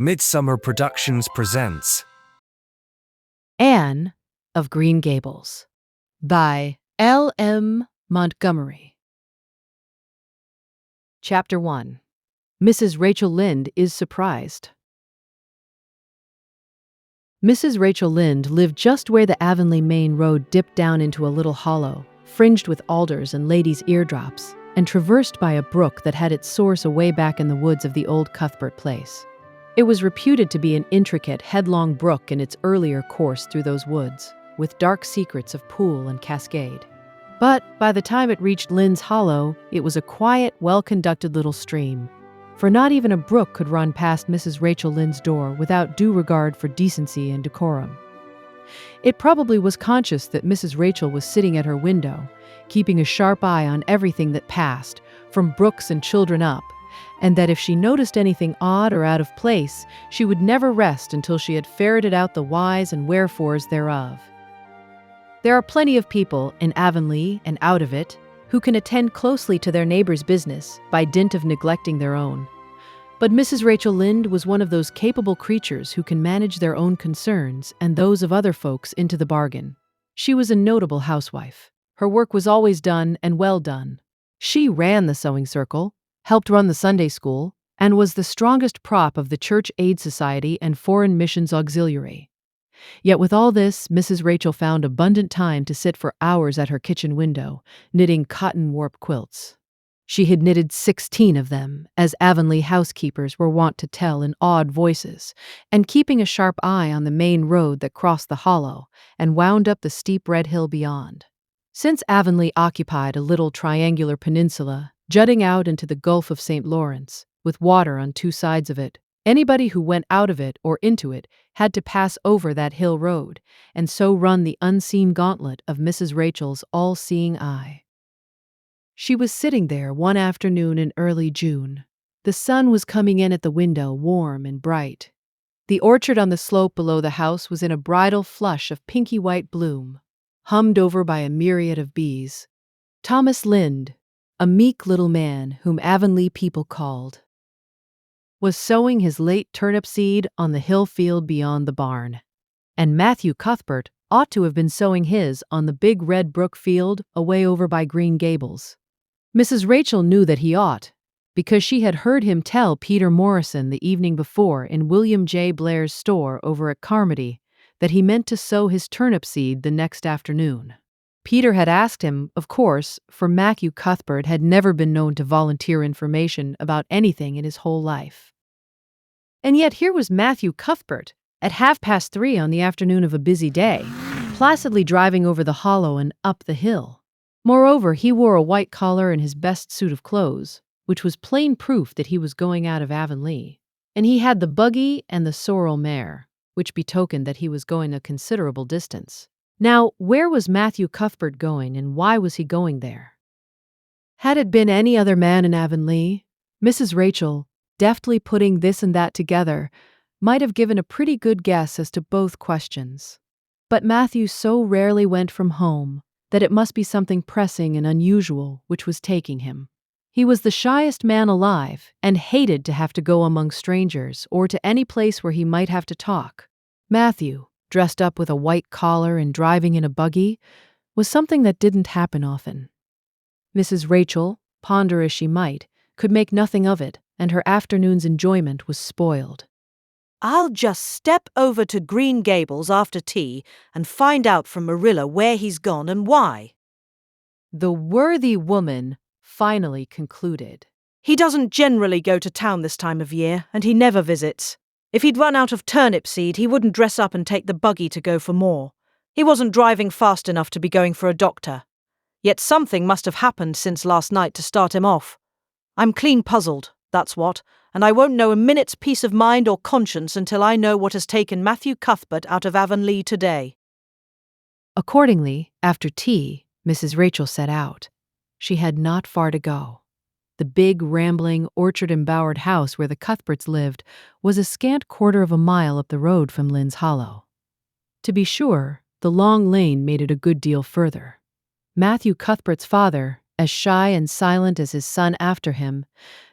Midsummerr Productions presents Anne of Green Gables by L.M. Montgomery. Chapter 1. Mrs. Rachel Lynde is surprised. Mrs. Rachel Lynde lived just where the Avonlea main road dipped down into a little hollow, fringed with alders and ladies' eardrops, and traversed by a brook that had its source away back in the woods of the old Cuthbert place. It was reputed to be an intricate, headlong brook in its earlier course through those woods, with dark secrets of pool and cascade. But by the time it reached Lynde's Hollow, it was a quiet, well-conducted little stream, for not even a brook could run past Mrs. Rachel Lynde's door without due regard for decency and decorum. It probably was conscious that Mrs. Rachel was sitting at her window, keeping a sharp eye on everything that passed, from brooks and children up, and that if she noticed anything odd or out of place, she would never rest until she had ferreted out the whys and wherefores thereof. There are plenty of people in Avonlea and out of it who can attend closely to their neighbor's business by dint of neglecting their own. But Mrs. Rachel Lynde was one of those capable creatures who can manage their own concerns and those of other folks into the bargain. She was a notable housewife. Her work was always done and well done. She ran the sewing circle, helped run the Sunday school, and was the strongest prop of the Church Aid Society and Foreign Missions Auxiliary. Yet with all this, Mrs. Rachel found abundant time to sit for hours at her kitchen window, knitting cotton warp quilts. She had knitted 16 of them, as Avonlea housekeepers were wont to tell in awed voices, and keeping a sharp eye on the main road that crossed the hollow and wound up the steep red hill beyond. Since Avonlea occupied a little triangular peninsula, jutting out into the Gulf of St. Lawrence, with water on two sides of it, anybody who went out of it or into it had to pass over that hill road, and so run the unseen gauntlet of Mrs. Rachel's all-seeing eye. She was sitting there one afternoon in early June. The sun was coming in at the window, warm and bright. The orchard on the slope below the house was in a bridal flush of pinky-white bloom, hummed over by a myriad of bees. Thomas Lynde, a meek little man whom Avonlea people called, was sowing his late turnip seed on the hill field beyond the barn, and Matthew Cuthbert ought to have been sowing his on the big red brook field away over by Green Gables. Mrs. Rachel knew that he ought, because she had heard him tell Peter Morrison the evening before in William J. Blair's store over at Carmody that he meant to sow his turnip seed the next afternoon. Peter had asked him, of course, for Matthew Cuthbert had never been known to volunteer information about anything in his whole life. And yet here was Matthew Cuthbert, at 3:30 on the afternoon of a busy day, placidly driving over the hollow and up the hill. Moreover, he wore a white collar and his best suit of clothes, which was plain proof that he was going out of Avonlea. And he had the buggy and the sorrel mare, which betokened that he was going a considerable distance. Now, where was Matthew Cuthbert going, and why was he going there? Had it been any other man in Avonlea, Mrs. Rachel, deftly putting this and that together, might have given a pretty good guess as to both questions. But Matthew so rarely went from home that it must be something pressing and unusual which was taking him. He was the shyest man alive, and hated to have to go among strangers or to any place where he might have to talk. Matthew, dressed up with a white collar and driving in a buggy, was something that didn't happen often. Mrs. Rachel, ponder as she might, could make nothing of it, and her afternoon's enjoyment was spoiled. "I'll just step over to Green Gables after tea and find out from Marilla where he's gone and why," the worthy woman finally concluded. "He doesn't generally go to town this time of year, and he never visits. If he'd run out of turnip seed, he wouldn't dress up and take the buggy to go for more. He wasn't driving fast enough to be going for a doctor. Yet something must have happened since last night to start him off. I'm clean puzzled, that's what, and I won't know a minute's peace of mind or conscience until I know what has taken Matthew Cuthbert out of Avonlea today." Accordingly, after tea, Mrs. Rachel set out. She had not far to go. The big, rambling, orchard-embowered house where the Cuthberts lived was a scant quarter of a mile up the road from Lynde's Hollow. To be sure, the long lane made it a good deal further. Matthew Cuthbert's father, as shy and silent as his son after him,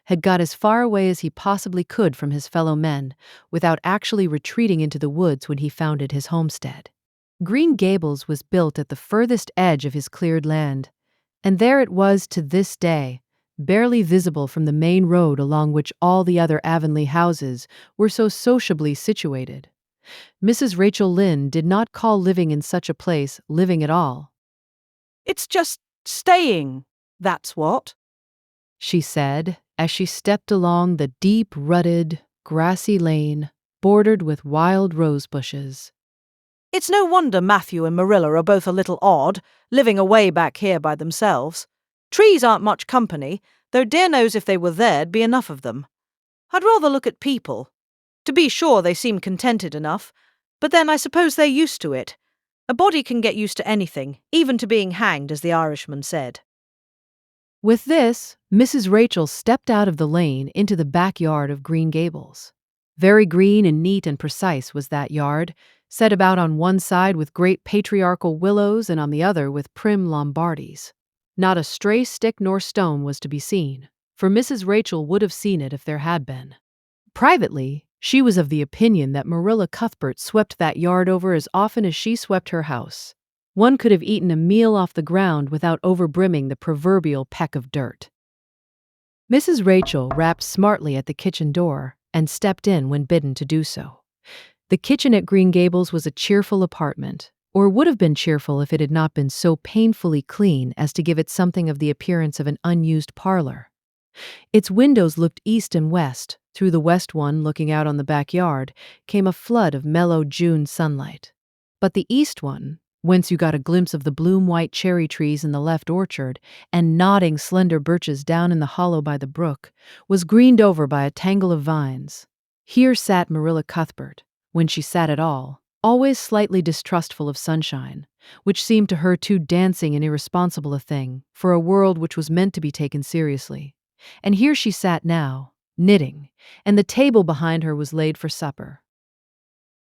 had got as far away as he possibly could from his fellow men, without actually retreating into the woods when he founded his homestead. Green Gables was built at the furthest edge of his cleared land, and there it was to this day, barely visible from the main road along which all the other Avonlea houses were so sociably situated. Mrs. Rachel Lynde did not call living in such a place living at all. "It's just staying, that's what," she said, as she stepped along the deep, rutted, grassy lane bordered with wild rose bushes. "It's no wonder Matthew and Marilla are both a little odd, living away back here by themselves. Trees aren't much company, though dear knows if they were there'd be enough of them. I'd rather look at people. To be sure, they seem contented enough, but then I suppose they're used to it. A body can get used to anything, even to being hanged, as the Irishman said." With this, Mrs. Rachel stepped out of the lane into the backyard of Green Gables. Very green and neat and precise was that yard, set about on one side with great patriarchal willows and on the other with prim Lombardies. Not a stray stick nor stone was to be seen, for Mrs. Rachel would have seen it if there had been. Privately, she was of the opinion that Marilla Cuthbert swept that yard over as often as she swept her house. One could have eaten a meal off the ground without overbrimming the proverbial peck of dirt. Mrs. Rachel rapped smartly at the kitchen door and stepped in when bidden to do so. The kitchen at Green Gables was a cheerful apartment, or would have been cheerful if it had not been so painfully clean as to give it something of the appearance of an unused parlor. Its windows looked east and west. Through the west one, looking out on the backyard, came a flood of mellow June sunlight. But the east one, whence you got a glimpse of the bloom-white cherry trees in the left orchard and nodding slender birches down in the hollow by the brook, was greened over by a tangle of vines. Here sat Marilla Cuthbert, when she sat at all, always slightly distrustful of sunshine, which seemed to her too dancing and irresponsible a thing for a world which was meant to be taken seriously. And here she sat now, knitting, and the table behind her was laid for supper.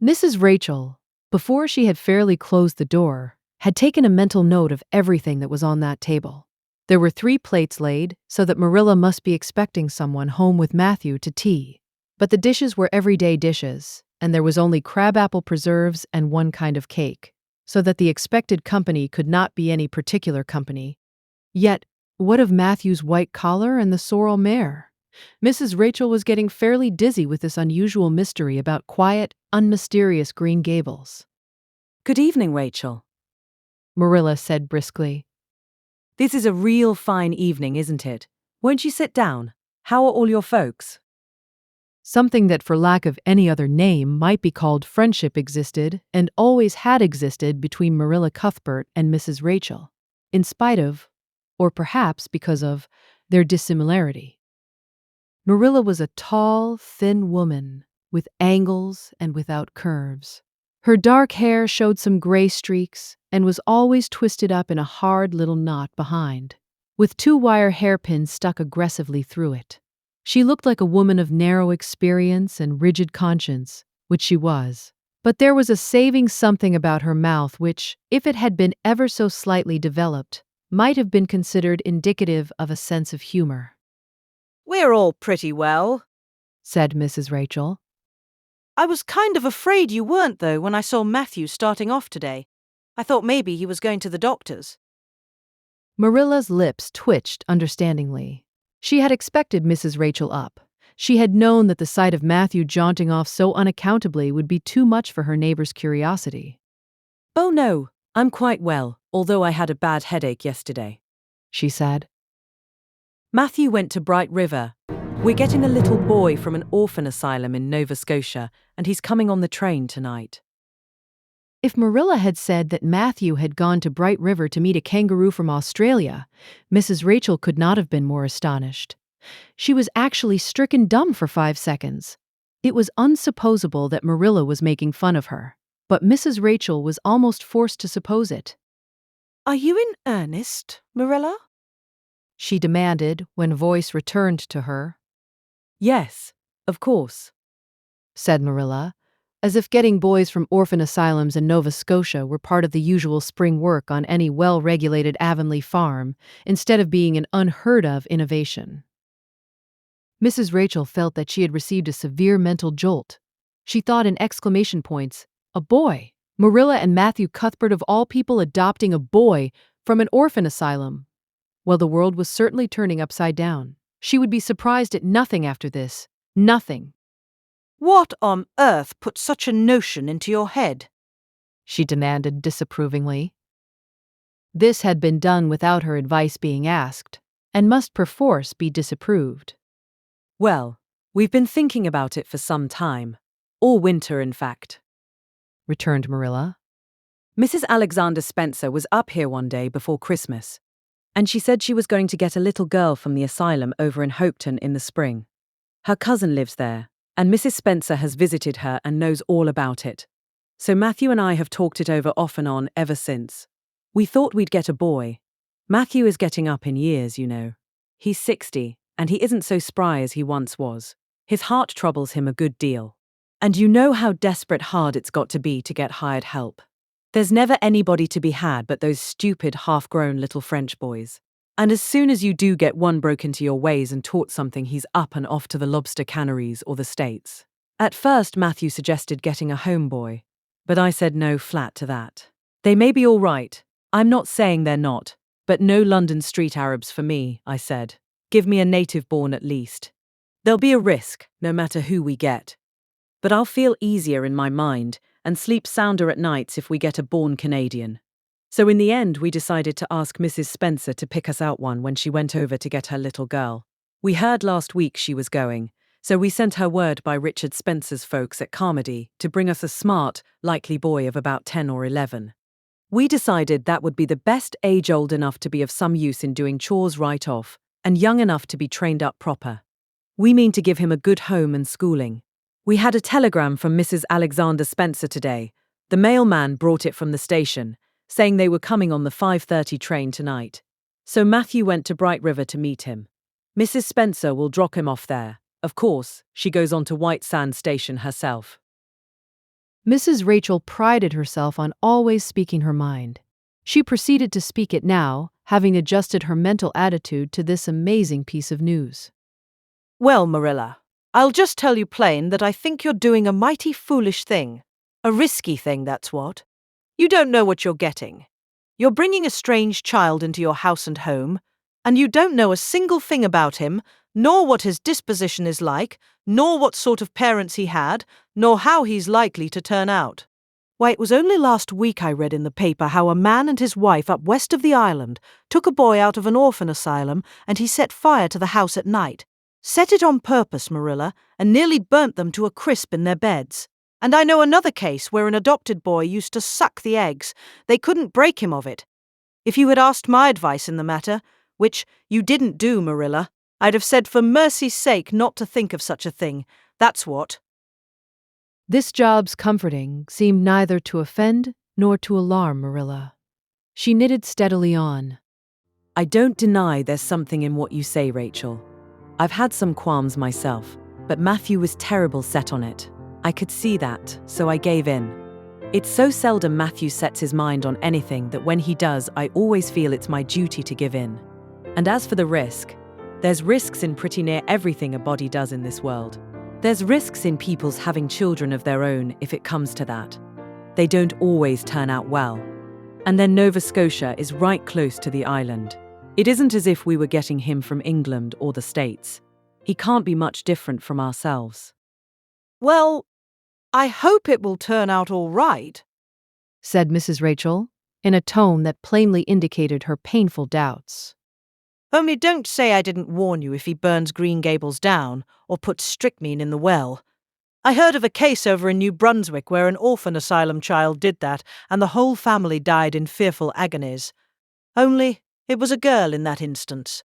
Mrs. Rachel, before she had fairly closed the door, had taken a mental note of everything that was on that table. There were 3 plates laid, so that Marilla must be expecting someone home with Matthew to tea. But the dishes were everyday dishes, and there was only crabapple preserves and one kind of cake, so that the expected company could not be any particular company. Yet, what of Matthew's white collar and the sorrel mare? Mrs. Rachel was getting fairly dizzy with this unusual mystery about quiet, unmysterious Green Gables. "Good evening, Rachel," Marilla said briskly. "This is a real fine evening, isn't it? Won't you sit down? How are all your folks?" Something that for lack of any other name might be called friendship existed and always had existed between Marilla Cuthbert and Mrs. Rachel, in spite of, or perhaps because of, their dissimilarity. Marilla was a tall, thin woman, with angles and without curves. Her dark hair showed some gray streaks and was always twisted up in a hard little knot behind, with 2 wire hairpins stuck aggressively through it. She looked like a woman of narrow experience and rigid conscience, which she was. But there was a saving something about her mouth which, if it had been ever so slightly developed, might have been considered indicative of a sense of humor. "We're all pretty well," said Mrs. Rachel. "I was kind of afraid you weren't, though, when I saw Matthew starting off today. I thought maybe he was going to the doctor's." Marilla's lips twitched understandingly. She had expected Mrs. Rachel up. She had known that the sight of Matthew jaunting off so unaccountably would be too much for her neighbor's curiosity. "Oh no, I'm quite well, although I had a bad headache yesterday," she said. "Matthew went to Bright River. We're getting a little boy from an orphan asylum in Nova Scotia, and he's coming on the train tonight." If Marilla had said that Matthew had gone to Bright River to meet a kangaroo from Australia, Mrs. Rachel could not have been more astonished. She was actually stricken dumb for 5 seconds. It was unsupposable that Marilla was making fun of her, but Mrs. Rachel was almost forced to suppose it. "Are you in earnest, Marilla?" she demanded when voice returned to her. "Yes, of course," said Marilla, as if getting boys from orphan asylums in Nova Scotia were part of the usual spring work on any well-regulated Avonlea farm, instead of being an unheard-of innovation. Mrs. Rachel felt that she had received a severe mental jolt. She thought in exclamation points, a boy! Marilla and Matthew Cuthbert of all people adopting a boy from an orphan asylum. Well, the world was certainly turning upside down. She would be surprised at nothing after this. Nothing. What on earth put such a notion into your head? She demanded disapprovingly. This had been done without her advice being asked, and must perforce be disapproved. Well, we've been thinking about it for some time. All winter, in fact, returned Marilla. Mrs. Alexander Spencer was up here one day before Christmas, and she said she was going to get a little girl from the asylum over in Hopeton in the spring. Her cousin lives there, and Mrs. Spencer has visited her and knows all about it. So Matthew and I have talked it over off and on ever since. We thought we'd get a boy. Matthew is getting up in years, you know. He's 60, and he isn't so spry as he once was. His heart troubles him a good deal. And you know how desperate hard it's got to be to get hired help. There's never anybody to be had but those stupid half-grown little French boys. And as soon as you do get one broke into your ways and taught something, he's up and off to the lobster canneries or the States. At first, Matthew suggested getting a homeboy, but I said no flat to that. They may be all right. I'm not saying they're not, but no London street Arabs for me, I said. Give me a native born at least. There'll be a risk, no matter who we get. But I'll feel easier in my mind and sleep sounder at nights if we get a born Canadian. So in the end, we decided to ask Mrs. Spencer to pick us out one when she went over to get her little girl. We heard last week she was going, so we sent her word by Richard Spencer's folks at Carmody to bring us a smart, likely boy of about 10 or 11. We decided that would be the best age, old enough to be of some use in doing chores right off, and young enough to be trained up proper. We mean to give him a good home and schooling. We had a telegram from Mrs. Alexander Spencer today. The mailman brought it from the station, saying they were coming on the 5:30 train tonight. So Matthew went to Bright River to meet him. Mrs. Spencer will drop him off there. Of course, she goes on to White Sands Station herself. Mrs. Rachel prided herself on always speaking her mind. She proceeded to speak it now, having adjusted her mental attitude to this amazing piece of news. Well, Marilla, I'll just tell you plain that I think you're doing a mighty foolish thing. A risky thing, that's what. You don't know what you're getting. You're bringing a strange child into your house and home, and you don't know a single thing about him, nor what his disposition is like, nor what sort of parents he had, nor how he's likely to turn out. Why, it was only last week I read in the paper how a man and his wife up west of the island took a boy out of an orphan asylum and he set fire to the house at night. Set it on purpose, Marilla, and nearly burnt them to a crisp in their beds. And I know another case where an adopted boy used to suck the eggs. They couldn't break him of it. If you had asked my advice in the matter, which you didn't do, Marilla, I'd have said for mercy's sake not to think of such a thing. That's what. This job's comforting seemed neither to offend nor to alarm Marilla. She knitted steadily on. I don't deny there's something in what you say, Rachel. I've had some qualms myself, but Matthew was terrible set on it. I could see that, so I gave in. It's so seldom Matthew sets his mind on anything that when he does, I always feel it's my duty to give in. And as for the risk, there's risks in pretty near everything a body does in this world. There's risks in people's having children of their own if it comes to that. They don't always turn out well. And then Nova Scotia is right close to the island. It isn't as if we were getting him from England or the States. He can't be much different from ourselves. Well, I hope it will turn out all right, said Mrs. Rachel, in a tone that plainly indicated her painful doubts. Only don't say I didn't warn you if he burns Green Gables down or puts strychnine in the well. I heard of a case over in New Brunswick where an orphan asylum child did that and the whole family died in fearful agonies. Only it was a girl in that instance.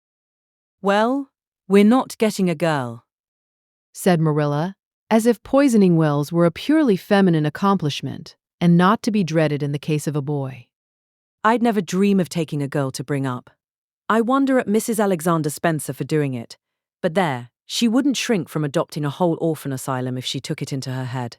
Well, we're not getting a girl, said Marilla, as if poisoning wells were a purely feminine accomplishment and not to be dreaded in the case of a boy. I'd never dream of taking a girl to bring up. I wonder at Mrs. Alexander Spencer for doing it, but there, she wouldn't shrink from adopting a whole orphan asylum if she took it into her head.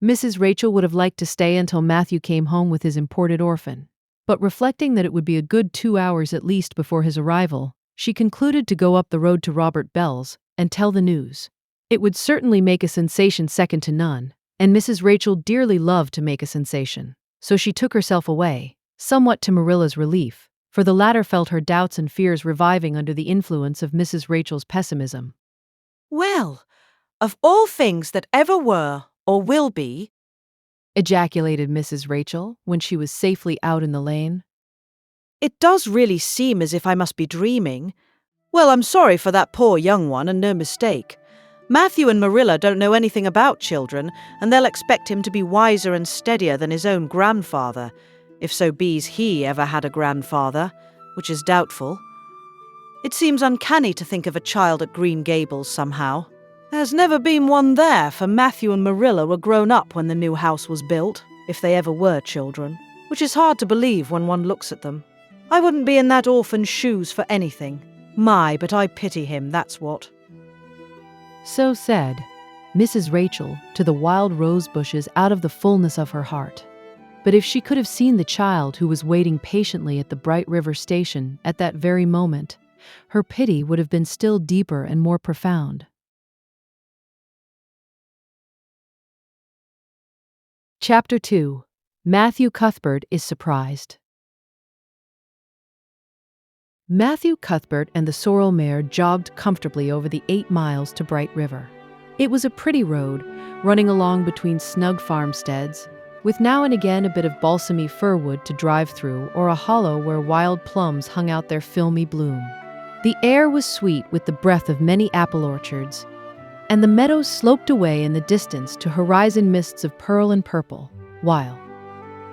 Mrs. Rachel would have liked to stay until Matthew came home with his imported orphan, but reflecting that it would be a good 2 hours at least before his arrival, she concluded to go up the road to Robert Bell's, and tell the news. It would certainly make a sensation second to none, and Mrs. Rachel dearly loved to make a sensation. So she took herself away, somewhat to Marilla's relief, for the latter felt her doubts and fears reviving under the influence of Mrs. Rachel's pessimism. Well, of all things that ever were, or will be, Ejaculated Mrs. Rachel when she was safely out in the lane. it does really seem as if I must be dreaming. Well, I'm sorry for that poor young one, and no mistake. Matthew and Marilla don't know anything about children, and they'll expect him to be wiser and steadier than his own grandfather, if so be's he ever had a grandfather, which is doubtful. It seems uncanny to think of a child at Green Gables somehow. There's never been one there, for Matthew and Marilla were grown up when the new house was built, if they ever were children, which is hard to believe when one looks at them. I wouldn't be in that orphan's shoes for anything. My, but I pity him, that's what. So said Mrs. Rachel to the wild rose bushes out of the fullness of her heart. But if she could have seen the child who was waiting patiently at the Bright River station at that very moment, her pity would have been still deeper and more profound. Chapter 2. Matthew Cuthbert is surprised. Matthew Cuthbert and the sorrel mare jogged comfortably over the 8 miles to Bright River. It was a pretty road, running along between snug farmsteads, with now and again a bit of balsamy firwood to drive through or a hollow where wild plums hung out their filmy bloom. The air was sweet with the breath of many apple orchards, and the meadows sloped away in the distance to horizon mists of pearl and purple, while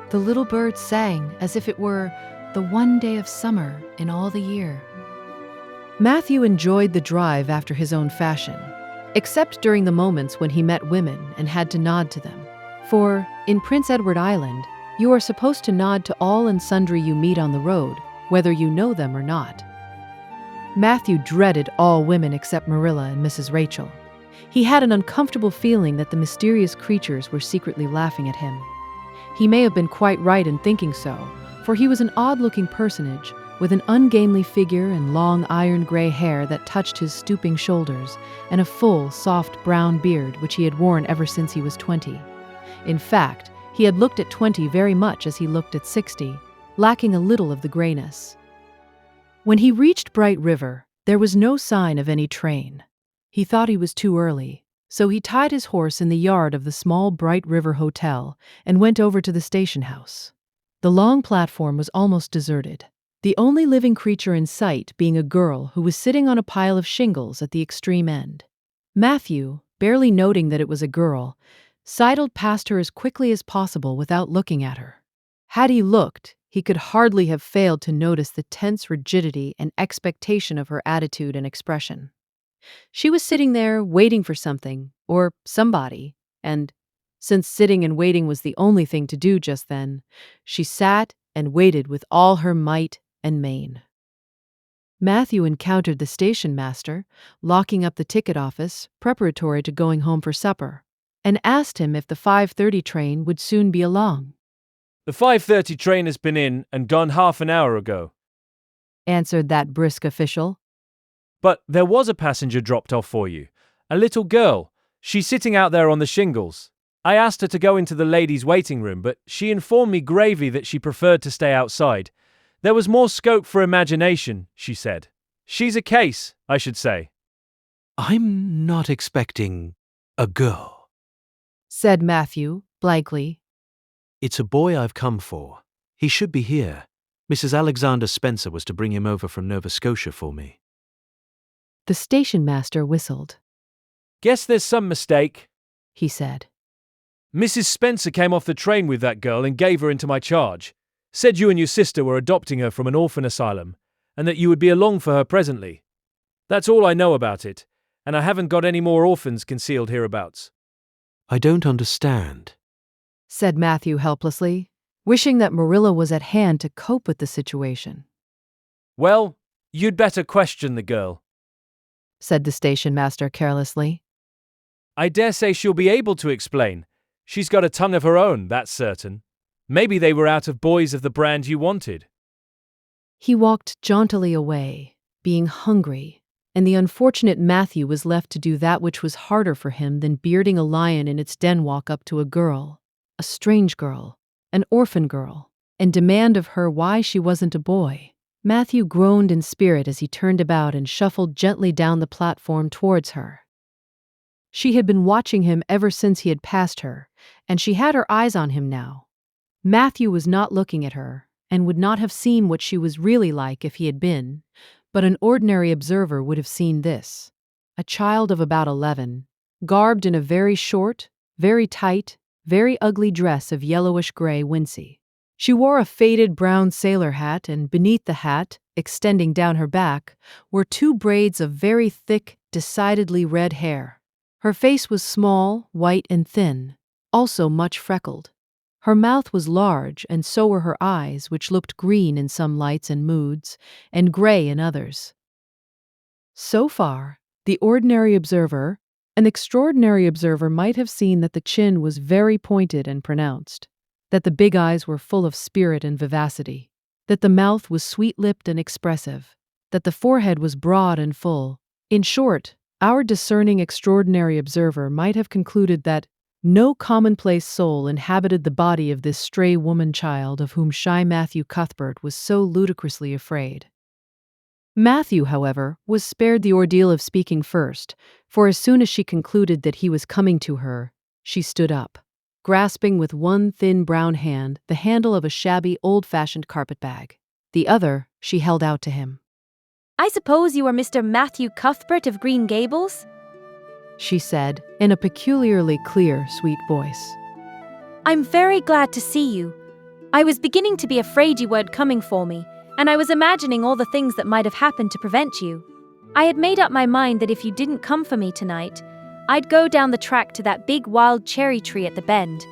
the little birds sang as if it were the one day of summer in all the year. Matthew enjoyed the drive after his own fashion, except during the moments when he met women and had to nod to them. For, in Prince Edward Island, you are supposed to nod to all and sundry you meet on the road, whether you know them or not. Matthew dreaded all women except Marilla and Mrs. Rachel. He had an uncomfortable feeling that the mysterious creatures were secretly laughing at him. He may have been quite right in thinking so, for he was an odd-looking personage with an ungainly figure and long iron-gray hair that touched his stooping shoulders, and a full, soft brown beard which he had worn ever since he was 20. In fact, he had looked at 20 very much as he looked at 60, lacking a little of the grayness. When he reached Bright River, there was no sign of any train. He thought he was too early, so he tied his horse in the yard of the small Bright River Hotel and went over to the station house. The long platform was almost deserted, the only living creature in sight being a girl who was sitting on a pile of shingles at the extreme end. Matthew, barely noting that it was a girl, sidled past her as quickly as possible without looking at her. Had he looked, he could hardly have failed to notice the tense rigidity and expectation of her attitude and expression. She was sitting there waiting for something, or somebody, and since sitting and waiting was the only thing to do just then, she sat and waited with all her might and main. Matthew encountered the station master, locking up the ticket office, preparatory to going home for supper, and asked him if the 5:30 train would soon be along. "The 5:30 train has been in and gone half an hour ago," answered that brisk official. "but there was a passenger dropped off for you. A little girl. She's sitting out there on the shingles. I asked her to go into the ladies' waiting room, but she informed me gravely that she preferred to stay outside. There was more scope for imagination, she said. She's a case, I should say." I'm not expecting a girl. Said Matthew, blankly. It's a boy I've come for. He should be here. Mrs. Alexander Spencer was to bring him over from Nova Scotia for me. The station master whistled. "Guess there's some mistake," he said. "Mrs. Spencer came off the train with that girl and gave her into my charge. Said you and your sister were adopting her from an orphan asylum, and that you would be along for her presently. That's all I know about it, and I haven't got any more orphans concealed hereabouts." I don't understand. Said Matthew helplessly, wishing that Marilla was at hand to cope with the situation. "Well, you'd better question the girl," said the station master carelessly. "I dare say she'll be able to explain. She's got a tongue of her own, that's certain. Maybe they were out of boys of the brand you wanted." He walked jauntily away, being hungry, and the unfortunate Matthew was left to do that which was harder for him than bearding a lion in its den walk up to a girl, a strange girl, an orphan girl, and demand of her why she wasn't a boy. Matthew groaned in spirit as he turned about and shuffled gently down the platform towards her. She had been watching him ever since he had passed her, and she had her eyes on him now. Matthew was not looking at her, and would not have seen what she was really like if he had been, but an ordinary observer would have seen this. A child of about 11, garbed in a very short, very tight, very ugly dress of yellowish-gray wincey. She wore a faded brown sailor hat, and beneath the hat, extending down her back, were 2 braids of very thick, decidedly red hair. Her face was small, white, and thin, also much freckled. Her mouth was large, and so were her eyes, which looked green in some lights and moods, and gray in others. So far, the ordinary observer, an extraordinary observer might have seen that the chin was very pointed and pronounced, that the big eyes were full of spirit and vivacity, that the mouth was sweet-lipped and expressive, that the forehead was broad and full. In short, our discerning extraordinary observer might have concluded that no commonplace soul inhabited the body of this stray woman-child of whom shy Matthew Cuthbert was so ludicrously afraid. Matthew, however, was spared the ordeal of speaking first, for as soon as she concluded that he was coming to her, she stood up, grasping with one thin brown hand the handle of a shabby, old-fashioned carpet-bag. The other she held out to him. "I suppose you are Mr. Matthew Cuthbert of Green Gables?" she said, in a peculiarly clear, sweet voice. "I'm very glad to see you. I was beginning to be afraid you weren't coming for me, and I was imagining all the things that might have happened to prevent you. I had made up my mind that if you didn't come for me tonight, I'd go down the track to that big wild cherry tree at the bend,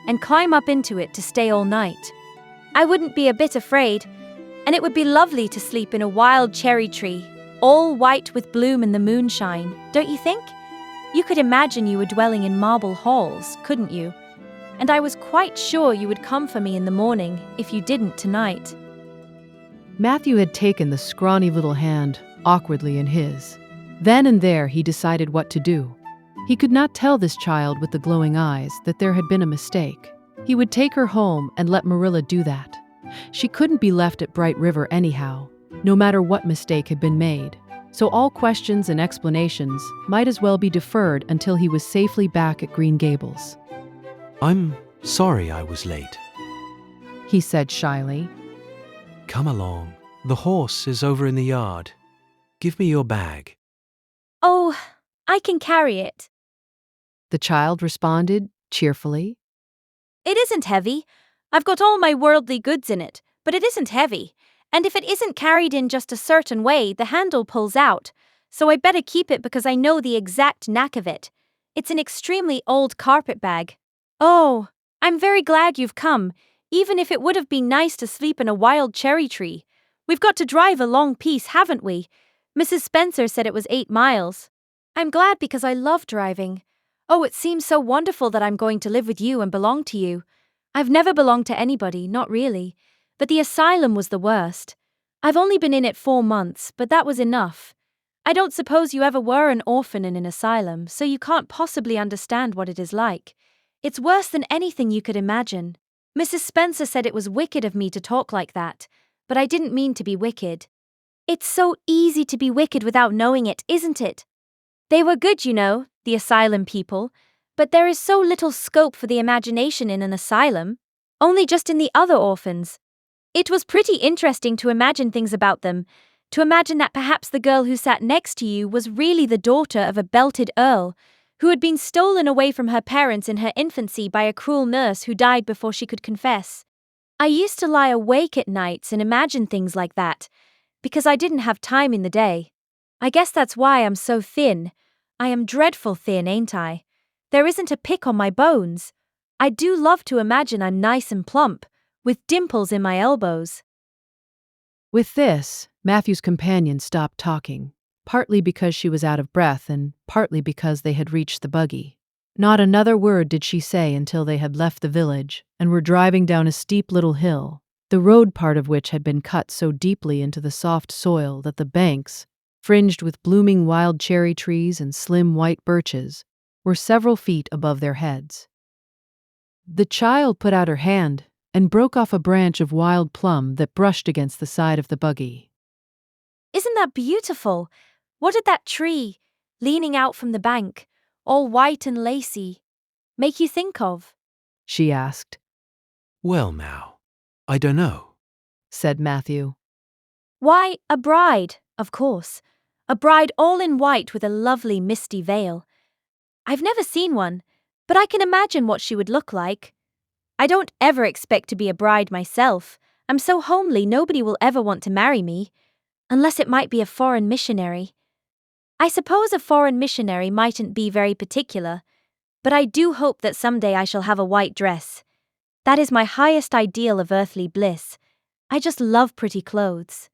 and climb up into it to stay all night. I wouldn't be a bit afraid, and it would be lovely to sleep in a wild cherry tree, all white with bloom in the moonshine, don't you think? You could imagine you were dwelling in marble halls, couldn't you? And I was quite sure you would come for me in the morning if you didn't tonight." Matthew had taken the scrawny little hand awkwardly in his. Then and there he decided what to do. He could not tell this child with the glowing eyes that there had been a mistake. He would take her home and let Marilla do that. She couldn't be left at Bright River anyhow, no matter what mistake had been made. So all questions and explanations might as well be deferred until he was safely back at Green Gables. I'm sorry I was late. He said shyly. Come along. The horse is over in the yard. Give me your bag. "Oh, I can carry it." The child responded cheerfully. "It isn't heavy. I've got all my worldly goods in it, but it isn't heavy. And if it isn't carried in just a certain way, the handle pulls out. So I better keep it because I know the exact knack of it. It's an extremely old carpet bag. Oh, I'm very glad you've come, even if it would have been nice to sleep in a wild cherry tree. We've got to drive a long piece, haven't we? Mrs. Spencer said it was 8 miles. I'm glad because I love driving. Oh, it seems so wonderful that I'm going to live with you and belong to you. I've never belonged to anybody, not really. But the asylum was the worst. I've only been in it 4 months, but that was enough. I don't suppose you ever were an orphan in an asylum, so you can't possibly understand what it is like. It's worse than anything you could imagine. Mrs. Spencer said it was wicked of me to talk like that, but I didn't mean to be wicked. It's so easy to be wicked without knowing it, isn't it? They were good, you know, the asylum people, but there is so little scope for the imagination in an asylum, only just in the other orphans. It was pretty interesting to imagine things about them, to imagine that perhaps the girl who sat next to you was really the daughter of a belted earl, who had been stolen away from her parents in her infancy by a cruel nurse who died before she could confess. I used to lie awake at nights and imagine things like that, because I didn't have time in the day. I guess that's why I'm so thin. I am dreadful thin, ain't I? There isn't a pick on my bones. I do love to imagine I'm nice and plump, with dimples in my elbows. With this, Matthew's companion stopped talking, partly because she was out of breath and partly because they had reached the buggy. Not another word did she say until they had left the village and were driving down a steep little hill, the road part of which had been cut so deeply into the soft soil that the banks, fringed with blooming wild cherry trees and slim white birches, were several feet above their heads. The child put out her hand and broke off a branch of wild plum that brushed against the side of the buggy. Isn't that beautiful? What did that tree, leaning out from the bank, all white and lacy, make you think of? She asked, Well now, I don't know. said Matthew. Why, a bride, of course. A bride all in white with a lovely misty veil. I've never seen one, but I can imagine what she would look like. I don't ever expect to be a bride myself. I'm so homely nobody will ever want to marry me, unless it might be a foreign missionary. I suppose a foreign missionary mightn't be very particular, but I do hope that someday I shall have a white dress. That is my highest ideal of earthly bliss. I just love pretty clothes.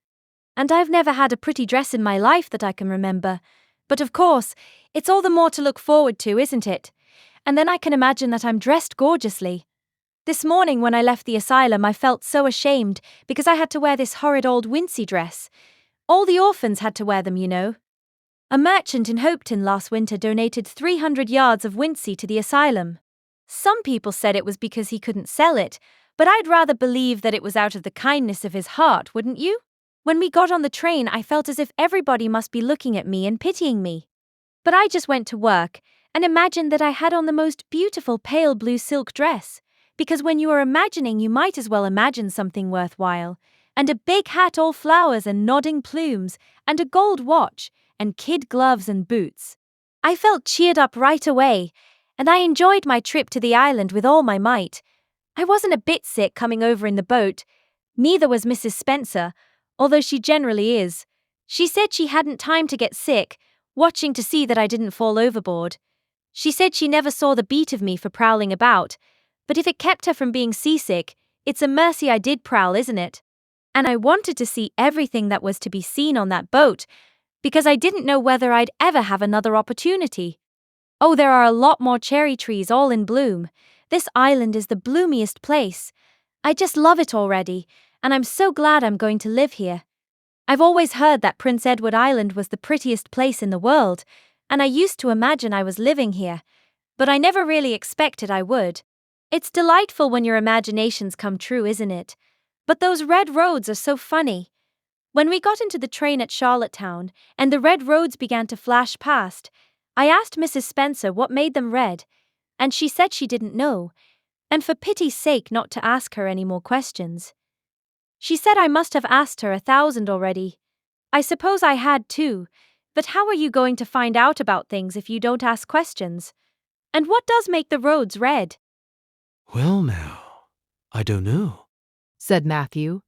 And I've never had a pretty dress in my life that I can remember. But of course, it's all the more to look forward to, isn't it? And then I can imagine that I'm dressed gorgeously. This morning when I left the asylum I felt so ashamed because I had to wear this horrid old wincey dress. All the orphans had to wear them, you know. A merchant in Hopeton last winter donated 300 yards of wincey to the asylum. Some people said it was because he couldn't sell it, but I'd rather believe that it was out of the kindness of his heart, wouldn't you? When we got on the train, I felt as if everybody must be looking at me and pitying me. But I just went to work and imagined that I had on the most beautiful pale blue silk dress, because when you are imagining, you might as well imagine something worthwhile, and a big hat all flowers and nodding plumes, and a gold watch, and kid gloves and boots. I felt cheered up right away, and I enjoyed my trip to the island with all my might. I wasn't a bit sick coming over in the boat. Neither was Mrs. Spencer, although she generally is. She said she hadn't time to get sick, watching to see that I didn't fall overboard. She said she never saw the beat of me for prowling about, but if it kept her from being seasick, it's a mercy I did prowl, isn't it? And I wanted to see everything that was to be seen on that boat, because I didn't know whether I'd ever have another opportunity. Oh, there are a lot more cherry trees all in bloom. This island is the bloomiest place. I just love it already, and I'm so glad I'm going to live here. I've always heard that Prince Edward Island was the prettiest place in the world, and I used to imagine I was living here, but I never really expected I would. It's delightful when your imaginations come true, isn't it? But those red roads are so funny. When we got into the train at Charlottetown, and the red roads began to flash past, I asked Mrs. Spencer what made them red, and she said she didn't know, and for pity's sake not to ask her any more questions. She said I must have asked her 1,000 already. I suppose I had too, but how are you going to find out about things if you don't ask questions? And what does make the roads red? Well now, I don't know. said Matthew.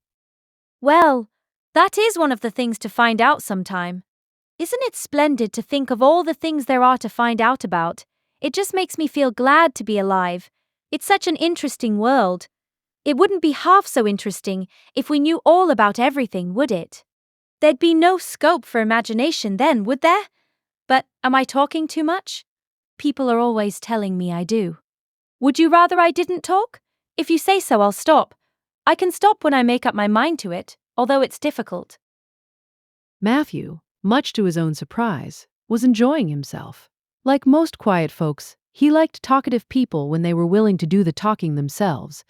Well, that is one of the things to find out sometime. Isn't it splendid to think of all the things there are to find out about? It just makes me feel glad to be alive. It's such an interesting world. It wouldn't be half so interesting if we knew all about everything, would it? There'd be no scope for imagination then, would there? But am I talking too much? People are always telling me I do. Would you rather I didn't talk? If you say so, I'll stop. I can stop when I make up my mind to it, although it's difficult. Matthew, much to his own surprise, was enjoying himself. Like most quiet folks, he liked talkative people when they were willing to do the talking themselves,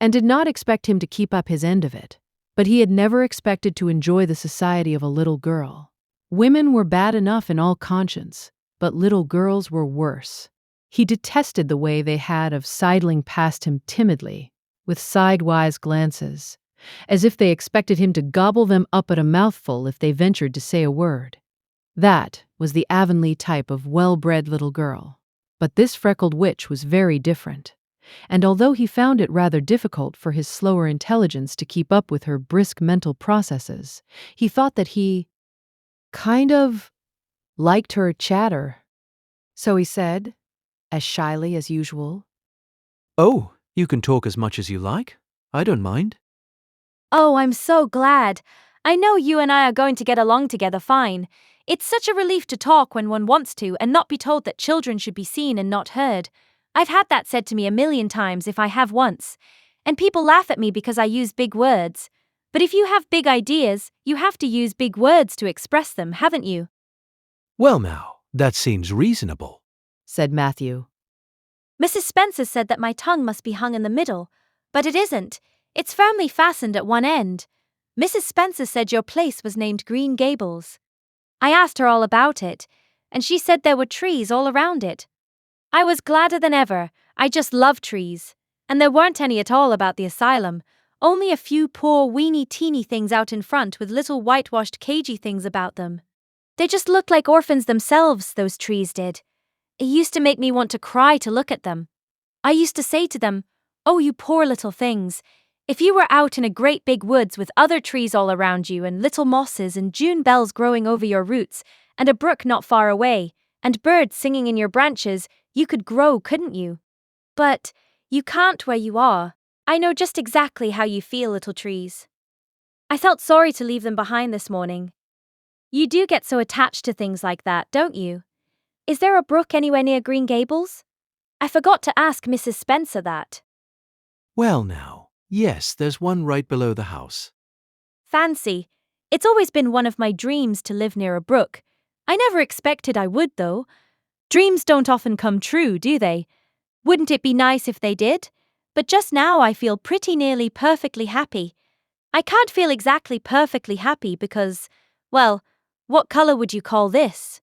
and did not expect him to keep up his end of it. But he had never expected to enjoy the society of a little girl. Women were bad enough in all conscience, but little girls were worse. He detested the way they had of sidling past him timidly, with sidewise glances, as if they expected him to gobble them up at a mouthful if they ventured to say a word. That was the Avonlea type of well-bred little girl. But this freckled witch was very different. And although he found it rather difficult for his slower intelligence to keep up with her brisk mental processes, he thought that he kind of liked her chatter. So he said, as shyly as usual, Oh, you can talk as much as you like. I don't mind. Oh, I'm so glad. I know you and I are going to get along together fine. It's such a relief to talk when one wants to and not be told that children should be seen and not heard. I've had that said to me 1,000,000 times if I have once. And people laugh at me because I use big words. But if you have big ideas, you have to use big words to express them, haven't you? Well now, that seems reasonable. said Matthew. Mrs. Spencer said that my tongue must be hung in the middle, but it isn't. It's firmly fastened at one end. Mrs. Spencer said your place was named Green Gables. I asked her all about it, and she said there were trees all around it. I was gladder than ever. I just love trees. And there weren't any at all about the asylum, only a few poor weeny-teeny things out in front with little whitewashed cagey things about them. They just looked like orphans themselves, those trees did. It used to make me want to cry to look at them. I used to say to them, "Oh, you poor little things. If you were out in a great big woods with other trees all around you and little mosses and June bells growing over your roots and a brook not far away and birds singing in your branches, you could grow, couldn't you? But you can't where you are. I know just exactly how you feel, little trees." I felt sorry to leave them behind this morning. You do get so attached to things like that, don't you? Is there a brook anywhere near Green Gables? I forgot to ask Mrs. Spencer that. Well now, yes, there's one right below the house. Fancy. It's always been one of my dreams to live near a brook. I never expected I would, though. Dreams don't often come true, do they? Wouldn't it be nice if they did? But just now I feel pretty nearly perfectly happy. I can't feel exactly perfectly happy because, well, what color would you call this?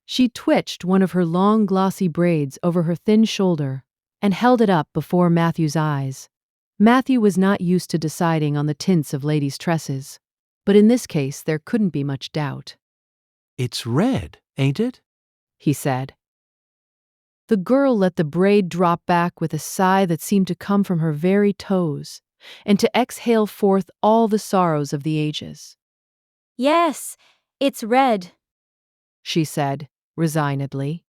She twitched one of her long glossy braids over her thin shoulder and held it up before Matthew's eyes. Matthew was not used to deciding on the tints of ladies' tresses, but in this case there couldn't be much doubt. It's red, ain't it? He said. The girl let the braid drop back with a sigh that seemed to come from her very toes, and to exhale forth all the sorrows of the ages. Yes, it's red, she said, resignedly.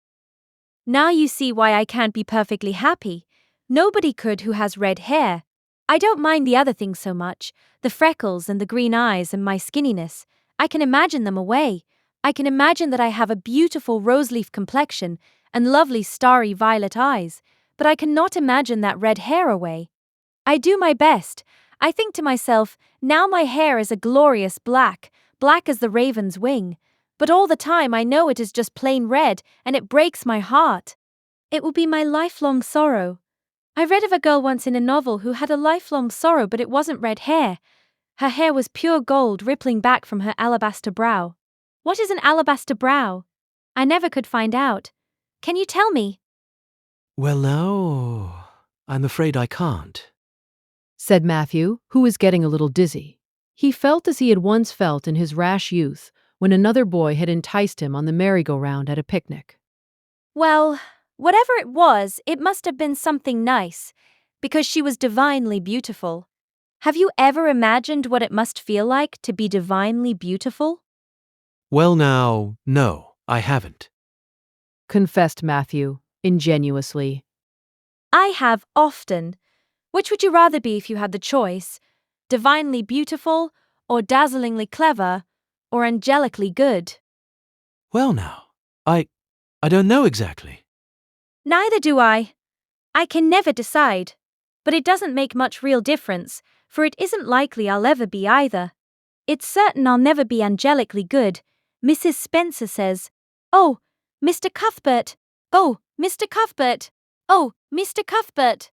Now you see why I can't be perfectly happy. Nobody could who has red hair. I don't mind the other things so much, the freckles and the green eyes and my skinniness. I can imagine them away. I can imagine that I have a beautiful rose-leaf complexion and lovely starry violet eyes, but I cannot imagine that red hair away. I do my best. I think to myself, now my hair is a glorious black, black as the raven's wing, but all the time I know it is just plain red and it breaks my heart. It will be my lifelong sorrow. I read of a girl once in a novel who had a lifelong sorrow, but it wasn't red hair. Her hair was pure gold rippling back from her alabaster brow. What is an alabaster brow? I never could find out. Can you tell me? Well now, I'm afraid I can't, said Matthew, who was getting a little dizzy. He felt as he had once felt in his rash youth when another boy had enticed him on the merry-go-round at a picnic. Well, whatever it was, it must have been something nice, because she was divinely beautiful. Have you ever imagined what it must feel like to be divinely beautiful? Well now, no, I haven't, confessed Matthew, ingenuously. I have often. Which would you rather be if you had the choice? Divinely beautiful, or dazzlingly clever, or angelically good? Well now, I don't know exactly. Neither do I. I can never decide. But it doesn't make much real difference, for it isn't likely I'll ever be either. It's certain I'll never be angelically good. Mrs. Spencer says, "Oh, Mr. Cuthbert! Oh, Mr. Cuthbert! Oh, Mr. Cuthbert!"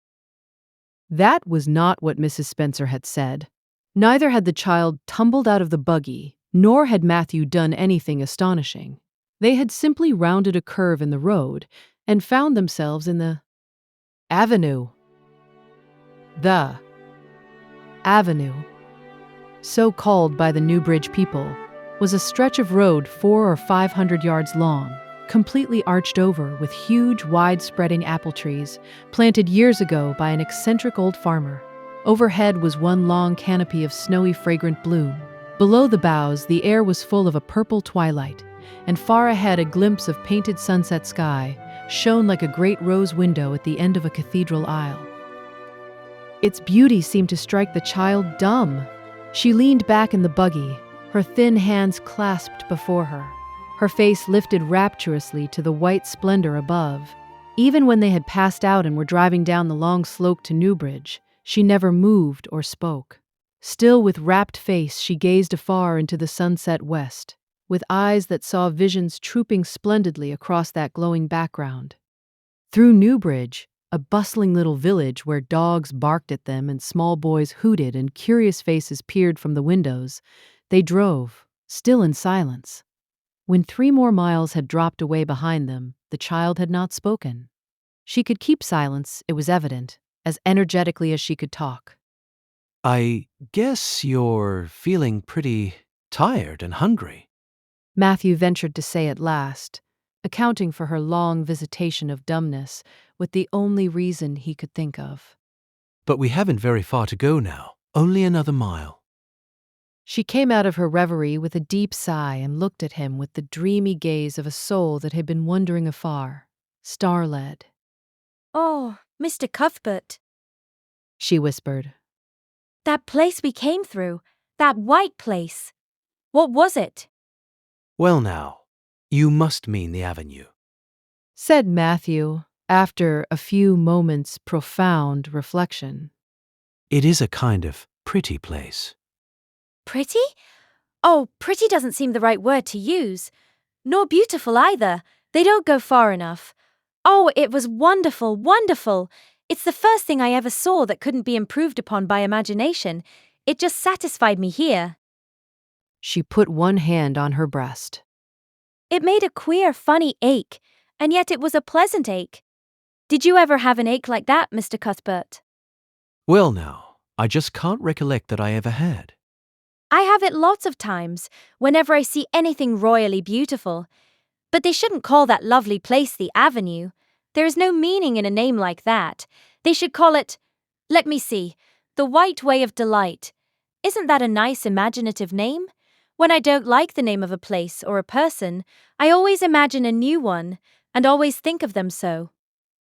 That was not what Mrs. Spencer had said. Neither had the child tumbled out of the buggy, nor had Matthew done anything astonishing. They had simply rounded a curve in the road and found themselves in the avenue. The avenue, so called by the Newbridge people, was a stretch of road 400 or 500 yards long, completely arched over with huge, wide-spreading apple trees planted years ago by an eccentric old farmer. Overhead was one long canopy of snowy, fragrant bloom. Below the boughs, the air was full of a purple twilight, and far ahead a glimpse of painted sunset sky shone like a great rose window at the end of a cathedral aisle. Its beauty seemed to strike the child dumb. She leaned back in the buggy, her thin hands clasped before her, her face lifted rapturously to the white splendor above. Even when they had passed out and were driving down the long slope to Newbridge, she never moved or spoke. Still with rapt face, she gazed afar into the sunset west, with eyes that saw visions trooping splendidly across that glowing background. Through Newbridge, a bustling little village where dogs barked at them and small boys hooted and curious faces peered from the windows, they drove, still in silence. When 3 more miles had dropped away behind them, the child had not spoken. She could keep silence, it was evident, as energetically as she could talk. I guess you're feeling pretty tired and hungry. Matthew ventured to say at last, accounting for her long visitation of dumbness with the only reason he could think of. But we haven't very far to go now, only another mile. She came out of her reverie with a deep sigh and looked at him with the dreamy gaze of a soul that had been wandering afar, star-led. Oh, Mr. Cuthbert, She whispered. that place we came through, that white place. What was it? Well now, you must mean the avenue. Said Matthew, after a few moments' profound reflection. It is a kind of pretty place. Pretty? Oh, pretty doesn't seem the right word to use. Nor beautiful either. They don't go far enough. Oh, it was wonderful, wonderful. It's the first thing I ever saw that couldn't be improved upon by imagination. It just satisfied me here. She put one hand on her breast. It made a queer, funny ache, and yet it was a pleasant ache. Did you ever have an ache like that, Mr. Cuthbert? Well now, I just can't recollect that I ever had. I have it lots of times, whenever I see anything royally beautiful. But they shouldn't call that lovely place the Avenue. There is no meaning in a name like that. They should call it, let me see, the White Way of Delight. Isn't that a nice imaginative name? When I don't like the name of a place or a person, I always imagine a new one, and always think of them so.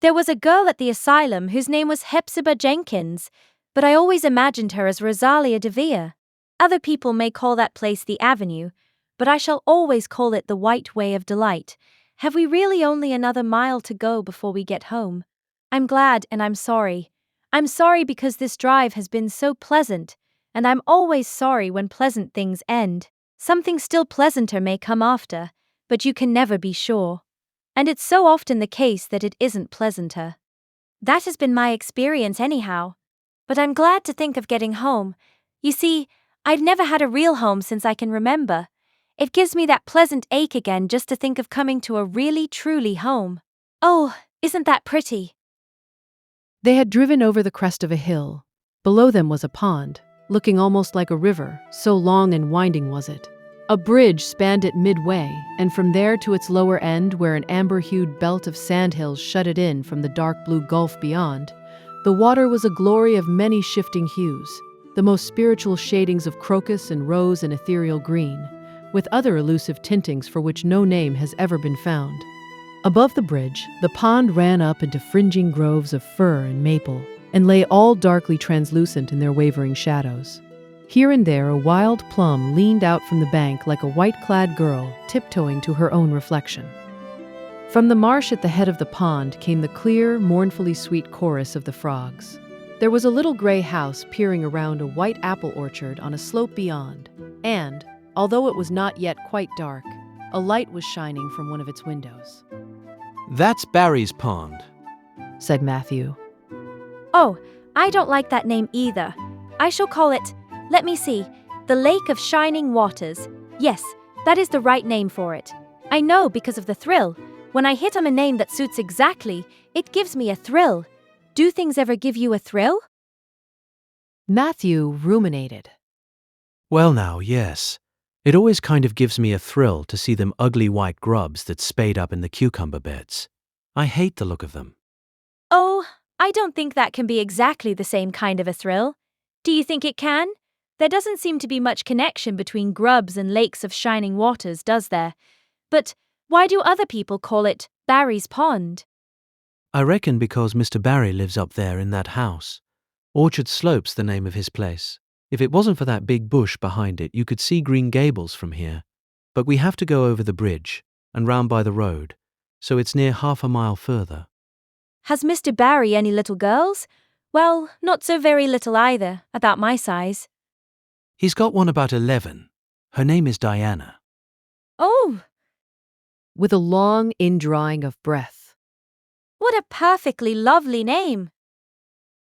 There was a girl at the asylum whose name was Hepzibah Jenkins, but I always imagined her as Rosalia de Vere. Other people may call that place the Avenue, but I shall always call it the White Way of Delight. Have we really only another mile to go before we get home? I'm glad and I'm sorry. I'm sorry because this drive has been so pleasant, and I'm always sorry when pleasant things end. Something still pleasanter may come after, but you can never be sure. And it's so often the case that it isn't pleasanter. That has been my experience anyhow. But I'm glad to think of getting home. You see, I'd never had a real home since I can remember. It gives me that pleasant ache again just to think of coming to a really, truly home. Oh, isn't that pretty? They had driven over the crest of a hill. Below them was a pond, looking almost like a river, so long and winding was it. A bridge spanned it midway, and from there to its lower end, where an amber-hued belt of sandhills shut it in from the dark blue gulf beyond, the water was a glory of many shifting hues, the most spiritual shadings of crocus and rose and ethereal green, with other elusive tintings for which no name has ever been found. Above the bridge, the pond ran up into fringing groves of fir and maple, and lay all darkly translucent in their wavering shadows. Here and there a wild plum leaned out from the bank like a white-clad girl tiptoeing to her own reflection. From the marsh at the head of the pond came the clear, mournfully sweet chorus of the frogs. There was a little gray house peering around a white apple orchard on a slope beyond, and, although it was not yet quite dark, a light was shining from one of its windows. That's Barry's Pond, Said Matthew. Oh, I don't like that name either. I shall call it, let me see, the Lake of Shining Waters. Yes, that is the right name for it. I know because of the thrill. When I hit on a name that suits exactly, it gives me a thrill. Do things ever give you a thrill? Matthew ruminated. Well now, yes. It always kind of gives me a thrill to see them ugly white grubs that spade up in the cucumber beds. I hate the look of them. Oh, I don't think that can be exactly the same kind of a thrill. Do you think it can? There doesn't seem to be much connection between grubs and lakes of shining waters, does there? But why do other people call it Barry's Pond? I reckon because Mr. Barry lives up there in that house. Orchard Slope's the name of his place. If it wasn't for that big bush behind it, you could see Green Gables from here. But we have to go over the bridge and round by the road, so it's near half a mile further. Has Mr. Barry any little girls? Well, not so very little either, about my size. He's got one about 11. Her name is Diana. Oh, With a long indrawing of breath. what a perfectly lovely name.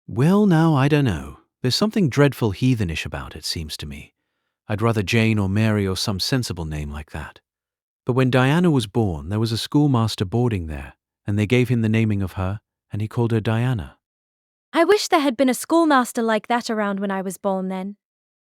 Well, now, I don't know. There's something dreadful heathenish about it, seems to me. I'd rather Jane or Mary or some sensible name like that. But when Diana was born, there was a schoolmaster boarding there, and they gave him the naming of her, and he called her Diana. I wish there had been a schoolmaster like that around when I was born then.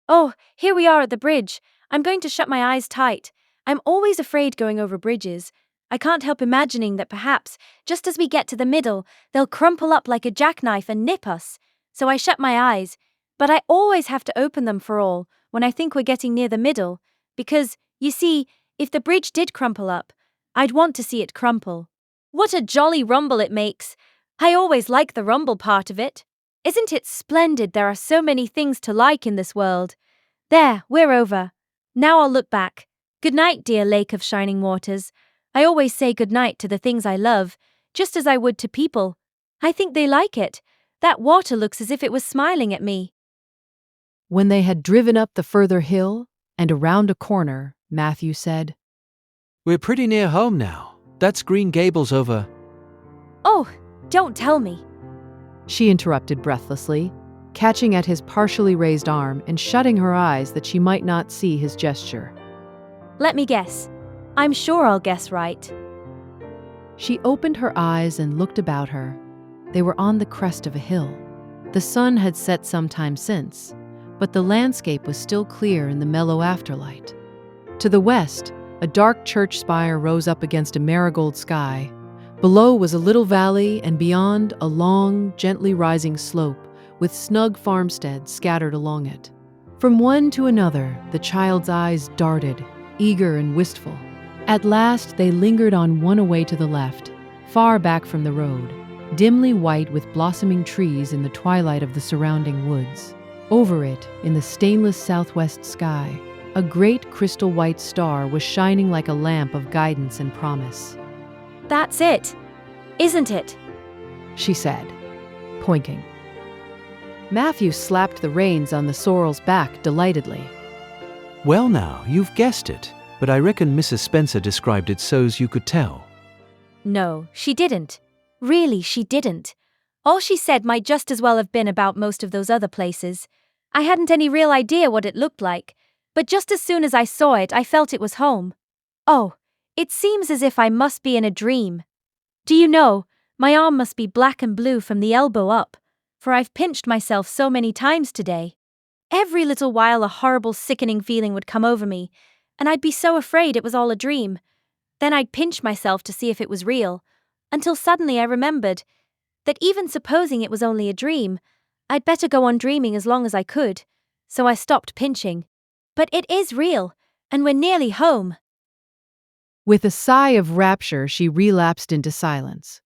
Oh, here we are at the bridge. I'm going to shut my eyes tight. I'm always afraid going over bridges. I can't help imagining that perhaps, just as we get to the middle, they'll crumple up like a jackknife and nip us. So I shut my eyes, but I always have to open them for all when I think we're getting near the middle, because, you see, if the bridge did crumple up, I'd want to see it crumple. What a jolly rumble it makes! I always like the rumble part of it. Isn't it splendid there are so many things to like in this world? There, we're over. Now I'll look back. Good night, dear lake of shining waters. I always say good night to the things I love, just as I would to people. I think they like it. That water looks as if it was smiling at me. When they had driven up the further hill and around a corner, Matthew said, We're pretty near home now. That's Green Gables over. Oh, don't tell me. She interrupted breathlessly, catching at his partially raised arm and shutting her eyes that she might not see his gesture. Let me guess. I'm sure I'll guess right. She opened her eyes and looked about her. They were on the crest of a hill. The sun had set some time since, but the landscape was still clear in the mellow afterlight. To the west, a dark church spire rose up against a marigold sky. Below was a little valley, and beyond a long, gently rising slope with snug farmsteads scattered along it. From one to another, the child's eyes darted, eager and wistful. At last, they lingered on one away to the left, far back from the road, dimly white with blossoming trees in the twilight of the surrounding woods. Over it, in the stainless southwest sky, a great crystal white star was shining like a lamp of guidance and promise. That's it, isn't it? She said, pointing. Matthew slapped the reins on the sorrel's back delightedly. Well, now, you've guessed it, but I reckon Mrs. Spencer described it so's you could tell. No, she didn't. Really, she didn't. All she said might just as well have been about most of those other places. I hadn't any real idea what it looked like, but just as soon as I saw it, I felt it was home. Oh, it seems as if I must be in a dream. Do you know, my arm must be black and blue from the elbow up, for I've pinched myself so many times today. Every little while a horrible, sickening feeling would come over me, and I'd be so afraid it was all a dream. Then I'd pinch myself to see if it was real, until suddenly I remembered that even supposing it was only a dream, I'd better go on dreaming as long as I could, so I stopped pinching. But it is real, and we're nearly home. With a sigh of rapture, she relapsed into silence.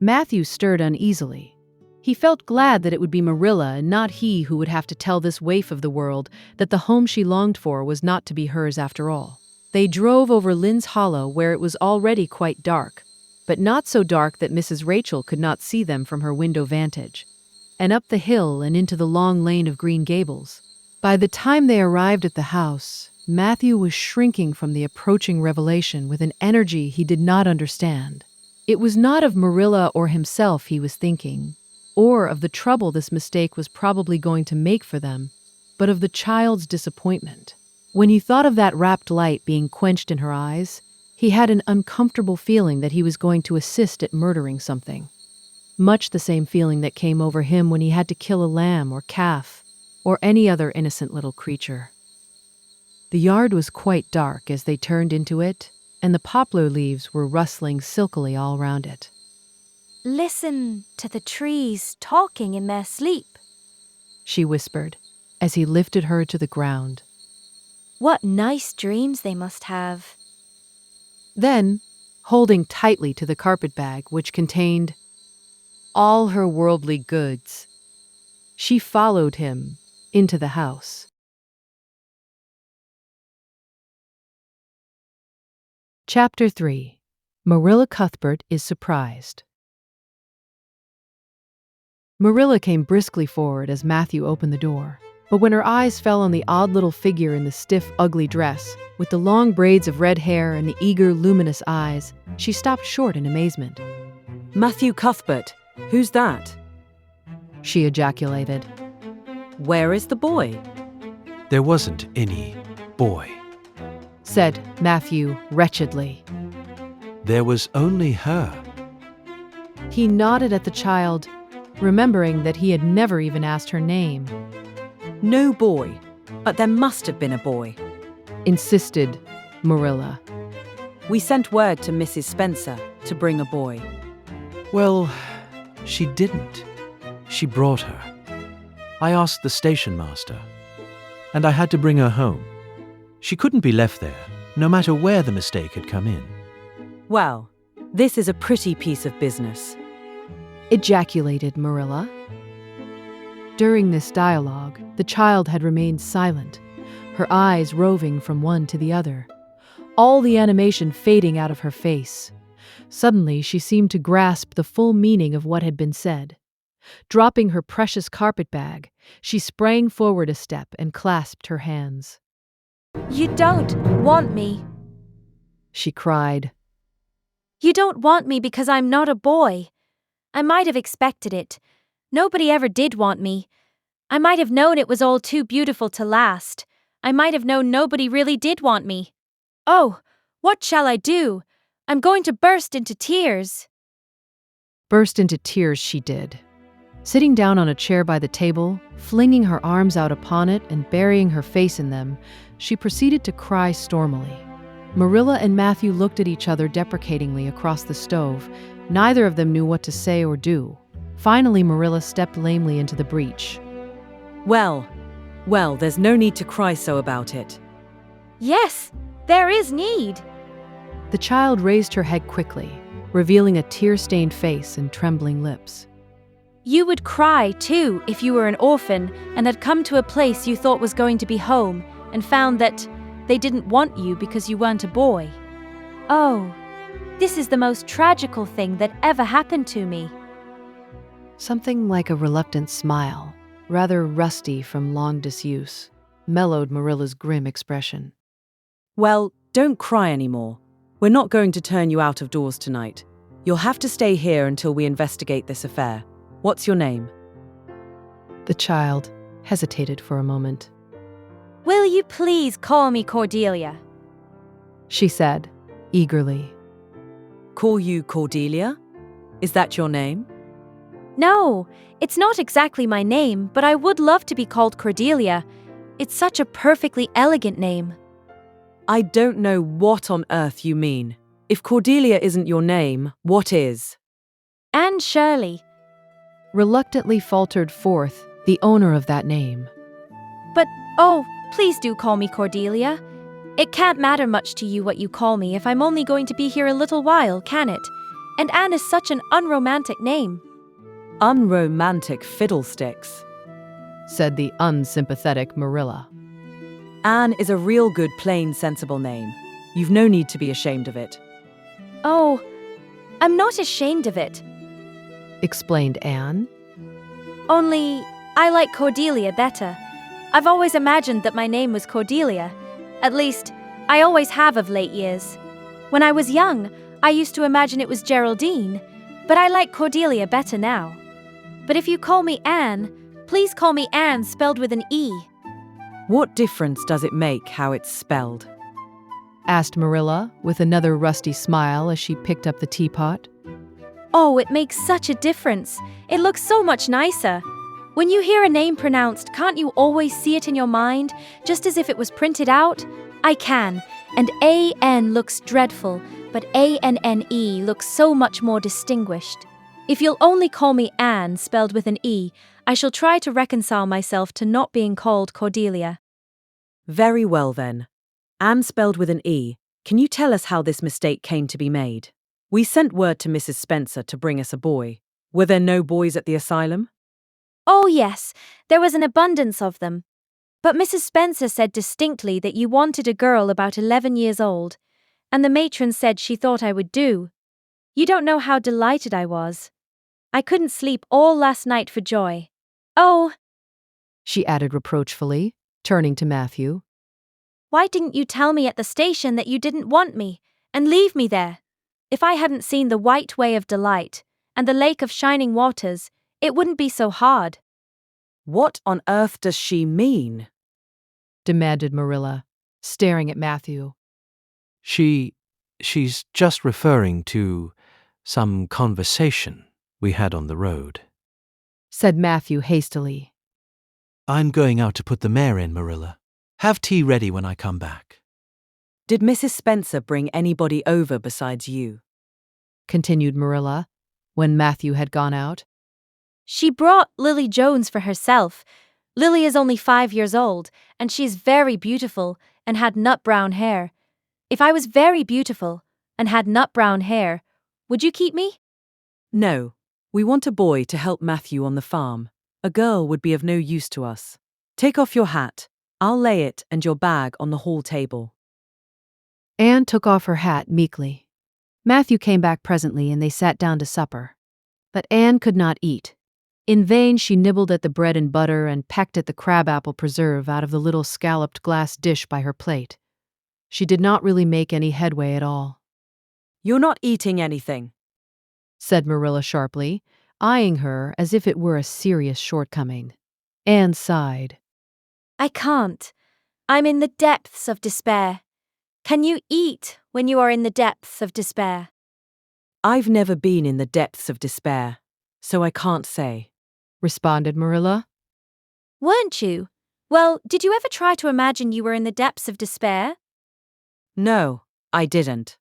Matthew stirred uneasily. He felt glad that it would be Marilla and not he who would have to tell this waif of the world that the home she longed for was not to be hers after all. They drove over Lynde's Hollow, where it was already quite dark, but not so dark that Mrs. Rachel could not see them from her window vantage, and up the hill and into the long lane of Green Gables. By the time they arrived at the house, Matthew was shrinking from the approaching revelation with an energy he did not understand. It was not of Marilla or himself he was thinking, or of the trouble this mistake was probably going to make for them, but of the child's disappointment. When he thought of that rapt light being quenched in her eyes, he had an uncomfortable feeling that he was going to assist at murdering something. Much the same feeling that came over him when he had to kill a lamb or calf, or any other innocent little creature. The yard was quite dark as they turned into it, and the poplar leaves were rustling silkily all round it. Listen to the trees talking in their sleep, She whispered, as he lifted her to the ground. What nice dreams they must have. Then, holding tightly to the carpetbag which contained all her worldly goods, she followed him into the house. Chapter 3. Marilla Cuthbert is surprised. Marilla came briskly forward as Matthew opened the door. But when her eyes fell on the odd little figure in the stiff, ugly dress, with the long braids of red hair and the eager, luminous eyes, she stopped short in amazement. Matthew Cuthbert, who's that? She ejaculated. Where is the boy? There wasn't any boy. Said Matthew wretchedly. There was only her. He nodded at the child, remembering that he had never even asked her name. No boy, but there must have been a boy, Insisted Marilla. We sent word to Mrs. Spencer to bring a boy. Well, she didn't. She brought her. I asked the station master, and I had to bring her home. She couldn't be left there, no matter where the mistake had come in. Well, this is a pretty piece of business, Ejaculated Marilla. During this dialogue, the child had remained silent, her eyes roving from one to the other, all the animation fading out of her face. Suddenly, she seemed to grasp the full meaning of what had been said. Dropping her precious carpet bag, she sprang forward a step and clasped her hands. You don't want me. She cried. You don't want me because I'm not a boy. I might have expected it. Nobody ever did want me. I might have known it was all too beautiful to last. I might have known nobody really did want me. Oh, what shall I do? I'm going to burst into tears. Burst into tears she did. Sitting down on a chair by the table, flinging her arms out upon it and burying her face in them, she proceeded to cry stormily. Marilla and Matthew looked at each other deprecatingly across the stove. Neither of them knew what to say or do. Finally, Marilla stepped lamely into the breach. Well, there's no need to cry so about it. Yes, there is need. The child raised her head quickly, revealing a tear-stained face and trembling lips. You would cry, too, if you were an orphan and had come to a place you thought was going to be home and found that they didn't want you because you weren't a boy. Oh, this is the most tragical thing that ever happened to me. Something like a reluctant smile, rather rusty from long disuse, mellowed Marilla's grim expression. Well, don't cry anymore. We're not going to turn you out of doors tonight. You'll have to stay here until we investigate this affair. What's your name? The child hesitated for a moment. Will you please call me Cordelia? She said, eagerly. Call you Cordelia? Is that your name? No, it's not exactly my name, but I would love to be called Cordelia. It's such a perfectly elegant name. I don't know what on earth you mean. If Cordelia isn't your name, what is? Anne Shirley. Reluctantly faltered forth the owner of that name. But, oh, please do call me Cordelia. It can't matter much to you what you call me if I'm only going to be here a little while, can it? And Anne is such an unromantic name. Unromantic fiddlesticks, said the unsympathetic Marilla. Anne is a real good, plain, sensible name. You've no need to be ashamed of it. Oh, I'm not ashamed of it. Explained Anne. Only, I like Cordelia better. I've always imagined that my name was Cordelia. At least, I always have of late years. When I was young, I used to imagine it was Geraldine, but I like Cordelia better now. But if you call me Anne, please call me Anne spelled with an E. What difference does it make how it's spelled? Asked Marilla, with another rusty smile as she picked up the teapot. Oh, it makes such a difference. It looks so much nicer. When you hear a name pronounced, can't you always see it in your mind, just as if it was printed out? I can, and A-N looks dreadful, but A-N-N-E looks so much more distinguished. If you'll only call me Anne, spelled with an E, I shall try to reconcile myself to not being called Cordelia. Very well then. Anne spelled with an E, can you tell us how this mistake came to be made? We sent word to Mrs. Spencer to bring us a boy. Were there no boys at the asylum? Oh yes, there was an abundance of them. But Mrs. Spencer said distinctly that you wanted a girl about 11 years old, and the matron said she thought I would do. You don't know how delighted I was. I couldn't sleep all last night for joy. Oh, she added reproachfully, turning to Matthew. Why didn't you tell me at the station that you didn't want me, and leave me there? If I hadn't seen the White Way of Delight and the Lake of Shining Waters, it wouldn't be so hard. What on earth does she mean? Demanded Marilla, staring at Matthew. She's just referring to some conversation we had on the road, Said Matthew hastily. I'm going out to put the mare in, Marilla. Have tea ready when I come back. Did Mrs. Spencer bring anybody over besides you? Continued Marilla, when Matthew had gone out. She brought Lily Jones for herself. Lily is only 5 years old, and she's very beautiful and had nut-brown hair. If I was very beautiful and had nut-brown hair, would you keep me? No, we want a boy to help Matthew on the farm. A girl would be of no use to us. Take off your hat. I'll lay it and your bag on the hall table. Anne took off her hat meekly. Matthew came back presently and they sat down to supper. But Anne could not eat. In vain she nibbled at the bread and butter and pecked at the crabapple preserve out of the little scalloped glass dish by her plate. She did not really make any headway at all. You're not eating anything, said Marilla sharply, eyeing her as if it were a serious shortcoming. Anne sighed. I can't. I'm in the depths of despair. Can you eat when you are in the depths of despair? I've never been in the depths of despair, so I can't say, responded Marilla. Weren't you? Well, did you ever try to imagine you were in the depths of despair? No, I didn't.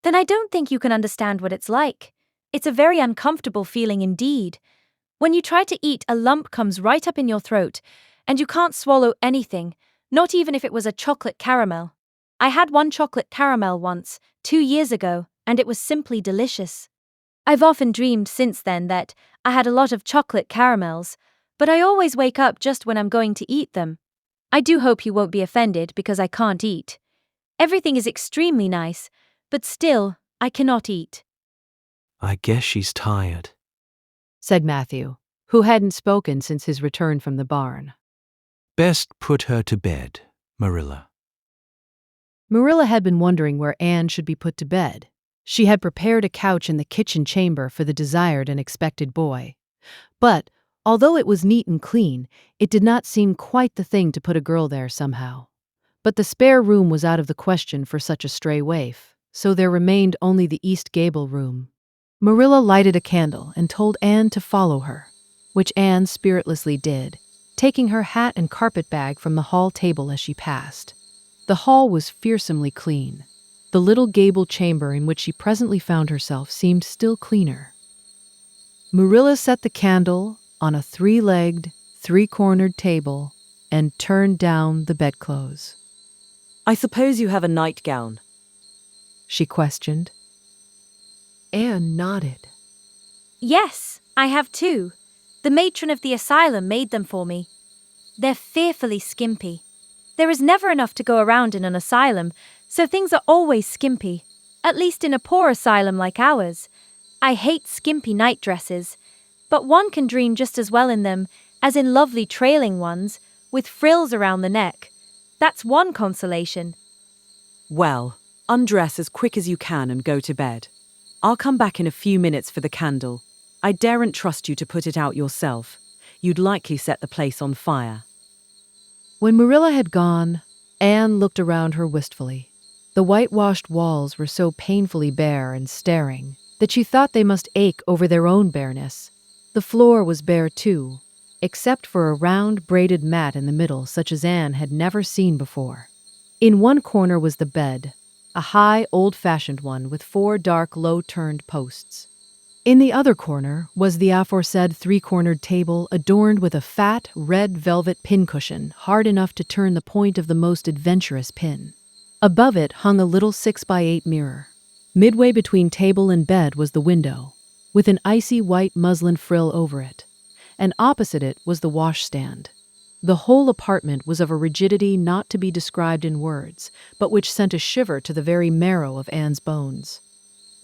Then I don't think you can understand what it's like. It's a very uncomfortable feeling indeed. When you try to eat, a lump comes right up in your throat, and you can't swallow anything, not even if it was a chocolate caramel. I had one chocolate caramel once, 2 years ago, and it was simply delicious. I've often dreamed since then that I had a lot of chocolate caramels, but I always wake up just when I'm going to eat them. I do hope you won't be offended because I can't eat. Everything is extremely nice, but still, I cannot eat. I guess she's tired, said Matthew, who hadn't spoken since his return from the barn. Best put her to bed, Marilla. Marilla had been wondering where Anne should be put to bed. She had prepared a couch in the kitchen chamber for the desired and expected boy. But, although it was neat and clean, it did not seem quite the thing to put a girl there somehow. But the spare room was out of the question for such a stray waif, so there remained only the east gable room. Marilla lighted a candle and told Anne to follow her, which Anne spiritlessly did, taking her hat and carpet bag from the hall table as she passed. The hall was fearsomely clean. The little gable chamber in which she presently found herself seemed still cleaner. Marilla set the candle on a 3-legged, 3-cornered table and turned down the bedclothes. I suppose you have a nightgown, she questioned. Anne nodded. Yes, I have 2. The matron of the asylum made them for me. They're fearfully skimpy. There is never enough to go around in an asylum, so things are always skimpy, at least in a poor asylum like ours. I hate skimpy nightdresses, but one can dream just as well in them as in lovely trailing ones with frills around the neck. That's one consolation. Well, undress as quick as you can and go to bed. I'll come back in a few minutes for the candle. I daren't trust you to put it out yourself. You'd likely set the place on fire. When Marilla had gone, Anne looked around her wistfully. The whitewashed walls were so painfully bare and staring that she thought they must ache over their own bareness. The floor was bare too, except for a round braided mat in the middle such as Anne had never seen before. In one corner was the bed, a high, old-fashioned one with 4 dark, low-turned posts. In the other corner was the aforesaid 3-cornered table adorned with a fat, red velvet pincushion hard enough to turn the point of the most adventurous pin. Above it hung a little 6x8 mirror. Midway between table and bed was the window, with an icy white muslin frill over it, and opposite it was the washstand. The whole apartment was of a rigidity not to be described in words, but which sent a shiver to the very marrow of Anne's bones.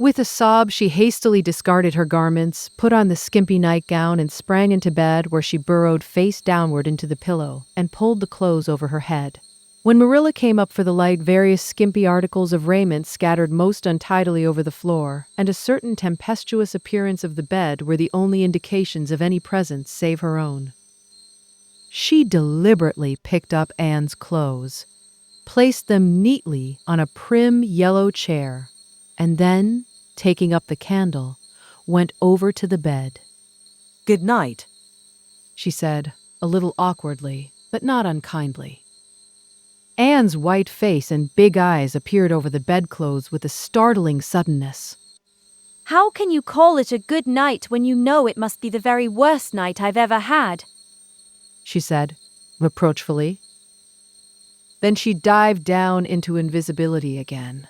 With a sob, she hastily discarded her garments, put on the skimpy nightgown, and sprang into bed, where she burrowed face downward into the pillow and pulled the clothes over her head. When Marilla came up for the light, various skimpy articles of raiment scattered most untidily over the floor, and a certain tempestuous appearance of the bed were the only indications of any presence save her own. She deliberately picked up Anne's clothes, placed them neatly on a prim yellow chair, and then, taking up the candle, went over to the bed. "Good night," she said, a little awkwardly, but not unkindly. Anne's white face and big eyes appeared over the bedclothes with a startling suddenness. How can you call it a good night when you know it must be the very worst night I've ever had? She said, reproachfully. Then she dived down into invisibility again.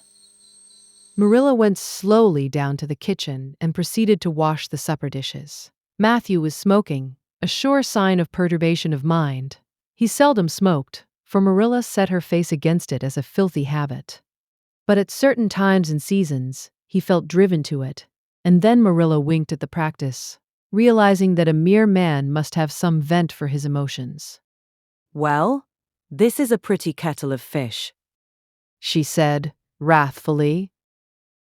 Marilla went slowly down to the kitchen and proceeded to wash the supper dishes. Matthew was smoking, a sure sign of perturbation of mind. He seldom smoked, for Marilla set her face against it as a filthy habit. But at certain times and seasons, he felt driven to it, and then Marilla winked at the practice, realizing that a mere man must have some vent for his emotions. "Well, this is a pretty kettle of fish," she said, wrathfully.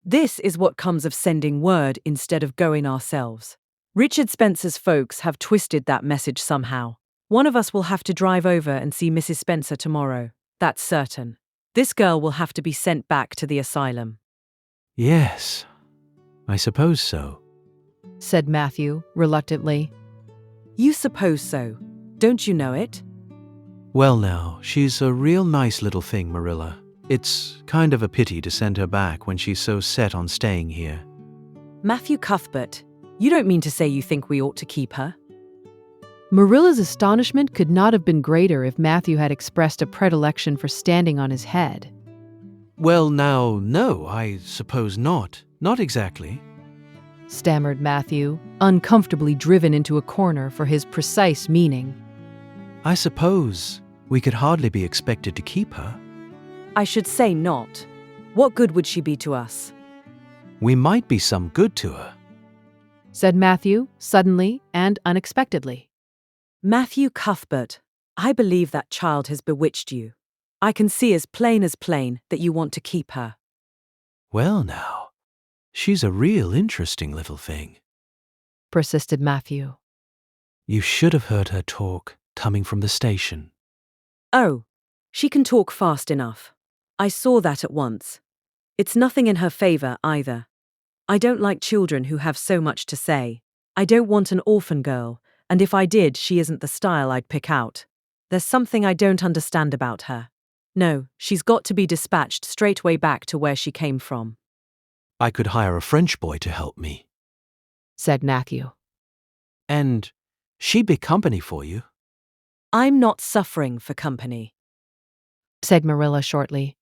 "This is what comes of sending word instead of going ourselves. Richard Spencer's folks have twisted that message somehow. One of us will have to drive over and see Mrs. Spencer tomorrow, that's certain. This girl will have to be sent back to the asylum." Yes, I suppose so, said Matthew, reluctantly. "You suppose so. Don't you know it?" Well now, she's a real nice little thing, Marilla. It's kind of a pity to send her back when she's so set on staying here. "Matthew Cuthbert, you don't mean to say you think we ought to keep her?" Marilla's astonishment could not have been greater if Matthew had expressed a predilection for standing on his head. Well now, no, I suppose not. Not exactly, stammered Matthew, uncomfortably driven into a corner for his precise meaning. I suppose we could hardly be expected to keep her. "I should say not. What good would she be to us?" We might be some good to her, said Matthew, suddenly and unexpectedly. "Matthew Cuthbert, I believe that child has bewitched you. I can see as plain that you want to keep her." Well now, she's a real interesting little thing, persisted Matthew. You should have heard her talk coming from the station. "Oh, she can talk fast enough. I saw that at once. It's nothing in her favor either. I don't like children who have so much to say. I don't want an orphan girl, and if I did, she isn't the style I'd pick out. There's something I don't understand about her. No, she's got to be dispatched straightway back to where she came from." I could hire a French boy to help me, said Matthew. And she'd be company for you. "I'm not suffering for company," said Marilla shortly.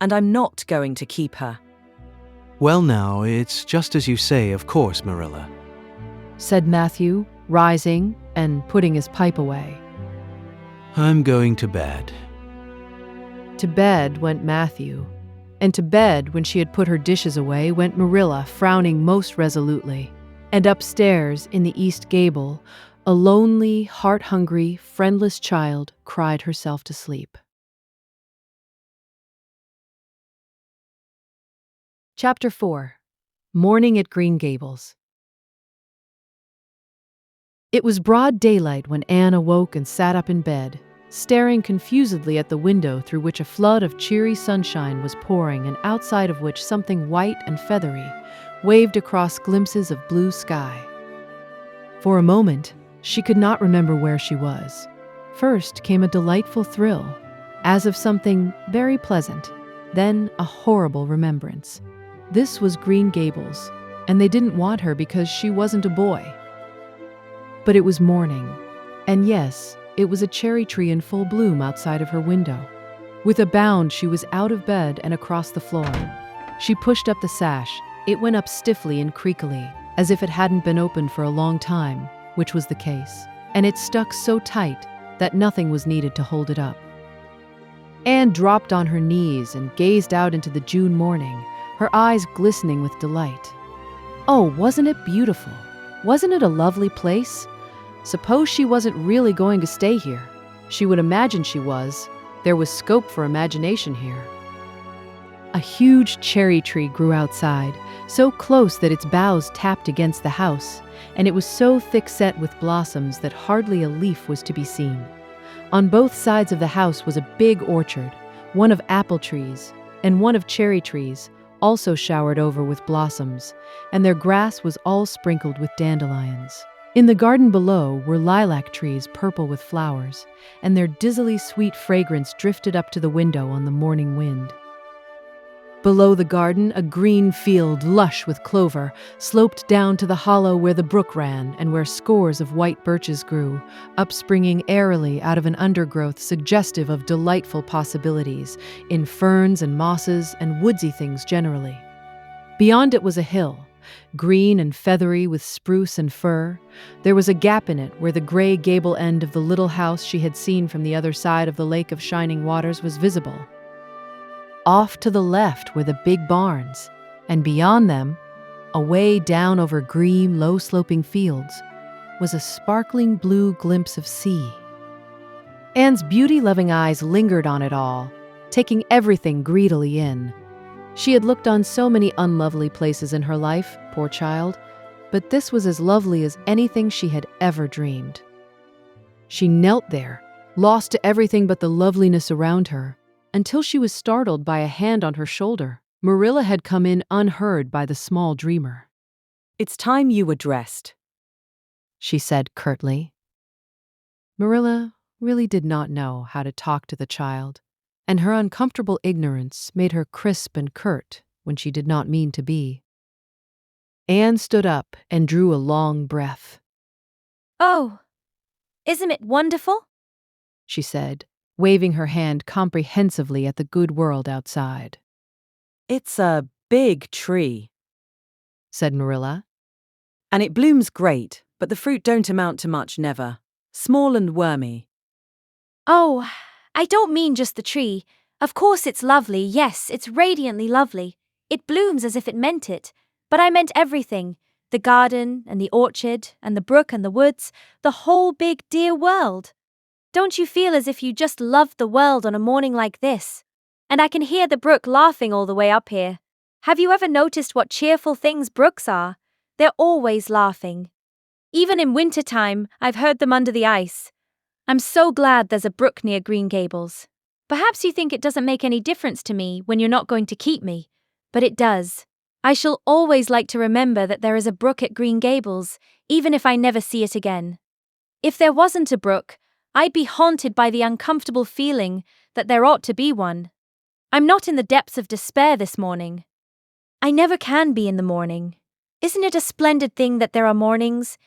"and I'm not going to keep her." Well now, it's just as you say, of course, Marilla, said Matthew, rising and putting his pipe away. I'm going to bed. To bed went Matthew, and to bed, when she had put her dishes away, went Marilla, frowning most resolutely. And upstairs, in the east gable, a lonely, heart-hungry, friendless child cried herself to sleep. Chapter 4. Morning at Green Gables. It was broad daylight when Anne awoke and sat up in bed, staring confusedly at the window through which a flood of cheery sunshine was pouring and outside of which something white and feathery waved across glimpses of blue sky. For a moment, she could not remember where she was. First came a delightful thrill, as of something very pleasant, then a horrible remembrance. This was Green Gables, and they didn't want her because she wasn't a boy. But it was morning, and yes, it was a cherry tree in full bloom outside of her window. With a bound, she was out of bed and across the floor. She pushed up the sash. It went up stiffly and creakily, as if it hadn't been opened for a long time, which was the case, and it stuck so tight that nothing was needed to hold it up. Anne dropped on her knees and gazed out into the June morning, her eyes glistening with delight. Oh, wasn't it beautiful? Wasn't it a lovely place? Suppose she wasn't really going to stay here. She would imagine she was. There was scope for imagination here. A huge cherry tree grew outside, so close that its boughs tapped against the house, and it was so thick-set with blossoms that hardly a leaf was to be seen. On both sides of the house was a big orchard, one of apple trees and one of cherry trees, also showered over with blossoms, and their grass was all sprinkled with dandelions. In the garden below were lilac trees purple with flowers, and their dizzily sweet fragrance drifted up to the window on the morning wind. Below the garden, a green field, lush with clover, sloped down to the hollow where the brook ran and where scores of white birches grew, upspringing airily out of an undergrowth suggestive of delightful possibilities in ferns and mosses and woodsy things generally. Beyond it was a hill, green and feathery with spruce and fir. There was a gap in it where the gray gable end of the little house she had seen from the other side of the lake of shining waters was visible. Off to the left were the big barns, and beyond them, away down over green, low-sloping fields, was a sparkling blue glimpse of sea. Anne's beauty-loving eyes lingered on it all, taking everything greedily in. She had looked on so many unlovely places in her life, poor child, but this was as lovely as anything she had ever dreamed. She knelt there, lost to everything but the loveliness around her, until she was startled by a hand on her shoulder. Marilla had come in unheard by the small dreamer. "It's time you were dressed," she said curtly. Marilla really did not know how to talk to the child, and her uncomfortable ignorance made her crisp and curt when she did not mean to be. Anne stood up and drew a long breath. Oh, isn't it wonderful? She said, waving her hand comprehensively at the good world outside. "It's a big tree," said Marilla. "and it blooms great, but the fruit don't amount to much never. Small and wormy." Oh, I don't mean just the tree. Of course it's lovely, yes, it's radiantly lovely. It blooms as if it meant it. But I meant everything. The garden and the orchard and the brook and the woods, the whole big dear world. Don't you feel as if you just loved the world on a morning like this? And I can hear the brook laughing all the way up here. Have you ever noticed what cheerful things brooks are? They're always laughing. Even in wintertime, I've heard them under the ice. I'm so glad there's a brook near Green Gables. Perhaps you think it doesn't make any difference to me when you're not going to keep me, but it does. I shall always like to remember that there is a brook at Green Gables, even if I never see it again. If there wasn't a brook, I'd be haunted by the uncomfortable feeling that there ought to be one. I'm not in the depths of despair this morning. I never can be in the morning. Isn't it a splendid thing that there are mornings?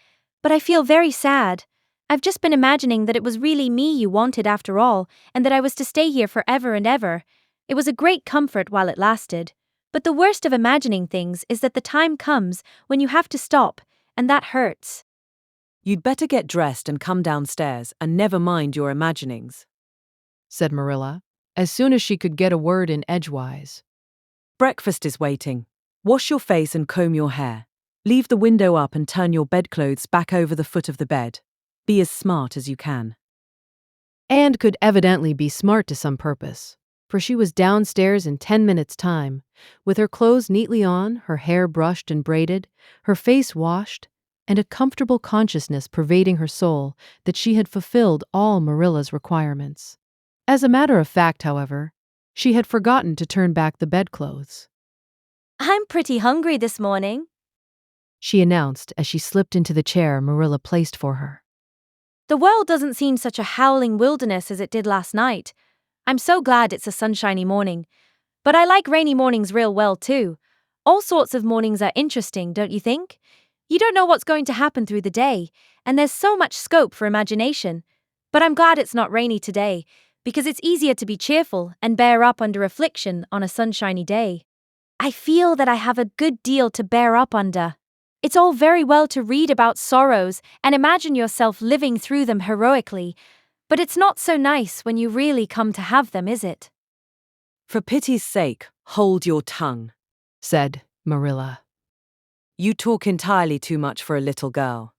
But I feel very sad. I've just been imagining that it was really me you wanted after all, and that I was to stay here forever and ever. It was a great comfort while it lasted. But the worst of imagining things is that the time comes when you have to stop, and that hurts. "You'd better get dressed and come downstairs and never mind your imaginings," said Marilla, as soon as she could get a word in edgewise. "Breakfast is waiting. Wash your face and comb your hair. Leave the window up and turn your bedclothes back over the foot of the bed. Be as smart as you can." Anne could evidently be smart to some purpose, for she was downstairs in 10 minutes' time, with her clothes neatly on, her hair brushed and braided, her face washed, and a comfortable consciousness pervading her soul that she had fulfilled all Marilla's requirements. As a matter of fact, however, she had forgotten to turn back the bedclothes. I'm pretty hungry this morning, she announced as she slipped into the chair Marilla placed for her. The world doesn't seem such a howling wilderness as it did last night. I'm so glad it's a sunshiny morning. But I like rainy mornings real well too. All sorts of mornings are interesting, don't you think? You don't know what's going to happen through the day, and there's so much scope for imagination. But I'm glad it's not rainy today, because it's easier to be cheerful and bear up under affliction on a sunshiny day. I feel that I have a good deal to bear up under. It's all very well to read about sorrows and imagine yourself living through them heroically, but it's not so nice when you really come to have them, is it? "For pity's sake, hold your tongue," said Marilla. You talk entirely too much for a little girl.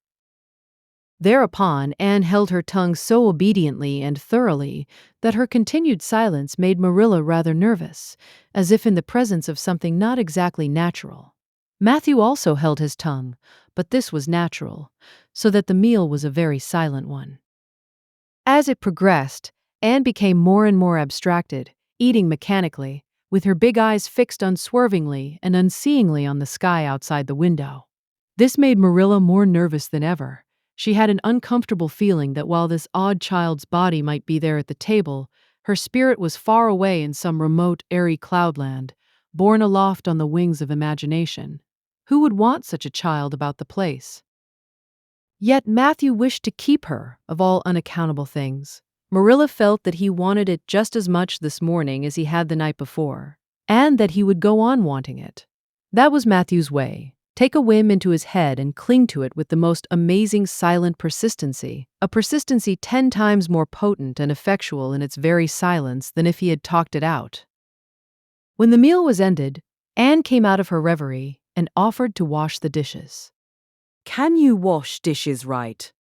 Thereupon, Anne held her tongue so obediently and thoroughly that her continued silence made Marilla rather nervous, as if in the presence of something not exactly natural. Matthew also held his tongue, but this was natural, so that the meal was a very silent one. As it progressed, Anne became more and more abstracted, eating mechanically, with her big eyes fixed unswervingly and unseeingly on the sky outside the window. This made Marilla more nervous than ever. She had an uncomfortable feeling that while this odd child's body might be there at the table, her spirit was far away in some remote, airy cloudland, borne aloft on the wings of imagination. Who would want such a child about the place? Yet Matthew wished to keep her, of all unaccountable things. Marilla felt that he wanted it just as much this morning as he had the night before, and that he would go on wanting it. That was Matthew's way. Take a whim into his head and cling to it with the most amazing silent persistency, a persistency 10 times more potent and effectual in its very silence than if he had talked it out. When the meal was ended, Anne came out of her reverie and offered to wash the dishes. Can you wash dishes right?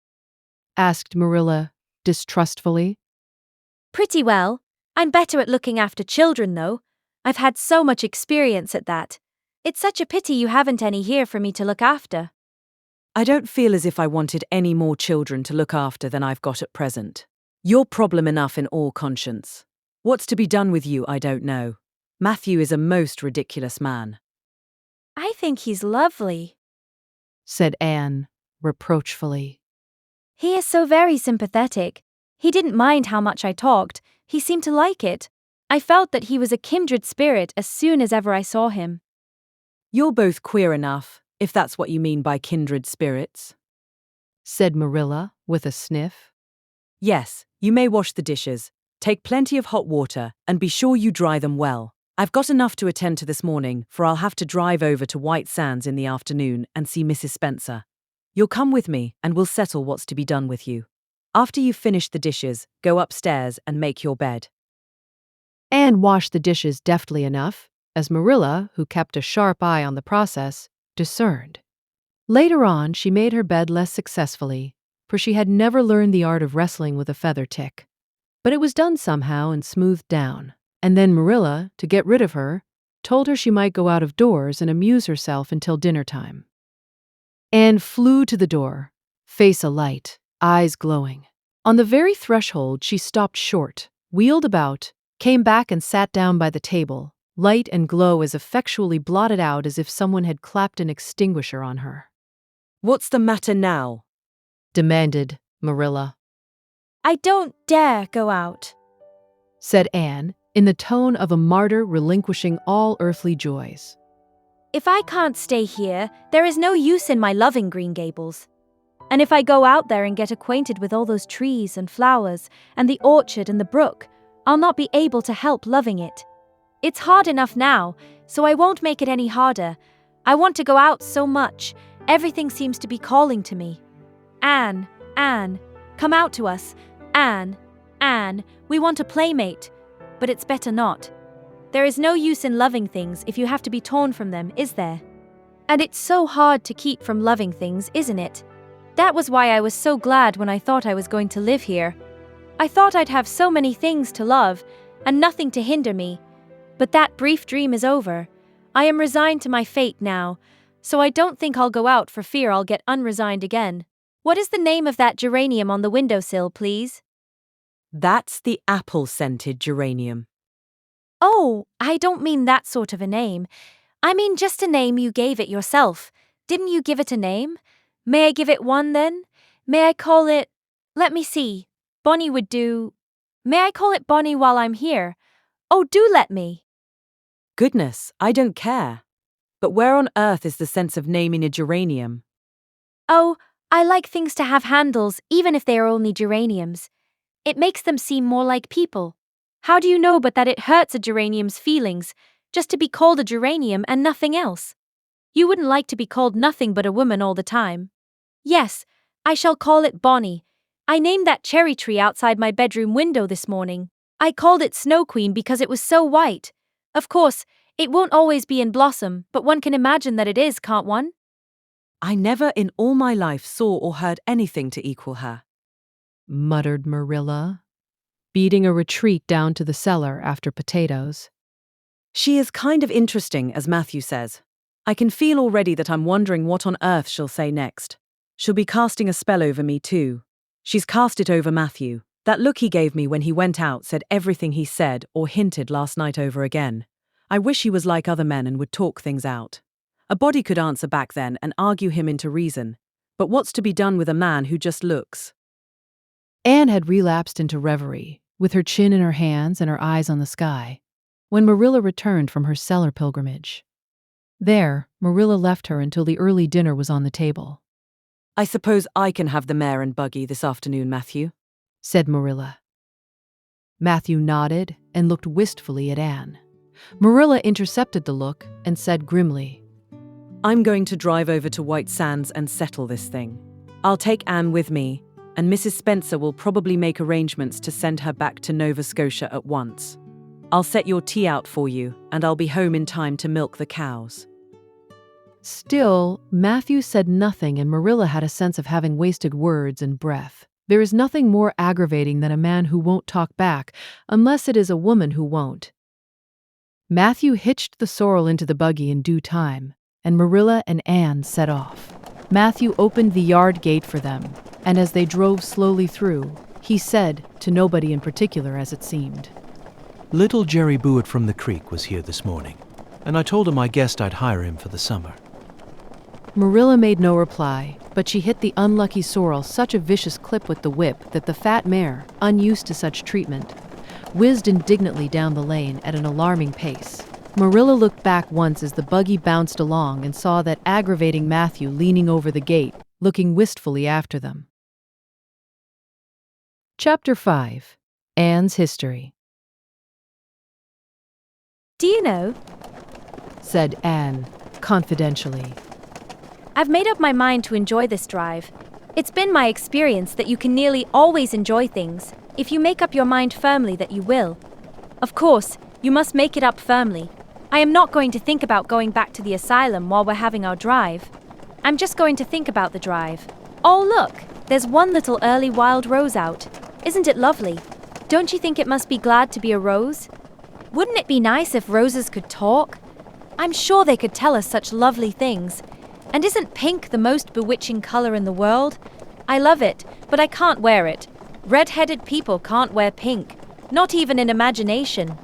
Asked Marilla distrustfully. Pretty well. I'm better at looking after children, though. I've had so much experience at that. It's such a pity you haven't any here for me to look after. I don't feel as if I wanted any more children to look after than I've got at present. You're problem enough in all conscience. What's to be done with you, I don't know. Matthew is a most ridiculous man. I think he's lovely, said Anne reproachfully. He is so very sympathetic. He didn't mind how much I talked. He seemed to like it. I felt that he was a kindred spirit as soon as ever I saw him. You're both queer enough, if that's what you mean by kindred spirits, said Marilla with a sniff. Yes, you may wash the dishes. Take plenty of hot water and be sure you dry them well. I've got enough to attend to this morning, for I'll have to drive over to White Sands in the afternoon and see Mrs. Spencer. You'll come with me and we'll settle what's to be done with you. After you've finished the dishes, go upstairs and make your bed. Anne washed the dishes deftly enough, as Marilla, who kept a sharp eye on the process, discerned. Later on, she made her bed less successfully, for she had never learned the art of wrestling with a feather tick. But it was done somehow and smoothed down, and then Marilla, to get rid of her, told her she might go out of doors and amuse herself until dinner time. Anne flew to the door, face alight, eyes glowing. On the very threshold, she stopped short, wheeled about, came back and sat down by the table, light and glow as effectually blotted out as if someone had clapped an extinguisher on her. What's the matter now? Demanded Marilla. I don't dare go out, said Anne, in the tone of a martyr relinquishing all earthly joys. If I can't stay here, there is no use in my loving Green Gables. And if I go out there and get acquainted with all those trees and flowers and the orchard and the brook, I'll not be able to help loving it. It's hard enough now, so I won't make it any harder. I want to go out so much. Everything seems to be calling to me. Anne, come out to us. Anne, we want a playmate. But it's better not. There is no use in loving things if you have to be torn from them, is there? And it's so hard to keep from loving things, isn't it? That was why I was so glad when I thought I was going to live here. I thought I'd have so many things to love, and nothing to hinder me. But that brief dream is over. I am resigned to my fate now, so I don't think I'll go out for fear I'll get unresigned again. What is the name of that geranium on the windowsill, please? That's the apple-scented geranium. Oh, I don't mean that sort of a name. I mean just a name you gave it yourself. Didn't you give it a name? May I give it one then? May I call it… let me see. Bonnie would do… May I call it Bonnie while I'm here? Oh, do let me. Goodness, I don't care. But where on earth is the sense of naming a geranium? Oh, I like things to have handles even if they are only geraniums. It makes them seem more like people. How do you know but that it hurts a geranium's feelings just to be called a geranium and nothing else? You wouldn't like to be called nothing but a woman all the time. Yes, I shall call it Bonnie. I named that cherry tree outside my bedroom window this morning. I called it Snow Queen because it was so white. Of course, It won't always be in blossom, but one can imagine that it is, can't one? I never in all my life saw or heard anything to equal her, muttered Marilla, beating a retreat down to the cellar after potatoes. She is kind of interesting, as Matthew says. I can feel already that I'm wondering what on earth she'll say next. She'll be casting a spell over me too. She's cast it over Matthew. That look he gave me when he went out said everything he said or hinted last night over again. I wish he was like other men and would talk things out. A body could answer back then and argue him into reason. But what's to be done with a man who just looks? Anne had relapsed into reverie, with her chin in her hands and her eyes on the sky, when Marilla returned from her cellar pilgrimage. There, Marilla left her until the early dinner was on the table. I suppose I can have the mare and buggy this afternoon, Matthew, said Marilla. Matthew nodded and looked wistfully at Anne. Marilla intercepted the look and said grimly, I'm going to drive over to White Sands and settle this thing. I'll take Anne with me, and Mrs. Spencer will probably make arrangements to send her back to Nova Scotia at once. I'll set your tea out for you, and I'll be home in time to milk the cows. Still, Matthew said nothing, and Marilla had a sense of having wasted words and breath. There is nothing more aggravating than a man who won't talk back, unless it is a woman who won't. Matthew hitched the sorrel into the buggy in due time, and Marilla and Anne set off. Matthew opened the yard gate for them, and as they drove slowly through, he said, to nobody in particular as it seemed, Little Jerry Buett from the creek was here this morning, and I told him I guessed I'd hire him for the summer. Marilla made no reply, but she hit the unlucky sorrel such a vicious clip with the whip that the fat mare, unused to such treatment, whizzed indignantly down the lane at an alarming pace. Marilla looked back once as the buggy bounced along and saw that aggravating Matthew leaning over the gate, looking wistfully after them. Chapter 5. Anne's History. Do you know, said Anne, confidentially, I've made up my mind to enjoy this drive. It's been my experience that you can nearly always enjoy things if you make up your mind firmly that you will. Of course, you must make it up firmly. I am not going to think about going back to the asylum while we're having our drive. I'm just going to think about the drive. Oh look, there's one little early wild rose out. Isn't it lovely? Don't you think it must be glad to be a rose? Wouldn't it be nice if roses could talk? I'm sure they could tell us such lovely things. And isn't pink the most bewitching color in the world? I love it, but I can't wear it. Red-headed people can't wear pink, not even in imagination.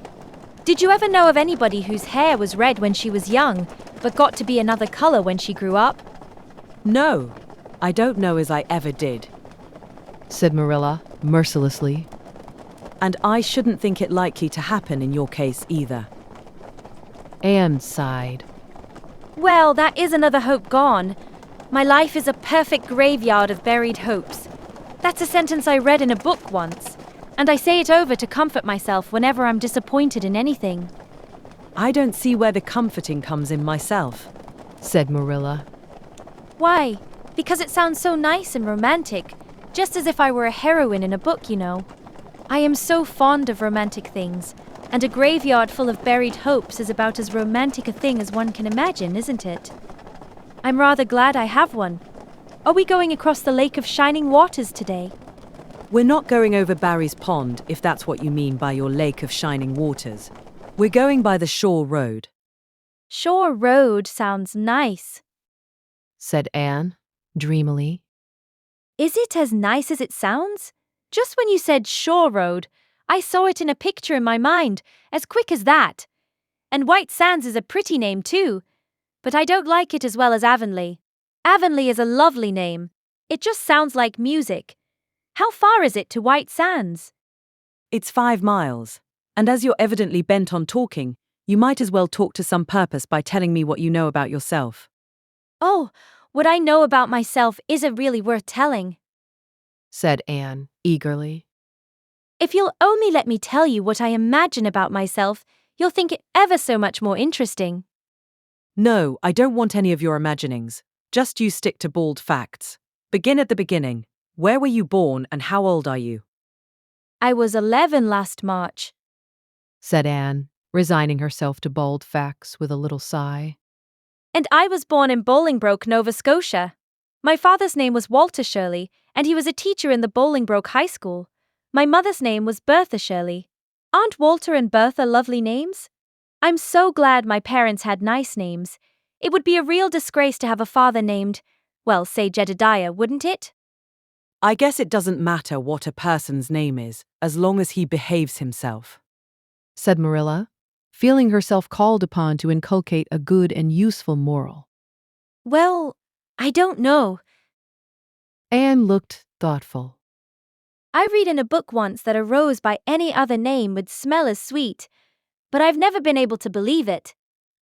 Did you ever know of anybody whose hair was red when she was young, but got to be another color when she grew up? No, I don't know as I ever did, said Marilla, mercilessly. And I shouldn't think it likely to happen in your case either. Anne sighed. Well, that is another hope gone. My life is a perfect graveyard of buried hopes. That's a sentence I read in a book once, and I say it over to comfort myself whenever I'm disappointed in anything. I don't see where the comforting comes in myself, said Marilla. Why? Because it sounds so nice and romantic, just as if I were a heroine in a book, you know. I am so fond of romantic things, and a graveyard full of buried hopes is about as romantic a thing as one can imagine, isn't it? I'm rather glad I have one. Are we going across the Lake of Shining Waters today? We're not going over Barry's Pond, if that's what you mean by your Lake of Shining Waters. We're going by the Shore Road. Shore Road sounds nice, said Anne, dreamily. Is it as nice as it sounds? Just when you said Shore Road, I saw it in a picture in my mind, as quick as that. And White Sands is a pretty name too, but I don't like it as well as Avonlea. Avonlea is a lovely name. It just sounds like music. How far is it to White Sands? It's 5 miles. And as you're evidently bent on talking, you might as well talk to some purpose by telling me what you know about yourself. Oh, what I know about myself isn't really worth telling, said Anne, eagerly. If you'll only let me tell you what I imagine about myself, you'll think it ever so much more interesting. No, I don't want any of your imaginings. Just you stick to bald facts. Begin at the beginning. Where were you born and how old are you? I was 11 last March, said Anne, resigning herself to bald facts with a little sigh. And I was born in Bolingbroke, Nova Scotia. My father's name was Walter Shirley, and he was a teacher in the Bolingbroke High School. My mother's name was Bertha Shirley. Aren't Walter and Bertha lovely names? I'm so glad my parents had nice names. It would be a real disgrace to have a father named, well, say Jedediah, wouldn't it? I guess it doesn't matter what a person's name is, as long as he behaves himself, said Marilla, feeling herself called upon to inculcate a good and useful moral. Well, I don't know. Anne looked thoughtful. I read in a book once that a rose by any other name would smell as sweet, but I've never been able to believe it.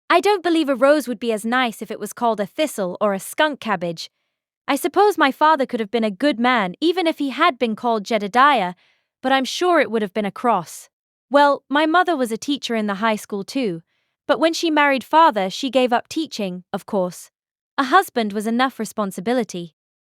I don't believe a rose would be as nice if it was called a thistle or a skunk cabbage. I suppose my father could have been a good man even if he had been called Jedediah, but I'm sure it would have been a cross. Well, my mother was a teacher in the high school too, but when she married father, she gave up teaching, of course. A husband was enough responsibility.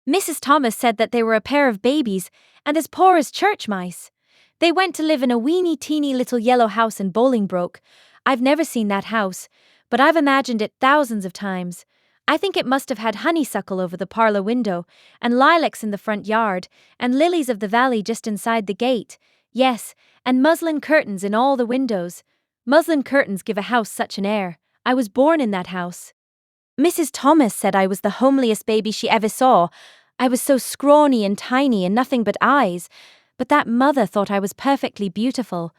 Mrs. Thomas said that they were a pair of babies and as poor as church mice. They went to live in a weeny teeny little yellow house in Bolingbroke. I've never seen that house, but I've imagined it thousands of times. I think it must have had honeysuckle over the parlor window, and lilacs in the front yard, and lilies of the valley just inside the gate. Yes, and muslin curtains in all the windows. Muslin curtains give a house such an air. I was born in that house. Mrs. Thomas said I was the homeliest baby she ever saw. I was so scrawny and tiny and nothing but eyes, but that mother thought I was perfectly beautiful.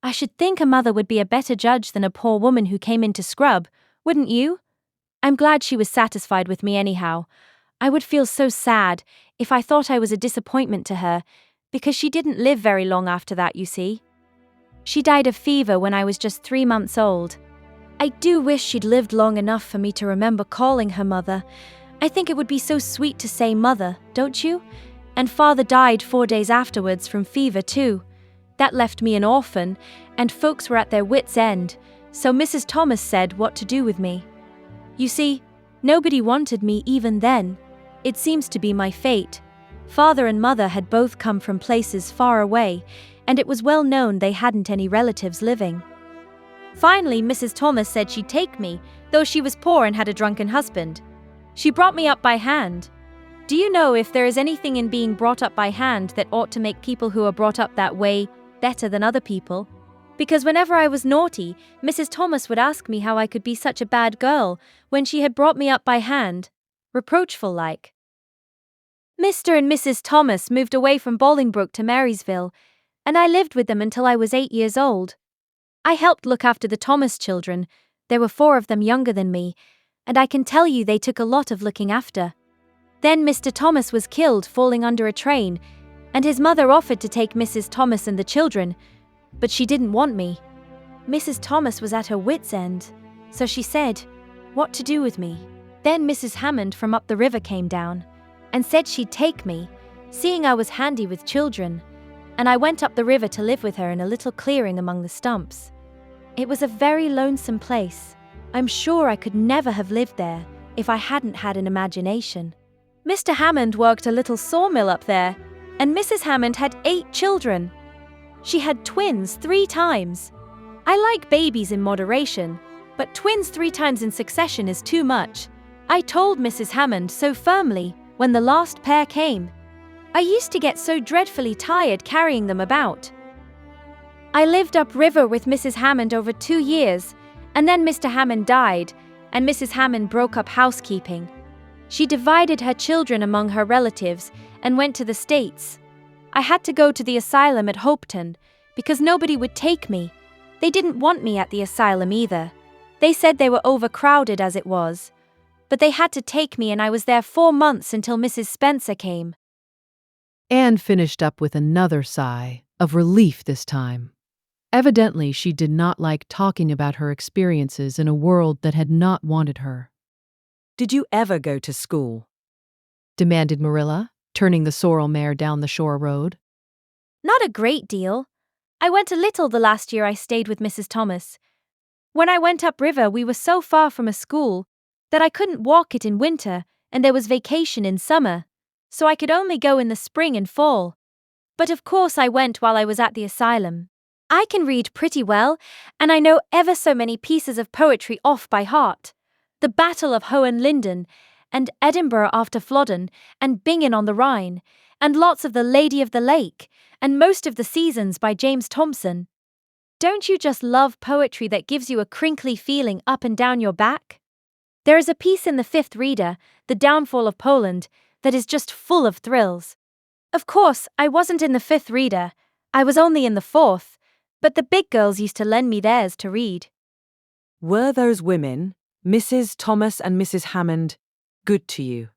I should think a mother would be a better judge than a poor woman who came in to scrub, wouldn't you? I'm glad she was satisfied with me anyhow. I would feel so sad if I thought I was a disappointment to her, because she didn't live very long after that, you see. She died of fever when I was just 3 months old. I do wish she'd lived long enough for me to remember calling her mother. I think it would be so sweet to say mother, don't you? And father died 4 days afterwards from fever too. That left me an orphan, and folks were at their wits' end, so Mrs. Thomas said what to do with me. You see, nobody wanted me even then. It seems to be my fate. Father and mother had both come from places far away, and it was well known they hadn't any relatives living. Finally, Mrs. Thomas said she'd take me, though she was poor and had a drunken husband. She brought me up by hand. Do you know if there is anything in being brought up by hand that ought to make people who are brought up that way better than other people? Because whenever I was naughty, Mrs. Thomas would ask me how I could be such a bad girl when she had brought me up by hand, reproachful-like. Mr. and Mrs. Thomas moved away from Bolingbroke to Marysville, and I lived with them until I was 8 years old. I helped look after the Thomas children. There were 4 of them younger than me, and I can tell you they took a lot of looking after. Then Mr. Thomas was killed falling under a train, and his mother offered to take Mrs. Thomas and the children, but she didn't want me. Mrs. Thomas was at her wits' end, so she said, what to do with me. Then Mrs. Hammond from up the river came down, and said she'd take me, seeing I was handy with children, and I went up the river to live with her in a little clearing among the stumps. It was a very lonesome place. I'm sure I could never have lived there if I hadn't had an imagination. Mr. Hammond worked a little sawmill up there, and Mrs. Hammond had 8 children. She had twins 3 times. I like babies in moderation, but twins 3 times in succession is too much. I told Mrs. Hammond so firmly when the last pair came. I used to get so dreadfully tired carrying them about. I lived upriver with Mrs. Hammond over 2 years, and then Mr. Hammond died, and Mrs. Hammond broke up housekeeping. She divided her children among her relatives and went to the States. I had to go to the asylum at Hopeton because nobody would take me. They didn't want me at the asylum either. They said they were overcrowded as it was. But they had to take me, and I was there 4 months until Mrs. Spencer came. Anne finished up with another sigh, of relief this time. Evidently, she did not like talking about her experiences in a world that had not wanted her. Did you ever go to school? Demanded Marilla, turning the sorrel mare down the shore road. Not a great deal. I went a little the last year I stayed with Mrs. Thomas. When I went upriver, we were so far from a school that I couldn't walk it in winter, and there was vacation in summer, so I could only go in the spring and fall. But of course I went while I was at the asylum. I can read pretty well, and I know ever so many pieces of poetry off by heart. The Battle of Hohenlinden, and Edinburgh after Flodden, and Bingen on the Rhine, and lots of The Lady of the Lake, and most of the Seasons by James Thomson. Don't you just love poetry that gives you a crinkly feeling up and down your back? There is a piece in the Fifth Reader, The Downfall of Poland, that is just full of thrills. Of course, I wasn't in the Fifth Reader. I was only in the Fourth, but the big girls used to lend me theirs to read. Were those women, Mrs. Thomas and Mrs. Hammond, good to you?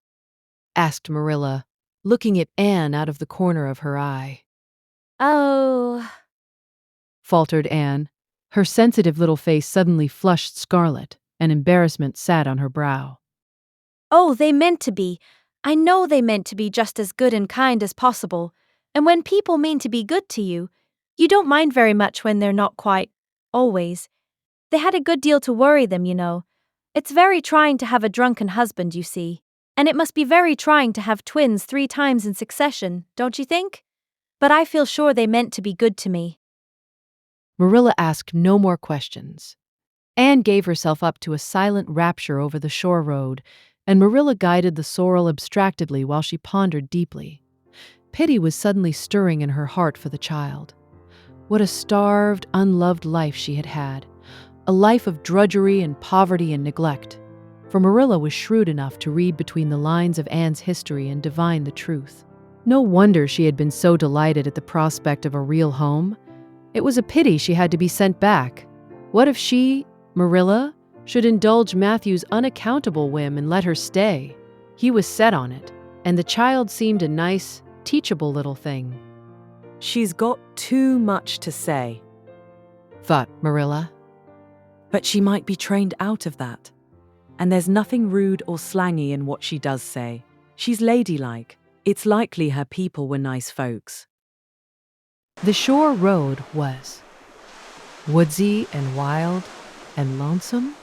Asked Marilla, looking at Anne out of the corner of her eye. Oh, Faltered Anne. Her sensitive little face suddenly flushed scarlet, and embarrassment sat on her brow. oh, they meant to be. I know they meant to be just as good and kind as possible. And when people mean to be good to you, you don't mind very much when they're not quite, always. They had a good deal to worry them, you know. It's very trying to have a drunken husband, you see. And it must be very trying to have twins 3 times in succession, don't you think? But I feel sure they meant to be good to me. Marilla asked no more questions. Anne gave herself up to a silent rapture over the shore road, and Marilla guided the sorrel abstractedly while she pondered deeply. Pity was suddenly stirring in her heart for the child. What a starved, unloved life she had had. A life of drudgery and poverty and neglect. For Marilla was shrewd enough to read between the lines of Anne's history and divine the truth. No wonder she had been so delighted at the prospect of a real home. It was a pity she had to be sent back. What if she, Marilla, should indulge Matthew's unaccountable whim and let her stay? He was set on it, and the child seemed a nice, teachable little thing. She's got too much to say. Thought Marilla. But she might be trained out of that. And there's nothing rude or slangy in what she does say. She's ladylike. It's likely her people were nice folks. The shore road was woodsy and wild and lonesome.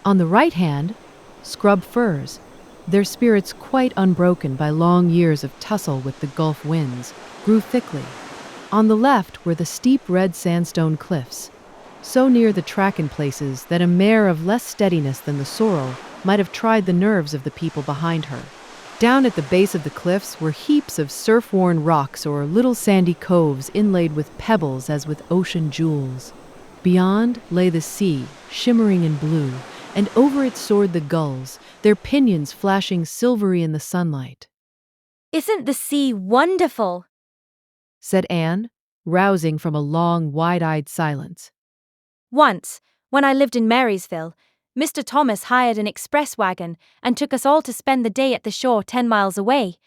On the right hand, scrub firs, their spirits quite unbroken by long years of tussle with the Gulf winds, grew thickly. On the left were the steep red sandstone cliffs, so near the track in places that a mare of less steadiness than the sorrel might have tried the nerves of the people behind her. Down at the base of the cliffs were heaps of surf-worn rocks or little sandy coves inlaid with pebbles as with ocean jewels. Beyond lay the sea, shimmering in blue, and over it soared the gulls, their pinions flashing silvery in the sunlight. Isn't the sea wonderful? Said Anne, rousing from a long, wide-eyed silence. Once, when I lived in Marysville, Mr. Thomas hired an express wagon and took us all to spend the day at the shore 10 miles away.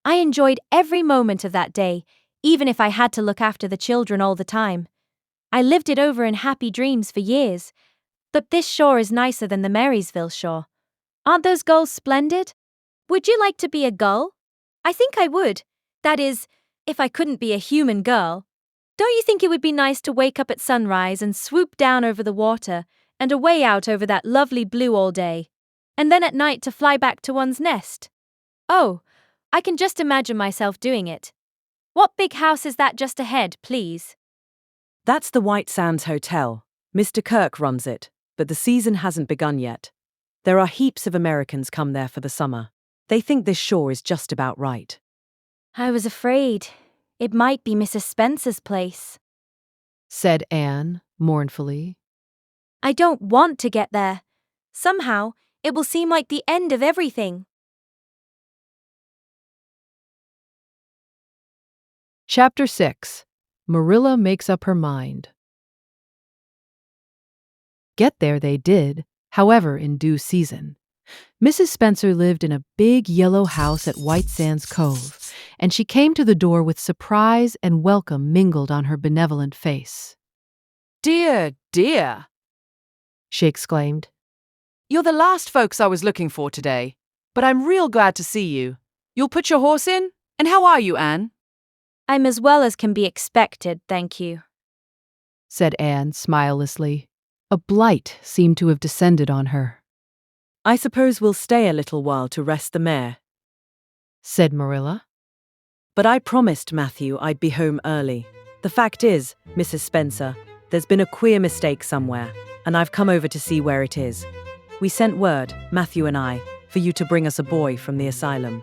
I enjoyed every moment of that day, even if I had to look after the children all the time. I lived it over in happy dreams for years. But this shore is nicer than the Marysville shore. Aren't those gulls splendid? Would you like to be a gull? I think I would. That is, if I couldn't be a human girl. Don't you think it would be nice to wake up at sunrise and swoop down over the water and away out over that lovely blue all day, and then at night to fly back to one's nest? Oh, I can just imagine myself doing it. What big house is that just ahead, please? That's the White Sands Hotel. Mr. Kirk runs it, but the season hasn't begun yet. There are heaps of Americans come there for the summer. They think this shore is just about right. I was afraid it might be Mrs. Spencer's place, Said Anne, mournfully. I don't want to get there. Somehow, it will seem like the end of everything. Chapter 6. Marilla Makes Up Her Mind. Get there they did, however, in due season. Mrs. Spencer lived in a big yellow house at White Sands Cove, and she came to the door with surprise and welcome mingled on her benevolent face. Dear, dear, She exclaimed. you're the last folks I was looking for today, but I'm real glad to see you. You'll put your horse in? And how are you, Anne? I'm as well as can be expected, thank you. Said Anne smilelessly. A blight seemed to have descended on her. I suppose we'll stay a little while to rest the mare. Said Marilla. But I promised Matthew I'd be home early. The fact is, Mrs. Spencer, there's been a queer mistake somewhere, and I've come over to see where it is. We sent word, Matthew and I, for you to bring us a boy from the asylum.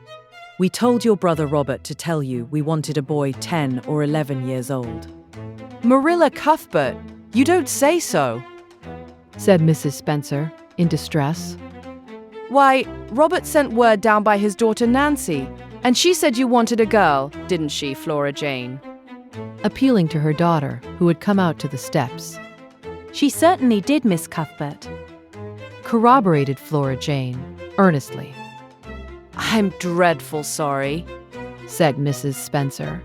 We told your brother Robert to tell you we wanted a boy 10 or 11 years old. Marilla, Cuthbert, you don't say so, said Mrs. Spencer, in distress. Why, Robert sent word down by his daughter Nancy, and she said you wanted a girl, didn't she, Flora Jane? Appealing to her daughter, who had come out to the steps. She certainly did, Miss Cuthbert. Corroborated Flora Jane, earnestly. I'm dreadful sorry, said Mrs. Spencer.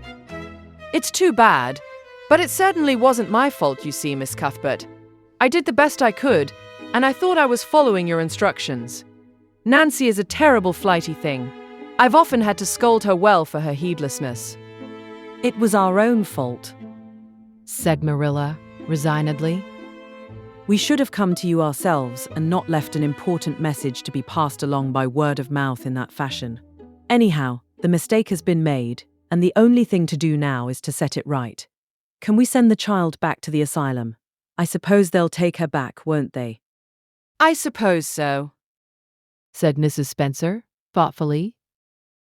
It's too bad, but it certainly wasn't my fault, you see, Miss Cuthbert. I did the best I could, and I thought I was following your instructions. Nancy is a terrible flighty thing. I've often had to scold her well for her heedlessness. It was our own fault, said Marilla, resignedly. We should have come to you ourselves and not left an important message to be passed along by word of mouth in that fashion. Anyhow, the mistake has been made, and the only thing to do now is to set it right. Can we send the child back to the asylum? I suppose they'll take her back, won't they? I suppose so, said Mrs. Spencer, thoughtfully.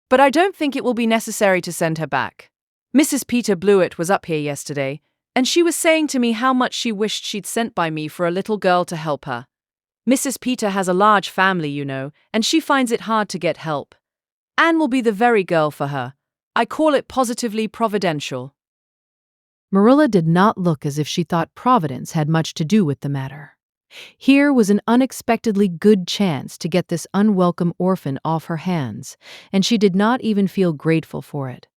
But I don't think it will be necessary to send her back. Mrs. Peter Blewett was up here yesterday, and she was saying to me how much she wished she'd sent by me for a little girl to help her. Mrs. Peter has a large family, you know, and she finds it hard to get help. Anne will be the very girl for her. I call it positively providential. Marilla did not look as if she thought Providence had much to do with the matter. Here was an unexpectedly good chance to get this unwelcome orphan off her hands, and she did not even feel grateful for it.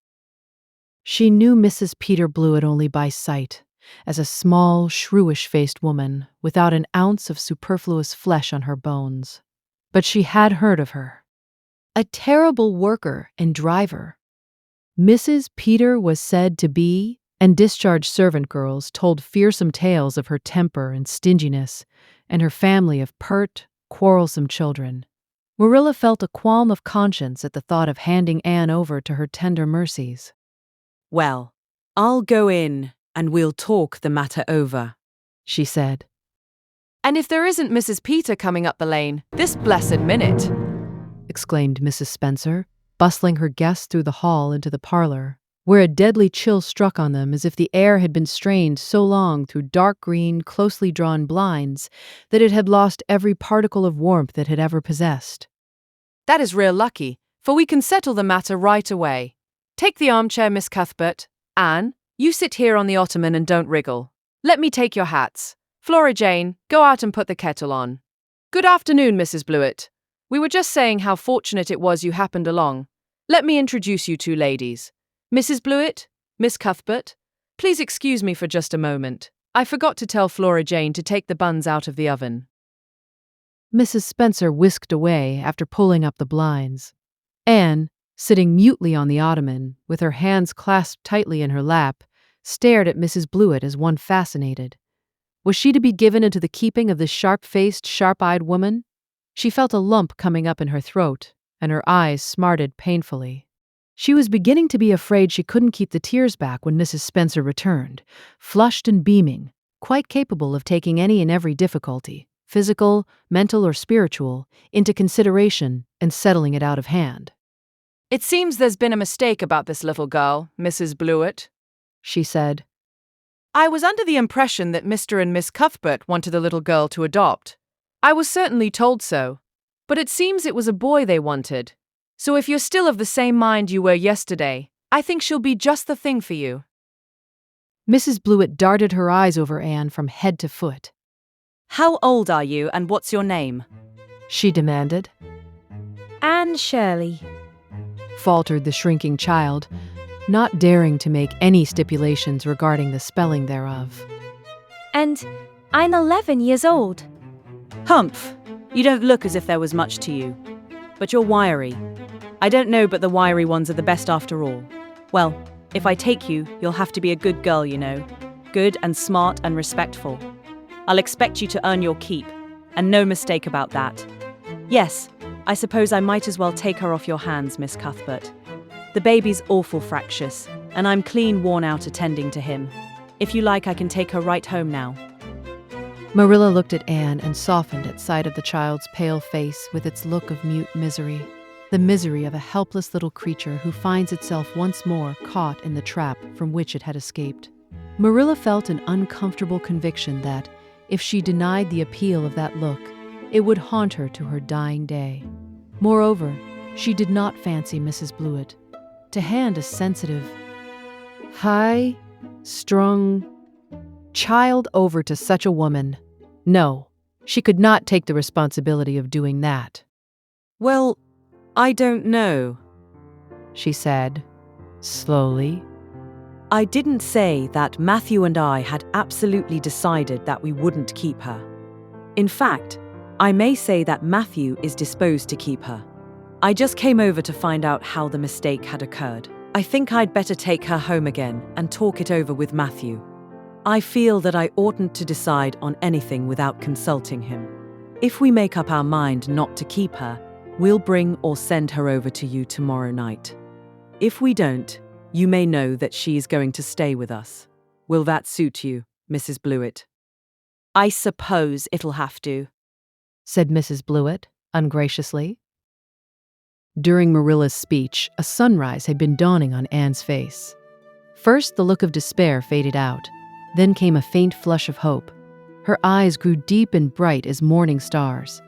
She knew Mrs. Peter Blewett only by sight, as a small, shrewish-faced woman without an ounce of superfluous flesh on her bones. But she had heard of her. A terrible worker and driver. Mrs. Peter was said to be, and discharged servant girls told fearsome tales of her temper and stinginess, and her family of pert, quarrelsome children. Marilla felt a qualm of conscience at the thought of handing Anne over to her tender mercies. Well, I'll go in, and we'll talk the matter over, she said. And if there isn't Mrs. Peter coming up the lane, this blessed minute, exclaimed Mrs. Spencer, bustling her guests through the hall into the parlor, where a deadly chill struck on them as if the air had been strained so long through dark green, closely drawn blinds that it had lost every particle of warmth it had ever possessed. That is real lucky, for we can settle the matter right away. Take the armchair, Miss Cuthbert. Anne, you sit here on the ottoman and don't wriggle. Let me take your hats. Flora Jane, go out and put the kettle on. Good afternoon, Mrs. Blewett. We were just saying how fortunate it was you happened along. Let me introduce you two ladies. Mrs. Blewett, Miss Cuthbert, please excuse me for just a moment. I forgot to tell Flora Jane to take the buns out of the oven. Mrs. Spencer whisked away after pulling up the blinds. Anne, sitting mutely on the ottoman, with her hands clasped tightly in her lap, stared at Mrs. Blewett as one fascinated. Was she to be given into the keeping of this sharp-faced, sharp-eyed woman? She felt a lump coming up in her throat, and her eyes smarted painfully. She was beginning to be afraid she couldn't keep the tears back when Mrs. Spencer returned, flushed and beaming, quite capable of taking any and every difficulty, physical, mental, or spiritual, into consideration and settling it out of hand. It seems there's been a mistake about this little girl, Mrs. Blewett, she said. I was under the impression that Mr. and Miss Cuthbert wanted the little girl to adopt. I was certainly told so, but it seems it was a boy they wanted. So if you're still of the same mind you were yesterday, I think she'll be just the thing for you. Mrs. Blewett darted her eyes over Anne from head to foot. How old are you and what's your name? She demanded. Anne Shirley, faltered the shrinking child, not daring to make any stipulations regarding the spelling thereof. And I'm 11 years old. Humph, you don't look as if there was much to you. But you're wiry. I don't know, but the wiry ones are the best after all. Well, if I take you, you'll have to be a good girl, you know. Good and smart and respectful. I'll expect you to earn your keep, and no mistake about that. Yes, I suppose I might as well take her off your hands, Miss Cuthbert. The baby's awful fractious, and I'm clean worn out attending to him. If you like, I can take her right home now. Marilla looked at Anne and softened at sight of the child's pale face with its look of mute misery, the misery of a helpless little creature who finds itself once more caught in the trap from which it had escaped. Marilla felt an uncomfortable conviction that, if she denied the appeal of that look, it would haunt her to her dying day. Moreover, she did not fancy Mrs. Blewett. To hand a sensitive, high-strung child over to such a woman, no, she could not take the responsibility of doing that. Well, I don't know, she said, slowly. I didn't say that Matthew and I had absolutely decided that we wouldn't keep her. In fact, I may say that Matthew is disposed to keep her. I just came over to find out how the mistake had occurred. I think I'd better take her home again and talk it over with Matthew. I feel that I oughtn't to decide on anything without consulting him. If we make up our mind not to keep her, we'll bring or send her over to you tomorrow night. If we don't, you may know that she is going to stay with us. Will that suit you, Mrs. Blewett? I suppose it'll have to, said Mrs. Blewett, ungraciously. During Marilla's speech, a sunrise had been dawning on Anne's face. First, the look of despair faded out. Then came a faint flush of hope. Her eyes grew deep and bright as morning stars.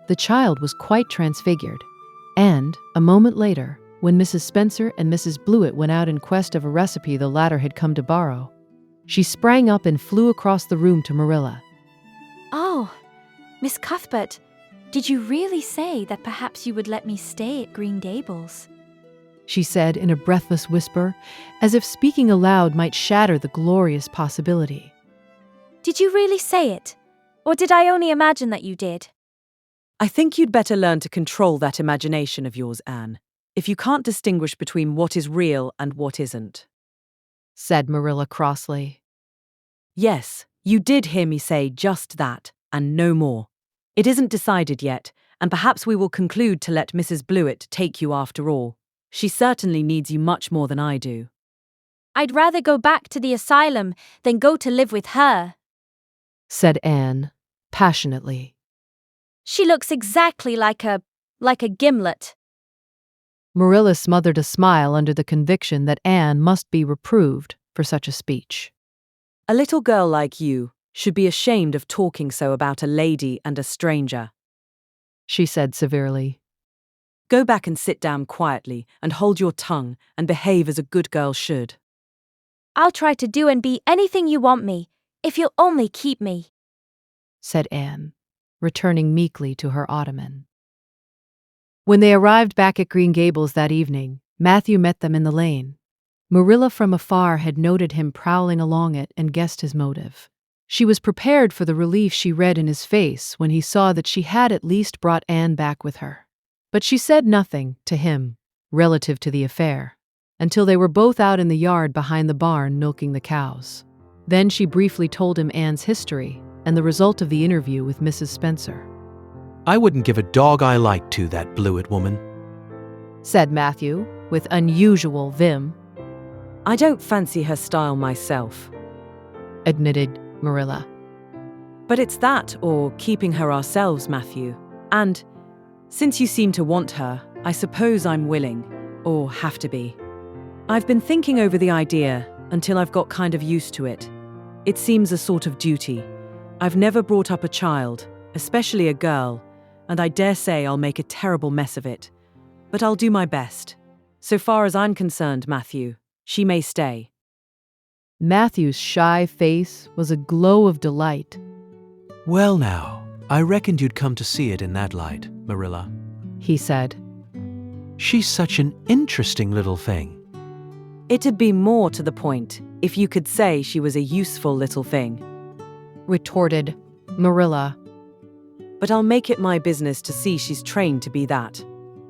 The child was quite transfigured. And, a moment later, when Mrs. Spencer and Mrs. Blewett went out in quest of a recipe the latter had come to borrow, she sprang up and flew across the room to Marilla. Oh, Miss Cuthbert, did you really say that perhaps you would let me stay at Green Gables? She said in a breathless whisper, as if speaking aloud might shatter the glorious possibility. Did you really say it? Or did I only imagine that you did? I think you'd better learn to control that imagination of yours, Anne, if you can't distinguish between what is real and what isn't, said Marilla crossly. Yes, you did hear me say just that, and no more. It isn't decided yet, and perhaps we will conclude to let Mrs. Blewett take you after all. She certainly needs you much more than I do. I'd rather go back to the asylum than go to live with her, said Anne, passionately. She looks exactly like a gimlet. Marilla smothered a smile under the conviction that Anne must be reproved for such a speech. A little girl like you should be ashamed of talking so about a lady and a stranger, she said severely. Go back and sit down quietly and hold your tongue and behave as a good girl should. I'll try to do and be anything you want me, if you'll only keep me, said Anne, returning meekly to her ottoman. When they arrived back at Green Gables that evening, Matthew met them in the lane. Marilla from afar had noted him prowling along it and guessed his motive. She was prepared for the relief she read in his face when he saw that she had at least brought Anne back with her. But she said nothing to him relative to the affair until they were both out in the yard behind the barn milking the cows. Then she briefly told him Anne's history and the result of the interview with Mrs. Spencer. I wouldn't give a dog eye like to that Blewett woman, said Matthew with unusual vim. I don't fancy her style myself, admitted Marilla. But it's that or keeping her ourselves, Matthew. And since you seem to want her, I suppose I'm willing, or have to be. I've been thinking over the idea until I've got kind of used to it. It seems a sort of duty. I've never brought up a child, especially a girl, and I dare say I'll make a terrible mess of it. But I'll do my best. So far as I'm concerned, Matthew, she may stay. Matthew's shy face was a glow of delight. Well now, I reckoned you'd come to see it in that light, Marilla, he said. She's such an interesting little thing. It'd be more to the point if you could say she was a useful little thing, retorted Marilla. But I'll make it my business to see she's trained to be that.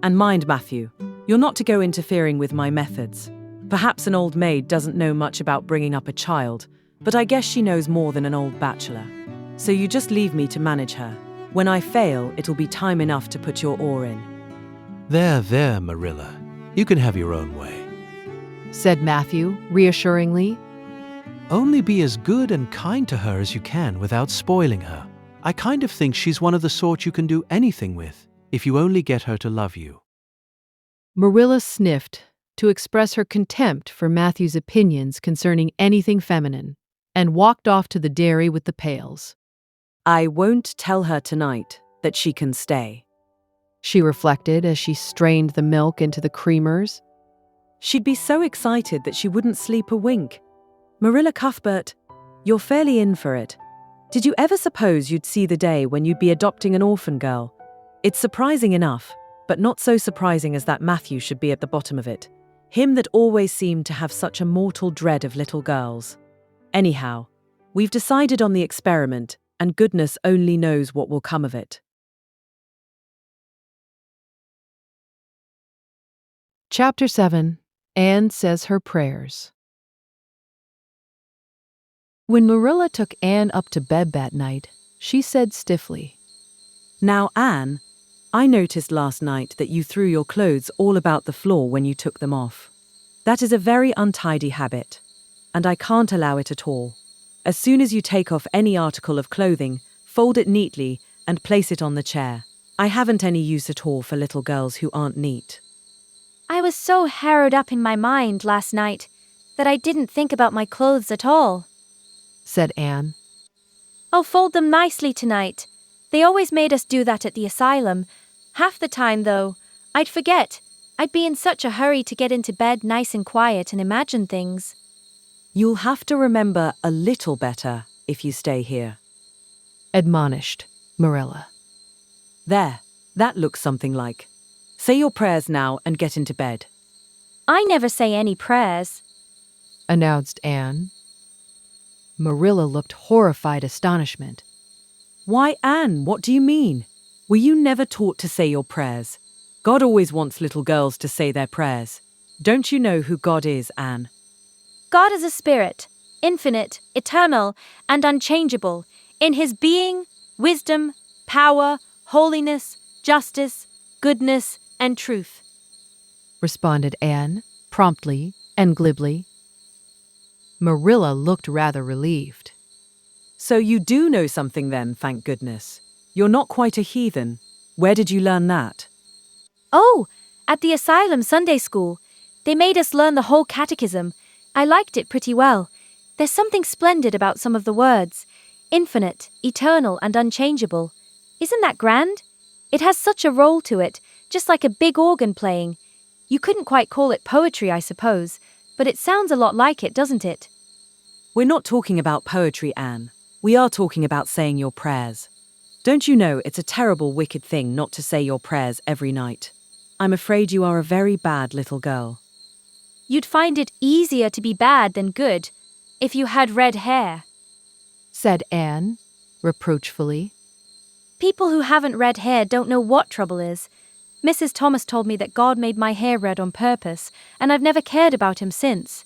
And mind, Matthew, you're not to go interfering with my methods. Perhaps an old maid doesn't know much about bringing up a child, but I guess she knows more than an old bachelor. So you just leave me to manage her. When I fail, it'll be time enough to put your oar in. There, Marilla. You can have your own way, said Matthew, reassuringly. Only be as good and kind to her as you can without spoiling her. I kind of think she's one of the sort you can do anything with, if you only get her to love you. Marilla sniffed to express her contempt for Matthew's opinions concerning anything feminine, and walked off to the dairy with the pails. I won't tell her tonight that she can stay. She reflected as she strained the milk into the creamers. She'd be so excited that she wouldn't sleep a wink. Marilla Cuthbert, you're fairly in for it. Did you ever suppose you'd see the day when you'd be adopting an orphan girl? It's surprising enough, but not so surprising as that Matthew should be at the bottom of it. Him that always seemed to have such a mortal dread of little girls. Anyhow, we've decided on the experiment, and goodness only knows what will come of it. Chapter 7. Anne Says Her Prayers. When Marilla took Anne up to bed that night, she said stiffly, Now, Anne, I noticed last night that you threw your clothes all about the floor when you took them off. That is a very untidy habit, and I can't allow it at all. As soon as you take off any article of clothing, fold it neatly and place it on the chair. I haven't any use at all for little girls who aren't neat. I was so harrowed up in my mind last night that I didn't think about my clothes at all, said Anne. I'll fold them nicely tonight. They always made us do that at the asylum. Half the time, though, I'd forget. I'd be in such a hurry to get into bed nice and quiet and imagine things. You'll have to remember a little better if you stay here, admonished Marilla. There, that looks something like. Say your prayers now and get into bed. I never say any prayers, announced Anne. Marilla looked horrified astonishment. Why, Anne, what do you mean? Were you never taught to say your prayers? God always wants little girls to say their prayers. Don't you know who God is, Anne? God is a spirit, infinite, eternal, and unchangeable, in his being, wisdom, power, holiness, justice, goodness, and truth, responded Anne, promptly and glibly. Marilla looked rather relieved. So you do know something then, thank goodness. You're not quite a heathen. Where did you learn that? Oh, at the asylum Sunday school. They made us learn the whole catechism. I liked it pretty well. There's something splendid about some of the words. Infinite, eternal, and unchangeable. Isn't that grand? It has such a roll to it, just like a big organ playing. You couldn't quite call it poetry, I suppose, but it sounds a lot like it, doesn't it? We're not talking about poetry, Anne. We are talking about saying your prayers. Don't you know it's a terrible, wicked thing not to say your prayers every night? I'm afraid you are a very bad little girl. You'd find it easier to be bad than good if you had red hair, said Anne, reproachfully. People who haven't red hair don't know what trouble is. Mrs. Thomas told me that God made my hair red on purpose, and I've never cared about him since.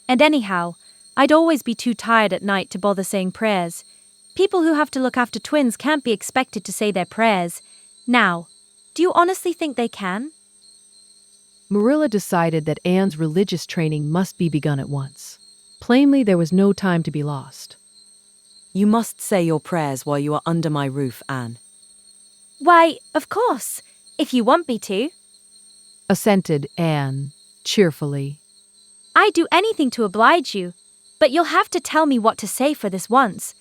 And anyhow, I'd always be too tired at night to bother saying prayers. People who have to look after twins can't be expected to say their prayers. Now, do you honestly think they can? Marilla decided that Anne's religious training must be begun at once. Plainly, there was no time to be lost. You must say your prayers while you are under my roof, Anne. Why, of course, if you want me to, assented Anne, cheerfully. I'd do anything to oblige you, but you'll have to tell me what to say for this once.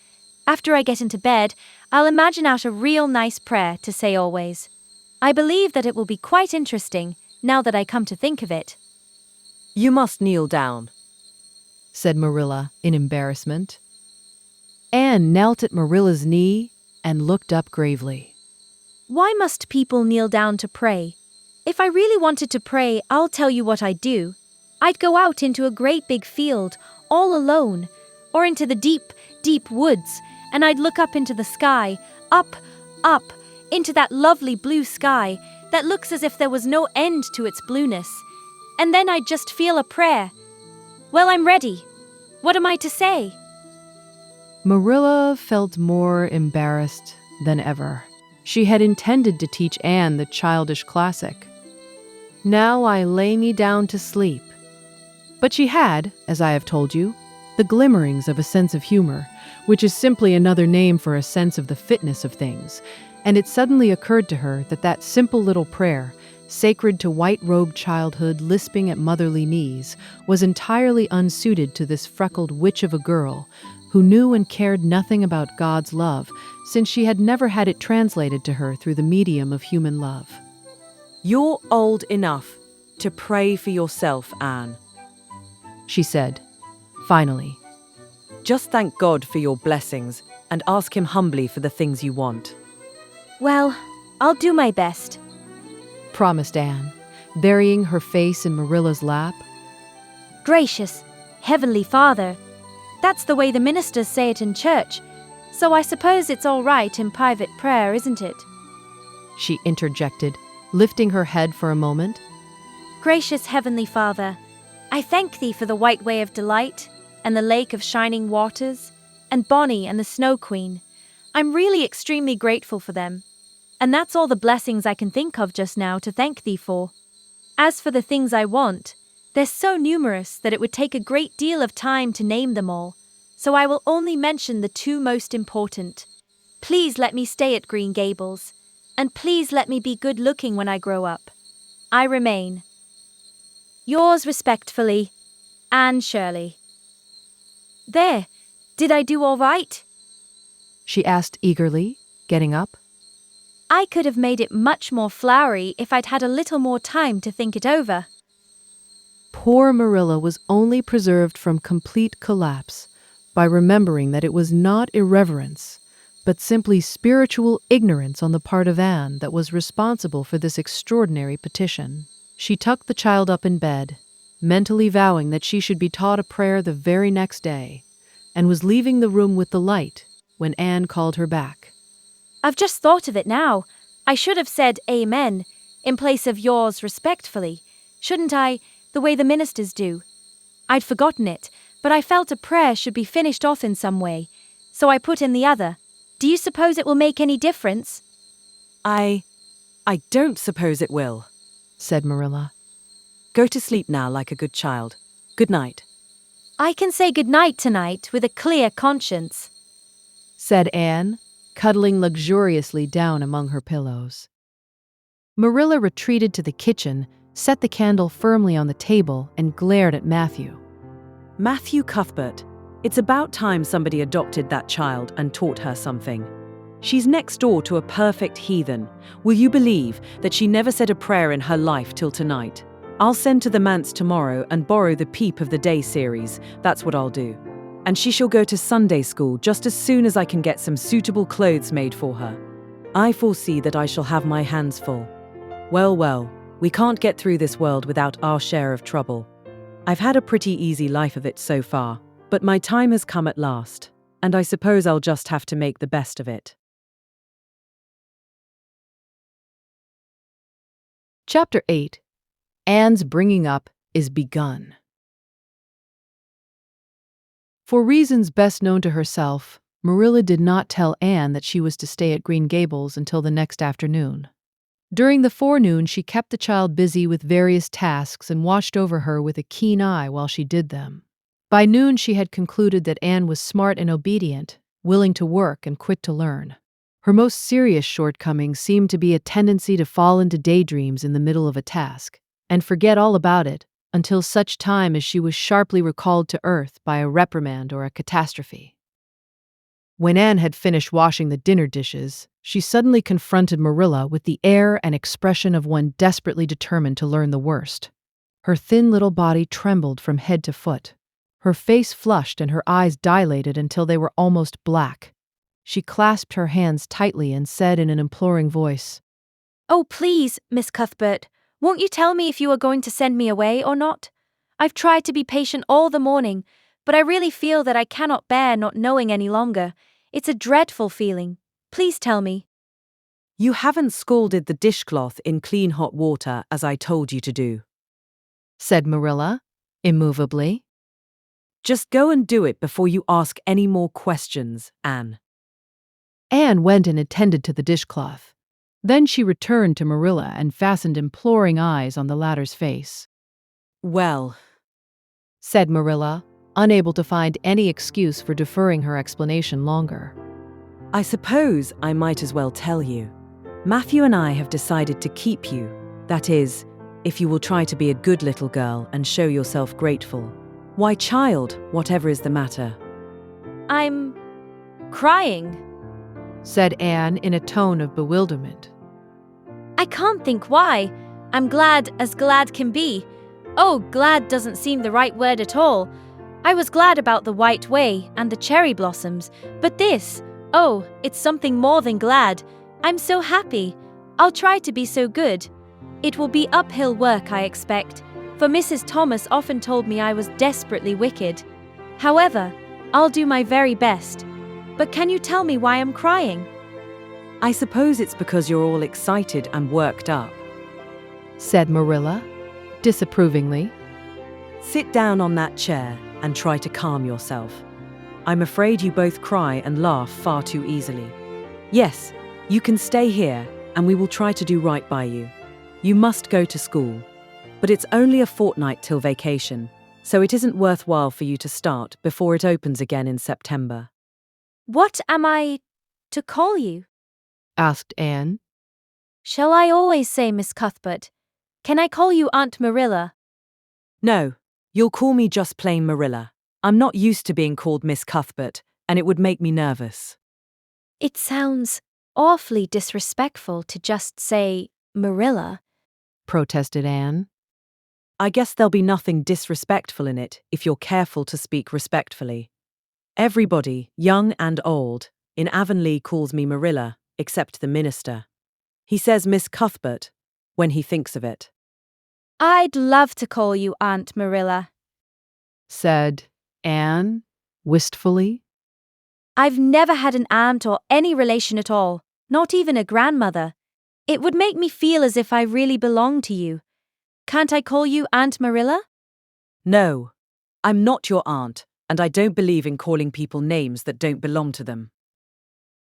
After I get into bed, I'll imagine out a real nice prayer to say always. I believe that it will be quite interesting, now that I come to think of it. You must kneel down, said Marilla in embarrassment. Anne knelt at Marilla's knee and looked up gravely. Why must people kneel down to pray? If I really wanted to pray, I'll tell you what I'd do. I'd go out into a great big field, all alone, or into the deep, deep woods, and I'd look up into the sky, up, into that lovely blue sky that looks as if there was no end to its blueness. And then I'd just feel a prayer. Well, I'm ready. What am I to say? Marilla felt more embarrassed than ever. She had intended to teach Anne the childish classic. Now I lay me down to sleep, But she had, as I have told you, the glimmerings of a sense of humor, which is simply another name for a sense of the fitness of things, and it suddenly occurred to her that that simple little prayer, sacred to white-robed childhood lisping at motherly knees, was entirely unsuited to this freckled witch of a girl who knew and cared nothing about God's love, since she had never had it translated to her through the medium of human love. You're old enough to pray for yourself, Anne, She said, finally. Just thank God for your blessings and ask Him humbly for the things you want. Well, I'll do my best. Promised Anne, burying her face in Marilla's lap. Gracious, Heavenly Father. That's the way the ministers say it in church, so I suppose it's all right in private prayer, isn't it? She interjected, lifting her head for a moment. Gracious Heavenly Father, I thank Thee for the white way of delight, and the lake of shining waters, and Bonnie and the Snow Queen. I'm really extremely grateful for them. And that's all the blessings I can think of just now to thank Thee for. As for the things I want, they're so numerous that it would take a great deal of time to name them all, so I will only mention the two most important. Please let me stay at Green Gables, and please let me be good-looking when I grow up. I remain. Yours respectfully, Anne Shirley. There, did I do all right? She asked eagerly, getting up. I could have made it much more flowery if I'd had a little more time to think it over. Poor Marilla was only preserved from complete collapse by remembering that it was not irreverence, but simply spiritual ignorance on the part of Anne that was responsible for this extraordinary petition. She tucked the child up in bed, mentally vowing that she should be taught a prayer the very next day, and was leaving the room with the light when Anne called her back. I've just thought of it now. I should have said Amen in place of yours respectfully, shouldn't I, the way the ministers do? I'd forgotten it, but I felt a prayer should be finished off in some way, so I put in the other. Do you suppose it will make any difference? I don't suppose it will, said Marilla. Go to sleep now like a good child. Good night. I can say good night tonight with a clear conscience, said Anne, cuddling luxuriously down among her pillows. Marilla retreated to the kitchen, set the candle firmly on the table, and glared at Matthew. Matthew Cuthbert, it's about time somebody adopted that child and taught her something. She's next door to a perfect heathen. Will you believe that she never said a prayer in her life till tonight? I'll send to the manse tomorrow and borrow the Peep of the Day series. That's what I'll do. And she shall go to Sunday school just as soon as I can get some suitable clothes made for her. I foresee that I shall have my hands full. Well, we can't get through this world without our share of trouble. I've had a pretty easy life of it so far, but my time has come at last, and I suppose I'll just have to make the best of it. Chapter 8. Anne's bringing up is begun. For reasons best known to herself, Marilla did not tell Anne that she was to stay at Green Gables until the next afternoon. During the forenoon, she kept the child busy with various tasks and watched over her with a keen eye while she did them. By noon, she had concluded that Anne was smart and obedient, willing to work and quick to learn. Her most serious shortcoming seemed to be a tendency to fall into daydreams in the middle of a task, and forget all about it until such time as she was sharply recalled to earth by a reprimand or a catastrophe. When Anne had finished washing the dinner dishes, she suddenly confronted Marilla with the air and expression of one desperately determined to learn the worst. Her thin little body trembled from head to foot. Her face flushed and her eyes dilated until they were almost black. She clasped her hands tightly and said in an imploring voice, "Oh, please, Miss Cuthbert, won't you tell me if you are going to send me away or not? I've tried to be patient all the morning, but I really feel that I cannot bear not knowing any longer. It's a dreadful feeling. Please tell me." You haven't scalded the dishcloth in clean hot water as I told you to do, said Marilla, immovably. Just go and do it before you ask any more questions, Anne. Anne went and attended to the dishcloth. Then she returned to Marilla and fastened imploring eyes on the latter's face. Well, said Marilla, unable to find any excuse for deferring her explanation longer. I suppose I might as well tell you. Matthew and I have decided to keep you. That is, if you will try to be a good little girl and show yourself grateful. Why, child, whatever is the matter? I'm crying. Said Anne in a tone of bewilderment. I can't think why. I'm glad as glad can be. Oh, glad doesn't seem the right word at all. I was glad about the white way and the cherry blossoms, but this, oh, it's something more than glad. I'm so happy. I'll try to be so good. It will be uphill work, I expect, for Mrs. Thomas often told me I was desperately wicked. However, I'll do my very best. But can you tell me why I'm crying? I suppose it's because you're all excited and worked up. Said Marilla, disapprovingly. Sit down on that chair and try to calm yourself. I'm afraid you both cry and laugh far too easily. Yes, you can stay here and we will try to do right by you. You must go to school, but it's only a fortnight till vacation, so it isn't worthwhile for you to start before it opens again in September. What am I to call you? Asked Anne. Shall I always say Miss Cuthbert? Can I call you Aunt Marilla? No, you'll call me just plain Marilla. I'm not used to being called Miss Cuthbert, and it would make me nervous. It sounds awfully disrespectful to just say Marilla, Protested Anne. I guess there'll be nothing disrespectful in it if you're careful to speak respectfully. Everybody, young and old, in Avonlea calls me Marilla, except the minister. He says Miss Cuthbert when he thinks of it. I'd love to call you Aunt Marilla. Said Anne, wistfully. I've never had an aunt or any relation at all, not even a grandmother. It would make me feel as if I really belonged to you. Can't I call you Aunt Marilla? No, I'm not your aunt, and I don't believe in calling people names that don't belong to them.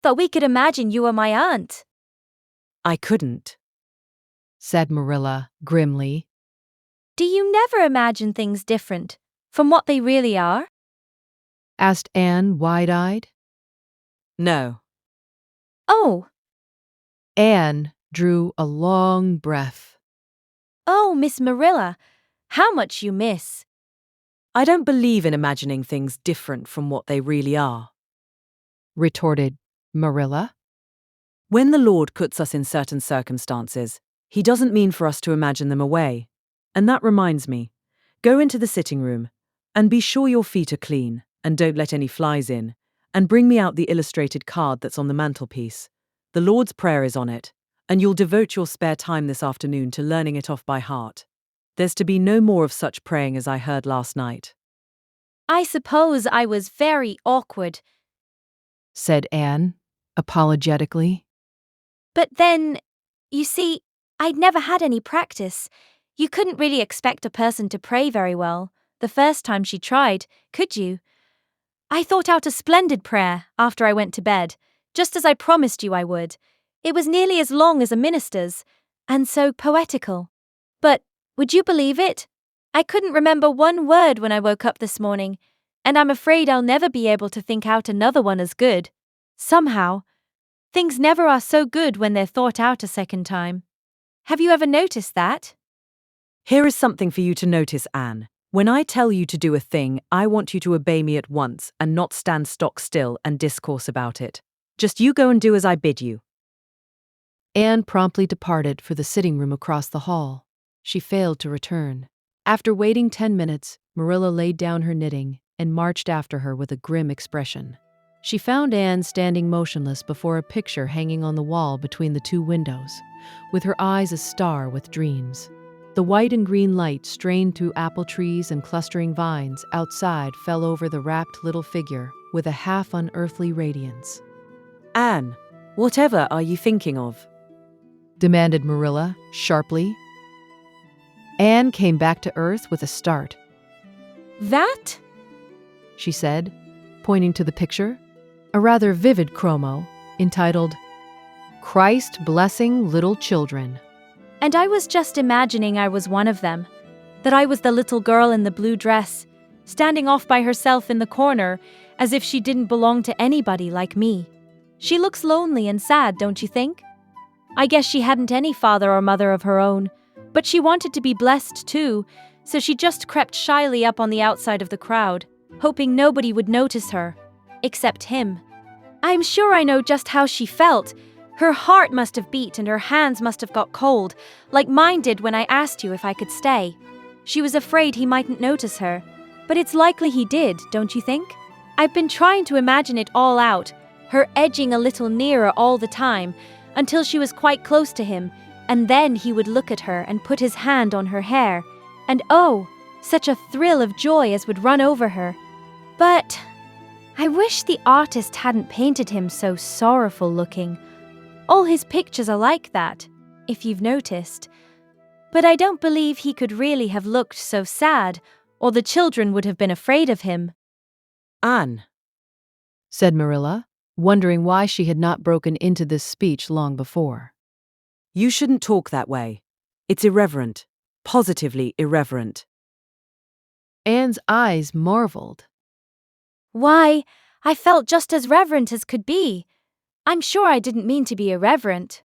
But we could imagine you were my aunt. I couldn't. Said Marilla, grimly. Do you never imagine things different from what they really are? Asked Anne, wide-eyed. No. Oh, Anne drew a long breath. oh, Miss Marilla, how much you miss. I don't believe in imagining things different from what they really are. Retorted Marilla. When the Lord puts us in certain circumstances, He doesn't mean for us to imagine them away. And that reminds me, go into the sitting room, and be sure your feet are clean, and don't let any flies in, and bring me out the illustrated card that's on the mantelpiece. The Lord's Prayer is on it, and you'll devote your spare time this afternoon to learning it off by heart. There's to be no more of such praying as I heard last night. I suppose I was very awkward, Said Anne, apologetically. but then, you see, I'd never had any practice. You couldn't really expect a person to pray very well the first time she tried, could you? I thought out a splendid prayer after I went to bed, just as I promised you I would. It was nearly as long as a minister's, and so poetical. But, would you believe it? I couldn't remember one word when I woke up this morning, and I'm afraid I'll never be able to think out another one as good. Somehow, things never are so good when they're thought out a second time. Have you ever noticed that? Here is something for you to notice, Anne. When I tell you to do a thing, I want you to obey me at once and not stand stock still and discourse about it. Just you go and do as I bid you. Anne promptly departed for the sitting room across the hall. She failed to return. After waiting 10 minutes, Marilla laid down her knitting and marched after her with a grim expression. She found Anne standing motionless before a picture hanging on the wall between the two windows, with her eyes a-star with dreams. The white and green light strained through apple trees and clustering vines outside fell over the wrapped little figure with a half-unearthly radiance. Anne, whatever are you thinking of? Demanded Marilla, sharply. Anne came back to earth with a start. That? She said, pointing to the picture, a rather vivid chromo, entitled, Christ Blessing Little Children. And I was just imagining I was one of them, that I was the little girl in the blue dress, standing off by herself in the corner, as if she didn't belong to anybody like me. She looks lonely and sad, don't you think? I guess she hadn't any father or mother of her own, but she wanted to be blessed too, so she just crept shyly up on the outside of the crowd, hoping nobody would notice her, except him. I'm sure I know just how she felt. Her heart must have beat and her hands must have got cold, like mine did when I asked you if I could stay. She was afraid he mightn't notice her, but it's likely he did, don't you think? I've been trying to imagine it all out, her edging a little nearer all the time, until she was quite close to him, and then he would look at her and put his hand on her hair, and oh, such a thrill of joy as would run over her. But I wish the artist hadn't painted him so sorrowful looking. All his pictures are like that, if you've noticed. But I don't believe he could really have looked so sad, or the children would have been afraid of him. Anne, said Marilla, wondering why she had not broken into this speech long before. you shouldn't talk that way. It's irreverent. Positively irreverent. Anne's eyes marveled. Why, I felt just as reverent as could be. I'm sure I didn't mean to be irreverent.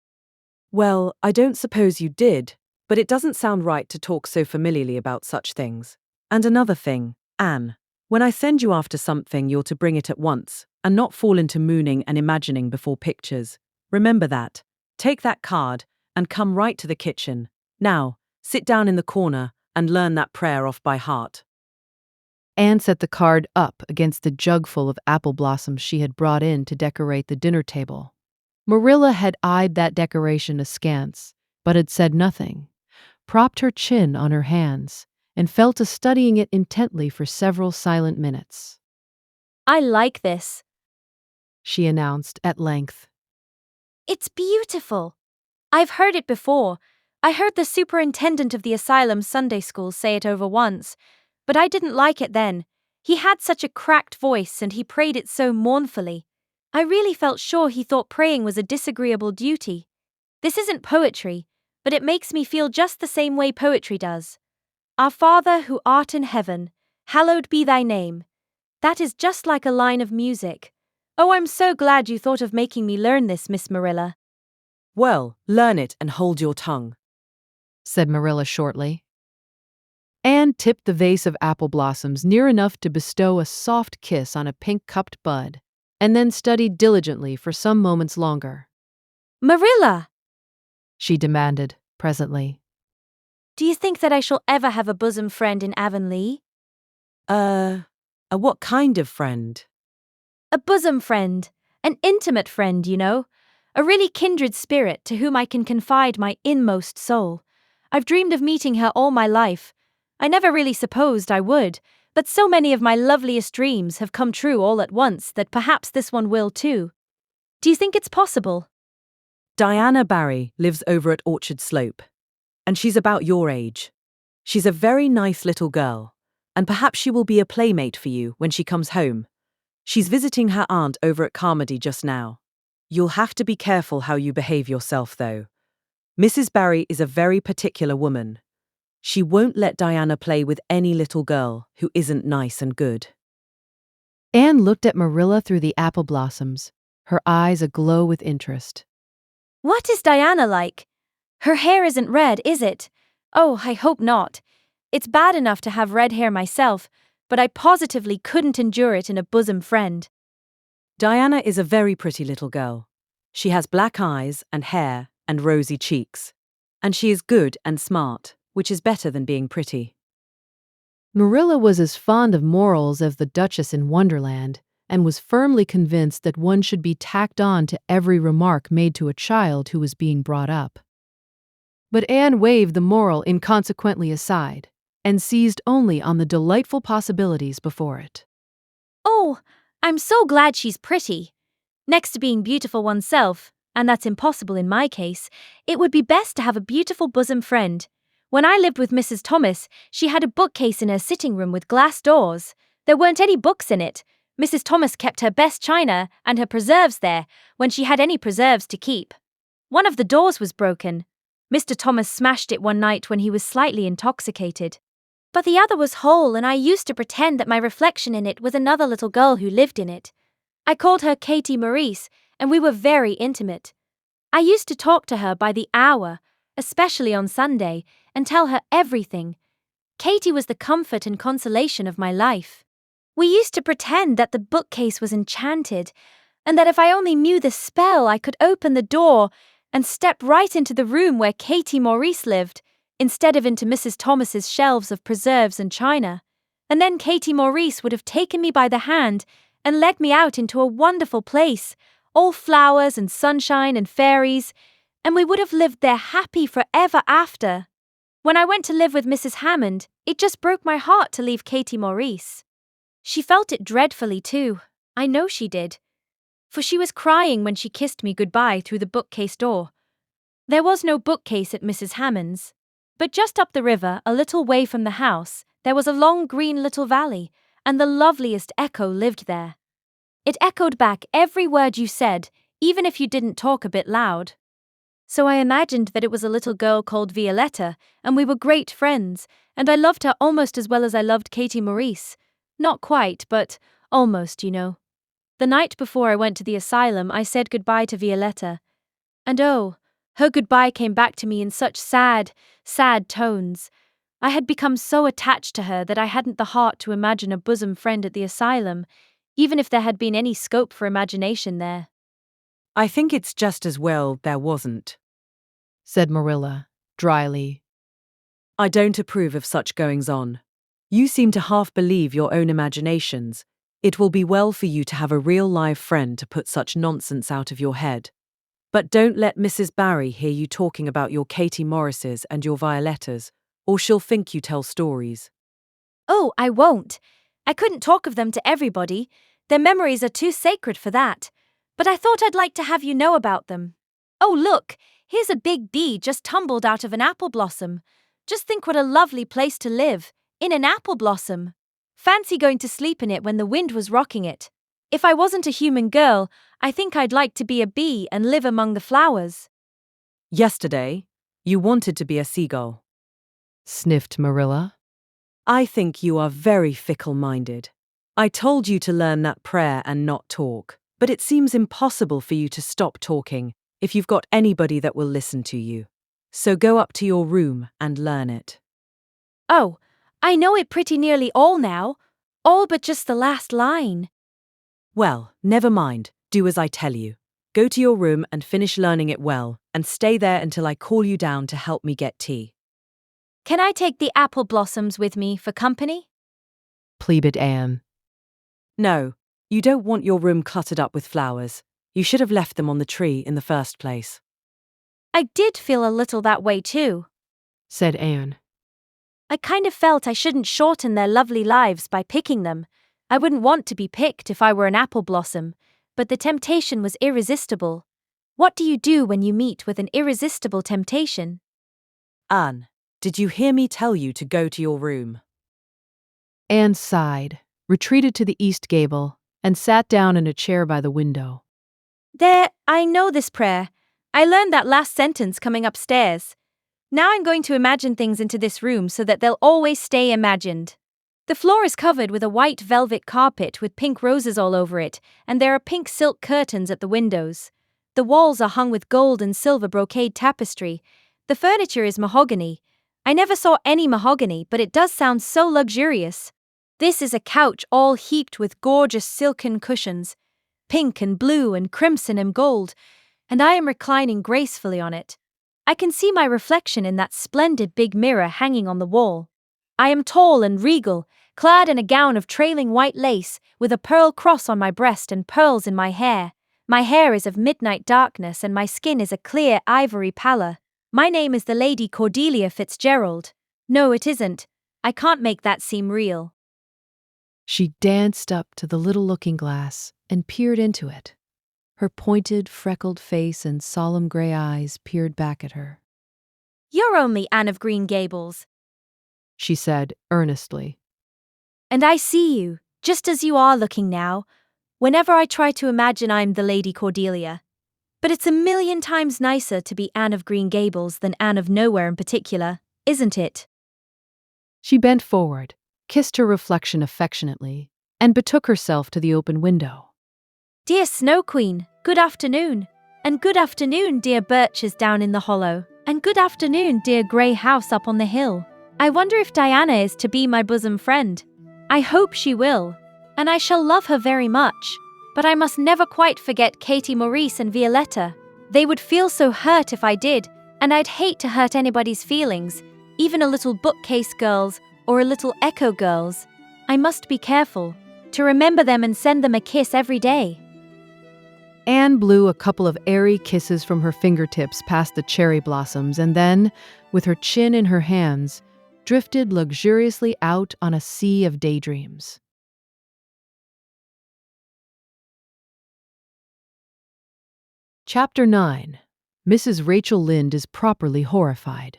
Well, I don't suppose you did, but it doesn't sound right to talk so familiarly about such things. And another thing, Anne, when I send you after something, you're to bring it at once, and not fall into mooning and imagining before pictures. Remember that. Take that card, and come right to the kitchen. Now, sit down in the corner, and learn that prayer off by heart. Anne set the card up against the jugful of apple blossoms she had brought in to decorate the dinner table. Marilla had eyed that decoration askance, but had said nothing, propped her chin on her hands, and fell to studying it intently for several silent minutes. I like this. She announced at length. It's beautiful. I've heard it before. I heard the superintendent of the asylum Sunday school say it over once, but I didn't like it then. He had such a cracked voice and he prayed it so mournfully. I really felt sure he thought praying was a disagreeable duty. This isn't poetry, but it makes me feel just the same way poetry does. Our Father who art in heaven, hallowed be thy name. That is just like a line of music. Oh, I'm so glad you thought of making me learn this, Miss Marilla. Well, learn it and hold your tongue, said Marilla shortly. Anne tipped the vase of apple blossoms near enough to bestow a soft kiss on a pink-cupped bud, and then studied diligently for some moments longer. Marilla, she demanded presently. Do you think that I shall ever have a bosom friend in Avonlea? What kind of friend? A bosom friend, an intimate friend, you know. A really kindred spirit to whom I can confide my inmost soul. I've dreamed of meeting her all my life. I never really supposed I would, but so many of my loveliest dreams have come true all at once that perhaps this one will too. Do you think it's possible? Diana Barry lives over at Orchard Slope, and she's about your age. She's a very nice little girl, and perhaps she will be a playmate for you when she comes home. She's visiting her aunt over at Carmody just now. You'll have to be careful how you behave yourself, though. Mrs. Barry is a very particular woman. She won't let Diana play with any little girl who isn't nice and good. Anne looked at Marilla through the apple blossoms, her eyes aglow with interest. What is Diana like? Her hair isn't red, is it? Oh, I hope not. It's bad enough to have red hair myself, but I positively couldn't endure it in a bosom friend. Diana is a very pretty little girl. She has black eyes and hair and rosy cheeks. And she is good and smart, which is better than being pretty. Marilla was as fond of morals as the Duchess in Wonderland, and was firmly convinced that one should be tacked on to every remark made to a child who was being brought up. But Anne waved the moral inconsequently aside, and seized only on the delightful possibilities before it. Oh, I'm so glad she's pretty. Next to being beautiful oneself, and that's impossible in my case, it would be best to have a beautiful bosom friend. When I lived with Mrs. Thomas, she had a bookcase in her sitting room with glass doors. There weren't any books in it. Mrs. Thomas kept her best china and her preserves there, when she had any preserves to keep. One of the doors was broken. Mr. Thomas smashed it one night when he was slightly intoxicated. But the other was whole, and I used to pretend that my reflection in it was another little girl who lived in it. I called her Katie Maurice, and we were very intimate. I used to talk to her by the hour, especially on Sunday, and tell her everything. Katie was the comfort and consolation of my life. We used to pretend that the bookcase was enchanted, and that if I only knew the spell, I could open the door and step right into the room where Katie Maurice lived, instead of into Mrs. Thomas's shelves of preserves and china. And then Katie Maurice would have taken me by the hand and led me out into a wonderful place, all flowers and sunshine and fairies, and we would have lived there happy forever after. When I went to live with Mrs. Hammond, it just broke my heart to leave Katie Maurice. She felt it dreadfully too. I know she did. For she was crying when she kissed me goodbye through the bookcase door. There was no bookcase at Mrs. Hammond's, but just up the river, a little way from the house, there was a long green little valley, and the loveliest echo lived there. It echoed back every word you said, even if you didn't talk a bit loud. So I imagined that it was a little girl called Violetta, and we were great friends, and I loved her almost as well as I loved Katie Maurice. Not quite, but almost, you know. The night before I went to the asylum, I said goodbye to Violetta. And oh, her goodbye came back to me in such sad, sad tones. I had become so attached to her that I hadn't the heart to imagine a bosom friend at the asylum, even if there had been any scope for imagination there. I think it's just as well there wasn't, said Marilla, dryly. I don't approve of such goings-on. You seem to half believe your own imaginations. It will be well for you to have a real live friend to put such nonsense out of your head. But don't let Mrs. Barry hear you talking about your Katie Morrises and your Violettas, or she'll think you tell stories. Oh, I won't. I couldn't talk of them to everybody. Their memories are too sacred for that. But I thought I'd like to have you know about them. Oh, look, here's a big bee just tumbled out of an apple blossom. Just think what a lovely place to live, in an apple blossom. Fancy going to sleep in it when the wind was rocking it. If I wasn't a human girl, I think I'd like to be a bee and live among the flowers. Yesterday, you wanted to be a seagull, Sniffed Marilla. I think you are very fickle-minded. I told you to learn that prayer and not talk, but it seems impossible for you to stop talking if you've got anybody that will listen to you. So go up to your room and learn it. Oh, I know it pretty nearly all now. All but just the last line. Well, never mind. Do as I tell you. Go to your room and finish learning it well, and stay there until I call you down to help me get tea. Can I take the apple blossoms with me for company? Pleaded Anne. No, you don't want your room cluttered up with flowers. You should have left them on the tree in the first place. I did feel a little that way too, said Anne. I kind of felt I shouldn't shorten their lovely lives by picking them. I wouldn't want to be picked if I were an apple blossom, but the temptation was irresistible. What do you do when you meet with an irresistible temptation? Anne, did you hear me tell you to go to your room? Anne sighed, retreated to the east gable, and sat down in a chair by the window. There, I know this prayer. I learned that last sentence coming upstairs. Now I'm going to imagine things into this room so that they'll always stay imagined. The floor is covered with a white velvet carpet with pink roses all over it, and there are pink silk curtains at the windows. The walls are hung with gold and silver brocade tapestry. The furniture is mahogany. I never saw any mahogany, but it does sound so luxurious. This is a couch all heaped with gorgeous silken cushions, pink and blue and crimson and gold, and I am reclining gracefully on it. I can see my reflection in that splendid big mirror hanging on the wall. I am tall and regal, clad in a gown of trailing white lace, with a pearl cross on my breast and pearls in my hair. My hair is of midnight darkness and my skin is a clear ivory pallor. My name is the Lady Cordelia Fitzgerald. No, it isn't. I can't make that seem real. She danced up to the little looking-glass and peered into it. Her pointed, freckled face and solemn gray eyes peered back at her. You're only Anne of Green Gables, she said earnestly. and I see you, just as you are looking now, whenever I try to imagine I'm the Lady Cordelia. But it's a million times nicer to be Anne of Green Gables than Anne of Nowhere in particular, isn't it? She bent forward, kissed her reflection affectionately, and betook herself to the open window. Dear Snow Queen, good afternoon. And good afternoon, dear birches down in the hollow. And good afternoon, dear grey house up on the hill. I wonder if Diana is to be my bosom friend. I hope she will, and I shall love her very much. But I must never quite forget Katie Maurice and Violetta. They would feel so hurt if I did, and I'd hate to hurt anybody's feelings, even a little bookcase girl's or a little echo girl's. I must be careful to remember them and send them a kiss every day. Anne blew a couple of airy kisses from her fingertips past the cherry blossoms and then, with her chin in her hands, drifted luxuriously out on a sea of daydreams. Chapter 9. Mrs. Rachel Lynde is properly horrified.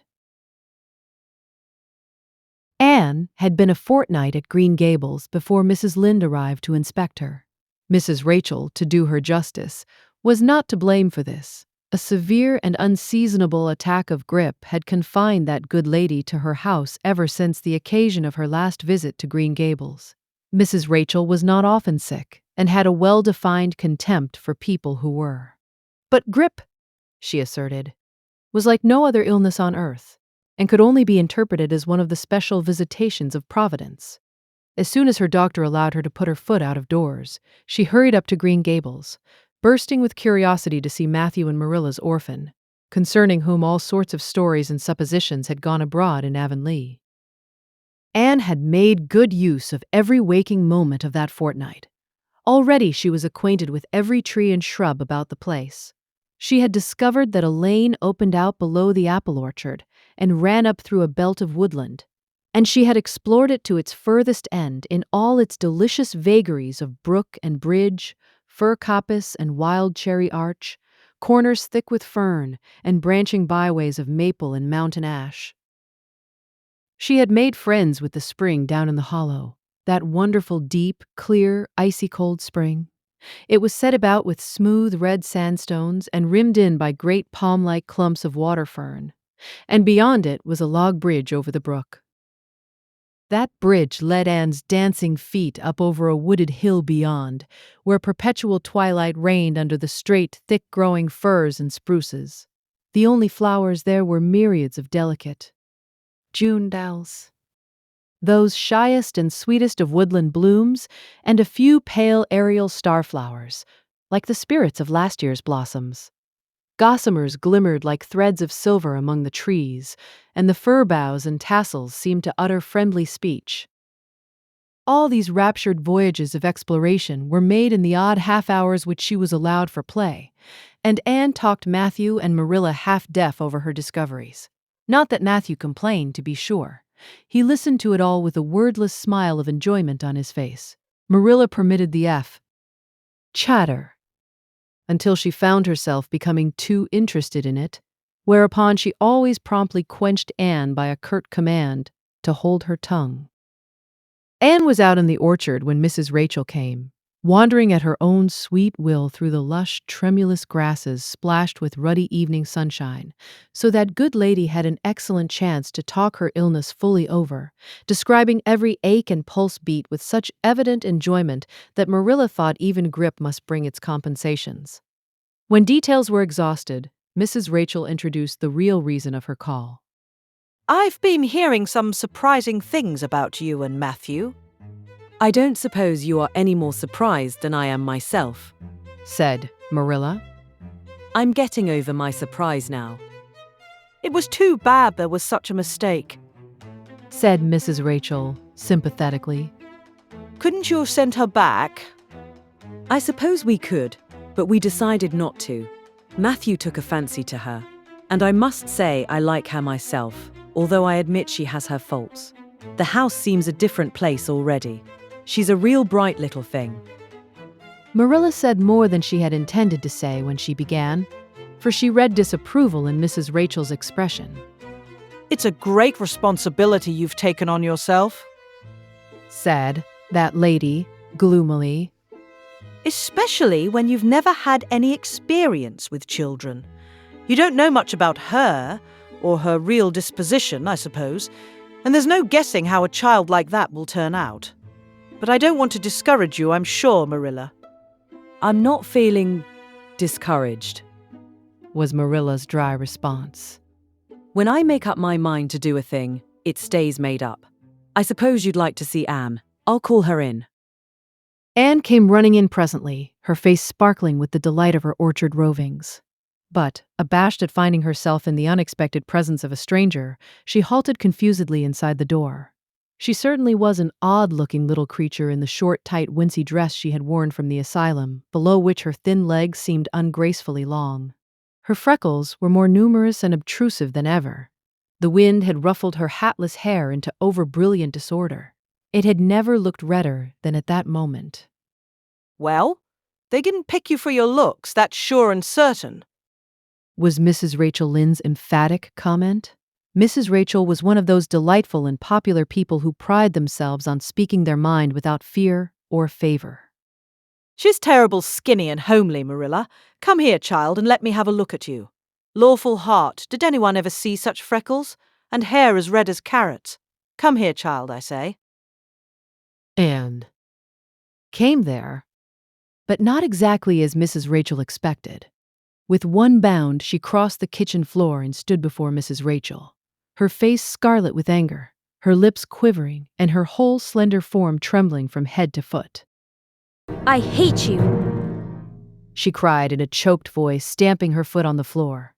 Anne had been a fortnight at Green Gables before Mrs. Lynde arrived to inspect her. Mrs. Rachel, to do her justice, was not to blame for this. A severe and unseasonable attack of grippe had confined that good lady to her house ever since the occasion of her last visit to Green Gables. Mrs. Rachel was not often sick, and had a well-defined contempt for people who were. But grippe, she asserted, was like no other illness on earth, and could only be interpreted as one of the special visitations of Providence. As soon as her doctor allowed her to put her foot out of doors, she hurried up to Green Gables, bursting with curiosity to see Matthew and Marilla's orphan, concerning whom all sorts of stories and suppositions had gone abroad in Avonlea. Anne had made good use of every waking moment of that fortnight. Already she was acquainted with every tree and shrub about the place. She had discovered that a lane opened out below the apple orchard and ran up through a belt of woodland, and she had explored it to its furthest end in all its delicious vagaries of brook and bridge, fir coppice and wild cherry arch, corners thick with fern, and branching byways of maple and mountain ash. She had made friends with the spring down in the hollow, that wonderful deep, clear, icy cold spring. It was set about with smooth red sandstones and rimmed in by great palm-like clumps of water fern, and beyond it was a log bridge over the brook. That bridge led Anne's dancing feet up over a wooded hill beyond, where perpetual twilight reigned under the straight, thick-growing firs and spruces. The only flowers there were myriads of delicate June dowels, those shyest and sweetest of woodland blooms, and a few pale aerial starflowers, like the spirits of last year's blossoms. Gossamers glimmered like threads of silver among the trees, and the fir boughs and tassels seemed to utter friendly speech. All these raptured voyages of exploration were made in the odd half-hours which she was allowed for play, and Anne talked Matthew and Marilla half-deaf over her discoveries. Not that Matthew complained, to be sure. He listened to it all with a wordless smile of enjoyment on his face. Marilla permitted the chatter until she found herself becoming too interested in it, whereupon she always promptly quenched Anne by a curt command to hold her tongue. Anne was out in the orchard when Mrs. Rachel came, wandering at her own sweet will through the lush, tremulous grasses splashed with ruddy evening sunshine, so that good lady had an excellent chance to talk her illness fully over, describing every ache and pulse beat with such evident enjoyment that Marilla thought even grippe must bring its compensations. When details were exhausted, Mrs. Rachel introduced the real reason of her call. I've been hearing some surprising things about you and Matthew. I don't suppose you are any more surprised than I am myself, said Marilla. I'm getting over my surprise now. It was too bad there was such a mistake, said Mrs. Rachel sympathetically. Couldn't you have sent her back? I suppose we could, but we decided not to. Matthew took a fancy to her, and I must say I like her myself, although I admit she has her faults. The house seems a different place already. She's a real bright little thing. Marilla said more than she had intended to say when she began, for she read disapproval in Mrs. Rachel's expression. It's a great responsibility you've taken on yourself, said that lady gloomily. Especially when you've never had any experience with children. You don't know much about her, or her real disposition, I suppose. And there's no guessing how a child like that will turn out. But I don't want to discourage you, I'm sure, Marilla. I'm not feeling discouraged. Was Marilla's dry response. When I make up my mind to do a thing, it stays made up. I suppose you'd like to see Anne. I'll call her in. Anne came running in presently, her face sparkling with the delight of her orchard rovings. But, abashed at finding herself in the unexpected presence of a stranger, she halted confusedly inside the door. She certainly was an odd-looking little creature in the short, tight, wincey dress she had worn from the asylum, below which her thin legs seemed ungracefully long. Her freckles were more numerous and obtrusive than ever. The wind had ruffled her hatless hair into over-brilliant disorder. It had never looked redder than at that moment. Well, they didn't pick you for your looks, that's sure and certain. Was Mrs. Rachel Lynde's emphatic comment. Mrs. Rachel was one of those delightful and popular people who pride themselves on speaking their mind without fear or favor. She's terrible skinny and homely, Marilla. Come here, child, and let me have a look at you. Lawful heart, did anyone ever see such freckles? And hair as red as carrots? Come here, child, I say. And came there, but not exactly as Mrs. Rachel expected. With one bound, she crossed the kitchen floor and stood before Mrs. Rachel, her face scarlet with anger, her lips quivering, and her whole slender form trembling from head to foot. I hate you. She cried in a choked voice, stamping her foot on the floor.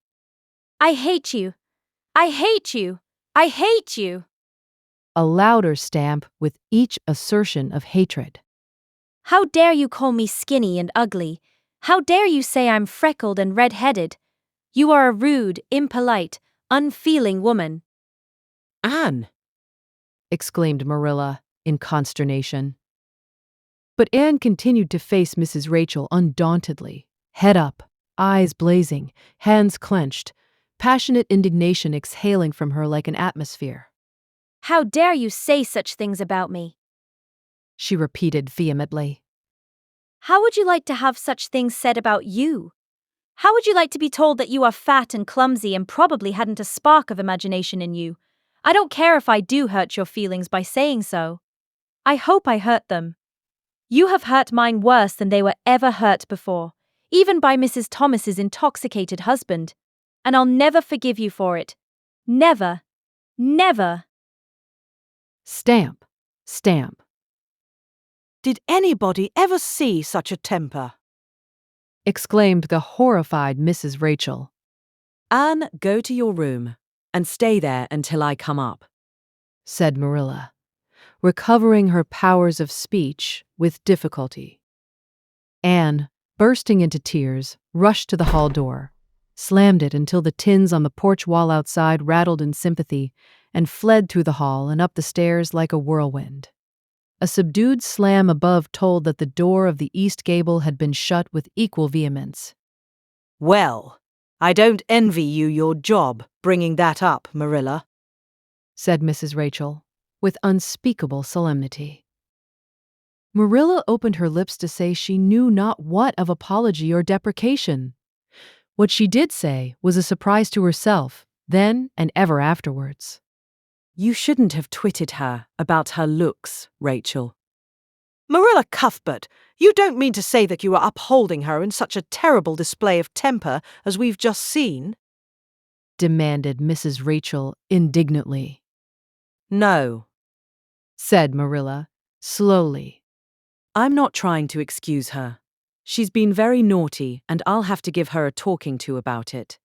I hate you. I hate you. I hate you. A louder stamp with each assertion of hatred. How dare you call me skinny and ugly? How dare you say I'm freckled and red-headed? You are a rude, impolite, unfeeling woman. Anne! Exclaimed Marilla in consternation. But Anne continued to face Mrs. Rachel undauntedly, head up, eyes blazing, hands clenched, passionate indignation exhaling from her like an atmosphere. How dare you say such things about me? She repeated vehemently. How would you like to have such things said about you? How would you like to be told that you are fat and clumsy and probably hadn't a spark of imagination in you? I don't care if I do hurt your feelings by saying so. I hope I hurt them. You have hurt mine worse than they were ever hurt before, even by Mrs. Thomas's intoxicated husband. And I'll never forgive you for it. Never. Never. Stamp, stamp. Did anybody ever see such a temper? Exclaimed the horrified Mrs. Rachel. Anne, go to your room and stay there until I come up, said Marilla, recovering her powers of speech with difficulty. Anne, bursting into tears, rushed to the hall door, slammed it until the tins on the porch wall outside rattled in sympathy, and fled through the hall and up the stairs like a whirlwind. A subdued slam above told that the door of the east gable had been shut with equal vehemence. Well, I don't envy you your job, bringing that up, Marilla, said Mrs. Rachel, with unspeakable solemnity. Marilla opened her lips to say she knew not what of apology or deprecation. What she did say was a surprise to herself, then and ever afterwards. You shouldn't have twitted her about her looks, Rachel. Marilla Cuthbert, you don't mean to say that you are upholding her in such a terrible display of temper as we've just seen? Demanded Mrs. Rachel indignantly. No, said Marilla, slowly. I'm not trying to excuse her. She's been very naughty, and I'll have to give her a talking to about it.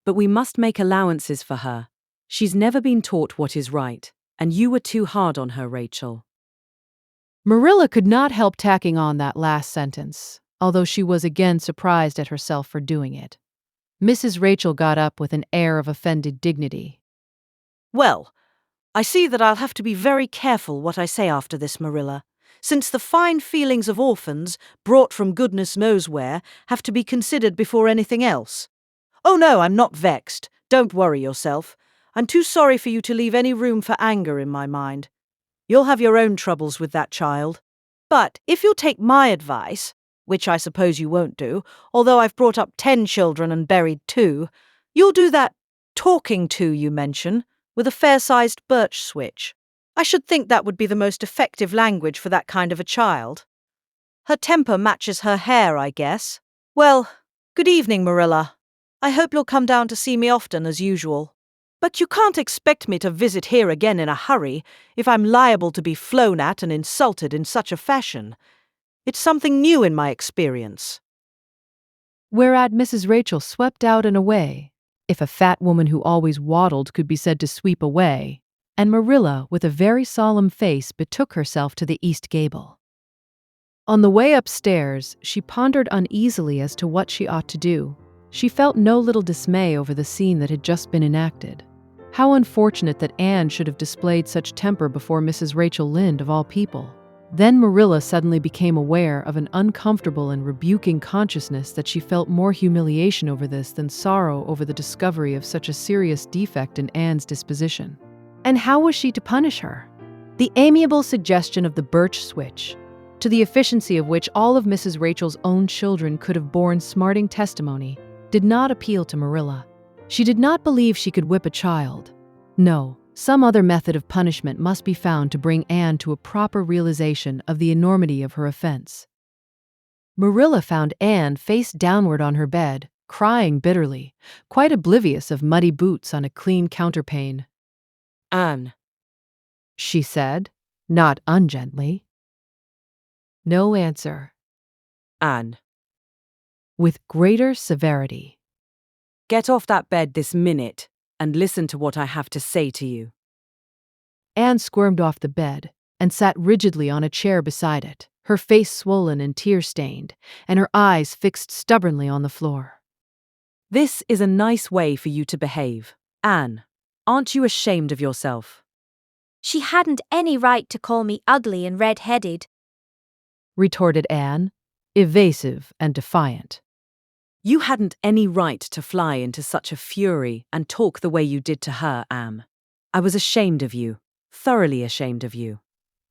But we must make allowances for her. She's never been taught what is right, and you were too hard on her, Rachel. Marilla could not help tacking on that last sentence, although she was again surprised at herself for doing it. Mrs. Rachel got up with an air of offended dignity. Well, I see that I'll have to be very careful what I say after this, Marilla, since the fine feelings of orphans, brought from goodness knows where, have to be considered before anything else. Oh no, I'm not vexed. Don't worry yourself. I'm too sorry for you to leave any room for anger in my mind. You'll have your own troubles with that child. But if you'll take my advice, which I suppose you won't do, although I've brought up 10 children and buried 2, you'll do that talking to you mention, with a fair-sized birch switch. I should think that would be the most effective language for that kind of a child. Her temper matches her hair, I guess. Well, good evening, Marilla. I hope you'll come down to see me often as usual. But you can't expect me to visit here again in a hurry if I'm liable to be flown at and insulted in such a fashion. It's something new in my experience. Whereat Mrs. Rachel swept out and away, if a fat woman who always waddled could be said to sweep away, and Marilla, with a very solemn face, betook herself to the east gable. On the way upstairs, she pondered uneasily as to what she ought to do. She felt no little dismay over the scene that had just been enacted. How unfortunate that Anne should have displayed such temper before Mrs. Rachel Lynde, of all people. Then Marilla suddenly became aware of an uncomfortable and rebuking consciousness that she felt more humiliation over this than sorrow over the discovery of such a serious defect in Anne's disposition. And how was she to punish her? The amiable suggestion of the birch switch, to the efficiency of which all of Mrs. Rachel's own children could have borne smarting testimony, did not appeal to Marilla. She did not believe she could whip a child. No, some other method of punishment must be found to bring Anne to a proper realization of the enormity of her offense. Marilla found Anne face downward on her bed, crying bitterly, quite oblivious of muddy boots on a clean counterpane. Anne, She said, not ungently. No answer. Anne, With greater severity. get off that bed this minute and listen to what I have to say to you. Anne squirmed off the bed and sat rigidly on a chair beside it, her face swollen and tear-stained, and her eyes fixed stubbornly on the floor. This is a nice way for you to behave. Anne, aren't you ashamed of yourself? She hadn't any right to call me ugly and red-headed. Retorted Anne, evasive and defiant. You hadn't any right to fly into such a fury and talk the way you did to her, Anne. I was ashamed of you, thoroughly ashamed of you.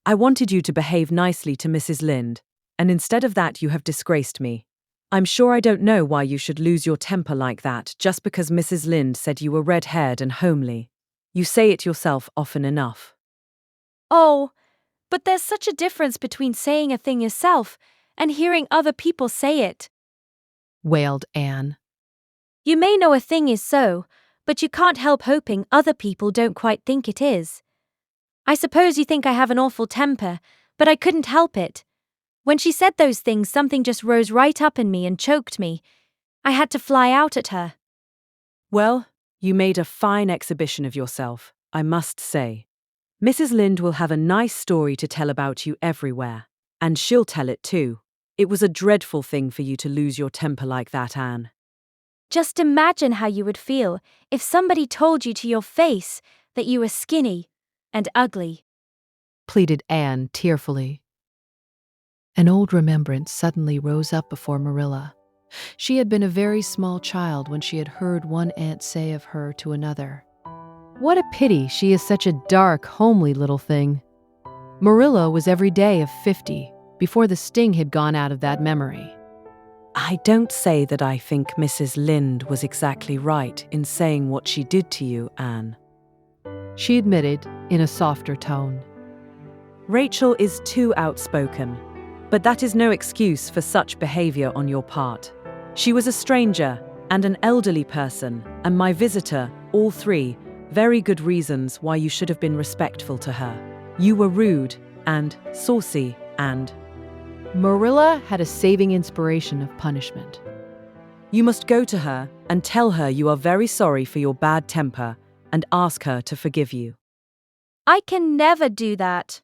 I wanted you to behave nicely to Mrs. Lynde, and instead of that you have disgraced me. I'm sure I don't know why you should lose your temper like that just because Mrs. Lynde said you were red-haired and homely. You say it yourself often enough. Oh, but there's such a difference between saying a thing yourself and hearing other people say it. Wailed Anne. You may know a thing is so, but you can't help hoping other people don't quite think it is. I suppose you think I have an awful temper, but I couldn't help it. When she said those things, something just rose right up in me and choked me. I had to fly out at her. Well, you made a fine exhibition of yourself, I must say. Mrs. Lynde will have a nice story to tell about you everywhere, and she'll tell it too. It was a dreadful thing for you to lose your temper like that, Anne. Just imagine how you would feel if somebody told you to your face that you were skinny and ugly. Pleaded Anne tearfully. An old remembrance suddenly rose up before Marilla. She had been a very small child when she had heard one aunt say of her to another, "What a pity she is such a dark, homely little thing." Marilla was every day of 50 before the sting had gone out of that memory. I don't say that I think Mrs. Lynde was exactly right in saying what she did to you, Anne. She admitted in a softer tone. Rachel is too outspoken, but that is no excuse for such behavior on your part. She was a stranger and an elderly person, and my visitor, all three, very good reasons why you should have been respectful to her. You were rude and saucy and... Marilla had a saving inspiration of punishment. You must go to her and tell her you are very sorry for your bad temper and ask her to forgive you. I can never do that,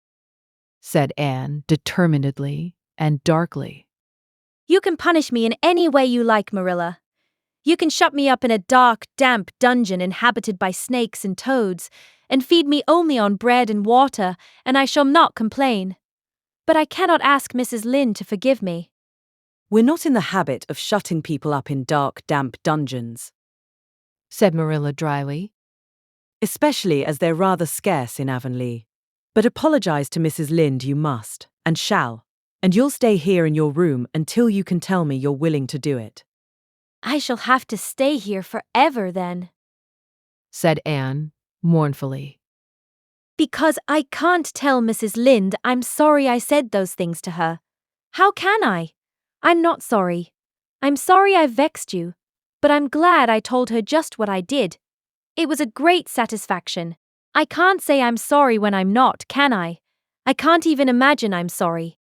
said Anne determinedly and darkly. You can punish me in any way you like, Marilla. You can shut me up in a dark, damp dungeon inhabited by snakes and toads, and feed me only on bread and water, and I shall not complain. But I cannot ask Mrs. Lynde to forgive me. We're not in the habit of shutting people up in dark, damp dungeons, said Marilla dryly. Especially as they're rather scarce in Avonlea. But apologize to Mrs. Lynde you must, and shall, and you'll stay here in your room until you can tell me you're willing to do it. I shall have to stay here forever then, said Anne, mournfully. Because I can't tell Mrs. Lynde I'm sorry I said those things to her. How can I? I'm not sorry. I'm sorry I vexed you, but I'm glad I told her just what I did. It was a great satisfaction. I can't say I'm sorry when I'm not, can I? I can't even imagine I'm sorry.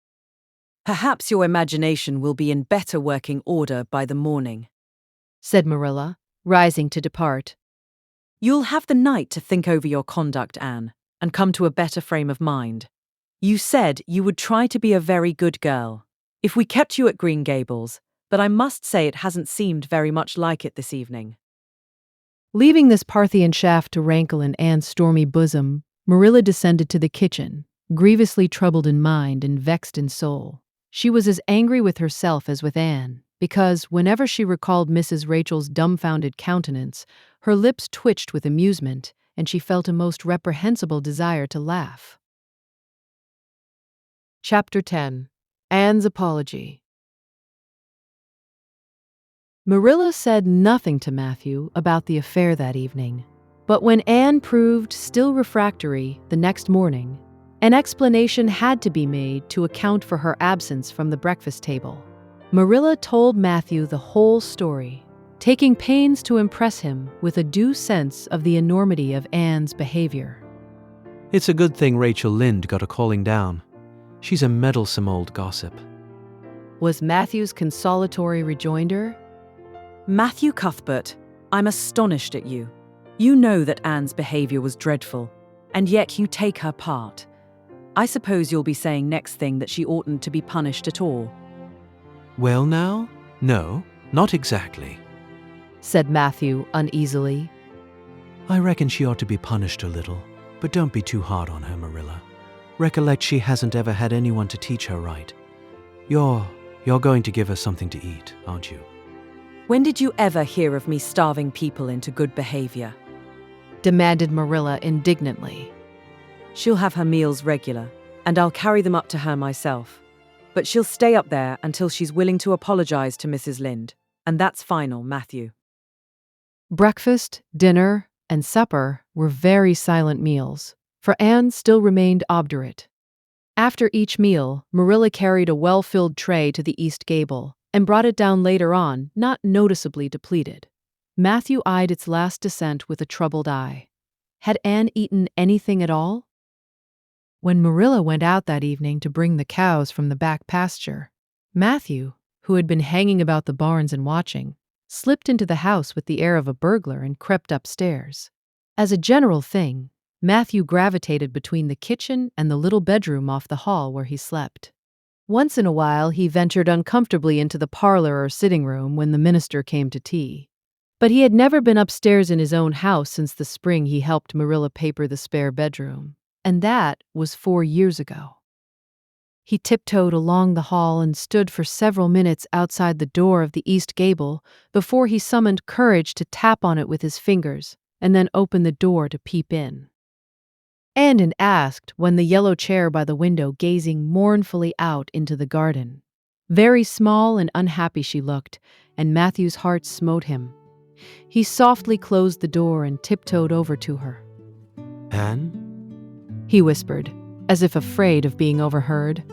Perhaps your imagination will be in better working order by the morning. Said Marilla, rising to depart. You'll have the night to think over your conduct, Anne, and come to a better frame of mind. You said you would try to be a very good girl if we kept you at Green Gables, but I must say it hasn't seemed very much like it this evening. Leaving this Parthian shaft to rankle in Anne's stormy bosom, Marilla descended to the kitchen, grievously troubled in mind and vexed in soul. She was as angry with herself as with Anne, because whenever she recalled Mrs. Rachel's dumbfounded countenance, her lips twitched with amusement, and she felt a most reprehensible desire to laugh. Chapter 10. Anne's Apology. Marilla said nothing to Matthew about the affair that evening, but when Anne proved still refractory the next morning, an explanation had to be made to account for her absence from the breakfast table. Marilla told Matthew the whole story, taking pains to impress him with a due sense of the enormity of Anne's behavior. It's a good thing Rachel Lynde got a calling down. She's a meddlesome old gossip. Was Matthew's consolatory rejoinder. Matthew Cuthbert, I'm astonished at you. You know that Anne's behavior was dreadful, and yet you take her part. I suppose you'll be saying next thing that she oughtn't to be punished at all. Well now, no, not exactly. Said Matthew uneasily. I reckon she ought to be punished a little, but don't be too hard on her, Marilla. Recollect she hasn't ever had anyone to teach her right. You're going to give her something to eat, aren't you? When did you ever hear of me starving people into good behavior? Demanded Marilla indignantly. She'll have her meals regular, and I'll carry them up to her myself. But she'll stay up there until she's willing to apologize to Mrs. Lynde, and that's final, Matthew. Breakfast, dinner, and supper were very silent meals, for Anne still remained obdurate. After each meal, Marilla carried a well-filled tray to the east gable, and brought it down later on, not noticeably depleted. Matthew eyed its last descent with a troubled eye. Had Anne eaten anything at all? When Marilla went out that evening to bring the cows from the back pasture, Matthew, who had been hanging about the barns and watching, slipped into the house with the air of a burglar and crept upstairs. As a general thing, Matthew gravitated between the kitchen and the little bedroom off the hall where he slept. Once in a while, he ventured uncomfortably into the parlor or sitting room when the minister came to tea. But he had never been upstairs in his own house since the spring he helped Marilla paper the spare bedroom, and that was 4 years ago. He tiptoed along the hall and stood for several minutes outside the door of the east gable before he summoned courage to tap on it with his fingers and then open the door to peep in. Anne asked when the yellow chair by the window gazing mournfully out into the garden. Very small and unhappy she looked, and Matthew's heart smote him. He softly closed the door and tiptoed over to her. Anne? He whispered, as if afraid of being overheard.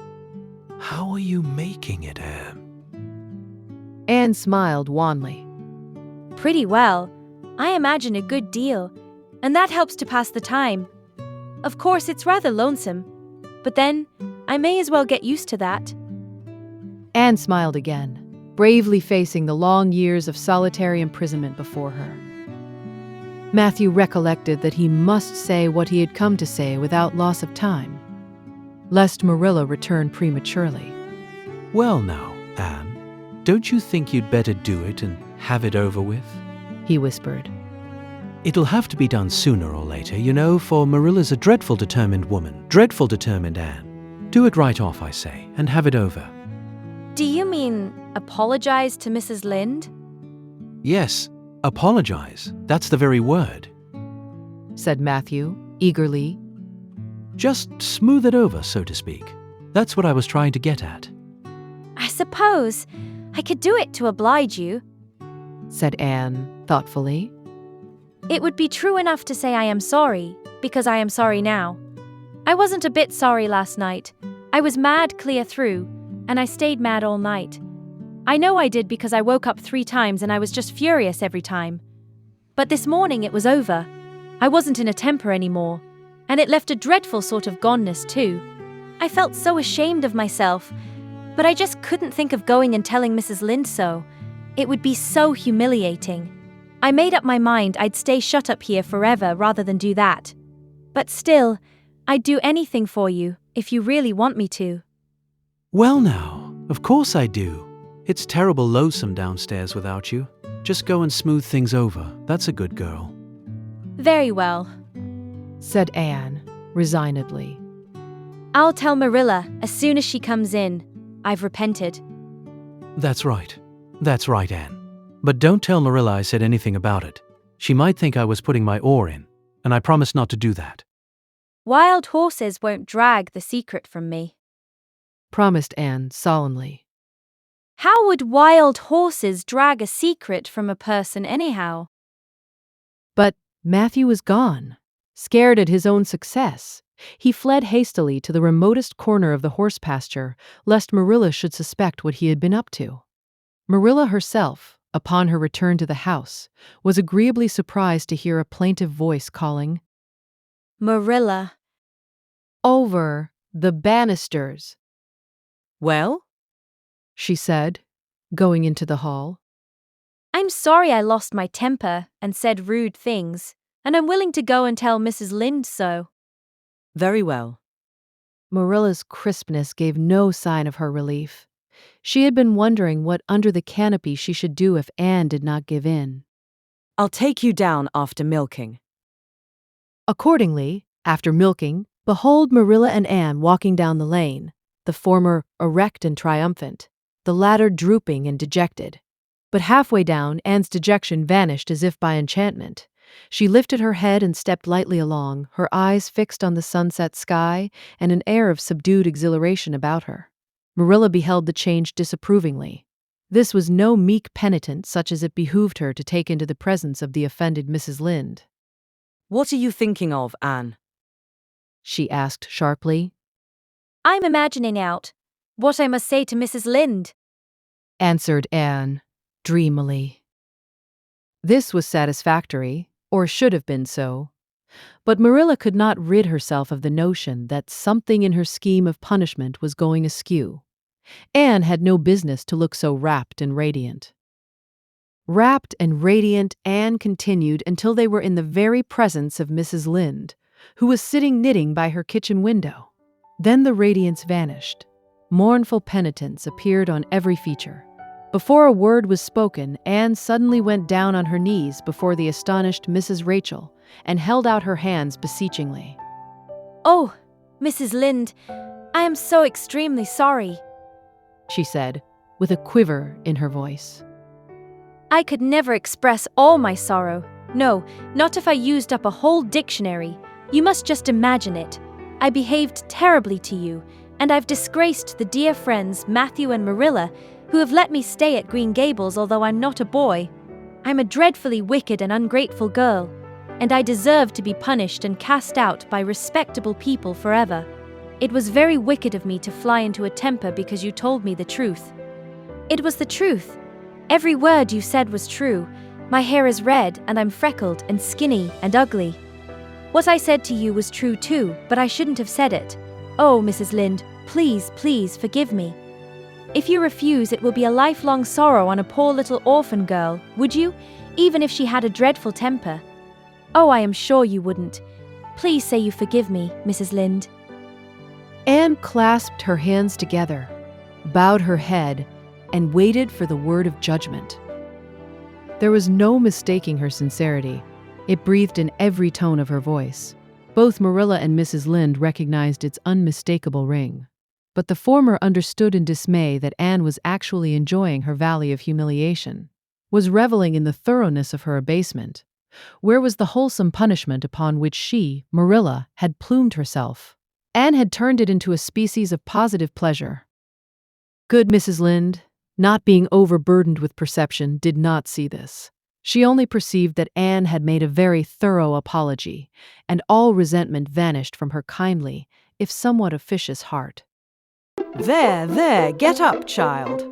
How are you making it, Anne? Anne smiled wanly. Pretty well. I imagine a good deal, and that helps to pass the time. Of course, it's rather lonesome, but then I may as well get used to that. Anne smiled again, bravely facing the long years of solitary imprisonment before her. Matthew recollected that he must say what he had come to say without loss of time, lest Marilla return prematurely. Well now, Anne, don't you think you'd better do it and have it over with? He whispered. It'll have to be done sooner or later, you know, for Marilla's a dreadful determined woman. Dreadful determined, Anne. Do it right off, I say, and have it over. Do you mean apologize to Mrs. Lynde? Yes, apologize. That's the very word. Said Matthew, eagerly. Just smooth it over, so to speak. That's what I was trying to get at. I suppose I could do it to oblige you. Said Anne, thoughtfully. It would be true enough to say I am sorry, because I am sorry now. I wasn't a bit sorry last night. I was mad clear through, and I stayed mad all night. I know I did because I woke up 3 times and I was just furious every time. But this morning it was over. I wasn't in a temper anymore, and it left a dreadful sort of goneness too. I felt so ashamed of myself, but I just couldn't think of going and telling Mrs. Lynde so. It would be so humiliating. I made up my mind I'd stay shut up here forever rather than do that. But still, I'd do anything for you, if you really want me to. Well now, of course I do. It's terrible lonesome downstairs without you. Just go and smooth things over. That's a good girl. Very well. said Anne, resignedly. I'll tell Marilla as soon as she comes in. I've repented. That's right. That's right, Anne. But don't tell Marilla I said anything about it. She might think I was putting my oar in, and I promise not to do that. Wild horses won't drag the secret from me, promised Anne solemnly. How would wild horses drag a secret from a person anyhow? But Matthew was gone. Scared at his own success, he fled hastily to the remotest corner of the horse pasture, lest Marilla should suspect what he had been up to. Marilla herself, upon her return to the house, was agreeably surprised to hear a plaintive voice calling, Marilla. "Over the banisters," Well? she said, going into the hall. I'm sorry I lost my temper and said rude things, and I'm willing to go and tell Mrs. Lynde so. Very well. Marilla's crispness gave no sign of her relief. She had been wondering what under the canopy she should do if Anne did not give in. I'll take you down after milking. Accordingly, after milking, behold Marilla and Anne walking down the lane, the former erect and triumphant, the latter drooping and dejected. But halfway down, Anne's dejection vanished as if by enchantment. She lifted her head and stepped lightly along, her eyes fixed on the sunset sky and an air of subdued exhilaration about her. Marilla beheld the change disapprovingly. This was no meek penitent such as it behooved her to take into the presence of the offended Mrs. Lynde. What are you thinking of, Anne? She asked sharply. I'm imagining out what I must say to Mrs. Lynde, answered Anne, dreamily. This was satisfactory, or should have been so. But Marilla could not rid herself of the notion that something in her scheme of punishment was going askew. Anne had no business to look so rapt and radiant. Rapt and radiant, Anne continued until they were in the very presence of Mrs. Lynde, who was sitting knitting by her kitchen window. Then the radiance vanished. Mournful penitence appeared on every feature. Before a word was spoken, Anne suddenly went down on her knees before the astonished Mrs. Rachel and held out her hands beseechingly. Oh, Mrs. Lynde, I am so extremely sorry, she said, with a quiver in her voice. I could never express all my sorrow. No, not if I used up a whole dictionary. You must just imagine it. I behaved terribly to you, and I've disgraced the dear friends Matthew and Marilla, who have let me stay at Green Gables although I'm not a boy. I'm a dreadfully wicked and ungrateful girl, and I deserve to be punished and cast out by respectable people forever. It was very wicked of me to fly into a temper because you told me the truth. It was the truth. Every word you said was true. My hair is red, and I'm freckled and skinny and ugly. What I said to you was true too, but I shouldn't have said it. Oh, Mrs. Lynde, please, please forgive me. If you refuse, it will be a lifelong sorrow on a poor little orphan girl, would you? Even if she had a dreadful temper. Oh, I am sure you wouldn't. Please say you forgive me, Mrs. Lynde. Anne clasped her hands together, bowed her head, and waited for the word of judgment. There was no mistaking her sincerity. It breathed in every tone of her voice. Both Marilla and Mrs. Lynde recognized its unmistakable ring. But the former understood in dismay that Anne was actually enjoying her valley of humiliation, was reveling in the thoroughness of her abasement. Where was the wholesome punishment upon which she, Marilla, had plumed herself? Anne had turned it into a species of positive pleasure. Good Mrs. Lynde, not being overburdened with perception, did not see this. She only perceived that Anne had made a very thorough apology, and all resentment vanished from her kindly, if somewhat officious heart. There, get up, child.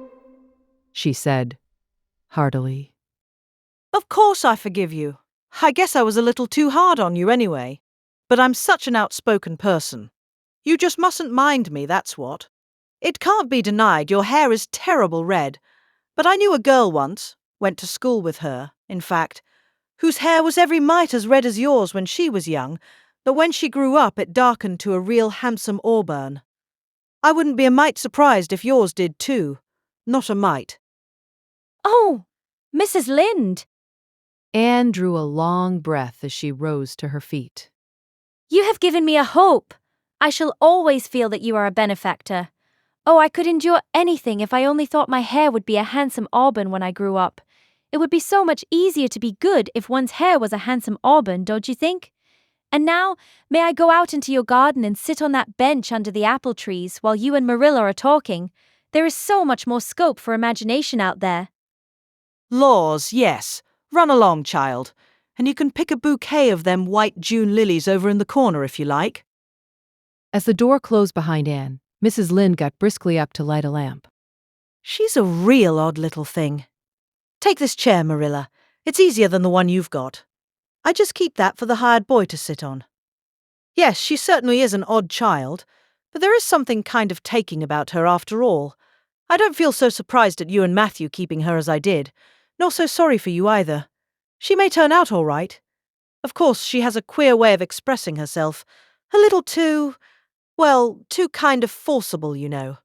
She said, heartily. Of course I forgive you. I guess I was a little too hard on you anyway. But I'm such an outspoken person. You just mustn't mind me, that's what. It can't be denied your hair is terrible red. But I knew a girl once, went to school with her, in fact, whose hair was every mite as red as yours when she was young, but when she grew up it darkened to a real handsome auburn. I wouldn't be a mite surprised if yours did too. Not a mite. Oh, Mrs. Lynde! Anne drew a long breath as she rose to her feet. You have given me a hope. I shall always feel that you are a benefactor. Oh, I could endure anything if I only thought my hair would be a handsome auburn when I grew up. It would be so much easier to be good if one's hair was a handsome auburn, don't you think? And now, may I go out into your garden and sit on that bench under the apple trees while you and Marilla are talking? There is so much more scope for imagination out there. Laws, yes. Run along, child. And you can pick a bouquet of them white June lilies over in the corner if you like. As the door closed behind Anne, Mrs. Lynde got briskly up to light a lamp. She's a real odd little thing. Take this chair, Marilla. It's easier than the one you've got. I just keep that for the hired boy to sit on. Yes, she certainly is an odd child, but there is something kind of taking about her after all. I don't feel so surprised at you and Matthew keeping her as I did, nor so sorry for you either. She may turn out all right. Of course, she has a queer way of expressing herself, a little too kind of forcible, you know.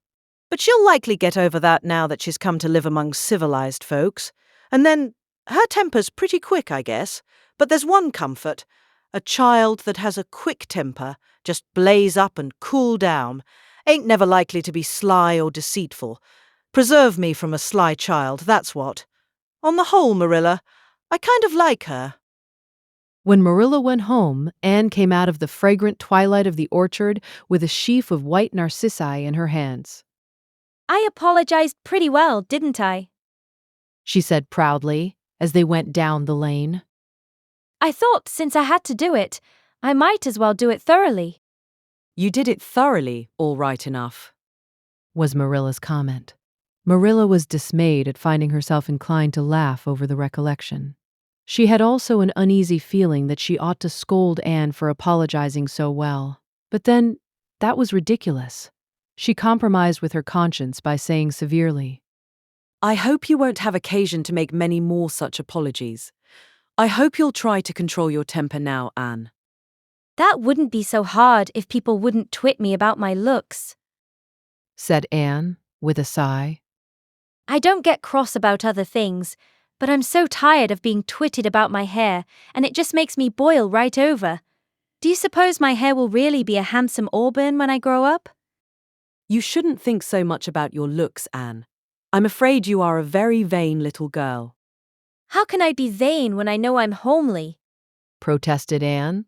But she'll likely get over that now that she's come to live among civilized folks. And then, her temper's pretty quick, I guess. But there's one comfort. A child that has a quick temper, just blaze up and cool down, ain't never likely to be sly or deceitful. Preserve me from a sly child, that's what. On the whole, Marilla, I kind of like her. When Marilla went home, Anne came out of the fragrant twilight of the orchard with a sheaf of white narcissi in her hands. I apologized pretty well, didn't I? She said proudly as they went down the lane. I thought since I had to do it, I might as well do it thoroughly. You did it thoroughly, all right enough, was Marilla's comment. Marilla was dismayed at finding herself inclined to laugh over the recollection. She had also an uneasy feeling that she ought to scold Anne for apologizing so well. But then, that was ridiculous. She compromised with her conscience by saying severely, I hope you won't have occasion to make many more such apologies. I hope you'll try to control your temper now, Anne. That wouldn't be so hard if people wouldn't twit me about my looks, said Anne, with a sigh. I don't get cross about other things, but I'm so tired of being twitted about my hair, and it just makes me boil right over. Do you suppose my hair will really be a handsome auburn when I grow up? You shouldn't think so much about your looks, Anne. I'm afraid you are a very vain little girl. How can I be vain when I know I'm homely? Protested Anne.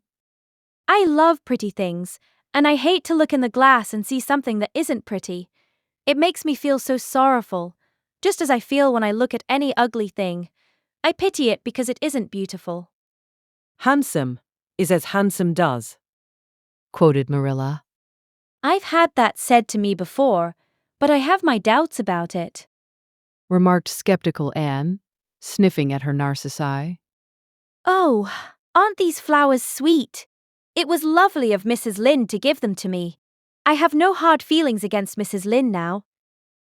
I love pretty things, and I hate to look in the glass and see something that isn't pretty. It makes me feel so sorrowful, just as I feel when I look at any ugly thing. I pity it because it isn't beautiful. Handsome is as handsome does, quoted Marilla. I've had that said to me before, but I have my doubts about it, remarked skeptical Anne, sniffing at her narcissi. Oh, aren't these flowers sweet? It was lovely of Mrs. Lynde to give them to me. I have no hard feelings against Mrs. Lynde now.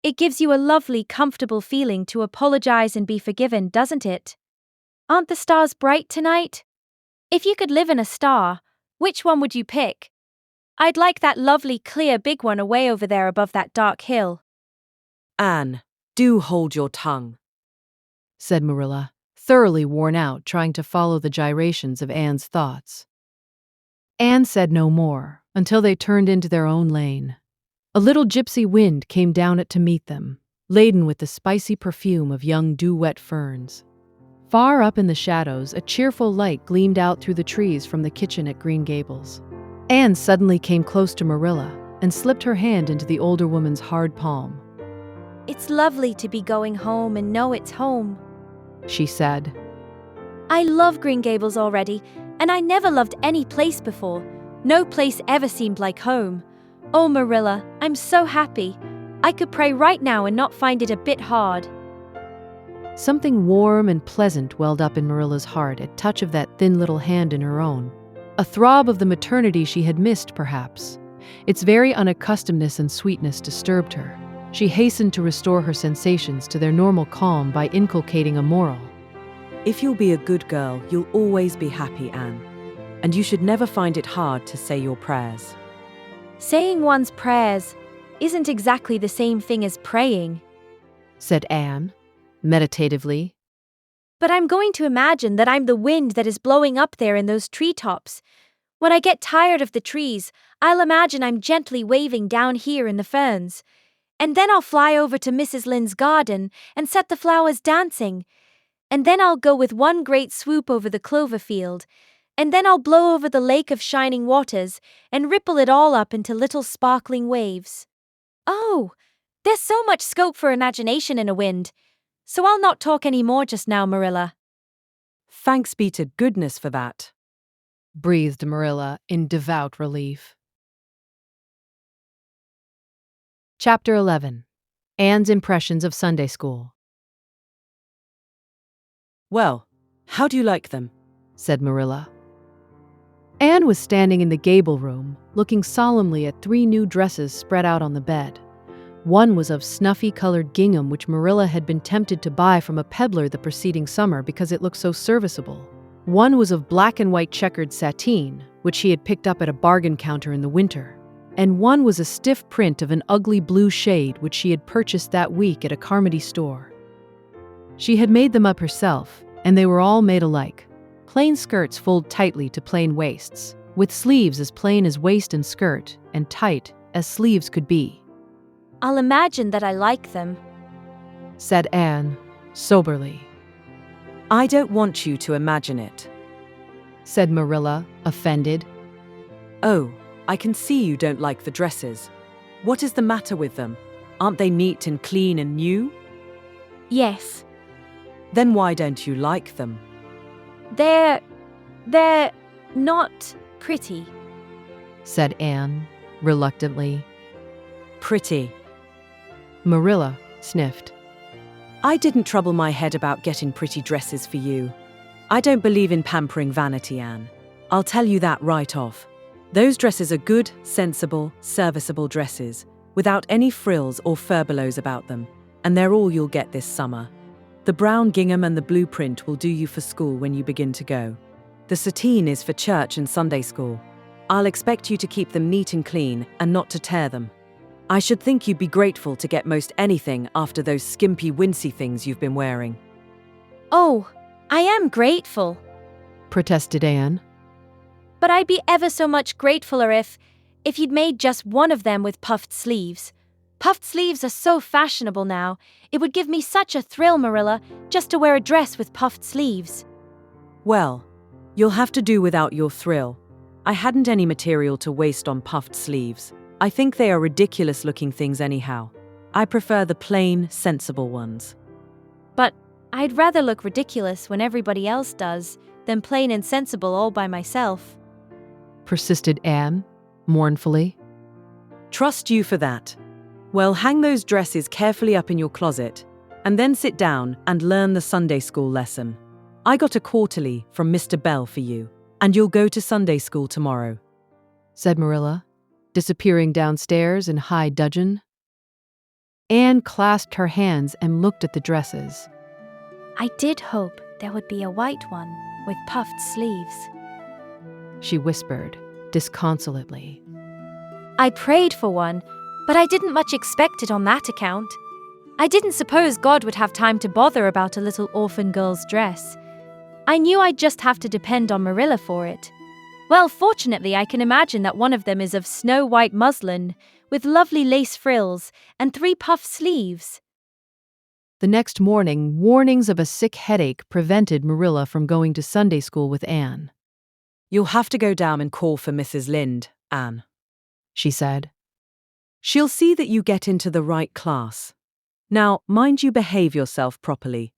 It gives you a lovely, comfortable feeling to apologize and be forgiven, doesn't it? Aren't the stars bright tonight? If you could live in a star, which one would you pick? I'd like that lovely, clear, big one away over there above that dark hill. Anne, do hold your tongue, said Marilla, thoroughly worn out trying to follow the gyrations of Anne's thoughts. Anne said no more until they turned into their own lane. A little gypsy wind came down it to meet them, laden with the spicy perfume of young dew-wet ferns. Far up in the shadows, a cheerful light gleamed out through the trees from the kitchen at Green Gables. Anne suddenly came close to Marilla and slipped her hand into the older woman's hard palm. It's lovely to be going home and know it's home, she said. I love Green Gables already, and I never loved any place before. No place ever seemed like home. Oh, Marilla, I'm so happy. I could pray right now and not find it a bit hard. Something warm and pleasant welled up in Marilla's heart at touch of that thin little hand in her own. A throb of the maternity she had missed, perhaps. Its very unaccustomedness and sweetness disturbed her. She hastened to restore her sensations to their normal calm by inculcating a moral. If you'll be a good girl, you'll always be happy, Anne. And you should never find it hard to say your prayers. Saying one's prayers isn't exactly the same thing as praying, said Anne, meditatively. but I'm going to imagine that I'm the wind that is blowing up there in those treetops. When I get tired of the trees, I'll imagine I'm gently waving down here in the ferns. And then I'll fly over to Mrs. Lynde's garden and set the flowers dancing. And then I'll go with one great swoop over the clover field. And then I'll blow over the lake of shining waters and ripple it all up into little sparkling waves. Oh, there's so much scope for imagination in a wind. So I'll not talk any more just now, Marilla. Thanks be to goodness for that, breathed Marilla in devout relief. Chapter 11. Anne's Impressions of Sunday School. Well, how do you like them? Said Marilla. Anne was standing in the gable room, looking solemnly at 3 new dresses spread out on the bed. One was of snuffy-colored gingham which Marilla had been tempted to buy from a peddler the preceding summer because it looked so serviceable. One was of black and white checkered sateen, which she had picked up at a bargain counter in the winter. And one was a stiff print of an ugly blue shade which she had purchased that week at a Carmody store. She had made them up herself, and they were all made alike. Plain skirts fold tightly to plain waists, with sleeves as plain as waist and skirt, and tight as sleeves could be. I'll imagine that I like them, said Anne, soberly. I don't want you to imagine it, said Marilla, offended. Oh, I can see you don't like the dresses. What is the matter with them? Aren't they neat and clean and new? Yes. Then why don't you like them? They're not pretty, said Anne, reluctantly. Pretty. Marilla sniffed. I didn't trouble my head about getting pretty dresses for you. I don't believe in pampering vanity, Anne. I'll tell you that right off. Those dresses are good, sensible, serviceable dresses, without any frills or furbelows about them, and they're all you'll get this summer. The brown gingham and the blue print will do you for school when you begin to go. The sateen is for church and Sunday school. I'll expect you to keep them neat and clean and not to tear them. I should think you'd be grateful to get most anything after those skimpy, wincey things you've been wearing. Oh, I am grateful, protested Anne. But I'd be ever so much gratefuler if you'd made just one of them with puffed sleeves. Puffed sleeves are so fashionable now. It would give me such a thrill, Marilla, just to wear a dress with puffed sleeves. Well, you'll have to do without your thrill. I hadn't any material to waste on puffed sleeves. I think they are ridiculous-looking things anyhow. I prefer the plain, sensible ones. But I'd rather look ridiculous when everybody else does than plain and sensible all by myself, persisted Anne, mournfully. Trust you for that. Well, hang those dresses carefully up in your closet, and then sit down and learn the Sunday school lesson. I got a quarterly from Mr. Bell for you, and you'll go to Sunday school tomorrow, said Marilla, disappearing downstairs in high dudgeon. Anne clasped her hands and looked at the dresses. I did hope there would be a white one with puffed sleeves, she whispered, disconsolately. I prayed for one, but I didn't much expect it on that account. I didn't suppose God would have time to bother about a little orphan girl's dress. I knew I'd just have to depend on Marilla for it. Well, fortunately, I can imagine that one of them is of snow-white muslin, with lovely lace frills and 3 puff sleeves. The next morning, warnings of a sick headache prevented Marilla from going to Sunday school with Anne. You'll have to go down and call for Mrs. Lynde, Anne, she said. She'll see that you get into the right class. Now, mind you behave yourself properly.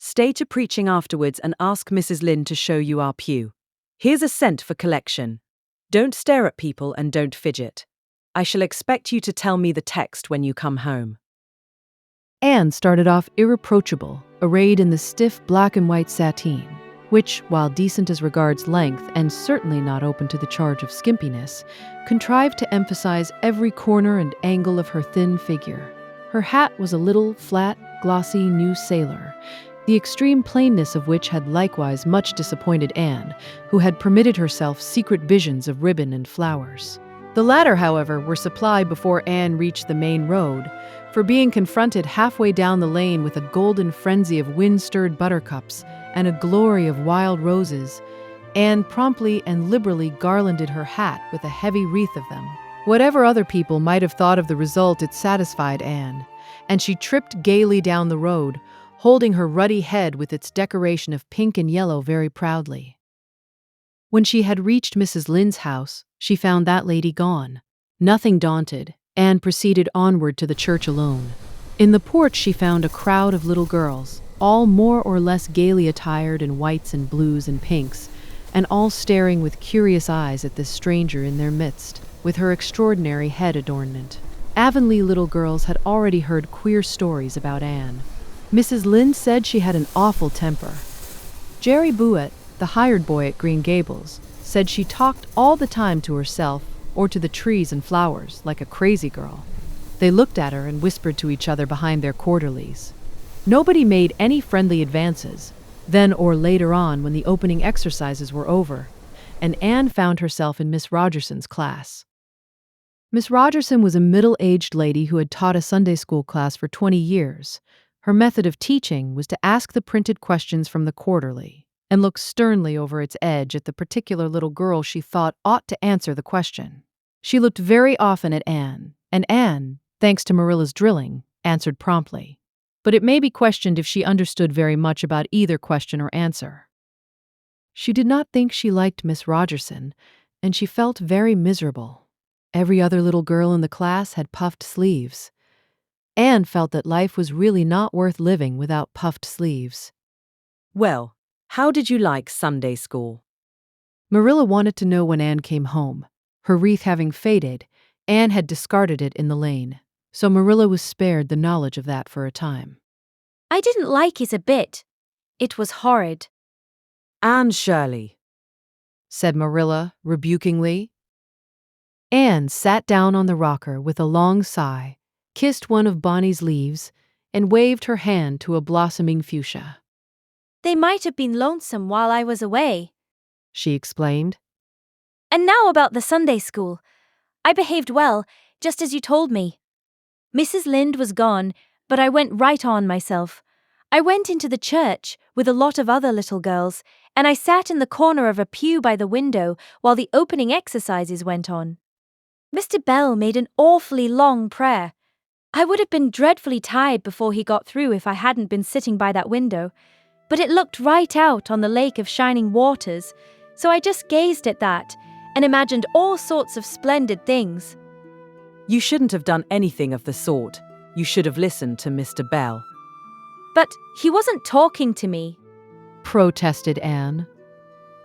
Stay to preaching afterwards and ask Mrs. Lynde to show you our pew. Here's a cent for collection. Don't stare at people and don't fidget. I shall expect you to tell me the text when you come home. Anne started off irreproachable, arrayed in the stiff black and white sateen, which, while decent as regards length and certainly not open to the charge of skimpiness, contrived to emphasize every corner and angle of her thin figure. Her hat was a little, flat, glossy new sailor, the extreme plainness of which had likewise much disappointed Anne, who had permitted herself secret visions of ribbon and flowers. The latter, however, were supplied before Anne reached the main road, for being confronted halfway down the lane with a golden frenzy of wind-stirred buttercups and a glory of wild roses, Anne promptly and liberally garlanded her hat with a heavy wreath of them. Whatever other people might have thought of the result, it satisfied Anne, and she tripped gaily down the road, holding her ruddy head with its decoration of pink and yellow very proudly. When she had reached Mrs. Lynde's house, she found that lady gone. Nothing daunted, Anne proceeded onward to the church alone. In the porch she found a crowd of little girls, all more or less gaily attired in whites and blues and pinks, and all staring with curious eyes at this stranger in their midst, with her extraordinary head adornment. Avonlea little girls had already heard queer stories about Anne. Mrs. Lynde said she had an awful temper. Jerry Buett, the hired boy at Green Gables, said she talked all the time to herself or to the trees and flowers like a crazy girl. They looked at her and whispered to each other behind their quarterlies. Nobody made any friendly advances, then or later on when the opening exercises were over, and Anne found herself in Miss Rogerson's class. Miss Rogerson was a middle-aged lady who had taught a Sunday school class for 20 years. Her method of teaching was to ask the printed questions from the quarterly and look sternly over its edge at the particular little girl she thought ought to answer the question. She looked very often at Anne, and Anne, thanks to Marilla's drilling, answered promptly. But it may be questioned if she understood very much about either question or answer. She did not think she liked Miss Rogerson, and she felt very miserable. Every other little girl in the class had puffed sleeves. Anne felt that life was really not worth living without puffed sleeves. Well, how did you like Sunday school? Marilla wanted to know when Anne came home. Her wreath having faded, Anne had discarded it in the lane, so Marilla was spared the knowledge of that for a time. I didn't like it a bit. It was horrid. Anne Shirley, said Marilla rebukingly. Anne sat down on the rocker with a long sigh, kissed one of Bonnie's leaves, and waved her hand to a blossoming fuchsia. They might have been lonesome while I was away, she explained. And now about the Sunday school. I behaved well, just as you told me. Mrs. Lynde was gone, but I went right on myself. I went into the church with a lot of other little girls, and I sat in the corner of a pew by the window while the opening exercises went on. Mr. Bell made an awfully long prayer. I would have been dreadfully tired before he got through if I hadn't been sitting by that window, but it looked right out on the lake of shining waters, so I just gazed at that and imagined all sorts of splendid things. You shouldn't have done anything of the sort. You should have listened to Mr. Bell. But he wasn't talking to me, protested Anne.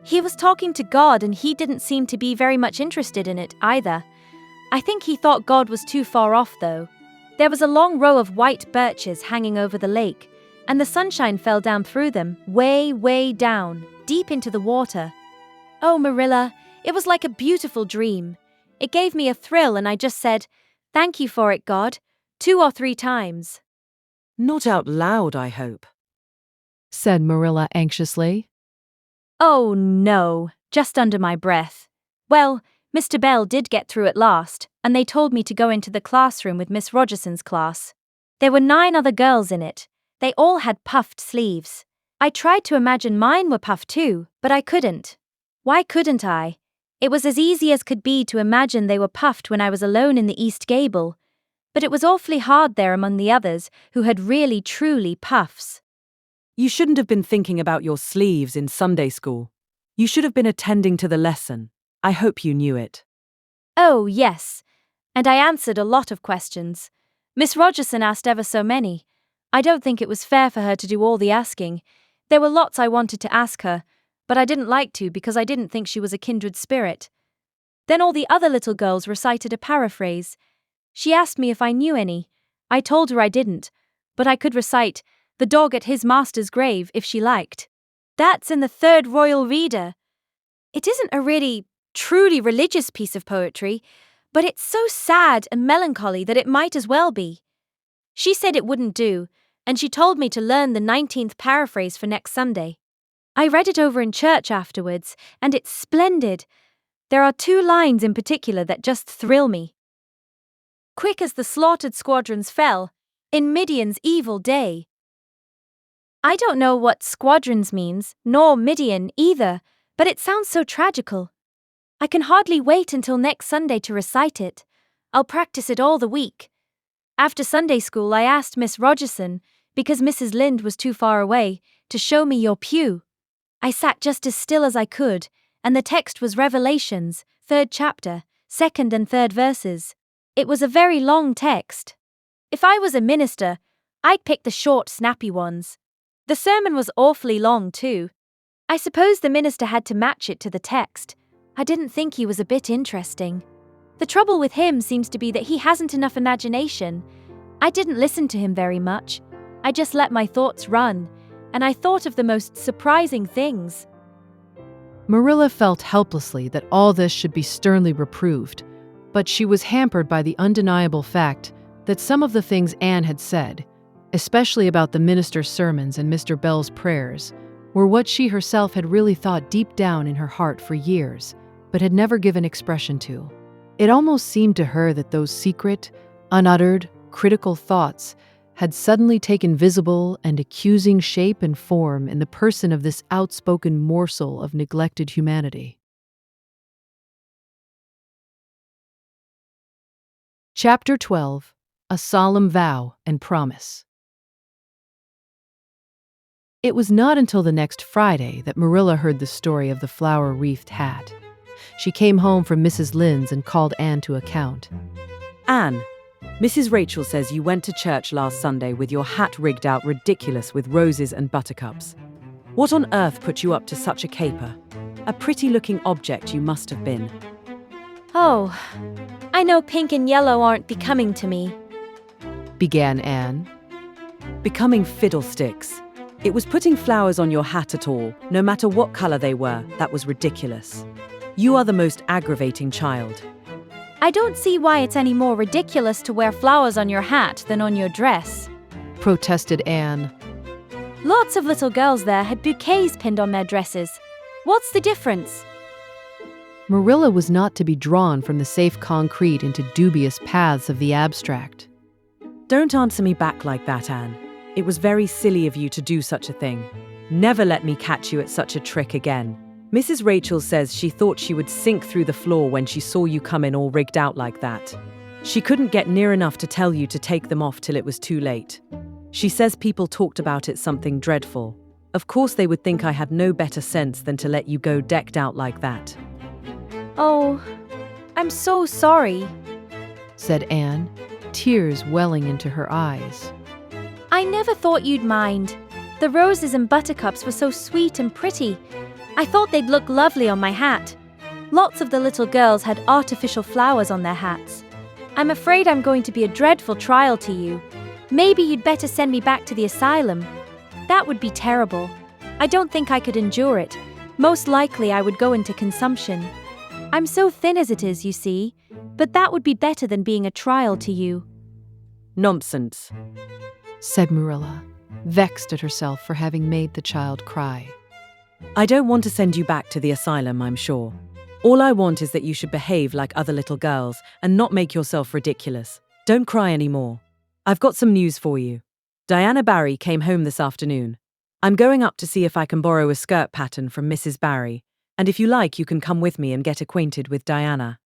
He was talking to God, and he didn't seem to be very much interested in it either. I think he thought God was too far off, though. There was a long row of white birches hanging over the lake, and the sunshine fell down through them, way, way down, deep into the water. Oh, Marilla, it was like a beautiful dream. It gave me a thrill, and I just said, "Thank you for it, God," 2 or 3 times. Not out loud, I hope, said Marilla anxiously. Oh, no, just under my breath. Well, Mr. Bell did get through at last, and they told me to go into the classroom with Miss Rogerson's class. There were 9 other girls in it. They all had puffed sleeves. I tried to imagine mine were puffed too, but I couldn't. Why couldn't I? It was as easy as could be to imagine they were puffed when I was alone in the east gable, but it was awfully hard there among the others who had really truly puffs. You shouldn't have been thinking about your sleeves in Sunday school. You should have been attending to the lesson. I hope you knew it. Oh, yes, and I answered a lot of questions. Miss Rogerson asked ever so many. I don't think it was fair for her to do all the asking. There were lots I wanted to ask her, but I didn't like to because I didn't think she was a kindred spirit. Then all the other little girls recited a paraphrase. She asked me if I knew any. I told her I didn't, but I could recite "The dog at his master's grave" if she liked. That's in the Third Royal Reader. It isn't a really, truly religious piece of poetry, but it's so sad and melancholy that it might as well be. She said it wouldn't do, and she told me to learn the 19th paraphrase for next Sunday. I read it over in church afterwards, and it's splendid. There are 2 lines in particular that just thrill me. Quick as the slaughtered squadrons fell, in Midian's evil day. I don't know what squadrons means, nor Midian either, but it sounds so tragical. I can hardly wait until next Sunday to recite it. I'll practice it all the week. After Sunday school, I asked Miss Rogerson, because Mrs. Lynde was too far away, to show me your pew. I sat just as still as I could, and the text was Revelations, 3rd chapter, 2nd and 3rd verses. It was a very long text. If I was a minister, I'd pick the short, snappy ones. The sermon was awfully long, too. I suppose the minister had to match it to the text. I didn't think he was a bit interesting. The trouble with him seems to be that he hasn't enough imagination. I didn't listen to him very much. I just let my thoughts run, and I thought of the most surprising things. Marilla felt helplessly that all this should be sternly reproved, but she was hampered by the undeniable fact that some of the things Anne had said, especially about the minister's sermons and Mr. Bell's prayers, were what she herself had really thought deep down in her heart for years, but had never given expression to. It almost seemed to her that those secret, unuttered, critical thoughts had suddenly taken visible and accusing shape and form in the person of this outspoken morsel of neglected humanity. Chapter 12. A Solemn Vow and Promise. It was not until the next Friday that Marilla heard the story of the flower-wreathed hat. She came home from Mrs. Lynde's and called Anne to account. Anne, Mrs. Rachel says you went to church last Sunday with your hat rigged out ridiculous with roses and buttercups. What on earth put you up to such a caper? A pretty-looking object you must have been. Oh, I know pink and yellow aren't becoming to me, began Anne. Becoming fiddlesticks. It was putting flowers on your hat at all, no matter what color they were, that was ridiculous. You are the most aggravating child. I don't see why it's any more ridiculous to wear flowers on your hat than on your dress, protested Anne. Lots of little girls there had bouquets pinned on their dresses. What's the difference? Marilla was not to be drawn from the safe concrete into dubious paths of the abstract. Don't answer me back like that, Anne. It was very silly of you to do such a thing. Never let me catch you at such a trick again. Mrs. Rachel says she thought she would sink through the floor when she saw you come in all rigged out like that. She couldn't get near enough to tell you to take them off till it was too late. She says people talked about it something dreadful. Of course they would think I had no better sense than to let you go decked out like that. Oh, I'm so sorry, said Anne, tears welling into her eyes. I never thought you'd mind. The roses and buttercups were so sweet and pretty. I thought they'd look lovely on my hat. Lots of the little girls had artificial flowers on their hats. I'm afraid I'm going to be a dreadful trial to you. Maybe you'd better send me back to the asylum. That would be terrible. I don't think I could endure it. Most likely I would go into consumption. I'm so thin as it is, you see, but that would be better than being a trial to you. Nonsense, said Marilla, vexed at herself for having made the child cry. I don't want to send you back to the asylum, I'm sure. All I want is that you should behave like other little girls and not make yourself ridiculous. Don't cry anymore. I've got some news for you. Diana Barry came home this afternoon. I'm going up to see if I can borrow a skirt pattern from Mrs. Barry, and if you like, you can come with me and get acquainted with Diana.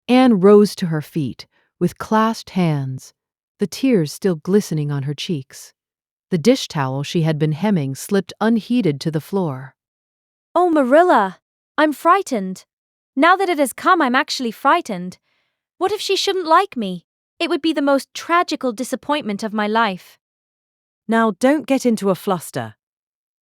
Anne rose to her feet with clasped hands, the tears still glistening on her cheeks. The dish towel she had been hemming slipped unheeded to the floor. Oh, Marilla, I'm frightened. Now that it has come, I'm actually frightened. What if she shouldn't like me? It would be the most tragical disappointment of my life. Now, don't get into a fluster.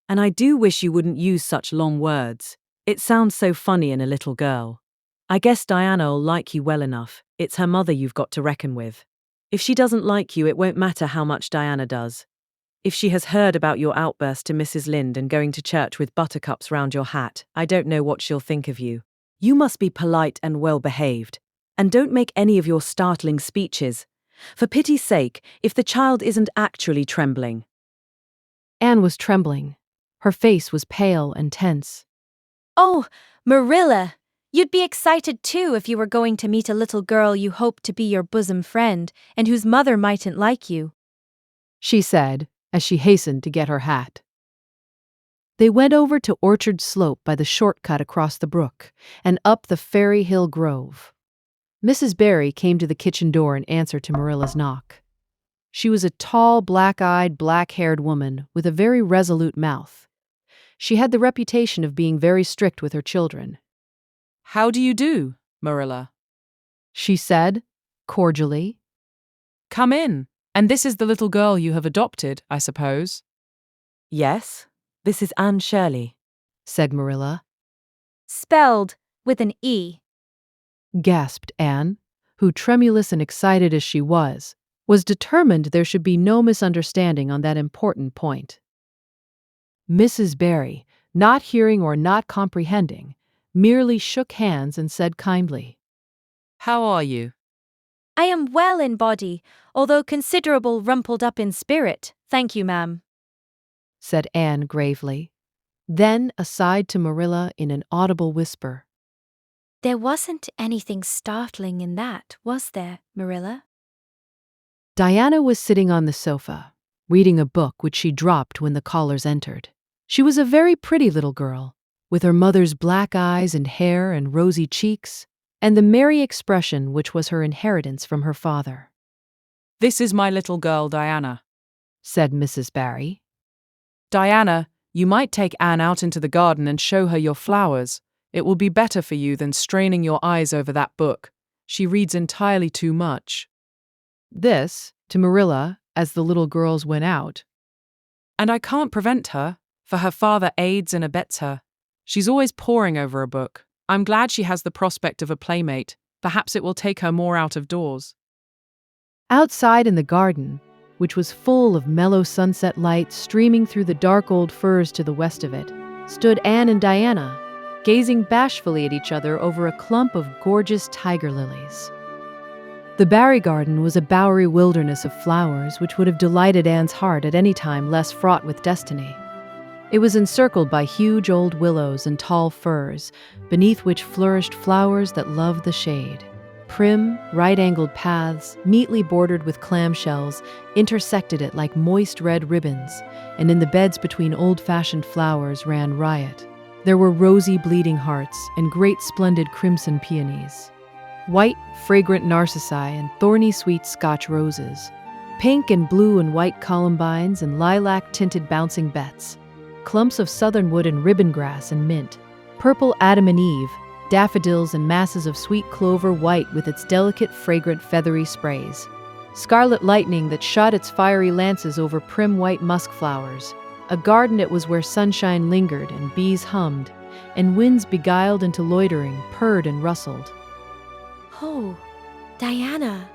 And I do wish you wouldn't use such long words. It sounds so funny in a little girl. I guess Diana'll like you well enough. It's her mother you've got to reckon with. If she doesn't like you, it won't matter how much Diana does. If she has heard about your outburst to Mrs. Lynde and going to church with buttercups round your hat, I don't know what she'll think of you. You must be polite and well-behaved. And don't make any of your startling speeches. For pity's sake, if the child isn't actually trembling. Anne was trembling. Her face was pale and tense. Oh, Marilla, you'd be excited too if you were going to meet a little girl you hoped to be your bosom friend and whose mother mightn't like you, she said, as she hastened to get her hat. They went over to Orchard Slope by the shortcut across the brook and up the Fairy Hill Grove. Mrs. Barry came to the kitchen door in answer to Marilla's knock. She was a tall, black-eyed, black-haired woman with a very resolute mouth. She had the reputation of being very strict with her children. How do you do, Marilla? She said, cordially. Come in. And this is the little girl you have adopted, I suppose? Yes, this is Anne Shirley, said Marilla. Spelled with an E, gasped Anne, who, tremulous and excited as she was determined there should be no misunderstanding on that important point. Mrs. Barry, not hearing or not comprehending, merely shook hands and said kindly, How are you? I am well in body, although considerable rumpled up in spirit, thank you, ma'am, said Anne gravely. Then, aside to Marilla in an audible whisper, There wasn't anything startling in that, was there, Marilla? Diana was sitting on the sofa, reading a book which she dropped when the callers entered. She was a very pretty little girl, with her mother's black eyes and hair and rosy cheeks, and the merry expression which was her inheritance from her father. This is my little girl, Diana, said Mrs. Barry. Diana, you might take Anne out into the garden and show her your flowers. It will be better for you than straining your eyes over that book. She reads entirely too much. This, to Marilla, as the little girls went out. And I can't prevent her, for her father aids and abets her. She's always poring over a book. I'm glad she has the prospect of a playmate. Perhaps it will take her more out of doors. Outside in the garden, which was full of mellow sunset light streaming through the dark old firs to the west of it, stood Anne and Diana, gazing bashfully at each other over a clump of gorgeous tiger lilies. The Barry garden was a bowery wilderness of flowers which would have delighted Anne's heart at any time less fraught with destiny. It was encircled by huge old willows and tall firs, beneath which flourished flowers that loved the shade. Prim, right-angled paths, neatly bordered with clamshells, intersected it like moist red ribbons, and in the beds between old-fashioned flowers ran riot. There were rosy bleeding hearts and great splendid crimson peonies, white, fragrant narcissi and thorny sweet Scotch roses, pink and blue and white columbines and lilac-tinted bouncing bets, clumps of southernwood and ribbon grass and mint, purple Adam and Eve, daffodils and masses of sweet clover white with its delicate, fragrant, feathery sprays, scarlet lightning that shot its fiery lances over prim white musk flowers, a garden it was where sunshine lingered and bees hummed, and winds beguiled into loitering purred and rustled. Oh, Diana,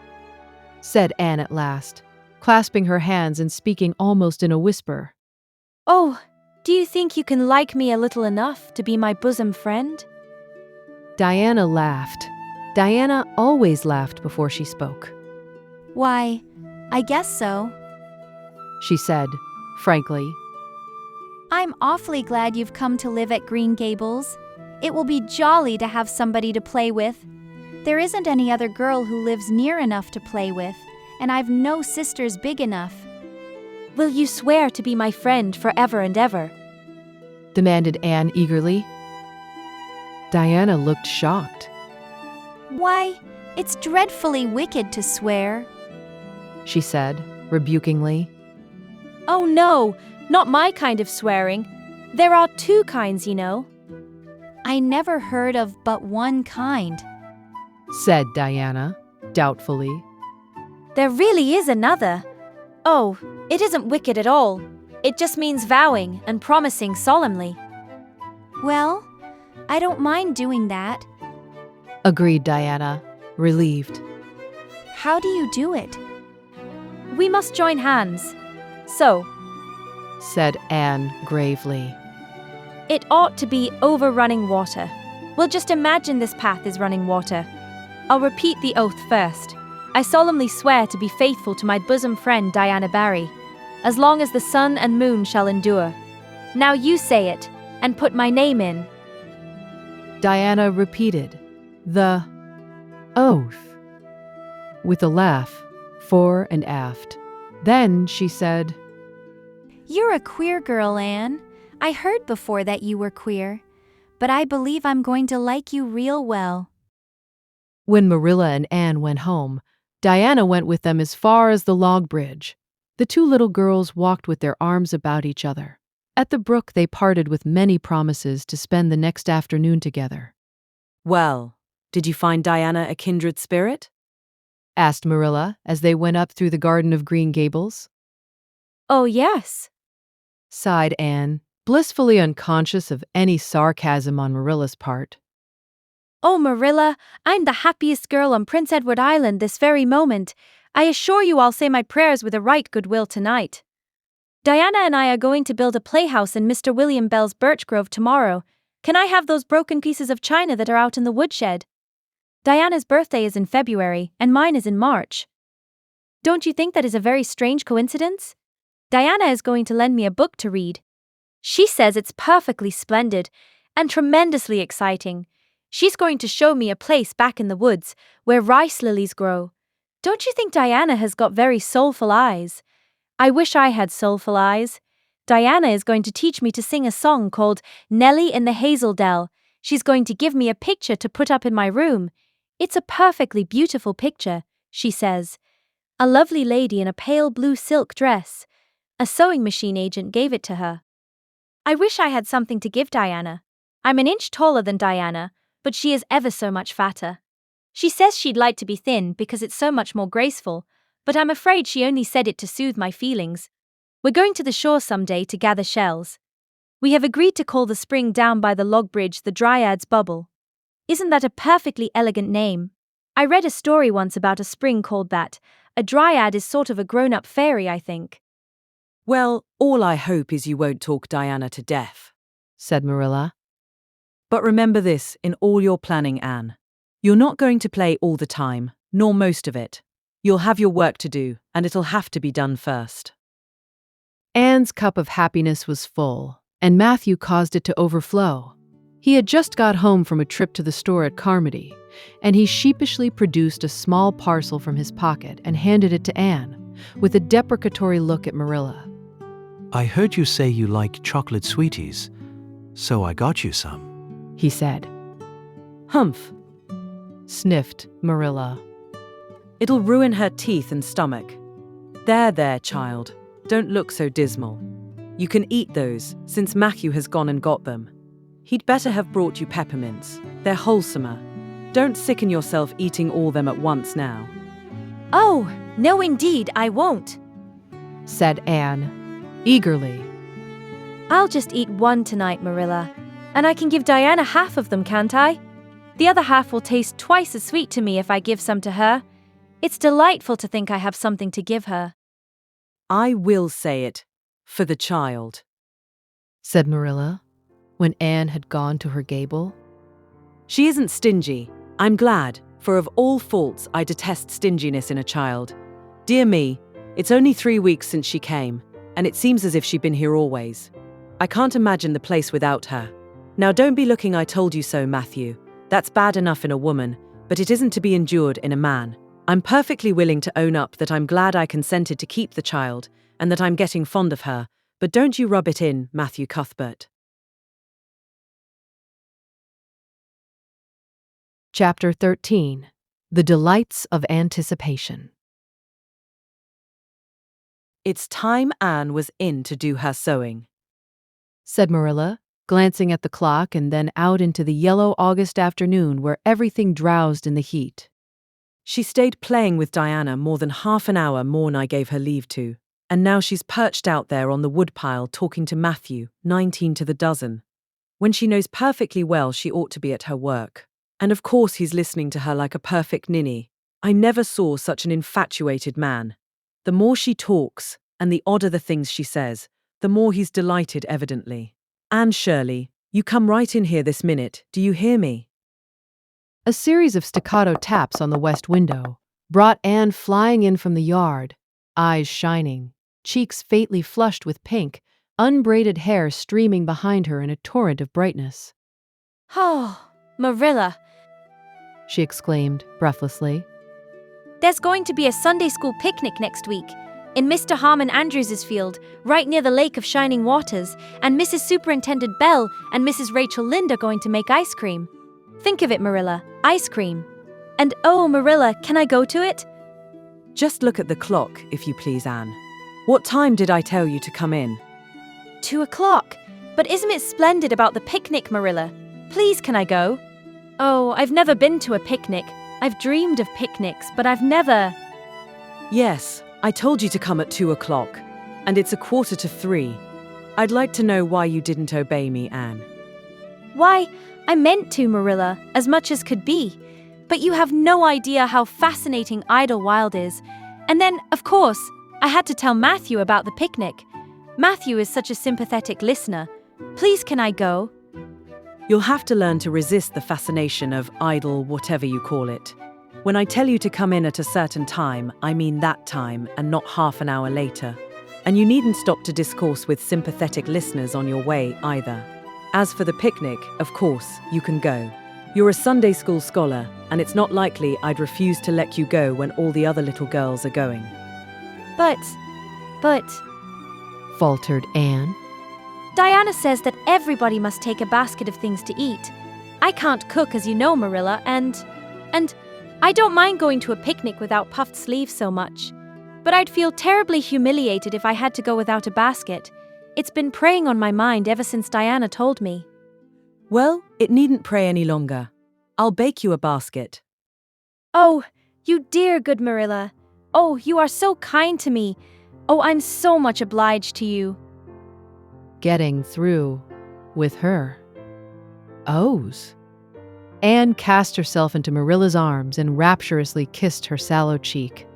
said Anne at last, clasping her hands and speaking almost in a whisper. Oh, do you think you can like me a little enough to be my bosom friend? Diana laughed. Diana always laughed before she spoke. Why, I guess so, she said, frankly. I'm awfully glad you've come to live at Green Gables. It will be jolly to have somebody to play with. There isn't any other girl who lives near enough to play with, and I've no sisters big enough. Will you swear to be my friend forever and ever? Demanded Anne eagerly. Diana looked shocked. Why, it's dreadfully wicked to swear, she said, rebukingly. Oh no, not my kind of swearing. There are two kinds, you know. I never heard of but one kind, said Diana, doubtfully. There really is another. Oh, It isn't wicked at all. It just means vowing and promising solemnly. Well, I don't mind doing that. agreed Diana, relieved. How do you do it? We must join hands. So, Said Anne gravely. it ought to be over running water. We'll just imagine this path is running water. I'll repeat the oath first. I solemnly swear to be faithful to my bosom friend Diana Barry, as long as the sun and moon shall endure. Now you say it, and put my name in. Diana repeated the oath with a laugh, fore and aft. Then she said, You're a queer girl, Anne. I heard before that you were queer, but I believe I'm going to like you real well. When Marilla and Anne went home, Diana went with them as far as the log bridge. The two little girls walked with their arms about each other. At the brook, they parted with many promises to spend the next afternoon together. Well, did you find Diana a kindred spirit? Asked Marilla as they went up through the garden of Green Gables. Oh, yes. Sighed Anne, blissfully unconscious of any sarcasm on Marilla's part. Oh, Marilla, I'm the happiest girl on Prince Edward Island this very moment. I assure you I'll say my prayers with a right good will tonight. Diana and I are going to build a playhouse in Mr. William Bell's birch grove tomorrow. Can I have those broken pieces of china that are out in the woodshed? Diana's birthday is in February, and mine is in March. Don't you think that is a very strange coincidence? Diana is going to lend me a book to read. She says it's perfectly splendid and tremendously exciting. She's going to show me a place back in the woods where rice lilies grow. Don't you think Diana has got very soulful eyes? I wish I had soulful eyes. Diana is going to teach me to sing a song called Nellie in the Hazel Dell. She's going to give me a picture to put up in my room. It's a perfectly beautiful picture, she says. A lovely lady in a pale blue silk dress. A sewing machine agent gave it to her. I wish I had something to give Diana. I'm an inch taller than Diana, but she is ever so much fatter. She says she'd like to be thin because it's so much more graceful, but I'm afraid she only said it to soothe my feelings. We're going to the shore someday to gather shells. We have agreed to call the spring down by the log bridge the Dryad's Bubble. Isn't that a perfectly elegant name? I read a story once about a spring called that. A dryad is sort of a grown-up fairy, I think. Well, all I hope is you won't talk Diana to death. Said Marilla. But remember this in all your planning, Anne. You're not going to play all the time, nor most of it. You'll have your work to do, and it'll have to be done first. Anne's cup of happiness was full, and Matthew caused it to overflow. He had just got home from a trip to the store at Carmody, and he sheepishly produced a small parcel from his pocket and handed it to Anne, with a deprecatory look at Marilla. I heard you say you like chocolate sweeties, so I got you some, he said. Humph. Sniffed Marilla. It'll ruin her teeth and stomach. There, child. Don't look so dismal. You can eat those, since Matthew has gone and got them. He'd better have brought you peppermints. They're wholesomer. Don't sicken yourself eating all them at once now. Oh, no indeed, I won't, said Anne, eagerly. I'll just eat one tonight, Marilla, and I can give Diana half of them, can't I? The other half will taste twice as sweet to me if I give some to her. It's delightful to think I have something to give her. I will say it, for the child, said Marilla, when Anne had gone to her gable. She isn't stingy. I'm glad, for of all faults I detest stinginess in a child. Dear me, it's only 3 weeks since she came, and it seems as if she'd been here always. I can't imagine the place without her. Now don't be looking I told you so, Matthew. That's bad enough in a woman, but it isn't to be endured in a man. I'm perfectly willing to own up that I'm glad I consented to keep the child, and that I'm getting fond of her, but don't you rub it in, Matthew Cuthbert. Chapter 13. The Delights of Anticipation. It's time Anne was in to do her sewing, said Marilla, glancing at the clock and then out into the yellow August afternoon where everything drowsed in the heat. She stayed playing with Diana more than half an hour more'n I gave her leave to. And now she's perched out there on the woodpile talking to Matthew, 19 to the dozen, when she knows perfectly well she ought to be at her work. And of course he's listening to her like a perfect ninny. I never saw such an infatuated man. The more she talks, and the odder the things she says, the more he's delighted evidently. Anne Shirley, you come right in here this minute, do you hear me? A series of staccato taps on the west window brought Anne flying in from the yard, eyes shining, cheeks faintly flushed with pink, unbraided hair streaming behind her in a torrent of brightness. Oh, Marilla, She exclaimed breathlessly. there's going to be a Sunday school picnic next week in Mr. Harmon Andrews's field, right near the Lake of Shining Waters, and Mrs. Superintendent Bell and Mrs. Rachel Lynde are going to make ice cream. Think of it, Marilla, ice cream. And oh, Marilla, can I go to it? Just look at the clock, if you please, Anne. What time did I tell you to come in? 2:00. But isn't it splendid about the picnic, Marilla? Please, can I go? Oh, I've never been to a picnic. I've dreamed of picnics, but I've never... Yes, I told you to come at 2:00, and it's 2:45. I'd like to know why you didn't obey me, Anne. Why, I meant to, Marilla, as much as could be. But you have no idea how fascinating Idlewild is. And then, of course, I had to tell Matthew about the picnic. Matthew is such a sympathetic listener. Please, can I go? You'll have to learn to resist the fascination of idle whatever you call it. When I tell you to come in at a certain time, I mean that time and not half an hour later. And you needn't stop to discourse with sympathetic listeners on your way either. As for the picnic, of course, you can go. You're a Sunday school scholar, and it's not likely I'd refuse to let you go when all the other little girls are going. But, Faltered Anne. Diana says that everybody must take a basket of things to eat. I can't cook, as you know, Marilla, and I don't mind going to a picnic without puffed sleeves so much. But I'd feel terribly humiliated if I had to go without a basket. It's been preying on my mind ever since Diana told me. Well, it needn't prey any longer. I'll bake you a basket. Oh, you dear good Marilla. Oh, you are so kind to me. Oh, I'm so much obliged to you. Getting through with her. O's. Anne cast herself into Marilla's arms and rapturously kissed her sallow cheek.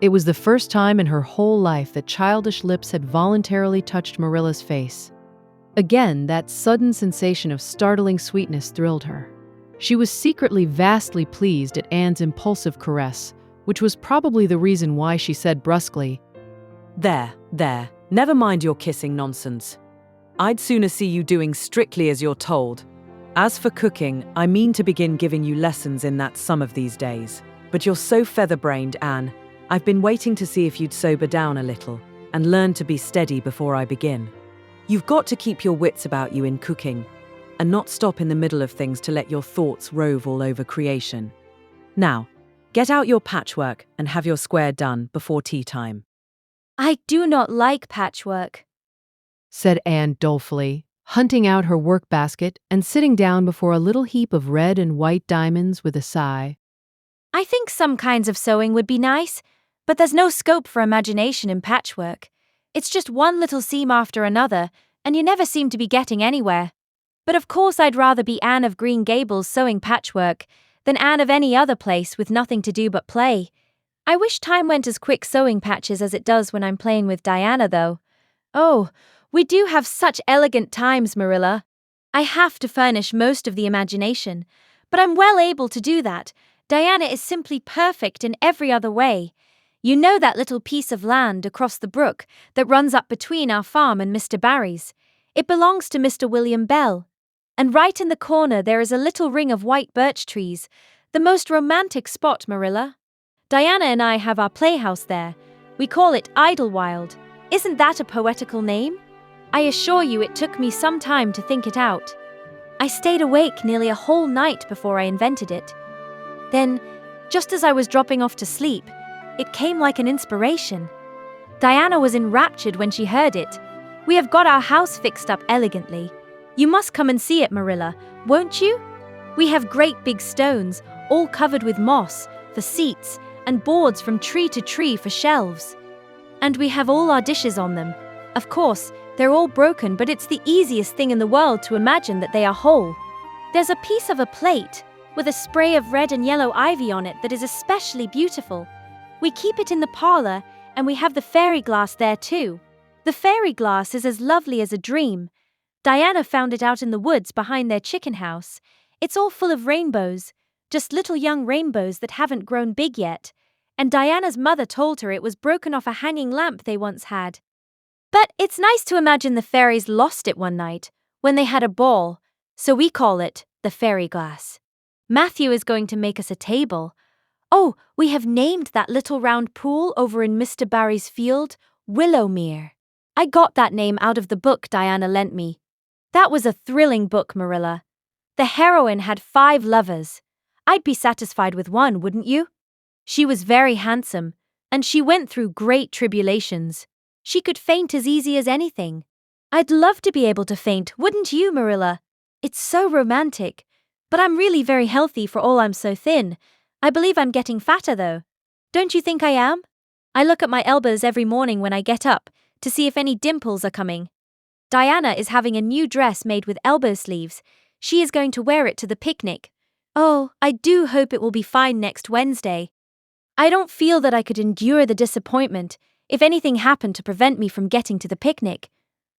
It was the first time in her whole life that childish lips had voluntarily touched Marilla's face. Again, that sudden sensation of startling sweetness thrilled her. She was secretly vastly pleased at Anne's impulsive caress, which was probably the reason why she said brusquely, There, never mind your kissing nonsense. I'd sooner see you doing strictly as you're told. As for cooking, I mean to begin giving you lessons in that some of these days. But you're so feather-brained, Anne. I've been waiting to see if you'd sober down a little and learn to be steady before I begin. You've got to keep your wits about you in cooking and not stop in the middle of things to let your thoughts rove all over creation. Now, get out your patchwork and have your square done before tea time. I do not like patchwork, said Anne dolefully, hunting out her work basket and sitting down before a little heap of red and white diamonds with a sigh. I think some kinds of sewing would be nice, but there's no scope for imagination in patchwork. It's just one little seam after another, and you never seem to be getting anywhere. But of course I'd rather be Anne of Green Gables sewing patchwork than Anne of any other place with nothing to do but play. I wish time went as quick sewing patches as it does when I'm playing with Diana, though. Oh, we do have such elegant times, Marilla. I have to furnish most of the imagination, but I'm well able to do that. Diana is simply perfect in every other way. You know that little piece of land across the brook that runs up between our farm and Mr. Barry's? It belongs to Mr. William Bell. And right in the corner there is a little ring of white birch trees, the most romantic spot, Marilla. Diana and I have our playhouse there. We call it Idlewild. Isn't that a poetical name? I assure you it took me some time to think it out. I stayed awake nearly a whole night before I invented it. Then, just as I was dropping off to sleep, it came like an inspiration. Diana was enraptured when she heard it. We have got our house fixed up elegantly. You must come and see it, Marilla, won't you? We have great big stones, all covered with moss, for seats, and boards from tree to tree for shelves. And we have all our dishes on them. Of course, they're all broken, but it's the easiest thing in the world to imagine that they are whole. There's a piece of a plate with a spray of red and yellow ivy on it that is especially beautiful. We keep it in the parlor, and we have the fairy glass there too. The fairy glass is as lovely as a dream. Diana found it out in the woods behind their chicken house. It's all full of rainbows, just little young rainbows that haven't grown big yet. And Diana's mother told her it was broken off a hanging lamp they once had. But it's nice to imagine the fairies lost it one night when they had a ball, so we call it the fairy glass. Matthew is going to make us a table. Oh, we have named that little round pool over in Mr. Barry's field Willowmere. I got that name out of the book Diana lent me. That was a thrilling book, Marilla. The heroine had 5 lovers. I'd be satisfied with one, wouldn't you? She was very handsome, and she went through great tribulations. She could faint as easy as anything. I'd love to be able to faint, wouldn't you, Marilla? It's so romantic. But I'm really very healthy for all I'm so thin. I believe I'm getting fatter, though. Don't you think I am? I look at my elbows every morning when I get up to see if any dimples are coming. Diana is having a new dress made with elbow sleeves. She is going to wear it to the picnic. Oh, I do hope it will be fine next Wednesday. I don't feel that I could endure the disappointment if anything happened to prevent me from getting to the picnic.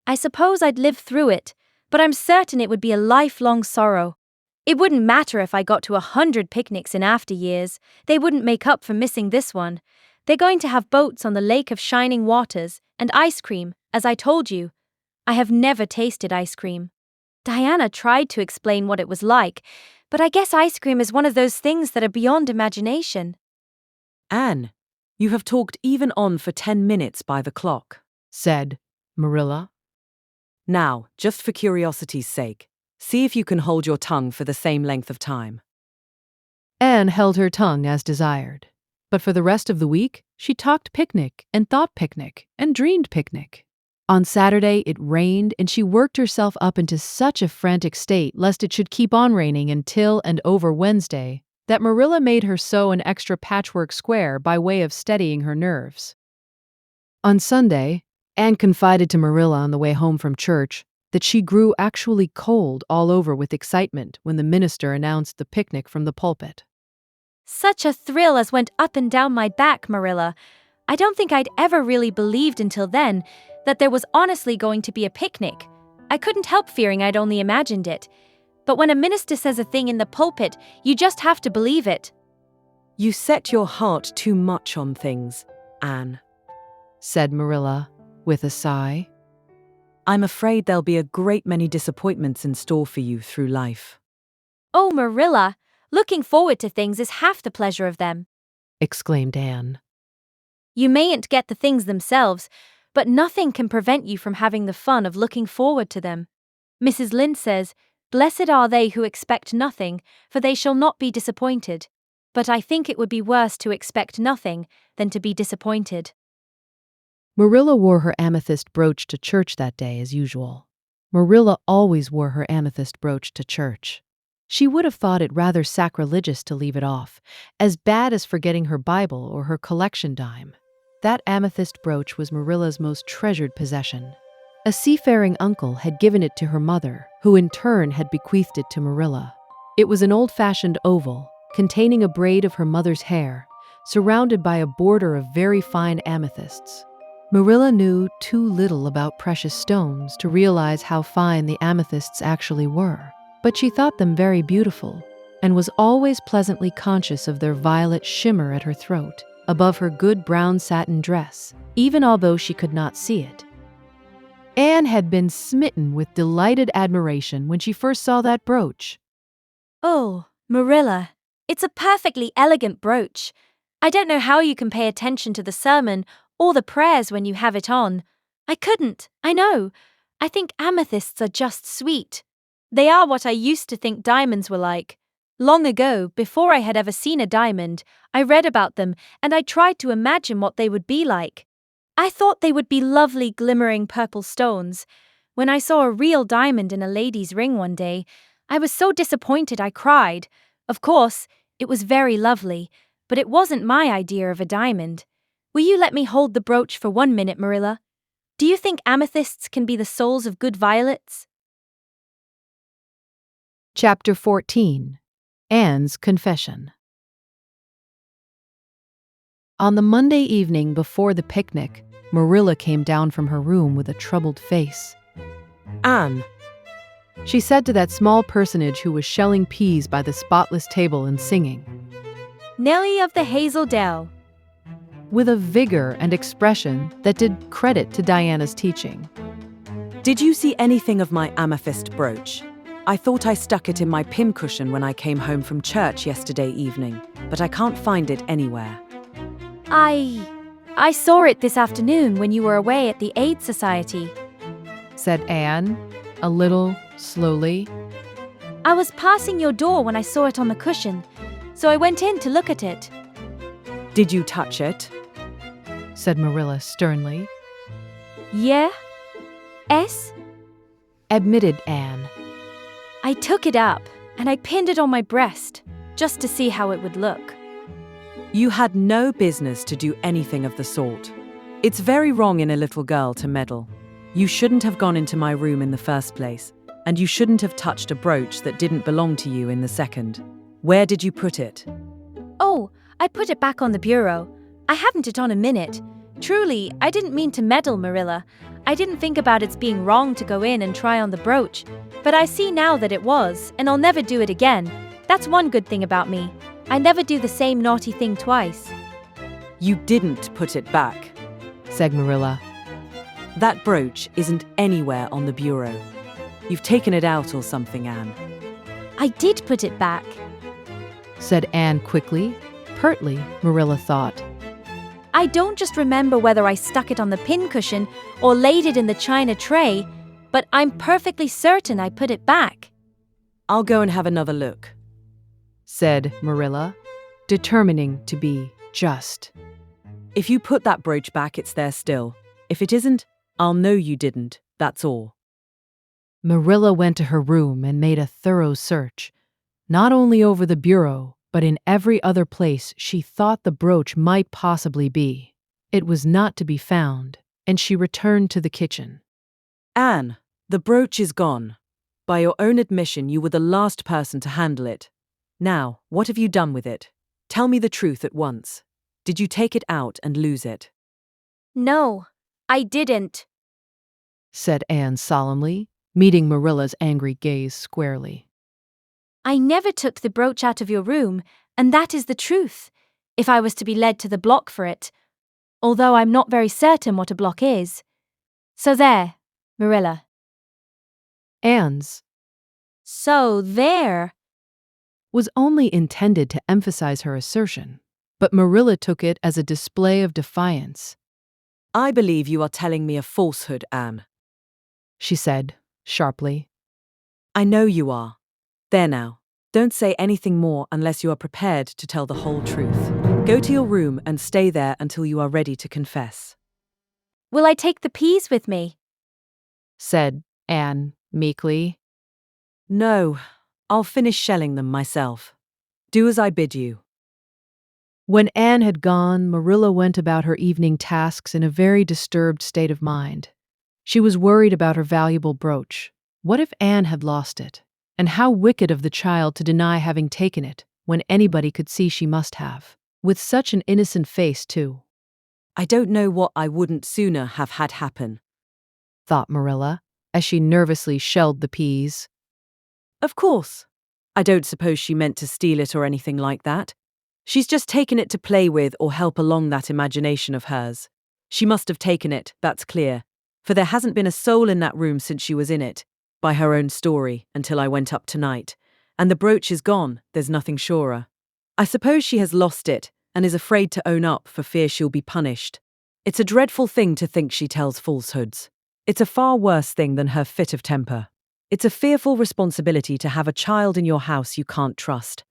I suppose I'd live through it, but I'm certain it would be a lifelong sorrow. It wouldn't matter if I got to 100 picnics in after years. They wouldn't make up for missing this one. They're going to have boats on the Lake of Shining Waters and ice cream, as I told you. I have never tasted ice cream. Diana tried to explain what it was like, but I guess ice cream is one of those things that are beyond imagination. Anne, you have talked even on for 10 minutes by the clock, said Marilla. Now, just for curiosity's sake, see if you can hold your tongue for the same length of time. Anne held her tongue as desired. But for the rest of the week, she talked picnic and thought picnic and dreamed picnic. On Saturday, it rained, and she worked herself up into such a frantic state lest it should keep on raining until and over Wednesday that Marilla made her sew an extra patchwork square by way of steadying her nerves. On Sunday, Anne confided to Marilla on the way home from church that she grew actually cold all over with excitement when the minister announced the picnic from the pulpit. Such a thrill as went up and down my back, Marilla. I don't think I'd ever really believed until then that there was honestly going to be a picnic. I couldn't help fearing I'd only imagined it. But when a minister says a thing in the pulpit, you just have to believe it. You set your heart too much on things, Anne, said Marilla with a sigh. I'm afraid there'll be a great many disappointments in store for you through life. Oh, Marilla, looking forward to things is half the pleasure of them, exclaimed Anne. You mayn't get the things themselves, but nothing can prevent you from having the fun of looking forward to them. Mrs. Lynde says, "Blessed are they who expect nothing, for they shall not be disappointed." But I think it would be worse to expect nothing than to be disappointed. Marilla wore her amethyst brooch to church that day as usual. Marilla always wore her amethyst brooch to church. She would have thought it rather sacrilegious to leave it off, as bad as forgetting her Bible or her collection dime. That amethyst brooch was Marilla's most treasured possession. A seafaring uncle had given it to her mother, who in turn had bequeathed it to Marilla. It was an old-fashioned oval, containing a braid of her mother's hair, surrounded by a border of very fine amethysts. Marilla knew too little about precious stones to realize how fine the amethysts actually were, but she thought them very beautiful, and was always pleasantly conscious of their violet shimmer at her throat, above her good brown satin dress, even although she could not see it. Anne had been smitten with delighted admiration when she first saw that brooch. Oh, Marilla, it's a perfectly elegant brooch. I don't know how you can pay attention to the sermon or the prayers when you have it on. I couldn't, I know. I think amethysts are just sweet. They are what I used to think diamonds were like. Long ago, before I had ever seen a diamond, I read about them and I tried to imagine what they would be like. I thought they would be lovely glimmering purple stones. When I saw a real diamond in a lady's ring one day, I was so disappointed I cried. Of course, it was very lovely, but it wasn't my idea of a diamond. Will you let me hold the brooch for 1 minute, Marilla? Do you think amethysts can be the souls of good violets? Chapter 14. Anne's Confession. On the Monday evening before the picnic, Marilla came down from her room with a troubled face. Anne, She said to that small personage who was shelling peas by the spotless table and singing, Nellie of the Hazel Dell. with a vigor and expression that did credit to Diana's teaching. did you see anything of my amethyst brooch? I thought I stuck it in my pincushion when I came home from church yesterday evening, but I can't find it anywhere. I saw it this afternoon when you were away at the Aid Society. Said Anne, a little slowly. I was passing your door when I saw it on the cushion, so I went in to look at it. Did you touch it? Said Marilla sternly. Yeah? S? Admitted Anne. I took it up, and I pinned it on my breast, just to see how it would look. You had no business to do anything of the sort. It's very wrong in a little girl to meddle. You shouldn't have gone into my room in the first place, and you shouldn't have touched a brooch that didn't belong to you in the second. Where did you put it? Oh, I put it back on the bureau. I hadn't it on a minute. Truly, I didn't mean to meddle, Marilla. I didn't think about its being wrong to go in and try on the brooch, but I see now that it was, and I'll never do it again. That's one good thing about me. I never do the same naughty thing twice. You didn't put it back. Said Marilla. That brooch isn't anywhere on the bureau. You've taken it out or something, Anne. I did put it back. Said Anne quickly, pertly, Marilla thought. I don't just remember whether I stuck it on the pincushion or laid it in the china tray, but I'm perfectly certain I put it back. I'll go and have another look. Said Marilla, determining to be just. If you put that brooch back, it's there still. If it isn't, I'll know you didn't, that's all. Marilla went to her room and made a thorough search, not only over the bureau, but in every other place she thought the brooch might possibly be. It was not to be found, and she returned to the kitchen. Anne, the brooch is gone. By your own admission, you were the last person to handle it. Now, what have you done with it? Tell me the truth at once. Did you take it out and lose it? No, I didn't. Said Anne solemnly, meeting Marilla's angry gaze squarely. I never took the brooch out of your room, and that is the truth, if I was to be led to the block for it, although I'm not very certain what a block is. So there, Marilla. Anne's So there. was only intended to emphasize her assertion, but Marilla took it as a display of defiance. I believe you are telling me a falsehood, Anne. She said, sharply. I know you are. There now. Don't say anything more unless you are prepared to tell the whole truth. Go to your room and stay there until you are ready to confess. Will I take the peas with me? Said Anne meekly. No, I'll finish shelling them myself. Do as I bid you. When Anne had gone, Marilla went about her evening tasks in a very disturbed state of mind. She was worried about her valuable brooch. What if Anne had lost it? And how wicked of the child to deny having taken it, when anybody could see she must have. With such an innocent face, too. I don't know what I wouldn't sooner have had happen, thought Marilla, as she nervously shelled the peas. Of course. I don't suppose she meant to steal it or anything like that. She's just taken it to play with or help along that imagination of hers. She must have taken it, that's clear, for there hasn't been a soul in that room since she was in it, by her own story, until I went up tonight. And the brooch is gone, there's nothing surer. I suppose she has lost it and is afraid to own up for fear she'll be punished. It's a dreadful thing to think she tells falsehoods. It's a far worse thing than her fit of temper. It's a fearful responsibility to have a child in your house you can't trust.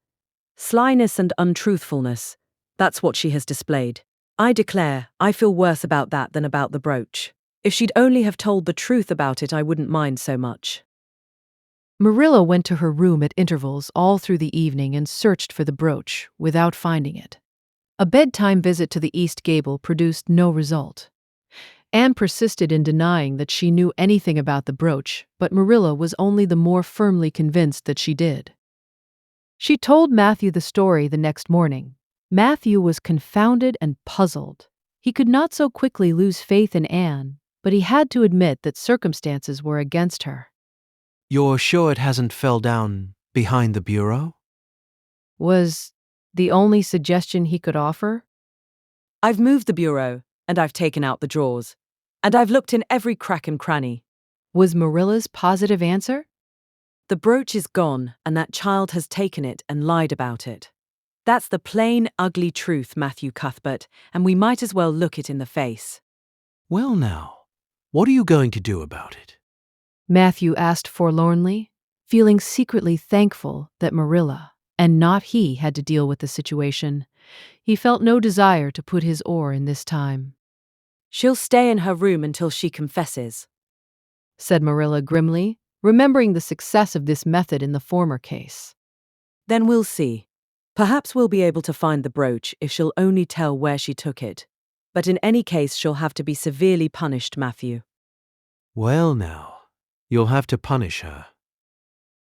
Slyness and untruthfulness, that's what she has displayed. I declare, I feel worse about that than about the brooch. If she'd only have told the truth about it, I wouldn't mind so much. Marilla went to her room at intervals all through the evening and searched for the brooch without finding it. A bedtime visit to the East Gable produced no result. Anne persisted in denying that she knew anything about the brooch, but Marilla was only the more firmly convinced that she did. She told Matthew the story the next morning. Matthew was confounded and puzzled. He could not so quickly lose faith in Anne, but he had to admit that circumstances were against her. You're sure it hasn't fell down behind the bureau? Was the only suggestion he could offer. I've moved the bureau, and I've taken out the drawers, and I've looked in every crack and cranny. Was Marilla's positive answer? The brooch is gone, and that child has taken it and lied about it. That's the plain, ugly truth, Matthew Cuthbert, and we might as well look it in the face. Well now, what are you going to do about it? Matthew asked forlornly, feeling secretly thankful that Marilla, and not he, had to deal with the situation. He felt no desire to put his oar in this time. She'll stay in her room until she confesses, said Marilla grimly, remembering the success of this method in the former case. Then we'll see. Perhaps we'll be able to find the brooch if she'll only tell where she took it. But in any case, she'll have to be severely punished, Matthew. Well now, you'll have to punish her,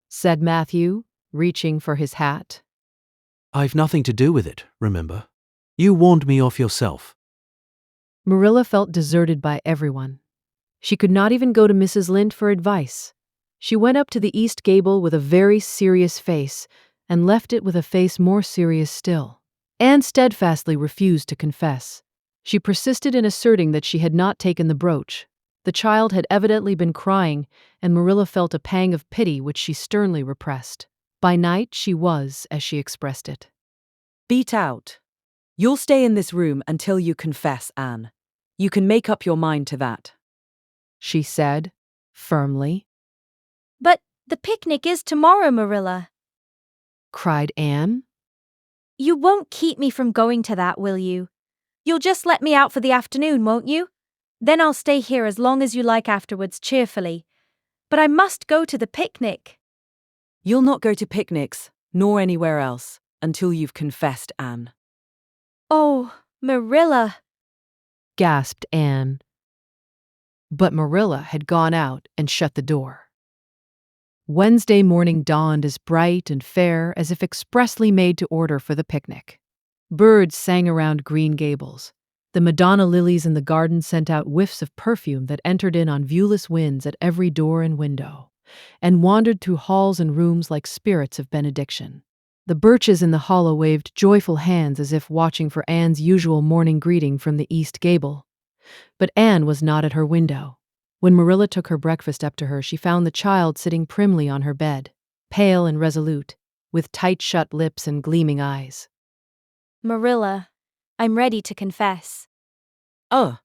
said Matthew, reaching for his hat. I've nothing to do with it, remember? You warned me off yourself. Marilla felt deserted by everyone. She could not even go to Mrs. Lynde for advice. She went up to the East Gable with a very serious face and left it with a face more serious still. Anne steadfastly refused to confess. She persisted in asserting that she had not taken the brooch. The child had evidently been crying, and Marilla felt a pang of pity which she sternly repressed. By night she was, as she expressed it, beat out. You'll stay in this room until you confess, Anne. You can make up your mind to that, she said, firmly. But the picnic is tomorrow, Marilla, cried Anne. You won't keep me from going to that, will you? You'll just let me out for the afternoon, won't you? Then I'll stay here as long as you like afterwards, cheerfully. But I must go to the picnic. You'll not go to picnics, nor anywhere else, until you've confessed, Anne. Oh, Marilla, gasped Anne. But Marilla had gone out and shut the door. Wednesday morning dawned as bright and fair as if expressly made to order for the picnic. Birds sang around Green Gables. The Madonna lilies in the garden sent out whiffs of perfume that entered in on viewless winds at every door and window, and wandered through halls and rooms like spirits of benediction. The birches in the hollow waved joyful hands as if watching for Anne's usual morning greeting from the East Gable. But Anne was not at her window. When Marilla took her breakfast up to her, she found the child sitting primly on her bed, pale and resolute, with tight-shut lips and gleaming eyes. Marilla, I'm ready to confess. Oh.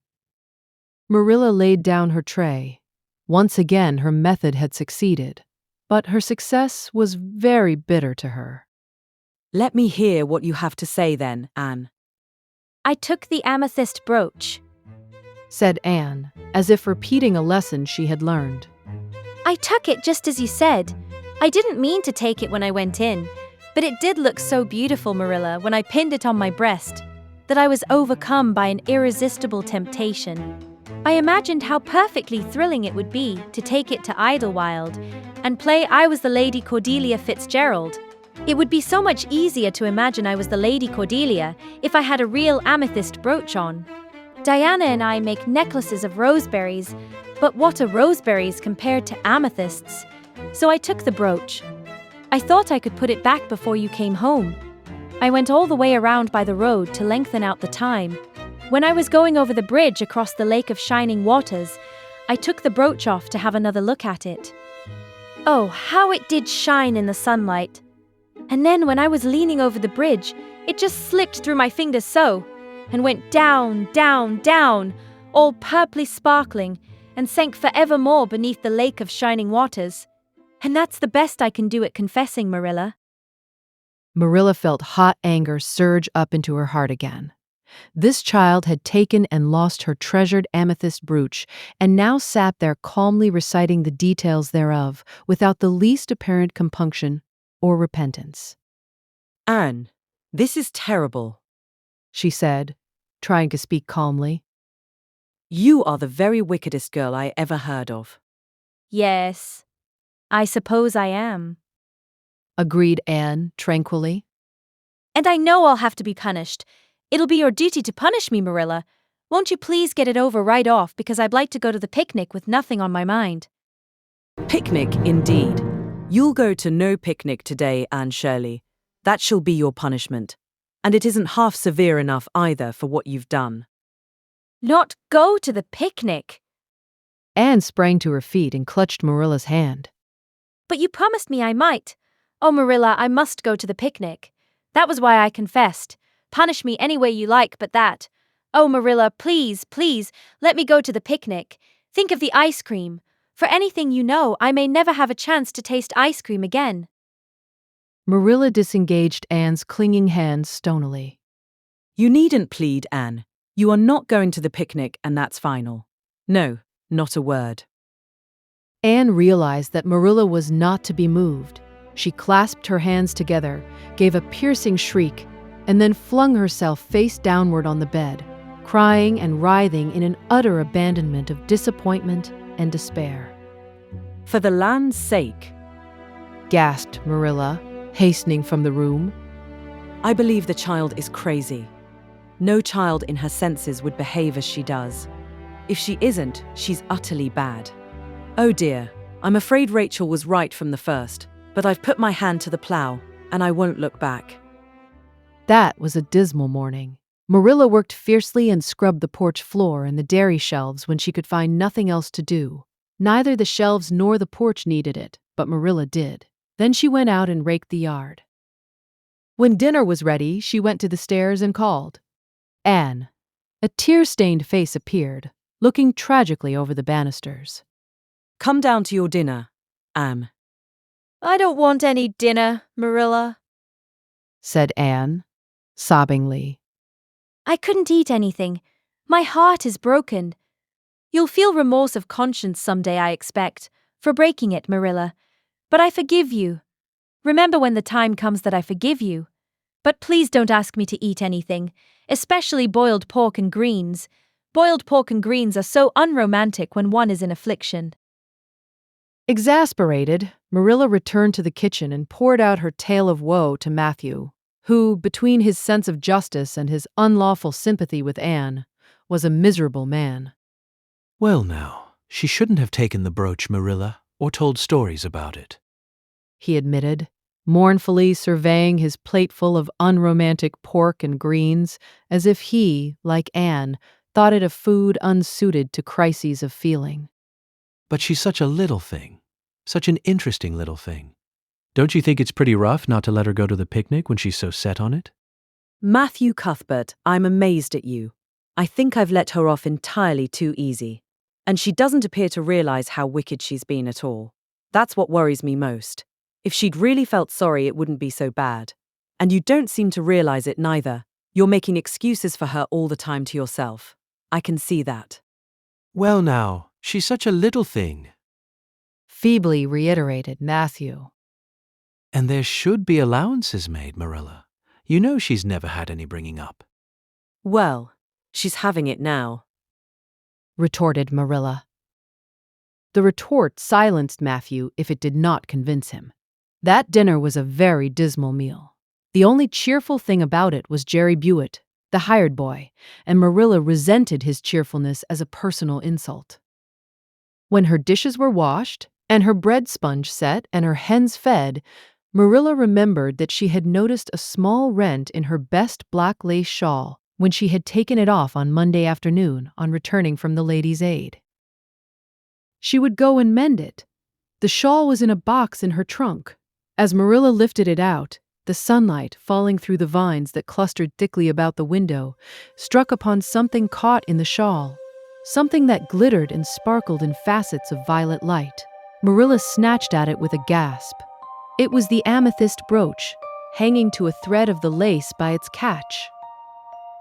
Marilla laid down her tray. Once again her method had succeeded, but her success was very bitter to her. Let me hear what you have to say then, Anne. I took the amethyst brooch, said Anne, as if repeating a lesson she had learned. I took it just as you said. I didn't mean to take it when I went in, but it did look so beautiful, Marilla, when I pinned it on my breast, that I was overcome by an irresistible temptation. I imagined how perfectly thrilling it would be to take it to Idlewild and play I was the Lady Cordelia Fitzgerald. It would be so much easier to imagine I was the Lady Cordelia if I had a real amethyst brooch on. Diana and I make necklaces of roseberries, but what are roseberries compared to amethysts? So I took the brooch. I thought I could put it back before you came home. I went all the way around by the road to lengthen out the time. When I was going over the bridge across the lake of shining waters, I took the brooch off to have another look at it. Oh, how it did shine in the sunlight. And then when I was leaning over the bridge, it just slipped through my fingers so, and went down, down, down, all purply sparkling, and sank forevermore beneath the lake of shining waters. And that's the best I can do at confessing, Marilla. Marilla felt hot anger surge up into her heart again. This child had taken and lost her treasured amethyst brooch, and now sat there calmly reciting the details thereof, without the least apparent compunction or repentance. Anne, this is terrible. she said, trying to speak calmly. You are the very wickedest girl I ever heard of. Yes, I suppose I am. Agreed Anne tranquilly. And I know I'll have to be punished. It'll be your duty to punish me, Marilla. Won't you please get it over right off because I'd like to go to the picnic with nothing on my mind. Picnic, indeed. You'll go to no picnic today, Anne Shirley. That shall be your punishment. And it isn't half severe enough either for what you've done. Not go to the picnic. Anne sprang to her feet and clutched Marilla's hand. But you promised me I might. Oh, Marilla, I must go to the picnic. That was why I confessed. Punish me any way you like but that. Oh, Marilla, please, please, let me go to the picnic. Think of the ice cream. For anything you know, I may never have a chance to taste ice cream again. Marilla disengaged Anne's clinging hands stonily. You needn't plead, Anne. You are not going to the picnic and that's final. No, not a word. Anne realized that Marilla was not to be moved. She clasped her hands together, gave a piercing shriek, and then flung herself face downward on the bed, crying and writhing in an utter abandonment of disappointment and despair. For the land's sake, gasped Marilla, hastening from the room. I believe the child is crazy. No child in her senses would behave as she does. If she isn't, she's utterly bad. Oh dear, I'm afraid Rachel was right from the first, but I've put my hand to the plow, and I won't look back. That was a dismal morning. Marilla worked fiercely and scrubbed the porch floor and the dairy shelves when she could find nothing else to do. Neither the shelves nor the porch needed it, but Marilla did. Then she went out and raked the yard. When dinner was ready, she went to the stairs and called. Anne. A tear-stained face appeared, looking tragically over the banisters. Come down to your dinner, Anne. I don't want any dinner, Marilla, said Anne, sobbingly. I couldn't eat anything. My heart is broken. You'll feel remorse of conscience someday, I expect, for breaking it, Marilla. But I forgive you. Remember when the time comes that I forgive you. But please don't ask me to eat anything, especially boiled pork and greens. Boiled pork and greens are so unromantic when one is in affliction. Exasperated, Marilla returned to the kitchen and poured out her tale of woe to Matthew, who, between his sense of justice and his unlawful sympathy with Anne, was a miserable man. Well now, she shouldn't have taken the brooch, Marilla, or told stories about it, he admitted, mournfully surveying his plateful of unromantic pork and greens as if he, like Anne, thought it a food unsuited to crises of feeling. But she's such a little thing, such an interesting little thing. Don't you think it's pretty rough not to let her go to the picnic when she's so set on it? Matthew Cuthbert, I'm amazed at you. I think I've let her off entirely too easy. And she doesn't appear to realize how wicked she's been at all. That's what worries me most. If she'd really felt sorry, it wouldn't be so bad. And you don't seem to realize it neither. You're making excuses for her all the time to yourself. I can see that. Well now, she's such a little thing, feebly reiterated Matthew. And there should be allowances made, Marilla. You know she's never had any bringing up. Well, she's having it now, retorted Marilla. The retort silenced Matthew if it did not convince him. That dinner was a very dismal meal. The only cheerful thing about it was Jerry Buett, the hired boy, and Marilla resented his cheerfulness as a personal insult. When her dishes were washed, and her bread sponge set, and her hens fed, Marilla remembered that she had noticed a small rent in her best black lace shawl when she had taken it off on Monday afternoon on returning from the Ladies' Aid. She would go and mend it. The shawl was in a box in her trunk. As Marilla lifted it out, the sunlight, falling through the vines that clustered thickly about the window, struck upon something caught in the shawl, something that glittered and sparkled in facets of violet light. Marilla snatched at it with a gasp. It was the amethyst brooch, hanging to a thread of the lace by its catch.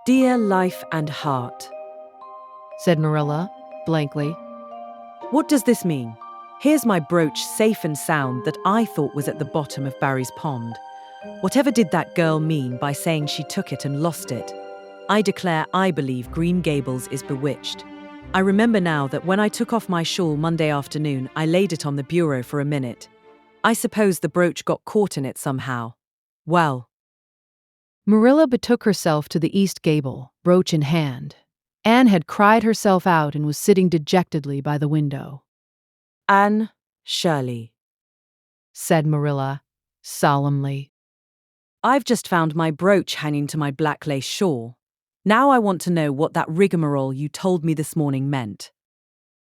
Dear life and heart, said Marilla, blankly. What does this mean? Here's my brooch safe and sound that I thought was at the bottom of Barry's pond. Whatever did that girl mean by saying she took it and lost it? I declare I believe Green Gables is bewitched. I remember now that when I took off my shawl Monday afternoon, I laid it on the bureau for a minute. I suppose the brooch got caught in it somehow. Well. Marilla betook herself to the east gable, brooch in hand. Anne had cried herself out and was sitting dejectedly by the window. Anne Shirley, said Marilla, solemnly. I've just found my brooch hanging to my black lace shawl. Now I want to know what that rigmarole you told me this morning meant.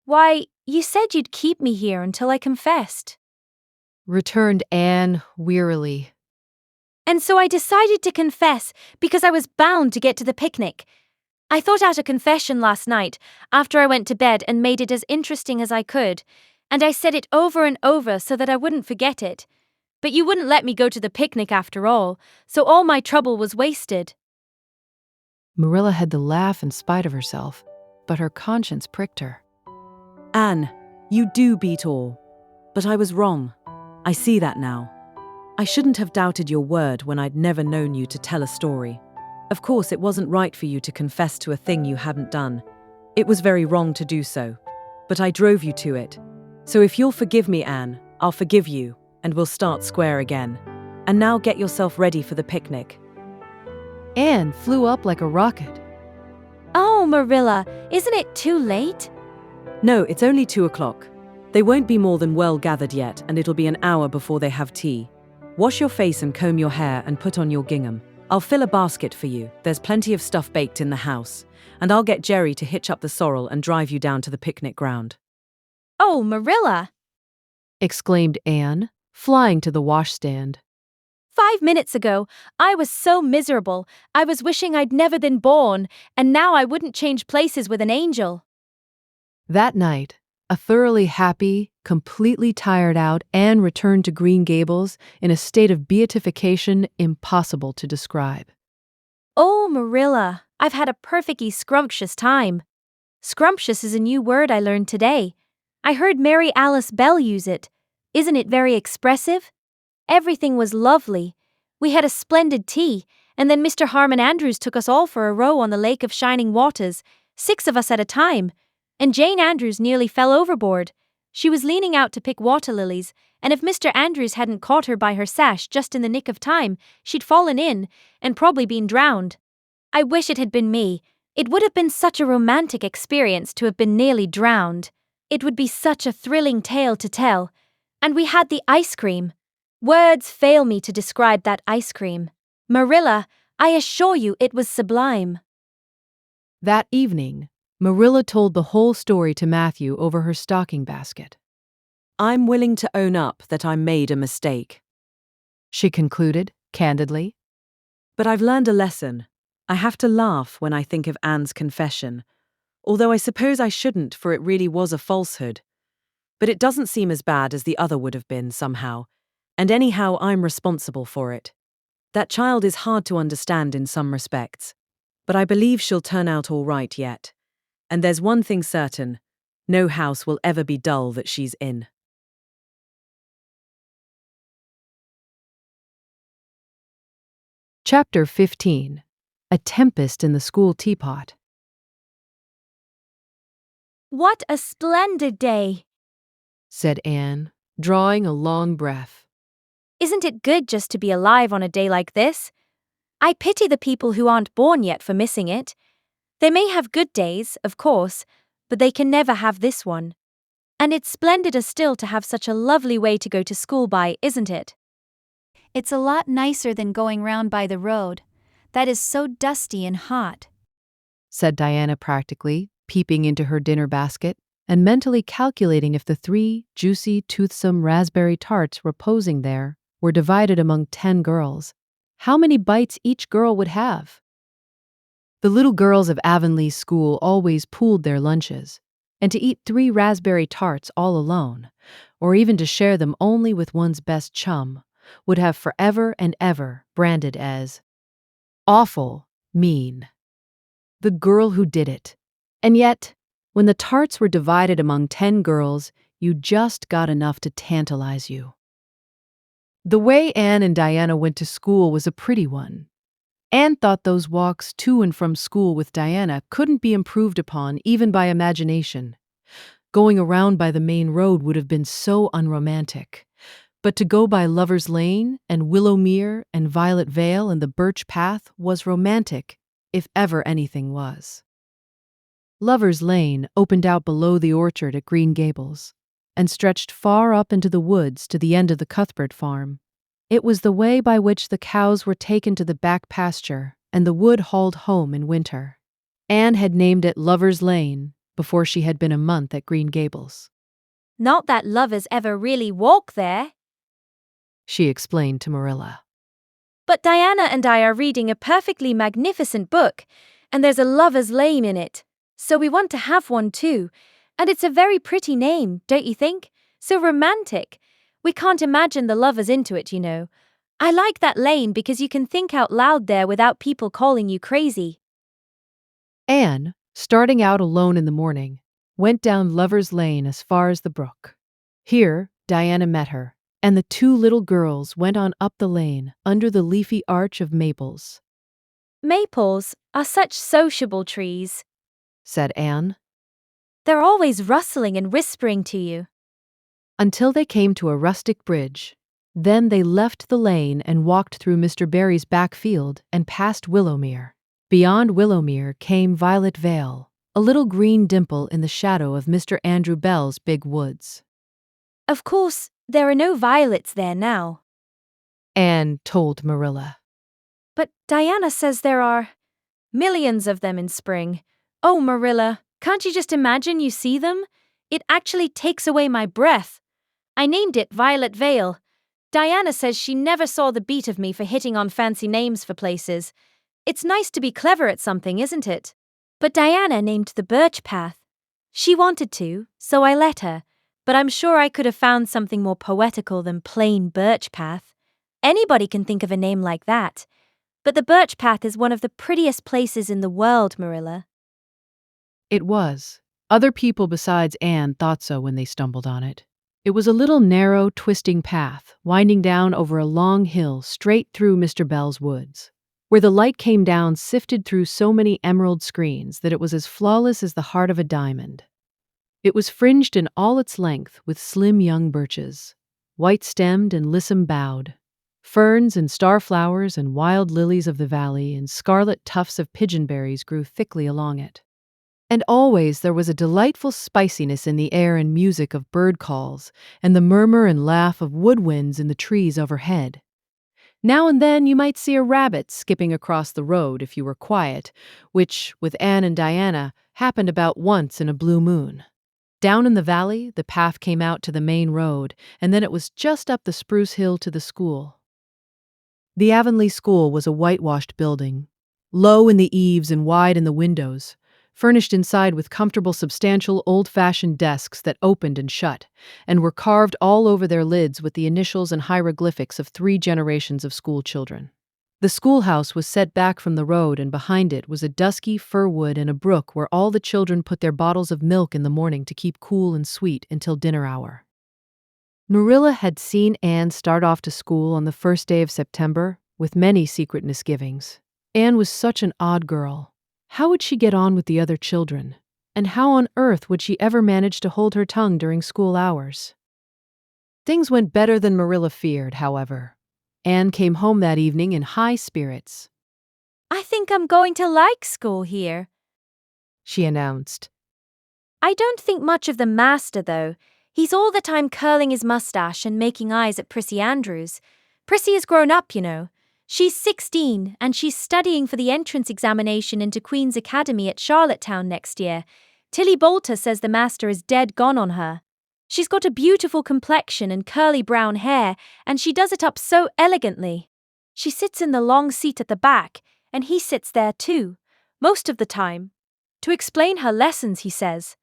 Why, you said you'd keep me here until I confessed. Returned Anne wearily. And so I decided to confess because I was bound to get to the picnic. I thought out a confession last night after I went to bed and made it as interesting as I could, and I said it over and over so that I wouldn't forget it. But you wouldn't let me go to the picnic after all, so all my trouble was wasted. Marilla had to laugh in spite of herself, but her conscience pricked her. Anne, you do beat all. But I was wrong. I see that now. I shouldn't have doubted your word when I'd never known you to tell a story. Of course, it wasn't right for you to confess to a thing you hadn't done. It was very wrong to do so. But I drove you to it. So if you'll forgive me, Anne, I'll forgive you, and we'll start square again. And now get yourself ready for the picnic. Anne flew up like a rocket. Oh, Marilla, isn't it too late? No, it's only 2:00. They won't be more than well gathered yet, and it'll be an hour before they have tea. Wash your face and comb your hair and put on your gingham. I'll fill a basket for you. There's plenty of stuff baked in the house. And I'll get Jerry to hitch up the sorrel and drive you down to the picnic ground. Oh, Marilla, exclaimed Anne, flying to the washstand. 5 minutes ago, I was so miserable. I was wishing I'd never been born, and now I wouldn't change places with an angel. That night, a thoroughly happy, completely tired out Anne returned to Green Gables in a state of beatification impossible to describe. Oh, Marilla, I've had a perfectly scrumptious time. Scrumptious is a new word I learned today. I heard Mary Alice Bell use it. Isn't it very expressive? Everything was lovely. We had a splendid tea, and then Mr. Harmon Andrews took us all for a row on the Lake of Shining Waters, 6 of us at a time, and Jane Andrews nearly fell overboard. She was leaning out to pick water lilies, and if Mr. Andrews hadn't caught her by her sash just in the nick of time, she'd fallen in and probably been drowned. I wish it had been me. It would have been such a romantic experience to have been nearly drowned. It would be such a thrilling tale to tell. And we had the ice cream. Words fail me to describe that ice cream. Marilla, I assure you it was sublime. That evening, Marilla told the whole story to Matthew over her stocking basket. I'm willing to own up that I made a mistake, she concluded, candidly. But I've learned a lesson. I have to laugh when I think of Anne's confession, although I suppose I shouldn't, for it really was a falsehood. But it doesn't seem as bad as the other would have been somehow, and anyhow I'm responsible for it. That child is hard to understand in some respects, but I believe she'll turn out all right yet. And there's one thing certain, no house will ever be dull that she's in. Chapter 15. A Tempest in the School Teapot. What a splendid day, said Anne, drawing a long breath. Isn't it good just to be alive on a day like this? I pity the people who aren't born yet for missing it. They may have good days, of course, but they can never have this one. And it's splendider still to have such a lovely way to go to school by, isn't it? It's a lot nicer than going round by the road. That is so dusty and hot, said Diana practically, peeping into her dinner basket and mentally calculating if the 3 juicy, toothsome raspberry tarts reposing there were divided among 10 girls, how many bites each girl would have. The little girls of Avonlea School always pooled their lunches, and to eat 3 raspberry tarts all alone, or even to share them only with one's best chum, would have forever and ever branded as awful, mean. The girl who did it. And yet, when the tarts were divided among 10 girls, you just got enough to tantalize you. The way Anne and Diana went to school was a pretty one. Anne thought those walks to and from school with Diana couldn't be improved upon even by imagination. Going around by the main road would have been so unromantic. But to go by Lover's Lane and Willowmere and Violet Vale and the Birch Path was romantic, if ever anything was. Lover's Lane opened out below the orchard at Green Gables and stretched far up into the woods to the end of the Cuthbert farm. It was the way by which the cows were taken to the back pasture and the wood hauled home in winter. Anne had named it Lover's Lane before she had been a month at Green Gables. Not that lovers ever really walk there. She explained to Marilla. But Diana and I are reading a perfectly magnificent book, and there's a lover's lane in it. So we want to have one too. And it's a very pretty name, don't you think? So romantic. We can't imagine the lovers into it, you know. I like that lane because you can think out loud there without people calling you crazy. Anne, starting out alone in the morning, went down Lover's Lane as far as the brook. Here, Diana met her, and the two little girls went on up the lane under the leafy arch of maples. Maples are such sociable trees, said Anne, they're always rustling and whispering to you. Until they came to a rustic bridge. Then they left the lane and walked through Mr. Barry's back field and past Willowmere. Beyond Willowmere came Violet Vale, a little green dimple in the shadow of Mr. Andrew Bell's big woods. Of course, there are no violets there now, Anne told Marilla. but Diana says there are millions of them in spring. Oh, Marilla, can't you just imagine you see them? It actually takes away my breath. I named it Violet Vale. Diana says she never saw the beat of me for hitting on fancy names for places. It's nice to be clever at something, isn't it? But Diana named the Birch Path. She wanted to, so I let her. But I'm sure I could have found something more poetical than plain Birch Path. Anybody can think of a name like that. But the Birch Path is one of the prettiest places in the world, Marilla. It was. Other people besides Anne thought so when they stumbled on it. It was a little narrow, twisting path, winding down over a long hill straight through Mr. Bell's woods, where the light came down sifted through so many emerald screens that it was as flawless as the heart of a diamond. It was fringed in all its length with slim young birches, white-stemmed and lissom-boughed. Ferns and starflowers and wild lilies of the valley and scarlet tufts of pigeonberries grew thickly along it. And always there was a delightful spiciness in the air and music of bird calls and the murmur and laugh of woodwinds in the trees overhead. Now and then you might see a rabbit skipping across the road if you were quiet, which, with Anne and Diana, happened about once in a blue moon. Down in the valley, the path came out to the main road, and then it was just up the spruce hill to the school. The Avonlea School was a whitewashed building, low in the eaves and wide in the windows, furnished inside with comfortable, substantial, old-fashioned desks that opened and shut, and were carved all over their lids with the initials and hieroglyphics of 3 generations of school children. The schoolhouse was set back from the road, and behind it was a dusky fir wood and a brook where all the children put their bottles of milk in the morning to keep cool and sweet until dinner hour. Marilla had seen Anne start off to school on the first day of September with many secret misgivings. Anne was such an odd girl. How would she get on with the other children? And how on earth would she ever manage to hold her tongue during school hours? Things went better than Marilla feared, however. Anne came home that evening in high spirits. I think I'm going to like school here, she announced. I don't think much of the master, though. He's all the time curling his mustache and making eyes at Prissy Andrews. Prissy has grown up, you know. She's 16, and she's studying for the entrance examination into Queen's Academy at Charlottetown next year. Tilly Bolter says the master is dead gone on her. She's got a beautiful complexion and curly brown hair, and she does it up so elegantly. She sits in the long seat at the back, and he sits there too, most of the time. To explain her lessons, he says.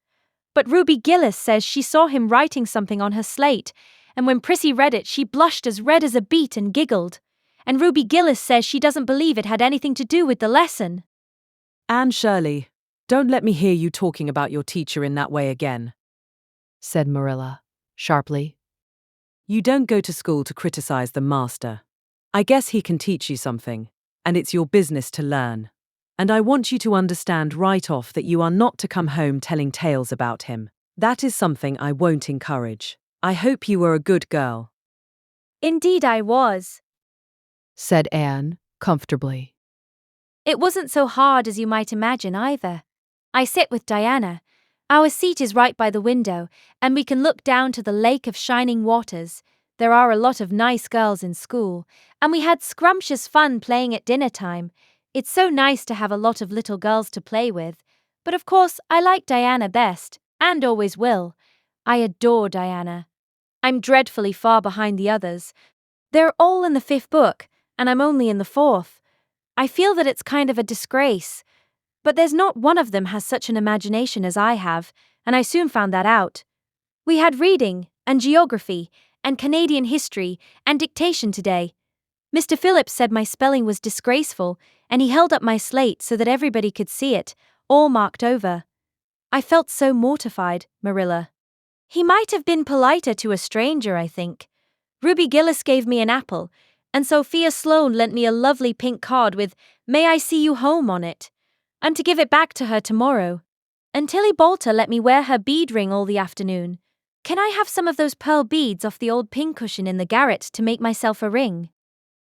But Ruby Gillis says she saw him writing something on her slate, and when Prissy read it, she blushed as red as a beet and giggled. And Ruby Gillis says she doesn't believe it had anything to do with the lesson. Anne Shirley, don't let me hear you talking about your teacher in that way again, said Marilla, sharply. You don't go to school to criticize the master. I guess he can teach you something. and it's your business to learn. And I want you to understand right off that you are not to come home telling tales about him. That is something I won't encourage. I hope you were a good girl. Indeed I was. said Anne, comfortably. It wasn't so hard as you might imagine either. I sit with Diana. Our seat is right by the window, and we can look down to the lake of shining waters. There are a lot of nice girls in school, and we had scrumptious fun playing at dinner time. It's so nice to have a lot of little girls to play with. But of course, I like Diana best, and always will. I adore Diana. I'm dreadfully far behind the others. They're all in the 5th book, and I'm only in the 4th. I feel that it's kind of a disgrace. But there's not one of them has such an imagination as I have, and I soon found that out. We had reading, and geography, and Canadian history, and dictation today. Mr. Phillips said my spelling was disgraceful, and he held up my slate so that everybody could see it, all marked over. I felt so mortified, Marilla. He might have been politer to a stranger, I think. Ruby Gillis gave me an apple, and Sophia Sloane lent me a lovely pink card with "May I see you home" on it. I'm to give it back to her tomorrow. And Tilly Bolter let me wear her bead ring all the afternoon. Can I have some of those pearl beads off the old pincushion in the garret to make myself a ring?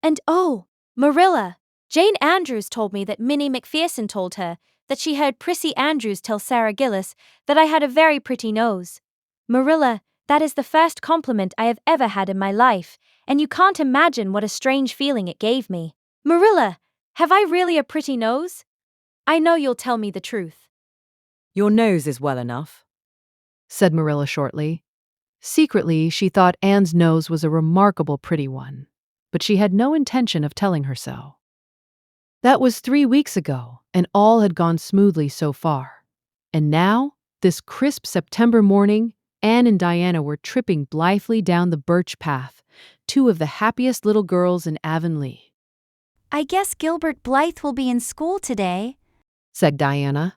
And oh, Marilla, Jane Andrews told me that Minnie Macpherson told her that she heard Prissy Andrews tell Sarah Gillis that I had a very pretty nose. Marilla, that is the first compliment I have ever had in my life, and you can't imagine what a strange feeling it gave me. Marilla, have I really a pretty nose? I know you'll tell me the truth. Your nose is well enough, said Marilla shortly. Secretly, she thought Anne's nose was a remarkable pretty one, but she had no intention of telling her so. That was 3 weeks ago, and all had gone smoothly so far. And now, this crisp September morning, Anne and Diana were tripping blithely down the birch path, 2 of the happiest little girls in Avonlea. I guess Gilbert Blythe will be in school today, said Diana.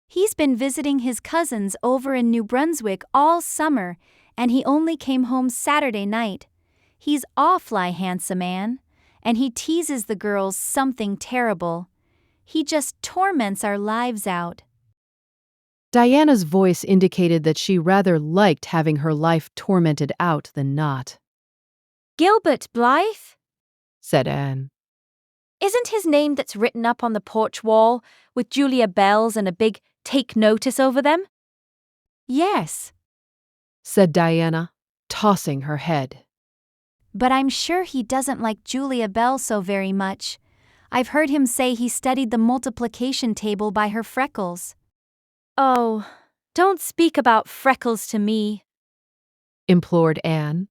He's been visiting his cousins over in New Brunswick all summer, and he only came home Saturday night. He's awfully handsome, Anne, and he teases the girls something terrible. He just torments our lives out. Diana's voice indicated that she rather liked having her life tormented out than not. Gilbert Blythe? Said Anne. Isn't his name that's written up on the porch wall with Julia bells and a big "Take Notice" over them? Yes, said Diana, tossing her head. But I'm sure he doesn't like Julia Bell so very much. I've heard him say he studied the multiplication table by her freckles. Oh, don't speak about freckles to me, implored Anne.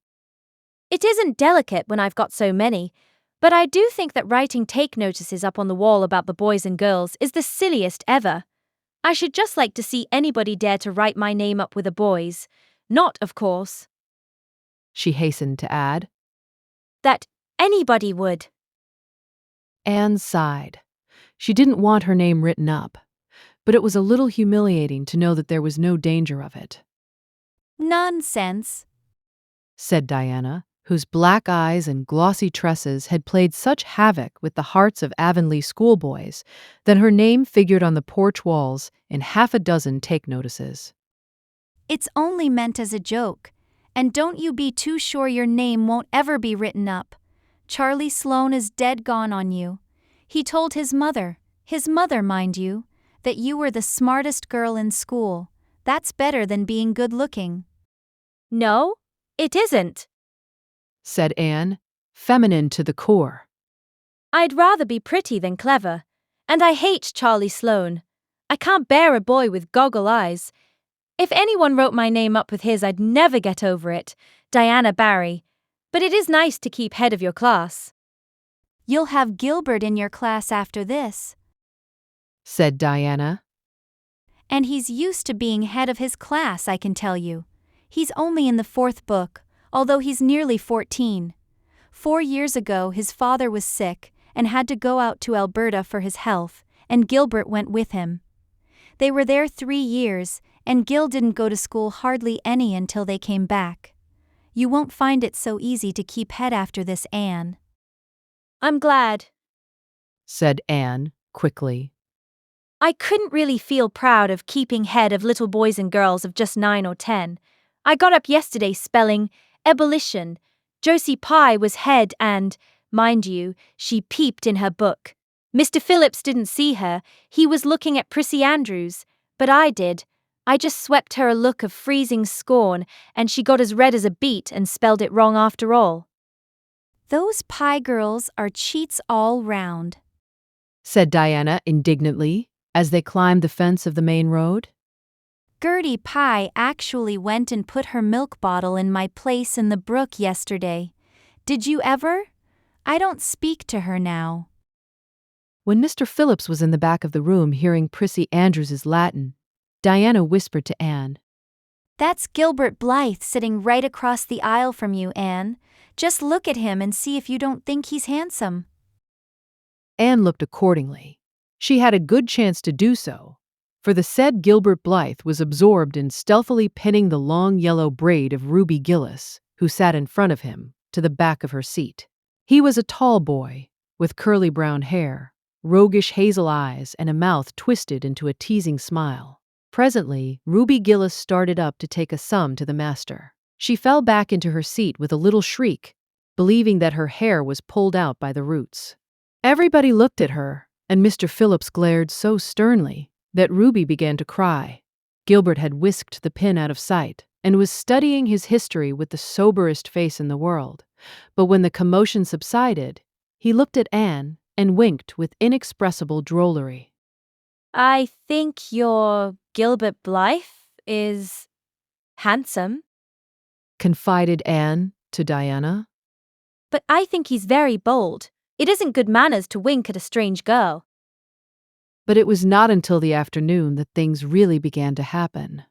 It isn't delicate when I've got so many, but I do think that writing take notices up on the wall about the boys and girls is the silliest ever. I should just like to see anybody dare to write my name up with a boy's. Not, of course, she hastened to add, that anybody would. Anne sighed. She didn't want her name written up, but it was a little humiliating to know that there was no danger of it. Nonsense, said Diana, whose black eyes and glossy tresses had played such havoc with the hearts of Avonlea schoolboys that her name figured on the porch walls in 6 take notices. It's only meant as a joke, and don't you be too sure your name won't ever be written up. Charlie Sloane is dead gone on you. He told his mother, mind you, that you were the smartest girl in school. That's better than being good-looking. No, it isn't, said Anne, feminine to the core. I'd rather be pretty than clever, and I hate Charlie Sloane. I can't bear a boy with goggle eyes. If anyone wrote my name up with his, I'd never get over it, Diana Barry. But it is nice to keep head of your class. You'll have Gilbert in your class after this, said Diana. And he's used to being head of his class, I can tell you. He's only in the 4th book, although he's nearly 14. 4 years ago, his father was sick and had to go out to Alberta for his health, and Gilbert went with him. They were there 3 years, and Gil didn't go to school hardly any until they came back. You won't find it so easy to keep head after this, Anne. I'm glad. said Anne, quickly. I couldn't really feel proud of keeping head of little boys and girls of just 9 or 10. I got up yesterday spelling ebullition. Josie Pye was head and, mind you, she peeped in her book. Mr. Phillips didn't see her, he was looking at Prissy Andrews, but I did. I just swept her a look of freezing scorn, and she got as red as a beet and spelled it wrong after all. Those Pye girls are cheats all round, said Diana indignantly as they climbed the fence of the main road. Gertie Pye actually went and put her milk bottle in my place in the brook yesterday. Did you ever? I don't speak to her now. When Mr. Phillips was in the back of the room hearing Prissy Andrews's Latin, Diana whispered to Anne, That's Gilbert Blythe sitting right across the aisle from you, Anne. Just look at him and see if you don't think he's handsome. Anne looked accordingly. She had a good chance to do so, for the said Gilbert Blythe was absorbed in stealthily pinning the long yellow braid of Ruby Gillis, who sat in front of him, to the back of her seat. He was a tall boy, with curly brown hair, roguish hazel eyes, and a mouth twisted into a teasing smile. Presently, Ruby Gillis started up to take a sum to the master. She fell back into her seat with a little shriek, believing that her hair was pulled out by the roots. Everybody looked at her, and Mr. Phillips glared so sternly that Ruby began to cry. Gilbert had whisked the pin out of sight and was studying his history with the soberest face in the world. But when the commotion subsided, he looked at Anne and winked with inexpressible drollery. I think your Gilbert Blythe is handsome, confided Anne to Diana. but I think he's very bold. It isn't good manners to wink at a strange girl. But it was not until the afternoon that things really began to happen.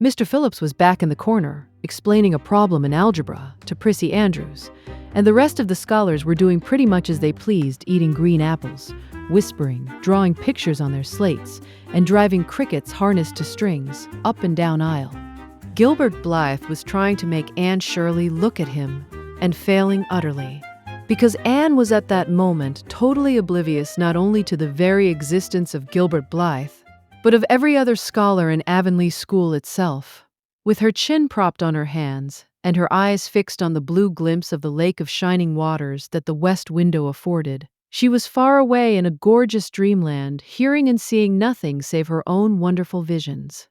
Mr. Phillips was back in the corner, explaining a problem in algebra to Prissy Andrews, and the rest of the scholars were doing pretty much as they pleased, eating green apples, whispering, drawing pictures on their slates, and driving crickets harnessed to strings up and down aisle. Gilbert Blythe was trying to make Anne Shirley look at him, and failing utterly. Because Anne was at that moment totally oblivious not only to the very existence of Gilbert Blythe, but of every other scholar in Avonlea School itself. With her chin propped on her hands, and her eyes fixed on the blue glimpse of the lake of shining waters that the west window afforded, she was far away in a gorgeous dreamland, hearing and seeing nothing save her own wonderful visions.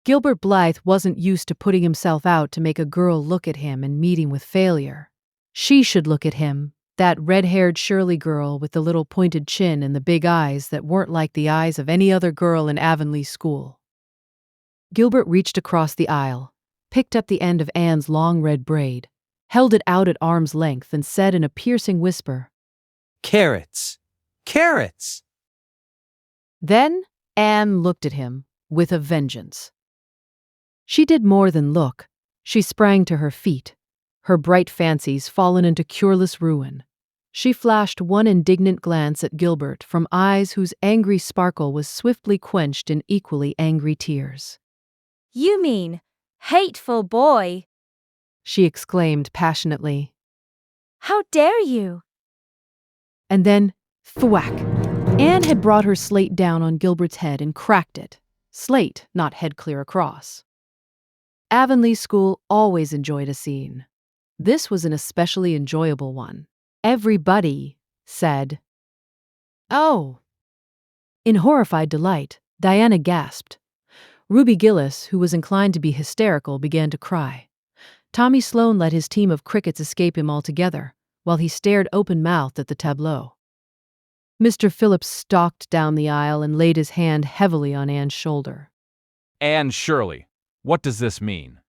Gilbert Blythe wasn't used to putting himself out to make a girl look at him and meeting with failure. She should look at him, that red-haired Shirley girl with the little pointed chin and the big eyes that weren't like the eyes of any other girl in Avonlea School. Gilbert reached across the aisle, picked up the end of Anne's long red braid, held it out at arm's length, and said in a piercing whisper, Carrots! Carrots! Then Anne looked at him with a vengeance. She did more than look. She sprang to her feet, her bright fancies fallen into cureless ruin. She flashed one indignant glance at Gilbert from eyes whose angry sparkle was swiftly quenched in equally angry tears. You mean, hateful boy! She exclaimed passionately. How dare you! And then, thwack! Anne had brought her slate down on Gilbert's head and cracked it. Slate, not head clear across. Avonlea School always enjoyed a scene. This was an especially enjoyable one. Everybody said, "Oh!" In horrified delight, Diana gasped. Ruby Gillis, who was inclined to be hysterical, began to cry. Tommy Sloane let his team of crickets escape him altogether, while he stared open-mouthed at the tableau. Mr. Phillips stalked down the aisle and laid his hand heavily on Anne's shoulder. Anne Shirley, what does this mean?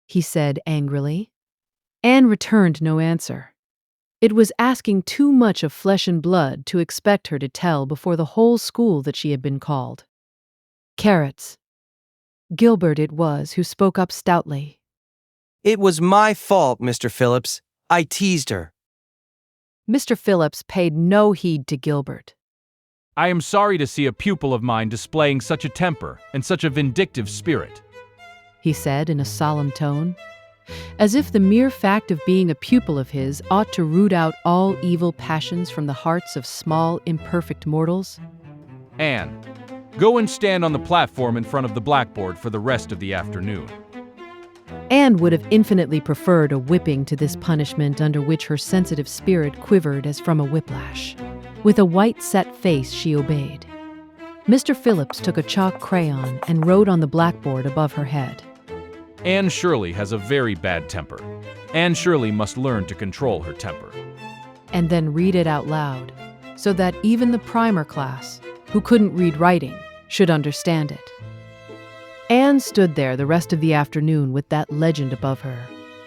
He said angrily. Anne returned no answer. It was asking too much of flesh and blood to expect her to tell before the whole school that she had been called. Carrots. Gilbert it was who spoke up stoutly. It was my fault, Mr. Phillips. I teased her. Mr. Phillips paid no heed to Gilbert. I am sorry to see a pupil of mine displaying such a temper and such a vindictive spirit, He said in a solemn tone. as if the mere fact of being a pupil of his ought to root out all evil passions from the hearts of small, imperfect mortals. Anne, go and stand on the platform in front of the blackboard for the rest of the afternoon. Anne would have infinitely preferred a whipping to this punishment under which her sensitive spirit quivered as from a whiplash. With a white set face, she obeyed. Mr. Phillips took a chalk crayon and wrote on the blackboard above her head. Anne Shirley has a very bad temper. Anne Shirley must learn to control her temper. And then read it out loud, so that even the primer class, who couldn't read writing, should understand it. Anne stood there the rest of the afternoon with that legend above her.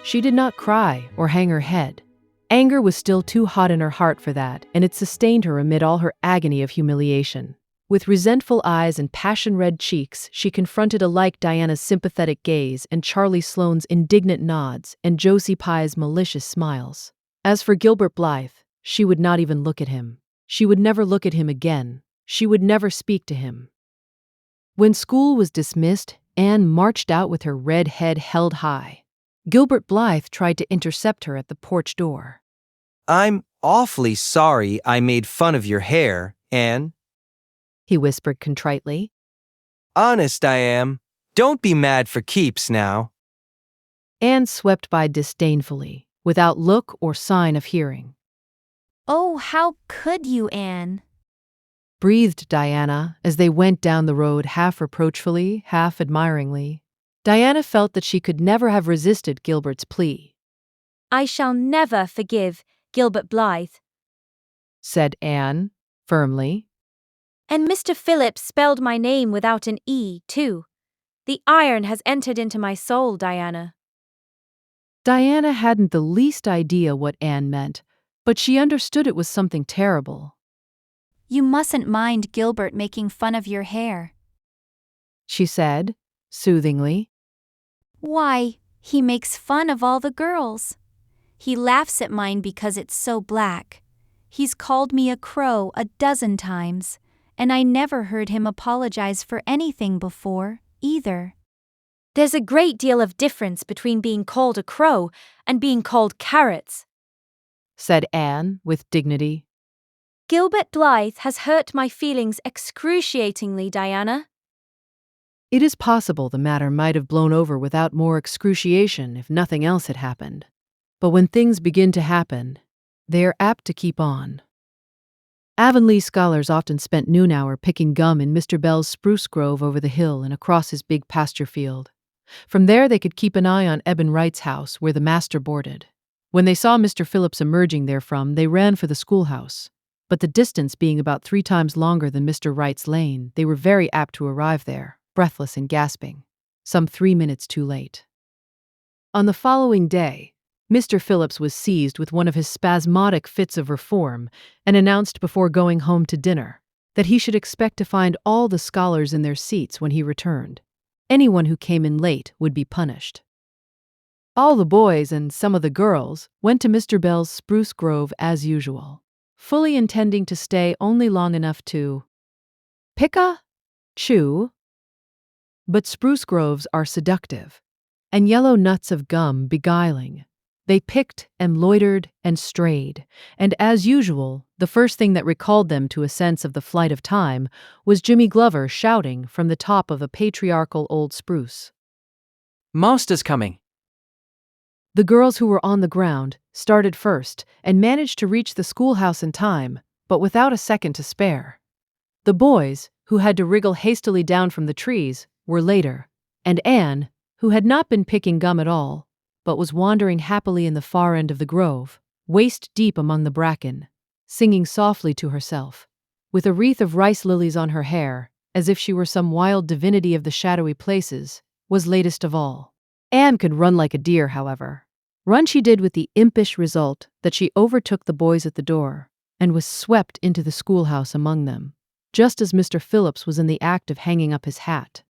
She did not cry or hang her head. Anger was still too hot in her heart for that, and it sustained her amid all her agony of humiliation. With resentful eyes and passion-red cheeks, she confronted alike Diana's sympathetic gaze and Charlie Sloane's indignant nods and Josie Pye's malicious smiles. As for Gilbert Blythe, she would not even look at him. She would never look at him again. She would never speak to him. When school was dismissed, Anne marched out with her red head held high. Gilbert Blythe tried to intercept her at the porch door. I'm awfully sorry I made fun of your hair, Anne. He whispered contritely. Honest I am. Don't be mad for keeps now. Anne swept by disdainfully, without look or sign of hearing. Oh, how could you, Anne? Breathed Diana as they went down the road half reproachfully, half admiringly. Diana felt that she could never have resisted Gilbert's plea. I shall never forgive Gilbert Blythe. Said Anne, firmly. And Mr. Phillips spelled my name without an E, too. The iron has entered into my soul, Diana. Diana hadn't the least idea what Anne meant, but she understood it was something terrible. You mustn't mind Gilbert making fun of your hair. She said, soothingly. Why, he makes fun of all the girls. He laughs at mine because it's so black. He's called me a crow 12 times, and I never heard him apologize for anything before, either. There's a great deal of difference between being called a crow and being called carrots, said Anne with dignity. Gilbert Blythe has hurt my feelings excruciatingly, Diana. It is possible the matter might have blown over without more excruciation if nothing else had happened. But when things begin to happen, they are apt to keep on. Avonlea scholars often spent noon hour picking gum in Mr. Bell's spruce grove over the hill and across his big pasture field. From there they could keep an eye on Eben Wright's house, where the master boarded. When they saw Mr. Phillips emerging therefrom, they ran for the schoolhouse. But the distance being about 3 times longer than Mr. Wright's lane, they were very apt to arrive there, breathless and gasping, some 3 minutes too late. On the following day, Mr. Phillips was seized with one of his spasmodic fits of reform and announced before going home to dinner that he should expect to find all the scholars in their seats when he returned. Anyone who came in late would be punished. All the boys and some of the girls went to Mr. Bell's spruce grove as usual, fully intending to stay only long enough to chew. But spruce groves are seductive, and yellow nuts of gum beguiling. They picked and loitered and strayed, and as usual, the first thing that recalled them to a sense of the flight of time was Jimmy Glover shouting from the top of a patriarchal old spruce. Master's coming. The girls who were on the ground started first and managed to reach the schoolhouse in time, but without a second to spare. The boys, who had to wriggle hastily down from the trees, were later, and Anne, who had not been picking gum at all, but was wandering happily in the far end of the grove, waist deep among the bracken, singing softly to herself, with a wreath of rice lilies on her hair, as if she were some wild divinity of the shadowy places, was latest of all. Anne could run like a deer, however. Run she did with the impish result that she overtook the boys at the door and was swept into the schoolhouse among them, just as Mr. Phillips was in the act of hanging up his hat.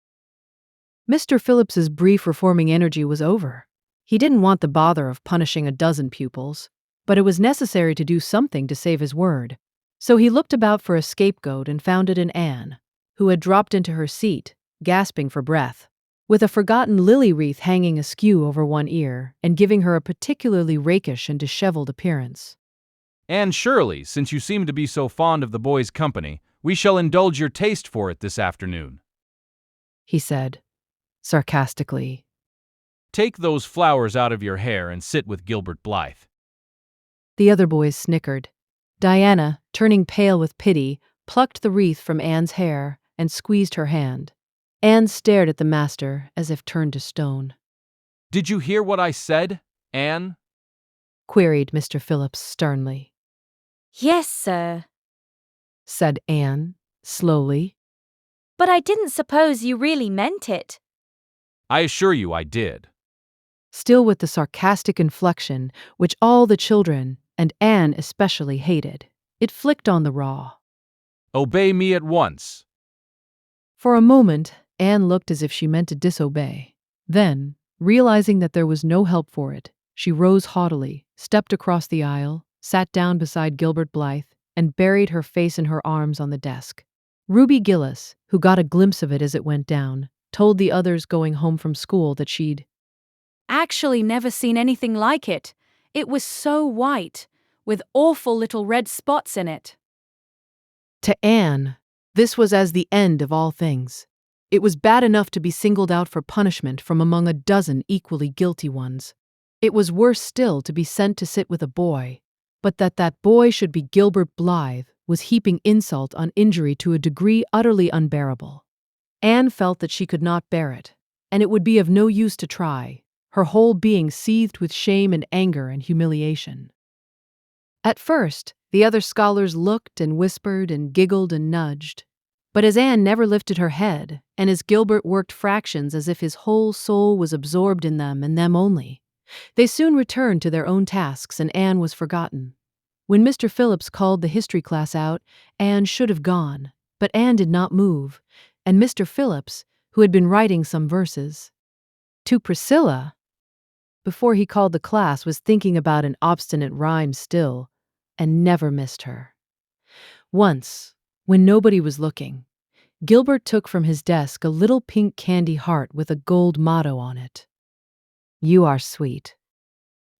Mr. Phillips's brief reforming energy was over. He didn't want the bother of punishing 12 pupils, but it was necessary to do something to save his word. So he looked about for a scapegoat and found it in Anne, who had dropped into her seat, gasping for breath. with a forgotten lily wreath hanging askew over one ear and giving her a particularly rakish and disheveled appearance. And surely, since you seem to be so fond of the boy's company, we shall indulge your taste for it this afternoon, he said, sarcastically. Take those flowers out of your hair and sit with Gilbert Blythe. The other boys snickered. Diana, turning pale with pity, plucked the wreath from Anne's hair and squeezed her hand. Anne stared at the master as if turned to stone. Did you hear what I said, Anne? Queried Mr. Phillips sternly. Yes, sir. Said Anne, slowly. But I didn't suppose you really meant it. I assure you I did. Still with the sarcastic inflection which all the children, and Anne especially, hated, it flicked on the raw. Obey me at once. For a moment, Anne looked as if she meant to disobey. Then, realizing that there was no help for it, she rose haughtily, stepped across the aisle, sat down beside Gilbert Blythe, and buried her face in her arms on the desk. Ruby Gillis, who got a glimpse of it as it went down, told the others going home from school that she'd Actually never seen anything like it. It was so white, with awful little red spots in it. To Anne, this was as the end of all things. It was bad enough to be singled out for punishment from among a dozen equally guilty ones. It was worse still to be sent to sit with a boy, but that boy should be Gilbert Blythe was heaping insult on injury to a degree utterly unbearable. Anne felt that she could not bear it, and it would be of no use to try. Her whole being seethed with shame and anger and humiliation. At first, the other scholars looked and whispered and giggled and nudged. But as Anne never lifted her head, and as Gilbert worked fractions as if his whole soul was absorbed in them and them only, they soon returned to their own tasks and Anne was forgotten. When Mr. Phillips called the history class out, Anne should have gone, but Anne did not move, and Mr. Phillips, who had been writing some verses to Priscilla, before he called the class, was thinking about an obstinate rhyme still, and never missed her. Once, when nobody was looking, Gilbert took from his desk a little pink candy heart with a gold motto on it. "You are sweet,"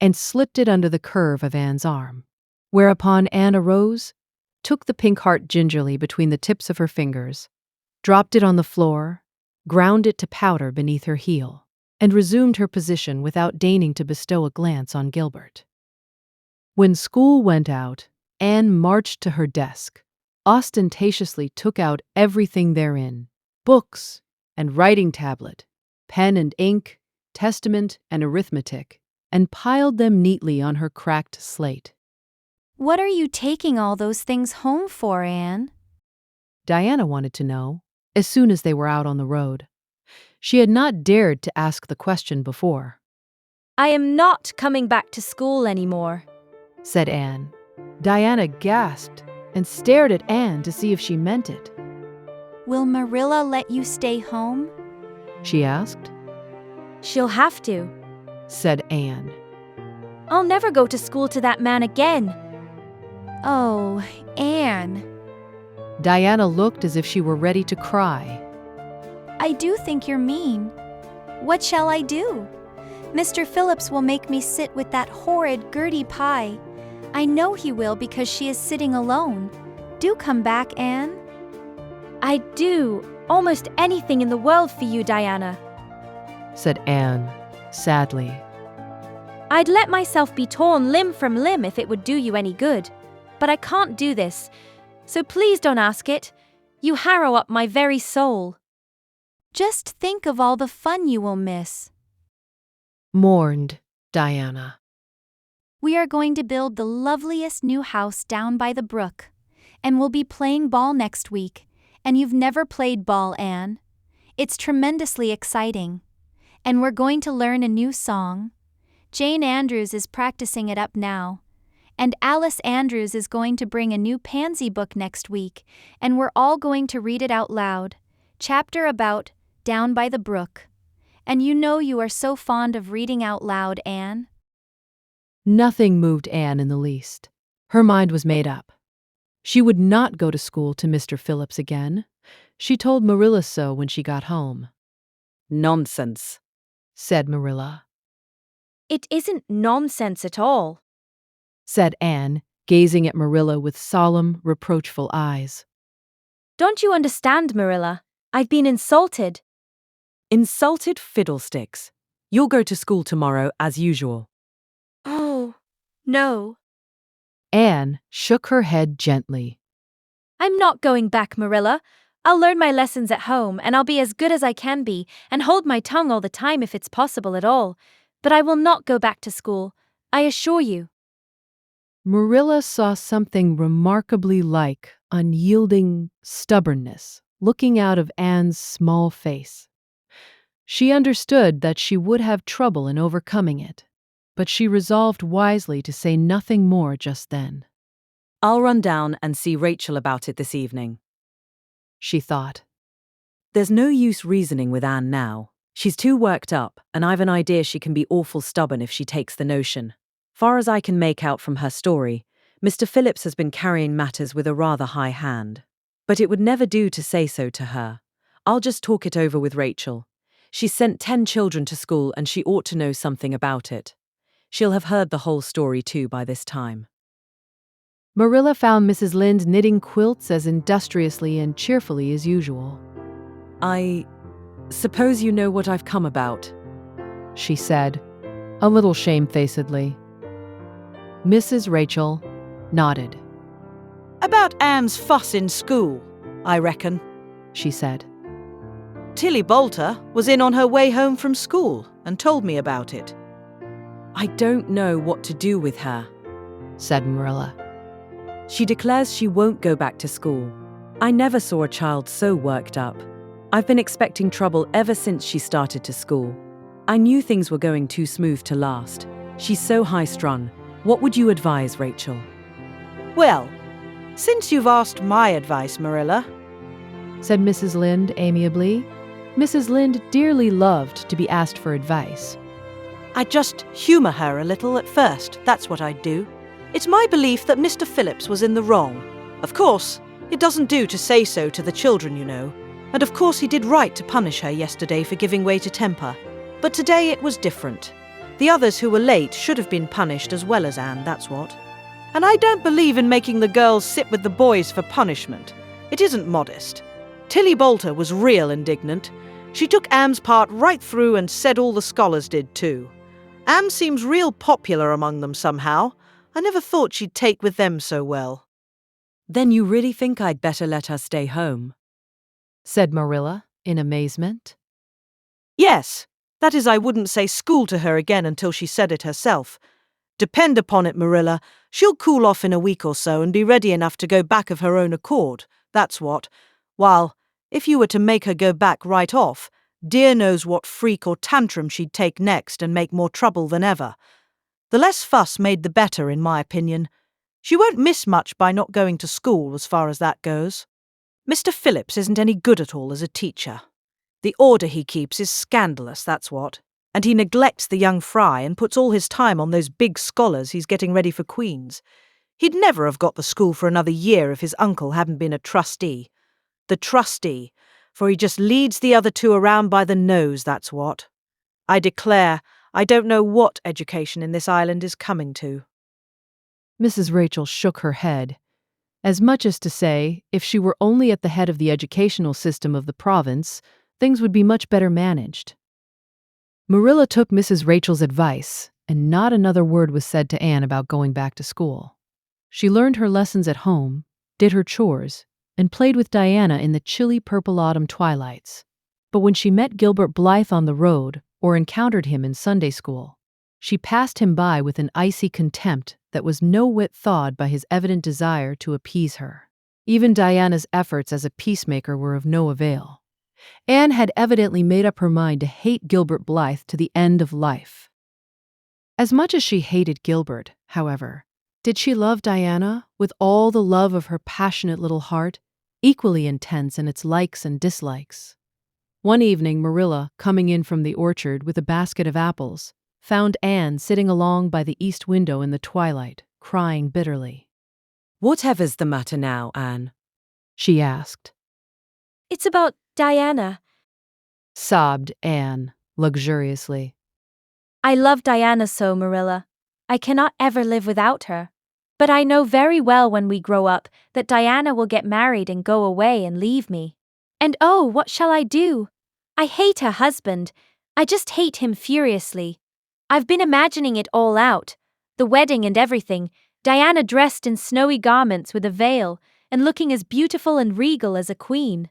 and slipped it under the curve of Anne's arm, whereupon Anne arose, took the pink heart gingerly between the tips of her fingers, dropped it on the floor, ground it to powder beneath her heel, and resumed her position without deigning to bestow a glance on Gilbert. When school went out, Anne marched to her desk, ostentatiously took out everything therein, books and writing tablet, pen and ink, testament and arithmetic, and piled them neatly on her cracked slate. What are you taking all those things home for, Anne? Diana wanted to know, as soon as they were out on the road. She had not dared to ask the question before. I am not coming back to school anymore, said Anne. Diana gasped and stared at Anne to see if she meant it. Will Marilla let you stay home? She asked. She'll have to, said Anne. I'll never go to school to that man again. Oh, Anne. Diana looked as if she were ready to cry. I do think you're mean. What shall I do? Mr. Phillips will make me sit with that horrid Gertie Pye. I know he will because she is sitting alone. Do come back, Anne. I'd do almost anything in the world for you, Diana, said Anne, sadly. I'd let myself be torn limb from limb if it would do you any good. But I can't do this, so please don't ask it. You harrow up my very soul. Just think of all the fun you will miss, mourned Diana. We are going to build the loveliest new house down by the brook, and we'll be playing ball next week, and you've never played ball, Anne. It's tremendously exciting. And we're going to learn a new song. Jane Andrews is practicing it up now. And Alice Andrews is going to bring a new pansy book next week, and we're all going to read it out loud. Chapter about Down by the Brook. And you know you are so fond of reading out loud, Anne. Nothing moved Anne in the least. Her mind was made up. She would not go to school to Mr. Phillips again. She told Marilla so when she got home. Nonsense, said Marilla. It isn't nonsense at all. Said Anne, gazing at Marilla with solemn, reproachful eyes. Don't you understand, Marilla? I've been insulted. Insulted fiddlesticks. You'll go to school tomorrow as usual. Oh, no. Anne shook her head gently. I'm not going back, Marilla. I'll learn my lessons at home, and I'll be as good as I can be, and hold my tongue all the time if it's possible at all. But I will not go back to school, I assure you. Marilla saw something remarkably like unyielding stubbornness looking out of Anne's small face. She understood that she would have trouble in overcoming it, but she resolved wisely to say nothing more just then. I'll run down and see Rachel about it this evening, she thought. There's no use reasoning with Anne now. She's too worked up, and I've an idea she can be awful stubborn if she takes the notion. Far as I can make out from her story, Mr. Phillips has been carrying matters with a rather high hand. But it would never do to say so to her. I'll just talk it over with Rachel. She's sent 10 children to school and she ought to know something about it. She'll have heard the whole story too by this time. Marilla found Mrs. Lynde knitting quilts as industriously and cheerfully as usual. I suppose you know what I've come about, she said, a little shamefacedly. Mrs. Rachel nodded. About Anne's fuss in school, I reckon, she said. Tilly Boulter was in on her way home from school and told me about it. I don't know what to do with her, said Marilla. She declares she won't go back to school. I never saw a child so worked up. I've been expecting trouble ever since she started to school. I knew things were going too smooth to last. She's so high-strung. What would you advise, Rachel? Well, since you've asked my advice, Marilla, said Mrs. Lynde amiably. Mrs. Lynde dearly loved to be asked for advice. I'd just humour her a little at first, that's what I'd do. It's my belief that Mr. Phillips was in the wrong. Of course, it doesn't do to say so to the children, you know. And of course he did right to punish her yesterday for giving way to temper. But today it was different. The others who were late should have been punished as well as Anne, that's what. And I don't believe in making the girls sit with the boys for punishment. It isn't modest. Tilly Boulter was real indignant. She took Anne's part right through and said all the scholars did too. Anne seems real popular among them somehow. I never thought she'd take with them so well. Then you really think I'd better let her stay home? Said Marilla in amazement. Yes, that is, I wouldn't say school to her again until she said it herself. Depend upon it, Marilla, she'll cool off in a week or so and be ready enough to go back of her own accord, that's what. While, if you were to make her go back right off, dear knows what freak or tantrum she'd take next and make more trouble than ever. The less fuss made the better, in my opinion. She won't miss much by not going to school as far as that goes. Mr. Phillips isn't any good at all as a teacher. The order he keeps is scandalous, that's what. And he neglects the young fry and puts all his time on those big scholars he's getting ready for Queen's. He'd never have got the school for another year if his uncle hadn't been a trustee. The trustee, for he just leads the other two around by the nose, that's what. I declare, I don't know what education in this island is coming to. Mrs. Rachel shook her head, as much as to say, if she were only at the head of the educational system of the province, things would be much better managed. Marilla took Mrs. Rachel's advice, and not another word was said to Anne about going back to school. She learned her lessons at home, did her chores, and played with Diana in the chilly purple autumn twilights. But when she met Gilbert Blythe on the road or encountered him in Sunday school, she passed him by with an icy contempt that was no whit thawed by his evident desire to appease her. Even Diana's efforts as a peacemaker were of no avail. Anne had evidently made up her mind to hate Gilbert Blythe to the end of life. As much as she hated Gilbert, however, did she love Diana with all the love of her passionate little heart, equally intense in its likes and dislikes. One evening, Marilla, coming in from the orchard with a basket of apples, found Anne sitting along by the east window in the twilight, crying bitterly. Whatever's the matter now, Anne? She asked. It's about Diana, sobbed Anne luxuriously. I love Diana so, Marilla. I cannot ever live without her. But I know very well when we grow up that Diana will get married and go away and leave me. And oh, what shall I do? I hate her husband. I just hate him furiously. I've been imagining it all out. The wedding and everything. Diana dressed in snowy garments with a veil and looking as beautiful and regal as a queen.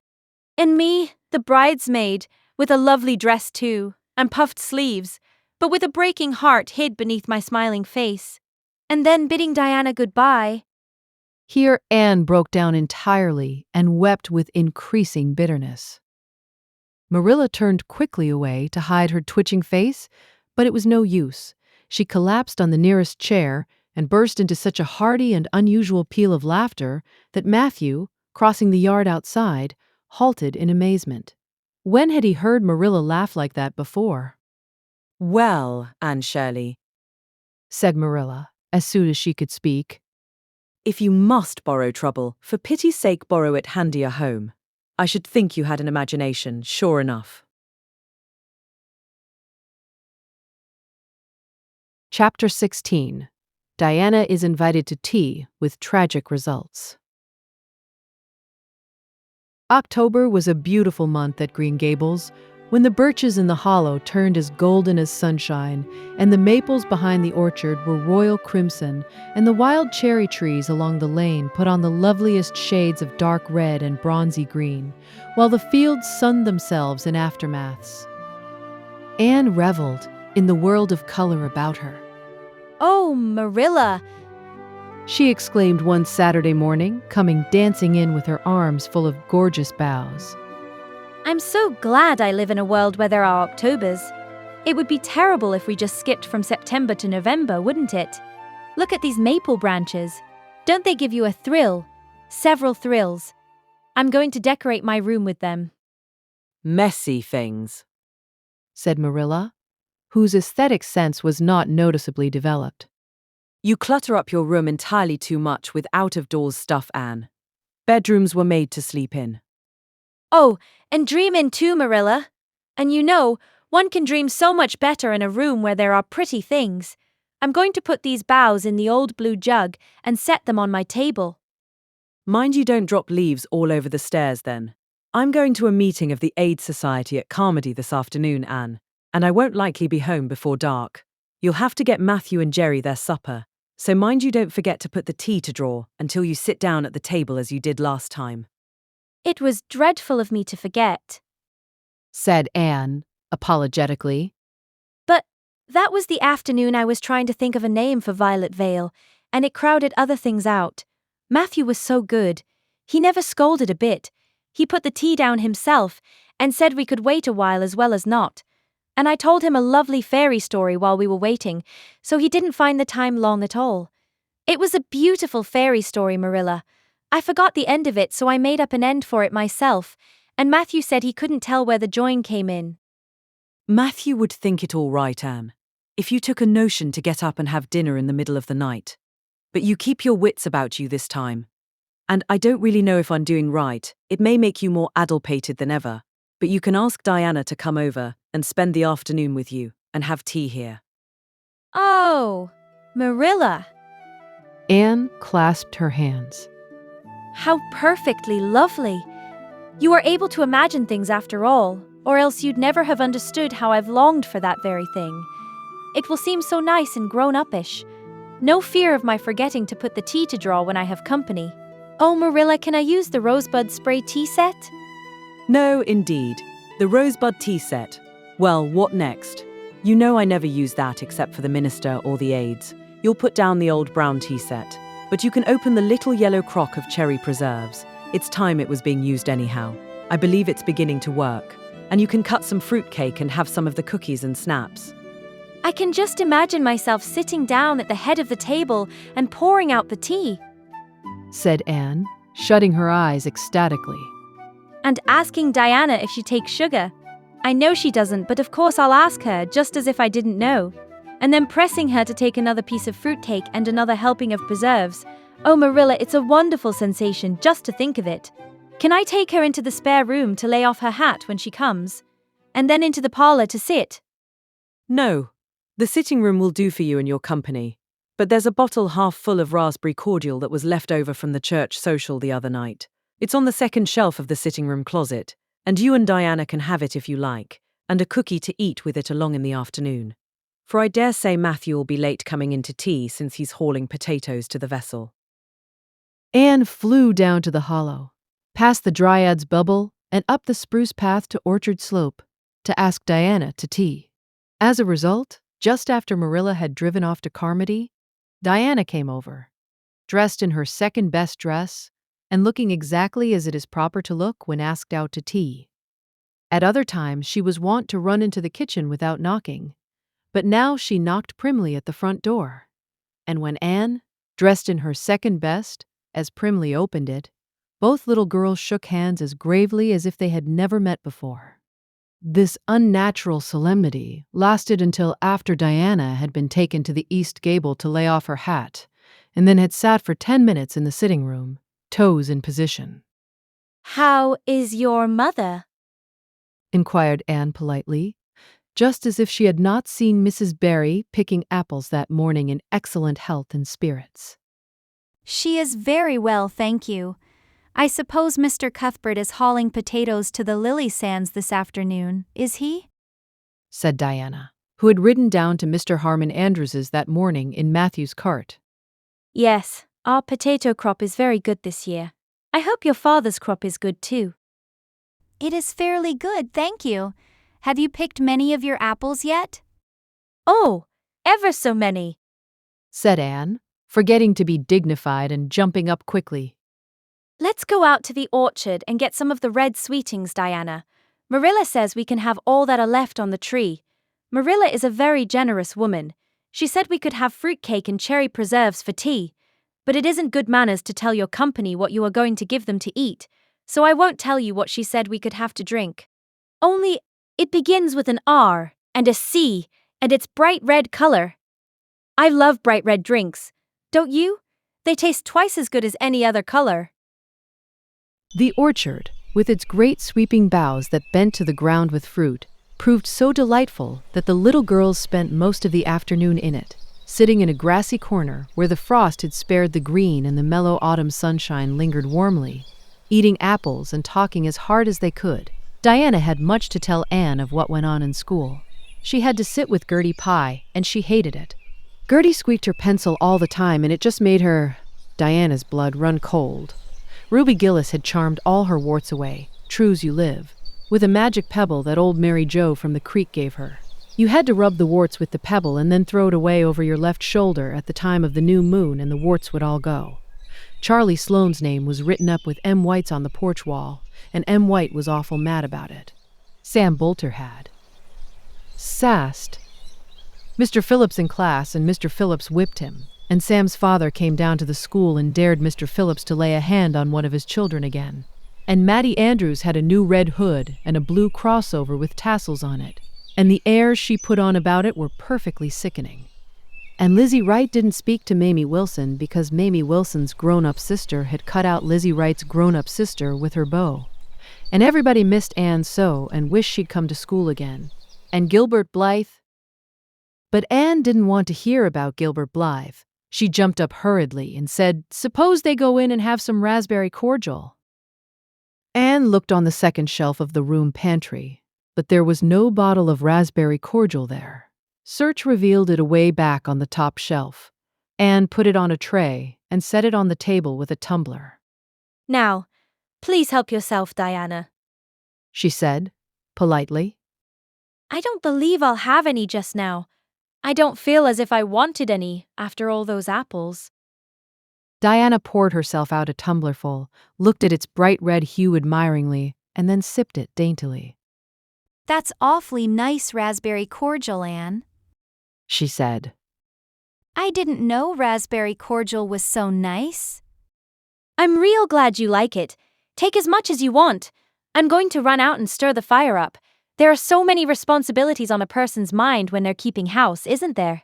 And me, the bridesmaid, with a lovely dress too, and puffed sleeves, but with a breaking heart hid beneath my smiling face. And then bidding Diana goodbye. Here Anne broke down entirely and wept with increasing bitterness. Marilla turned quickly away to hide her twitching face, but it was no use. She collapsed on the nearest chair and burst into such a hearty and unusual peal of laughter that Matthew, crossing the yard outside, halted in amazement. When had he heard Marilla laugh like that before? Well, Anne Shirley, Said Marilla, as soon as she could speak. if you must borrow trouble, for pity's sake borrow it handier home. I should think you had an imagination, sure enough. Chapter 16. Diana is invited to tea with tragic results. October was a beautiful month at Green Gables, when the birches in the hollow turned as golden as sunshine, and the maples behind the orchard were royal crimson, and the wild cherry trees along the lane put on the loveliest shades of dark red and bronzy green, while the fields sunned themselves in aftermaths. Anne reveled in the world of color about her. Oh, Marilla! She exclaimed one Saturday morning, coming dancing in with her arms full of gorgeous boughs. I'm so glad I live in a world where there are Octobers. It would be terrible if we just skipped from September to November, wouldn't it? Look at these maple branches. Don't they give you a thrill? Several thrills. I'm going to decorate my room with them. Messy things, Said Marilla, whose aesthetic sense was not noticeably developed. You clutter up your room entirely too much with out-of-doors stuff, Anne. Bedrooms were made to sleep in. Oh, and dream in too, Marilla. And you know, one can dream so much better in a room where there are pretty things. I'm going to put these boughs in the old blue jug and set them on my table. Mind you don't drop leaves all over the stairs then. I'm going to a meeting of the Aid Society at Carmody this afternoon, Anne, and I won't likely be home before dark. You'll have to get Matthew and Jerry their supper, so mind you don't forget to put the tea to draw until you sit down at the table as you did last time. It was dreadful of me to forget. Said Anne, apologetically. But that was the afternoon I was trying to think of a name for Violet Vale, and it crowded other things out. Matthew was so good. He never scolded a bit. He put the tea down himself and said we could wait a while as well as not. And I told him a lovely fairy story while we were waiting, so he didn't find the time long at all. It was a beautiful fairy story, Marilla. I forgot the end of it, so I made up an end for it myself, and Matthew said he couldn't tell where the join came in. Matthew would think it all right, Anne, if you took a notion to get up and have dinner in the middle of the night. But you keep your wits about you this time. And I don't really know if I'm doing right. It may make you more addlepated than ever, but you can ask Diana to come over and spend the afternoon with you and have tea here. Oh, Marilla! Anne clasped her hands. How perfectly lovely! You are able to imagine things after all, or else you'd never have understood how I've longed for that very thing. It will seem so nice and grown-uppish. No fear of my forgetting to put the tea to draw when I have company. Oh, Marilla, can I use the rosebud spray tea set? No, indeed. The rosebud tea set. Well, what next? You know I never use that except for the minister or the aides. You'll put down the old brown tea set. But you can open the little yellow crock of cherry preserves. It's time it was being used anyhow. I believe it's beginning to work. And you can cut some fruitcake and have some of the cookies and snaps. I can just imagine myself sitting down at the head of the table and pouring out the tea. Said Anne, shutting her eyes ecstatically. And asking Diana if she takes sugar. I know she doesn't, but of course I'll ask her, just as if I didn't know. And then pressing her to take another piece of fruitcake and another helping of preserves. Oh, Marilla, it's a wonderful sensation just to think of it. Can I take her into the spare room to lay off her hat when she comes? and then into the parlor to sit. No, the sitting room will do for you and your company. But there's a bottle half full of raspberry cordial that was left over from the church social the other night. It's on the second shelf of the sitting room closet, and you and Diana can have it if you like, and a cookie to eat with it along in the afternoon. For I dare say Matthew will be late coming in to tea since he's hauling potatoes to the vessel. Anne flew down to the hollow, past the Dryad's bubble, and up the spruce path to Orchard Slope to ask Diana to tea. As a result, just after Marilla had driven off to Carmody, Diana came over, dressed in her second best dress and looking exactly as it is proper to look when asked out to tea. At other times, she was wont to run into the kitchen without knocking, but now she knocked primly at the front door. And when Anne, dressed in her second best, as primly opened it, both little girls shook hands as gravely as if they had never met before. This unnatural solemnity lasted until after Diana had been taken to the east gable to lay off her hat, and then had sat for 10 minutes in the sitting room, toes in position. How is your mother? Inquired Anne politely, just as if she had not seen Mrs. Barry picking apples that morning in excellent health and spirits. She is very well, thank you. I suppose Mr. Cuthbert is hauling potatoes to the lily sands this afternoon, is he? Said Diana, who had ridden down to Mr. Harmon Andrews's that morning in Matthew's cart. Yes, our potato crop is very good this year. I hope your father's crop is good too. It is fairly good, thank you. Have you picked many of your apples yet? Oh, ever so many, said Anne, forgetting to be dignified and jumping up quickly. Let's go out to the orchard and get some of the red sweetings, Diana. Marilla says we can have all that are left on the tree. Marilla is a very generous woman. She said we could have fruitcake and cherry preserves for tea. But it isn't good manners to tell your company what you are going to give them to eat, so I won't tell you what she said we could have to drink. Only, it begins with an R and a C, and it's bright red color. I love bright red drinks. Don't you? They taste twice as good as any other color. The orchard, with its great sweeping boughs that bent to the ground with fruit, proved so delightful that the little girls spent most of the afternoon in it, sitting in a grassy corner where the frost had spared the green and the mellow autumn sunshine lingered warmly, eating apples and talking as hard as they could. Diana had much to tell Anne of what went on in school. She had to sit with Gertie Pye, and she hated it. Gertie squeaked her pencil all the time, and it just made Diana's blood, run cold. Ruby Gillis had charmed all her warts away, true's you live, with a magic pebble that old Mary Jo from the creek gave her. You had to rub the warts with the pebble and then throw it away over your left shoulder at the time of the new moon, and the warts would all go. Charlie Sloane's name was written up with M. White's on the porch wall, and M. White was awful mad about it. Sam Bolter had. Sassed. Mr. Phillips in class, and Mr. Phillips whipped him, and Sam's father came down to the school and dared Mr. Phillips to lay a hand on one of his children again. And Mattie Andrews had a new red hood and a blue crossover with tassels on it, and the airs she put on about it were perfectly sickening. And Lizzie Wright didn't speak to Mamie Wilson because Mamie Wilson's grown-up sister had cut out Lizzie Wright's grown-up sister with her bow. And everybody missed Anne so and wished she'd come to school again. And Gilbert Blythe? But Anne didn't want to hear about Gilbert Blythe. She jumped up hurriedly and said, "Suppose they go in and have some raspberry cordial." Anne looked on the second shelf of the room pantry, but there was no bottle of raspberry cordial there. Search revealed it away back on the top shelf. Anne put it on a tray and set it on the table with a tumbler. Now, please help yourself, Diana, she said, politely. I don't believe I'll have any just now. I don't feel as if I wanted any after all those apples. Diana poured herself out a tumblerful, looked at its bright red hue admiringly, and then sipped it daintily. That's awfully nice raspberry cordial, Anne, she said. I didn't know raspberry cordial was so nice. I'm real glad you like it. Take as much as you want. I'm going to run out and stir the fire up. There are so many responsibilities on a person's mind when they're keeping house, isn't there?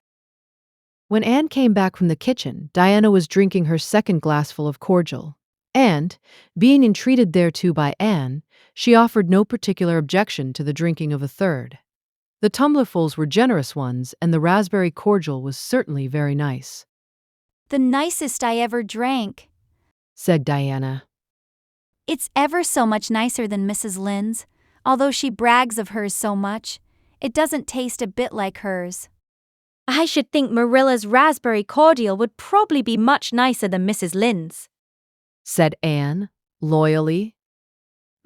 When Anne came back from the kitchen, Diana was drinking her second glassful of cordial, and, being entreated thereto by Anne, She offered no particular objection to the drinking of a third. The tumblerfuls were generous ones, and the raspberry cordial was certainly very nice. The nicest I ever drank. Said Diana. It's ever so much nicer than Mrs. Lynde's, although she brags of hers so much. It doesn't taste a bit like hers. I should think Marilla's raspberry cordial would probably be much nicer than Mrs. Lynde's. Said Anne, loyally.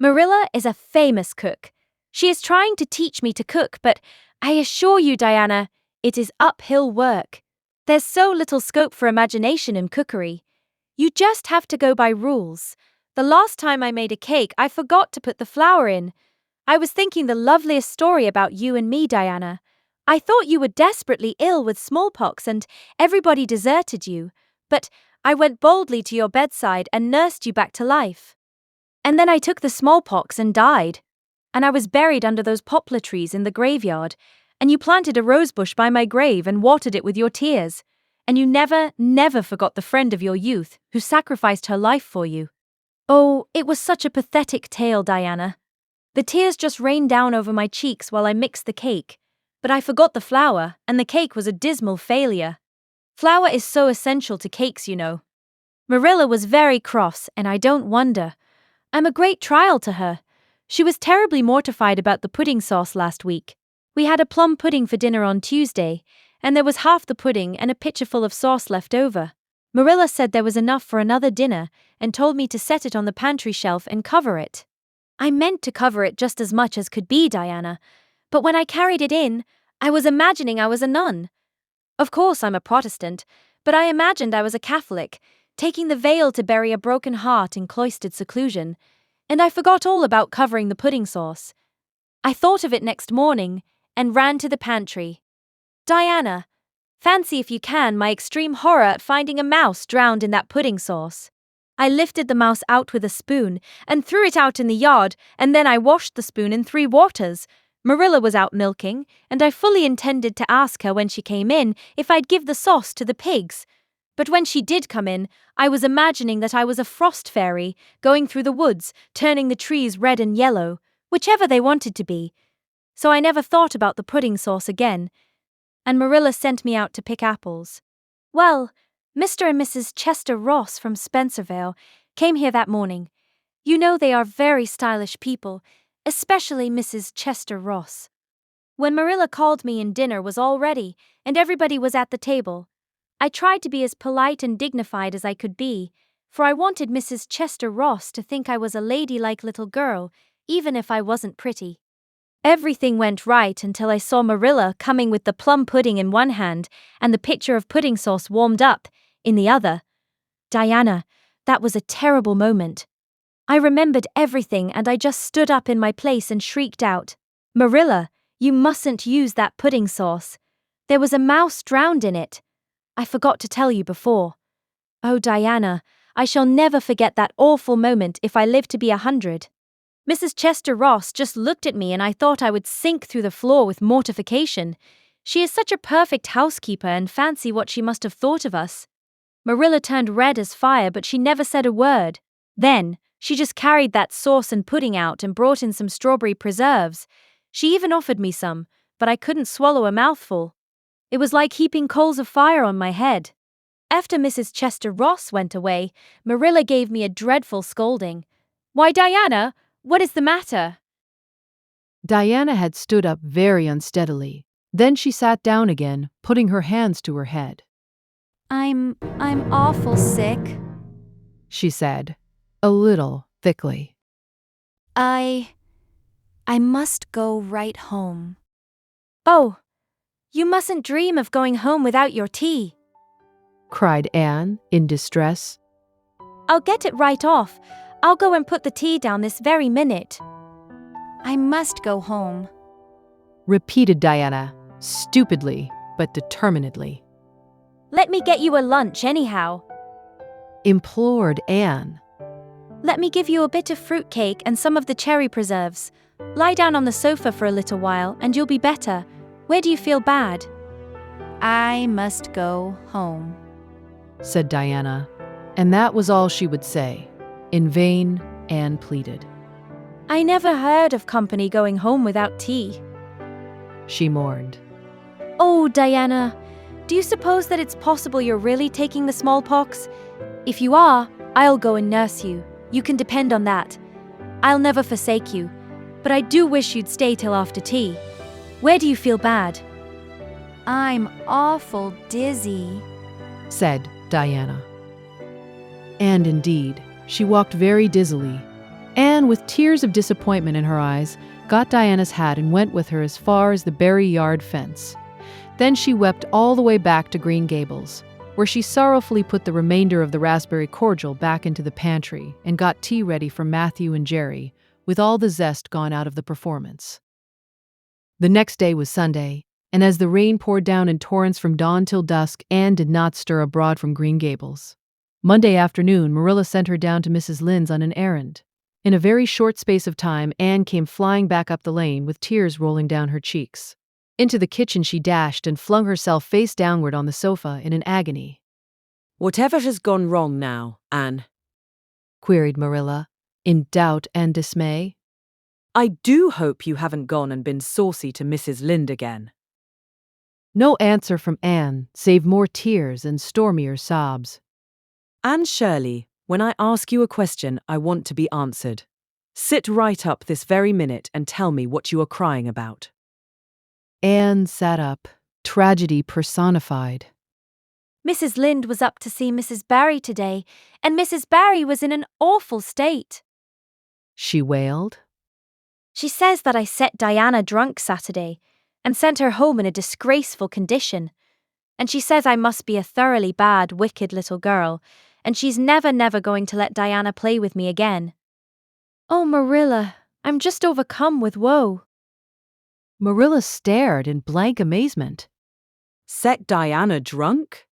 Marilla is a famous cook. She is trying to teach me to cook, but I assure you, Diana, it is uphill work. There's so little scope for imagination in cookery. You just have to go by rules. The last time I made a cake, I forgot to put the flour in. I was thinking the loveliest story about you and me, Diana. I thought you were desperately ill with smallpox and everybody deserted you, but I went boldly to your bedside and nursed you back to life. And then I took the smallpox and died. And I was buried under those poplar trees in the graveyard, and you planted a rosebush by my grave and watered it with your tears. And you never forgot the friend of your youth who sacrificed her life for you. Oh, it was such a pathetic tale, Diana. The tears just rained down over my cheeks while I mixed the cake, but I forgot the flour, and the cake was a dismal failure. Flour is so essential to cakes, you know. Marilla was very cross, and I don't wonder. I'm a great trial to her. She was terribly mortified about the pudding sauce last week. We had a plum pudding for dinner on Tuesday, and there was half the pudding and a pitcherful of sauce left over. Marilla said there was enough for another dinner and told me to set it on the pantry shelf and cover it. I meant to cover it just as much as could be, Diana, but when I carried it in, I was imagining I was a nun. Of course I'm a Protestant, but I imagined I was a Catholic, taking the veil to bury a broken heart in cloistered seclusion, and I forgot all about covering the pudding sauce. I thought of it next morning and ran to the pantry. Diana, fancy if you can my extreme horror at finding a mouse drowned in that pudding sauce. I lifted the mouse out with a spoon and threw it out in the yard, and then I washed the spoon in 3 waters. Marilla was out milking, and I fully intended to ask her when she came in if I'd give the sauce to the pigs. But when she did come in, I was imagining that I was a frost fairy, going through the woods, turning the trees red and yellow, whichever they wanted to be. So I never thought about the pudding sauce again, and Marilla sent me out to pick apples. Well, Mr. and Mrs. Chester Ross from Spencervale came here that morning. You know they are very stylish people, especially Mrs. Chester Ross. When Marilla called me in, dinner was all ready, and everybody was at the table. I tried to be as polite and dignified as I could be, for I wanted Mrs. Chester Ross to think I was a ladylike little girl, even if I wasn't pretty. Everything went right until I saw Marilla coming with the plum pudding in one hand and the pitcher of pudding sauce warmed up in the other. Diana, that was a terrible moment. I remembered everything and I just stood up in my place and shrieked out, "Marilla, you mustn't use that pudding sauce. There was a mouse drowned in it. I forgot to tell you before. Oh, Diana, I shall never forget that awful moment if I live to be 100. Mrs. Chester Ross just looked at me and I thought I would sink through the floor with mortification. She is such a perfect housekeeper, and fancy what she must have thought of us. Marilla turned red as fire, but she never said a word. Then, she just carried that sauce and pudding out and brought in some strawberry preserves. She even offered me some, but I couldn't swallow a mouthful. It was like heaping coals of fire on my head. After Mrs. Chester Ross went away, Marilla gave me a dreadful scolding. "Why, Diana, what is the matter?" Diana had stood up very unsteadily. Then she sat down again, putting her hands to her head. I'm awful sick. She said, a little thickly. I must go right home. Oh, you mustn't dream of going home without your tea, cried Anne in distress. I'll get it right off. I'll go and put the tea down this very minute. I must go home, repeated Diana, stupidly but determinedly. Let me get you a lunch anyhow, implored Anne. Let me give you a bit of fruitcake and some of the cherry preserves. Lie down on the sofa for a little while and you'll be better. Where do you feel bad? I must go home, said Diana, and that was all she would say. In vain, Anne pleaded. I never heard of company going home without tea. She mourned. Oh, Diana, do you suppose that it's possible you're really taking the smallpox? If you are, I'll go and nurse you. You can depend on that. I'll never forsake you, but I do wish you'd stay till after tea. Where do you feel bad? I'm awful dizzy, said Diana. And indeed, she walked very dizzily. Anne, with tears of disappointment in her eyes, got Diana's hat and went with her as far as the Berry Yard fence. Then she wept all the way back to Green Gables, where she sorrowfully put the remainder of the raspberry cordial back into the pantry and got tea ready for Matthew and Jerry, with all the zest gone out of the performance. The next day was Sunday, and as the rain poured down in torrents from dawn till dusk, Anne did not stir abroad from Green Gables. Monday afternoon, Marilla sent her down to Mrs. Lynde's on an errand. In a very short space of time, Anne came flying back up the lane with tears rolling down her cheeks. Into the kitchen she dashed and flung herself face downward on the sofa in an agony. Whatever has gone wrong now, Anne? Queried Marilla, in doubt and dismay. I do hope you haven't gone and been saucy to Mrs. Lynde again. No answer from Anne, save more tears and stormier sobs. Anne Shirley, when I ask you a question, I want to be answered. Sit right up this very minute and tell me what you are crying about. Anne sat up, tragedy personified. Mrs. Lynde was up to see Mrs. Barry today, and Mrs. Barry was in an awful state. She wailed. She says that I set Diana drunk Saturday and sent her home in a disgraceful condition. And she says I must be a thoroughly bad, wicked little girl, and she's never going to let Diana play with me again. Oh, Marilla, I'm just overcome with woe. Marilla stared in blank amazement. Set Diana drunk?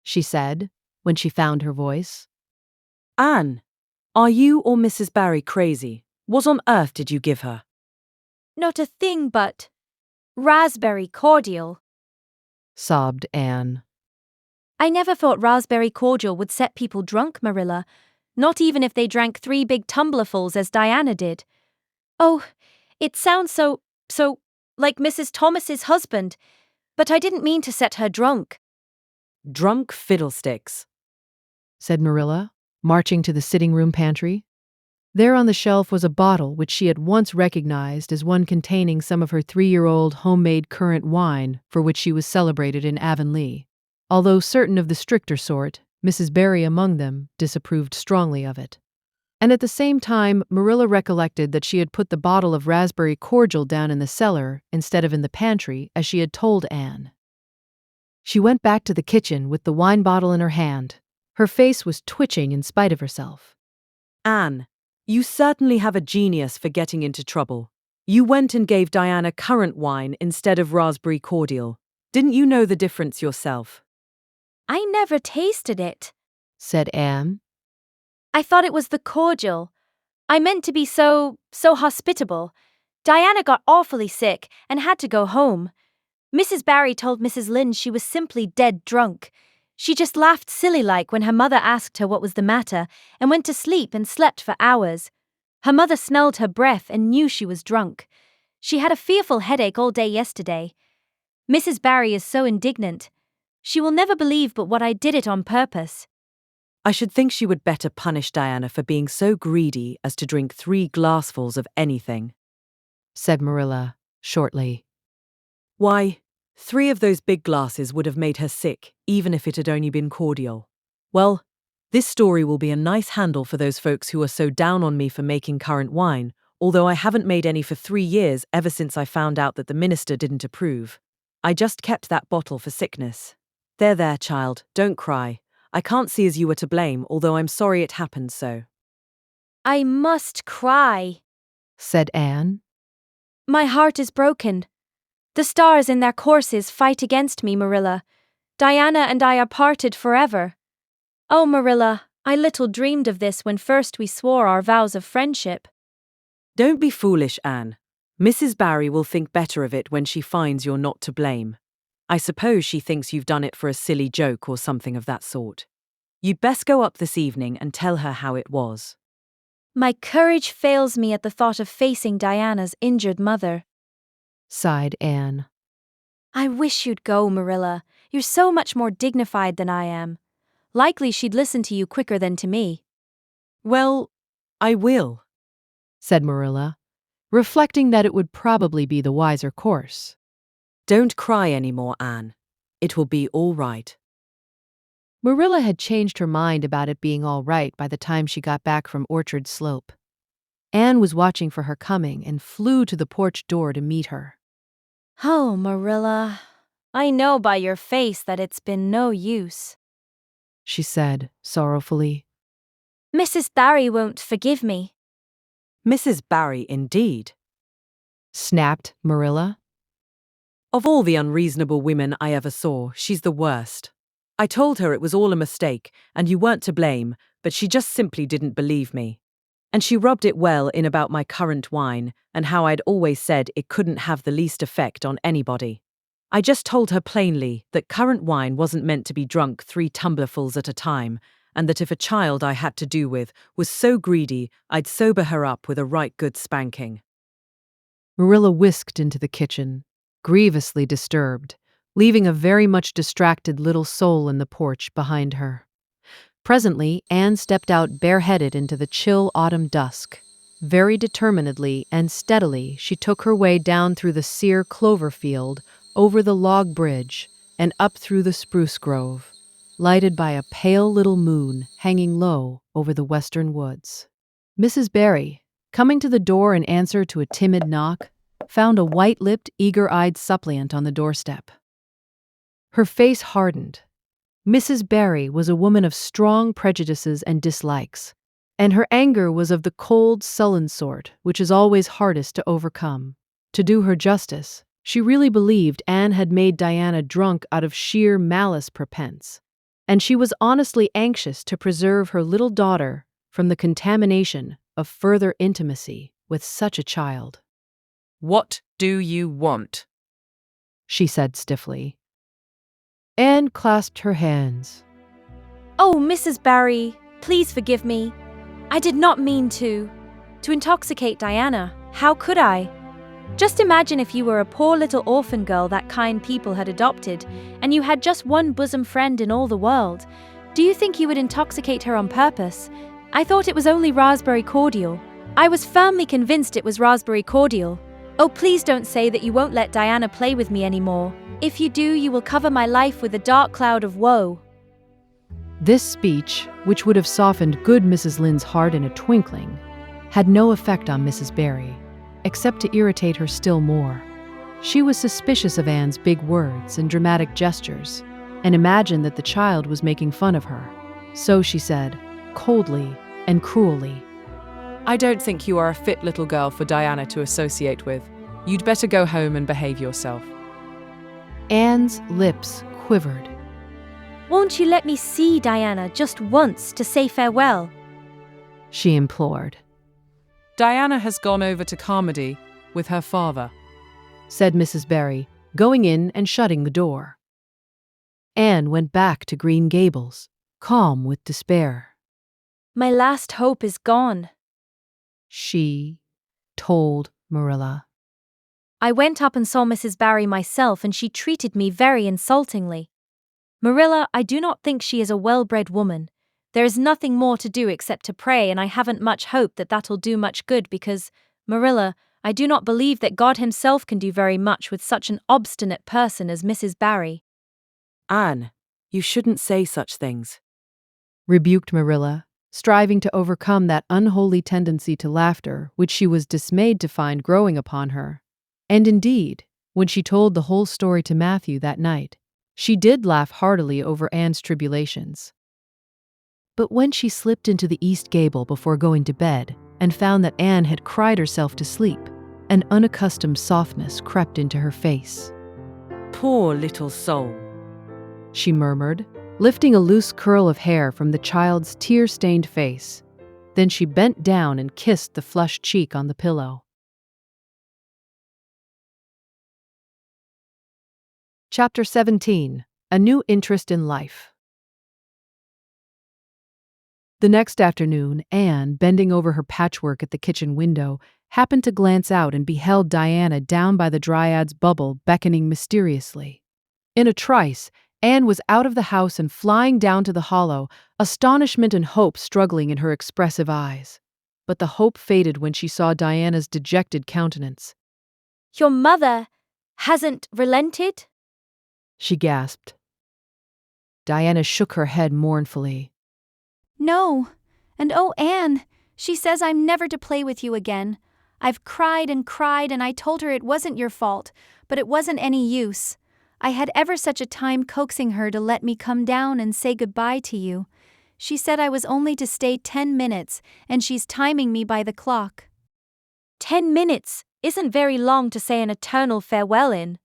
She said, when she found her voice. Anne, are you or Mrs. Barry crazy? What on earth did you give her? Not a thing but raspberry cordial, sobbed Anne. I never thought raspberry cordial would set people drunk, Marilla, not even if they drank 3 big tumblerfuls as Diana did. Oh, it sounds so like Mrs. Thomas's husband, but I didn't mean to set her drunk. Drunk fiddlesticks, said Marilla, marching to the sitting room pantry. There on the shelf was a bottle which she at once recognized as one containing some of her 3-year-old homemade currant wine for which she was celebrated in Avonlea. Although certain of the stricter sort, Mrs. Barry among them, disapproved strongly of it. And at the same time, Marilla recollected that she had put the bottle of raspberry cordial down in the cellar instead of in the pantry, as she had told Anne. She went back to the kitchen with the wine bottle in her hand. Her face was twitching in spite of herself. Anne, you certainly have a genius for getting into trouble. You went and gave Diana currant wine instead of raspberry cordial. Didn't you know the difference yourself? I never tasted it, said Anne. I thought it was the cordial. I meant to be so hospitable. Diana got awfully sick and had to go home. Mrs. Barry told Mrs. Lynde she was simply dead drunk. She just laughed silly-like when her mother asked her what was the matter and went to sleep and slept for hours. Her mother smelled her breath and knew she was drunk. She had a fearful headache all day yesterday. Mrs. Barry is so indignant. She will never believe but what I did it on purpose. I should think she would better punish Diana for being so greedy as to drink 3 glassfuls of anything, said Marilla, shortly. Why, 3 of those big glasses would have made her sick, even if it had only been cordial. Well, this story will be a nice handle for those folks who are so down on me for making currant wine, although I haven't made any for 3 years ever since I found out that the minister didn't approve. I just kept that bottle for sickness. There, child, don't cry. I can't see as you were to blame, although I'm sorry it happened so. I must cry, said Anne. My heart is broken. The stars in their courses fight against me, Marilla. Diana and I are parted forever. Oh, Marilla, I little dreamed of this when first we swore our vows of friendship. Don't be foolish, Anne. Mrs. Barry will think better of it when she finds you're not to blame. I suppose she thinks you've done it for a silly joke or something of that sort. You'd best go up this evening and tell her how it was. My courage fails me at the thought of facing Diana's injured mother. sighed Anne. I wish you'd go, Marilla. You're so much more dignified than I am. Likely she'd listen to you quicker than to me. Well, I will, said Marilla, reflecting that it would probably be the wiser course. Don't cry anymore, Anne. It will be all right. Marilla had changed her mind about it being all right by the time she got back from Orchard Slope. Anne was watching for her coming and flew to the porch door to meet her. Oh, Marilla, I know by your face that it's been no use, she said sorrowfully. Mrs. Barry won't forgive me. Mrs. Barry, indeed. Snapped Marilla. Of all the unreasonable women I ever saw, she's the worst. I told her it was all a mistake and you weren't to blame, but she just simply didn't believe me. And she rubbed it well in about my currant wine and how I'd always said it couldn't have the least effect on anybody. I just told her plainly that currant wine wasn't meant to be drunk 3 tumblerfuls at a time, and that if a child I had to do with was so greedy, I'd sober her up with a right good spanking. Marilla whisked into the kitchen, grievously disturbed, leaving a very much distracted little soul in the porch behind her. Presently, Anne stepped out bareheaded into the chill autumn dusk. Very determinedly and steadily, she took her way down through the sere clover field, over the log bridge, and up through the spruce grove, lighted by a pale little moon hanging low over the western woods. Mrs. Barry, coming to the door in answer to a timid knock, found a white-lipped, eager-eyed suppliant on the doorstep. Her face hardened. Mrs. Barry was a woman of strong prejudices and dislikes, and her anger was of the cold, sullen sort which is always hardest to overcome. To do her justice, she really believed Anne had made Diana drunk out of sheer malice prepense, and she was honestly anxious to preserve her little daughter from the contamination of further intimacy with such a child. What do you want? She said stiffly. Anne clasped her hands. Oh, Mrs. Barry, please forgive me. I did not mean to intoxicate Diana. How could I? Just imagine if you were a poor little orphan girl that kind people had adopted, and you had just one bosom friend in all the world. Do you think you would intoxicate her on purpose? I thought it was only raspberry cordial. I was firmly convinced it was raspberry cordial. Oh, please don't say that you won't let Diana play with me anymore. If you do, you will cover my life with a dark cloud of woe. This speech, which would have softened good Mrs. Lynde's heart in a twinkling, had no effect on Mrs. Barry, except to irritate her still more. She was suspicious of Anne's big words and dramatic gestures, and imagined that the child was making fun of her. So she said, coldly and cruelly, I don't think you are a fit little girl for Diana to associate with. You'd better go home and behave yourself. Anne's lips quivered. Won't you let me see Diana just once to say farewell? She implored. Diana has gone over to Carmody with her father, said Mrs. Barry, going in and shutting the door. Anne went back to Green Gables, calm with despair. My last hope is gone, she told Marilla. I went up and saw Mrs. Barry myself, and she treated me very insultingly. Marilla, I do not think she is a well-bred woman. There is nothing more to do except to pray, and I haven't much hope that that'll do much good because, Marilla, I do not believe that God himself can do very much with such an obstinate person as Mrs. Barry. Anne, you shouldn't say such things, rebuked Marilla, striving to overcome that unholy tendency to laughter which she was dismayed to find growing upon her. And indeed, when she told the whole story to Matthew that night, she did laugh heartily over Anne's tribulations. But when she slipped into the east gable before going to bed and found that Anne had cried herself to sleep, an unaccustomed softness crept into her face. Poor little soul, she murmured, lifting a loose curl of hair from the child's tear-stained face. Then she bent down and kissed the flushed cheek on the pillow. Chapter 17. A New Interest in Life. The next afternoon, Anne, bending over her patchwork at the kitchen window, happened to glance out and beheld Diana down by the Dryad's bubble beckoning mysteriously. In a trice, Anne was out of the house and flying down to the hollow, astonishment and hope struggling in her expressive eyes. But the hope faded when she saw Diana's dejected countenance. Your mother hasn't relented? She gasped. Diana shook her head mournfully. No. And oh, Anne, she says I'm never to play with you again. I've cried and cried and I told her it wasn't your fault, but it wasn't any use. I had ever such a time coaxing her to let me come down and say goodbye to you. She said I was only to stay 10 minutes, and she's timing me by the clock. 10 minutes isn't very long to say an eternal farewell in,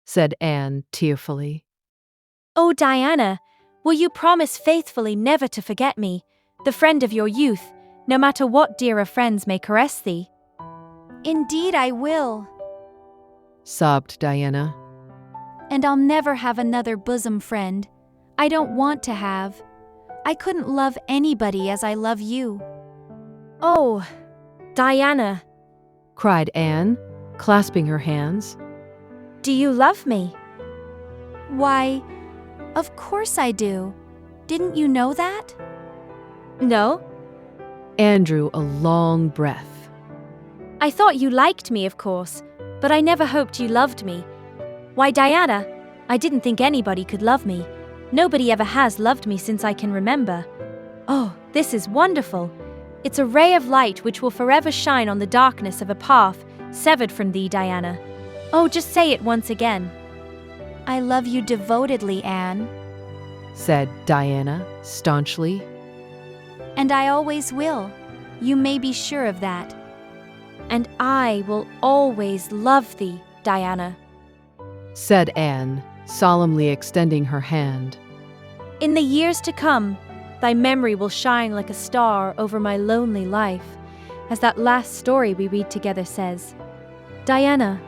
said Anne tearfully. Oh, Diana, will you promise faithfully never to forget me, the friend of your youth, no matter what dearer friends may caress thee? Indeed I will, sobbed Diana. And I'll never have another bosom friend. I don't want to have. I couldn't love anybody as I love you. Oh, Diana, cried Anne, clasping her hands. Do you love me? Why, of course I do. Didn't you know that? No. Anne drew a long breath. I thought you liked me, of course, but I never hoped you loved me. Why, Diana, I didn't think anybody could love me. Nobody ever has loved me since I can remember. Oh, this is wonderful. It's a ray of light which will forever shine on the darkness of a path severed from thee, Diana. Oh, just say it once again. I love you devotedly, Anne, said Diana staunchly. And I always will. You may be sure of that. And I will always love thee, Diana, said Anne, solemnly extending her hand. In the years to come, thy memory will shine like a star over my lonely life, as that last story we read together says. Diana,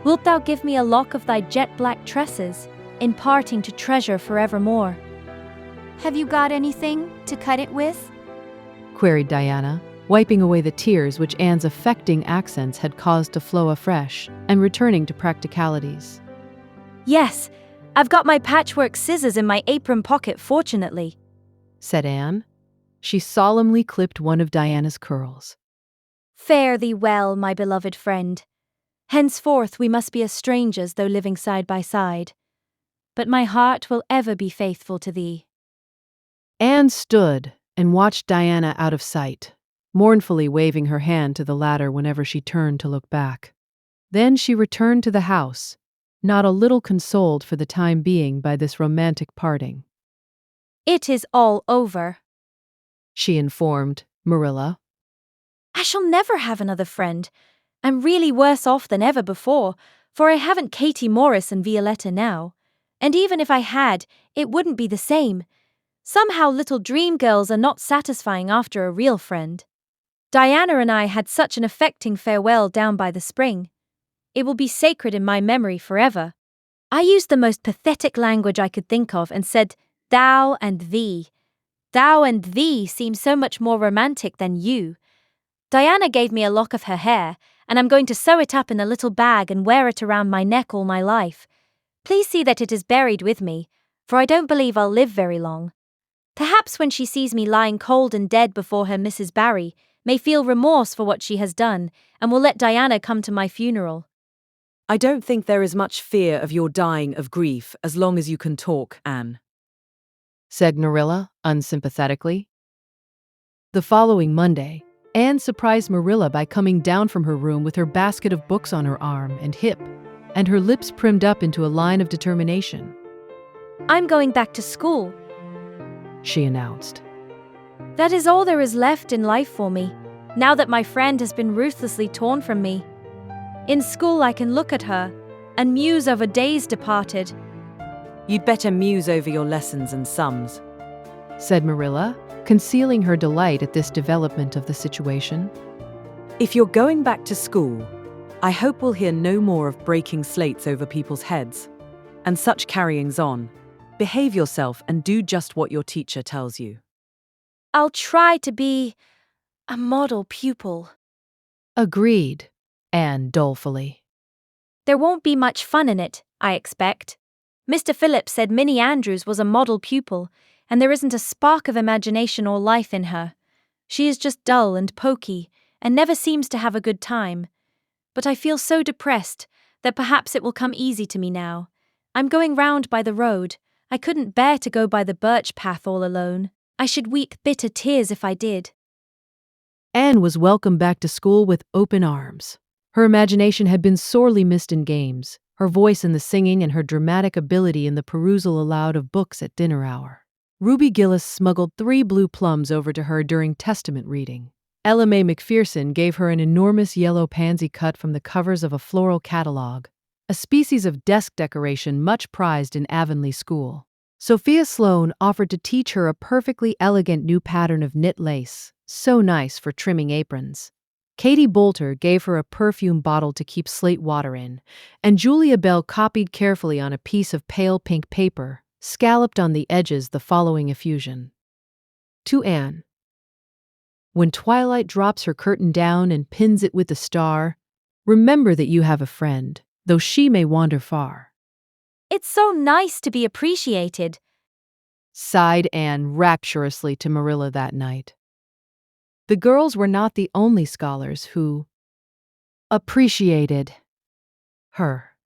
wilt thou give me a lock of thy jet-black tresses, in parting to treasure forevermore? Have you got anything to cut it with? Queried Diana, wiping away the tears which Anne's affecting accents had caused to flow afresh, and returning to practicalities. Yes, I've got my patchwork scissors in my apron pocket, fortunately, said Anne. She solemnly clipped one of Diana's curls. Fare thee well, my beloved friend. Henceforth we must be as strangers, though living side by side. But my heart will ever be faithful to thee. Anne stood and watched Diana out of sight, mournfully waving her hand to the latter whenever she turned to look back. Then she returned to the house, not a little consoled for the time being by this romantic parting. It is all over, she informed Marilla. I shall never have another friend. I'm really worse off than ever before, for I haven't Katie Morris and Violetta now. And even if I had, it wouldn't be the same. Somehow little dream girls are not satisfying after a real friend. Diana and I had such an affecting farewell down by the spring. It will be sacred in my memory forever. I used the most pathetic language I could think of and said, thou and thee. Thou and thee seem so much more romantic than you. Diana gave me a lock of her hair, and I'm going to sew it up in a little bag and wear it around my neck all my life. Please see that it is buried with me, for I don't believe I'll live very long. Perhaps when she sees me lying cold and dead before her Mrs. Barry, may feel remorse for what she has done, and will let Diana come to my funeral. I don't think there is much fear of your dying of grief as long as you can talk, Anne, said Marilla unsympathetically. The following Monday, Anne surprised Marilla by coming down from her room with her basket of books on her arm and hip, and her lips primmed up into a line of determination. I'm going back to school, she announced. That is all there is left in life for me, now that my friend has been ruthlessly torn from me. In school I can look at her and muse over days departed. You'd better muse over your lessons and sums, said Marilla, concealing her delight at this development of the situation. If you're going back to school, I hope we'll hear no more of breaking slates over people's heads and such carryings on. Behave yourself and do just what your teacher tells you. I'll try to be a model pupil. Agreed, Anne dolefully. There won't be much fun in it, I expect. Mr. Phillips said Minnie Andrews was a model pupil, and there isn't a spark of imagination or life in her. She is just dull and poky, and never seems to have a good time. But I feel so depressed that perhaps it will come easy to me now. I'm going round by the road. I couldn't bear to go by the birch path all alone. I should weep bitter tears if I did. Anne was welcomed back to school with open arms. Her imagination had been sorely missed in games, her voice in the singing and her dramatic ability in the perusal aloud of books at dinner hour. Ruby Gillis smuggled 3 blue plums over to her during Testament reading. Ella Mae McPherson gave her an enormous yellow pansy cut from the covers of a floral catalog, a species of desk decoration much prized in Avonlea School. Sophia Sloane offered to teach her a perfectly elegant new pattern of knit lace, so nice for trimming aprons. Katie Bolter gave her a perfume bottle to keep slate water in, and Julia Bell copied carefully on a piece of pale pink paper, scalloped on the edges the following effusion. To Anne. When twilight drops her curtain down and pins it with a star, remember that you have a friend, though she may wander far. It's so nice to be appreciated, Sighed Anne rapturously to Marilla that night. The girls were not the only scholars who appreciated her.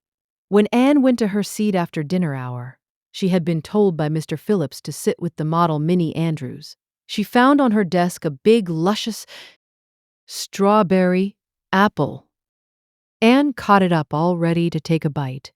When Anne went to her seat after dinner hour, she had been told by Mr. Phillips to sit with the model Minnie Andrews. She found on her desk a big, luscious strawberry apple. Anne caught it up all ready to take a bite,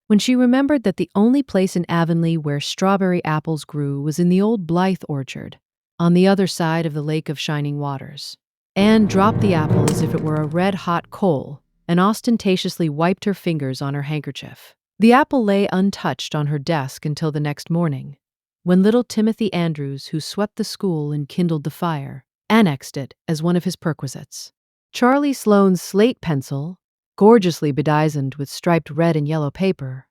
when she remembered that the only place in Avonlea where strawberry apples grew was in the old Blythe orchard, on the other side of the Lake of Shining Waters. Anne dropped the apple as if it were a red-hot coal and ostentatiously wiped her fingers on her handkerchief. The apple lay untouched on her desk until the next morning, when little Timothy Andrews, who swept the school and kindled the fire, annexed it as one of his perquisites. Charlie Sloane's slate pencil, gorgeously bedizened with striped red and yellow paper,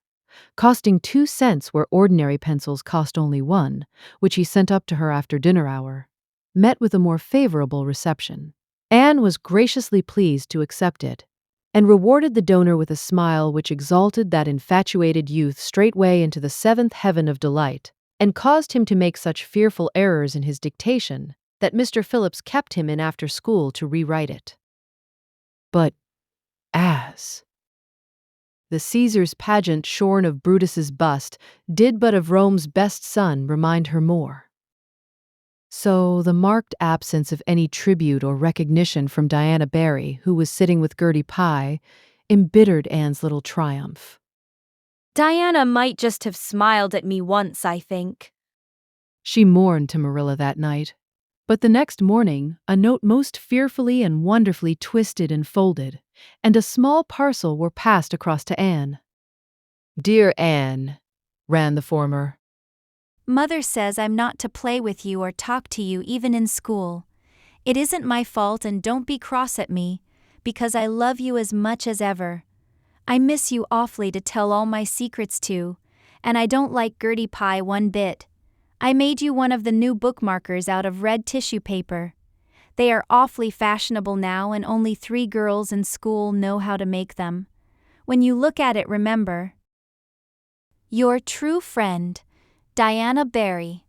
costing 2 cents where ordinary pencils cost only 1, which he sent up to her after dinner hour, met with a more favorable reception. Anne was graciously pleased to accept it, and rewarded the donor with a smile which exalted that infatuated youth straightway into the 7th heaven of delight, and caused him to make such fearful errors in his dictation that Mr. Phillips kept him in after school to rewrite it. But as the Caesar's pageant shorn of Brutus's bust did but of Rome's best son remind her more. So the marked absence of any tribute or recognition from Diana Barry, who was sitting with Gertie Pye, embittered Anne's little triumph. Diana might just have smiled at me once, I think. She mourned to Marilla that night. But the next morning, a note most fearfully and wonderfully twisted and folded, and a small parcel were passed across to Anne. Dear Anne, ran the former. Mother says I'm not to play with you or talk to you even in school. It isn't my fault and don't be cross at me, because I love you as much as ever. I miss you awfully to tell all my secrets to, and I don't like Gertie Pye one bit. I made you one of the new bookmarkers out of red tissue paper. They are awfully fashionable now and only 3 girls in school know how to make them. When you look at it, remember. Your true friend, Diana Barry.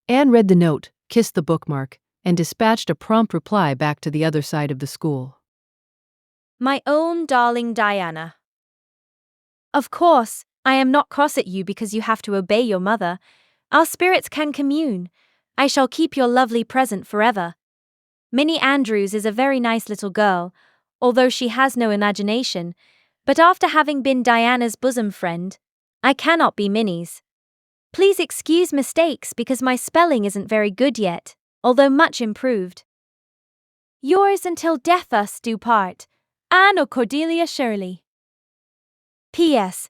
Anne read the note, kissed the bookmark, and dispatched a prompt reply back to the other side of the school. My own darling Diana. Of course, I am not cross at you because you have to obey your mother. Our spirits can commune. I shall keep your lovely present forever. Minnie Andrews is a very nice little girl, although she has no imagination, but after having been Diana's bosom friend, I cannot be Minnie's. Please excuse mistakes because my spelling isn't very good yet, although much improved. Yours until death us do part, Anne or Cordelia Shirley. P.S.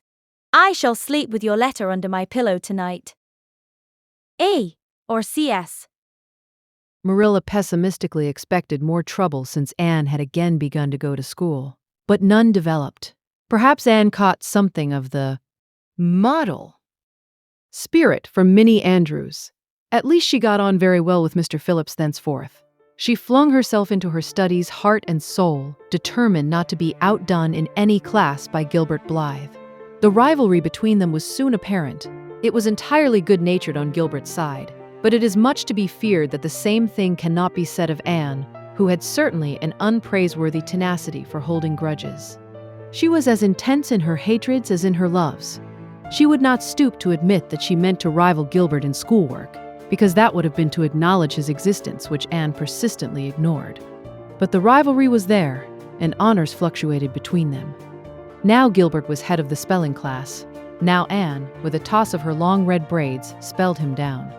I shall sleep with your letter under my pillow tonight. A. or C.S. Marilla pessimistically expected more trouble since Anne had again begun to go to school, but none developed. Perhaps Anne caught something of the model spirit from Minnie Andrews, At least she got on very well with Mr. Phillips thenceforth. She flung herself into her studies heart and soul, determined not to be outdone in any class by Gilbert Blythe. The rivalry between them was soon apparent. It was entirely good-natured on Gilbert's side, but it is much to be feared that the same thing cannot be said of Anne, who had certainly an unpraiseworthy tenacity for holding grudges. She was as intense in her hatreds as in her loves. She would not stoop to admit that she meant to rival Gilbert in schoolwork, because that would have been to acknowledge his existence, which Anne persistently ignored. But the rivalry was there, and honors fluctuated between them. Now Gilbert was head of the spelling class. Now Anne, with a toss of her long red braids, spelled him down.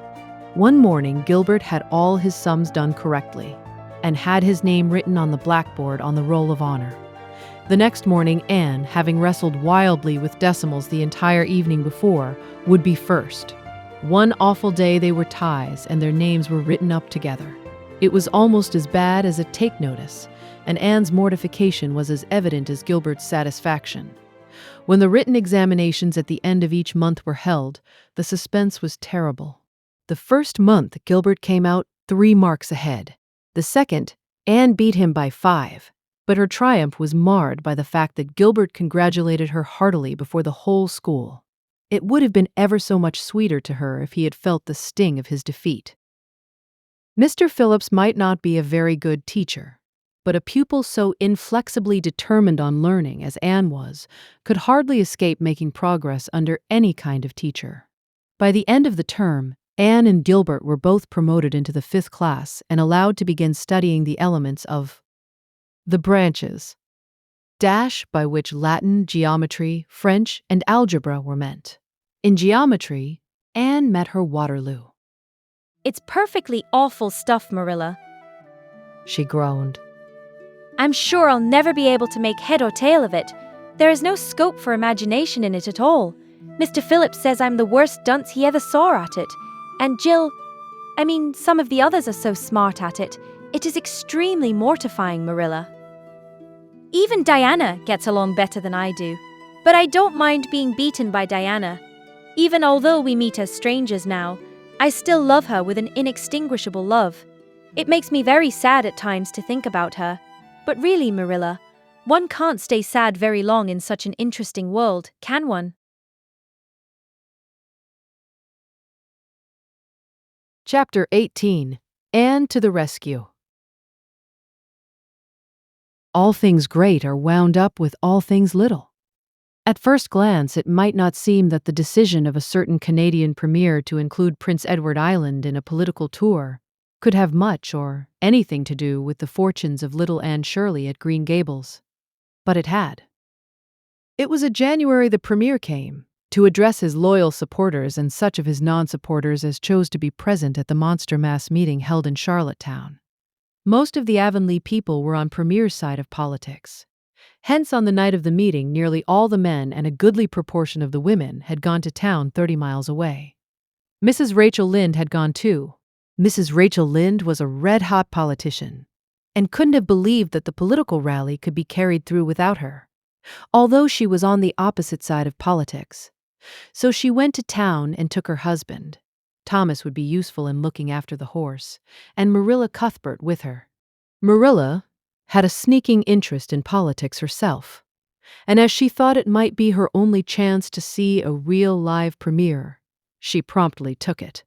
One morning, Gilbert had all his sums done correctly, and had his name written on the blackboard on the roll of honor. The next morning, Anne, having wrestled wildly with decimals the entire evening before, would be first. One awful day they were ties, and their names were written up together. It was almost as bad as a take notice, and Anne's mortification was as evident as Gilbert's satisfaction. When the written examinations at the end of each month were held, the suspense was terrible. The first month, Gilbert came out 3 marks ahead. The second, Anne beat him by 5, but her triumph was marred by the fact that Gilbert congratulated her heartily before the whole school. It would have been ever so much sweeter to her if he had felt the sting of his defeat. Mr. Phillips might not be a very good teacher, but a pupil so inflexibly determined on learning as Anne was could hardly escape making progress under any kind of teacher. By the end of the term, Anne and Gilbert were both promoted into the 5th class and allowed to begin studying the elements of the branches, by which Latin, geometry, French, and algebra were meant. In geometry, Anne met her Waterloo. It's perfectly awful stuff, Marilla. She groaned. I'm sure I'll never be able to make head or tail of it. There is no scope for imagination in it at all. Mr. Phillips says I'm the worst dunce he ever saw at it. And some of the others are so smart at it. It is extremely mortifying, Marilla. Even Diana gets along better than I do. But I don't mind being beaten by Diana. Even although we meet as strangers now, I still love her with an inextinguishable love. It makes me very sad at times to think about her. But really, Marilla, one can't stay sad very long in such an interesting world, can one? Chapter 18. Anne to the Rescue. All things great are wound up with all things little. At first glance, it might not seem that the decision of a certain Canadian premier to include Prince Edward Island in a political tour could have much or anything to do with the fortunes of little Anne Shirley at Green Gables. But it had. It was in January the premier came to address his loyal supporters and such of his non-supporters as chose to be present at the monster mass meeting held in Charlottetown. Most of the Avonlea people were on Premier's side of politics. Hence, on the night of the meeting, nearly all the men and a goodly proportion of the women had gone to town 30 miles away. Mrs. Rachel Lynde had gone too. Mrs. Rachel Lynde was a red-hot politician, and couldn't have believed that the political rally could be carried through without her, although she was on the opposite side of politics. So she went to town and took her husband. Thomas would be useful in looking after the horse, and Marilla Cuthbert with her. Marilla had a sneaking interest in politics herself, and as she thought it might be her only chance to see a real live premier, she promptly took it,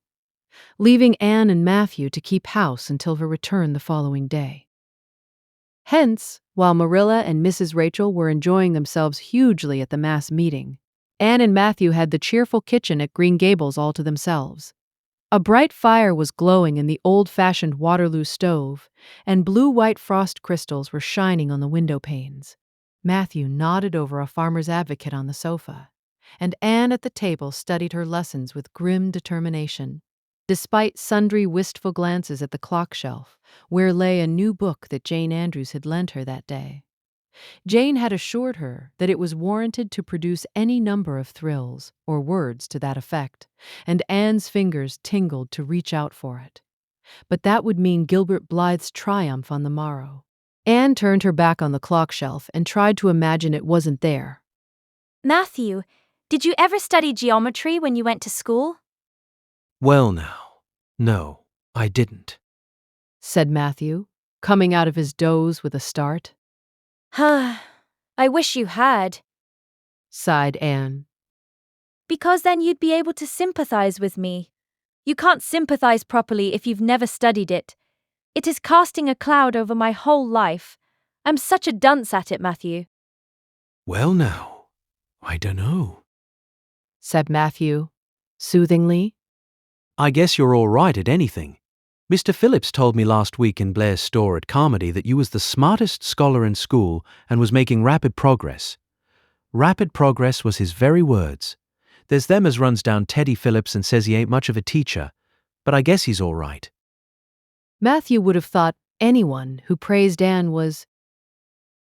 leaving Anne and Matthew to keep house until her return the following day. Hence, while Marilla and Mrs. Rachel were enjoying themselves hugely at the mass meeting, Anne and Matthew had the cheerful kitchen at Green Gables all to themselves. A bright fire was glowing in the old-fashioned Waterloo stove, and blue-white frost crystals were shining on the window panes. Matthew nodded over a Farmer's Advocate on the sofa, and Anne at the table studied her lessons with grim determination, despite sundry wistful glances at the clock shelf, where lay a new book that Jane Andrews had lent her that day. Jane had assured her that it was warranted to produce any number of thrills, or words to that effect, and Anne's fingers tingled to reach out for it. But that would mean Gilbert Blythe's triumph on the morrow. Anne turned her back on the clock shelf and tried to imagine it wasn't there. Matthew, did you ever study geometry when you went to school? Well now, No, I didn't. said Matthew, coming out of his doze with a start. I wish you had, Sighed Anne. because then you'd be able to sympathize with me. You can't sympathize properly if you've never studied it. It is casting a cloud over my whole life. I'm such a dunce at it, Matthew. Well now, I dunno. Said Matthew, soothingly. I guess you're all right at anything. Mr. Phillips told me last week in Blair's store at Carmody that you was the smartest scholar in school and was making rapid progress. Rapid progress was his very words. There's them as runs down Teddy Phillips and says he ain't much of a teacher, but I guess he's all right. Matthew would have thought anyone who praised Anne was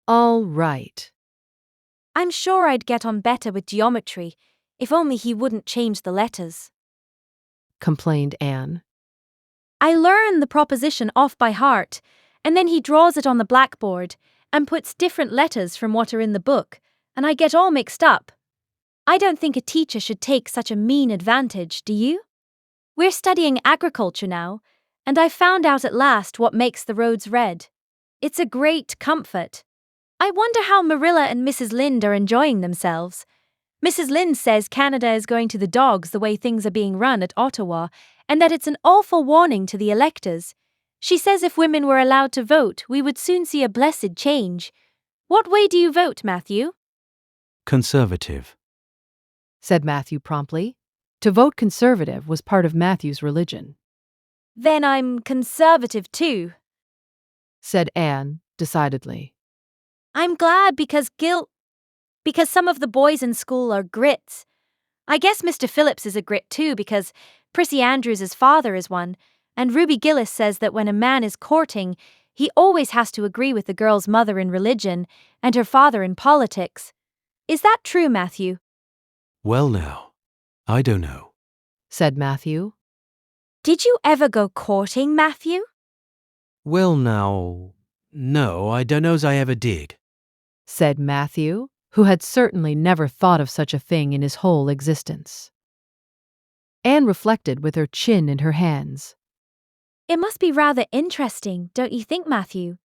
all right. I'm sure I'd get on better with geometry, if only he wouldn't change the letters. Complained Anne. I learn the proposition off by heart, and then he draws it on the blackboard and puts different letters from what are in the book, and I get all mixed up. I don't think a teacher should take such a mean advantage, do you? We're studying agriculture now, and I've found out at last what makes the roads red. It's a great comfort. I wonder how Marilla and Mrs. Lynde are enjoying themselves. Mrs. Lynde says Canada is going to the dogs the way things are being run at Ottawa, and that it's an awful warning to the electors. She says if women were allowed to vote, we would soon see a blessed change. What way do you vote, Matthew? Conservative. Said Matthew promptly. To vote conservative was part of Matthew's religion. Then I'm conservative too. Said Anne, decidedly. I'm glad because some of the boys in school are grits. I guess Mr. Phillips is a grit too because Prissy Andrews' father is one, and Ruby Gillis says that when a man is courting, he always has to agree with the girl's mother in religion and her father in politics. Is that true, Matthew? Well now, I don't know. Said Matthew. Did you ever go courting, Matthew? Well now, no, I don't know's I ever did. Said Matthew, who had certainly never thought of such a thing in his whole existence. Anne reflected with her chin in her hands. It must be rather interesting, don't you think, Matthew?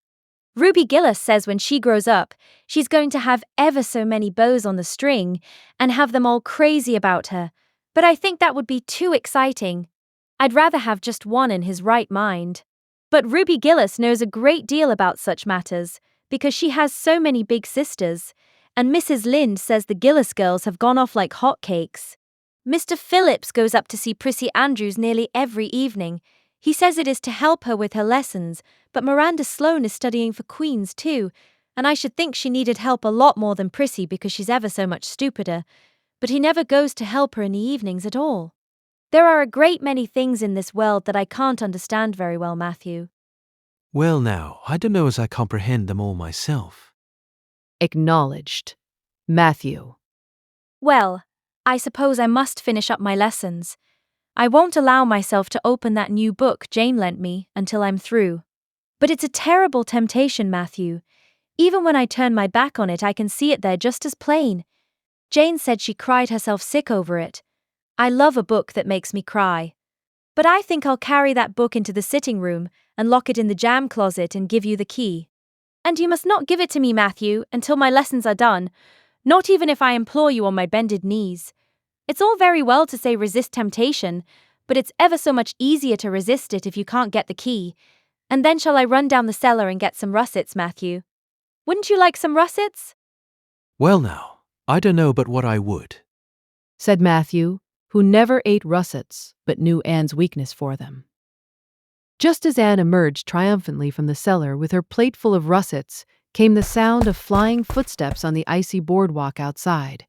Ruby Gillis says when she grows up, she's going to have ever so many bows on the string and have them all crazy about her. But I think that would be too exciting. I'd rather have just one in his right mind. But Ruby Gillis knows a great deal about such matters because she has so many big sisters, and Mrs. Lynde says the Gillis girls have gone off like hotcakes. Mr. Phillips goes up to see Prissy Andrews nearly every evening. He says it is to help her with her lessons, but Miranda Sloane is studying for Queen's too, and I should think she needed help a lot more than Prissy because she's ever so much stupider, but he never goes to help her in the evenings at all. There are a great many things in this world that I can't understand very well, Matthew. Well now, I don't know as I comprehend them all myself. Acknowledged. Matthew. Well, I suppose I must finish up my lessons. I won't allow myself to open that new book Jane lent me until I'm through. But it's a terrible temptation, Matthew. Even when I turn my back on it, I can see it there just as plain. Jane said she cried herself sick over it. I love a book that makes me cry. But I think I'll carry that book into the sitting room and lock it in the jam closet and give you the key. And you must not give it to me, Matthew, until my lessons are done, not even if I implore you on my bended knees. It's all very well to say resist temptation, but it's ever so much easier to resist it if you can't get the key. And then shall I run down the cellar and get some russets, Matthew? Wouldn't you like some russets? Well now, I don't know but what I would. Said Matthew, who never ate russets but knew Anne's weakness for them. Just as Anne emerged triumphantly from the cellar with her plate full of russets, came the sound of flying footsteps on the icy boardwalk outside,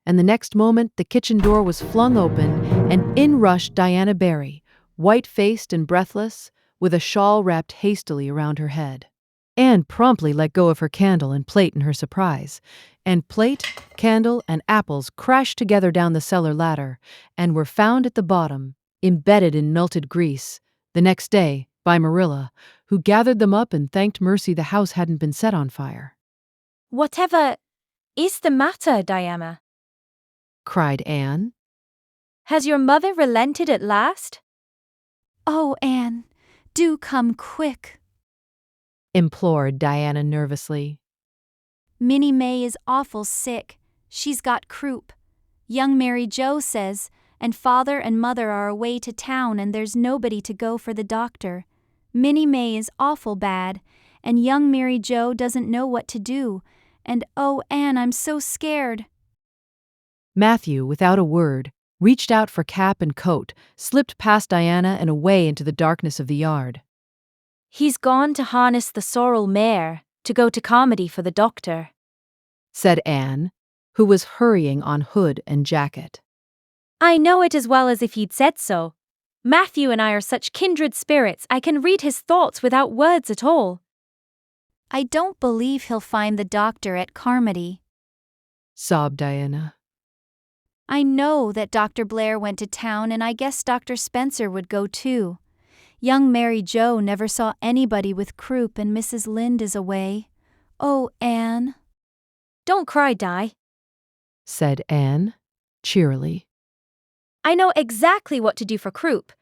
and the next moment the kitchen door was flung open and in rushed Diana Barry, white-faced and breathless, with a shawl wrapped hastily around her head. Anne promptly let go of her candle and plate in her surprise, and plate, candle, and apples crashed together down the cellar ladder and were found at the bottom, embedded in melted grease, the next day by Marilla, who gathered them up and thanked mercy the house hadn't been set on fire. Whatever is the matter, Diana? Cried Anne. Has your mother relented at last? Oh, Anne, do come quick. Implored Diana nervously. Minnie May is awful sick. She's got croup. Young Mary Jo says, and father and mother are away to town and there's nobody to go for the doctor. Minnie May is awful bad, and young Mary Jo doesn't know what to do. And oh, Anne, I'm so scared. Matthew, without a word, reached out for cap and coat, slipped past Diana and away into the darkness of the yard. He's gone to harness the sorrel mare to go to Carmody for the doctor, said Anne, who was hurrying on hood and jacket. I know it as well as if he'd said so. Matthew and I are such kindred spirits, I can read his thoughts without words at all. I don't believe he'll find the doctor at Carmody, sobbed Diana. I know that Dr. Blair went to town and I guess Dr. Spencer would go too. Young Mary Jo never saw anybody with croup and Mrs. Lynde is away. Oh, Anne. Don't cry, Di, said Anne, cheerily. I know exactly what to do for croup.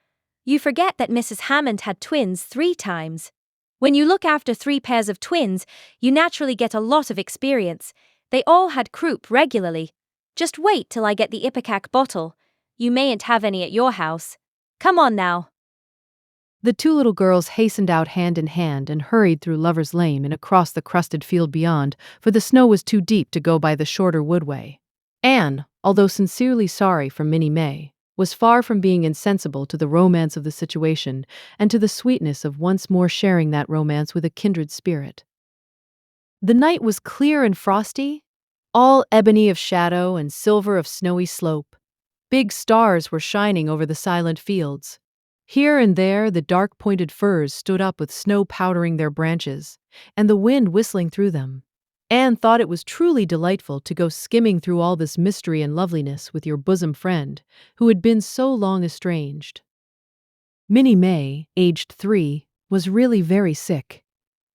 You forget that Mrs. Hammond had twins 3 times. When you look after 3 pairs of twins, you naturally get a lot of experience. They all had croup regularly. Just wait till I get the Ipecac bottle. You mayn't have any at your house. Come on now. The 2 little girls hastened out hand in hand and hurried through Lover's Lane and across the crusted field beyond, for the snow was too deep to go by the shorter woodway. Anne, although sincerely sorry for Minnie May, was far from being insensible to the romance of the situation and to the sweetness of once more sharing that romance with a kindred spirit. The night was clear and frosty, all ebony of shadow and silver of snowy slope. Big stars were shining over the silent fields. Here and there the dark-pointed firs stood up with snow powdering their branches, and the wind whistling through them. Anne thought it was truly delightful to go skimming through all this mystery and loveliness with your bosom friend, who had been so long estranged. Minnie May, aged 3, was really very sick.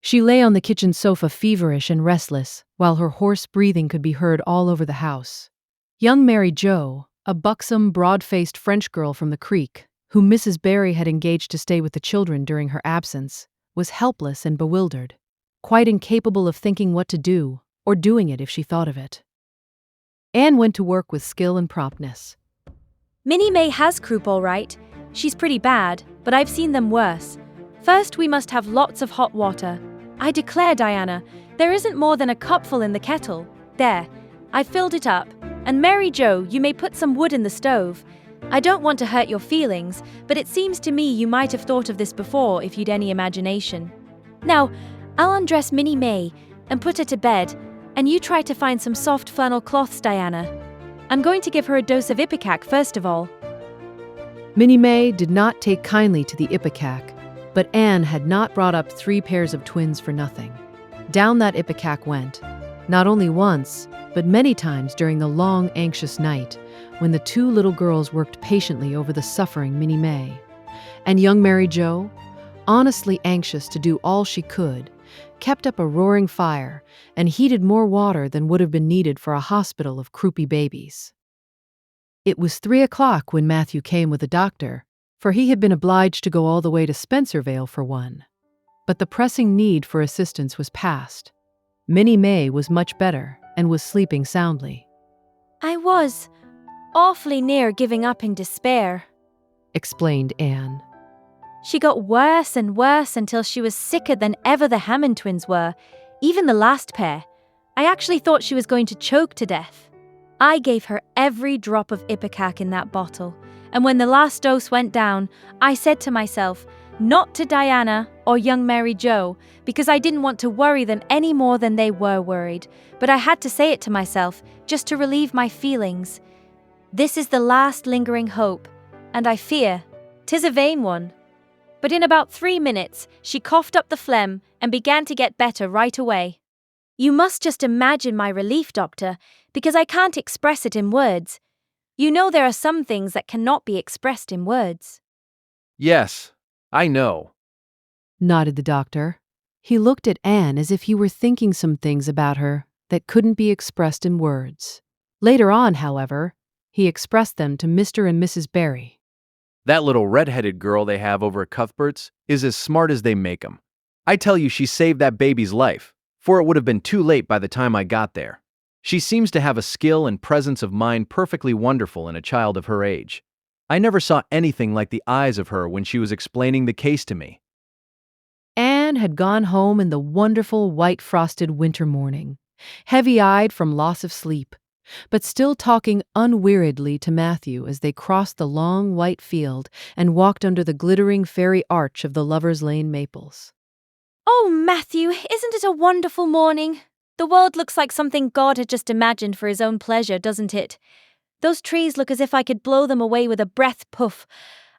She lay on the kitchen sofa feverish and restless, while her hoarse breathing could be heard all over the house. Young Mary Jo, a buxom, broad-faced French girl from the creek, whom Mrs. Barry had engaged to stay with the children during her absence, was helpless and bewildered, quite incapable of thinking what to do, or doing it if she thought of it. Anne went to work with skill and promptness. Minnie May has croup all right. She's pretty bad, but I've seen them worse. First, we must have lots of hot water. I declare, Diana, there isn't more than a cupful in the kettle. There, I filled it up. And Mary Jo, you may put some wood in the stove. I don't want to hurt your feelings, but it seems to me you might have thought of this before if you'd any imagination. Now, I'll undress Minnie May and put her to bed, and you try to find some soft flannel cloths, Diana. I'm going to give her a dose of Ipecac first of all. Minnie May did not take kindly to the Ipecac, but Anne had not brought up 3 pairs of twins for nothing. Down that Ipecac went, not only once, but many times during the long, anxious night, when the 2 little girls worked patiently over the suffering Minnie May. And young Mary Jo, honestly anxious to do all she could, kept up a roaring fire and heated more water than would have been needed for a hospital of croupy babies. It was 3 o'clock when Matthew came with a doctor, for he had been obliged to go all the way to Spencervale for one. But the pressing need for assistance was past. Minnie May was much better and was sleeping soundly. I was awfully near giving up in despair, explained Anne. She got worse and worse until she was sicker than ever the Hammond twins were, even the last pair. I actually thought she was going to choke to death. I gave her every drop of Ipecac in that bottle, and when the last dose went down, I said to myself, not to Diana or young Mary Jo, because I didn't want to worry them any more than they were worried, but I had to say it to myself, just to relieve my feelings. This is the last lingering hope, and I fear 'tis a vain one. But in about 3 minutes, she coughed up the phlegm and began to get better right away. You must just imagine my relief, Doctor, because I can't express it in words. You know there are some things that cannot be expressed in words. Yes, I know, nodded the doctor. He looked at Anne as if he were thinking some things about her that couldn't be expressed in words. Later on, however, he expressed them to Mr. and Mrs. Barry. That little red-headed girl they have over at Cuthbert's is as smart as they make 'em. I tell you, she saved that baby's life, for it would have been too late by the time I got there. She seems to have a skill and presence of mind perfectly wonderful in a child of her age. I never saw anything like the eyes of her when she was explaining the case to me. Anne had gone home in the wonderful white frosted winter morning, heavy-eyed from loss of sleep, but still talking unweariedly to Matthew as they crossed the long white field and walked under the glittering fairy arch of the Lovers' Lane maples. Oh, Matthew, isn't it a wonderful morning? The world looks like something God had just imagined for his own pleasure, doesn't it? Those trees look as if I could blow them away with a breath puff.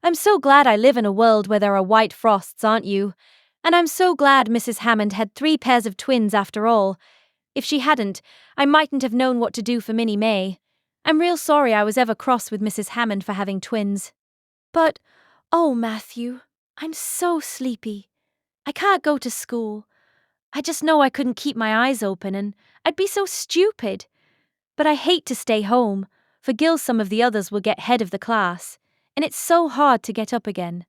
I'm so glad I live in a world where there are white frosts, aren't you? And I'm so glad Mrs. Hammond had 3 pairs of twins after all. If she hadn't, I mightn't have known what to do for Minnie May. I'm real sorry I was ever cross with Mrs. Hammond for having twins. But, oh, Matthew, I'm so sleepy. I can't go to school. I just know I couldn't keep my eyes open and I'd be so stupid. But I hate to stay home, for Gil some of the others will get head of the class, and it's so hard to get up again.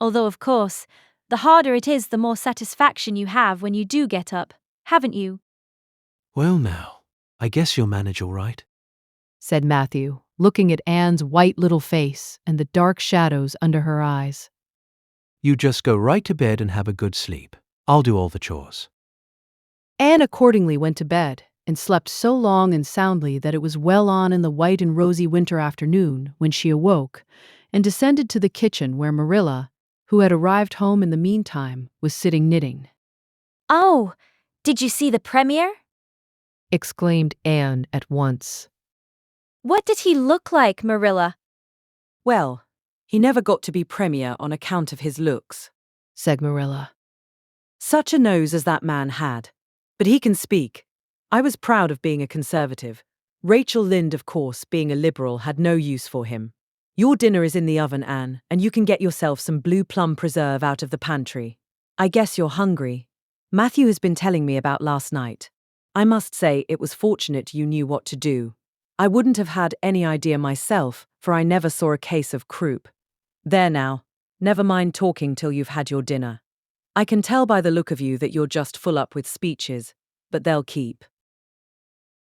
Although, of course, the harder it is, the more satisfaction you have when you do get up, haven't you? Well now, I guess you'll manage all right, said Matthew, looking at Anne's white little face and the dark shadows under her eyes. You just go right to bed and have a good sleep. I'll do all the chores. Anne accordingly went to bed and slept so long and soundly that it was well on in the white and rosy winter afternoon when she awoke and descended to the kitchen where Marilla, who had arrived home in the meantime, was sitting knitting. Oh, did you see the premiere? Exclaimed Anne at once. What did he look like, Marilla? Well, he never got to be premier on account of his looks, said Marilla. Such a nose as that man had. But he can speak. I was proud of being a conservative. Rachel Lynde, of course, being a liberal, had no use for him. Your dinner is in the oven, Anne, and you can get yourself some blue plum preserve out of the pantry. I guess you're hungry. Matthew has been telling me about last night. I must say it was fortunate you knew what to do. I wouldn't have had any idea myself, for I never saw a case of croup. There now, never mind talking till you've had your dinner. I can tell by the look of you that you're just full up with speeches, but they'll keep.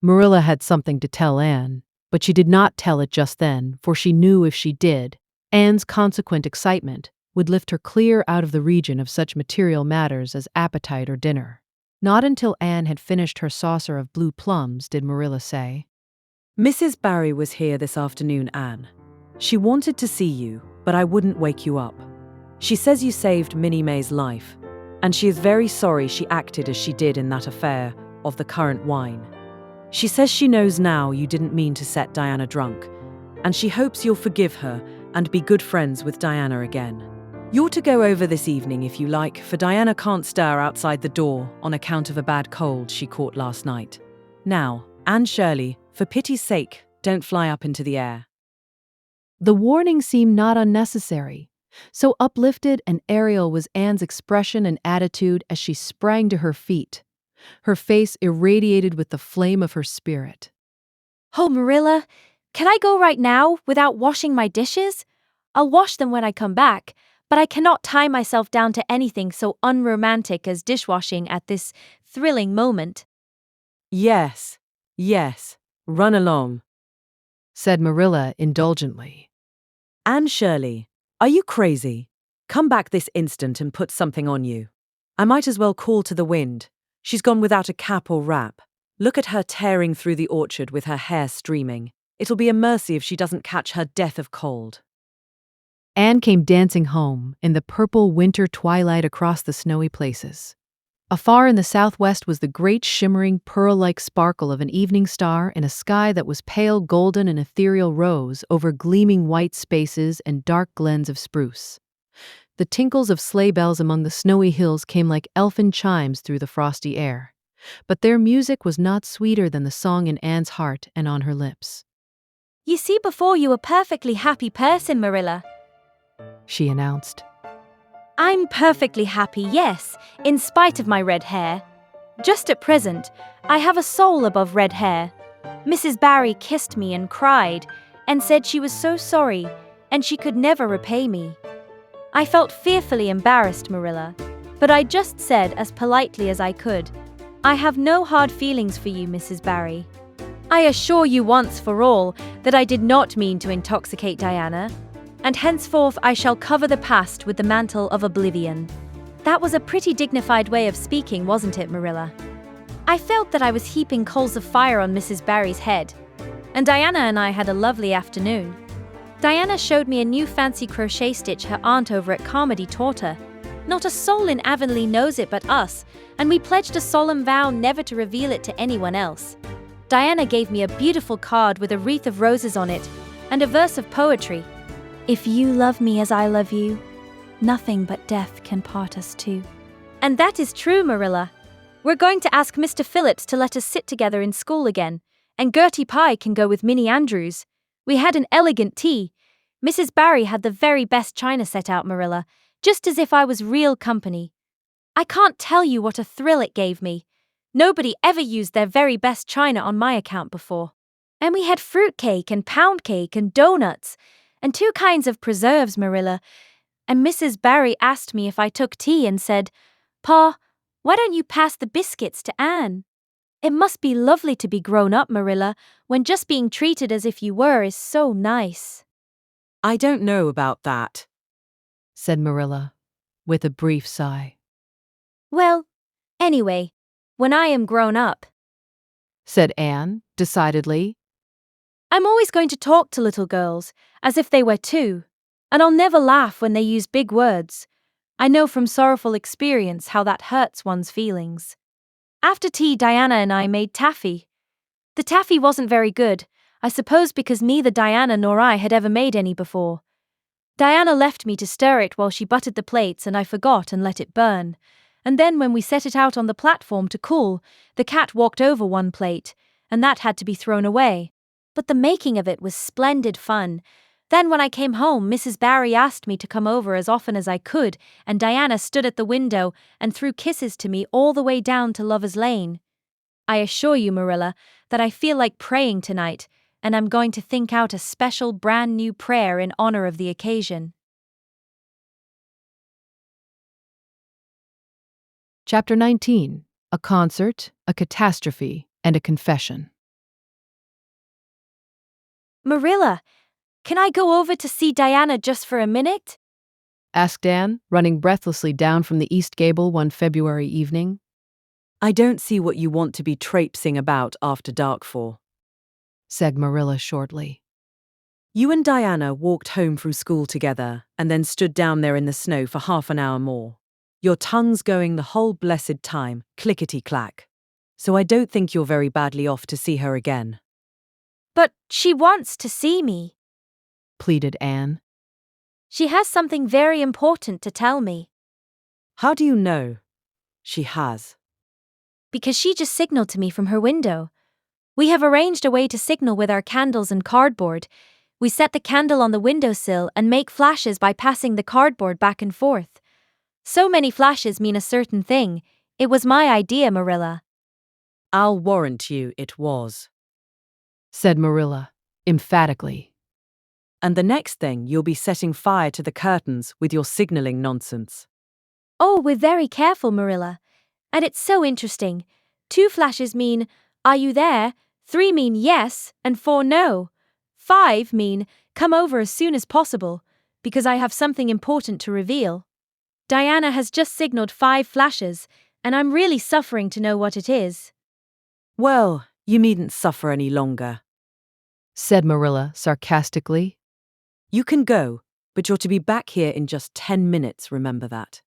Marilla had something to tell Anne, but she did not tell it just then, for she knew if she did, Anne's consequent excitement would lift her clear out of the region of such material matters as appetite or dinner. Not until Anne had finished her saucer of blue plums did Marilla say, Mrs. Barry was here this afternoon, Anne. She wanted to see you, but I wouldn't wake you up. She says you saved Minnie May's life, and she is very sorry she acted as she did in that affair of the currant wine. She says she knows now you didn't mean to set Diana drunk, and she hopes you'll forgive her and be good friends with Diana again. You're to go over this evening if you like, for Diana can't stir outside the door on account of a bad cold she caught last night. Now, Anne Shirley, for pity's sake, don't fly up into the air. The warning seemed not unnecessary. So uplifted and aerial was Anne's expression and attitude as she sprang to her feet, her face irradiated with the flame of her spirit. Oh, Marilla, can I go right now without washing my dishes? I'll wash them when I come back, but I cannot tie myself down to anything so unromantic as dishwashing at this thrilling moment. Yes, run along, said Marilla indulgently. Anne Shirley, are you crazy? Come back this instant and put something on you. I might as well call to the wind. She's gone without a cap or wrap. Look at her tearing through the orchard with her hair streaming. It'll be a mercy if she doesn't catch her death of cold. Anne came dancing home in the purple winter twilight across the snowy places. Afar in the southwest was the great shimmering pearl-like sparkle of an evening star in a sky that was pale golden and ethereal rose over gleaming white spaces and dark glens of spruce. The tinkles of sleigh bells among the snowy hills came like elfin chimes through the frosty air, but their music was not sweeter than the song in Anne's heart and on her lips. You see before you a perfectly happy person, Marilla, she announced. I'm perfectly happy, yes, in spite of my red hair. Just at present, I have a soul above red hair. Mrs. Barry kissed me and cried, and said she was so sorry, and she could never repay me. I felt fearfully embarrassed, Marilla, but I just said as politely as I could, "I have no hard feelings for you, Mrs. Barry. I assure you once for all that I did not mean to intoxicate Diana, and henceforth I shall cover the past with the mantle of oblivion." That was a pretty dignified way of speaking, wasn't it, Marilla? I felt that I was heaping coals of fire on Mrs. Barry's head, and Diana and I had a lovely afternoon. Diana showed me a new fancy crochet stitch her aunt over at Comedy taught her. Not a soul in Avonlea knows it but us, and we pledged a solemn vow never to reveal it to anyone else. Diana gave me a beautiful card with a wreath of roses on it, and a verse of poetry. "If you love me as I love you, nothing but death can part us two." And that is true, Marilla. We're going to ask Mr. Phillips to let us sit together in school again, and Gertie Pye can go with Minnie Andrews. We had an elegant tea. Mrs. Barry had the very best china set out, Marilla, just as if I was real company. I can't tell you what a thrill it gave me. Nobody ever used their very best china on my account before. And we had fruitcake and pound cake and donuts, and 2 kinds of preserves, Marilla. And Mrs. Barry asked me if I took tea and said, "Pa, why don't you pass the biscuits to Anne?" It must be lovely to be grown up, Marilla, when just being treated as if you were is so nice. I don't know about that, said Marilla, with a brief sigh. Well, anyway, when I am grown up, said Anne, decidedly, I'm always going to talk to little girls as if they were 2, and I'll never laugh when they use big words. I know from sorrowful experience how that hurts one's feelings. After tea, Diana and I made taffy. The taffy wasn't very good, I suppose because neither Diana nor I had ever made any before. Diana left me to stir it while she buttered the plates, and I forgot and let it burn. And then when we set it out on the platform to cool, the cat walked over one plate, and that had to be thrown away. But the making of it was splendid fun. Then when I came home, Mrs. Barry asked me to come over as often as I could, and Diana stood at the window and threw kisses to me all the way down to Lover's Lane. I assure you, Marilla, that I feel like praying tonight, and I'm going to think out a special brand new prayer in honor of the occasion. Chapter 19. A Concert, a Catastrophe, and a Confession. Marilla, can I go over to see Diana just for a minute? Asked Anne, running breathlessly down from the east gable one February evening. I don't see what you want to be traipsing about after dark for, said Marilla shortly. You and Diana walked home from school together and then stood down there in the snow for half an hour more. Your tongues going the whole blessed time, clickety-clack. So I don't think you're very badly off to see her again. But she wants to see me, pleaded Anne. She has something very important to tell me. How do you know she has? Because she just signaled to me from her window. We have arranged a way to signal with our candles and cardboard. We set the candle on the windowsill and make flashes by passing the cardboard back and forth. So many flashes mean a certain thing. It was my idea, Marilla. I'll warrant you it was, said Marilla, emphatically. And the next thing you'll be setting fire to the curtains with your signaling nonsense. Oh, we're very careful, Marilla. And it's so interesting. 2 flashes mean, "Are you there?" 3 mean yes, and 4 no. 5 mean, "Come over as soon as possible," because I have something important to reveal. Diana has just signaled 5 flashes, and I'm really suffering to know what it is. Well, you needn't suffer any longer, said Marilla sarcastically. You can go, but you're to be back here in just 10 minutes, remember that.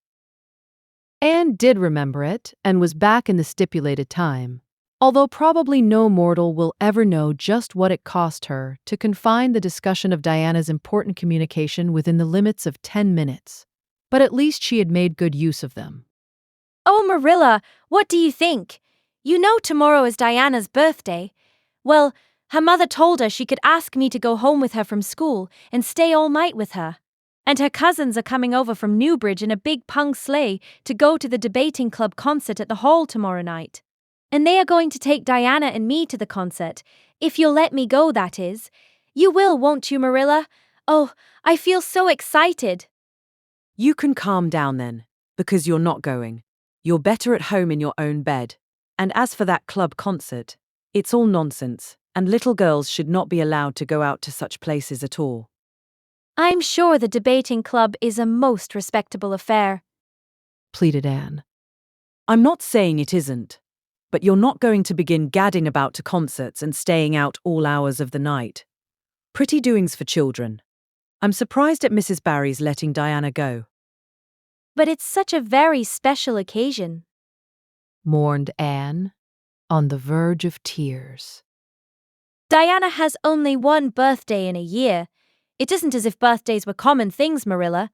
Anne did remember it and was back in the stipulated time, although probably no mortal will ever know just what it cost her to confine the discussion of Diana's important communication within the limits of 10 minutes. But at least she had made good use of them. Oh, Marilla, what do you think? You know tomorrow is Diana's birthday. Well, her mother told her she could ask me to go home with her from school and stay all night with her. And her cousins are coming over from Newbridge in a big pung sleigh to go to the debating club concert at the hall tomorrow night. And they are going to take Diana and me to the concert, if you'll let me go, that is. You will, won't you, Marilla? Oh, I feel so excited. You can calm down then, because you're not going. You're better at home in your own bed. And as for that club concert, it's all nonsense, and little girls should not be allowed to go out to such places at all. I'm sure the debating club is a most respectable affair, pleaded Anne. I'm not saying it isn't, but you're not going to begin gadding about to concerts and staying out all hours of the night. Pretty doings for children. I'm surprised at Mrs. Barry's letting Diana go. But it's such a very special occasion, mourned Anne, on the verge of tears. Diana has only one birthday in a year. It isn't as if birthdays were common things, Marilla.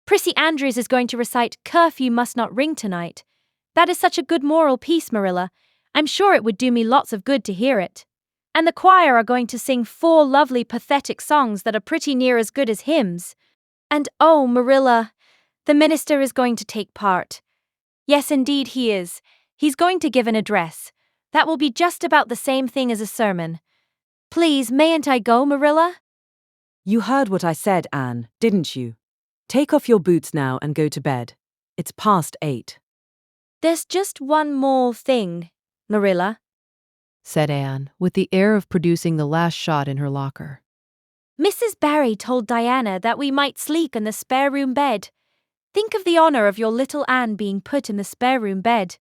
Prissy Andrews is going to recite Curfew Must Not Ring tonight. That is such a good moral piece, Marilla. I'm sure it would do me lots of good to hear it. And the choir are going to sing 4 lovely pathetic songs that are pretty near as good as hymns. And oh, Marilla, the minister is going to take part. Yes, indeed he is. He's going to give an address. That will be just about the same thing as a sermon. Please, mayn't I go, Marilla? You heard what I said, Anne, didn't you? Take off your boots now and go to bed. It's past 8. There's just one more thing, Marilla, said Anne, with the air of producing the last shot in her locker. Mrs. Barry told Diana that we might sleep in the spare room bed. Think of the honor of your little Anne being put in the spare room bed.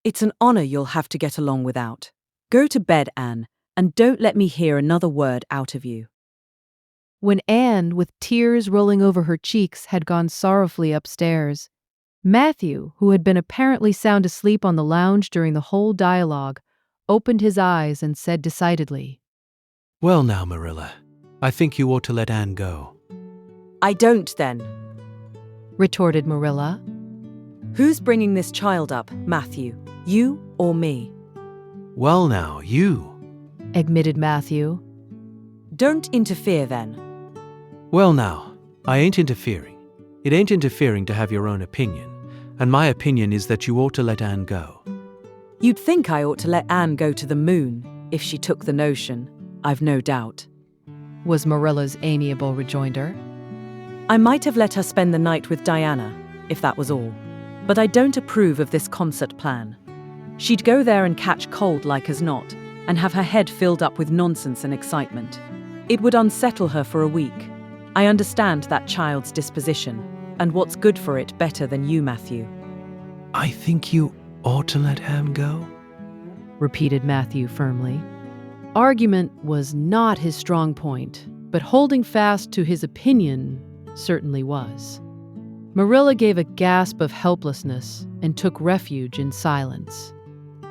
It's an honor you'll have to get along without. Go to bed, Anne, and don't let me hear another word out of you. When Anne, with tears rolling over her cheeks, had gone sorrowfully upstairs, Matthew, who had been apparently sound asleep on the lounge during the whole dialogue, opened his eyes and said decidedly, Well now, Marilla, I think you ought to let Anne go. I don't then, retorted Marilla. Who's bringing this child up, Matthew? You or me? Well now, you, admitted Matthew. Don't interfere then. Well now, I ain't interfering. It ain't interfering to have your own opinion, and my opinion is that you ought to let Anne go. You'd think I ought to let Anne go to the moon, if she took the notion, I've no doubt, was Marilla's amiable rejoinder. I might have let her spend the night with Diana, if that was all. But I don't approve of this concert plan. She'd go there and catch cold like as not, and have her head filled up with nonsense and excitement. It would unsettle her for a week. I understand that child's disposition, and what's good for it better than you, Matthew. I think you ought to let Anne go, repeated Matthew firmly. Argument was not his strong point, but holding fast to his opinion certainly was. Marilla gave a gasp of helplessness and took refuge in silence.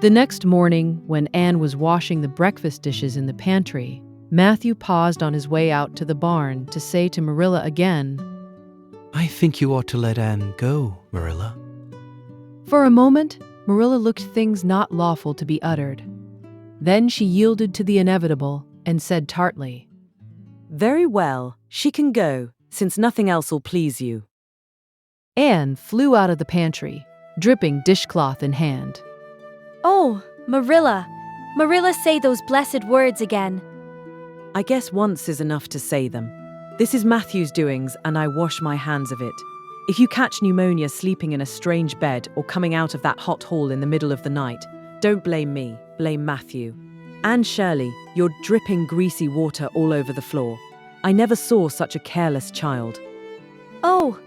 The next morning, when Anne was washing the breakfast dishes in the pantry, Matthew paused on his way out to the barn to say to Marilla again, I think you ought to let Anne go, Marilla. For a moment, Marilla looked things not lawful to be uttered. Then she yielded to the inevitable and said tartly, Very well, she can go, since nothing else will please you. Anne flew out of the pantry, dripping dishcloth in hand. Oh, Marilla, say those blessed words again. I guess once is enough to say them. This is Matthew's doings, and I wash my hands of it. If you catch pneumonia sleeping in a strange bed or coming out of that hot hall in the middle of the night, don't blame me, blame Matthew. Anne Shirley, you're dripping greasy water all over the floor. I never saw such a careless child. Oh,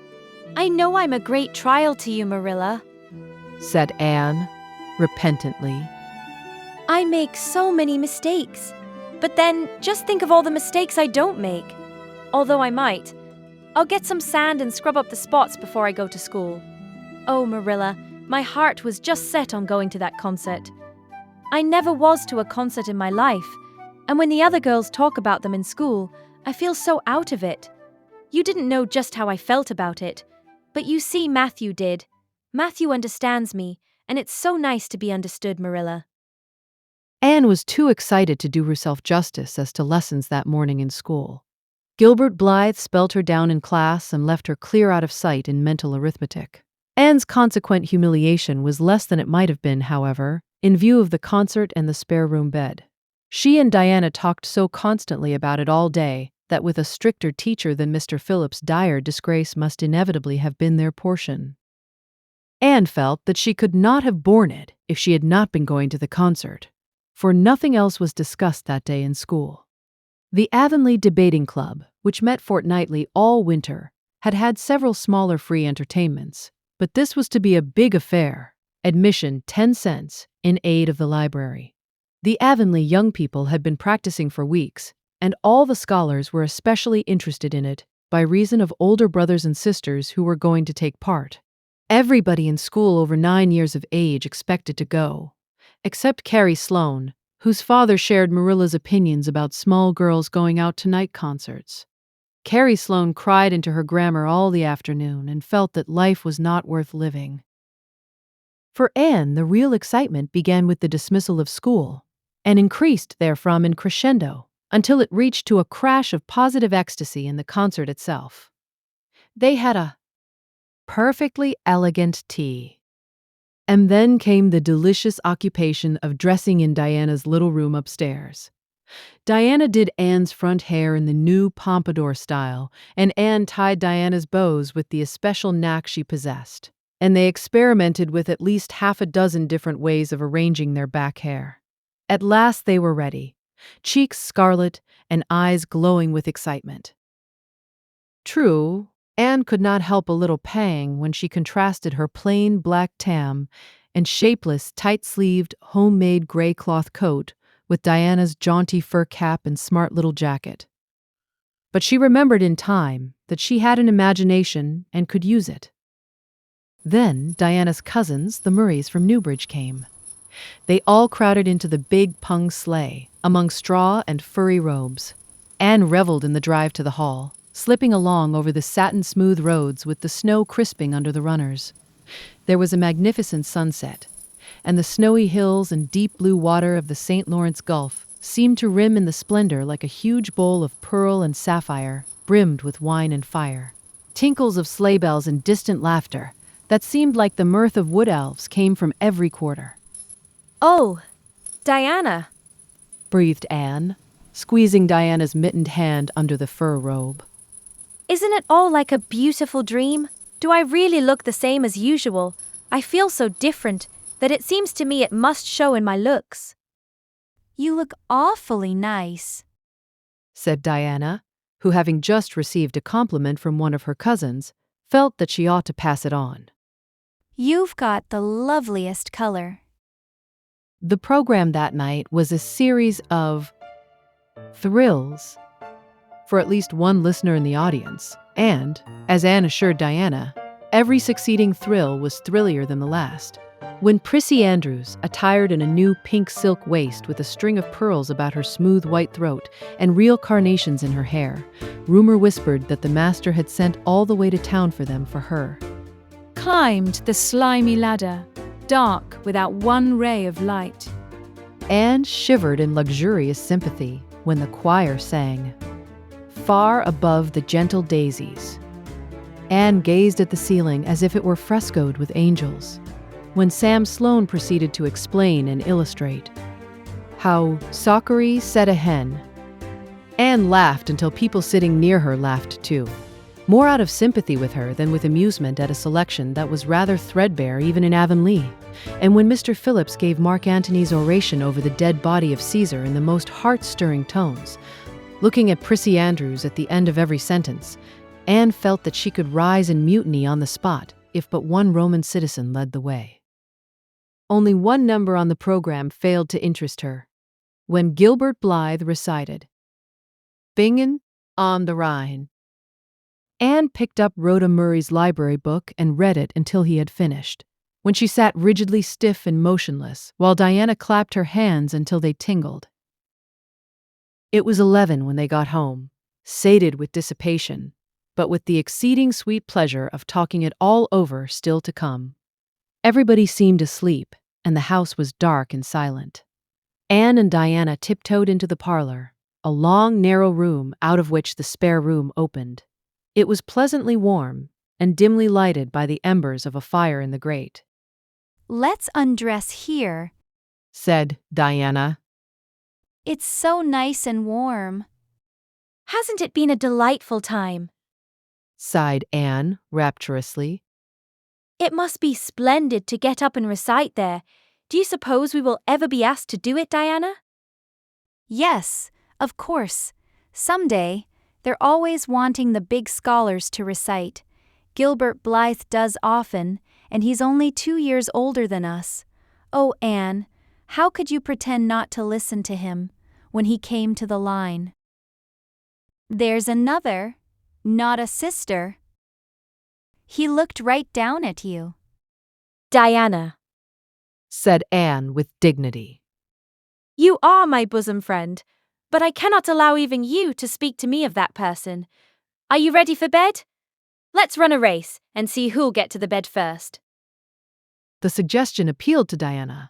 I know I'm a great trial to you, Marilla, said Anne, repentantly. I make so many mistakes. But then, just think of all the mistakes I don't make. Although I might. I'll get some sand and scrub up the spots before I go to school. Oh, Marilla, my heart was just set on going to that concert. I never was to a concert in my life, and when the other girls talk about them in school, I feel so out of it. You didn't know just how I felt about it, but you see Matthew did. Matthew understands me, and it's so nice to be understood, Marilla. Anne was too excited to do herself justice as to lessons that morning in school. Gilbert Blythe spelt her down in class and left her clear out of sight in mental arithmetic. Anne's consequent humiliation was less than it might have been, however, in view of the concert and the spare room bed. She and Diana talked so constantly about it all day that with a stricter teacher than Mr. Phillips, dire disgrace must inevitably have been their portion. Anne felt that she could not have borne it if she had not been going to the concert, for nothing else was discussed that day in school. The Avonlea Debating Club, which met fortnightly all winter, had had several smaller free entertainments, but this was to be a big affair, admission 10 cents, in aid of the library. The Avonlea young people had been practicing for weeks, and all the scholars were especially interested in it by reason of older brothers and sisters who were going to take part. Everybody in school over 9 years of age expected to go, except Carrie Sloane, whose father shared Marilla's opinions about small girls going out to night concerts. Carrie Sloane cried into her grammar all the afternoon and felt that life was not worth living. For Anne, the real excitement began with the dismissal of school, and increased therefrom in crescendo, until it reached to a crash of positive ecstasy in the concert itself. They had a perfectly elegant tea. And then came the delicious occupation of dressing in Diana's little room upstairs. Diana did Anne's front hair in the new pompadour style, and Anne tied Diana's bows with the especial knack she possessed, and they experimented with at least half a dozen different ways of arranging their back hair. At last they were ready, cheeks scarlet and eyes glowing with excitement. True, Anne could not help a little pang when she contrasted her plain black tam and shapeless, tight-sleeved, homemade gray cloth coat with Diana's jaunty fur cap and smart little jacket. But she remembered in time that she had an imagination and could use it. Then Diana's cousins, the Murrays from Newbridge, came. They all crowded into the big pung sleigh, among straw and furry robes. Anne reveled in the drive to the hall, slipping along over the satin-smooth roads with the snow crisping under the runners. There was a magnificent sunset, and the snowy hills and deep blue water of the St. Lawrence Gulf seemed to rim in the splendor like a huge bowl of pearl and sapphire, brimmed with wine and fire. Tinkles of sleigh bells and distant laughter that seemed like the mirth of wood elves came from every quarter. Oh, Diana, breathed Anne, squeezing Diana's mittened hand under the fur robe. Isn't it all like a beautiful dream? Do I really look the same as usual? I feel so different that it seems to me it must show in my looks. You look awfully nice, said Diana, who, having just received a compliment from one of her cousins, felt that she ought to pass it on. You've got the loveliest color. The program that night was a series of thrills for at least one listener in the audience, and, as Anne assured Diana, every succeeding thrill was thrillier than the last. When Prissy Andrews, attired in a new pink silk waist with a string of pearls about her smooth white throat and real carnations in her hair, rumor whispered that the master had sent all the way to town for them for her, climbed the slimy ladder, dark without one ray of light. Anne shivered in luxurious sympathy when the choir sang, "Far above the gentle daisies." Anne gazed at the ceiling as if it were frescoed with angels, when Sam Sloane proceeded to explain and illustrate how Sockery said a hen. Anne laughed until people sitting near her laughed too, more out of sympathy with her than with amusement at a selection that was rather threadbare even in Avonlea. And when Mr. Phillips gave Mark Antony's oration over the dead body of Caesar in the most heart-stirring tones, looking at Prissy Andrews at the end of every sentence, Anne felt that she could rise in mutiny on the spot if but one Roman citizen led the way. Only one number on the program failed to interest her, when Gilbert Blythe recited, "Bingen on the Rhine." Anne picked up Rhoda Murray's library book and read it until he had finished, when she sat rigidly stiff and motionless, while Diana clapped her hands until they tingled. It was 11 when they got home, sated with dissipation, but with the exceeding sweet pleasure of talking it all over still to come. Everybody seemed asleep, and the house was dark and silent. Anne and Diana tiptoed into the parlor, a long, narrow room out of which the spare room opened. It was pleasantly warm and dimly lighted by the embers of a fire in the grate. Let's undress here, said Diana. It's so nice and warm. Hasn't it been a delightful time? sighed Anne rapturously. It must be splendid to get up and recite there. Do you suppose we will ever be asked to do it, Diana? Yes, of course. Someday, they're always wanting the big scholars to recite. Gilbert Blythe does often, and he's only 2 years older than us. Oh, Anne, how could you pretend not to listen to him when he came to the line? There's another, not a sister. He looked right down at you. Diana, Said Anne with dignity. you are my bosom friend, but I cannot allow even you to speak to me of that person. Are you ready for bed? Let's run a race and see who'll get to the bed first. The suggestion appealed to Diana.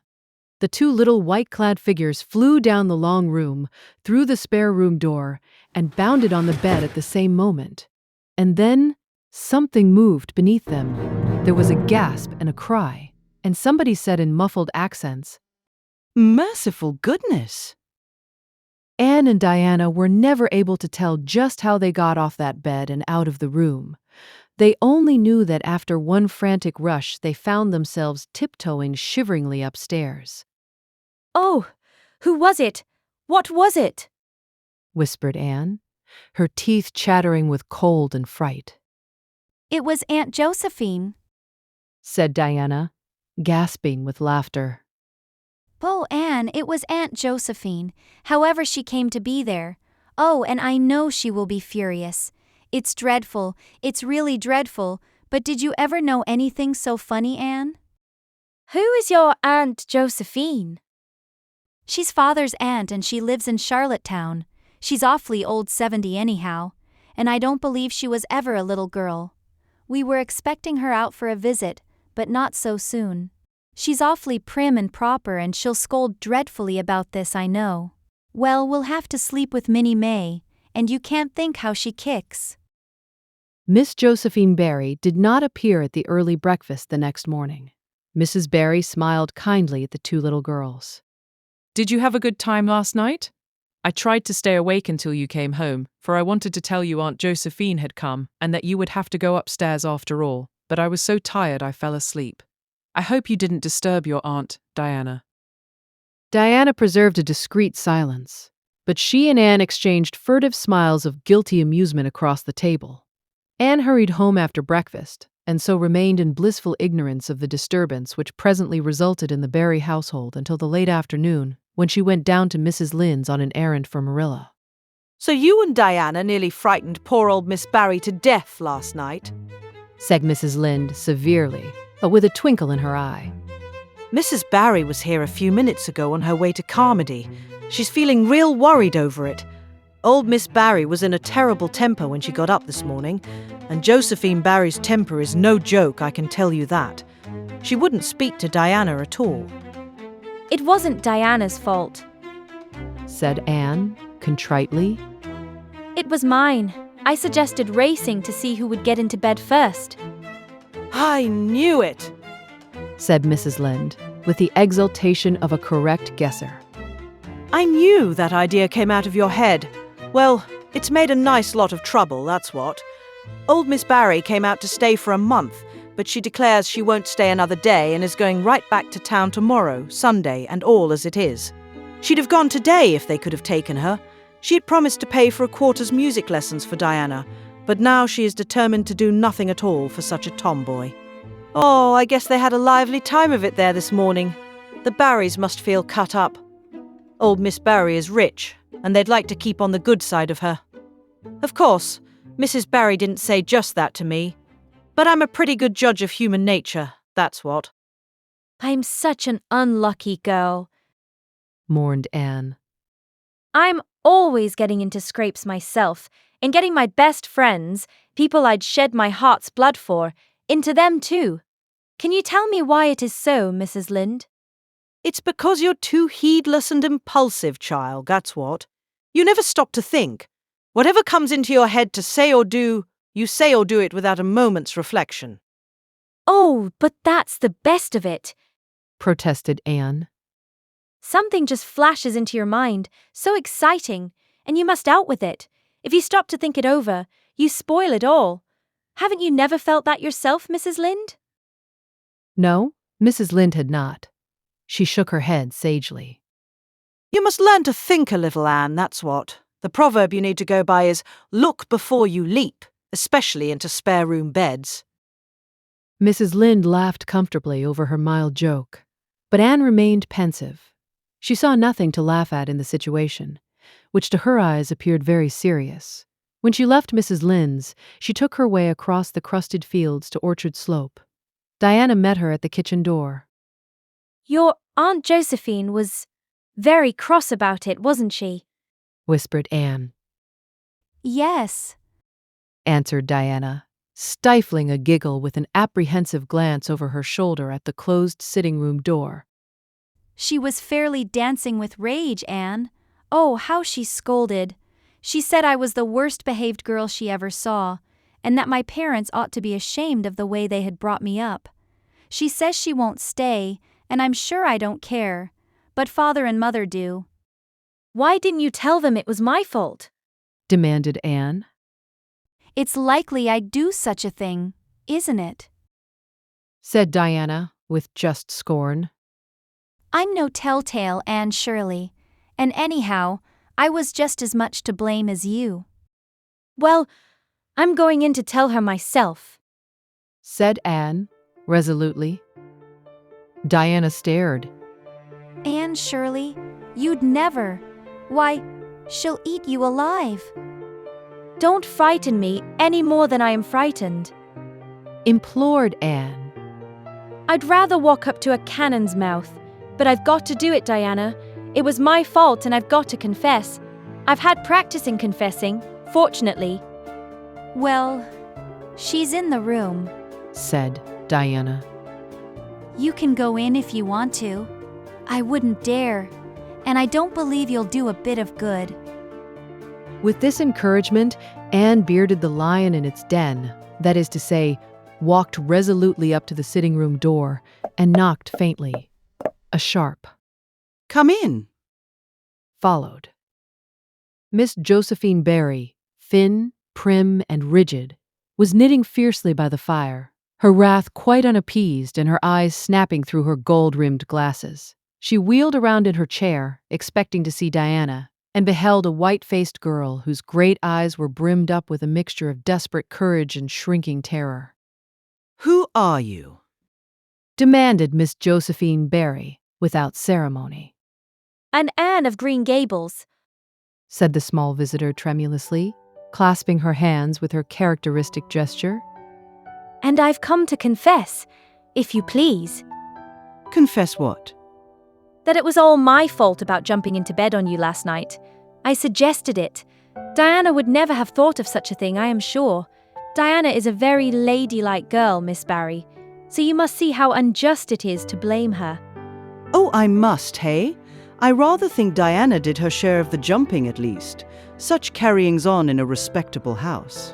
The 2 little white-clad figures flew down the long room, through the spare room door, and bounded on the bed at the same moment. And then, something moved beneath them. There was a gasp and a cry, and somebody said in muffled accents, Merciful goodness! Anne and Diana were never able to tell just how they got off that bed and out of the room. They only knew that after one frantic rush, they found themselves tiptoeing shiveringly upstairs. Oh, who was it? What was it? Whispered Anne, her teeth chattering with cold and fright. It was Aunt Josephine. Said Diana, gasping with laughter. Oh, Anne, it was Aunt Josephine, however she came to be there. Oh, and I know she will be furious. It's dreadful, it's really dreadful, but did you ever know anything so funny, Anne? Who is your Aunt Josephine? She's Father's aunt and she lives in Charlottetown. She's awfully old 70 anyhow, and I don't believe she was ever a little girl. We were expecting her out for a visit, but not so soon. She's awfully prim and proper and she'll scold dreadfully about this, I know. Well, we'll have to sleep with Minnie May, and you can't think how she kicks. Miss Josephine Barry did not appear at the early breakfast the next morning. Mrs. Barry smiled kindly at the 2 little girls. Did you have a good time last night? I tried to stay awake until you came home, for I wanted to tell you Aunt Josephine had come and that you would have to go upstairs after all, but I was so tired I fell asleep. I hope you didn't disturb your aunt, Diana. Diana preserved a discreet silence, but she and Anne exchanged furtive smiles of guilty amusement across the table. Anne hurried home after breakfast, and so remained in blissful ignorance of the disturbance which presently resulted in the Barry household until the late afternoon, when she went down to Mrs. Lynde's on an errand for Marilla. So you and Diana nearly frightened poor old Miss Barry to death last night? Said Mrs. Lynde severely, but with a twinkle in her eye. Mrs. Barry was here a few minutes ago on her way to Carmody. She's feeling real worried over it. Old Miss Barry was in a terrible temper when she got up this morning, and Josephine Barry's temper is no joke, I can tell you that. She wouldn't speak to Diana at all. It wasn't Diana's fault. Said Anne, contritely. It was mine. I suggested racing to see who would get into bed first. I knew it! Said Mrs. Lynde, with the exultation of a correct guesser. I knew that idea came out of your head. Well, it's made a nice lot of trouble, that's what. Old Miss Barry came out to stay for a month, but she declares she won't stay another day and is going right back to town tomorrow, Sunday, and all as it is. She'd have gone today if they could have taken her. She had promised to pay for a quarter's music lessons for Diana, but now she is determined to do nothing at all for such a tomboy. Oh, I guess they had a lively time of it there this morning. The Barrys must feel cut up. Old Miss Barry is rich, and they'd like to keep on the good side of her. Of course, Mrs. Barry didn't say just that to me, but I'm a pretty good judge of human nature, that's what. I'm such an unlucky girl. Mourned Anne. I'm always getting into scrapes myself, and getting my best friends, people I'd shed my heart's blood for, into them too. Can you tell me why it is so, Mrs. Lynde? It's because you're too heedless and impulsive, child, that's what. You never stop to think. Whatever comes into your head to say or do, you say or do it without a moment's reflection. Oh, but that's the best of it, protested Anne. Something just flashes into your mind, so exciting, and you must out with it. If you stop to think it over, you spoil it all. Haven't you never felt that yourself, Mrs. Lynde? No, Mrs. Lynde had not. She shook her head sagely. You must learn to think a little, Anne, that's what. The proverb you need to go by is, look before you leap, especially into spare room beds. Mrs. Lynde laughed comfortably over her mild joke, but Anne remained pensive. She saw nothing to laugh at in the situation, which to her eyes appeared very serious. When she left Mrs. Lynde's, she took her way across the crusted fields to Orchard Slope. Diana met her at the kitchen door. Your Aunt Josephine was very cross about it, wasn't she? Whispered Anne. Yes, Answered Diana, stifling a giggle with an apprehensive glance over her shoulder at the closed sitting-room door. she was fairly dancing with rage, Anne. Oh, how she scolded. She said I was the worst-behaved girl she ever saw, and that my parents ought to be ashamed of the way they had brought me up. She says she won't stay, and I'm sure I don't care, but Father and Mother do. Why didn't you tell them it was my fault? Demanded Anne. It's likely I'd do such a thing, isn't it? Said Diana, with just scorn. I'm no telltale, Anne Shirley, and anyhow, I was just as much to blame as you. Well, I'm going in to tell her myself. Said Anne, resolutely. Diana stared. Anne Shirley, you'd never. Why, she'll eat you alive. Don't frighten me any more than I am frightened. Implored Anne. I'd rather walk up to a cannon's mouth, but I've got to do it, Diana. It was my fault and I've got to confess. I've had practice in confessing, fortunately. Well, she's in the room. Said Diana. You can go in if you want to. I wouldn't dare, and I don't believe you'll do a bit of good. With this encouragement, Anne bearded the lion in its den, that is to say, walked resolutely up to the sitting-room door and knocked faintly. A sharp Come in. followed. Miss Josephine Barry, thin, prim, and rigid, was knitting fiercely by the fire, her wrath quite unappeased and her eyes snapping through her gold-rimmed glasses. She wheeled around in her chair, expecting to see Diana, and beheld a white-faced girl whose great eyes were brimmed up with a mixture of desperate courage and shrinking terror. Who are you? Demanded Miss Josephine Barry, without ceremony. An Anne of Green Gables. Said the small visitor tremulously, clasping her hands with her characteristic gesture. And I've come to confess, if you please. Confess what? That it was all my fault about jumping into bed on you last night. I suggested it. Diana would never have thought of such a thing, I am sure. Diana is a very ladylike girl, Miss Barry, so you must see how unjust it is to blame her. Oh, I must, hey? I rather think Diana did her share of the jumping at least. Such carryings on in a respectable house.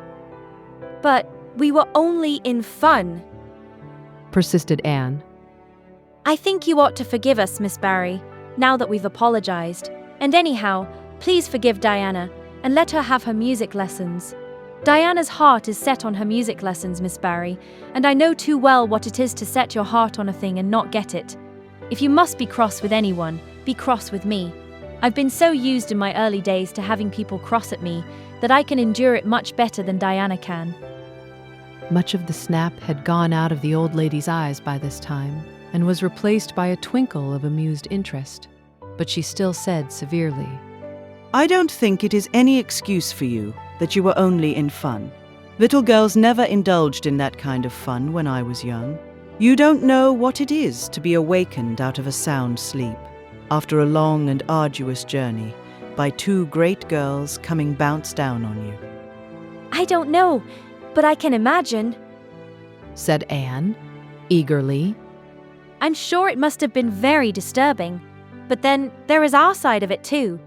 But we were only in fun. Persisted Anne. I think you ought to forgive us, Miss Barry, now that we've apologized. And anyhow, please forgive Diana and let her have her music lessons. Diana's heart is set on her music lessons, Miss Barry, and I know too well what it is to set your heart on a thing and not get it. If you must be cross with anyone, be cross with me. I've been so used in my early days to having people cross at me that I can endure it much better than Diana can. Much of the snap had gone out of the old lady's eyes by this time, and was replaced by a twinkle of amused interest. But she still said severely, I don't think it is any excuse for you that you were only in fun. Little girls never indulged in that kind of fun when I was young. You don't know what it is to be awakened out of a sound sleep, after a long and arduous journey, by two great girls coming bounce down on you. I don't know, but I can imagine. said Anne, eagerly. I'm sure it must have been very disturbing. But then there is our side of it too.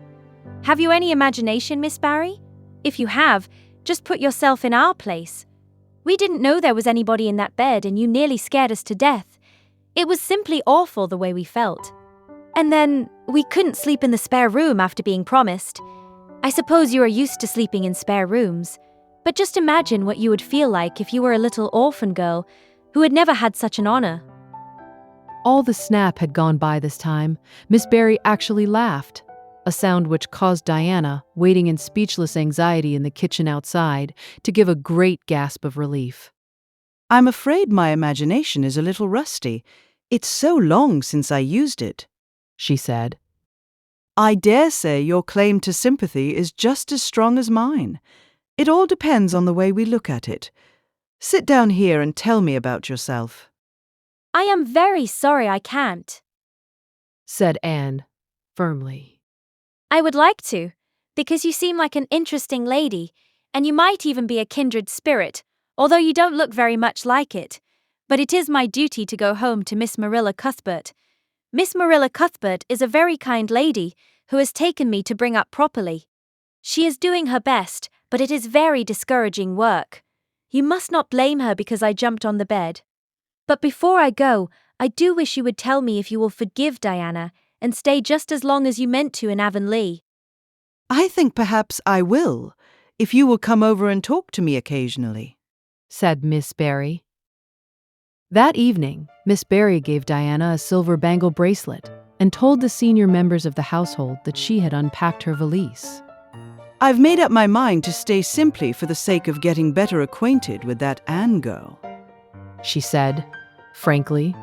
Have you any imagination, Miss Barry? If you have, just put yourself in our place. We didn't know there was anybody in that bed and you nearly scared us to death. It was simply awful the way we felt. And then we couldn't sleep in the spare room after being promised. I suppose you are used to sleeping in spare rooms, but just imagine what you would feel like if you were a little orphan girl who had never had such an honor. All the snap had gone by this time. Miss Barry actually laughed, a sound which caused Diana, waiting in speechless anxiety in the kitchen outside, to give a great gasp of relief. I'm afraid my imagination is a little rusty. It's so long since I used it, she said. I dare say your claim to sympathy is just as strong as mine. It all depends on the way we look at it. Sit down here and tell me about yourself. I am very sorry I can't, said Anne, firmly. I would like to, because you seem like an interesting lady, and you might even be a kindred spirit, although you don't look very much like it. But it is my duty to go home to Miss Marilla Cuthbert. Miss Marilla Cuthbert is a very kind lady who has taken me to bring up properly. She is doing her best, but it is very discouraging work. You must not blame her because I jumped on the bed. But before I go, I do wish you would tell me if you will forgive Diana and stay just as long as you meant to in Avonlea. I think perhaps I will, if you will come over and talk to me occasionally, said Miss Barry. That evening, Miss Barry gave Diana a silver bangle bracelet and told the senior members of the household that she had unpacked her valise. I've made up my mind to stay simply for the sake of getting better acquainted with that Anne girl, she said, frankly.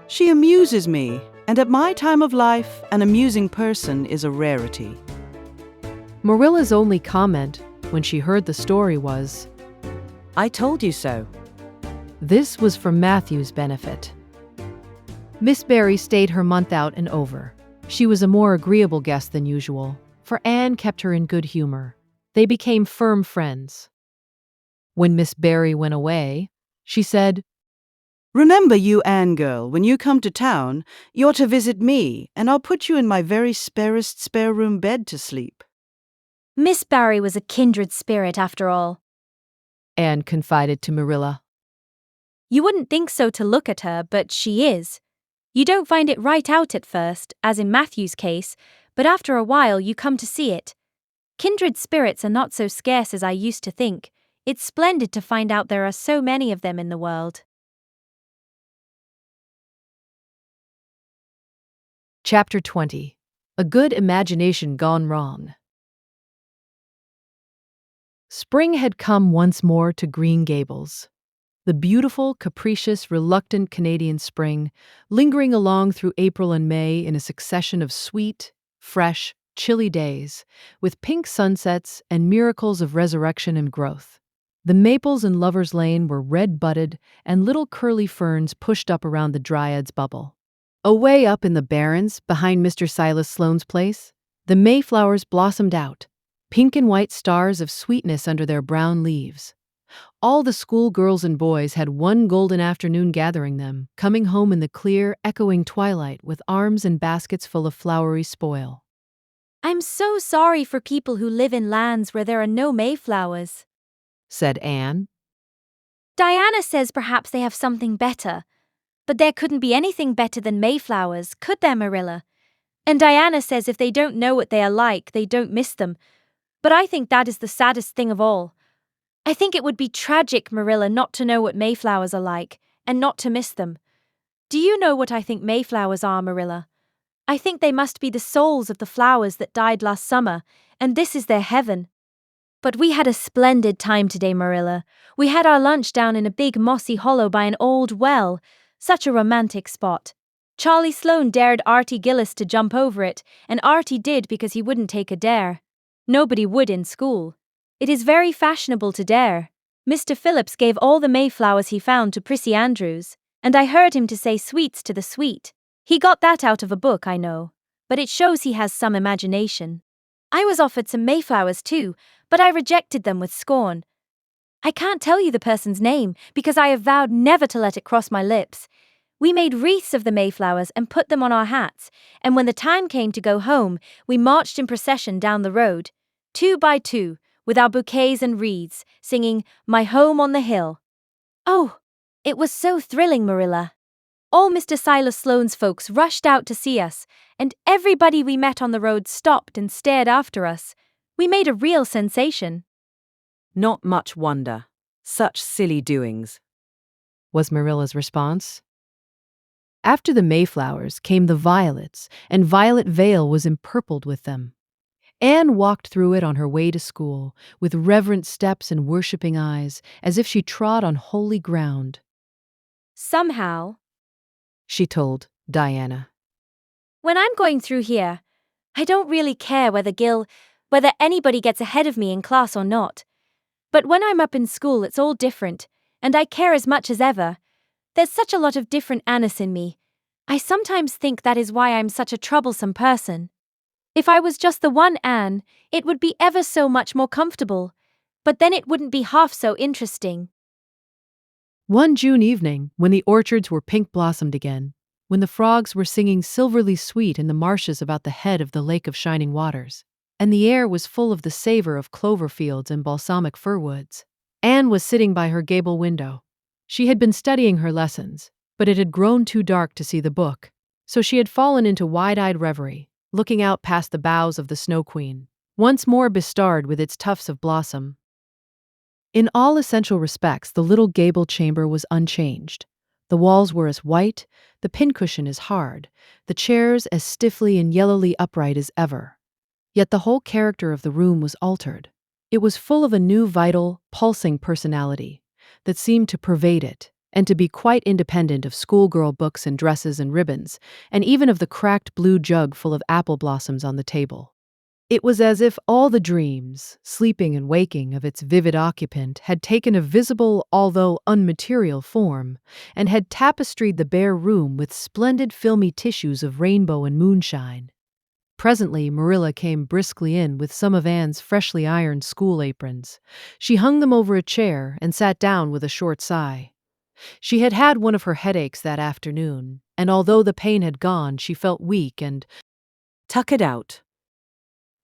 She amuses me, and at my time of life, an amusing person is a rarity. Marilla's only comment when she heard the story was, I told you so. This was for Matthew's benefit. Miss Barry stayed her month out and over. She was a more agreeable guest than usual, for Anne kept her in good humor. They became firm friends. When Miss Barry went away, she said, Remember, you Anne girl, when you come to town, you're to visit me, and I'll put you in my very sparest spare-room bed to sleep. Miss Barry was a kindred spirit after all, Anne confided to Marilla. You wouldn't think so to look at her, but she is. You don't find it right out at first, as in Matthew's case, but after a while you come to see it. Kindred spirits are not so scarce as I used to think. It's splendid to find out there are so many of them in the world. Chapter 20. A Good Imagination Gone Wrong. Spring had come once more to Green Gables. The beautiful, capricious, reluctant Canadian spring, lingering along through April and May in a succession of sweet, fresh, chilly days, with pink sunsets and miracles of resurrection and growth. The maples in Lover's Lane were red-budded, and little curly ferns pushed up around the Dryad's bubble. Away up in the barrens, behind Mr. Silas Sloane's place, the mayflowers blossomed out, pink and white stars of sweetness under their brown leaves. All the school girls and boys had one golden afternoon gathering them, coming home in the clear, echoing twilight with arms and baskets full of flowery spoil. I'm so sorry for people who live in lands where there are no mayflowers, said Anne. Diana says perhaps they have something better, but there couldn't be anything better than mayflowers, could there, Marilla? And Diana says if they don't know what they are like, they don't miss them. But I think that is the saddest thing of all. I think it would be tragic, Marilla, not to know what mayflowers are like, and not to miss them. Do you know what I think mayflowers are, Marilla? I think they must be the souls of the flowers that died last summer, and this is their heaven. But we had a splendid time today, Marilla. We had our lunch down in a big mossy hollow by an old well. Such a romantic spot. Charlie Sloane dared Artie Gillis to jump over it, and Artie did because he wouldn't take a dare. Nobody would in school. It is very fashionable to dare. Mr. Phillips gave all the mayflowers he found to Prissy Andrews, and I heard him to say sweets to the sweet. He got that out of a book, I know, but it shows he has some imagination. I was offered some mayflowers too, but I rejected them with scorn. I can't tell you the person's name because I have vowed never to let it cross my lips. We made wreaths of the mayflowers and put them on our hats, and when the time came to go home, we marched in procession down the road, 2 by 2, with our bouquets and wreaths, singing My Home on the Hill. Oh, it was so thrilling, Marilla. All Mr. Silas Sloane's folks rushed out to see us, and everybody we met on the road stopped and stared after us. We made a real sensation. Not much wonder. Such silly doings, was Marilla's response. After the Mayflowers came the violets, and Violet Vale was empurpled with them. Anne walked through it on her way to school, with reverent steps and worshipping eyes, as if she trod on holy ground. Somehow, she told Diana, when I'm going through here, I don't really care whether anybody gets ahead of me in class or not. But when I'm up in school, it's all different, and I care as much as ever. There's such a lot of different Annis in me. I sometimes think that is why I'm such a troublesome person. If I was just the one Anne, it would be ever so much more comfortable, but then it wouldn't be half so interesting. One June evening, when the orchards were pink-blossomed again, when the frogs were singing silverly sweet in the marshes about the head of the Lake of Shining Waters, and the air was full of the savor of clover fields and balsamic fir woods, Anne was sitting by her gable window. She had been studying her lessons, but it had grown too dark to see the book, so she had fallen into wide-eyed reverie, looking out past the boughs of the Snow Queen, once more bestarred with its tufts of blossom. In all essential respects, the little gable chamber was unchanged. The walls were as white, the pincushion as hard, the chairs as stiffly and yellowly upright as ever. Yet the whole character of the room was altered. It was full of a new vital, pulsing personality that seemed to pervade it, and to be quite independent of schoolgirl books and dresses and ribbons, and even of the cracked blue jug full of apple blossoms on the table. It was as if all the dreams, sleeping and waking, of its vivid occupant had taken a visible, although unmaterial form, and had tapestried the bare room with splendid filmy tissues of rainbow and moonshine. Presently, Marilla came briskly in with some of Anne's freshly ironed school aprons. She hung them over a chair and sat down with a short sigh. She had had one of her headaches that afternoon, and although the pain had gone, she felt weak and tuck it out,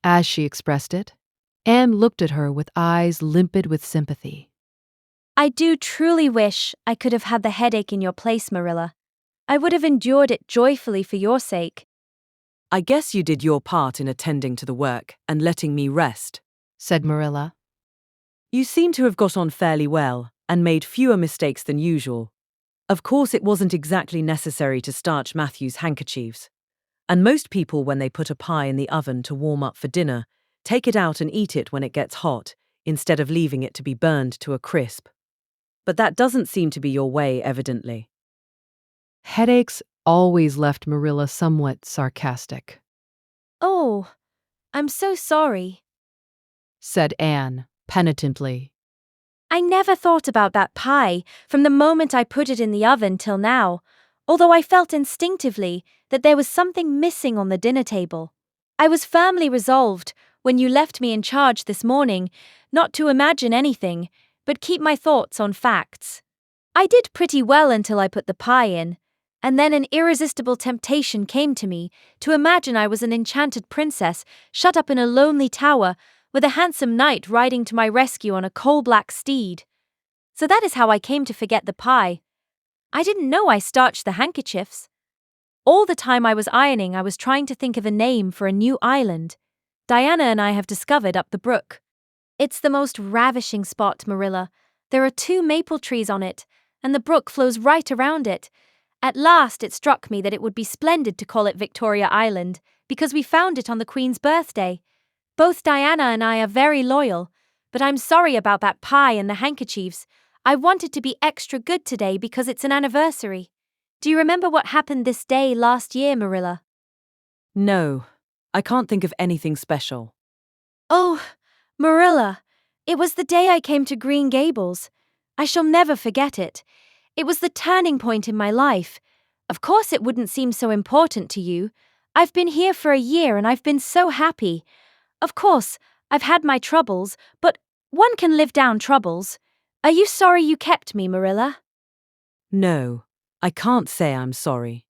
as she expressed it. Anne looked at her with eyes limpid with sympathy. I do truly wish I could have had the headache in your place, Marilla. I would have endured it joyfully for your sake. I guess you did your part in attending to the work and letting me rest, said Marilla. You seem to have got on fairly well and made fewer mistakes than usual. Of course, it wasn't exactly necessary to starch Matthew's handkerchiefs. And most people, when they put a pie in the oven to warm up for dinner, take it out and eat it when it gets hot, instead of leaving it to be burned to a crisp. But that doesn't seem to be your way, evidently. Headaches always left Marilla somewhat sarcastic. Oh, I'm so sorry, said Anne, penitently. I never thought about that pie from the moment I put it in the oven till now, although I felt instinctively that there was something missing on the dinner table. I was firmly resolved, when you left me in charge this morning, not to imagine anything, but keep my thoughts on facts. I did pretty well until I put the pie in, and then an irresistible temptation came to me to imagine I was an enchanted princess shut up in a lonely tower with a handsome knight riding to my rescue on a coal-black steed. So that is how I came to forget the pie. I didn't know I starched the handkerchiefs. All the time I was ironing, I was trying to think of a name for a new island Diana and I have discovered up the brook. It's the most ravishing spot, Marilla. There are 2 maple trees on it, and the brook flows right around it. At last it struck me that it would be splendid to call it Victoria Island, because we found it on the Queen's birthday. Both Diana and I are very loyal, but I'm sorry about that pie and the handkerchiefs. I wanted to be extra good today because it's an anniversary. Do you remember what happened this day last year, Marilla? No, I can't think of anything special. Oh, Marilla, it was the day I came to Green Gables. I shall never forget it. It was the turning point in my life. Of course it wouldn't seem so important to you. I've been here for a year and I've been so happy. Of course, I've had my troubles, but one can live down troubles. Are you sorry you kept me, Marilla? No, I can't say I'm sorry,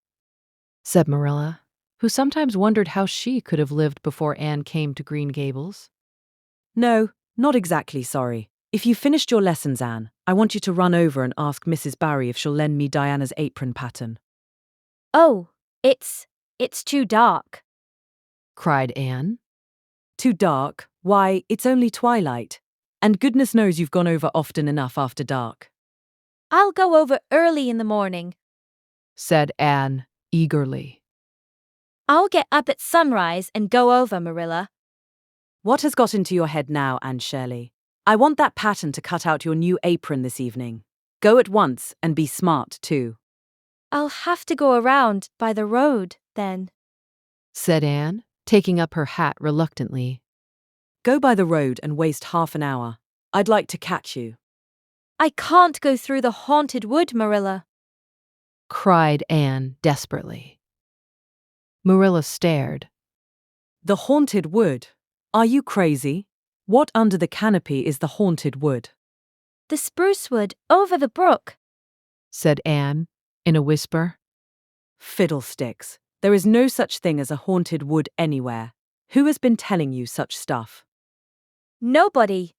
said Marilla, who sometimes wondered how she could have lived before Anne came to Green Gables. No, not exactly sorry. If you finished your lessons, Anne, I want you to run over and ask Mrs. Barry if she'll lend me Diana's apron pattern. Oh, it's too dark, cried Anne. Too dark? Why, it's only twilight. And goodness knows you've gone over often enough after dark. I'll go over early in the morning. said Anne eagerly. I'll get up at sunrise and go over, Marilla. What has got into your head now, Anne Shirley? I want that pattern to cut out your new apron this evening. Go at once and be smart, too. I'll have to go around by the road, then, said Anne, taking up her hat reluctantly. Go by the road and waste half an hour. I'd like to catch you. I can't go through the haunted wood, Marilla, cried Anne desperately. Marilla stared. The haunted wood? Are you crazy? What under the canopy is the haunted wood? The spruce wood over the brook, said Anne in a whisper. Fiddlesticks. There is no such thing as a haunted wood anywhere. Who has been telling you such stuff? Nobody,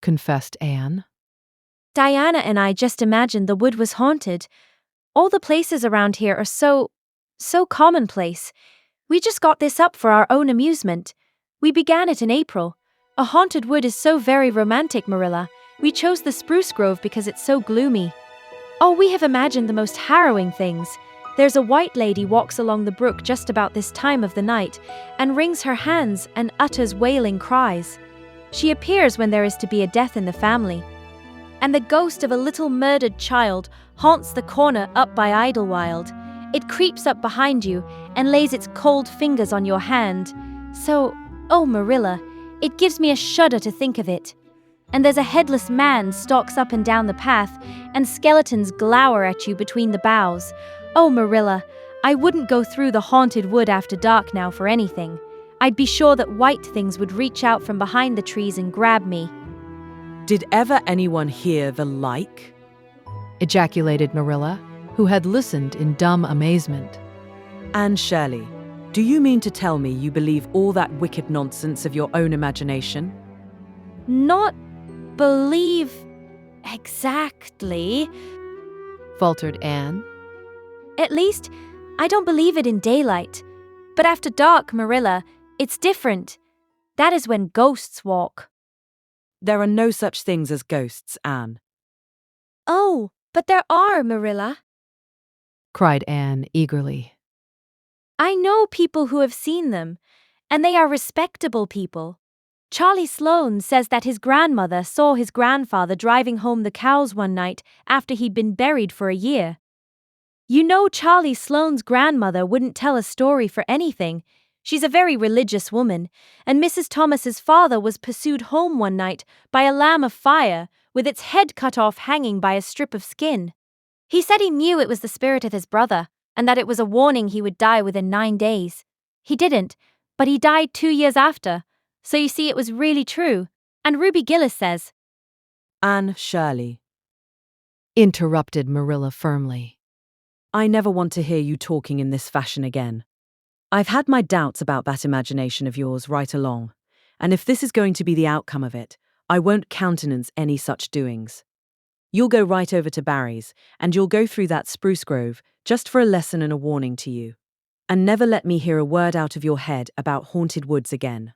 confessed Anne. Diana and I just imagined the wood was haunted. All the places around here are so commonplace. We just got this up for our own amusement. We began it in April. A haunted wood is so very romantic, Marilla. We chose the spruce grove because it's so gloomy. Oh, we have imagined the most harrowing things. There's a white lady walks along the brook just about this time of the night and wrings her hands and utters wailing cries. She appears when there is to be a death in the family. And the ghost of a little murdered child haunts the corner up by Idlewild. It creeps up behind you and lays its cold fingers on your hand. So, oh Marilla, it gives me a shudder to think of it. And there's a headless man stalks up and down the path, and skeletons glower at you between the boughs. Oh Marilla, I wouldn't go through the haunted wood after dark now for anything. I'd be sure that white things would reach out from behind the trees and grab me. Did ever anyone hear the like? Ejaculated Marilla, who had listened in dumb amazement. Anne Shirley, do you mean to tell me you believe all that wicked nonsense of your own imagination? Not believe exactly, faltered Anne. At least, I don't believe it in daylight. But after dark, Marilla, it's different. That is when ghosts walk. There are no such things as ghosts, Anne. Oh, but there are, Marilla, cried Anne eagerly. I know people who have seen them, and they are respectable people. Charlie Sloane says that his grandmother saw his grandfather driving home the cows one night after he'd been buried for a year. You know, Charlie Sloane's grandmother wouldn't tell a story for anything. She's a very religious woman, and Mrs. Thomas's father was pursued home one night by a lamb of fire with its head cut off hanging by a strip of skin. He said he knew it was the spirit of his brother, and that it was a warning he would die within 9 days. He didn't, but he died 2 years after. So you see, it was really true. And Ruby Gillis says, Anne Shirley, interrupted Marilla firmly. I never want to hear you talking in this fashion again. I've had my doubts about that imagination of yours right along, and if this is going to be the outcome of it, I won't countenance any such doings. You'll go right over to Barry's, and you'll go through that spruce grove just for a lesson and a warning to you. And never let me hear a word out of your head about haunted woods again.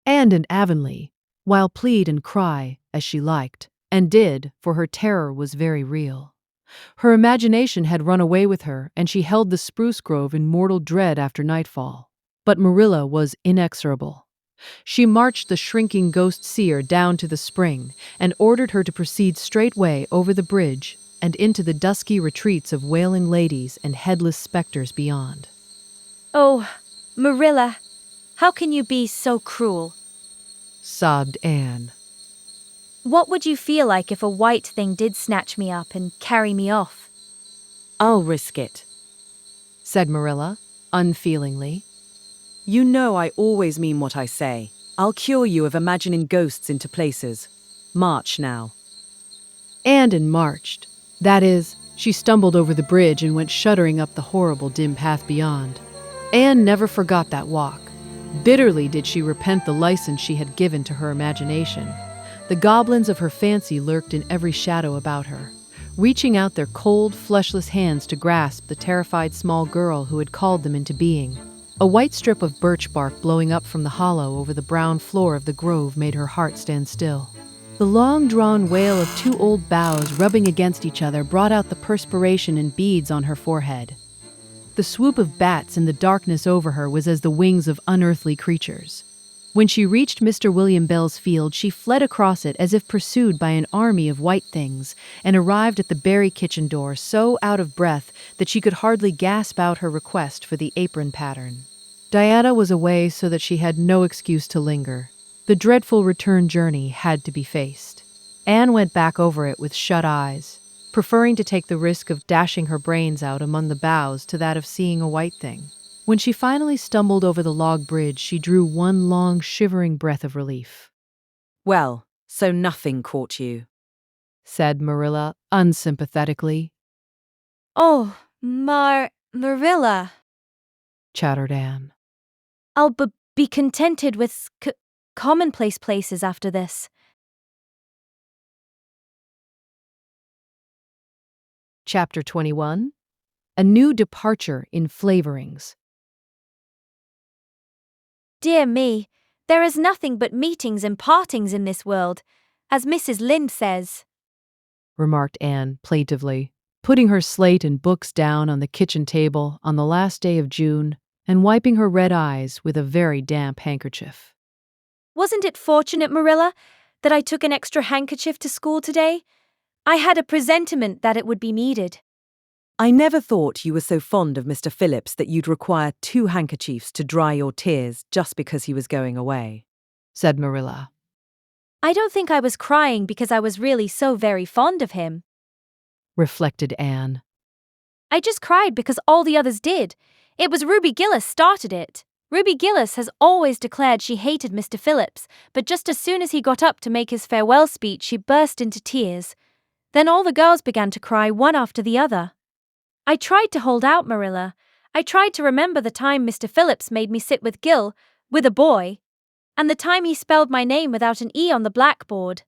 And in Avonlea, while plead and cry as she liked, and did, for her terror was very real. Her imagination had run away with her, and she held the spruce grove in mortal dread after nightfall. But Marilla was inexorable. She marched the shrinking ghost seer down to the spring, and ordered her to proceed straightway over the bridge and into the dusky retreats of wailing ladies and headless specters beyond. Oh, Marilla, how can you be so cruel? Sobbed Anne. What would you feel like if a white thing did snatch me up and carry me off? I'll risk it, said Marilla, unfeelingly. You know I always mean what I say. I'll cure you of imagining ghosts into places. March now. And marched. That is, she stumbled over the bridge and went shuddering up the horrible dim path beyond. Anne never forgot that walk. Bitterly did she repent the license she had given to her imagination. The goblins of her fancy lurked in every shadow about her, reaching out their cold, fleshless hands to grasp the terrified small girl who had called them into being. A white strip of birch bark blowing up from the hollow over the brown floor of the grove made her heart stand still. The long-drawn wail of two old boughs rubbing against each other brought out the perspiration in beads on her forehead. The swoop of bats in the darkness over her was as the wings of unearthly creatures. When she reached Mr. William Bell's field, she fled across it as if pursued by an army of white things, and arrived at the berry kitchen door so out of breath that she could hardly gasp out her request for the apron pattern. Diana was away so that she had no excuse to linger. The dreadful return journey had to be faced. Anne went back over it with shut eyes, preferring to take the risk of dashing her brains out among the boughs to that of seeing a white thing. When she finally stumbled over the log bridge, she drew one long, shivering breath of relief. Well, so nothing caught you, said Marilla unsympathetically. Oh, Marilla, chattered Anne. I'll be contented with commonplace places after this. Chapter 21. A New Departure in Flavorings. Dear me, there is nothing but meetings and partings in this world, as Mrs. Lynde says, remarked Anne plaintively, putting her slate and books down on the kitchen table on the last day of June and wiping her red eyes with a very damp handkerchief. Wasn't it fortunate, Marilla, that I took an extra handkerchief to school today? I had a presentiment that it would be needed. I never thought you were so fond of Mr. Phillips that you'd require 2 handkerchiefs to dry your tears just because he was going away, said Marilla. I don't think I was crying because I was really so very fond of him, reflected Anne. I just cried because all the others did. It was Ruby Gillis started it. Ruby Gillis has always declared she hated Mr. Phillips, but just as soon as he got up to make his farewell speech, she burst into tears. Then all the girls began to cry one after the other. I tried to hold out, Marilla. I tried to remember the time Mr. Phillips made me sit with Gil, with a boy, and the time he spelled my name without an E on the blackboard.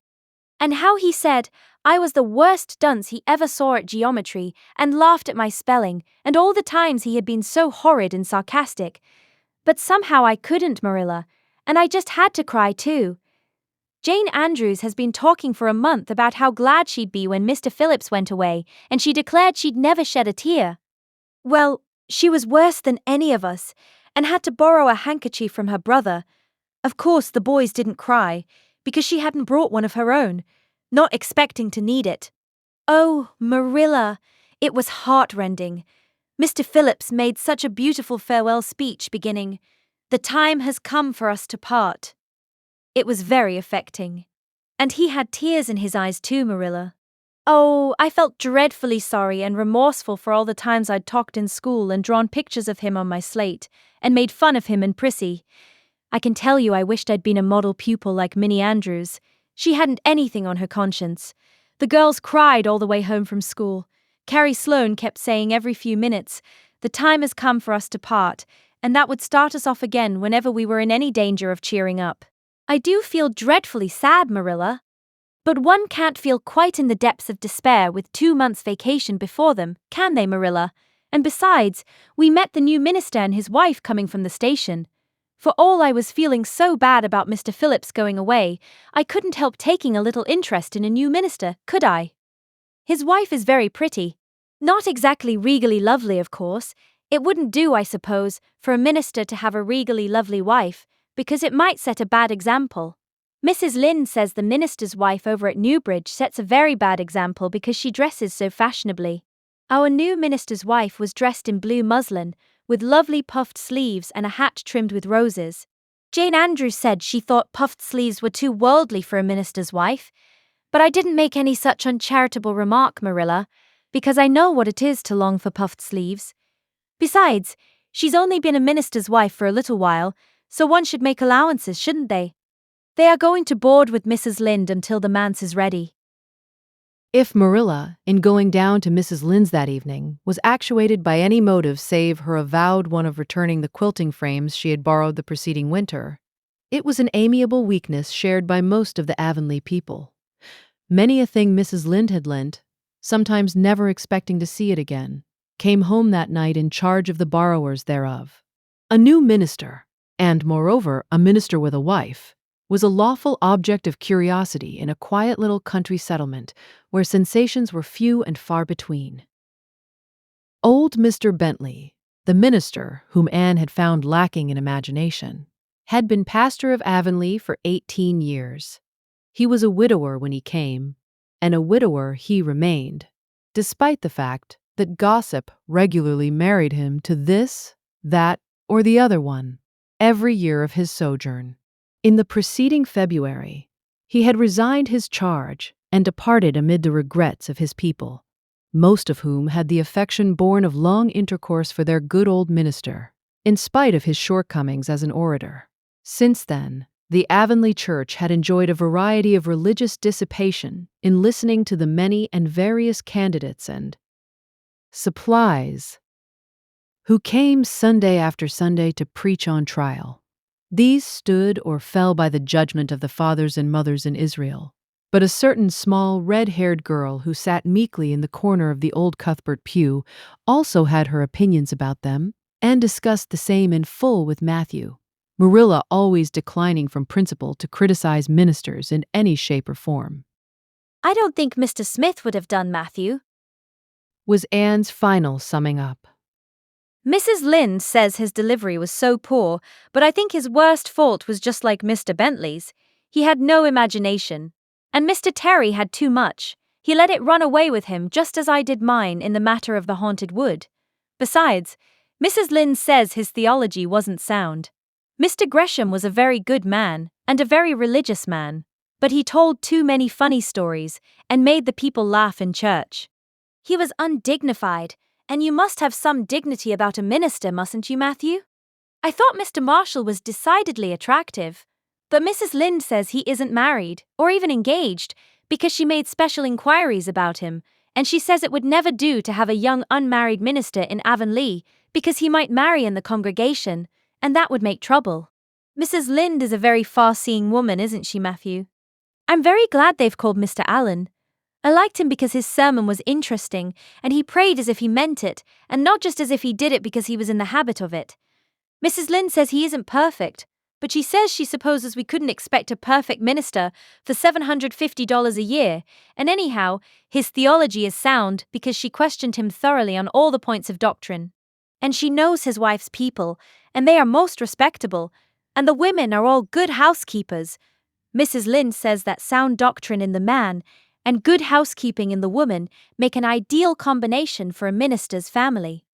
And how he said I was the worst dunce he ever saw at geometry and laughed at my spelling, and all the times he had been so horrid and sarcastic. But somehow I couldn't, Marilla, and I just had to cry too. Jane Andrews has been talking for a month about how glad she'd be when Mr. Phillips went away, and she declared she'd never shed a tear. Well, she was worse than any of us, and had to borrow a handkerchief from her brother. Of course, the boys didn't cry, because she hadn't brought one of her own, not expecting to need it. Oh, Marilla, it was heartrending. Mr. Phillips made such a beautiful farewell speech beginning, "The time has come for us to part." It was very affecting. And he had tears in his eyes too, Marilla. Oh, I felt dreadfully sorry and remorseful for all the times I'd talked in school and drawn pictures of him on my slate, and made fun of him and Prissy. I can tell you I wished I'd been a model pupil like Minnie Andrews. She hadn't anything on her conscience. The girls cried all the way home from school. Carrie Sloane kept saying every few minutes, "The time has come for us to part," and that would start us off again whenever we were in any danger of cheering up. I do feel dreadfully sad, Marilla. But one can't feel quite in the depths of despair with 2 months' vacation before them, can they, Marilla? And besides, we met the new minister and his wife coming from the station. For all I was feeling so bad about Mr. Phillips going away, I couldn't help taking a little interest in a new minister, could I? His wife is very pretty. Not exactly regally lovely, of course. It wouldn't do, I suppose, for a minister to have a regally lovely wife, because it might set a bad example. Mrs. Lynde says the minister's wife over at Newbridge sets a very bad example because she dresses so fashionably. Our new minister's wife was dressed in blue muslin, with lovely puffed sleeves and a hat trimmed with roses. Jane Andrews said she thought puffed sleeves were too worldly for a minister's wife, but I didn't make any such uncharitable remark, Marilla, because I know what it is to long for puffed sleeves. Besides, she's only been a minister's wife for a little while, so one should make allowances, shouldn't they? They are going to board with Mrs. Lynde until the manse is ready. If Marilla, in going down to Mrs. Lynde's that evening, was actuated by any motive save her avowed one of returning the quilting frames she had borrowed the preceding winter, it was an amiable weakness shared by most of the Avonlea people. Many a thing Mrs. Lynde had lent, sometimes never expecting to see it again, came home that night in charge of the borrowers thereof. A new minister, and moreover a minister with a wife, was a lawful object of curiosity in a quiet little country settlement where sensations were few and far between. Old Mr. Bentley, the minister whom Anne had found lacking in imagination, had been pastor of Avonlea for 18 years. He was a widower when he came, and a widower he remained, despite the fact that gossip regularly married him to this, that, or the other one, every year of his sojourn. In the preceding February, he had resigned his charge and departed amid the regrets of his people, most of whom had the affection born of long intercourse for their good old minister, in spite of his shortcomings as an orator. Since then, the Avonlea Church had enjoyed a variety of religious dissipation in listening to the many and various candidates and supplies who came Sunday after Sunday to preach on trial. These stood or fell by the judgment of the fathers and mothers in Israel, but a certain small, red-haired girl who sat meekly in the corner of the old Cuthbert pew also had her opinions about them and discussed the same in full with Matthew, Marilla always declining from principle to criticize ministers in any shape or form. I don't think Mr. Smith would have done, Matthew, was Anne's final summing up. Mrs. Lynde says his delivery was so poor, but I think his worst fault was just like Mr. Bentley's. He had no imagination. And Mr. Terry had too much. He let it run away with him just as I did mine in the matter of the haunted wood. Besides, Mrs. Lynde says his theology wasn't sound. Mr. Gresham was a very good man, and a very religious man, but he told too many funny stories and made the people laugh in church. He was undignified, and you must have some dignity about a minister, mustn't you, Matthew? I thought Mr. Marshall was decidedly attractive, but Mrs. Lynde says he isn't married, or even engaged, because she made special inquiries about him, and she says it would never do to have a young unmarried minister in Avonlea, because he might marry in the congregation, and that would make trouble. Mrs. Lynde is a very far-seeing woman, isn't she, Matthew? I'm very glad they've called Mr. Allen. I liked him because his sermon was interesting, and he prayed as if he meant it, and not just as if he did it because he was in the habit of it. Mrs. Lynde says he isn't perfect, but she says she supposes we couldn't expect a perfect minister for $750 a year, and anyhow, his theology is sound because she questioned him thoroughly on all the points of doctrine. And she knows his wife's people, and they are most respectable, and the women are all good housekeepers. Mrs. Lynde says that sound doctrine in the man and good housekeeping in the woman make an ideal combination for a minister's family.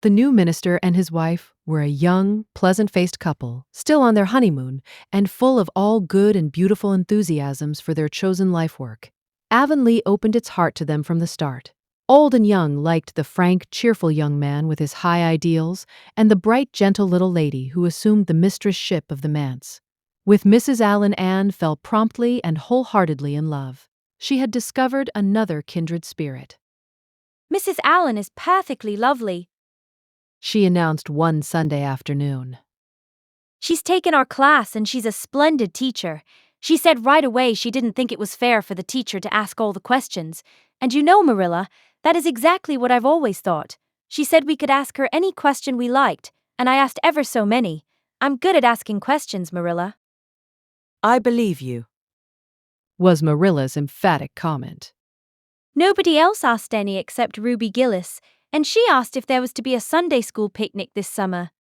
The new minister and his wife were a young, pleasant-faced couple, still on their honeymoon, and full of all good and beautiful enthusiasms for their chosen life work. Avonlea opened its heart to them from the start. Old and young liked the frank, cheerful young man with his high ideals, and the bright, gentle little lady who assumed the mistress-ship of the manse. With Mrs. Allen, Anne fell promptly and wholeheartedly in love. She had discovered another kindred spirit. Mrs. Allen is perfectly lovely, she announced one Sunday afternoon. She's taken our class and she's a splendid teacher. She said right away she didn't think it was fair for the teacher to ask all the questions. And you know, Marilla, that is exactly what I've always thought. She said we could ask her any question we liked, and I asked ever so many. I'm good at asking questions, Marilla. I believe you, was Marilla's emphatic comment. Nobody else asked any except Ruby Gillis, and she asked if there was to be a Sunday school picnic this summer.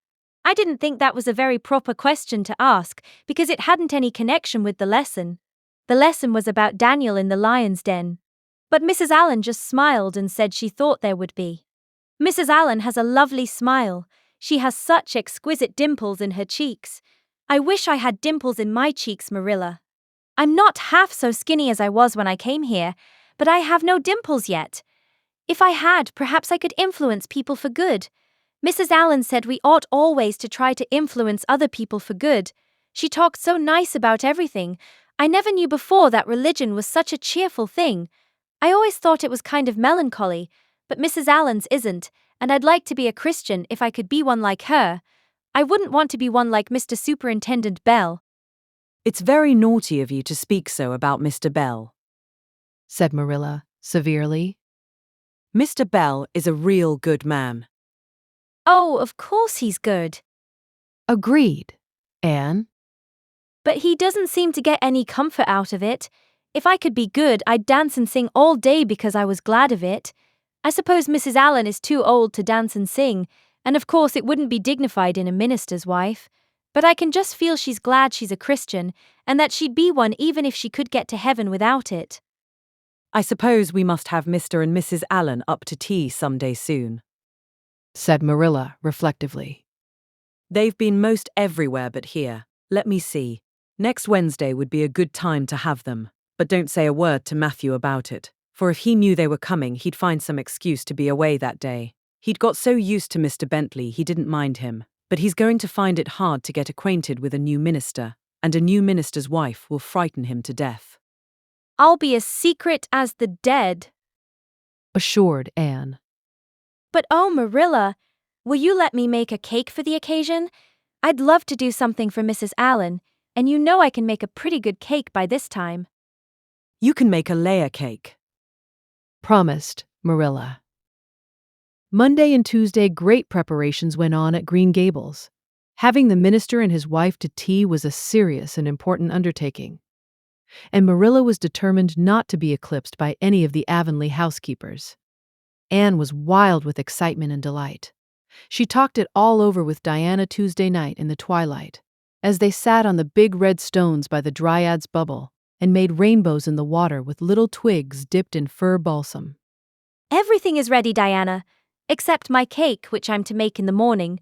I didn't think that was a very proper question to ask because it hadn't any connection with the lesson. The lesson was about Daniel in the lion's den. But Mrs. Allen just smiled and said she thought there would be. Mrs. Allen has a lovely smile. She has such exquisite dimples in her cheeks. I wish I had dimples in my cheeks, Marilla. I'm not half so skinny as I was when I came here, but I have no dimples yet. If I had, perhaps I could influence people for good. Mrs. Allen said we ought always to try to influence other people for good. She talked so nice about everything. I never knew before that religion was such a cheerful thing. I always thought it was kind of melancholy, but Mrs. Allen's isn't, and I'd like to be a Christian if I could be one like her. I wouldn't want to be one like Mr. Superintendent Bell. It's very naughty of you to speak so about Mr. Bell, said Marilla severely. Mr. Bell is a real good man. Oh, of course he's good. Agreed. Anne? But he doesn't seem to get any comfort out of it. If I could be good, I'd dance and sing all day because I was glad of it. I suppose Mrs. Allen is too old to dance and sing, and of course it wouldn't be dignified in a minister's wife. But I can just feel she's glad she's a Christian, and that she'd be one even if she could get to heaven without it. I suppose we must have Mr. and Mrs. Allen up to tea some day soon, said Marilla reflectively. They've been most everywhere but here. Let me see. Next Wednesday would be a good time to have them, but don't say a word to Matthew about it, for if he knew they were coming, he'd find some excuse to be away that day. He'd got so used to Mr. Bentley he didn't mind him, but he's going to find it hard to get acquainted with a new minister, and a new minister's wife will frighten him to death. I'll be as secret as the dead, assured Anne. But oh, Marilla, will you let me make a cake for the occasion? I'd love to do something for Mrs. Allen, and you know I can make a pretty good cake by this time. You can make a layer cake, promised Marilla. Monday and Tuesday, great preparations went on at Green Gables. Having the minister and his wife to tea was a serious and important undertaking, and Marilla was determined not to be eclipsed by any of the Avonlea housekeepers. Anne was wild with excitement and delight. She talked it all over with Diana Tuesday night in the twilight, as they sat on the big red stones by the Dryad's bubble and made rainbows in the water with little twigs dipped in fir balsam. Everything is ready, Diana, except my cake, which I'm to make in the morning,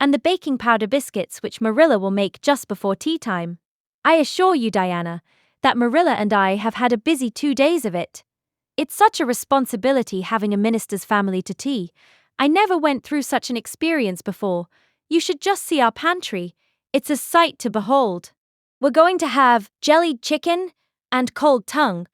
and the baking powder biscuits, which Marilla will make just before tea time. I assure you, Diana, that Marilla and I have had a busy 2 days of it. It's such a responsibility having a minister's family to tea. I never went through such an experience before. You should just see our pantry. It's a sight to behold. We're going to have jellied chicken and cold tongue.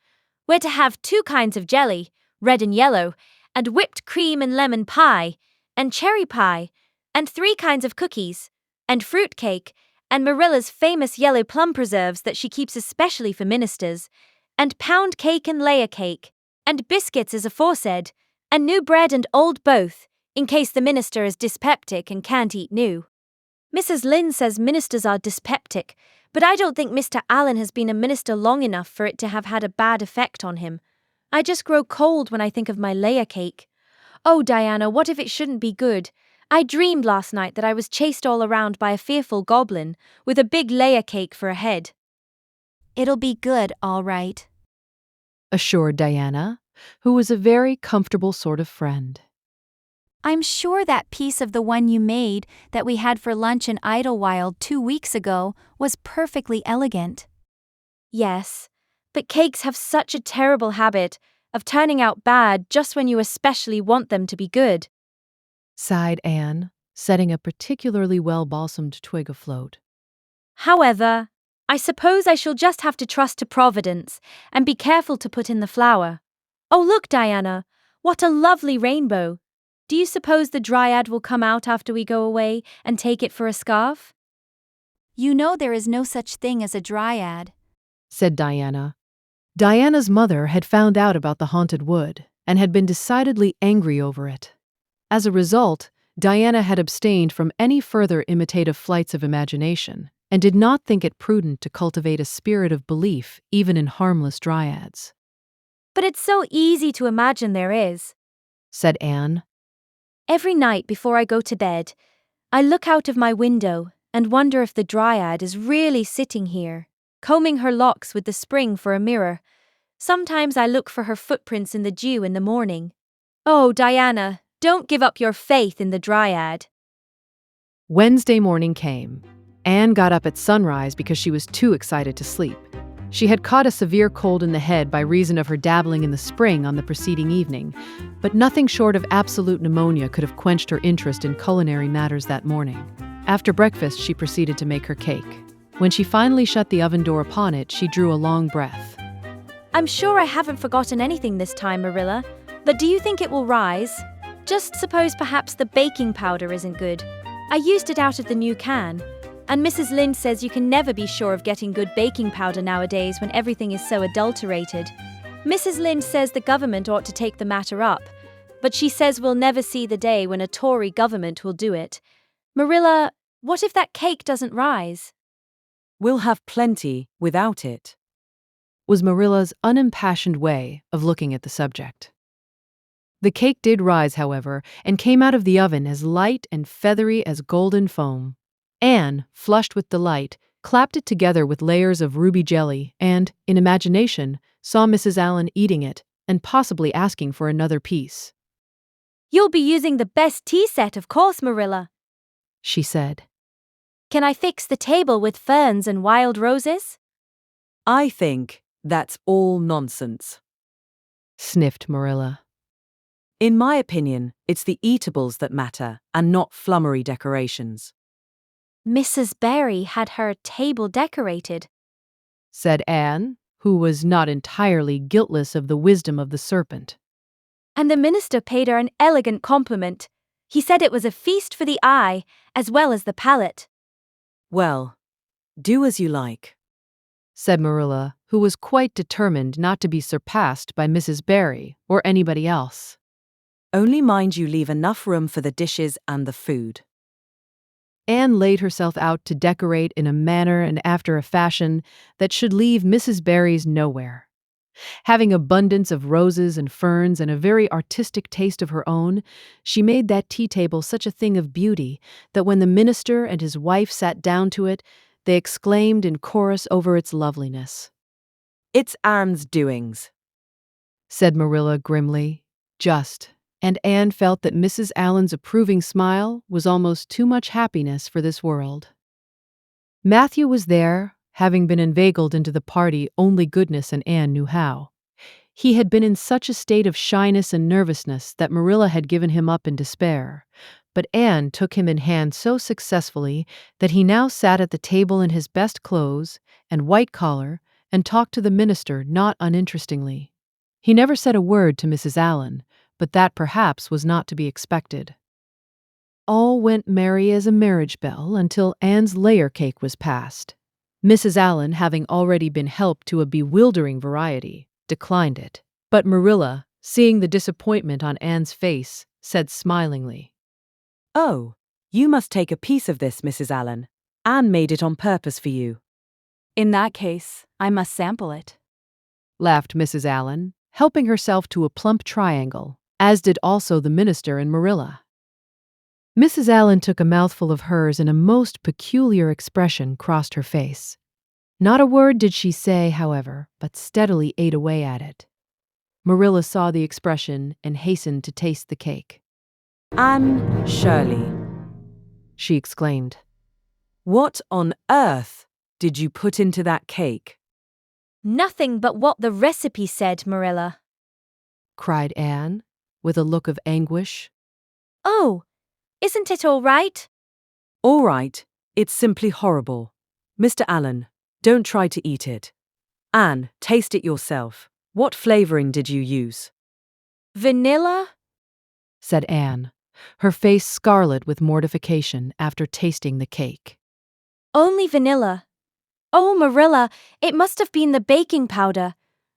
We're to have 2 kinds of jelly, red and yellow, and whipped cream and lemon pie, and cherry pie, and 3 kinds of cookies, and fruit cake, and Marilla's famous yellow plum preserves that she keeps especially for ministers, and pound cake and layer cake, and biscuits as aforesaid, and new bread and old both, in case the minister is dyspeptic and can't eat new. Mrs. Lynde says ministers are dyspeptic, but I don't think Mr. Allen has been a minister long enough for it to have had a bad effect on him. I just grow cold when I think of my layer cake. Oh, Diana, what if it shouldn't be good? I dreamed last night that I was chased all around by a fearful goblin, with a big layer cake for a head. It'll be good, all right, assured Diana, who was a very comfortable sort of friend. I'm sure that piece of the one you made that we had for lunch in Idlewild 2 weeks ago was perfectly elegant. Yes, but cakes have such a terrible habit of turning out bad just when you especially want them to be good, sighed Anne, setting a particularly well-balsamed twig afloat. However, I suppose I shall just have to trust to Providence and be careful to put in the flour. Oh, look, Diana, what a lovely rainbow. Do you suppose the Dryad will come out after we go away and take it for a scarf? You know there is no such thing as a Dryad, said Diana. Diana's mother had found out about the haunted wood and had been decidedly angry over it. As a result, Diana had abstained from any further imitative flights of imagination and did not think it prudent to cultivate a spirit of belief even in harmless dryads. But it's so easy to imagine there is, said Anne. Every night before I go to bed, I look out of my window and wonder if the Dryad is really sitting here, combing her locks with the spring for a mirror. Sometimes I look for her footprints in the dew in the morning. Oh, Diana, don't give up your faith in the Dryad. Wednesday morning came. Anne got up at sunrise because she was too excited to sleep. She had caught a severe cold in the head by reason of her dabbling in the spring on the preceding evening, but nothing short of absolute pneumonia could have quenched her interest in culinary matters that morning. After breakfast, she proceeded to make her cake. When she finally shut the oven door upon it, she drew a long breath. I'm sure I haven't forgotten anything this time, Marilla, but do you think it will rise? Just suppose perhaps the baking powder isn't good. I used it out of the new can. And Mrs. Lynde says you can never be sure of getting good baking powder nowadays when everything is so adulterated. Mrs. Lynde says the government ought to take the matter up. but she says we'll never see the day when a Tory government will do it. Marilla, what if that cake doesn't rise? We'll have plenty without it, was Marilla's unimpassioned way of looking at the subject. The cake did rise, however, and came out of the oven as light and feathery as golden foam. Anne, flushed with delight, clapped it together with layers of ruby jelly and, in imagination, saw Mrs. Allen eating it and possibly asking for another piece. You'll be using the best tea set, of course, Marilla, she said. Can I fix the table with ferns and wild roses? I think that's all nonsense, sniffed Marilla. In my opinion, it's the eatables that matter and not flummery decorations. Mrs. Barry had her table decorated, said Anne, who was not entirely guiltless of the wisdom of the serpent. And the minister paid her an elegant compliment. He said it was a feast for the eye as well as the palate. Well, do as you like, said Marilla, who was quite determined not to be surpassed by Mrs. Barry or anybody else. Only mind you leave enough room for the dishes and the food. Anne laid herself out to decorate in a manner and after a fashion that should leave Mrs. Barry's nowhere. Having abundance of roses and ferns and a very artistic taste of her own, she made that tea table such a thing of beauty that when the minister and his wife sat down to it, they exclaimed in chorus over its loveliness. It's Anne's doings, said Marilla grimly, and Anne felt that Mrs. Allen's approving smile was almost too much happiness for this world. Matthew was there, having been inveigled into the party only goodness and Anne knew how. He had been in such a state of shyness and nervousness that Marilla had given him up in despair, but Anne took him in hand so successfully that he now sat at the table in his best clothes and white collar and talked to the minister not uninterestingly. He never said a word to Mrs. Allen, but that perhaps was not to be expected. All went merry as a marriage bell until Anne's layer cake was passed. Mrs. Allen, having already been helped to a bewildering variety, declined it. But Marilla, seeing the disappointment on Anne's face, said smilingly, "Oh, you must take a piece of this, Mrs. Allen. Anne made it on purpose for you." In that case, I must sample it, laughed Mrs. Allen, helping herself to a plump triangle, as did also the minister and Marilla. Mrs. Allen took a mouthful of hers and a most peculiar expression crossed her face. Not a word did she say, however, but steadily ate away at it. Marilla saw the expression and hastened to taste the cake. "Anne Shirley," she exclaimed. "What on earth did you put into that cake?" Nothing but what the recipe said, Marilla, cried Anne, with a look of anguish. Oh, isn't it all right? All right, it's simply horrible. Mr. Allen, don't try to eat it. Anne, taste it yourself. What flavoring did you use? Vanilla? said Anne, her face scarlet with mortification after tasting the cake. Only vanilla. Oh, Marilla, it must have been the baking powder.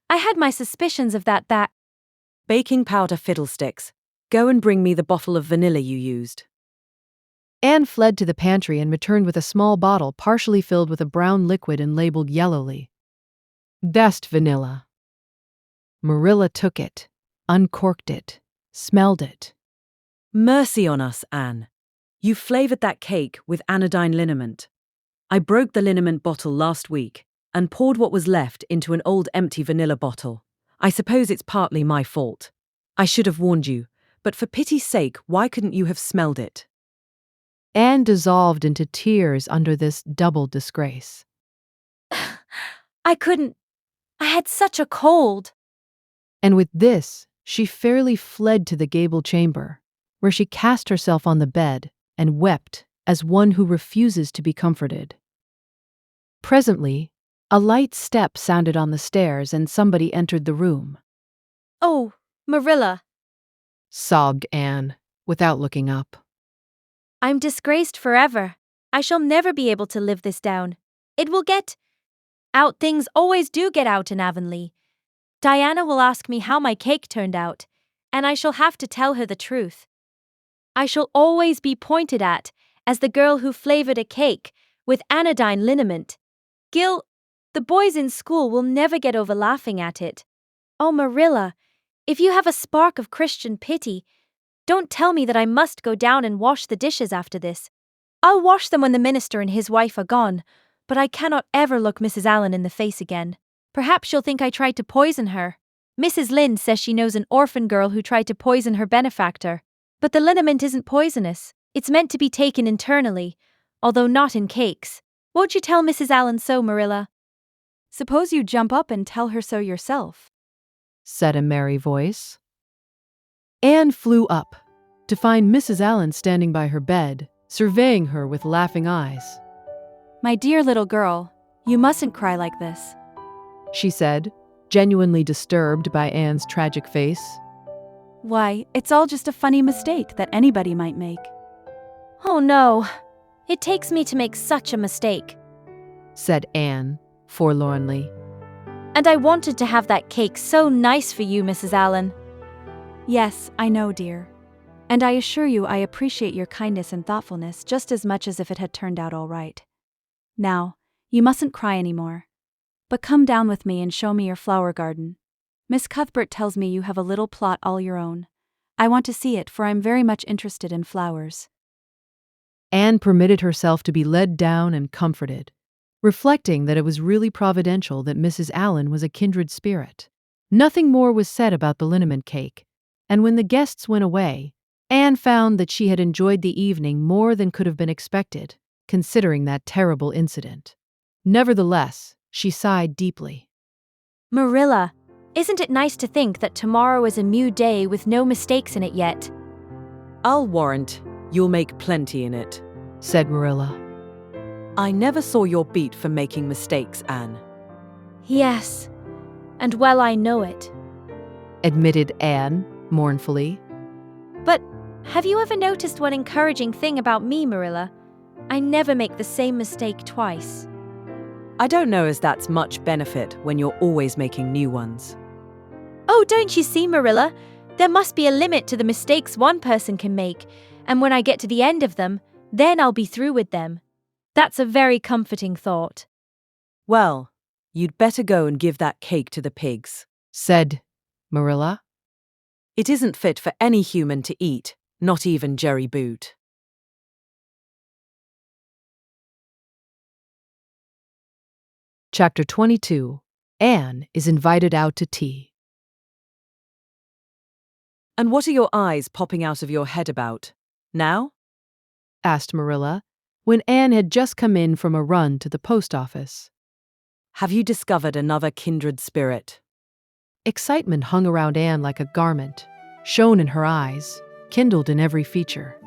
I had my suspicions of that. Baking powder fiddlesticks. Go and bring me the bottle of vanilla you used. Anne fled to the pantry and returned with a small bottle partially filled with a brown liquid and labeled yellowly, "Dest vanilla." Marilla took it, uncorked it, smelled it. Mercy on us, Anne. You flavored that cake with anodyne liniment. I broke the liniment bottle last week and poured what was left into an old empty vanilla bottle. I suppose it's partly my fault. I should have warned you, but for pity's sake, why couldn't you have smelled it? Anne dissolved into tears under this double disgrace. I couldn't. I had such a cold. And with this, she fairly fled to the gable chamber, where she cast herself on the bed and wept as one who refuses to be comforted. Presently, a light step sounded on the stairs and somebody entered the room. Oh, Marilla, sobbed Anne, without looking up. I'm disgraced forever. I shall never be able to live this down. It will get out. Things always do get out in Avonlea. Diana will ask me how my cake turned out, and I shall have to tell her the truth. I shall always be pointed at as the girl who flavored a cake with anodyne liniment. Gil, the boys in school will never get over laughing at it. Oh, Marilla, if you have a spark of Christian pity, don't tell me that I must go down and wash the dishes after this. I'll wash them when the minister and his wife are gone, but I cannot ever look Mrs. Allen in the face again. Perhaps she'll think I tried to poison her. Mrs. Lynde says she knows an orphan girl who tried to poison her benefactor. But the liniment isn't poisonous. It's meant to be taken internally, although not in cakes. Won't you tell Mrs. Allen so, Marilla? Suppose you jump up and tell her so yourself, said a merry voice. Anne flew up to find Mrs. Allen standing by her bed, surveying her with laughing eyes. My dear little girl, you mustn't cry like this, she said, genuinely disturbed by Anne's tragic face. Why, it's all just a funny mistake that anybody might make. Oh no, it takes me to make such a mistake, said Anne, forlornly. And I wanted to have that cake so nice for you, Mrs. Allen. Yes, I know, dear. And I assure you I appreciate your kindness and thoughtfulness just as much as if it had turned out all right. Now, you mustn't cry anymore. But come down with me and show me your flower garden. Miss Cuthbert tells me you have a little plot all your own. I want to see it, for I'm very much interested in flowers. Anne permitted herself to be led down and comforted, reflecting that it was really providential that Mrs. Allen was a kindred spirit. Nothing more was said about the liniment cake, and when the guests went away, Anne found that she had enjoyed the evening more than could have been expected, considering that terrible incident. Nevertheless, she sighed deeply. Marilla, isn't it nice to think that tomorrow is a new day with no mistakes in it yet? I'll warrant you'll make plenty in it, said Marilla. I never saw your beat for making mistakes, Anne. Yes, and well I know it, admitted Anne, mournfully. But have you ever noticed one encouraging thing about me, Marilla? I never make the same mistake twice. I don't know as that's much benefit when you're always making new ones. Oh, don't you see, Marilla? There must be a limit to the mistakes one person can make, and when I get to the end of them, then I'll be through with them. That's a very comforting thought. Well, you'd better go and give that cake to the pigs, said Marilla. It isn't fit for any human to eat, not even Jerry Boot. Chapter 22. Anne is invited out to tea. And what are your eyes popping out of your head about? Now? Asked Marilla, when Anne had just come in from a run to the post office. Have you discovered another kindred spirit? Excitement hung around Anne like a garment, shone in her eyes, kindled in every feature.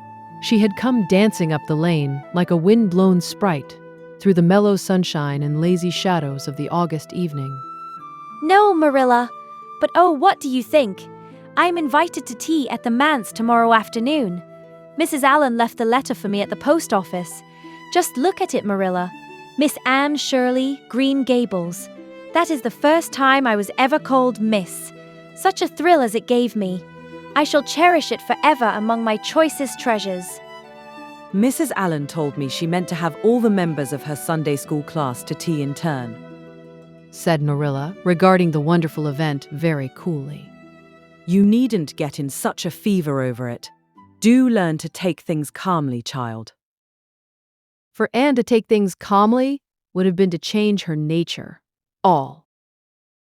She had come dancing up the lane like a wind-blown sprite, through the mellow sunshine and lazy shadows of the August evening. No, Marilla, but oh, what do you think? I'm invited to tea at the manse tomorrow afternoon. Mrs. Allen left the letter for me at the post office. Just look at it, Marilla. Miss Anne Shirley, Green Gables. That is the first time I was ever called Miss. Such a thrill as it gave me. I shall cherish it forever among my choicest treasures. Mrs. Allen told me she meant to have all the members of her Sunday school class to tea in turn, said Marilla, regarding the wonderful event very coolly. You needn't get in such a fever over it. Do learn to take things calmly, child. For Anne to take things calmly would have been to change her nature. All.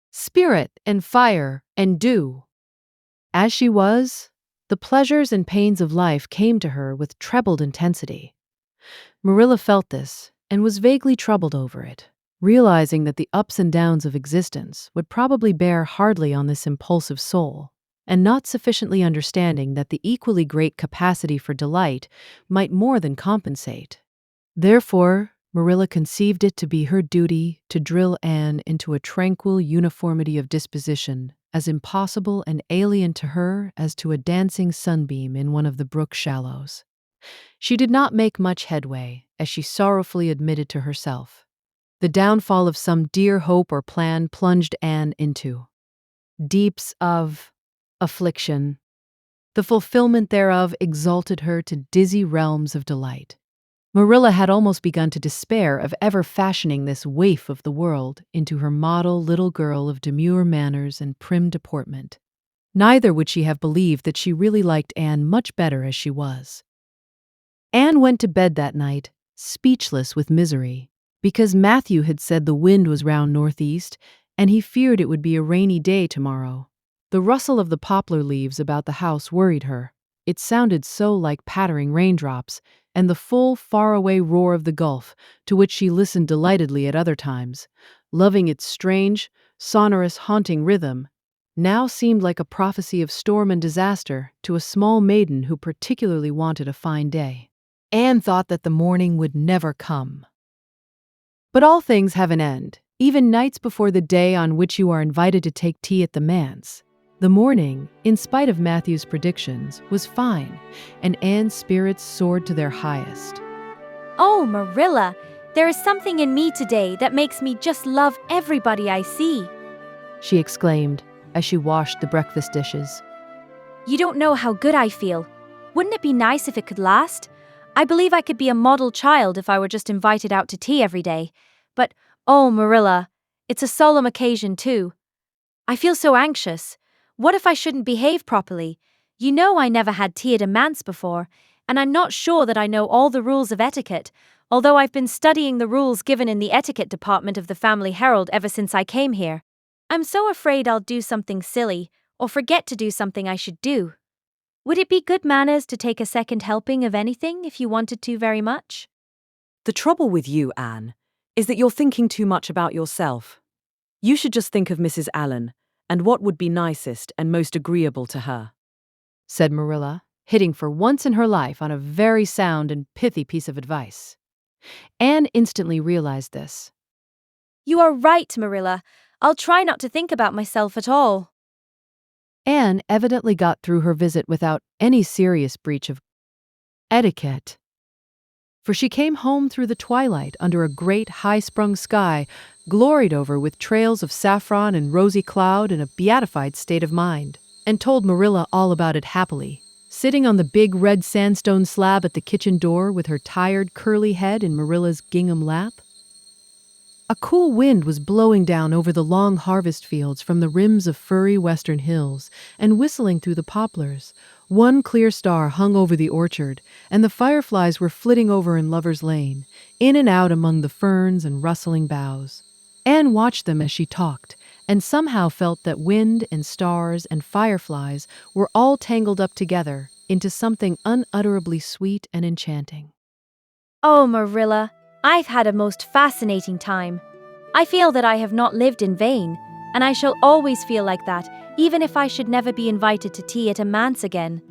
Spirit and fire and dew. As she was, the pleasures and pains of life came to her with trebled intensity. Marilla felt this and was vaguely troubled over it, realizing that the ups and downs of existence would probably bear hardly on this impulsive soul, and not sufficiently understanding that the equally great capacity for delight might more than compensate. Therefore, Marilla conceived it to be her duty to drill Anne into a tranquil uniformity of disposition, as impossible and alien to her as to a dancing sunbeam in one of the brook shallows. She did not make much headway, as she sorrowfully admitted to herself. The downfall of some dear hope or plan plunged Anne into deeps of affliction, The fulfillment thereof exalted her to dizzy realms of delight. Marilla had almost begun to despair of ever fashioning this waif of the world into her model little girl of demure manners and prim deportment. Neither would she have believed that she really liked Anne much better as she was. Anne went to bed that night, speechless with misery, because Matthew had said the wind was round northeast, and he feared it would be a rainy day tomorrow. The rustle of the poplar leaves about the house worried her. It sounded so like pattering raindrops, and the full, faraway roar of the Gulf, to which she listened delightedly at other times, loving its strange, sonorous, haunting rhythm, now seemed like a prophecy of storm and disaster to a small maiden who particularly wanted a fine day. Anne thought that the morning would never come. But all things have an end, even nights before the day on which you are invited to take tea at the manse. The morning, in spite of Matthew's predictions, was fine, and Anne's spirits soared to their highest. Oh, Marilla, there is something in me today that makes me just love everybody I see, she exclaimed as she washed the breakfast dishes. You don't know how good I feel. Wouldn't it be nice if it could last? I believe I could be a model child if I were just invited out to tea every day. But, oh, Marilla, it's a solemn occasion too. I feel so anxious. What if I shouldn't behave properly? You know I never had tea at a manse before, and I'm not sure that I know all the rules of etiquette, although I've been studying the rules given in the etiquette department of the Family Herald ever since I came here. I'm so afraid I'll do something silly, or forget to do something I should do. Would it be good manners to take a second helping of anything if you wanted to very much? The trouble with you, Anne, is that you're thinking too much about yourself. You should just think of Mrs. Allen and what would be nicest and most agreeable to her, said Marilla, hitting for once in her life on a very sound and pithy piece of advice. Anne instantly realized this. You are right, Marilla. I'll try not to think about myself at all. Anne evidently got through her visit without any serious breach of etiquette, for she came home through the twilight under a great high-sprung sky, gloried over with trails of saffron and rosy cloud in a beatified state of mind, and told Marilla all about it happily, sitting on the big red sandstone slab at the kitchen door with her tired, curly head in Marilla's gingham lap. A cool wind was blowing down over the long harvest fields from the rims of furry western hills and whistling through the poplars. One clear star hung over the orchard, and the fireflies were flitting over in Lover's Lane, in and out among the ferns and rustling boughs. Anne watched them as she talked, and somehow felt that wind and stars and fireflies were all tangled up together into something unutterably sweet and enchanting. Oh, Marilla, I've had a most fascinating time. I feel that I have not lived in vain, and I shall always feel like that, even if I should never be invited to tea at a manse again.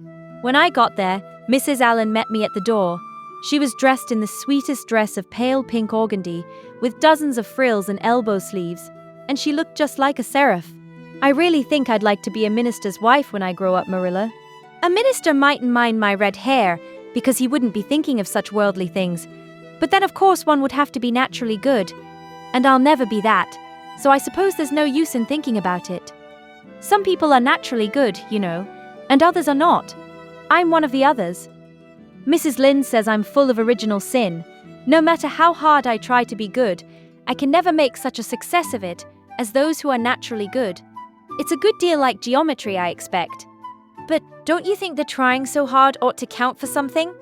When I got there, Mrs. Allen met me at the door. She was dressed in the sweetest dress of pale pink organdy, with dozens of frills and elbow sleeves, and she looked just like a seraph. I really think I'd like to be a minister's wife when I grow up, Marilla. A minister mightn't mind my red hair, because he wouldn't be thinking of such worldly things. But then of course one would have to be naturally good, and I'll never be that, so I suppose there's no use in thinking about it. Some people are naturally good, you know, and others are not. I'm one of the others. Mrs. Lynde says I'm full of original sin. No matter how hard I try to be good, I can never make such a success of it as those who are naturally good. It's a good deal like geometry, I expect. But don't you think that trying so hard ought to count for something?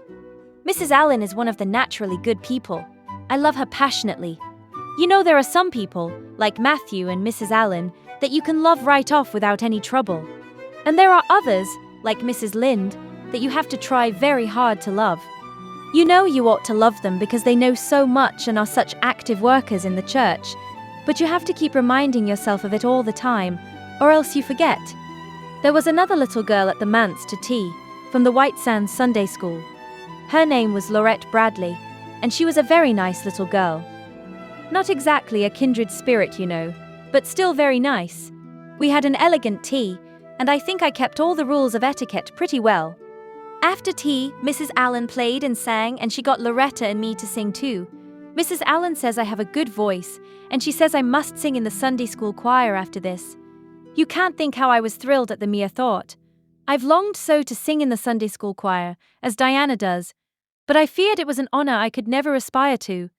Mrs. Allen is one of the naturally good people. I love her passionately. You know, there are some people, like Matthew and Mrs. Allen, that you can love right off without any trouble. And there are others, like Mrs. Lynde, that you have to try very hard to love. You know you ought to love them because they know so much and are such active workers in the church, but you have to keep reminding yourself of it all the time, or else you forget. There was another little girl at the manse to tea, from the White Sands Sunday School. Her name was Laurette Bradley, and she was a very nice little girl. Not exactly a kindred spirit, you know, but still very nice. We had an elegant tea, and I think I kept all the rules of etiquette pretty well. After tea, Mrs. Allen played and sang, and she got Loretta and me to sing too. Mrs. Allen says I have a good voice, and she says I must sing in the Sunday school choir after this. You can't think how I was thrilled at the mere thought. I've longed so to sing in the Sunday school choir, as Diana does, but I feared it was an honor I could never aspire to.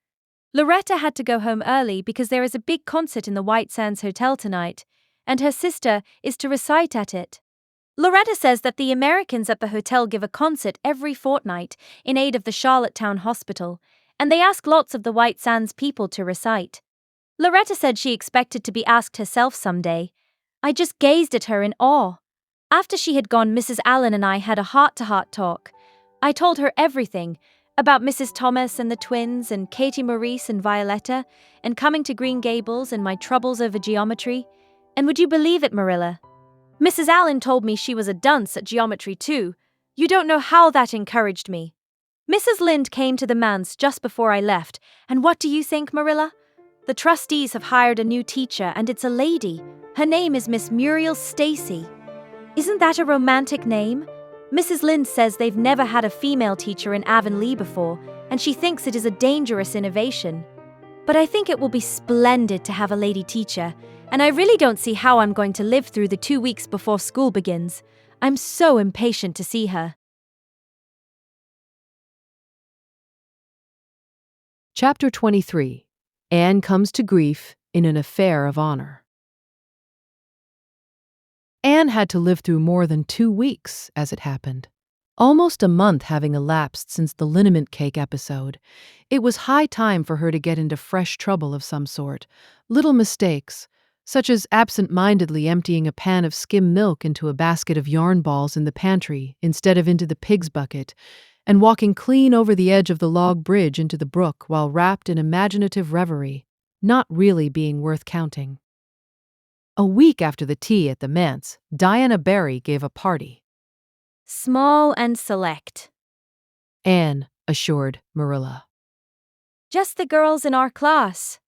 Loretta had to go home early because there is a big concert in the White Sands Hotel tonight, and her sister is to recite at it. Loretta says that the Americans at the hotel give a concert every fortnight in aid of the Charlottetown Hospital, and they ask lots of the White Sands people to recite. Loretta said she expected to be asked herself someday. I just gazed at her in awe. After she had gone, Mrs. Allen and I had a heart-to-heart talk. I told her everything about Mrs. Thomas and the twins and Katie Maurice and Violetta and coming to Green Gables and my troubles over geometry. And would you believe it, Marilla? Mrs. Allen told me she was a dunce at geometry too. You don't know how that encouraged me. Mrs. Lynde came to the manse just before I left, and what do you think, Marilla? The trustees have hired a new teacher, and it's a lady. Her name is Miss Muriel Stacy. Isn't that a romantic name? Mrs. Lynde says they've never had a female teacher in Avonlea before, and she thinks it is a dangerous innovation. But I think it will be splendid to have a lady teacher, and I really don't see how I'm going to live through the 2 weeks before school begins. I'm so impatient to see her. Chapter 23. Anne comes to grief in an affair of honor. Anne had to live through more than 2 weeks, as it happened. Almost a month having elapsed since the liniment cake episode, it was high time for her to get into fresh trouble of some sort. Little mistakes, such as absent-mindedly emptying a pan of skim milk into a basket of yarn balls in the pantry instead of into the pig's bucket, and walking clean over the edge of the log bridge into the brook while wrapped in imaginative reverie, not really being worth counting. A week after the tea at the manse, Diana Barry gave a party. Small and select, Anne assured Marilla. just the girls in our class.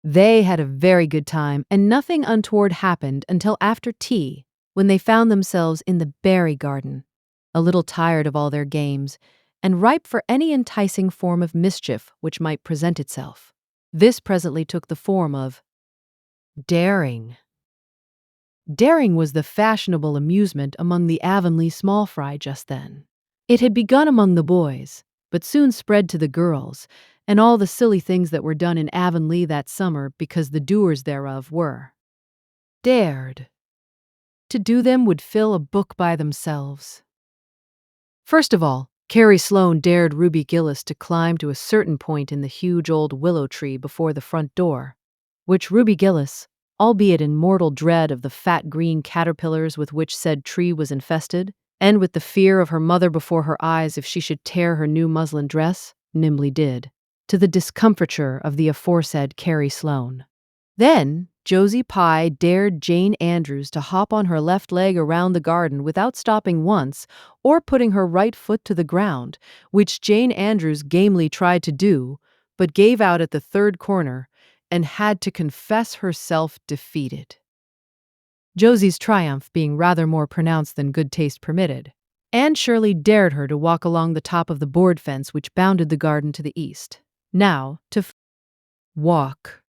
They had a very good time, and nothing untoward happened until after tea, when they found themselves in the berry garden, a little tired of all their games, and ripe for any enticing form of mischief which might present itself. This presently took the form of daring. Daring was the fashionable amusement among the Avonlea small fry just then. It had begun among the boys, but soon spread to the girls, and all the silly things that were done in Avonlea that summer because the doers thereof were dared. To do them would fill a book by themselves. First of all, Carrie Sloane dared Ruby Gillis to climb to a certain point in the huge old willow tree before the front door, which Ruby Gillis, albeit in mortal dread of the fat green caterpillars with which said tree was infested, and with the fear of her mother before her eyes if she should tear her new muslin dress, nimbly did, to the discomfiture of the aforesaid Carrie Sloane. Then Josie Pye dared Jane Andrews to hop on her left leg around the garden without stopping once or putting her right foot to the ground, which Jane Andrews gamely tried to do, but gave out at the third corner and had to confess herself defeated. Josie's triumph being rather more pronounced than good taste permitted, Anne Shirley dared her to walk along the top of the board fence which bounded the garden to the east. Now, to walk.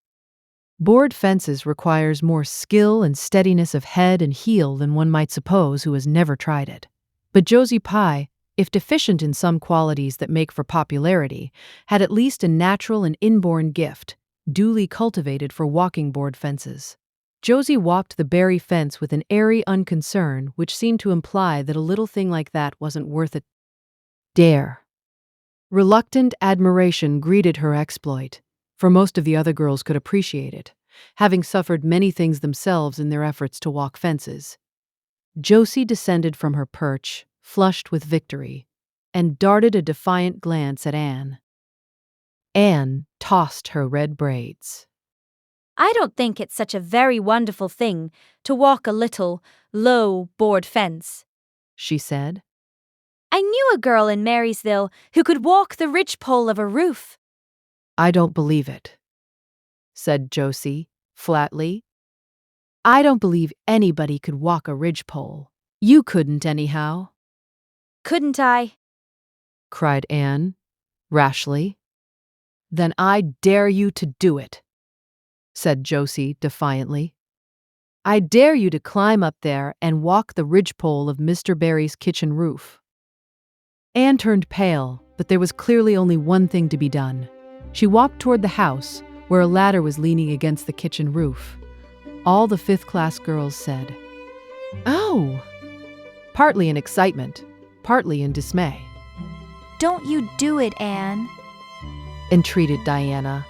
Board fences requires more skill and steadiness of head and heel than one might suppose who has never tried it. But Josie Pye, if deficient in some qualities that make for popularity, had at least a natural and inborn gift, duly cultivated for walking board fences. Josie walked the berry fence with an airy unconcern which seemed to imply that a little thing like that wasn't worth a dare. Reluctant admiration greeted her exploit, for most of the other girls could appreciate it, having suffered many things themselves in their efforts to walk fences. Josie descended from her perch, flushed with victory, and darted a defiant glance at Anne. Anne tossed her red braids. I don't think it's such a very wonderful thing to walk a little, low board fence, she said. I knew a girl in Marysville who could walk the ridgepole of a roof. I don't believe it, said Josie, flatly. I don't believe anybody could walk a ridgepole. You couldn't anyhow. Couldn't I? Cried Anne, rashly. Then I dare you to do it, said Josie defiantly. I dare you to climb up there and walk the ridgepole of Mr. Barry's kitchen roof." Anne turned pale, but there was clearly only one thing to be done. She walked toward the house, where a ladder was leaning against the kitchen roof. All the fifth-class girls said, "Oh!" partly in excitement, partly in dismay. "Don't you do it, Anne. Entreated Diana.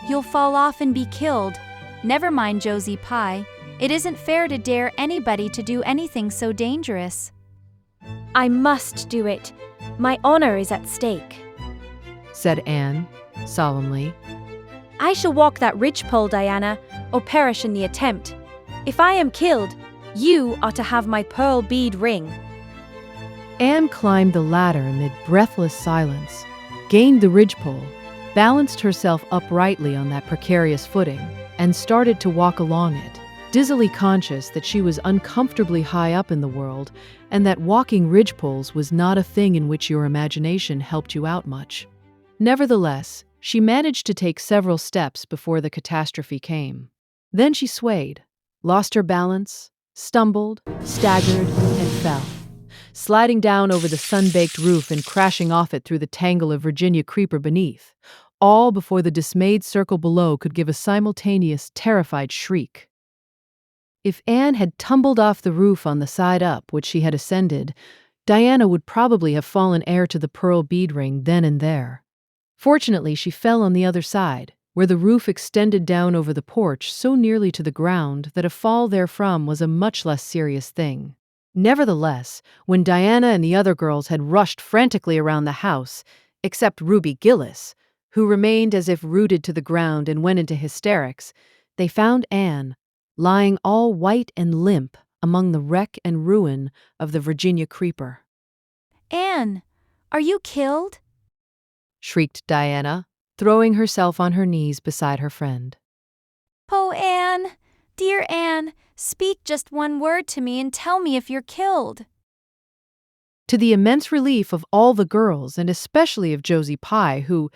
You'll fall off and be killed. Never mind Josie Pye. It isn't fair to dare anybody to do anything so dangerous." I must do it. My honor is at stake. Said Anne, solemnly. I shall walk that ridgepole, Diana, or perish in the attempt. If I am killed, you are to have my pearl bead ring. Anne climbed the ladder amid breathless silence, gained the ridgepole, balanced herself uprightly on that precarious footing, and started to walk along it, dizzily conscious that she was uncomfortably high up in the world and that walking ridgepoles was not a thing in which your imagination helped you out much. Nevertheless, she managed to take several steps before the catastrophe came. Then she swayed, lost her balance, stumbled, staggered, and fell, sliding down over the sun-baked roof and crashing off it through the tangle of Virginia creeper beneath, all before the dismayed circle below could give a simultaneous, terrified shriek. If Anne had tumbled off the roof on the side up which she had ascended, Diana would probably have fallen heir to the pearl bead ring then and there. Fortunately, she fell on the other side, where the roof extended down over the porch so nearly to the ground that a fall therefrom was a much less serious thing. Nevertheless, when Diana and the other girls had rushed frantically around the house, except Ruby Gillis, who remained as if rooted to the ground and went into hysterics, they found Anne, lying all white and limp among the wreck and ruin of the Virginia creeper. "Anne, are you killed?" shrieked Diana, throwing herself on her knees beside her friend. "Oh, Anne, dear Anne, speak just one word to me and tell me if you're killed." To the immense relief of all the girls, and especially of Josie Pye, who,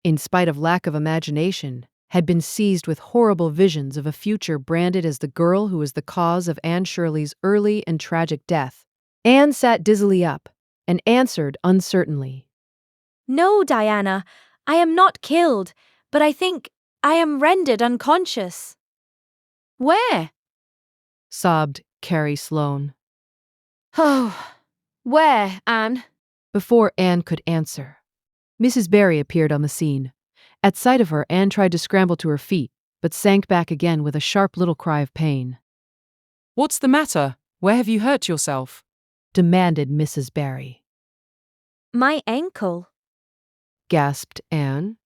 in spite of lack of imagination, had been seized with horrible visions of a future branded as the girl who was the cause of Anne Shirley's early and tragic death, Anne sat dizzily up and answered uncertainly. No, Diana, I am not killed, but I think I am rendered unconscious. Where? Sobbed Carrie Sloane. Oh, where, Anne? Before Anne could answer, Mrs. Barry appeared on the scene. At sight of her, Anne tried to scramble to her feet, but sank back again with a sharp little cry of pain. What's the matter? Where have you hurt yourself? Demanded Mrs. Barry. My ankle, Gasped Anne.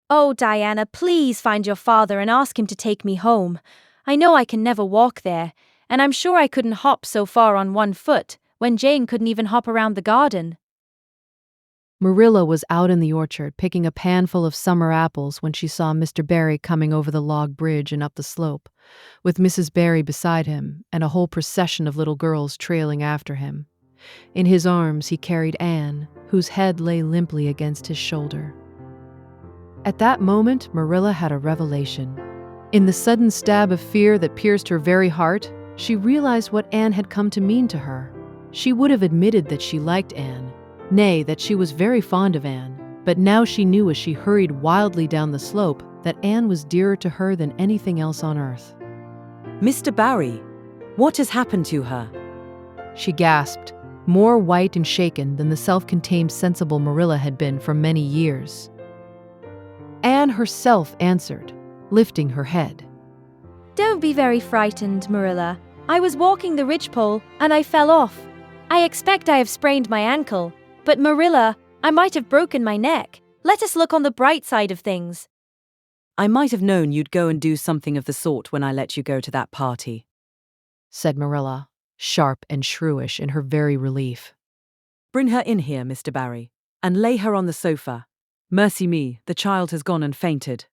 Oh, Diana, please find your father and ask him to take me home. I know I can never walk there, and I'm sure I couldn't hop so far on one foot when Jane couldn't even hop around the garden. Marilla was out in the orchard picking a pan full of summer apples when she saw Mr. Barry coming over the log bridge and up the slope, with Mrs. Barry beside him and a whole procession of little girls trailing after him. In his arms he carried Anne, whose head lay limply against his shoulder. At that moment, Marilla had a revelation. In the sudden stab of fear that pierced her very heart, she realized what Anne had come to mean to her. She would have admitted that she liked Anne, nay, that she was very fond of Anne, but now she knew as she hurried wildly down the slope that Anne was dearer to her than anything else on earth. Mr. Barry, what has happened to her? She gasped, more white and shaken than the self-contained, sensible Marilla had been for many years. Anne herself answered, lifting her head. Don't be very frightened, Marilla. I was walking the ridgepole and I fell off. I expect I have sprained my ankle. But Marilla, I might have broken my neck. Let us look on the bright side of things. I might have known you'd go and do something of the sort when I let you go to that party, said Marilla, sharp and shrewish in her very relief. Bring her in here, Mr. Barry, and lay her on the sofa. Mercy me, the child has gone and fainted.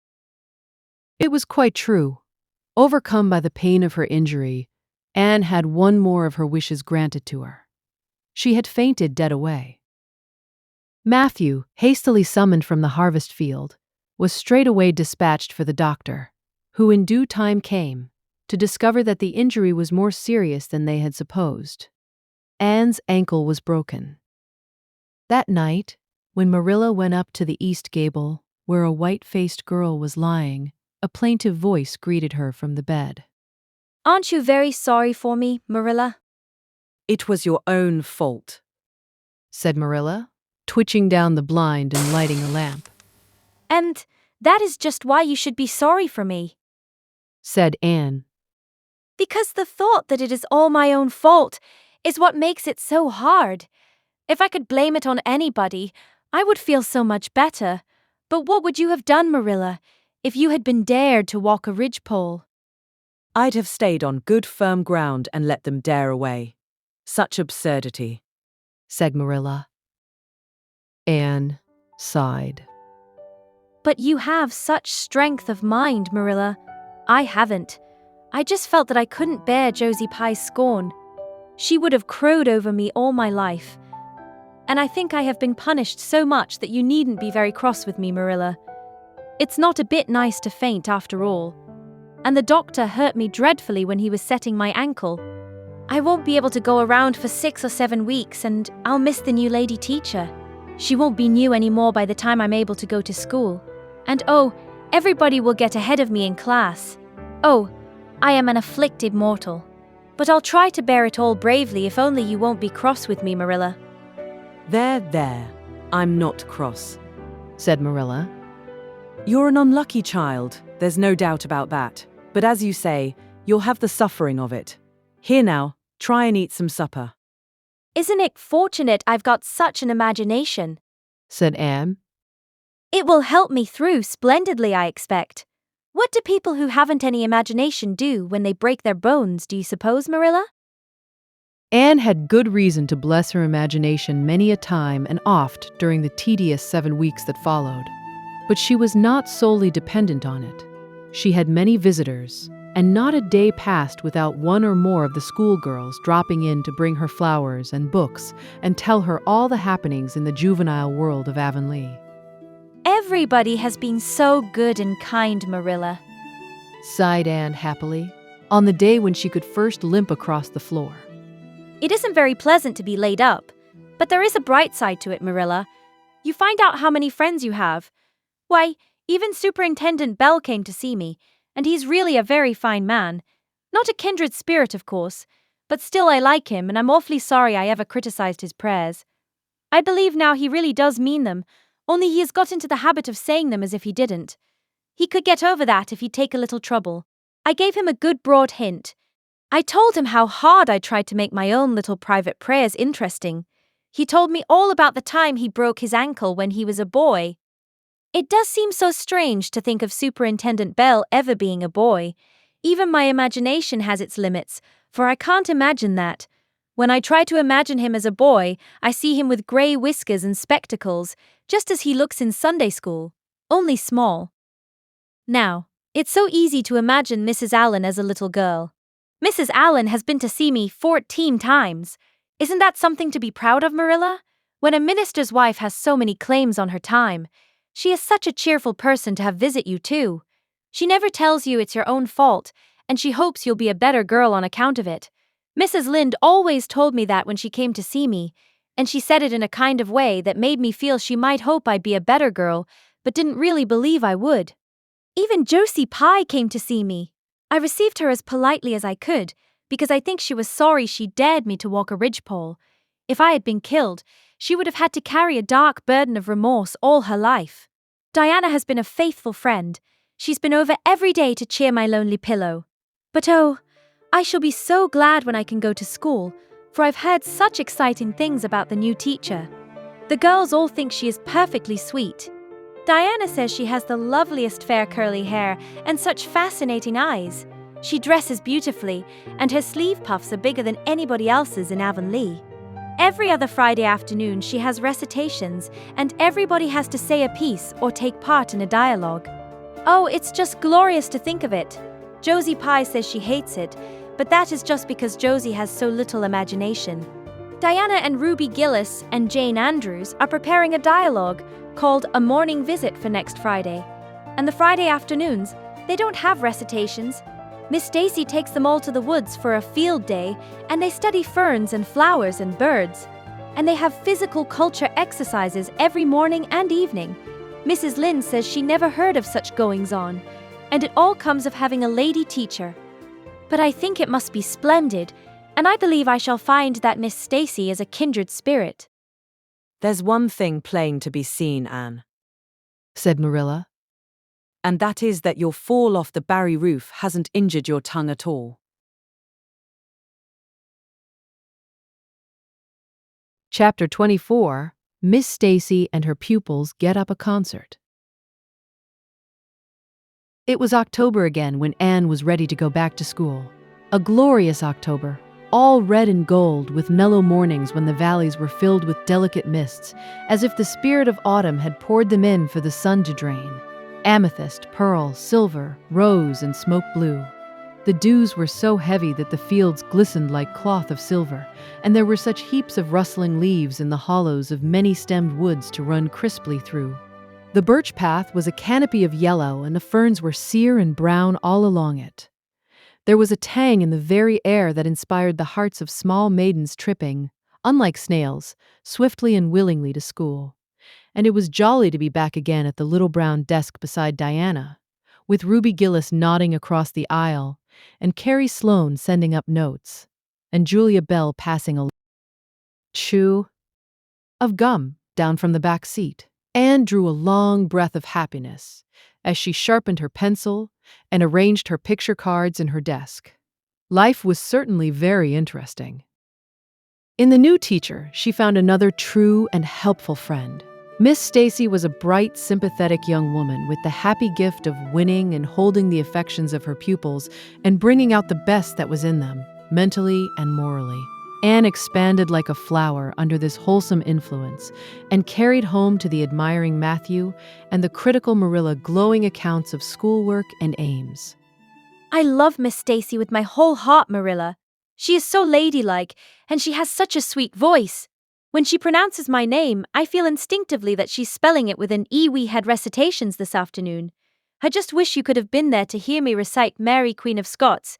It was quite true. Overcome by the pain of her injury, Anne had one more of her wishes granted to her. She had fainted dead away. Matthew, hastily summoned from the harvest field, was straightway dispatched for the doctor, who in due time came, to discover that the injury was more serious than they had supposed. Anne's ankle was broken. That night, when Marilla went up to the east gable, where a white-faced girl was lying, a plaintive voice greeted her from the bed. Aren't you very sorry for me, Marilla? It was your own fault, said Marilla, twitching down the blind and lighting a lamp. And that is just why you should be sorry for me, said Anne. Because the thought that it is all my own fault is what makes it so hard. If I could blame it on anybody, I would feel so much better. But what would you have done, Marilla, if you had been dared to walk a ridgepole? I'd have stayed on good firm ground and let them dare away. Such absurdity, said Marilla. Anne sighed. But you have such strength of mind, Marilla. I haven't. I just felt that I couldn't bear Josie Pye's scorn. She would have crowed over me all my life. And I think I have been punished so much that you needn't be very cross with me, Marilla. It's not a bit nice to faint after all. And the doctor hurt me dreadfully when he was setting my ankle. I won't be able to go around for 6 or 7 weeks, and I'll miss the new lady teacher. She won't be new anymore by the time I'm able to go to school. And oh, everybody will get ahead of me in class. Oh, I am an afflicted mortal. But I'll try to bear it all bravely if only you won't be cross with me, Marilla. There. I'm not cross, said Marilla. You're an unlucky child, there's no doubt about that. But as you say, you'll have the suffering of it. Here now, try and eat some supper. Isn't it fortunate I've got such an imagination? Said Anne. It will help me through splendidly, I expect. What do people who haven't any imagination do when they break their bones, do you suppose, Marilla? Anne had good reason to bless her imagination many a time and oft during the tedious 7 weeks that followed. But she was not solely dependent on it. She had many visitors, and not a day passed without one or more of the schoolgirls dropping in to bring her flowers and books and tell her all the happenings in the juvenile world of Avonlea. Everybody has been so good and kind, Marilla, sighed Anne happily, on the day when she could first limp across the floor. It isn't very pleasant to be laid up, but there is a bright side to it, Marilla. You find out how many friends you have. Why, even Superintendent Bell came to see me, and he's really a very fine man. Not a kindred spirit, of course, but still I like him, and I'm awfully sorry I ever criticized his prayers. I believe now he really does mean them, only he has got into the habit of saying them as if he didn't. He could get over that if he'd take a little trouble. I gave him a good broad hint. I told him how hard I tried to make my own little private prayers interesting. He told me all about the time he broke his ankle when he was a boy. It does seem so strange to think of Superintendent Bell ever being a boy. Even my imagination has its limits, for I can't imagine that. When I try to imagine him as a boy, I see him with grey whiskers and spectacles, just as he looks in Sunday school, only small. Now, it's so easy to imagine Mrs. Allen as a little girl. Mrs. Allen has been to see me 14 times. Isn't that something to be proud of, Marilla? When a minister's wife has so many claims on her time, she is such a cheerful person to have visit you too. She never tells you it's your own fault, and she hopes you'll be a better girl on account of it. Mrs. Lynde always told me that when she came to see me, and she said it in a kind of way that made me feel she might hope I'd be a better girl, but didn't really believe I would. Even Josie Pye came to see me. I received her as politely as I could, because I think she was sorry she dared me to walk a ridgepole. If I had been killed, she would have had to carry a dark burden of remorse all her life. Diana has been a faithful friend. She's been over every day to cheer my lonely pillow. But oh, I shall be so glad when I can go to school, for I've heard such exciting things about the new teacher. The girls all think she is perfectly sweet. Diana says she has the loveliest fair curly hair and such fascinating eyes. She dresses beautifully, and her sleeve puffs are bigger than anybody else's in Avonlea. Every other Friday afternoon she has recitations, and everybody has to say a piece or take part in a dialogue. Oh, it's just glorious to think of it. Josie Pye says she hates it, but that is just because Josie has so little imagination. Diana and Ruby Gillis and Jane Andrews are preparing a dialogue called A Morning Visit for next Friday. And the Friday afternoons, they don't have recitations. Miss Stacy takes them all to the woods for a field day, and they study ferns and flowers and birds. And they have physical culture exercises every morning and evening. Mrs. Lynde says she never heard of such goings-on, and it all comes of having a lady teacher. But I think it must be splendid, and I believe I shall find that Miss Stacy is a kindred spirit. There's one thing plain to be seen, Anne, said Marilla. And that is that your fall off the barry roof hasn't injured your tongue at all. Chapter 24, Miss Stacy and her pupils get up a concert. It was October again when Anne was ready to go back to school. A glorious October, all red and gold, with mellow mornings when the valleys were filled with delicate mists, as if the spirit of autumn had poured them in for the sun to drain. Amethyst, pearl, silver, rose, and smoke blue. The dews were so heavy that the fields glistened like cloth of silver, and there were such heaps of rustling leaves in the hollows of many-stemmed woods to run crisply through. The birch path was a canopy of yellow, and the ferns were sere and brown all along it. There was a tang in the very air that inspired the hearts of small maidens tripping, unlike snails, swiftly and willingly to school. And it was jolly to be back again at the little brown desk beside Diana, with Ruby Gillis nodding across the aisle, and Carrie Sloane sending up notes, and Julia Bell passing a chew of gum down from the back seat. Anne drew a long breath of happiness as she sharpened her pencil and arranged her picture cards in her desk. Life was certainly very interesting. In the new teacher, she found another true and helpful friend. Miss Stacy was a bright, sympathetic young woman with the happy gift of winning and holding the affections of her pupils and bringing out the best that was in them, mentally and morally. Anne expanded like a flower under this wholesome influence and carried home to the admiring Matthew and the critical Marilla glowing accounts of schoolwork and aims. I love Miss Stacy with my whole heart, Marilla. She is so ladylike, and she has such a sweet voice. When she pronounces my name, I feel instinctively that she's spelling it with an E. We had recitations this afternoon. I just wish you could have been there to hear me recite Mary, Queen of Scots.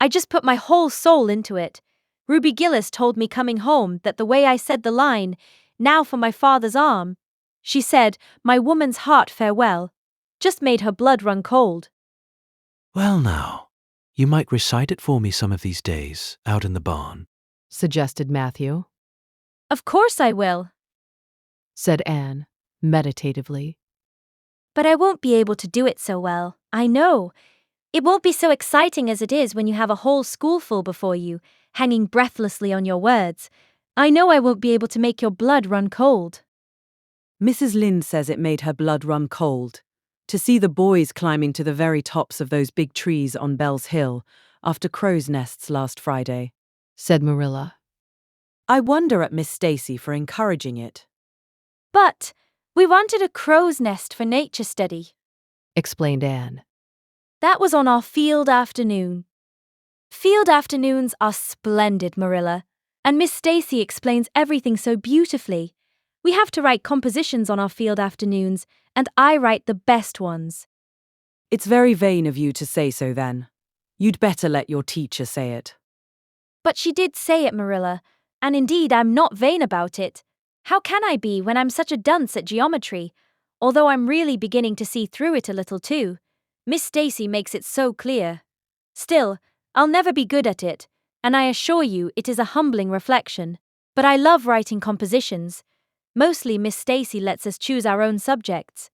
I just put my whole soul into it. Ruby Gillis told me coming home that the way I said the line, "Now for my father's arm," she said, "My woman's heart farewell," just made her blood run cold. Well now, you might recite it for me some of these days, out in the barn, suggested Matthew. Of course I will, said Anne, meditatively. But I won't be able to do it so well, I know. It won't be so exciting as it is when you have a whole schoolful before you, hanging breathlessly on your words. I know I won't be able to make your blood run cold. Mrs. Lynde says it made her blood run cold to see the boys climbing to the very tops of those big trees on Bell's Hill after crow's nests last Friday, said Marilla. I wonder at Miss Stacy for encouraging it. But we wanted a crow's nest for nature study, explained Anne. That was on our field afternoon. Field afternoons are splendid, Marilla, and Miss Stacy explains everything so beautifully. We have to write compositions on our field afternoons, and I write the best ones. It's very vain of you to say so then. You'd better let your teacher say it. But she did say it, Marilla, and indeed I'm not vain about it. How can I be when I'm such a dunce at geometry? Although I'm really beginning to see through it a little too. Miss Stacy makes it so clear. Still, I'll never be good at it, and I assure you it is a humbling reflection. But I love writing compositions. Mostly Miss Stacy lets us choose our own subjects.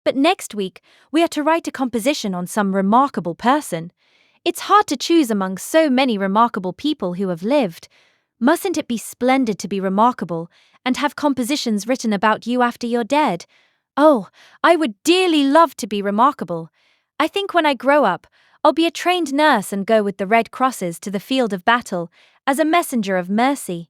But next week we are to write a composition on some remarkable person. It's hard to choose among so many remarkable people who have lived. Mustn't it be splendid to be remarkable and have compositions written about you after you're dead? Oh, I would dearly love to be remarkable. I think when I grow up, I'll be a trained nurse and go with the Red Crosses to the field of battle as a messenger of mercy.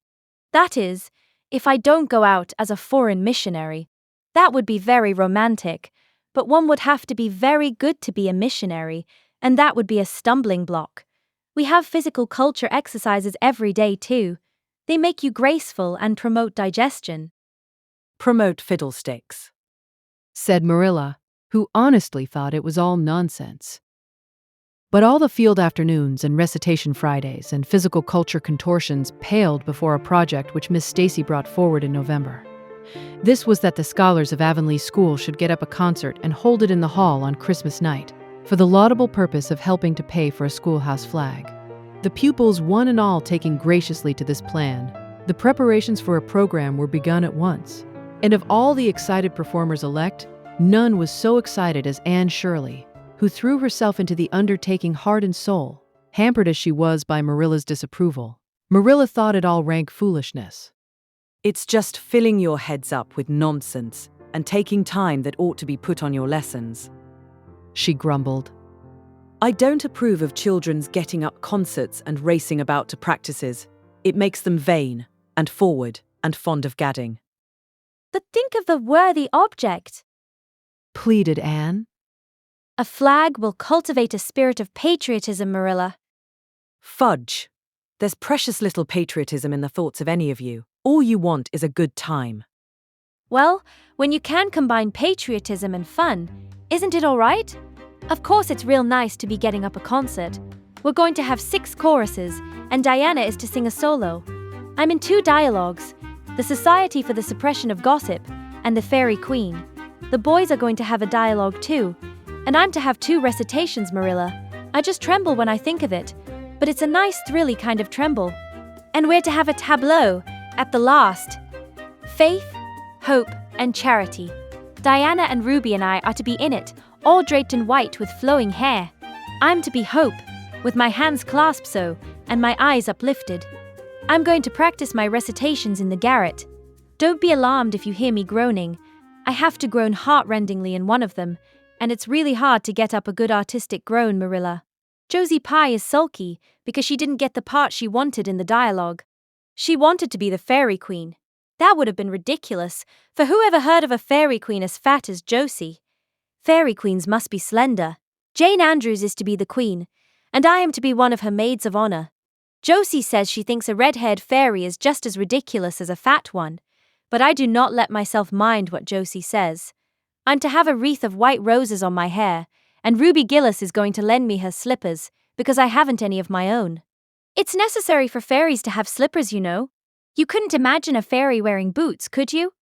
That is, if I don't go out as a foreign missionary. That would be very romantic, but one would have to be very good to be a missionary, and that would be a stumbling block. We have physical culture exercises every day too. They make you graceful and promote digestion. Promote fiddlesticks, said Marilla, who honestly thought it was all nonsense. But all the field afternoons and recitation Fridays and physical culture contortions paled before a project which Miss Stacy brought forward in November. This was that the scholars of Avonlea School should get up a concert and hold it in the hall on Christmas night, for the laudable purpose of helping to pay for a schoolhouse flag. The pupils one and all taking graciously to this plan, the preparations for a program were begun at once. And of all the excited performers-elect, none was so excited as Anne Shirley, who threw herself into the undertaking heart and soul, hampered as she was by Marilla's disapproval. Marilla thought it all rank foolishness. It's just filling your heads up with nonsense and taking time that ought to be put on your lessons, she grumbled. I don't approve of children's getting up concerts and racing about to practices. It makes them vain and forward and fond of gadding. But think of the worthy object, pleaded Anne. A flag will cultivate a spirit of patriotism, Marilla. Fudge. There's precious little patriotism in the thoughts of any of you. All you want is a good time. Well, when you can combine patriotism and fun, isn't it all right? Of course it's real nice to be getting up a concert. We're going to have 6 choruses, and Diana is to sing a solo. I'm in 2 dialogues, the Society for the Suppression of Gossip and the Fairy Queen. The boys are going to have a dialogue too, and I'm to have 2 recitations, Marilla. I just tremble when I think of it, but it's a nice thrilly kind of tremble. And we're to have a tableau at the last. Faith, hope, and charity. Diana and Ruby and I are to be in it, all draped in white with flowing hair. I'm to be Hope, with my hands clasped so, and my eyes uplifted. I'm going to practice my recitations in the garret. Don't be alarmed if you hear me groaning. I have to groan heart-rendingly in one of them, and it's really hard to get up a good artistic groan, Marilla. Josie Pye is sulky because she didn't get the part she wanted in the dialogue. She wanted to be the Fairy Queen. That would have been ridiculous, for who ever heard of a Fairy Queen as fat as Josie? Fairy Queens must be slender. Jane Andrews is to be the Queen, and I am to be one of her maids of honor. Josie says she thinks a red-haired fairy is just as ridiculous as a fat one, but I do not let myself mind what Josie says. I'm to have a wreath of white roses on my hair, and Ruby Gillis is going to lend me her slippers, because I haven't any of my own. It's necessary for fairies to have slippers, you know. You couldn't imagine a fairy wearing boots, could you?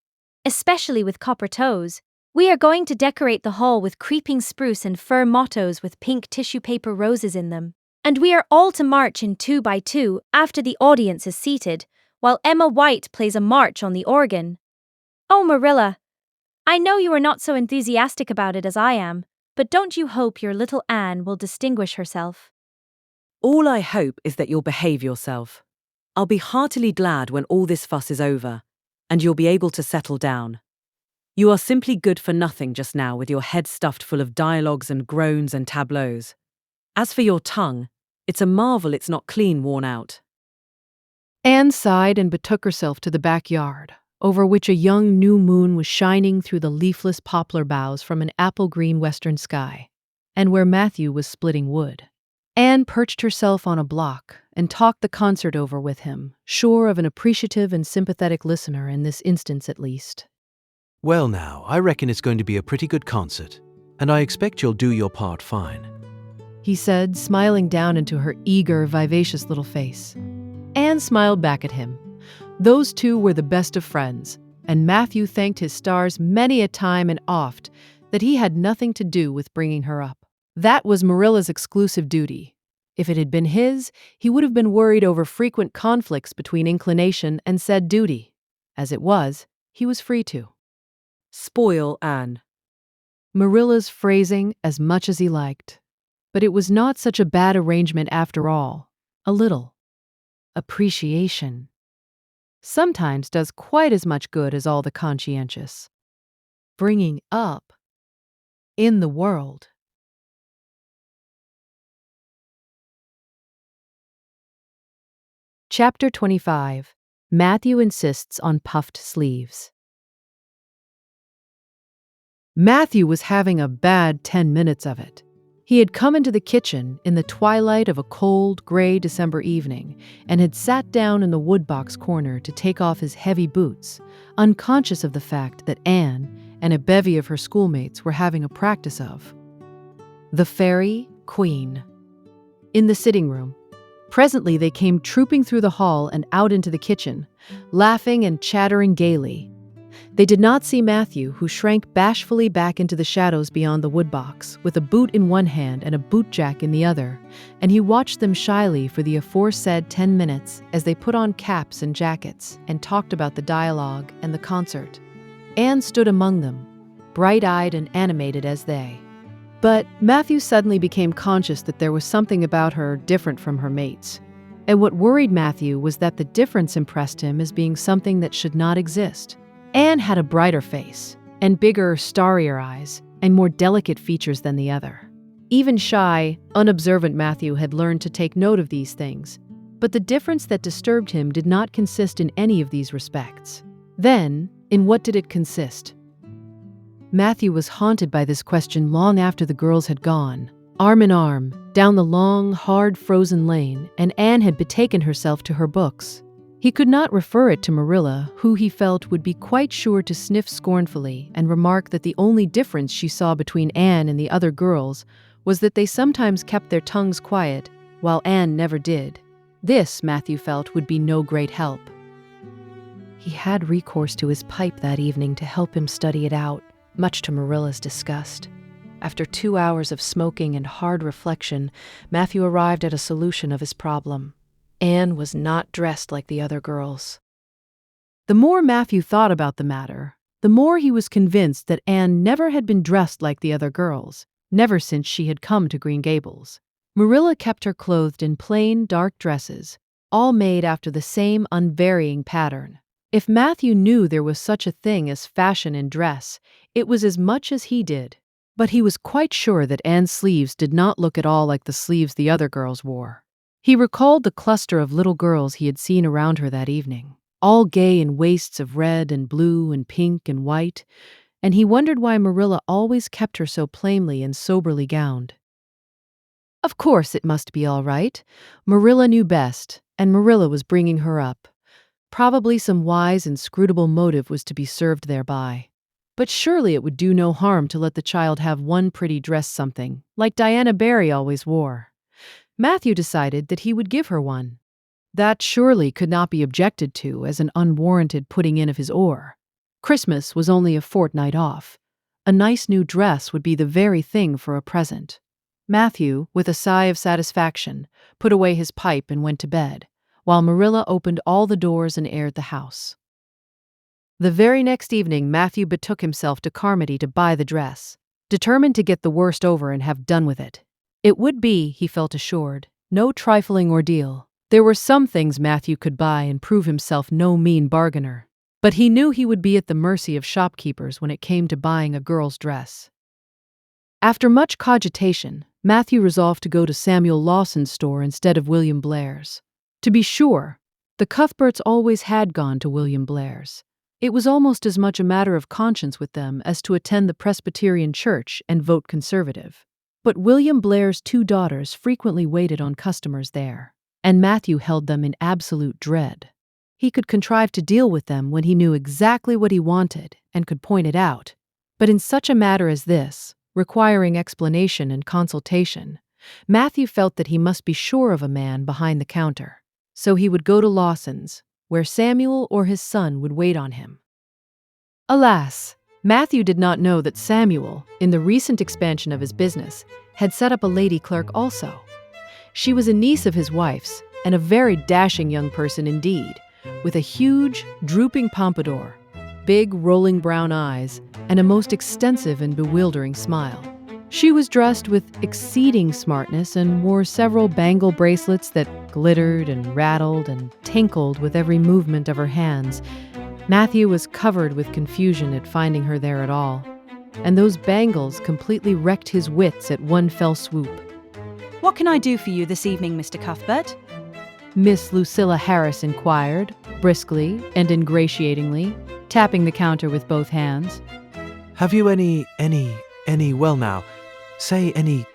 Especially with copper toes. We are going to decorate the hall with creeping spruce and fir mottos with pink tissue paper roses in them. And we are all to march in 2 by 2 after the audience is seated, while Emma White plays a march on the organ. Oh, Marilla, I know you are not so enthusiastic about it as I am, but don't you hope your little Anne will distinguish herself? All I hope is that you'll behave yourself. I'll be heartily glad when all this fuss is over, and you'll be able to settle down. You are simply good for nothing just now with your head stuffed full of dialogues and groans and tableaus. As for your tongue, it's a marvel it's not clean worn out. Anne sighed and betook herself to the backyard, over which a young new moon was shining through the leafless poplar boughs from an apple-green western sky, and where Matthew was splitting wood. Anne perched herself on a block and talked the concert over with him, sure of an appreciative and sympathetic listener in this instance at least. Well now, I reckon it's going to be a pretty good concert, and I expect you'll do your part fine, he said, smiling down into her eager, vivacious little face. Anne smiled back at him. Those two were the best of friends, and Matthew thanked his stars many a time and oft that he had nothing to do with bringing her up. That was Marilla's exclusive duty. If it had been his, he would have been worried over frequent conflicts between inclination and said duty. As it was, he was free to spoil Anne. Marilla's phrasing as much as he liked. But it was not such a bad arrangement after all. A little appreciation sometimes does quite as much good as all the conscientious bringing up in the world. Chapter 25. Matthew insists on puffed sleeves. Matthew was having a bad 10 minutes of it. He had come into the kitchen in the twilight of a cold, gray December evening and had sat down in the woodbox corner to take off his heavy boots, unconscious of the fact that Anne and a bevy of her schoolmates were having a practice of the Fairy Queen. in the sitting room. Presently they came trooping through the hall and out into the kitchen, laughing and chattering gaily. They did not see Matthew, who shrank bashfully back into the shadows beyond the woodbox, with a boot in one hand and a bootjack in the other, and he watched them shyly for the aforesaid 10 minutes as they put on caps and jackets and talked about the dialogue and the concert. Anne stood among them, bright-eyed and animated as they. But Matthew suddenly became conscious that there was something about her different from her mates. And what worried Matthew was that the difference impressed him as being something that should not exist. Anne had a brighter face, and bigger, starrier eyes, and more delicate features than the other. Even shy, unobservant Matthew had learned to take note of these things, but the difference that disturbed him did not consist in any of these respects. Then, in what did it consist? Matthew was haunted by this question long after the girls had gone, arm in arm, down the long, hard, frozen lane, and Anne had betaken herself to her books. He could not refer it to Marilla, who he felt would be quite sure to sniff scornfully and remark that the only difference she saw between Anne and the other girls was that they sometimes kept their tongues quiet, while Anne never did. This, Matthew felt, would be no great help. He had recourse to his pipe that evening to help him study it out, much to Marilla's disgust. After 2 hours of smoking and hard reflection, Matthew arrived at a solution of his problem. Anne was not dressed like the other girls. The more Matthew thought about the matter, the more he was convinced that Anne never had been dressed like the other girls, never since she had come to Green Gables. Marilla kept her clothed in plain, dark dresses, all made after the same unvarying pattern. If Matthew knew there was such a thing as fashion in dress, it was as much as he did. But he was quite sure that Anne's sleeves did not look at all like the sleeves the other girls wore. He recalled the cluster of little girls he had seen around her that evening, all gay in waists of red and blue and pink and white, and he wondered why Marilla always kept her so plainly and soberly gowned. Of course it must be all right. Marilla knew best, and Marilla was bringing her up. Probably some wise, inscrutable motive was to be served thereby. But surely it would do no harm to let the child have one pretty dress something, like Diana Barry always wore. Matthew decided that he would give her one. That surely could not be objected to as an unwarranted putting in of his oar. Christmas was only a fortnight off. A nice new dress would be the very thing for a present. Matthew, with a sigh of satisfaction, put away his pipe and went to bed, while Marilla opened all the doors and aired the house. The very next evening Matthew betook himself to Carmody to buy the dress, determined to get the worst over and have done with it. It would be, he felt assured, no trifling ordeal. There were some things Matthew could buy and prove himself no mean bargainer. But he knew he would be at the mercy of shopkeepers when it came to buying a girl's dress. After much cogitation, Matthew resolved to go to Samuel Lawson's store instead of William Blair's. To be sure, the Cuthberts always had gone to William Blair's. It was almost as much a matter of conscience with them as to attend the Presbyterian church and vote conservative. But William Blair's 2 daughters frequently waited on customers there, and Matthew held them in absolute dread. He could contrive to deal with them when he knew exactly what he wanted and could point it out. But in such a matter as this, requiring explanation and consultation, Matthew felt that he must be sure of a man behind the counter. So he would go to Lawson's, where Samuel or his son would wait on him. Alas, Matthew did not know that Samuel, in the recent expansion of his business, had set up a lady clerk also. She was a niece of his wife's, and a very dashing young person indeed, with a huge, drooping pompadour, big, rolling brown eyes, and a most extensive and bewildering smile. She was dressed with exceeding smartness and wore several bangle bracelets that glittered and rattled and tinkled with every movement of her hands. Matthew was covered with confusion at finding her there at all, and those bangles completely wrecked his wits at one fell swoop. "What can I do for you this evening, Mr. Cuthbert?" Miss Lucilla Harris inquired, briskly and ingratiatingly, tapping the counter with both hands. Have you any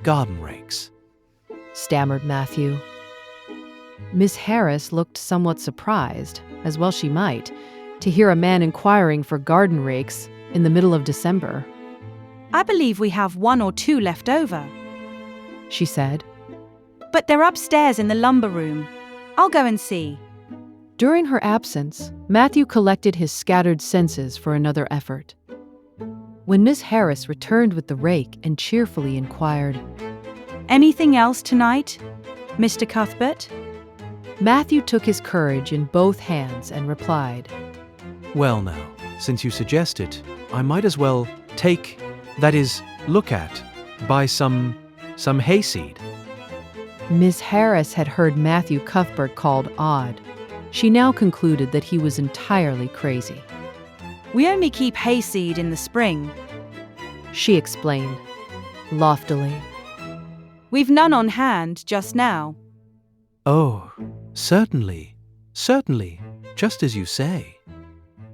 garden rakes? Stammered Matthew. Miss Harris looked somewhat surprised, as well she might, to hear a man inquiring for garden rakes in the middle of December. "I believe we have 1 or 2 left over," she said. But they're upstairs in the lumber room. I'll go and see. During her absence, Matthew collected his scattered senses for another effort. When Miss Harris returned with the rake and cheerfully inquired, Anything else tonight, Mr. Cuthbert? Matthew took his courage in both hands and replied, Well now, since you suggest it, I might as well buy some hayseed. Miss Harris had heard Matthew Cuthbert called odd. She now concluded that he was entirely crazy. We only keep hayseed in the spring. She explained, loftily. We've none on hand just now. Oh, certainly, just as you say,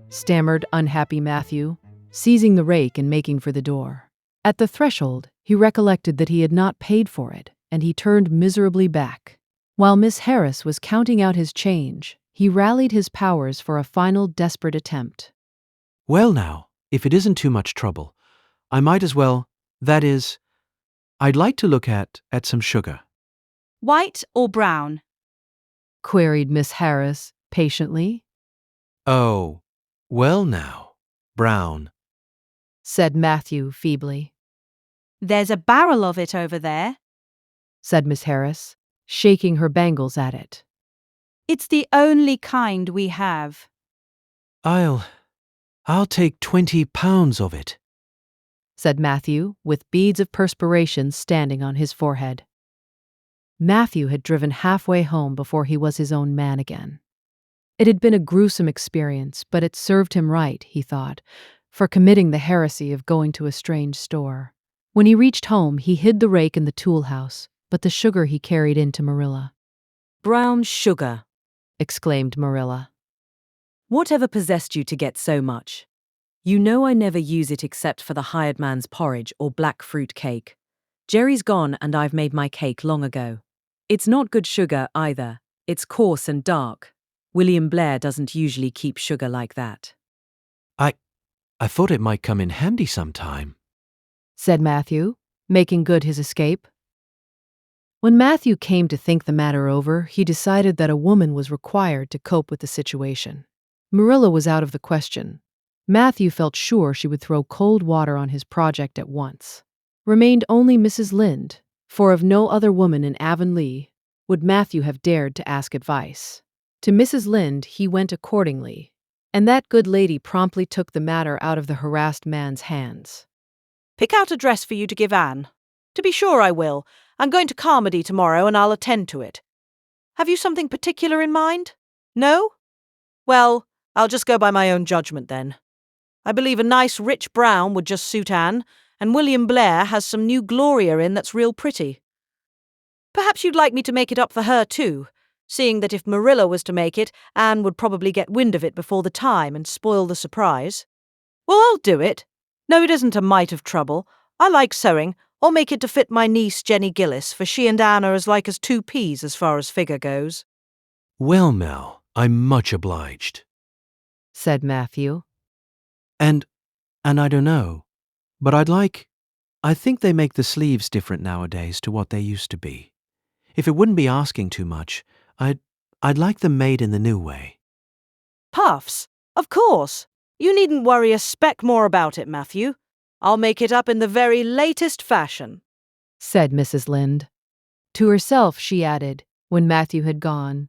stammered unhappy Matthew, seizing the rake and making for the door. At the threshold, he recollected that he had not paid for it, and he turned miserably back. While Miss Harris was counting out his change, he rallied his powers for a final desperate attempt. Well now, if it isn't too much trouble, I might as well, I'd like to look at some sugar. White or brown? Queried Miss Harris patiently. Oh, well now, brown, said Matthew feebly. There's a barrel of it over there, said Miss Harris, shaking her bangles at it. It's the only kind we have. I'll take 20 pounds of it, said Matthew, with beads of perspiration standing on his forehead. Matthew had driven halfway home before he was his own man again. It had been a gruesome experience, but it served him right, he thought, for committing the heresy of going to a strange store. When he reached home, he hid the rake in the tool house, but the sugar he carried in to Marilla. Brown sugar, exclaimed Marilla. Whatever possessed you to get so much? You know I never use it except for the hired man's porridge or black fruit cake. Jerry's gone and I've made my cake long ago. It's not good sugar either. It's coarse and dark. William Blair doesn't usually keep sugar like that. I thought it might come in handy sometime, said Matthew, making good his escape. When Matthew came to think the matter over, he decided that a woman was required to cope with the situation. Marilla was out of the question. Matthew felt sure she would throw cold water on his project at once. Remained only Mrs. Lynde, for of no other woman in Avonlea would Matthew have dared to ask advice. To Mrs. Lynde he went accordingly, and that good lady promptly took the matter out of the harassed man's hands. Pick out a dress for you to give Anne. To be sure I will. I'm going to Carmody tomorrow and I'll attend to it. Have you something particular in mind? No? Well, I'll just go by my own judgment then. I believe a nice rich brown would just suit Anne, and William Blair has some new Gloria in that's real pretty. Perhaps you'd like me to make it up for her too, seeing that if Marilla was to make it, Anne would probably get wind of it before the time and spoil the surprise. Well, I'll do it. No, it isn't a mite of trouble. I like sewing. I'll make it to fit my niece Jenny Gillis, for she and Anne are as like as two peas as far as figure goes. Well, Mel, I'm much obliged, said Matthew. And I don't know, but I think they make the sleeves different nowadays to what they used to be. If it wouldn't be asking too much, I'd like them made in the new way. Puffs? Of course. You needn't worry a speck more about it, Matthew. I'll make it up in the very latest fashion, said Mrs. Lynde. To herself she added, when Matthew had gone,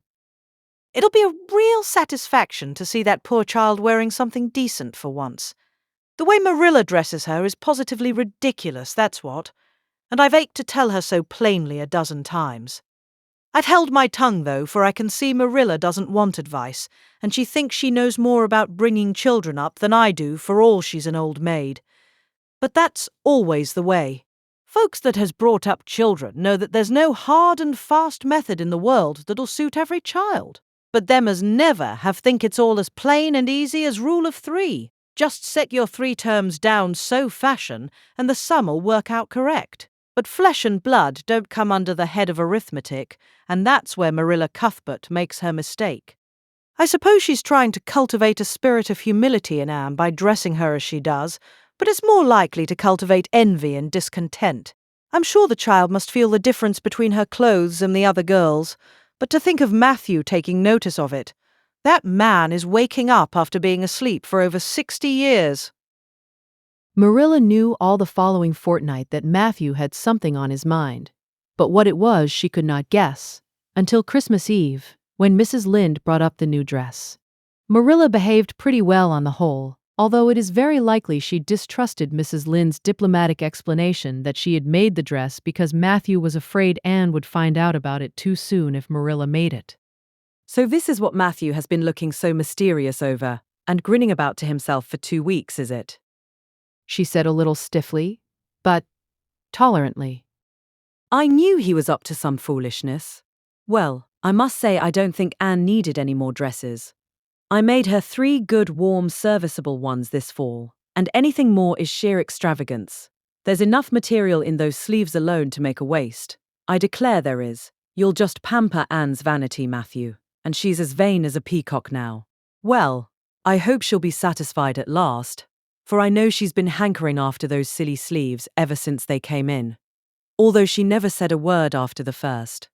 It'll be a real satisfaction to see that poor child wearing something decent for once. The way Marilla dresses her is positively ridiculous, that's what. And I've ached to tell her so plainly a dozen times. I've held my tongue, though, for I can see Marilla doesn't want advice, and she thinks she knows more about bringing children up than I do, for all she's an old maid. But that's always the way. Folks that has brought up children know that there's no hard and fast method in the world that'll suit every child. But them as never have think it's all as plain and easy as rule of 3. Just set your 3 terms down so fashion, and the sum'll work out correct. But flesh and blood don't come under the head of arithmetic, and that's where Marilla Cuthbert makes her mistake. I suppose she's trying to cultivate a spirit of humility in Anne by dressing her as she does, but it's more likely to cultivate envy and discontent. I'm sure the child must feel the difference between her clothes and the other girls, but to think of Matthew taking notice of it. That man is waking up after being asleep for over 60 years. Marilla knew all the following fortnight that Matthew had something on his mind, but what it was she could not guess, until Christmas Eve, when Mrs. Lynde brought up the new dress. Marilla behaved pretty well on the whole, although it is very likely she distrusted Mrs. Lynde's diplomatic explanation that she had made the dress because Matthew was afraid Anne would find out about it too soon if Marilla made it. So this is what Matthew has been looking so mysterious over and grinning about to himself for 2 weeks, is it? She said a little stiffly, but tolerantly. I knew he was up to some foolishness. Well, I must say I don't think Anne needed any more dresses. I made her 3 good, warm, serviceable ones this fall, and anything more is sheer extravagance. There's enough material in those sleeves alone to make a waist. I declare there is. You'll just pamper Anne's vanity, Matthew, and she's as vain as a peacock now. Well, I hope she'll be satisfied at last, for I know she's been hankering after those silly sleeves ever since they came in, although she never said a word after the first.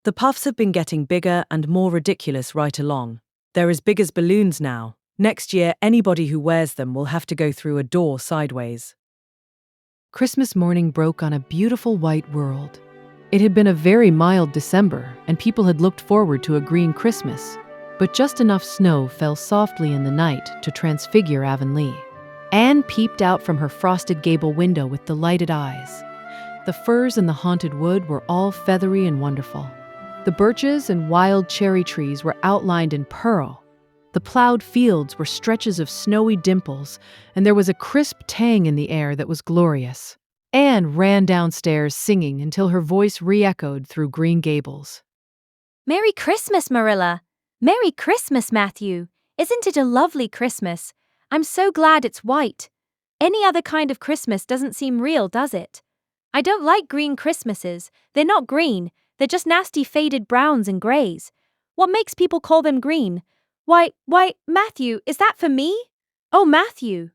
The puffs have been getting bigger and more ridiculous right along. They're as big as balloons now. Next year, anybody who wears them will have to go through a door sideways. Christmas morning broke on a beautiful white world. It had been a very mild December, and people had looked forward to a green Christmas, but just enough snow fell softly in the night to transfigure Avonlea. Anne peeped out from her frosted gable window with delighted eyes. The firs in the haunted wood were all feathery and wonderful. The birches and wild cherry trees were outlined in pearl. The plowed fields were stretches of snowy dimples, and there was a crisp tang in the air that was glorious. Anne ran downstairs singing until her voice re-echoed through Green Gables. Merry Christmas, Marilla! Merry Christmas, Matthew! Isn't it a lovely Christmas? I'm so glad it's white. Any other kind of Christmas doesn't seem real, does it? I don't like green Christmases. They're not green. They're just nasty faded browns and grays. What makes people call them green? Why, Matthew, is that for me? Oh, Matthew!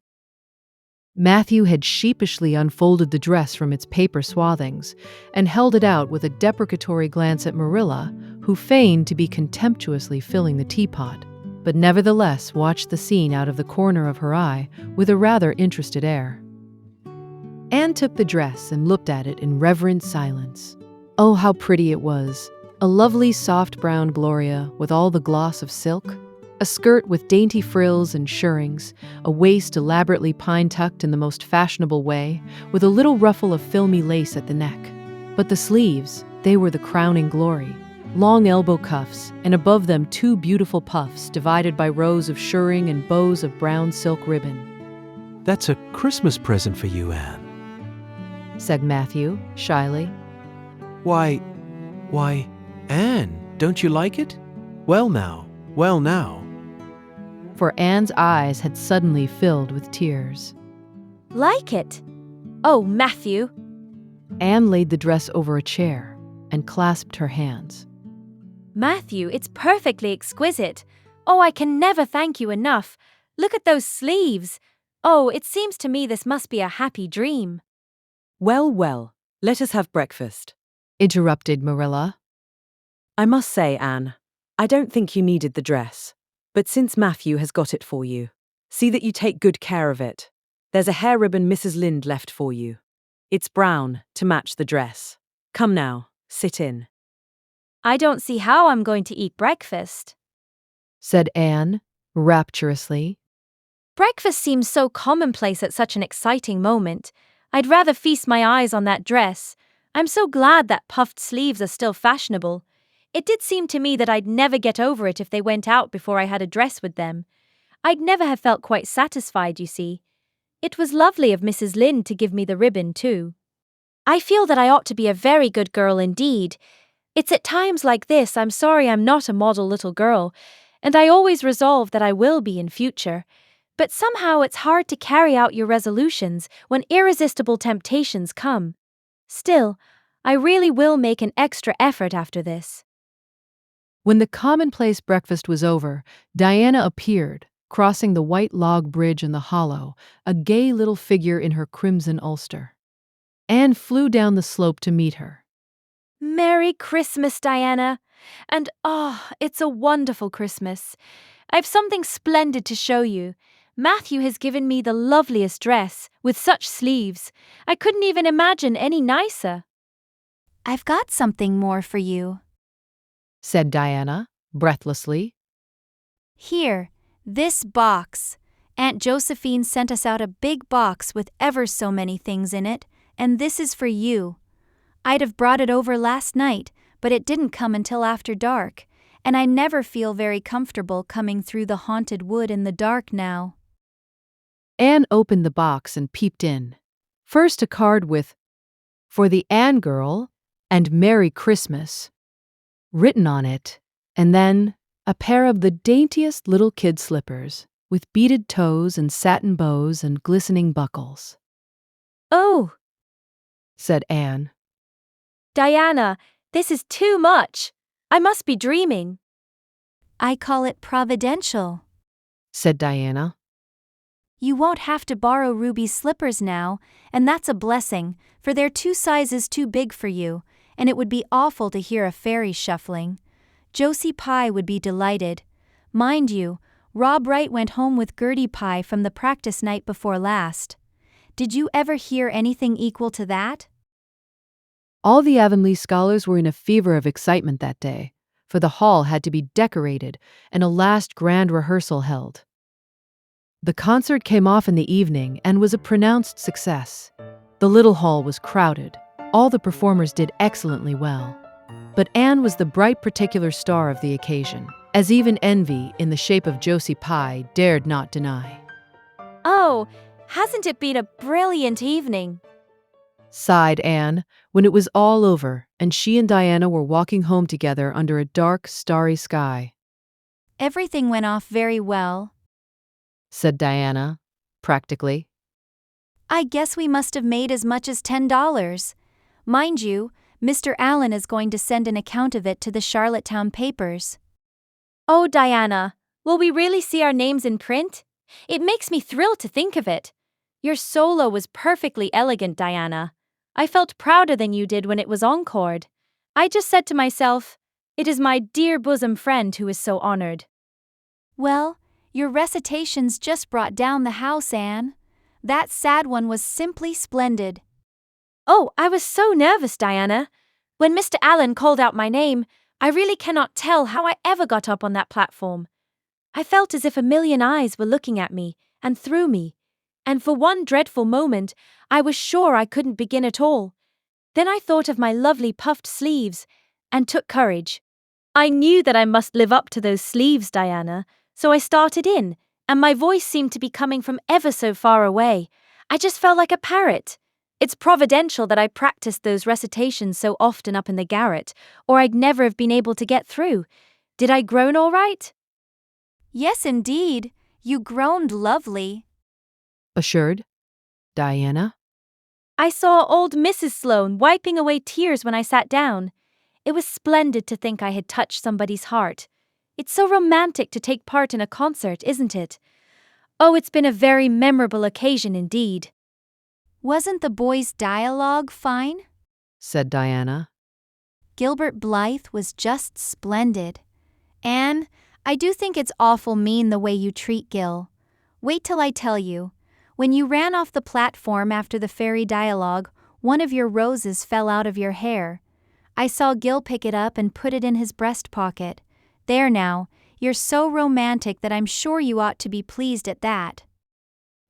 Matthew had sheepishly unfolded the dress from its paper swathings and held it out with a deprecatory glance at Marilla, who feigned to be contemptuously filling the teapot, but nevertheless watched the scene out of the corner of her eye with a rather interested air. Anne took the dress and looked at it in reverent silence. Oh, how pretty it was! A lovely soft brown gloria with all the gloss of silk, a skirt with dainty frills and shirrings, a waist elaborately pine-tucked in the most fashionable way, with a little ruffle of filmy lace at the neck. But the sleeves, they were the crowning glory. Long elbow cuffs, and above them 2 beautiful puffs divided by rows of shirring and bows of brown silk ribbon. That's a Christmas present for you, Anne, said Matthew, shyly. Why, Anne, don't you like it? Well now. For Anne's eyes had suddenly filled with tears. Like it? Oh, Matthew! Anne laid the dress over a chair and clasped her hands. Matthew, it's perfectly exquisite. Oh, I can never thank you enough. Look at those sleeves. Oh, it seems to me this must be a happy dream. Well, let us have breakfast, interrupted Marilla. I must say, Anne, I don't think you needed the dress, but since Matthew has got it for you, see that you take good care of it. There's a hair ribbon Mrs. Lynde left for you. It's brown, to match the dress. Come now, sit in. I don't see how I'm going to eat breakfast, said Anne, rapturously. Breakfast seems so commonplace at such an exciting moment. I'd rather feast my eyes on that dress. I'm so glad that puffed sleeves are still fashionable. It did seem to me that I'd never get over it if they went out before I had a dress with them. I'd never have felt quite satisfied, you see. It was lovely of Mrs. Lynde to give me the ribbon, too. I feel that I ought to be a very good girl indeed. It's at times like this I'm sorry I'm not a model little girl, and I always resolve that I will be in future. But somehow it's hard to carry out your resolutions when irresistible temptations come. Still, I really will make an extra effort after this. When the commonplace breakfast was over, Diana appeared, crossing the white log bridge in the hollow, a gay little figure in her crimson ulster. Anne flew down the slope to meet her. Merry Christmas, Diana. And it's a wonderful Christmas. I've something splendid to show you. Matthew has given me the loveliest dress, with such sleeves. I couldn't even imagine any nicer. I've got something more for you, said Diana, breathlessly. Here, this box. Aunt Josephine sent us out a big box with ever so many things in it, and this is for you. I'd have brought it over last night, but it didn't come until after dark, and I never feel very comfortable coming through the haunted wood in the dark now. Anne opened the box and peeped in. First a card with, "For the Anne girl," and "Merry Christmas," written on it, and then a pair of the daintiest little kid slippers, with beaded toes and satin bows and glistening buckles. Oh, said Anne. Diana, this is too much. I must be dreaming. I call it providential, said Diana. You won't have to borrow Ruby's slippers now, and that's a blessing, for they're 2 sizes too big for you, and it would be awful to hear a fairy shuffling. Josie Pye would be delighted. Mind you, Rob Wright went home with Gertie Pye from the practice night before last. Did you ever hear anything equal to that? All the Avonlea scholars were in a fever of excitement that day, for the hall had to be decorated and a last grand rehearsal held. The concert came off in the evening and was a pronounced success. The little hall was crowded. All the performers did excellently well. But Anne was the bright particular star of the occasion, as even envy, in the shape of Josie Pye, dared not deny. Oh, hasn't it been a brilliant evening? Sighed Anne, when it was all over and she and Diana were walking home together under a dark, starry sky. Everything went off very well, said Diana, practically. I guess we must have made as much as $10. Mind you, Mr. Allen is going to send an account of it to the Charlottetown papers. Oh, Diana, will we really see our names in print? It makes me thrilled to think of it. Your solo was perfectly elegant, Diana. I felt prouder than you did when it was encored. I just said to myself, it is my dear bosom friend who is so honored. Well, your recitations just brought down the house, Anne. That sad one was simply splendid. Oh, I was so nervous, Diana. When Mr. Allen called out my name, I really cannot tell how I ever got up on that platform. I felt as if a million eyes were looking at me and through me, and for one dreadful moment, I was sure I couldn't begin at all. Then I thought of my lovely puffed sleeves and took courage. I knew that I must live up to those sleeves, Diana, so I started in, and my voice seemed to be coming from ever so far away. I just felt like a parrot. It's providential that I practiced those recitations so often up in the garret, or I'd never have been able to get through. Did I groan all right? Yes, indeed. You groaned lovely, assured Diana. I saw old Mrs. Sloane wiping away tears when I sat down. It was splendid to think I had touched somebody's heart. It's so romantic to take part in a concert, isn't it? Oh, it's been a very memorable occasion indeed. Wasn't the boys' dialogue fine? Said Diana. Gilbert Blythe was just splendid. Anne, I do think it's awful mean the way you treat Gil. Wait till I tell you. When you ran off the platform after the fairy dialogue, one of your roses fell out of your hair. I saw Gil pick it up and put it in his breast pocket. There now, you're so romantic that I'm sure you ought to be pleased at that.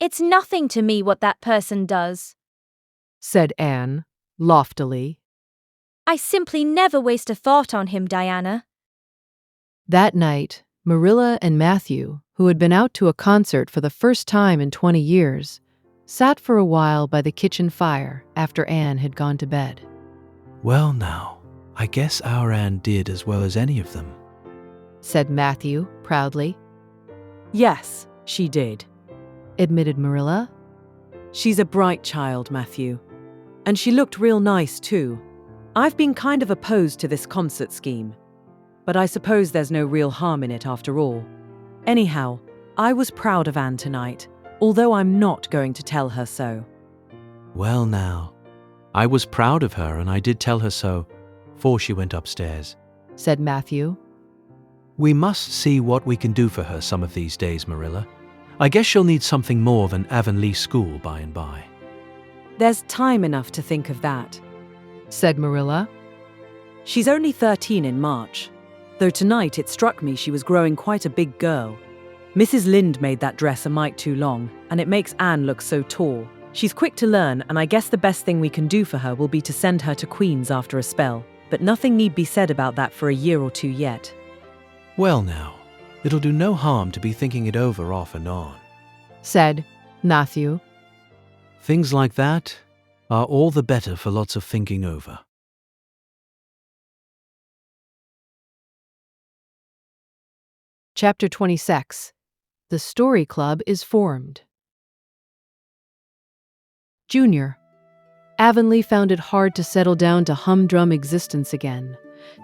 It's nothing to me what that person does, said Anne, loftily. I simply never waste a thought on him, Diana. That night, Marilla and Matthew, who had been out to a concert for the first time in 20 years, sat for a while by the kitchen fire after Anne had gone to bed. Well now, I guess our Anne did as well as any of them, said Matthew proudly. Yes, she did, admitted Marilla. She's a bright child, Matthew. And she looked real nice, too. I've been kind of opposed to this concert scheme, but I suppose there's no real harm in it after all. Anyhow, I was proud of Anne tonight, although I'm not going to tell her so. Well now, I was proud of her and I did tell her so, before she went upstairs," said Matthew. "We must see what we can do for her some of these days, Marilla. I guess she'll need something more than Avonlea School by and by." There's time enough to think of that, said Marilla. She's only 13 in March, though tonight it struck me she was growing quite a big girl. Mrs. Lynde made that dress a mite too long, and it makes Anne look so tall. She's quick to learn, and I guess the best thing we can do for her will be to send her to Queen's after a spell, but nothing need be said about that for a year or two yet. "Well now, it'll do no harm to be thinking it over off and on," said Matthew. "Things like that are all the better for lots of thinking over." Chapter 26. The Story Club is formed. Junior. Avonlea found it hard to settle down to humdrum existence again.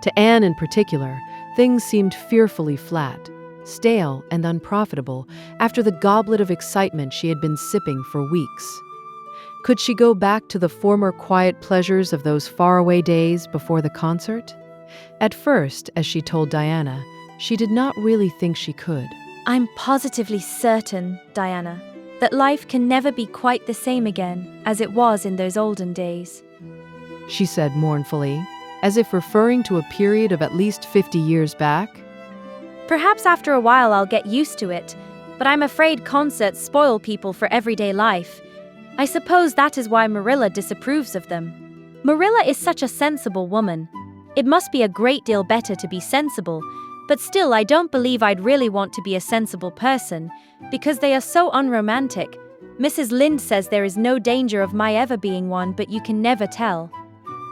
To Anne in particular, things seemed fearfully flat, stale and unprofitable after the goblet of excitement she had been sipping for weeks. Could she go back to the former quiet pleasures of those faraway days before the concert? At first, as she told Diana, she did not really think she could. "I'm positively certain, Diana, that life can never be quite the same again as it was in those olden days," she said mournfully, as if referring to a period of at least 50 years back. "Perhaps after a while I'll get used to it, but I'm afraid concerts spoil people for everyday life. I suppose that is why Marilla disapproves of them. Marilla is such a sensible woman. It must be a great deal better to be sensible, but still I don't believe I'd really want to be a sensible person, because they are so unromantic. Mrs. Lynde says there is no danger of my ever being one, but you can never tell.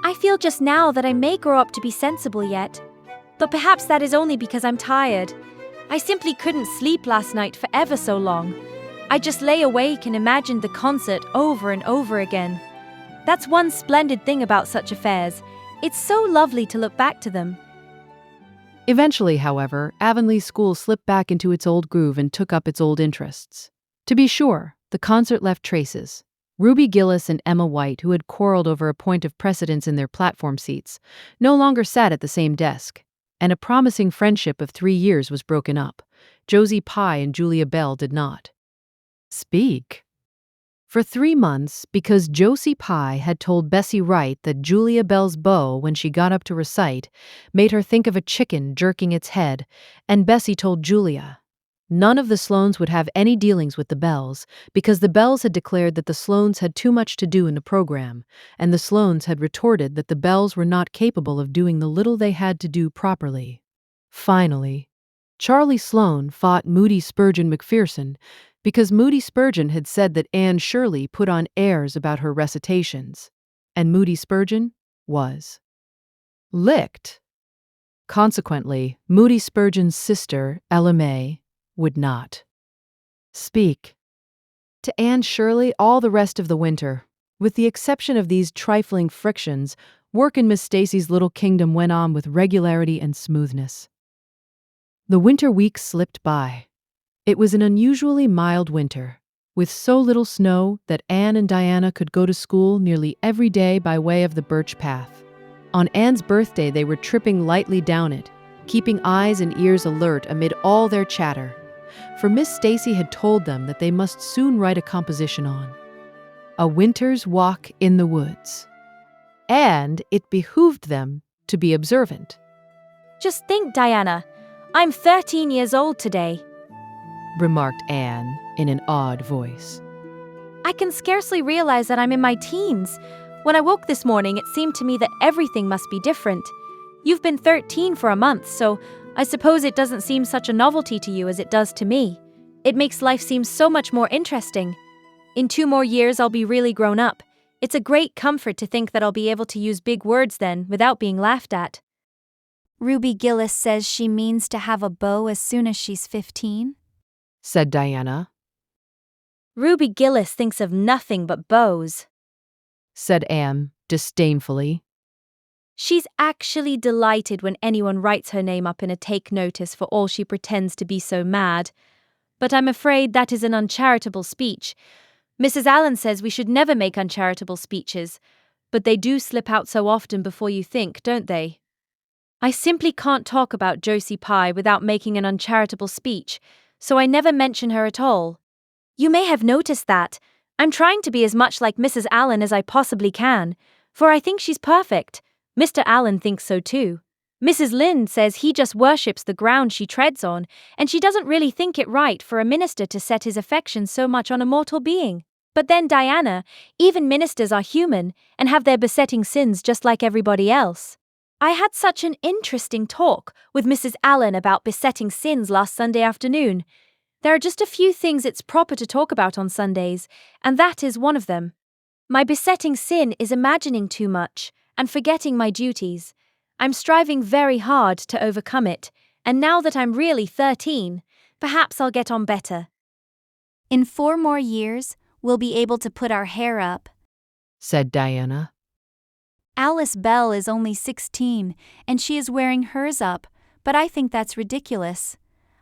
I feel just now that I may grow up to be sensible yet, but perhaps that is only because I'm tired. I simply couldn't sleep last night for ever so long. I just lay awake and imagined the concert over and over again. That's one splendid thing about such affairs. It's so lovely to look back to them." Eventually, however, Avonlea School slipped back into its old groove and took up its old interests. To be sure, the concert left traces. Ruby Gillis and Emma White, who had quarreled over a point of precedence in their platform seats, no longer sat at the same desk, and a promising friendship of 3 years was broken up. Josie Pye and Julia Bell did not speak for 3 months because Josie Pye had told Bessie Wright that Julia Bell's bow, when she got up to recite, made her think of a chicken jerking its head, and Bessie told Julia none of the Sloanes would have any dealings with the Bells because the Bells had declared that the Sloanes had too much to do in the program, and the Sloanes had retorted that the Bells were not capable of doing the little they had to do properly. Finally, Charlie Sloane fought Moody Spurgeon McPherson because Moody Spurgeon had said that Anne Shirley put on airs about her recitations, and Moody Spurgeon was licked. Consequently, Moody Spurgeon's sister, Ella May, would not speak to Anne Shirley all the rest of the winter. With the exception of these trifling frictions, work in Miss Stacy's little kingdom went on with regularity and smoothness. The winter weeks slipped by. It was an unusually mild winter, with so little snow that Anne and Diana could go to school nearly every day by way of the birch path. On Anne's birthday, they were tripping lightly down it, keeping eyes and ears alert amid all their chatter, for Miss Stacy had told them that they must soon write a composition on A Winter's Walk in the Woods, and it behooved them to be observant. "Just think, Diana, I'm 13 years old today," remarked Anne in an odd voice. "I can scarcely realize that I'm in my teens. When I woke this morning, it seemed to me that everything must be different. You've been 13 for a month, so I suppose it doesn't seem such a novelty to you as it does to me. It makes life seem so much more interesting. In 2 more years, I'll be really grown up. It's a great comfort to think that I'll be able to use big words then without being laughed at." Ruby Gillis says she means to have a beau as soon as she's 15, said Diana. "Ruby Gillis thinks of nothing but beaux," said Anne disdainfully. "She's actually delighted when anyone writes her name up in a take notice for all she pretends to be so mad. But I'm afraid that is an uncharitable speech. Mrs. Allen says we should never make uncharitable speeches. but they do slip out so often before you think, don't they? I simply can't talk about Josie Pye without making an uncharitable speech, so I never mention her at all. You may have noticed that. I'm trying to be as much like Mrs. Allen as I possibly can, for I think she's perfect. Mr. Allen thinks so too. Mrs. Lynde says he just worships the ground she treads on, and she doesn't really think it right for a minister to set his affections so much on a mortal being. But then Diana, even ministers are human and have their besetting sins just like everybody else. I had such an interesting talk with Mrs. Allen about besetting sins last Sunday afternoon. There are just a few things it's proper to talk about on Sundays, and that is one of them. My besetting sin is imagining too much and forgetting my duties. I'm striving very hard to overcome it, and now that I'm really 13, perhaps I'll get on better. In 4 more years, we'll be able to put our hair up, said Diana. Alice Bell is only 16, and she is wearing hers up, but I think that's ridiculous.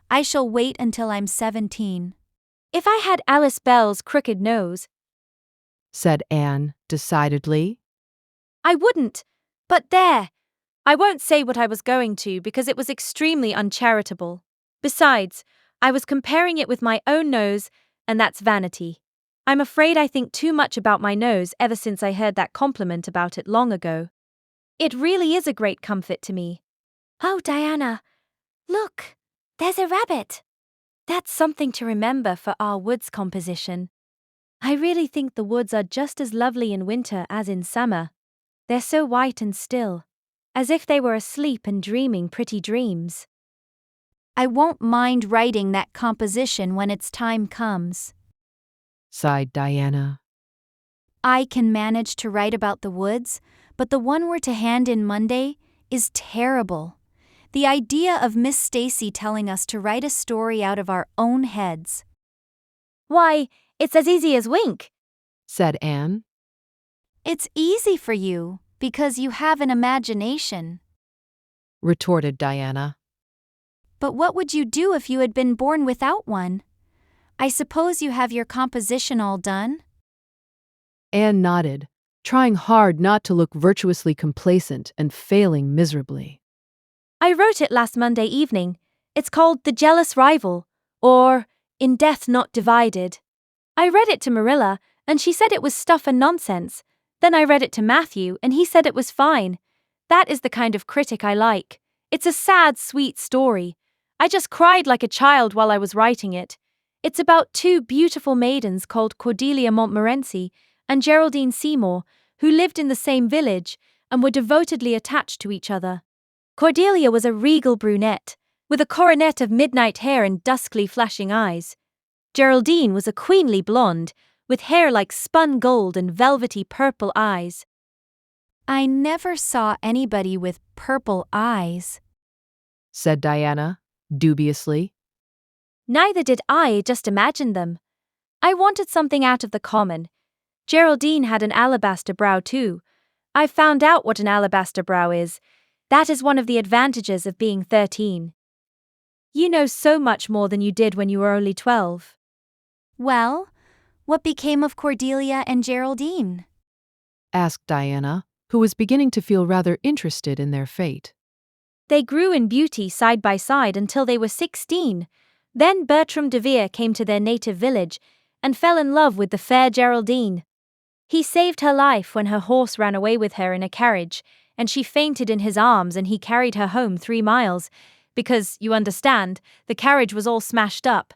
I shall wait until I'm 17. If I had Alice Bell's crooked nose, said Anne decidedly, I wouldn't. But there! I won't say what I was going to because it was extremely uncharitable. Besides, I was comparing it with my own nose, and that's vanity. I'm afraid I think too much about my nose ever since I heard that compliment about it long ago. It really is a great comfort to me. Oh, Diana, look, there's a rabbit. That's something to remember for our woods composition. I really think the woods are just as lovely in winter as in summer. They're so white and still, as if they were asleep and dreaming pretty dreams. I won't mind writing that composition when its time comes, sighed Diana. I can manage to write about the woods, but the one we're to hand in Monday is terrible. The idea of Miss Stacy telling us to write a story out of our own heads. Why, it's as easy as wink, said Anne. It's easy for you, because you have an imagination, retorted Diana. But what would you do if you had been born without one? I suppose you have your composition all done? Anne nodded, trying hard not to look virtuously complacent and failing miserably. I wrote it last Monday evening. It's called The Jealous Rival, or In Death Not Divided. I read it to Marilla, and she said it was stuff and nonsense. Then I read it to Matthew, and he said it was fine. That is the kind of critic I like. It's a sad, sweet story. I just cried like a child while I was writing it. It's about 2 beautiful maidens called Cordelia Montmorency and Geraldine Seymour, who lived in the same village and were devotedly attached to each other. Cordelia was a regal brunette, with a coronet of midnight hair and duskly flashing eyes. Geraldine was a queenly blonde, with hair like spun gold and velvety purple eyes. I never saw anybody with purple eyes, said Diana, dubiously. Neither did I, just imagined them. I wanted something out of the common. Geraldine had an alabaster brow too. I've found out what an alabaster brow is. That is one of the advantages of being 13. You know so much more than you did when you were only 12. Well, what became of Cordelia and Geraldine? Asked Diana, who was beginning to feel rather interested in their fate. They grew in beauty side by side until they were 16. Then Bertram de Vere came to their native village and fell in love with the fair Geraldine. He saved her life when her horse ran away with her in a carriage, and she fainted in his arms, and he carried her home 3 miles, because, you understand, the carriage was all smashed up.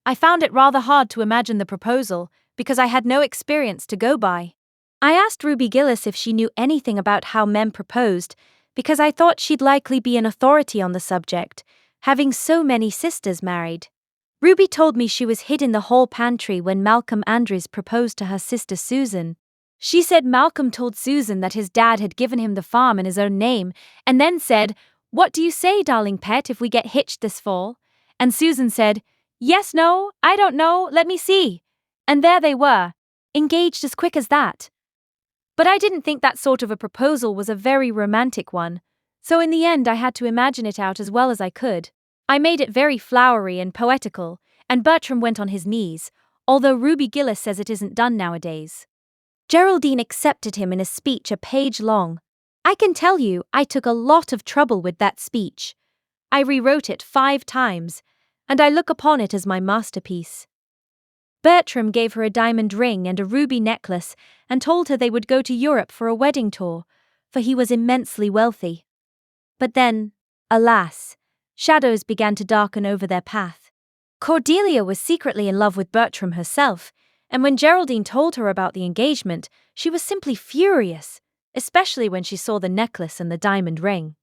I found it rather hard to imagine the proposal, because I had no experience to go by. I asked Ruby Gillis if she knew anything about how men proposed, because I thought she'd likely be an authority on the subject, having so many sisters married. Ruby told me she was hid in the hall pantry when Malcolm Andrews proposed to her sister Susan. She said Malcolm told Susan that his dad had given him the farm in his own name, and then said, "What do you say, darling pet, if we get hitched this fall?" And Susan said, "Yes, no, I don't know, let me see." And there they were, engaged as quick as that. But I didn't think that sort of a proposal was a very romantic one, so in the end I had to imagine it out as well as I could. I made it very flowery and poetical, and Bertram went on his knees, although Ruby Gillis says it isn't done nowadays. Geraldine accepted him in a speech a page long. I can tell you, I took a lot of trouble with that speech. I rewrote it 5 times, and I look upon it as my masterpiece. Bertram gave her a diamond ring and a ruby necklace and told her they would go to Europe for a wedding tour, for he was immensely wealthy. But then, alas, shadows began to darken over their path. Cordelia was secretly in love with Bertram herself, and when Geraldine told her about the engagement, she was simply furious, especially when she saw the necklace and the diamond ring.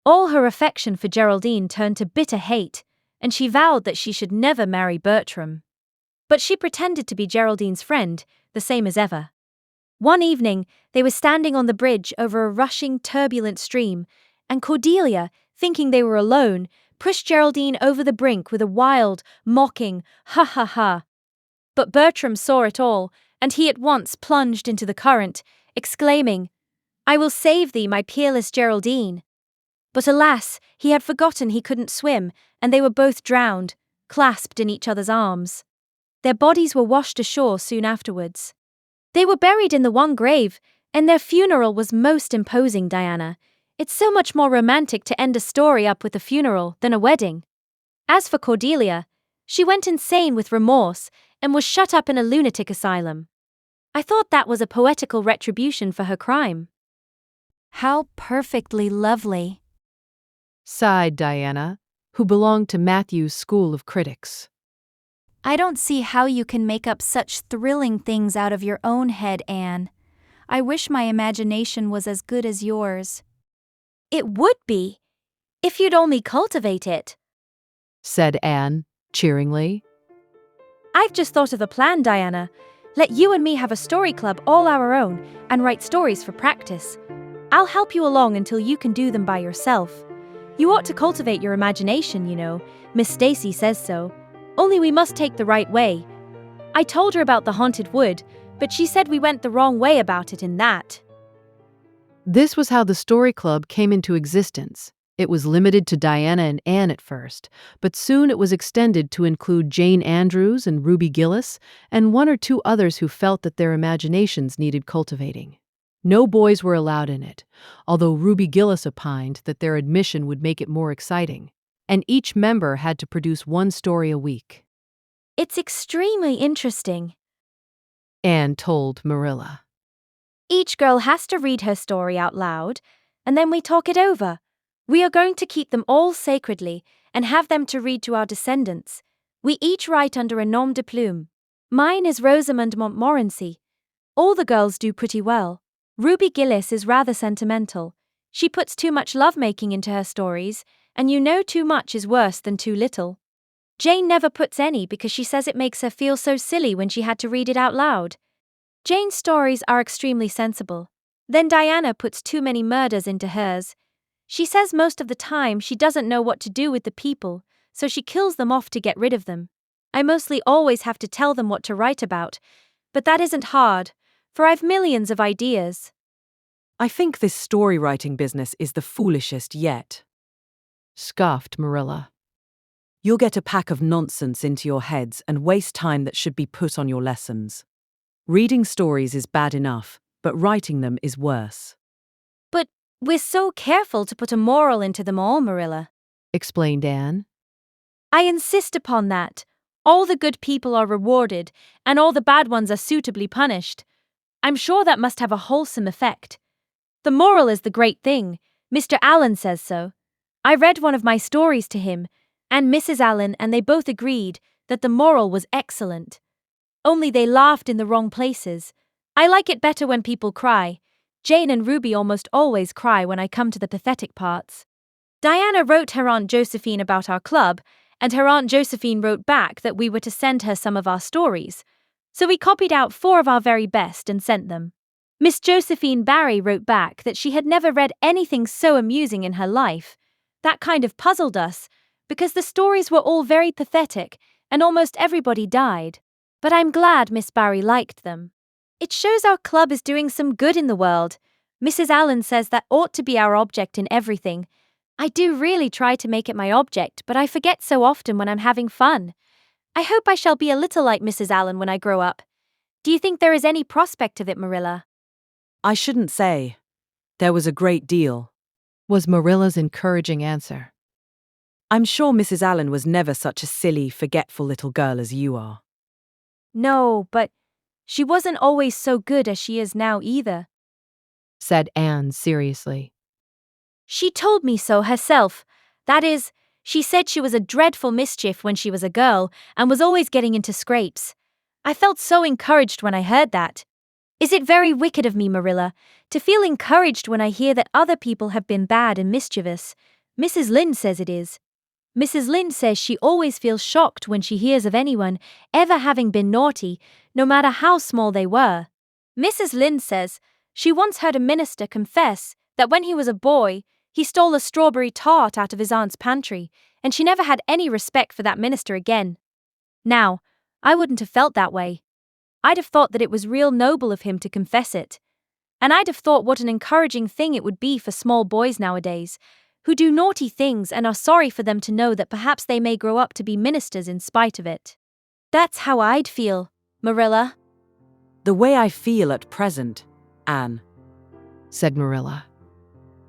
All her affection for Geraldine turned to bitter hate, and she vowed that she should never marry Bertram. But she pretended to be Geraldine's friend, the same as ever. One evening, they were standing on the bridge over a rushing, turbulent stream, and Cordelia, thinking they were alone, pushed Geraldine over the brink with a wild, mocking, "Ha ha ha." But Bertram saw it all, and he at once plunged into the current, exclaiming, "I will save thee, my peerless Geraldine." But alas, he had forgotten he couldn't swim, and they were both drowned, clasped in each other's arms. Their bodies were washed ashore soon afterwards. They were buried in the one grave, and their funeral was most imposing, Diana. It's so much more romantic to end a story up with a funeral than a wedding. As for Cordelia, she went insane with remorse and was shut up in a lunatic asylum. I thought that was a poetical retribution for her crime. How perfectly lovely, sighed Diana, who belonged to Matthew's school of critics. I don't see how you can make up such thrilling things out of your own head, Anne. I wish my imagination was as good as yours. It would be, if you'd only cultivate it, said Anne, cheeringly. I've just thought of a plan, Diana. Let you and me have a story club all our own and write stories for practice. I'll help you along until you can do them by yourself. You ought to cultivate your imagination, you know. Miss Stacy says so. Only we must take the right way. I told her about the haunted wood, but she said we went the wrong way about it in that. This was how the story club came into existence. It was limited to Diana and Anne at first, but soon it was extended to include Jane Andrews and Ruby Gillis, and 1 or 2 others who felt that their imaginations needed cultivating. No boys were allowed in it, although Ruby Gillis opined that their admission would make it more exciting, and each member had to produce 1 story a week. It's extremely interesting, Anne told Marilla. Each girl has to read her story out loud, and then we talk it over. We are going to keep them all sacredly and have them to read to our descendants. We each write under a nom de plume. Mine is Rosamond Montmorency. All the girls do pretty well. Ruby Gillis is rather sentimental. She puts too much lovemaking into her stories, and you know too much is worse than too little. Jane never puts any because she says it makes her feel so silly when she had to read it out loud. Jane's stories are extremely sensible. Then Diana puts too many murders into hers. She says most of the time she doesn't know what to do with the people, so she kills them off to get rid of them. I mostly always have to tell them what to write about, but that isn't hard, for I've millions of ideas. I think this story writing business is the foolishest yet, scoffed Marilla. You'll get a pack of nonsense into your heads and waste time that should be put on your lessons. Reading stories is bad enough, but writing them is worse. But we're so careful to put a moral into them all, Marilla, explained Anne. I insist upon that. All the good people are rewarded, and all the bad ones are suitably punished. I'm sure that must have a wholesome effect. The moral is the great thing. Mr. Allen says so. I read one of my stories to him, and Mrs. Allen, and they both agreed that the moral was excellent. Only they laughed in the wrong places. I like it better when people cry. Jane and Ruby almost always cry when I come to the pathetic parts. Diana wrote her Aunt Josephine about our club, and her Aunt Josephine wrote back that we were to send her some of our stories. So we copied out 4 of our very best and sent them. Miss Josephine Barry wrote back that she had never read anything so amusing in her life. That kind of puzzled us, because the stories were all very pathetic, and almost everybody died. But I'm glad Miss Barry liked them. It shows our club is doing some good in the world. Mrs. Allen says that ought to be our object in everything. I do really try to make it my object, but I forget so often when I'm having fun. I hope I shall be a little like Mrs. Allen when I grow up. Do you think there is any prospect of it, Marilla? I shouldn't say. There was a great deal, was Marilla's encouraging answer. I'm sure Mrs. Allen was never such a silly, forgetful little girl as you are. No, but she wasn't always so good as she is now either, said Anne seriously. She told me so herself. That is, she said she was a dreadful mischief when she was a girl and was always getting into scrapes. I felt so encouraged when I heard that. Is it very wicked of me, Marilla, to feel encouraged when I hear that other people have been bad and mischievous? Mrs. Lynde says it is. Mrs. Lynde says she always feels shocked when she hears of anyone ever having been naughty, no matter how small they were. Mrs. Lynde says she once heard a minister confess that when he was a boy, he stole a strawberry tart out of his aunt's pantry, and she never had any respect for that minister again. Now, I wouldn't have felt that way. I'd have thought that it was real noble of him to confess it. And I'd have thought what an encouraging thing it would be for small boys nowadays, who do naughty things and are sorry for them to know that perhaps they may grow up to be ministers in spite of it. That's how I'd feel, Marilla. The way I feel at present, Anne, said Marilla,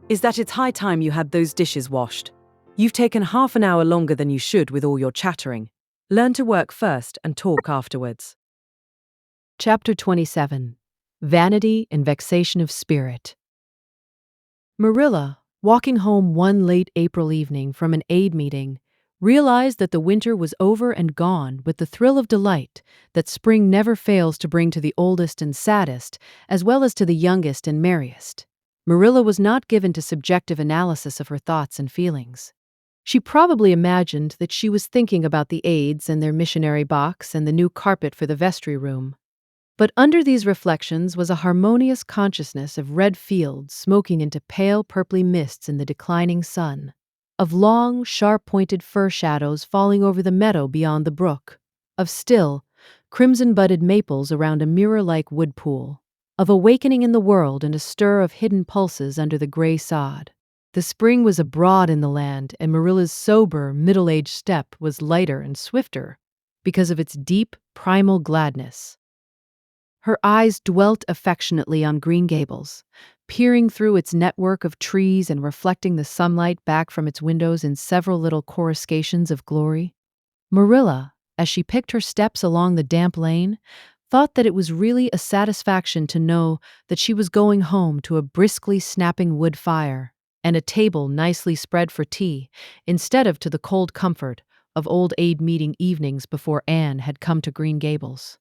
is that it's high time you had those dishes washed. You've taken half an hour longer than you should with all your chattering. Learn to work first and talk afterwards. Chapter 27. Vanity and Vexation of Spirit. Marilla, walking home one late April evening from an aid meeting, realized that the winter was over and gone with the thrill of delight that spring never fails to bring to the oldest and saddest, as well as to the youngest and merriest. Marilla was not given to subjective analysis of her thoughts and feelings. She probably imagined that she was thinking about the aides and their missionary box and the new carpet for the vestry room. But under these reflections was a harmonious consciousness of red fields smoking into pale purply mists in the declining sun, of long, sharp-pointed fir shadows falling over the meadow beyond the brook, of still, crimson-budded maples around a mirror-like wood pool, of awakening in the world and a stir of hidden pulses under the gray sod. The spring was abroad in the land, and Marilla's sober, middle-aged step was lighter and swifter because of its deep, primal gladness. Her eyes dwelt affectionately on Green Gables, peering through its network of trees and reflecting the sunlight back from its windows in several little coruscations of glory. Marilla, as she picked her steps along the damp lane, thought that it was really a satisfaction to know that she was going home to a briskly snapping wood fire and a table nicely spread for tea, instead of to the cold comfort of old aid meeting evenings before Anne had come to Green Gables.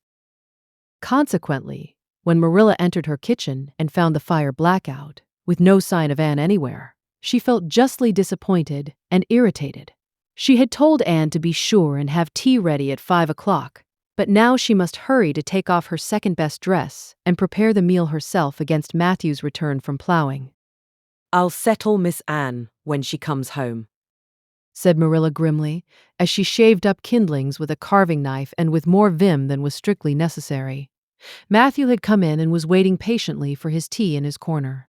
Consequently, when Marilla entered her kitchen and found the fire blackout, with no sign of Anne anywhere, she felt justly disappointed and irritated. She had told Anne to be sure and have tea ready at 5 o'clock, but now she must hurry to take off her second-best dress and prepare the meal herself against Matthew's return from plowing. I'll settle Miss Anne when she comes home, said Marilla grimly, as she shaved up kindlings with a carving knife and with more vim than was strictly necessary. Matthew had come in and was waiting patiently for his tea in his corner.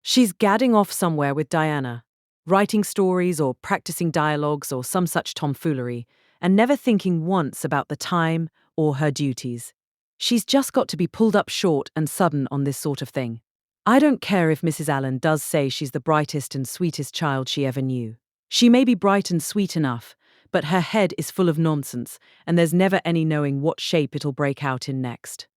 She's gadding off somewhere with Diana, writing stories or practicing dialogues or some such tomfoolery, and never thinking once about the time or her duties. She's just got to be pulled up short and sudden on this sort of thing. I don't care if Mrs. Allen does say she's the brightest and sweetest child she ever knew. She may be bright and sweet enough, but her head is full of nonsense, and there's never any knowing what shape it'll break out in next.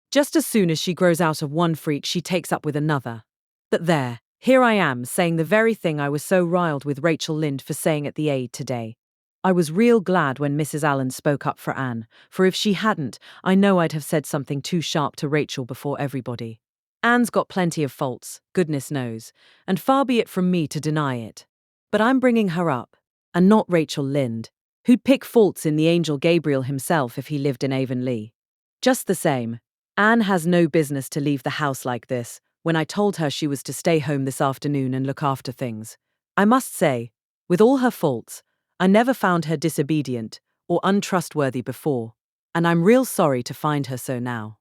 Just as soon as she grows out of one freak, she takes up with another. But there, here I am, saying the very thing I was so riled with Rachel Lynde for saying at the aid today. I was real glad when Mrs. Allen spoke up for Anne, for if she hadn't, I know I'd have said something too sharp to Rachel before everybody. Anne's got plenty of faults, goodness knows, and far be it from me to deny it. But I'm bringing her up, and not Rachel Lynde, who'd pick faults in the angel Gabriel himself if he lived in Avonlea. Just the same, Anne has no business to leave the house like this when I told her she was to stay home this afternoon and look after things. I must say, with all her faults, I never found her disobedient or untrustworthy before, and I'm real sorry to find her so now.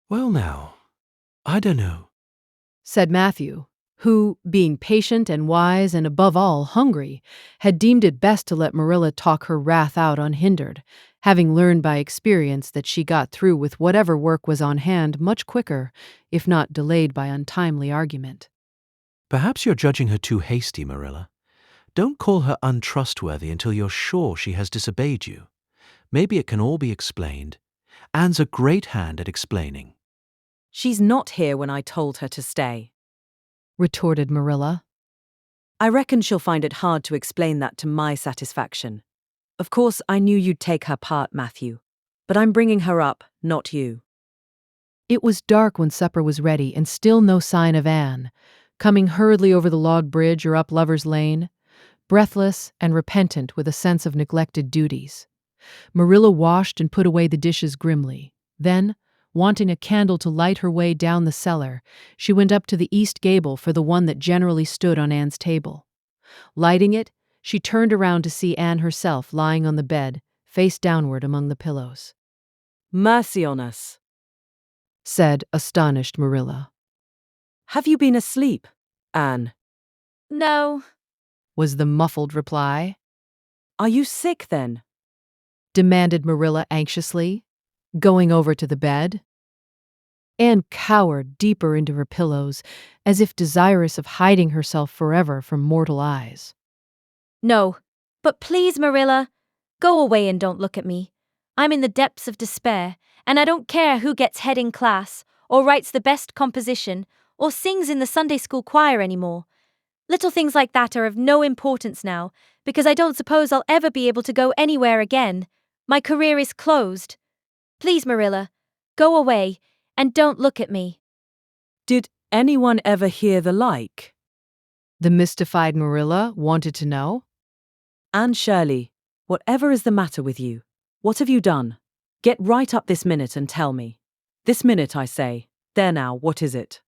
Well now, I don't know, said Matthew, who, being patient and wise and above all hungry, had deemed it best to let Marilla talk her wrath out unhindered, having learned by experience that she got through with whatever work was on hand much quicker, if not delayed by untimely argument. Perhaps you're judging her too hasty, Marilla. Don't call her untrustworthy until you're sure she has disobeyed you. Maybe it can all be explained. Anne's a great hand at explaining. She's not here when I told her to stay, retorted Marilla. I reckon she'll find it hard to explain that to my satisfaction. Of course, I knew you'd take her part, Matthew. But I'm bringing her up, not you. It was dark when supper was ready and still no sign of Anne, coming hurriedly over the log bridge or up Lover's Lane, breathless and repentant with a sense of neglected duties. Marilla washed and put away the dishes grimly. Then, wanting a candle to light her way down the cellar, she went up to the east gable for the one that generally stood on Anne's table. Lighting it, she turned around to see Anne herself lying on the bed, face downward among the pillows. Mercy on us, said astonished Marilla. Have you been asleep, Anne? No. Was the muffled reply. Are you sick then? Demanded Marilla anxiously, going over to the bed. Anne cowered deeper into her pillows, as if desirous of hiding herself forever from mortal eyes. No, but please, Marilla, go away and don't look at me. I'm in the depths of despair, and I don't care who gets head in class, or writes the best composition, or sings in the Sunday school choir anymore. Little things like that are of no importance now, because I don't suppose I'll ever be able to go anywhere again. My career is closed. Please, Marilla, go away, and don't look at me. Did anyone ever hear the like? The mystified Marilla wanted to know. Anne Shirley, whatever is the matter with you? What have you done? Get right up this minute and tell me. This minute, I say. There now, what is it?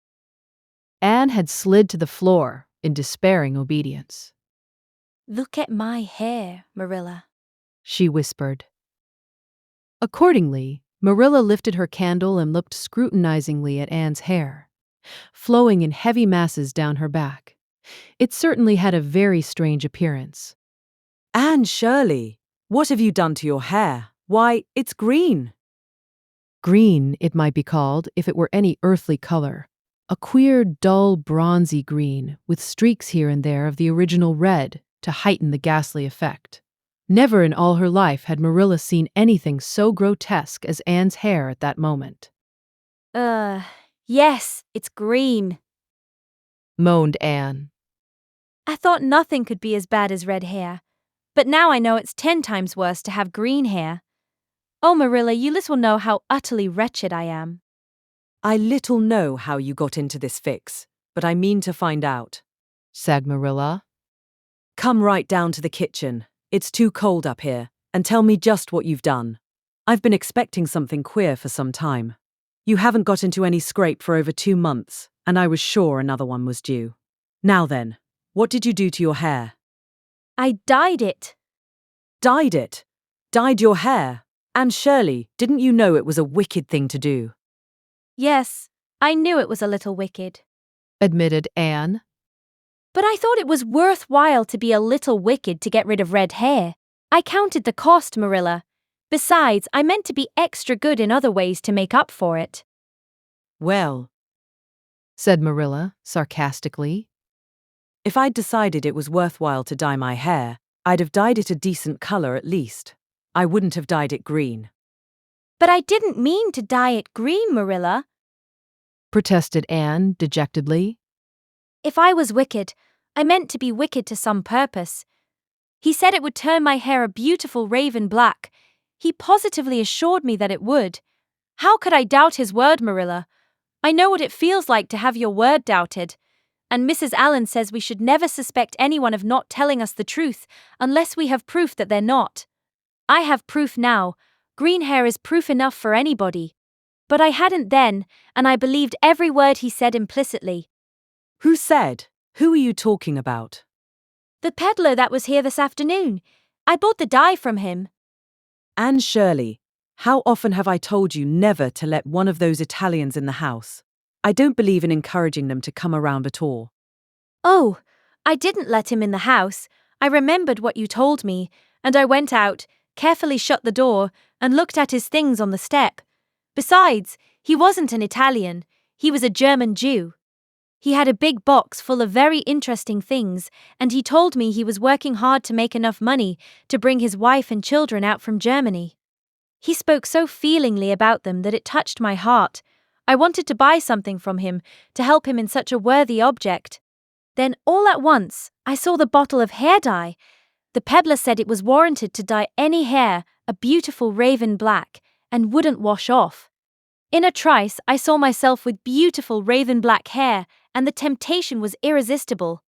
Anne had slid to the floor in despairing obedience. Look at my hair, Marilla, she whispered. Accordingly, Marilla lifted her candle and looked scrutinizingly at Anne's hair, flowing in heavy masses down her back. It certainly had a very strange appearance. Anne Shirley, what have you done to your hair? Why, it's green. Green, it might be called, if it were any earthly color. A queer, dull, bronzy green, with streaks here and there of the original red to heighten the ghastly effect. Never in all her life had Marilla seen anything so grotesque as Anne's hair at that moment. Yes, it's green, moaned Anne. I thought nothing could be as bad as red hair, but now I know it's 10 times worse to have green hair. Oh, Marilla, you little know how utterly wretched I am. I little know how you got into this fix, but I mean to find out, said Marilla. Come right down to the kitchen. It's too cold up here, and tell me just what you've done. I've been expecting something queer for some time. You haven't got into any scrape for over 2 months, and I was sure another one was due. Now then, what did you do to your hair? I dyed it. Dyed it? Dyed your hair? Anne Shirley, didn't you know it was a wicked thing to do? Yes, I knew it was a little wicked, admitted Anne. But I thought it was worthwhile to be a little wicked to get rid of red hair. I counted the cost, Marilla. Besides, I meant to be extra good in other ways to make up for it. Well, said Marilla sarcastically, if I'd decided it was worthwhile to dye my hair, I'd have dyed it a decent color at least. I wouldn't have dyed it green. But I didn't mean to dye it green, Marilla, protested Anne dejectedly. If I was wicked, I meant to be wicked to some purpose. He said it would turn my hair a beautiful raven black. He positively assured me that it would. How could I doubt his word, Marilla? I know what it feels like to have your word doubted. And Mrs. Allen says we should never suspect anyone of not telling us the truth unless we have proof that they're not. I have proof now. Green hair is proof enough for anybody. But I hadn't then, and I believed every word he said implicitly. Who said? Who are you talking about? The peddler that was here this afternoon. I bought the dye from him. Anne Shirley, how often have I told you never to let one of those Italians in the house? I don't believe in encouraging them to come around at all. Oh, I didn't let him in the house. I remembered what you told me, and I went out, carefully shut the door, and looked at his things on the step. Besides, he wasn't an Italian, he was a German Jew. He had a big box full of very interesting things, and he told me he was working hard to make enough money to bring his wife and children out from Germany. He spoke so feelingly about them that it touched my heart. I wanted to buy something from him to help him in such a worthy object. Then, all at once, I saw the bottle of hair dye. The peddler said it was warranted to dye any hair a beautiful raven black and wouldn't wash off. In a trice, I saw myself with beautiful raven black hair, and the temptation was irresistible.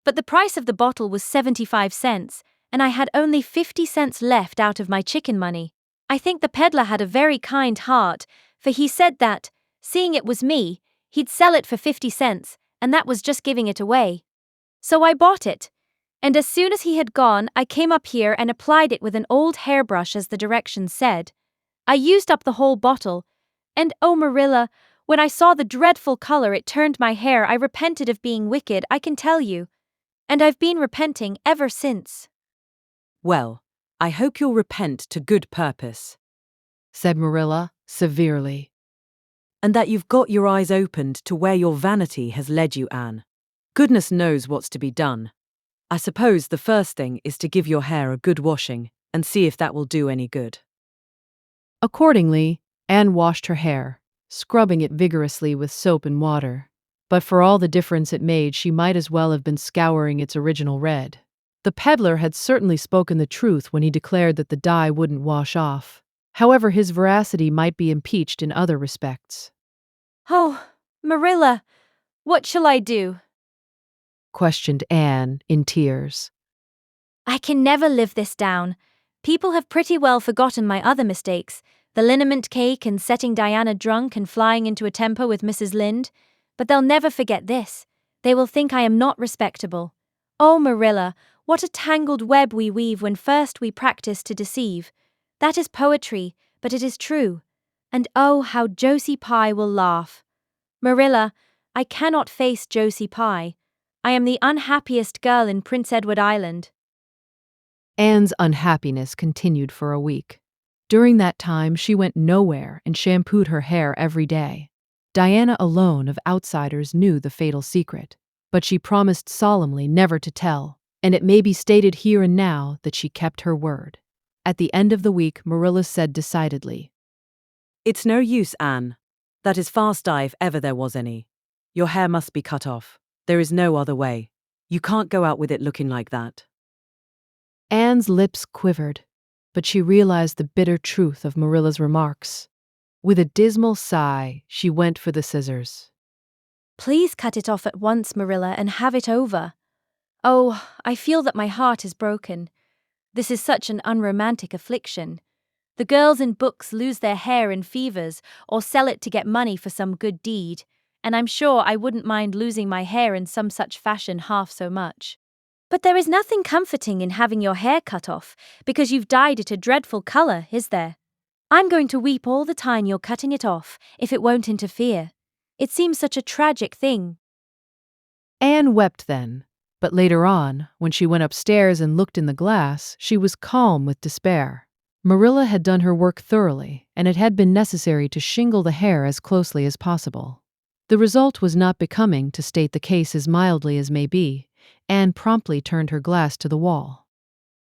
But the price of the bottle was 75 cents, and I had only 50 cents left out of my chicken money. I think the peddler had a very kind heart, for he said that, seeing it was me, he'd sell it for 50 cents, and that was just giving it away. So I bought it. And as soon as he had gone, I came up here and applied it with an old hairbrush as the directions said. I used up the whole bottle, and oh Marilla, when I saw the dreadful color it turned my hair, I repented of being wicked, I can tell you. And I've been repenting ever since. Well, I hope you'll repent to good purpose, said Marilla severely. And that you've got your eyes opened to where your vanity has led you, Anne. Goodness knows what's to be done. I suppose the first thing is to give your hair a good washing and see if that will do any good. Accordingly, Anne washed her hair, scrubbing it vigorously with soap and water. But for all the difference it made, she might as well have been scouring its original red. The peddler had certainly spoken the truth when he declared that the dye wouldn't wash off. However, his veracity might be impeached in other respects. Oh, Marilla, what shall I do? Questioned Anne in tears. I can never live this down. People have pretty well forgotten my other mistakes, the liniment cake and setting Diana drunk and flying into a temper with Mrs. Lynde, but they'll never forget this. They will think I am not respectable. Oh, Marilla, what a tangled web we weave when first we practice to deceive. That is poetry, but it is true. And oh, how Josie Pye will laugh. Marilla, I cannot face Josie Pye. I am the unhappiest girl in Prince Edward Island. Anne's unhappiness continued for a week. During that time, she went nowhere and shampooed her hair every day. Diana alone of outsiders knew the fatal secret, but she promised solemnly never to tell, and it may be stated here and now that she kept her word. At the end of the week, Marilla said decidedly, It's no use, Anne. That is fast dye if ever there was any. Your hair must be cut off. There is no other way. You can't go out with it looking like that. Anne's lips quivered, but she realized the bitter truth of Marilla's remarks. With a dismal sigh, she went for the scissors. Please cut it off at once, Marilla, and have it over. Oh, I feel that my heart is broken. This is such an unromantic affliction. The girls in books lose their hair in fevers or sell it to get money for some good deed, and I'm sure I wouldn't mind losing my hair in some such fashion half so much. But there is nothing comforting in having your hair cut off because you've dyed it a dreadful color, is there? I'm going to weep all the time you're cutting it off if it won't interfere. It seems such a tragic thing. Anne wept then, but later on, when she went upstairs and looked in the glass, she was calm with despair. Marilla had done her work thoroughly, and it had been necessary to shingle the hair as closely as possible. The result was not becoming, to state the case as mildly as may be. Anne promptly turned her glass to the wall.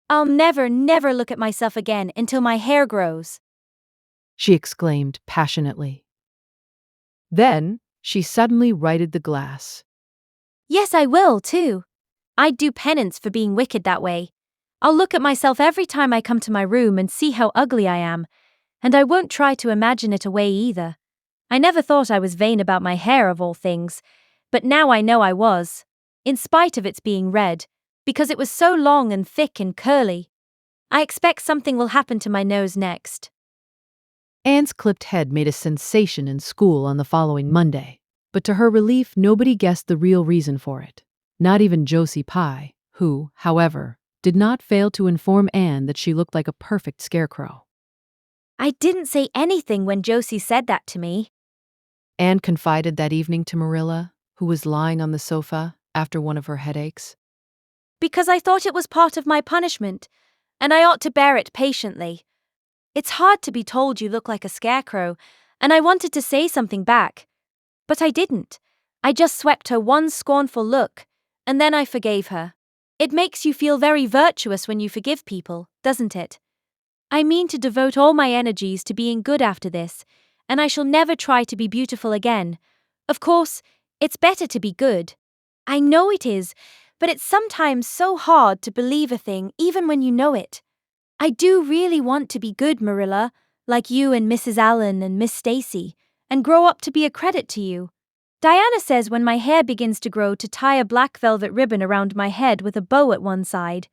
I'll never look at myself again until my hair grows, she exclaimed passionately. Then she suddenly righted the glass. Yes, I will, too. I'd do penance for being wicked that way. I'll look at myself every time I come to my room and see how ugly I am, and I won't try to imagine it away either. I never thought I was vain about my hair of all things, but now I know I was, in spite of its being red, because it was so long and thick and curly. I expect something will happen to my nose next. Anne's clipped head made a sensation in school on the following Monday, but to her relief, nobody guessed the real reason for it. Not even Josie Pye, who, however, did not fail to inform Anne that she looked like a perfect scarecrow. I didn't say anything when Josie said that to me, Anne confided that evening to Marilla, who was lying on the sofa after one of her headaches. Because I thought it was part of my punishment. and I ought to bear it patiently. It's hard to be told you look like a scarecrow, and I wanted to say something back. But I didn't. I just swept her one scornful look, and then I forgave her. It makes you feel very virtuous when you forgive people, doesn't it? I mean to devote all my energies to being good after this, and I shall never try to be beautiful again. Of course, it's better to be good. I know it is, but it's sometimes so hard to believe a thing even when you know it. I do really want to be good, Marilla, like you and Mrs. Allen and Miss Stacy, and grow up to be a credit to you. Diana says when my hair begins to grow to tie a black velvet ribbon around my head with a bow at one side.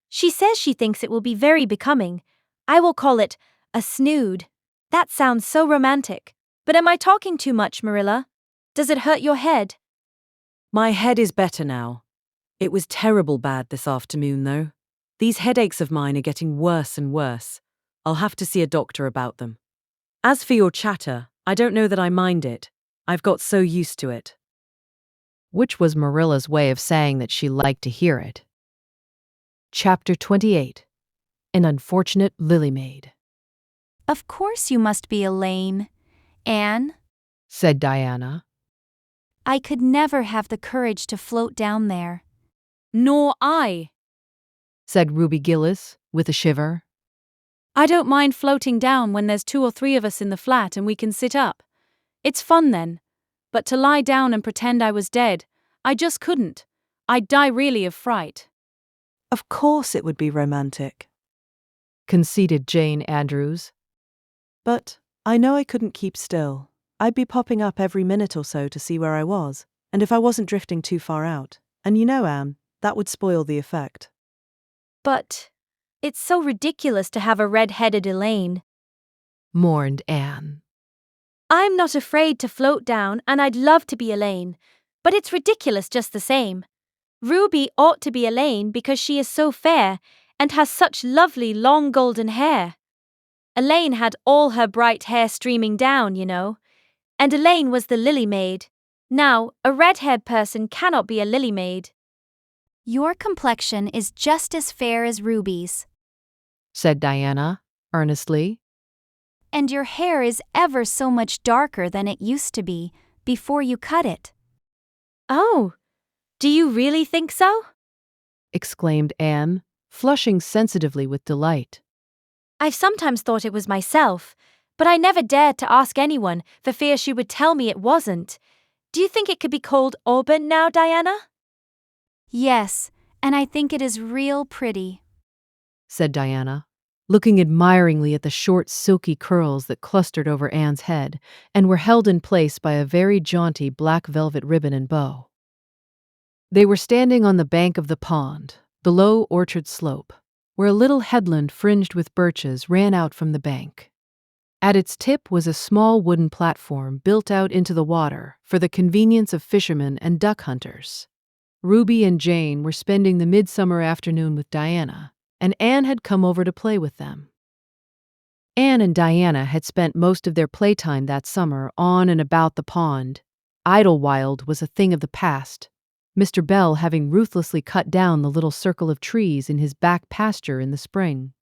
She says she thinks it will be very becoming. I will call it a snood. That sounds so romantic. But am I talking too much, Marilla? Does it hurt your head? My head is better now. It was terrible bad this afternoon, though. These headaches of mine are getting worse and worse. I'll have to see a doctor about them. As for your chatter, I don't know that I mind it. I've got so used to it. Which was Marilla's way of saying that she liked to hear it. Chapter 28. An Unfortunate Lily Maid. Of course you must be Elaine, Anne, said Diana. I could never have the courage to float down there. Nor I, said Ruby Gillis with a shiver. I don't mind floating down when there's 2 or 3 of us in the flat and we can sit up. It's fun then. But to lie down and pretend I was dead, I just couldn't. I'd die really of fright. Of course it would be romantic. Conceded Jane Andrews. But I know I couldn't keep still. I'd be popping up every minute or so to see where I was, and if I wasn't drifting too far out. And you know, Anne, that would spoil the effect. But it's so ridiculous to have a red-headed Elaine, mourned Anne. I'm not afraid to float down, and I'd love to be Elaine, but it's ridiculous just the same. Ruby ought to be Elaine because she is so fair and has such lovely long golden hair. Elaine had all her bright hair streaming down, you know, and Elaine was the lily maid. Now, a red-haired person cannot be a lily maid. Your complexion is just as fair as Ruby's, said Diana, earnestly. And your hair is ever so much darker than it used to be before you cut it. Oh, do you really think so? Exclaimed Anne, flushing sensitively with delight. I've sometimes thought it was myself, but I never dared to ask anyone for fear she would tell me it wasn't. Do you think it could be called auburn now, Diana? Yes, and I think it is real pretty, said Diana, looking admiringly at the short, silky curls that clustered over Anne's head and were held in place by a very jaunty black velvet ribbon and bow. They were standing on the bank of the pond, below Orchard Slope, where a little headland fringed with birches ran out from the bank. At its tip was a small wooden platform built out into the water for the convenience of fishermen and duck hunters. Ruby and Jane were spending the midsummer afternoon with Diana, and Anne had come over to play with them. Anne and Diana had spent most of their playtime that summer on and about the pond. Idlewild was a thing of the past, Mr. Bell having ruthlessly cut down the little circle of trees in his back pasture in the spring.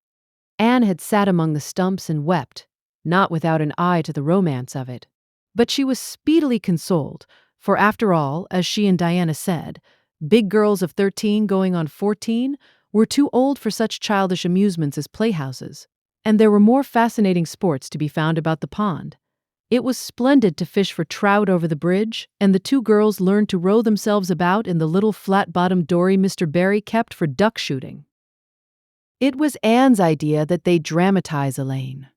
Anne had sat among the stumps and wept, not without an eye to the romance of it. But she was speedily consoled, for after all, as she and Diana said, big girls of 13 going on 14 were too old for such childish amusements as playhouses, and there were more fascinating sports to be found about the pond. It was splendid to fish for trout over the bridge, and the 2 girls learned to row themselves about in the little flat-bottomed dory Mr. Barry kept for duck shooting. It was Anne's idea that they dramatize Elaine.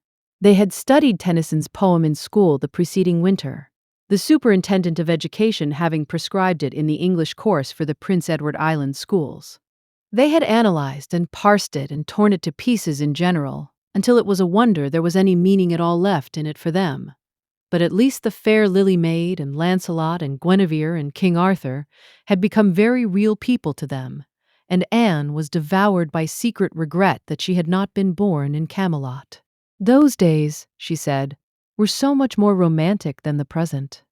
They had studied Tennyson's poem in school the preceding winter, the superintendent of education having prescribed it in the English course for the Prince Edward Island schools. They had analyzed and parsed it and torn it to pieces in general, until it was a wonder there was any meaning at all left in it for them. But at least the fair Lily Maid and Lancelot and Guinevere and King Arthur had become very real people to them, and Anne was devoured by secret regret that she had not been born in Camelot. Those days, she said, were so much more romantic than the present.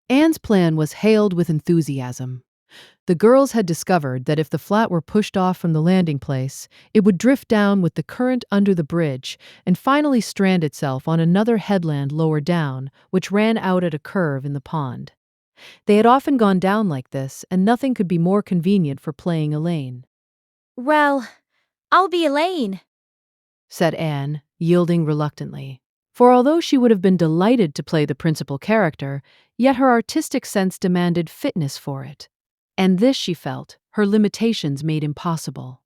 Anne's plan was hailed with enthusiasm. The girls had discovered that if the flat were pushed off from the landing place, it would drift down with the current under the bridge and finally strand itself on another headland lower down, which ran out at a curve in the pond. They had often gone down like this, and nothing could be more convenient for playing Elaine. Well, I'll be Elaine, said Anne, yielding reluctantly. For although she would have been delighted to play the principal character, yet her artistic sense demanded fitness for it. And this, she felt, her limitations made impossible.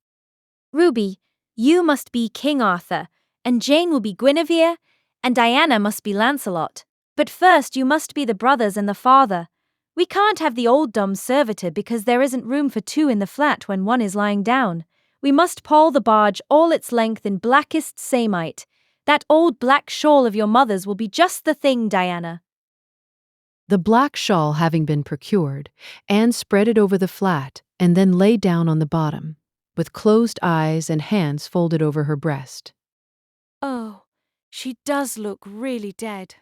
Ruby, you must be King Arthur, and Jane will be Guinevere, and Diana must be Lancelot. But first you must be the brothers and the father. We can't have the old dumb servitor because there isn't room for two in the flat when one is lying down. We must pall the barge all its length in blackest samite. That old black shawl of your mother's will be just the thing, Diana. The black shawl having been procured, Anne spread it over the flat and then lay down on the bottom, with closed eyes and hands folded over her breast. Oh, she does look really dead,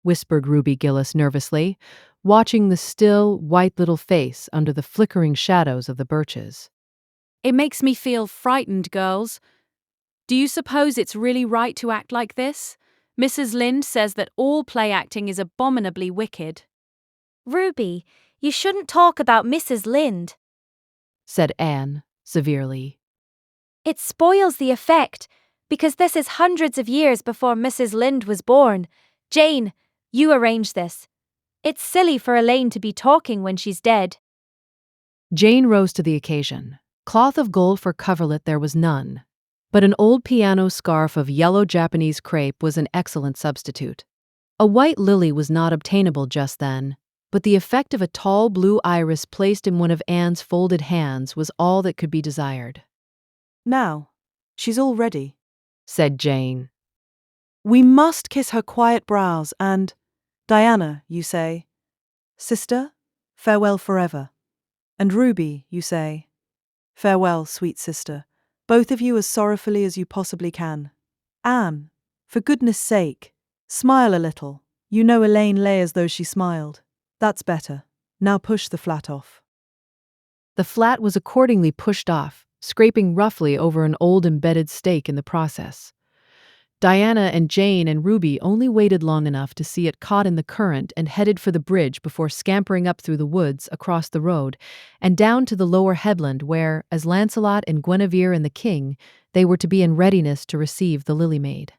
whispered Ruby Gillis nervously, watching the still, white little face under the flickering shadows of the birches. It makes me feel frightened, girls. Do you suppose it's really right to act like this? Mrs. Lynde says that all play acting is abominably wicked. Ruby, you shouldn't talk about Mrs. Lynde, said Anne, severely. It spoils the effect, because this is hundreds of years before Mrs. Lynde was born. Jane, you arrange this. It's silly for Elaine to be talking when she's dead. Jane rose to the occasion. Cloth of gold for coverlet there was none, but an old piano scarf of yellow Japanese crepe was an excellent substitute. A white lily was not obtainable just then, but the effect of a tall blue iris placed in one of Anne's folded hands was all that could be desired. Now, she's all ready, said Jane. We must kiss her quiet brows and, Diana, you say, sister, farewell forever. And Ruby, you say, farewell, sweet sister, both of you as sorrowfully as you possibly can. Anne, for goodness sake, smile a little. You know Elaine lay as though she smiled. That's better. Now push the flat off. The flat was accordingly pushed off, scraping roughly over an old embedded stake in the process. Diana and Jane and Ruby only waited long enough to see it caught in the current and headed for the bridge before scampering up through the woods across the road and down to the lower headland where, as Lancelot and Guinevere and the king, they were to be in readiness to receive the Lily Maid.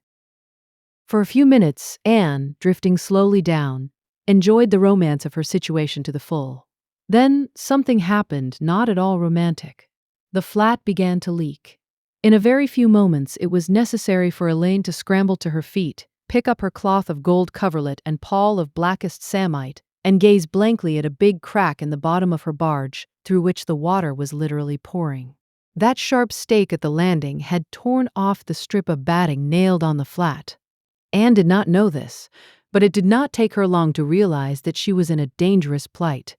For a few minutes, Anne, drifting slowly down, enjoyed the romance of her situation to the full. Then something happened not at all romantic. The flat began to leak. In a very few moments, it was necessary for Elaine to scramble to her feet, pick up her cloth of gold coverlet and pall of blackest samite, and gaze blankly at a big crack in the bottom of her barge, through which the water was literally pouring. That sharp stake at the landing had torn off the strip of batting nailed on the flat. Anne did not know this, but it did not take her long to realize that she was in a dangerous plight.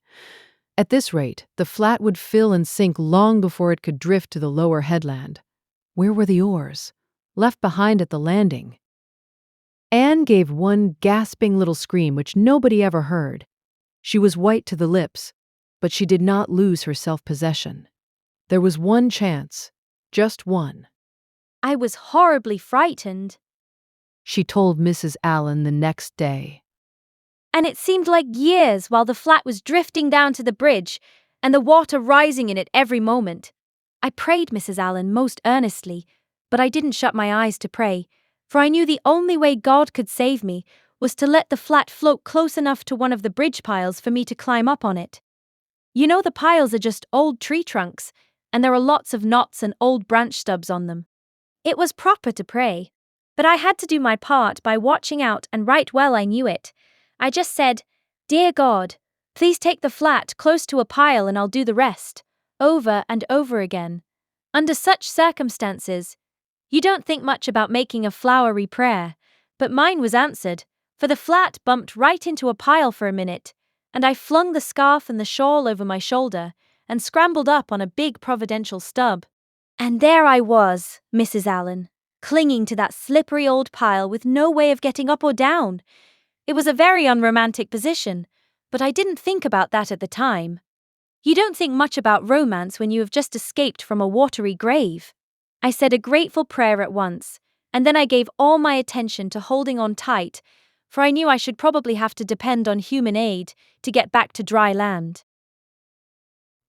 At this rate, the flat would fill and sink long before it could drift to the lower headland. Where were the oars? Left behind at the landing. Anne gave one gasping little scream which nobody ever heard. She was white to the lips, but she did not lose her self-possession. There was one chance, just one. I was horribly frightened, she told Mrs. Allen the next day. And it seemed like years while the flat was drifting down to the bridge and the water rising in it every moment. I prayed, Mrs. Allen, most earnestly, but I didn't shut my eyes to pray, for I knew the only way God could save me was to let the flat float close enough to one of the bridge piles for me to climb up on it. You know, the piles are just old tree trunks, and there are lots of knots and old branch stubs on them. It was proper to pray, but I had to do my part by watching out, and right well I knew it. I just said, Dear God, please take the flat close to a pile and I'll do the rest. Over and over again. Under such circumstances, you don't think much about making a flowery prayer, but mine was answered, for the flat bumped right into a pile for a minute, and I flung the scarf and the shawl over my shoulder and scrambled up on a big providential stub. And there I was, Mrs. Allen, clinging to that slippery old pile with no way of getting up or down. It was a very unromantic position, but I didn't think about that at the time. You don't think much about romance when you have just escaped from a watery grave. I said a grateful prayer at once, and then I gave all my attention to holding on tight, for I knew I should probably have to depend on human aid to get back to dry land.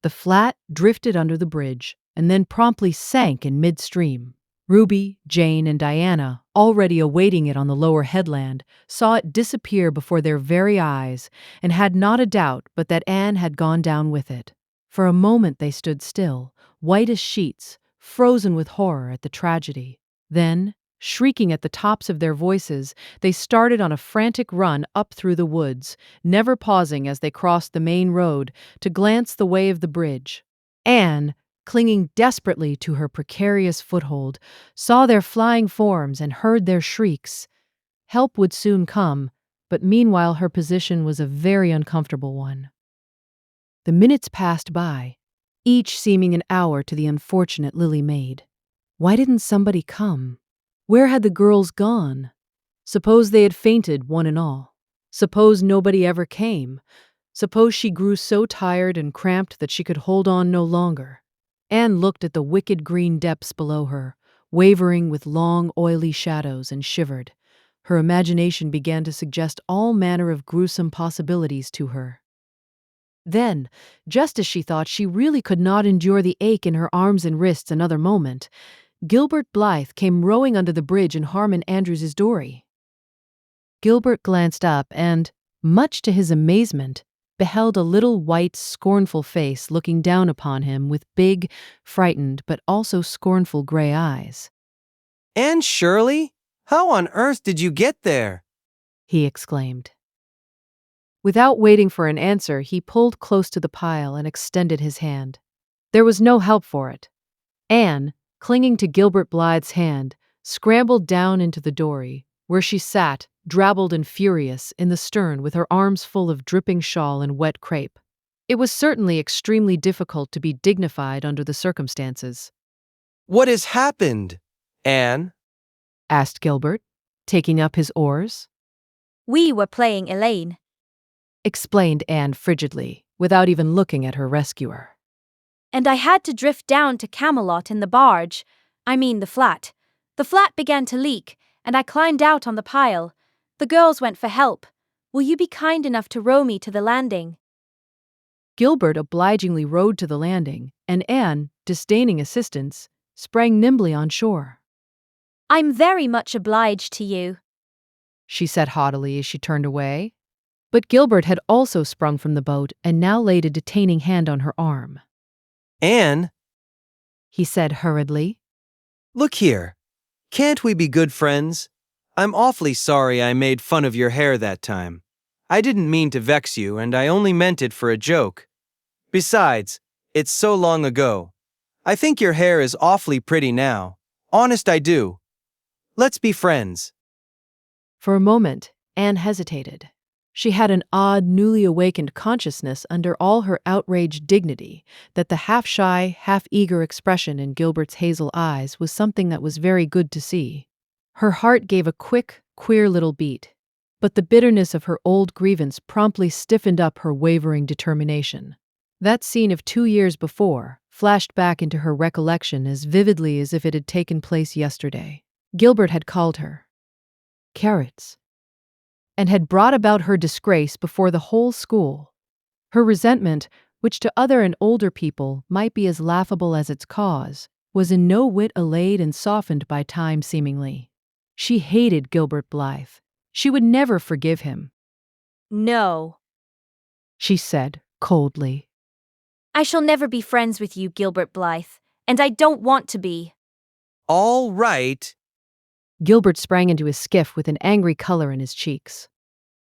The flat drifted under the bridge and then promptly sank in midstream. Ruby, Jane, and Diana, already awaiting it on the lower headland, saw it disappear before their very eyes and had not a doubt but that Anne had gone down with it. For a moment they stood still, white as sheets, frozen with horror at the tragedy. Then, shrieking at the tops of their voices, they started on a frantic run up through the woods, never pausing as they crossed the main road to glance the way of the bridge. Anne, clinging desperately to her precarious foothold, saw their flying forms and heard their shrieks. Help would soon come, but meanwhile her position was a very uncomfortable one. The minutes passed by, each seeming an hour to the unfortunate Lily Maid. Why didn't somebody come? Where had the girls gone? Suppose they had fainted, one and all. Suppose nobody ever came. Suppose she grew so tired and cramped that she could hold on no longer. Anne looked at the wicked green depths below her, wavering with long, oily shadows, and shivered. Her imagination began to suggest all manner of gruesome possibilities to her. Then, just as she thought she really could not endure the ache in her arms and wrists another moment, Gilbert Blythe came rowing under the bridge in Harmon Andrews's dory. Gilbert glanced up and, much to his amazement, beheld a little white, scornful face looking down upon him with big, frightened but also scornful gray eyes. Anne Shirley? How on earth did you get there? He exclaimed. Without waiting for an answer, he pulled close to the pile and extended his hand. There was no help for it. Anne, clinging to Gilbert Blythe's hand, scrambled down into the dory, where she sat, drabbled and furious, in the stern with her arms full of dripping shawl and wet crepe. It was certainly extremely difficult to be dignified under the circumstances. What has happened, Anne? Asked Gilbert, taking up his oars. We were playing Elaine, Explained Anne frigidly, without even looking at her rescuer. and I had to drift down to Camelot in the barge, the flat. The flat began to leak, and I climbed out on the pile. The girls went for help. Will you be kind enough to row me to the landing? Gilbert obligingly rowed to the landing, and Anne, disdaining assistance, sprang nimbly on shore. I'm very much obliged to you, She said haughtily as she turned away. But Gilbert had also sprung from the boat and now laid a detaining hand on her arm. Anne, He said hurriedly. look here. Can't we be good friends? I'm awfully sorry I made fun of your hair that time. I didn't mean to vex you, and I only meant it for a joke. Besides, it's so long ago. I think your hair is awfully pretty now. Honest, I do. Let's be friends. For a moment, Anne hesitated. She had an odd, newly awakened consciousness under all her outraged dignity that the half-shy, half-eager expression in Gilbert's hazel eyes was something that was very good to see. Her heart gave a quick, queer little beat, but the bitterness of her old grievance promptly stiffened up her wavering determination. That scene of 2 years before flashed back into her recollection as vividly as if it had taken place yesterday. Gilbert had called her carrots, and had brought about her disgrace before the whole school. Her resentment, which to other and older people might be as laughable as its cause, was in no whit allayed and softened by time seemingly. She hated Gilbert Blythe. She would never forgive him. No, She said coldly. I shall never be friends with you, Gilbert Blythe, and I don't want to be. All right. Gilbert sprang into his skiff with an angry color in his cheeks.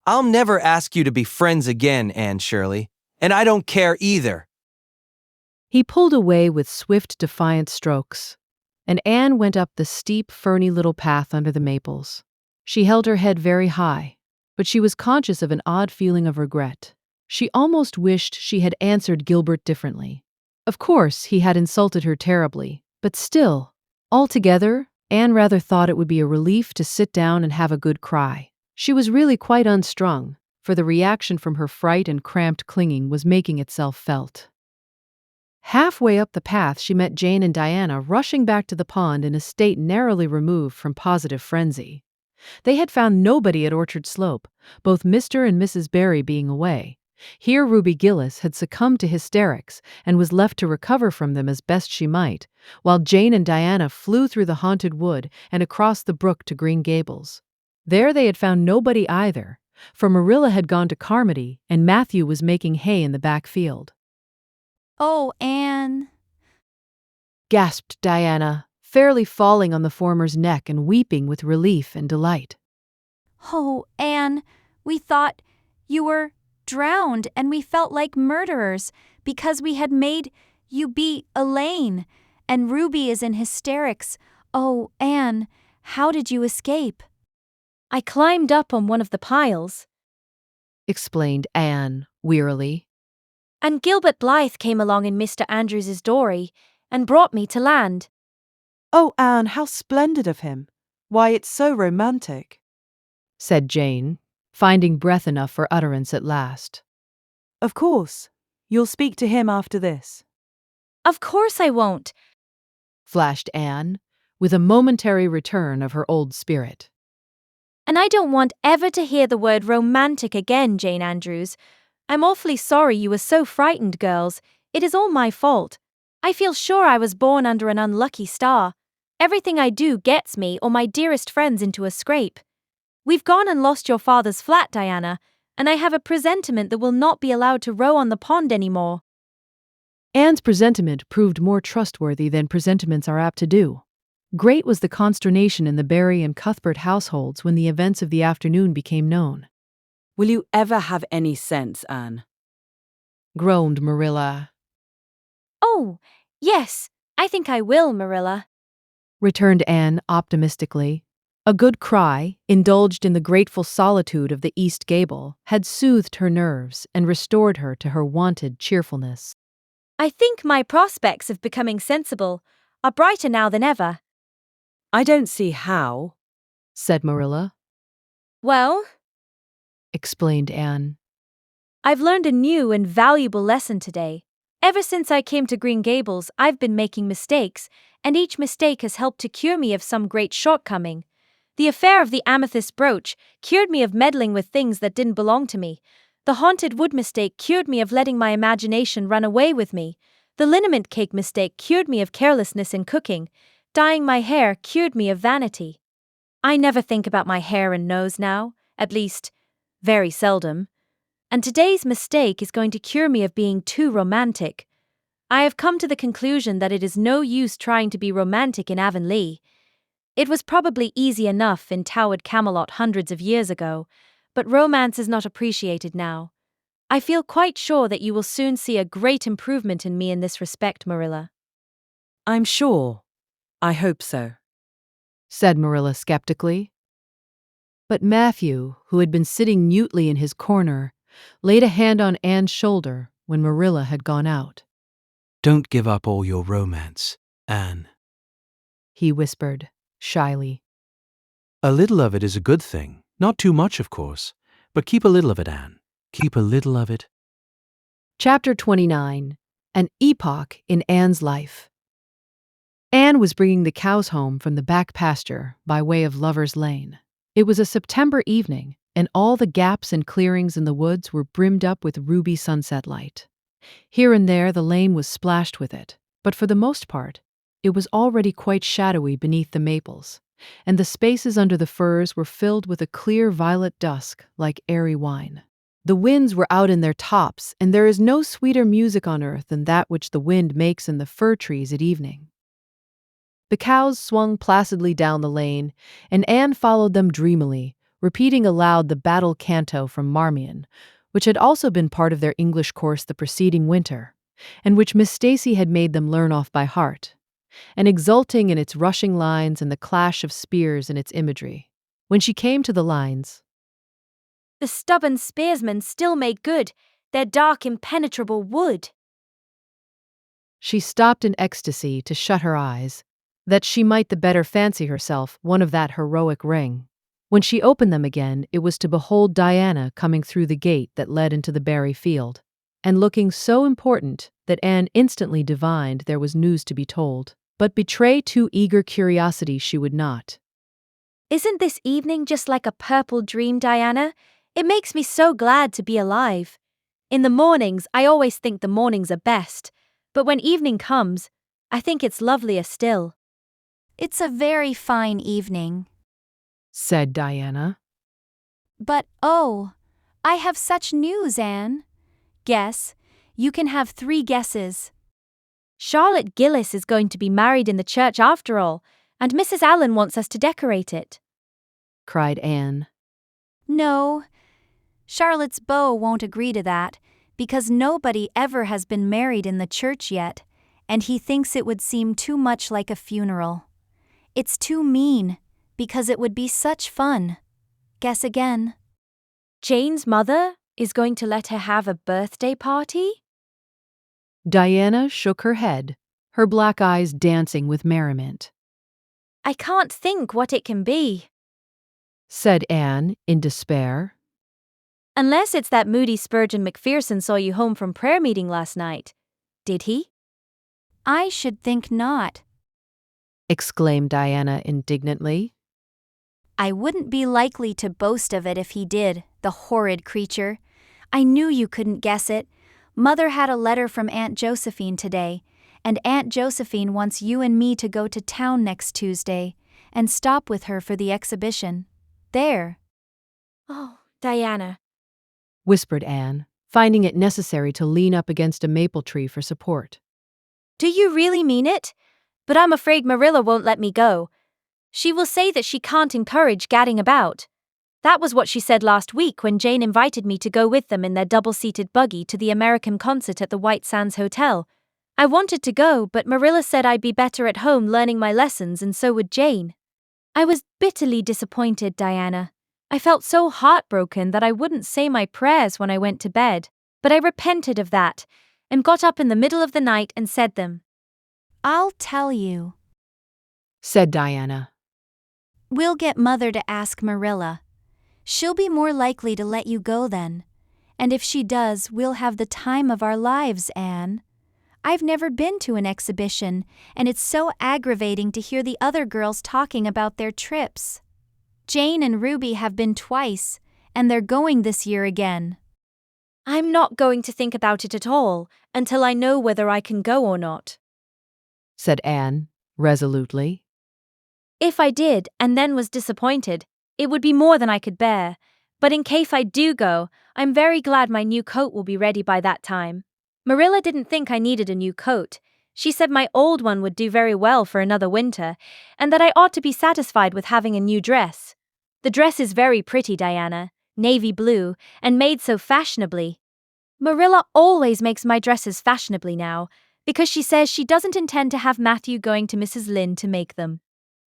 I'll never ask you to be friends again, Anne Shirley, and I don't care either. He pulled away with swift, defiant strokes, and Anne went up the steep, ferny little path under the maples. She held her head very high, but she was conscious of an odd feeling of regret. She almost wished she had answered Gilbert differently. Of course, he had insulted her terribly, but still, altogether, Anne rather thought it would be a relief to sit down and have a good cry. She was really quite unstrung, for the reaction from her fright and cramped clinging was making itself felt. Halfway up the path, she met Jane and Diana rushing back to the pond in a state narrowly removed from positive frenzy. They had found nobody at Orchard Slope, both Mr. and Mrs. Barry being away. Here Ruby Gillis had succumbed to hysterics and was left to recover from them as best she might, while Jane and Diana flew through the haunted wood and across the brook to Green Gables. There they had found nobody either, for Marilla had gone to Carmody and Matthew was making hay in the back field. Oh, Anne, Gasped Diana, fairly falling on the former's neck and weeping with relief and delight. oh, Anne, we thought you were drowned and we felt like murderers because we had made you be Elaine, and Ruby is in hysterics. Oh, Anne, how did you escape? I climbed up on one of the piles, Explained Anne wearily. and Gilbert Blythe came along in Mr. Andrews's dory and brought me to land. Oh, Anne, how splendid of him. Why, it's so romantic. Said Jane, finding breath enough for utterance at last. Of course. You'll speak to him after this. Of course I won't. Flashed Anne, with a momentary return of her old spirit. And I don't want ever to hear the word romantic again, Jane Andrews. I'm awfully sorry you were so frightened, girls. It is all my fault. I feel sure I was born under an unlucky star. Everything I do gets me or my dearest friends into a scrape. We've gone and lost your father's flat, Diana, and I have a presentiment that we'll not be allowed to row on the pond anymore. Anne's presentiment proved more trustworthy than presentiments are apt to do. Great was the consternation in the Barry and Cuthbert households when the events of the afternoon became known. Will you ever have any sense, Anne? Groaned Marilla. Oh, yes, I think I will, Marilla. Returned Anne optimistically. A good cry, indulged in the grateful solitude of the east gable, had soothed her nerves and restored her to her wonted cheerfulness. I think my prospects of becoming sensible are brighter now than ever. I don't see how, Said Marilla. Well, Explained Anne. I've learned a new and valuable lesson today. Ever since I came to Green Gables, I've been making mistakes, and each mistake has helped to cure me of some great shortcoming. The affair of the amethyst brooch cured me of meddling with things that didn't belong to me. The haunted wood mistake cured me of letting my imagination run away with me. The liniment cake mistake cured me of carelessness in cooking. Dyeing my hair cured me of vanity. I never think about my hair and nose now, at least, very seldom. And today's mistake is going to cure me of being too romantic. I have come to the conclusion that it is no use trying to be romantic in Avonlea. It was probably easy enough in towered Camelot hundreds of years ago, but romance is not appreciated now. I feel quite sure that you will soon see a great improvement in me in this respect, Marilla. I'm sure. I hope so. Said Marilla skeptically. But Matthew, who had been sitting mutely in his corner, laid a hand on Anne's shoulder when Marilla had gone out. Don't give up all your romance, Anne. He whispered, shyly. A little of it is a good thing. Not too much, of course. But keep a little of it, Anne. Keep a little of it. Chapter 29. An Epoch in Anne's Life. Anne was bringing the cows home from the back pasture by way of Lover's Lane. It was a September evening, and all the gaps and clearings in the woods were brimmed up with ruby sunset light. Here and there the lane was splashed with it, but for the most part, it was already quite shadowy beneath the maples, and the spaces under the firs were filled with a clear violet dusk like airy wine. The winds were out in their tops, and there is no sweeter music on earth than that which the wind makes in the fir trees at evening. The cows swung placidly down the lane, and Anne followed them dreamily, repeating aloud the battle canto from Marmion, which had also been part of their English course the preceding winter, and which Miss Stacy had made them learn off by heart, and exulting in its rushing lines and the clash of spears in its imagery. When she came to the lines, The stubborn spearsmen still made good their dark impenetrable wood. she stopped in ecstasy to shut her eyes, that she might the better fancy herself one of that heroic ring. When she opened them again, it was to behold Diana coming through the gate that led into the berry field. and looking so important that Anne instantly divined there was news to be told. But betray too eager curiosity she would not. Isn't this evening just like a purple dream, Diana? It makes me so glad to be alive. In the mornings, I always think the mornings are best, but when evening comes, I think it's lovelier still. It's a very fine evening, said Diana. But oh, I have such news, Anne. Guess. You can have 3 guesses. Charlotte Gillis is going to be married in the church after all, and Mrs. Allen wants us to decorate it, cried Anne. No, Charlotte's beau won't agree to that, because nobody ever has been married in the church yet, and he thinks it would seem too much like a funeral. It's too mean, because it would be such fun. Guess again. Jane's mother is going to let her have a birthday party? Diana shook her head, her black eyes dancing with merriment. I can't think what it can be, said Anne in despair. Unless it's that moody Spurgeon Macpherson saw you home from prayer meeting last night. Did he? I should think not, exclaimed Diana indignantly. I wouldn't be likely to boast of it if he did, the horrid creature. I knew you couldn't guess it. Mother had a letter from Aunt Josephine today, and Aunt Josephine wants you and me to go to town next Tuesday and stop with her for the exhibition. There. Oh, Diana, whispered Anne, finding it necessary to lean up against a maple tree for support. Do you really mean it? But I'm afraid Marilla won't let me go. She will say that she can't encourage gadding about. That was what she said last week when Jane invited me to go with them in their double-seated buggy to the American concert at the White Sands Hotel. I wanted to go, but Marilla said I'd be better at home learning my lessons, and so would Jane. I was bitterly disappointed, Diana. I felt so heartbroken that I wouldn't say my prayers when I went to bed, but I repented of that and got up in the middle of the night and said them. I'll tell you, said Diana. We'll get Mother to ask Marilla. She'll be more likely to let you go then. And if she does, we'll have the time of our lives, Anne. I've never been to an exhibition, and it's so aggravating to hear the other girls talking about their trips. Jane and Ruby have been twice, and they're going this year again. I'm not going to think about it at all until I know whether I can go or not, said Anne resolutely. If I did and then was disappointed, it would be more than I could bear. But in case I do go, I'm very glad my new coat will be ready by that time. Marilla didn't think I needed a new coat. She said my old one would do very well for another winter, and that I ought to be satisfied with having a new dress. The dress is very pretty, Diana, navy blue, and made so fashionably. Marilla always makes my dresses fashionably now, because she says she doesn't intend to have Matthew going to Mrs. Lynde to make them.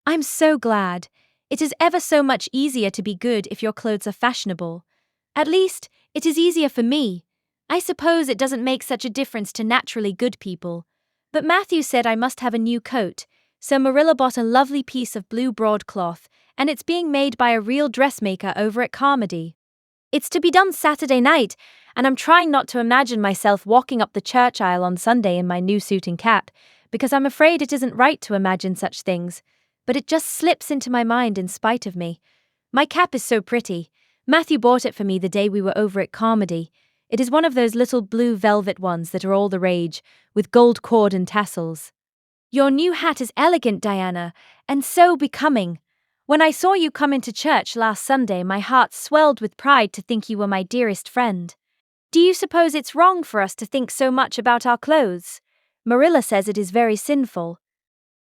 I'm so glad. It is ever so much easier to be good if your clothes are fashionable. At least, it is easier for me. I suppose it doesn't make such a difference to naturally good people. But Matthew said I must have a new coat, so Marilla bought a lovely piece of blue broadcloth, and it's being made by a real dressmaker over at Carmody. It's to be done Saturday night, and I'm trying not to imagine myself walking up the church aisle on Sunday in my new suit and cap, because I'm afraid it isn't right to imagine such things. But it just slips into my mind in spite of me. My cap is so pretty. Matthew bought it for me the day we were over at Carmody. It is one of those little blue velvet ones that are all the rage, with gold cord and tassels. Your new hat is elegant, Diana, and so becoming. When I saw you come into church last Sunday, my heart swelled with pride to think you were my dearest friend. Do you suppose it's wrong for us to think so much about our clothes? Marilla says it is very sinful.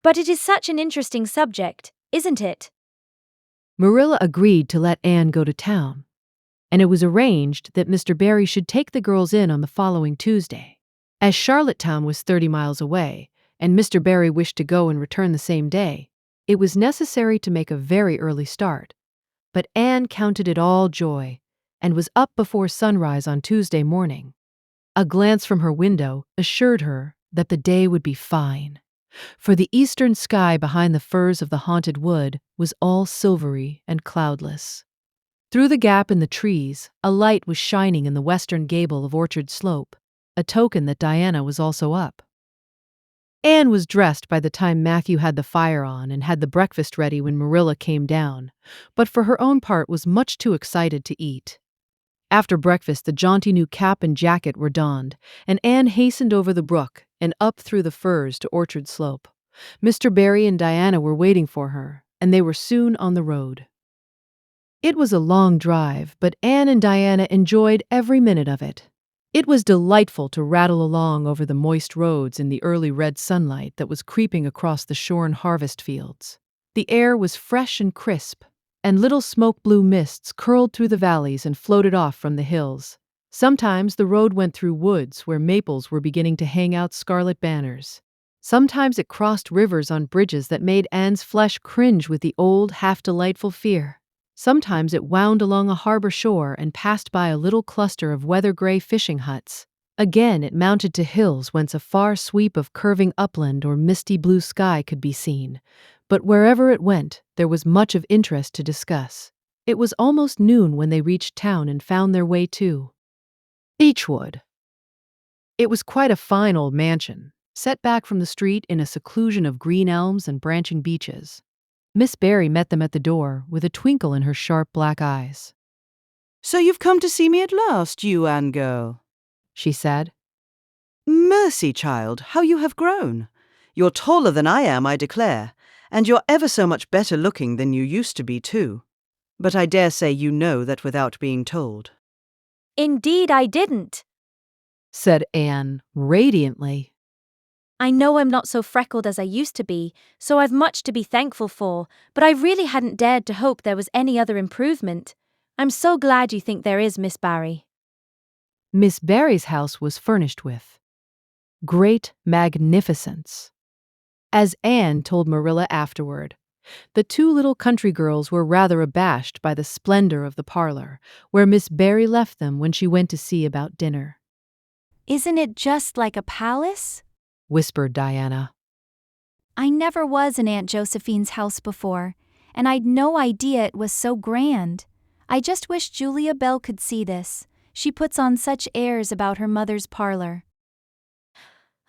But it is such an interesting subject, isn't it? Marilla agreed to let Anne go to town, and it was arranged that Mr. Barry should take the girls in on the following Tuesday. As Charlottetown was 30 miles away, and Mr. Barry wished to go and return the same day, it was necessary to make a very early start. But Anne counted it all joy, and was up before sunrise on Tuesday morning. A glance from her window assured her that the day would be fine, for the eastern sky behind the firs of the haunted wood was all silvery and cloudless. Through the gap in the trees, a light was shining in the western gable of Orchard Slope, a token that Diana was also up. Anne was dressed by the time Matthew had the fire on and had the breakfast ready when Marilla came down, but for her own part was much too excited to eat. After breakfast, the jaunty new cap and jacket were donned, and Anne hastened over the brook and up through the firs to Orchard Slope. Mr. Barry and Diana were waiting for her, and they were soon on the road. It was a long drive, but Anne and Diana enjoyed every minute of it. It was delightful to rattle along over the moist roads in the early red sunlight that was creeping across the shorn harvest fields. The air was fresh and crisp, and little smoke-blue mists curled through the valleys and floated off from the hills. Sometimes the road went through woods where maples were beginning to hang out scarlet banners. Sometimes it crossed rivers on bridges that made Anne's flesh cringe with the old, half-delightful fear. Sometimes it wound along a harbor shore and passed by a little cluster of weather-gray fishing huts. Again, it mounted to hills whence a far sweep of curving upland or misty blue sky could be seen. But wherever it went, there was much of interest to discuss. It was almost noon when they reached town and found their way to Beechwood. It was quite a fine old mansion, set back from the street in a seclusion of green elms and branching beeches. Miss Barry met them at the door with a twinkle in her sharp black eyes. "So you've come to see me at last, you Anne girl," she said. "Mercy, child, how you have grown. You're taller than I am, I declare, and you're ever so much better looking than you used to be, too. But I dare say you know that without being told." Indeed, I didn't, said Anne, radiantly. I know I'm not so freckled as I used to be, so I've much to be thankful for, but I really hadn't dared to hope there was any other improvement. I'm so glad you think there is, Miss Barry. Miss Barry's house was furnished with great magnificence. As Anne told Marilla afterward, the two little country girls were rather abashed by the splendor of the parlor, where Miss Barry left them when she went to see about dinner. Isn't it just like a palace? Whispered Diana. I never was in Aunt Josephine's house before, and I'd no idea it was so grand. I just wish Julia Bell could see this. She puts on such airs about her mother's parlor.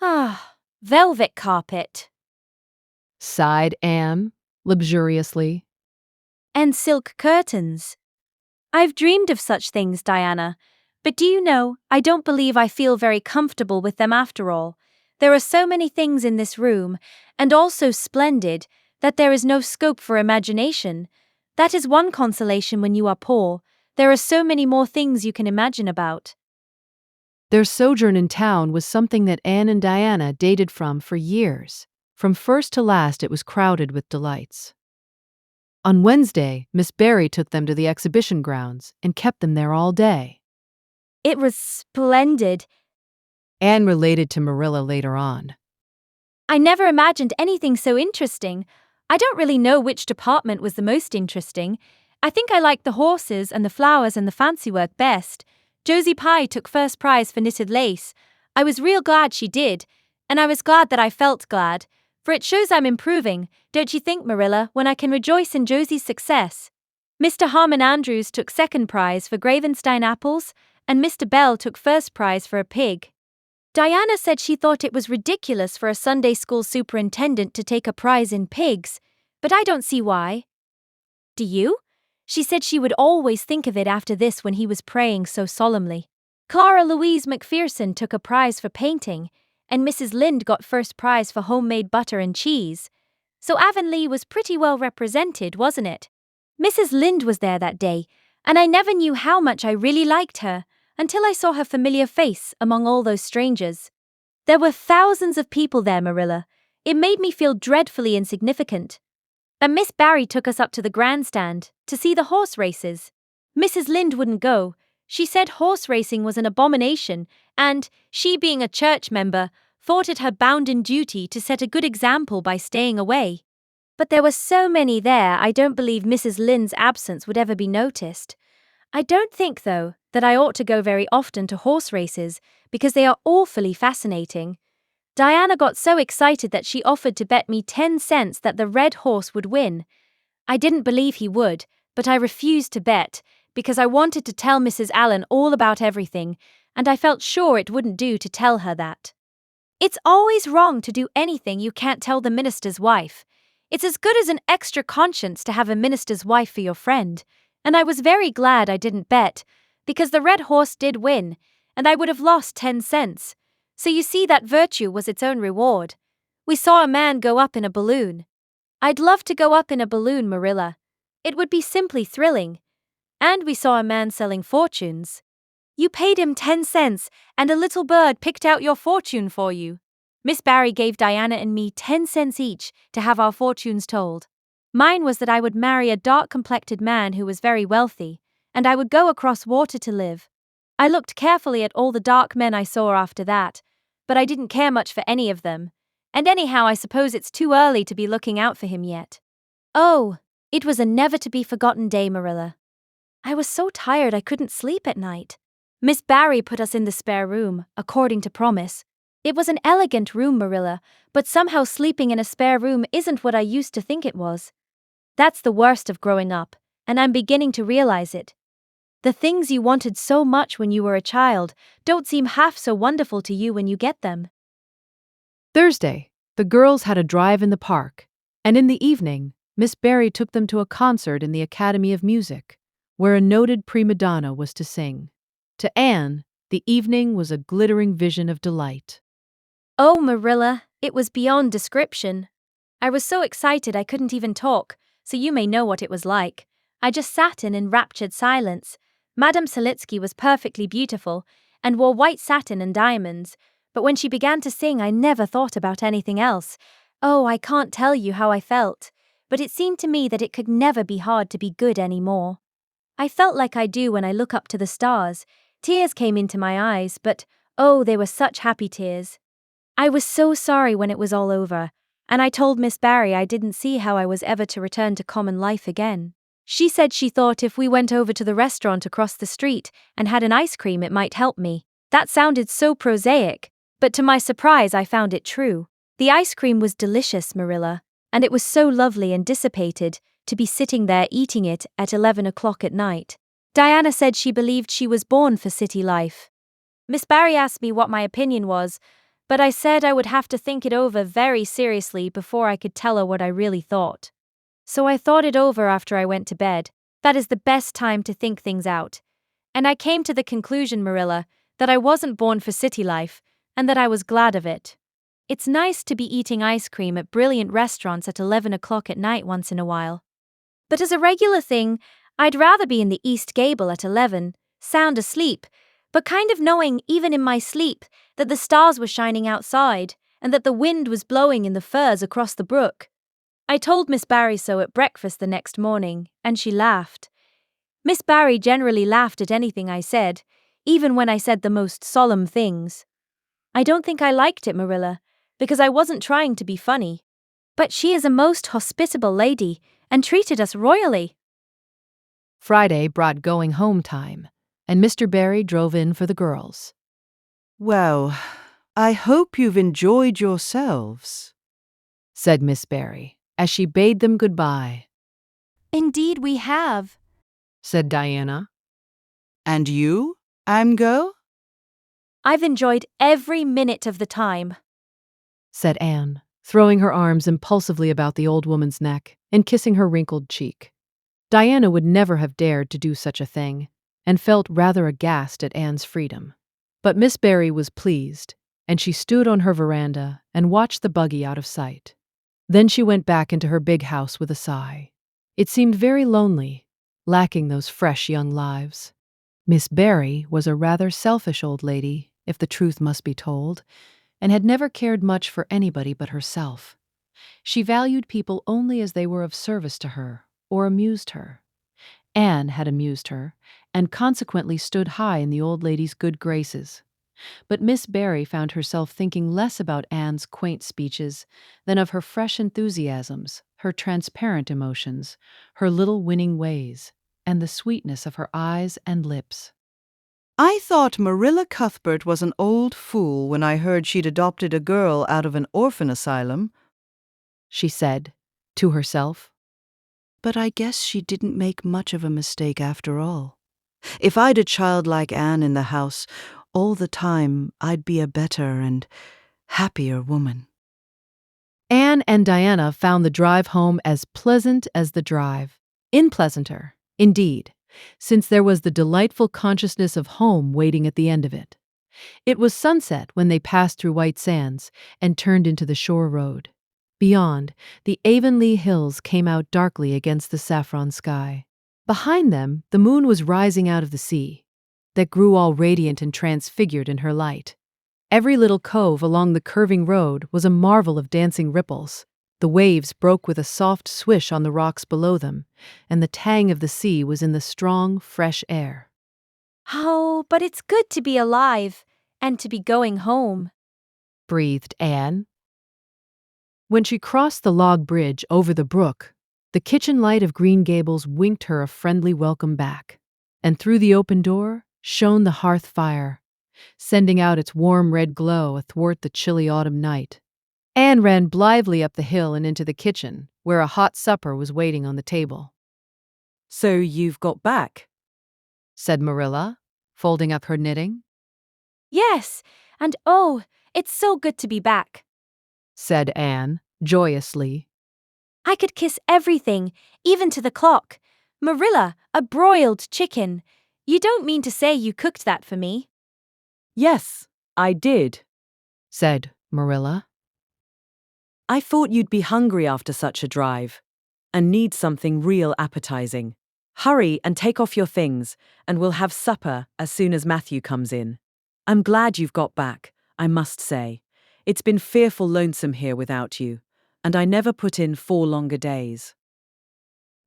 Ah, velvet carpet. Sighed Anne, luxuriously. And silk curtains. I've dreamed of such things, Diana, but do you know, I don't believe I feel very comfortable with them after all. There are so many things in this room, and all so splendid, that there is no scope for imagination. That is one consolation when you are poor. There are so many more things you can imagine about. Their sojourn in town was something that Anne and Diana dated from for years. From first to last, it was crowded with delights. On Wednesday, Miss Barry took them to the exhibition grounds and kept them there all day. It was splendid. Anne related to Marilla later on. I never imagined anything so interesting. I don't really know which department was the most interesting. I think I liked the horses and the flowers and the fancy work best. Josie Pye took first prize for knitted lace. I was real glad she did, and I was glad that I felt glad, for it shows I'm improving, don't you think, Marilla, when I can rejoice in Josie's success? Mr. Harmon Andrews took second prize for Gravenstein apples, and Mr. Bell took first prize for a pig. Diana said she thought it was ridiculous for a Sunday school superintendent to take a prize in pigs, but I don't see why. Do you? She said she would always think of it after this when he was praying so solemnly. Clara Louise McPherson took a prize for painting, and Mrs. Lynde got first prize for homemade butter and cheese. So Avonlea was pretty well represented, wasn't it? Mrs. Lynde was there that day, and I never knew how much I really liked her, until I saw her familiar face among all those strangers. There were thousands of people there, Marilla. It made me feel dreadfully insignificant. And Miss Barry took us up to the grandstand to see the horse races. Mrs. Lynde wouldn't go. She said horse racing was an abomination, and, she being a church member, thought it her bounden duty to set a good example by staying away. But there were so many there, I don't believe Mrs. Lynde's absence would ever be noticed. I don't think, though, that I ought to go very often to horse races, because they are awfully fascinating. Diana got so excited that she offered to bet me 10 cents that the red horse would win. I didn't believe he would, but I refused to bet, because I wanted to tell Mrs. Allen all about everything, and I felt sure it wouldn't do to tell her that. It's always wrong to do anything you can't tell the minister's wife. It's as good as an extra conscience to have a minister's wife for your friend, and I was very glad I didn't bet, because the red horse did win, and I would have lost 10 cents. So you see that virtue was its own reward. We saw a man go up in a balloon. I'd love to go up in a balloon, Marilla. It would be simply thrilling. And we saw a man selling fortunes. You paid him 10 cents, and a little bird picked out your fortune for you. Miss Barry gave Diana and me 10 cents each to have our fortunes told. Mine was that I would marry a dark-complected man who was very wealthy, and I would go across water to live. I looked carefully at all the dark men I saw after that, but I didn't care much for any of them, and anyhow I suppose it's too early to be looking out for him yet. Oh, it was a never-to-be-forgotten day, Marilla. I was so tired I couldn't sleep at night. Miss Barry put us in the spare room, according to promise. It was an elegant room, Marilla, but somehow sleeping in a spare room isn't what I used to think it was. That's the worst of growing up, and I'm beginning to realize it. The things you wanted so much when you were a child don't seem half so wonderful to you when you get them. Thursday, the girls had a drive in the park, and in the evening, Miss Barry took them to a concert in the Academy of Music, where a noted prima donna was to sing. To Anne, the evening was a glittering vision of delight. Oh, Marilla, it was beyond description. I was so excited I couldn't even talk, so you may know what it was like. I just sat in enraptured silence. Madame Selitsky was perfectly beautiful and wore white satin and diamonds, but when she began to sing I never thought about anything else. Oh, I can't tell you how I felt, but it seemed to me that it could never be hard to be good anymore. I felt like I do when I look up to the stars. Tears came into my eyes, but oh, they were such happy tears. I was so sorry when it was all over, and I told Miss Barry I didn't see how I was ever to return to common life again. She said she thought if we went over to the restaurant across the street and had an ice cream it might help me. That sounded so prosaic, but to my surprise I found it true. The ice cream was delicious, Marilla, and it was so lovely and dissipated to be sitting there eating it at 11 o'clock at night. Diana said she believed she was born for city life. Miss Barry asked me what my opinion was, but I said I would have to think it over very seriously before I could tell her what I really thought. So I thought it over after I went to bed. That is the best time to think things out. And I came to the conclusion, Marilla, that I wasn't born for city life, and that I was glad of it. It's nice to be eating ice cream at brilliant restaurants at 11 o'clock at night once in a while. But as a regular thing, I'd rather be in the East Gable at 11, sound asleep, but kind of knowing, even in my sleep, that the stars were shining outside, and that the wind was blowing in the firs across the brook. I told Miss Barry so at breakfast the next morning, and she laughed. Miss Barry generally laughed at anything I said, even when I said the most solemn things. I don't think I liked it, Marilla, because I wasn't trying to be funny. But she is a most hospitable lady, and treated us royally. Friday brought going home time, and Mr. Barry drove in for the girls. Well, I hope you've enjoyed yourselves, said Miss Barry, as she bade them goodbye. Indeed we have, said Diana. And you, Amgo? I've enjoyed every minute of the time, said Anne, throwing her arms impulsively about the old woman's neck and kissing her wrinkled cheek. Diana would never have dared to do such a thing, and felt rather aghast at Anne's freedom. But Miss Barry was pleased, and she stood on her veranda and watched the buggy out of sight. Then she went back into her big house with a sigh. It seemed very lonely, lacking those fresh young lives. Miss Barry was a rather selfish old lady, if the truth must be told, and had never cared much for anybody but herself. She valued people only as they were of service to her or amused her. Anne had amused her, and consequently stood high in the old lady's good graces. But Miss Barry found herself thinking less about Anne's quaint speeches than of her fresh enthusiasms, her transparent emotions, her little winning ways, and the sweetness of her eyes and lips. I thought Marilla Cuthbert was an old fool when I heard she'd adopted a girl out of an orphan asylum, she said to herself. But I guess she didn't make much of a mistake after all. If I'd a child like Anne in the house, all the time I'd be a better and happier woman. Anne and Diana found the drive home as pleasant as the drive. Pleasanter, indeed, since there was the delightful consciousness of home waiting at the end of it. It was sunset when they passed through White Sands and turned into the shore road. Beyond, the Avonlea hills came out darkly against the saffron sky. Behind them, the moon was rising out of the sea, that grew all radiant and transfigured in her light. Every little cove along the curving road was a marvel of dancing ripples. The waves broke with a soft swish on the rocks below them, and the tang of the sea was in the strong, fresh air. Oh, but it's good to be alive and to be going home, breathed Anne. When she crossed the log bridge over the brook, the kitchen light of Green Gables winked her a friendly welcome back, and through the open door shone the hearth fire, sending out its warm red glow athwart the chilly autumn night. Anne ran blithely up the hill and into the kitchen, where a hot supper was waiting on the table. "So you've got back?" said Marilla, folding up her knitting. Yes, and oh, it's so good to be back, said Anne, joyously. I could kiss everything, even to the clock. Marilla, a broiled chicken. You don't mean to say you cooked that for me? "Yes, I did," said Marilla. "I thought you'd be hungry after such a drive and need something real appetizing. Hurry and take off your things, and we'll have supper as soon as Matthew comes in. I'm glad you've got back, I must say. It's been fearful lonesome here without you, and I never put in 4 longer days."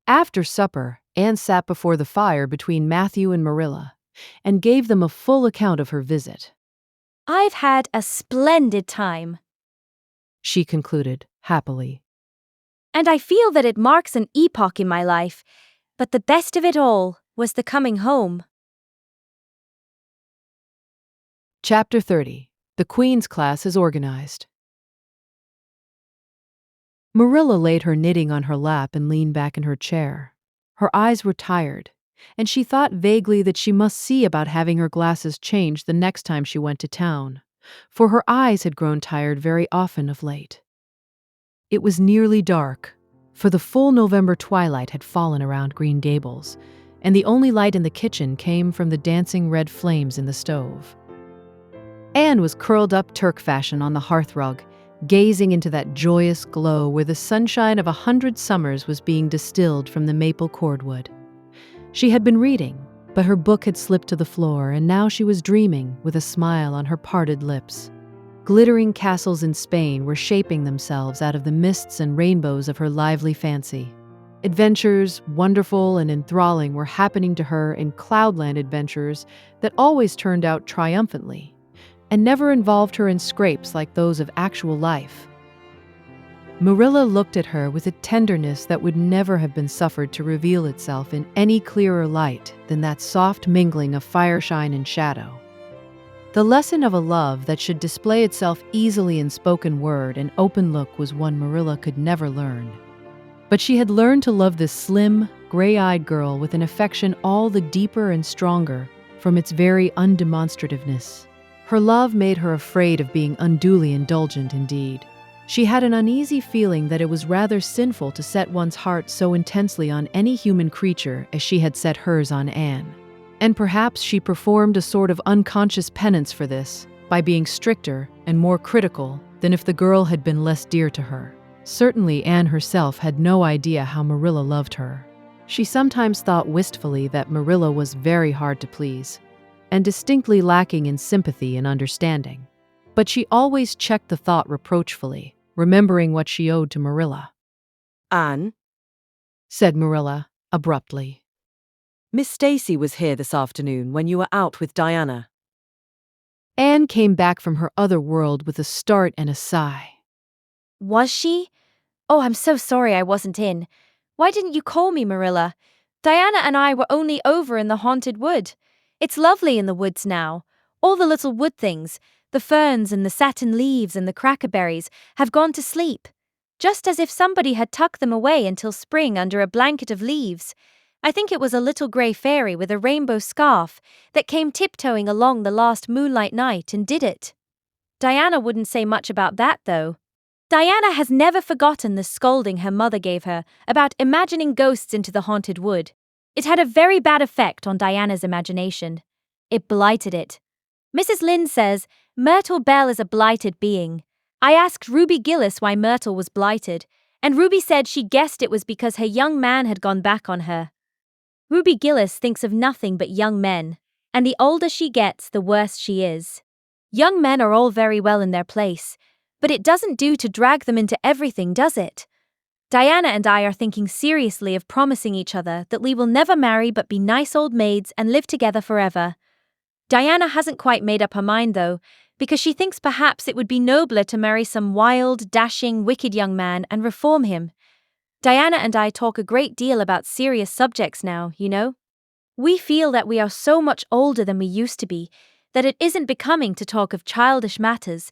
After supper, Anne sat before the fire between Matthew and Marilla, and gave them a full account of her visit. I've had a splendid time, she concluded, happily. And I feel that it marks an epoch in my life, but the best of it all was the coming home. Chapter 30. The Queen's Class is Organized. Marilla laid her knitting on her lap and leaned back in her chair. Her eyes were tired, and she thought vaguely that she must see about having her glasses changed the next time she went to town, for her eyes had grown tired very often of late. It was nearly dark, for the full November twilight had fallen around Green Gables, and the only light in the kitchen came from the dancing red flames in the stove. Anne was curled up Turk fashion on the hearthrug, gazing into that joyous glow where the sunshine of 100 summers was being distilled from the maple cordwood. She had been reading, but her book had slipped to the floor, and now she was dreaming with a smile on her parted lips. Glittering castles in Spain were shaping themselves out of the mists and rainbows of her lively fancy. Adventures, wonderful and enthralling, were happening to her in cloudland adventures that always turned out triumphantly, and never involved her in scrapes like those of actual life. Marilla looked at her with a tenderness that would never have been suffered to reveal itself in any clearer light than that soft mingling of fireshine and shadow. The lesson of a love that should display itself easily in spoken word and open look was one Marilla could never learn. But she had learned to love this slim, gray-eyed girl with an affection all the deeper and stronger from its very undemonstrativeness. Her love made her afraid of being unduly indulgent indeed. She had an uneasy feeling that it was rather sinful to set one's heart so intensely on any human creature as she had set hers on Anne. And perhaps she performed a sort of unconscious penance for this, by being stricter and more critical than if the girl had been less dear to her. Certainly Anne herself had no idea how Marilla loved her. She sometimes thought wistfully that Marilla was very hard to please, and distinctly lacking in sympathy and understanding. But she always checked the thought reproachfully, remembering what she owed to Marilla. "Anne," said Marilla, abruptly. "Miss Stacy was here this afternoon when you were out with Diana." Anne came back from her other world with a start and a sigh. Was she? Oh, I'm so sorry I wasn't in. Why didn't you call me, Marilla? Diana and I were only over in the haunted wood. It's lovely in the woods now. All the little wood things, the ferns and the satin leaves and the crackerberries, have gone to sleep, just as if somebody had tucked them away until spring under a blanket of leaves. I think it was a little grey fairy with a rainbow scarf that came tiptoeing along the last moonlight night and did it. Diana wouldn't say much about that, though. Diana has never forgotten the scolding her mother gave her about imagining ghosts into the haunted wood. It had a very bad effect on Diana's imagination. It blighted it. Mrs. Lynde says Myrtle Bell is a blighted being. I asked Ruby Gillis why Myrtle was blighted, and Ruby said she guessed it was because her young man had gone back on her. Ruby Gillis thinks of nothing but young men, and the older she gets, the worse she is. Young men are all very well in their place, but it doesn't do to drag them into everything, does it? Diana and I are thinking seriously of promising each other that we will never marry but be nice old maids and live together forever. Diana hasn't quite made up her mind, though, because she thinks perhaps it would be nobler to marry some wild, dashing, wicked young man and reform him. Diana and I talk a great deal about serious subjects now, you know. We feel that we are so much older than we used to be, that it isn't becoming to talk of childish matters.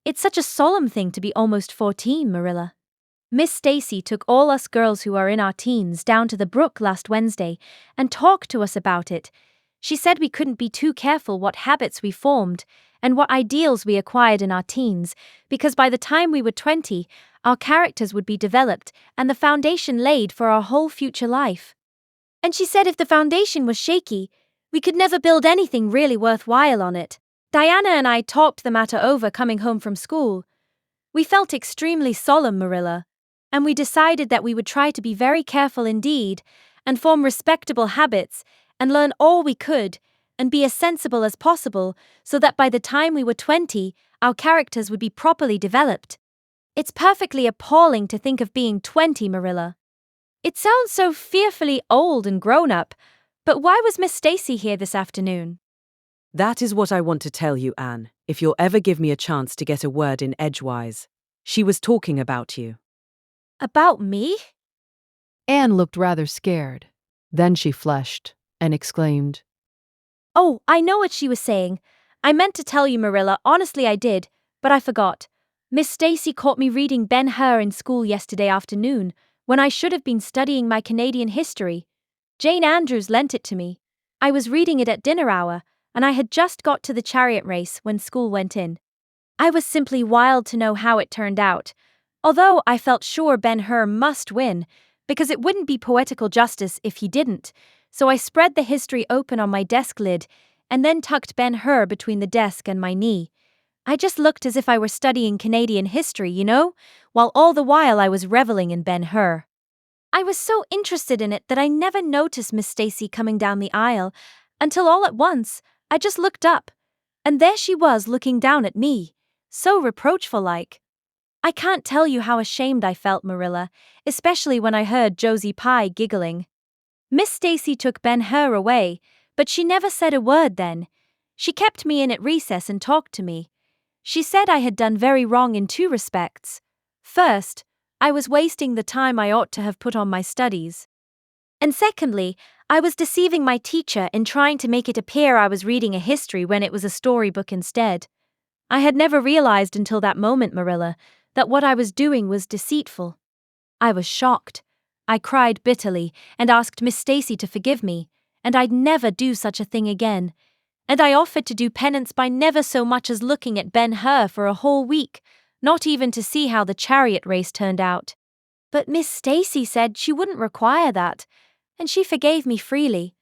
It's such a solemn thing to be almost 14, Marilla. Miss Stacy took all us girls who are in our teens down to the brook last Wednesday and talked to us about it. She said we couldn't be too careful what habits we formed and what ideals we acquired in our teens, because by the time we were 20, our characters would be developed and the foundation laid for our whole future life. And she said if the foundation was shaky, we could never build anything really worthwhile on it. Diana and I talked the matter over coming home from school. We felt extremely solemn, Marilla, and we decided that we would try to be very careful indeed and form respectable habits and learn all we could and be as sensible as possible so that by the time we were 20, our characters would be properly developed. It's perfectly appalling to think of being 20, Marilla. It sounds so fearfully old and grown up, but why was Miss Stacy here this afternoon? That is what I want to tell you, Anne, if you'll ever give me a chance to get a word in edgewise. She was talking about you. About me? Anne looked rather scared. Then she flushed and exclaimed, Oh, I know what she was saying. I meant to tell you, Marilla, honestly I did, but I forgot. Miss Stacy caught me reading Ben-Hur in school yesterday afternoon, when I should have been studying my Canadian history. Jane Andrews lent it to me. I was reading it at dinner hour, and I had just got to the chariot race when school went in. I was simply wild to know how it turned out, although I felt sure Ben-Hur must win, because it wouldn't be poetical justice if he didn't, so I spread the history open on my desk lid and then tucked Ben-Hur between the desk and my knee. I just looked as if I were studying Canadian history, you know, while all the while I was reveling in Ben-Hur. I was so interested in it that I never noticed Miss Stacy coming down the aisle until all at once I just looked up, and there she was looking down at me, so reproachful-like. I can't tell you how ashamed I felt, Marilla, especially when I heard Josie Pye giggling. Miss Stacy took Ben-Hur away, but she never said a word then. She kept me in at recess and talked to me. She said I had done very wrong in two respects. First, I was wasting the time I ought to have put on my studies. And secondly, I was deceiving my teacher in trying to make it appear I was reading a history when it was a storybook instead. I had never realized until that moment, Marilla, that what I was doing was deceitful. I was shocked. I cried bitterly and asked Miss Stacy to forgive me, and I'd never do such a thing again. And I offered to do penance by never so much as looking at Ben-Hur for a whole week, not even to see how the chariot race turned out. But Miss Stacy said she wouldn't require that, and she forgave me freely.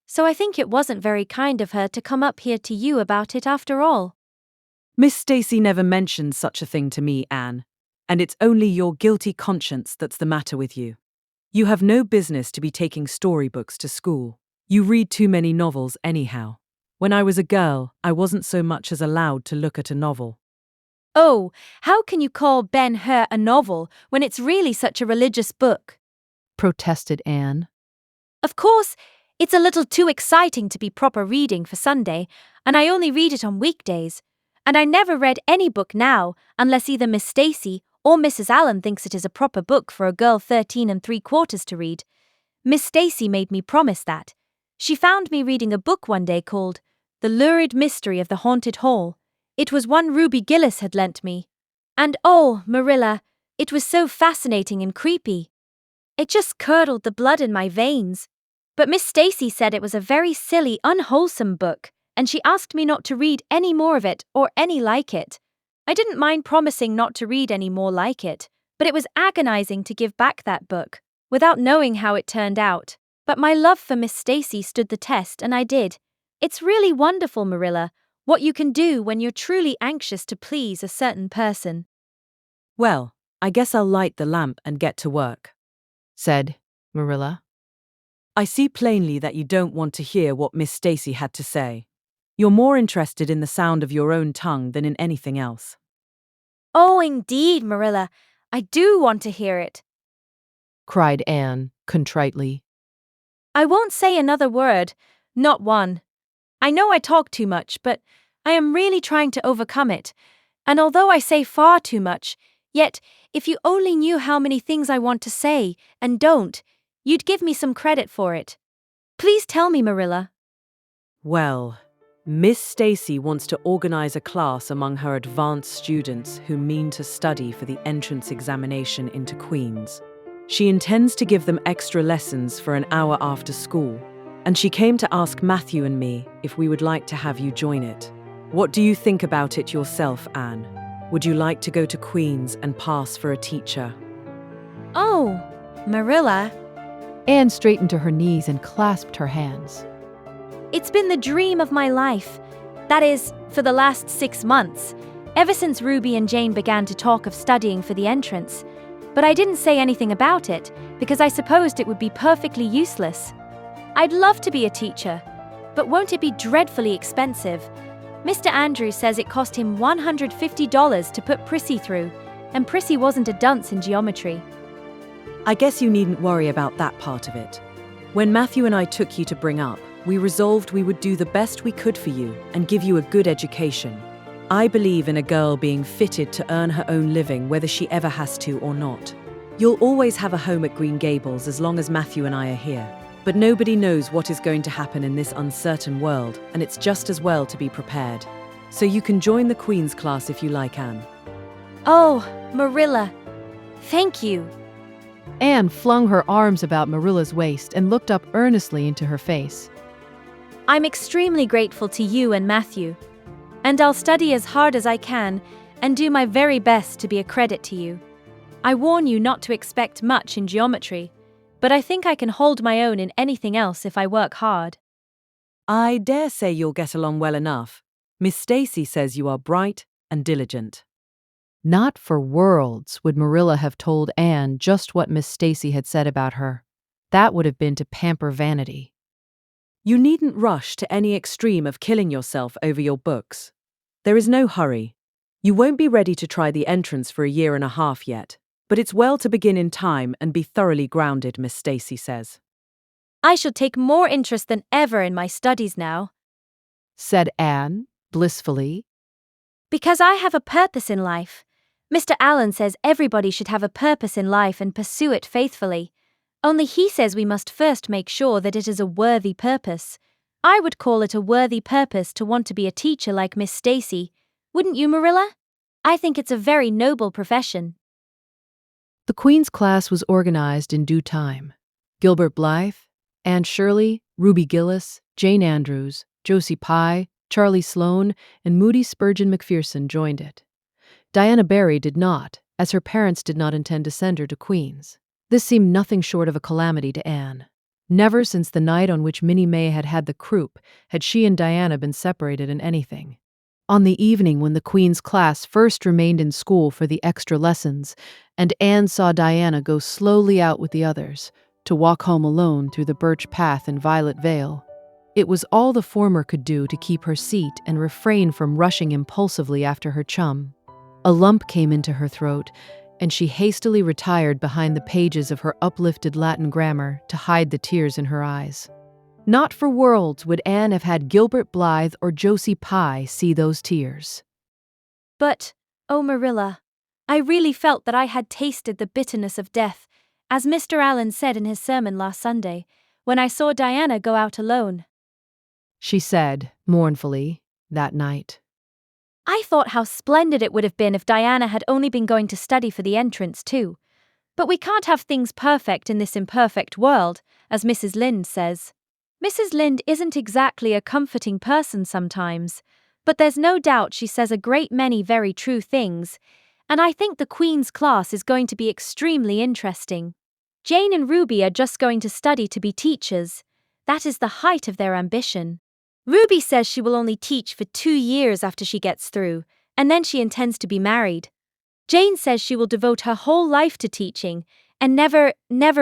So I think it wasn't very kind of her to come up here to you about it after all. Miss Stacy never mentioned such a thing to me, Anne, and it's only your guilty conscience that's the matter with you. You have no business to be taking storybooks to school. You read too many novels anyhow. When I was a girl, I wasn't so much as allowed to look at a novel. Oh, how can you call Ben-Hur a novel when it's really such a religious book? protested Anne. Of course, it's a little too exciting to be proper reading for Sunday, and I only read it on weekdays. And I never read any book now unless either Miss Stacy or Mrs. Allen thinks it is a proper book for a girl 13 3/4 to read. Miss Stacy made me promise that. She found me reading a book one day called The Lurid Mystery of the Haunted Hall. It was one Ruby Gillis had lent me. And oh, Marilla, it was so fascinating and creepy. It just curdled the blood in my veins. But Miss Stacy said it was a very silly, unwholesome book, and she asked me not to read any more of it or any like it. I didn't mind promising not to read any more like it, but it was agonizing to give back that book, without knowing how it turned out. But my love for Miss Stacy stood the test, and I did. It's really wonderful, Marilla, what you can do when you're truly anxious to please a certain person. Well, I guess I'll light the lamp and get to work, said Marilla. I see plainly that you don't want to hear what Miss Stacy had to say. You're more interested in the sound of your own tongue than in anything else. Oh, indeed, Marilla, I do want to hear it, cried Anne contritely. I won't say another word, not one. I know I talk too much, but I am really trying to overcome it. And although I say far too much, yet, if you only knew how many things I want to say and don't, you'd give me some credit for it. Please tell me, Marilla. Well, Miss Stacy wants to organize a class among her advanced students who mean to study for the entrance examination into Queen's. She intends to give them extra lessons for an hour after school, and she came to ask Matthew and me if we would like to have you join it. What do you think about it yourself, Anne? Would you like to go to Queen's and pass for a teacher? Oh, Marilla. Anne straightened to her knees and clasped her hands. It's been the dream of my life. That is, for the last 6 months, ever since Ruby and Jane began to talk of studying for the entrance. But I didn't say anything about it because I supposed it would be perfectly useless. I'd love to be a teacher, but won't it be dreadfully expensive? Mr. Andrews says it cost him $150 to put Prissy through, and Prissy wasn't a dunce in geometry. I guess you needn't worry about that part of it. When Matthew and I took you to bring up, we resolved we would do the best we could for you and give you a good education. I believe in a girl being fitted to earn her own living whether she ever has to or not. You'll always have a home at Green Gables as long as Matthew and I are here. But nobody knows what is going to happen in this uncertain world, and it's just as well to be prepared. So you can join the Queen's class if you like, Anne. Oh, Marilla, thank you. Anne flung her arms about Marilla's waist and looked up earnestly into her face. I'm extremely grateful to you and Matthew, and I'll study as hard as I can and do my very best to be a credit to you. I warn you not to expect much in geometry, but I think I can hold my own in anything else if I work hard. I dare say you'll get along well enough. Miss Stacy says you are bright and diligent. Not for worlds would Marilla have told Anne just what Miss Stacy had said about her. That would have been to pamper Vanity. You needn't rush to any extreme of killing yourself over your books. There is no hurry. You won't be ready to try the entrance for a year and a half yet, but it's well to begin in time and be thoroughly grounded, Miss Stacy says. I shall take more interest than ever in my studies now, said Anne, blissfully. Because I have a purpose in life. Mr. Allen says everybody should have a purpose in life and pursue it faithfully. Only he says we must first make sure that it is a worthy purpose. I would call it a worthy purpose to want to be a teacher like Miss Stacy. Wouldn't you, Marilla? I think it's a very noble profession. The Queen's class was organized in due time. Gilbert Blythe, Anne Shirley, Ruby Gillis, Jane Andrews, Josie Pye, Charlie Sloane, and Moody Spurgeon McPherson joined it. Diana Barry did not, as her parents did not intend to send her to Queen's. This seemed nothing short of a calamity to Anne. Never since the night on which Minnie May had had the croup had she and Diana been separated in anything. On the evening when the Queen's class first remained in school for the extra lessons, and Anne saw Diana go slowly out with the others, to walk home alone through the birch path in Violet Vale, it was all the former could do to keep her seat and refrain from rushing impulsively after her chum. A lump came into her throat, and she hastily retired behind the pages of her uplifted Latin grammar to hide the tears in her eyes. Not for worlds would Anne have had Gilbert Blythe or Josie Pye see those tears. But, oh Marilla, I really felt that I had tasted the bitterness of death, as Mr. Allen said in his sermon last Sunday, when I saw Diana go out alone, she said, mournfully, that night. I thought how splendid it would have been if Diana had only been going to study for the entrance too. But we can't have things perfect in this imperfect world, as Mrs. Lynde says. Mrs. Lynde isn't exactly a comforting person sometimes, but there's no doubt she says a great many very true things, and I think the Queen's class is going to be extremely interesting. Jane and Ruby are just going to study to be teachers. That is the height of their ambition. Ruby says she will only teach for 2 years after she gets through, and then she intends to be married. Jane says she will devote her whole life to teaching and never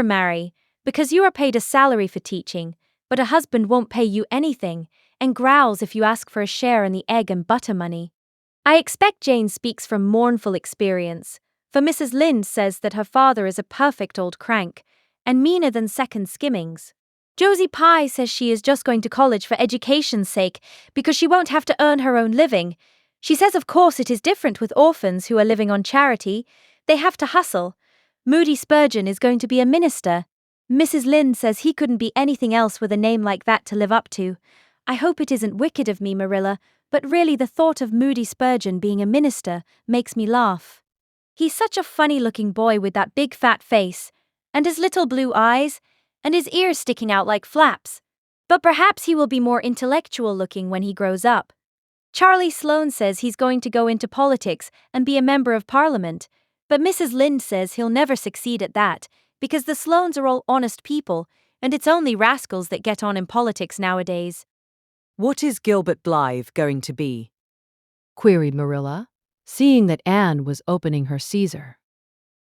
marry, because you are paid a salary for teaching, but a husband won't pay you anything, and growls if you ask for a share in the egg and butter money. I expect Jane speaks from mournful experience, for Mrs. Lynde says that her father is a perfect old crank, and meaner than second skimmings. Josie Pye says she is just going to college for education's sake, because she won't have to earn her own living. She says of course it is different with orphans who are living on charity. They have to hustle. Moody Spurgeon is going to be a minister. Mrs. Lynde says he couldn't be anything else with a name like that to live up to. I hope it isn't wicked of me, Marilla, but really the thought of Moody Spurgeon being a minister makes me laugh. He's such a funny-looking boy with that big fat face, and his little blue eyes, and his ears sticking out like flaps. But perhaps he will be more intellectual-looking when he grows up. Charlie Sloane says he's going to go into politics and be a member of Parliament, but Mrs. Lynde says he'll never succeed at that, because the Sloanes are all honest people, and it's only rascals that get on in politics nowadays. What is Gilbert Blythe going to be? queried Marilla, seeing that Anne was opening her Caesar.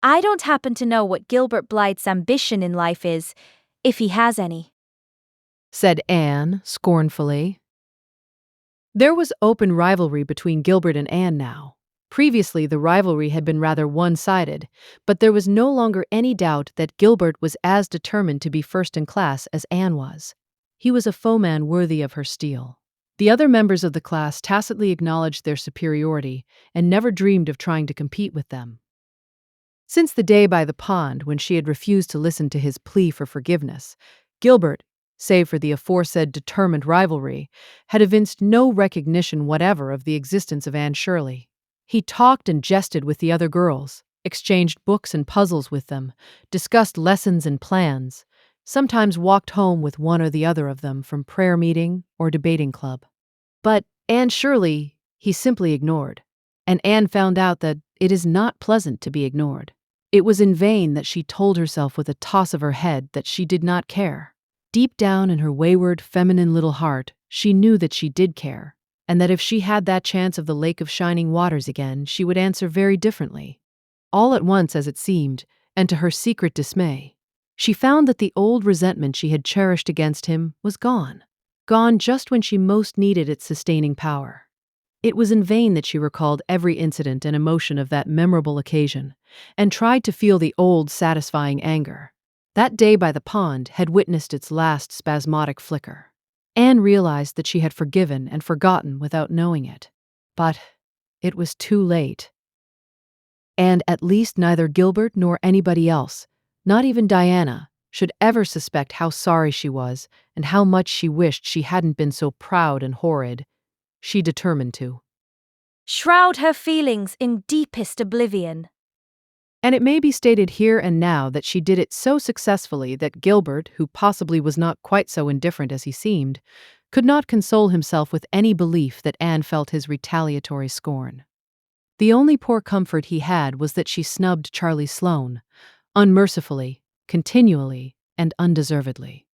I don't happen to know what Gilbert Blythe's ambition in life is, if he has any, said Anne scornfully. There was open rivalry between Gilbert and Anne now. Previously, the rivalry had been rather one-sided, but there was no longer any doubt that Gilbert was as determined to be first in class as Anne was. He was a foeman worthy of her steel. The other members of the class tacitly acknowledged their superiority and never dreamed of trying to compete with them. Since the day by the pond when she had refused to listen to his plea for forgiveness, Gilbert, save for the aforesaid determined rivalry, had evinced no recognition whatever of the existence of Anne Shirley. He talked and jested with the other girls, exchanged books and puzzles with them, discussed lessons and plans, sometimes walked home with one or the other of them from prayer meeting or debating club. But Anne Shirley he simply ignored, and Anne found out that it is not pleasant to be ignored. It was in vain that she told herself with a toss of her head that she did not care. Deep down in her wayward, feminine little heart, she knew that she did care, and that if she had that chance of the Lake of Shining Waters again, she would answer very differently. All at once, as it seemed, and to her secret dismay, she found that the old resentment she had cherished against him was gone. Gone just when she most needed its sustaining power. It was in vain that she recalled every incident and emotion of that memorable occasion, and tried to feel the old satisfying anger. That day by the pond had witnessed its last spasmodic flicker. Anne realized that she had forgiven and forgotten without knowing it. But it was too late. And at least neither Gilbert nor anybody else, not even Diana, should ever suspect how sorry she was and how much she wished she hadn't been so proud and horrid. She determined to shroud her feelings in deepest oblivion. And it may be stated here and now that she did it so successfully that Gilbert, who possibly was not quite so indifferent as he seemed, could not console himself with any belief that Anne felt his retaliatory scorn. The only poor comfort he had was that she snubbed Charlie Sloane, unmercifully, continually, and undeservedly.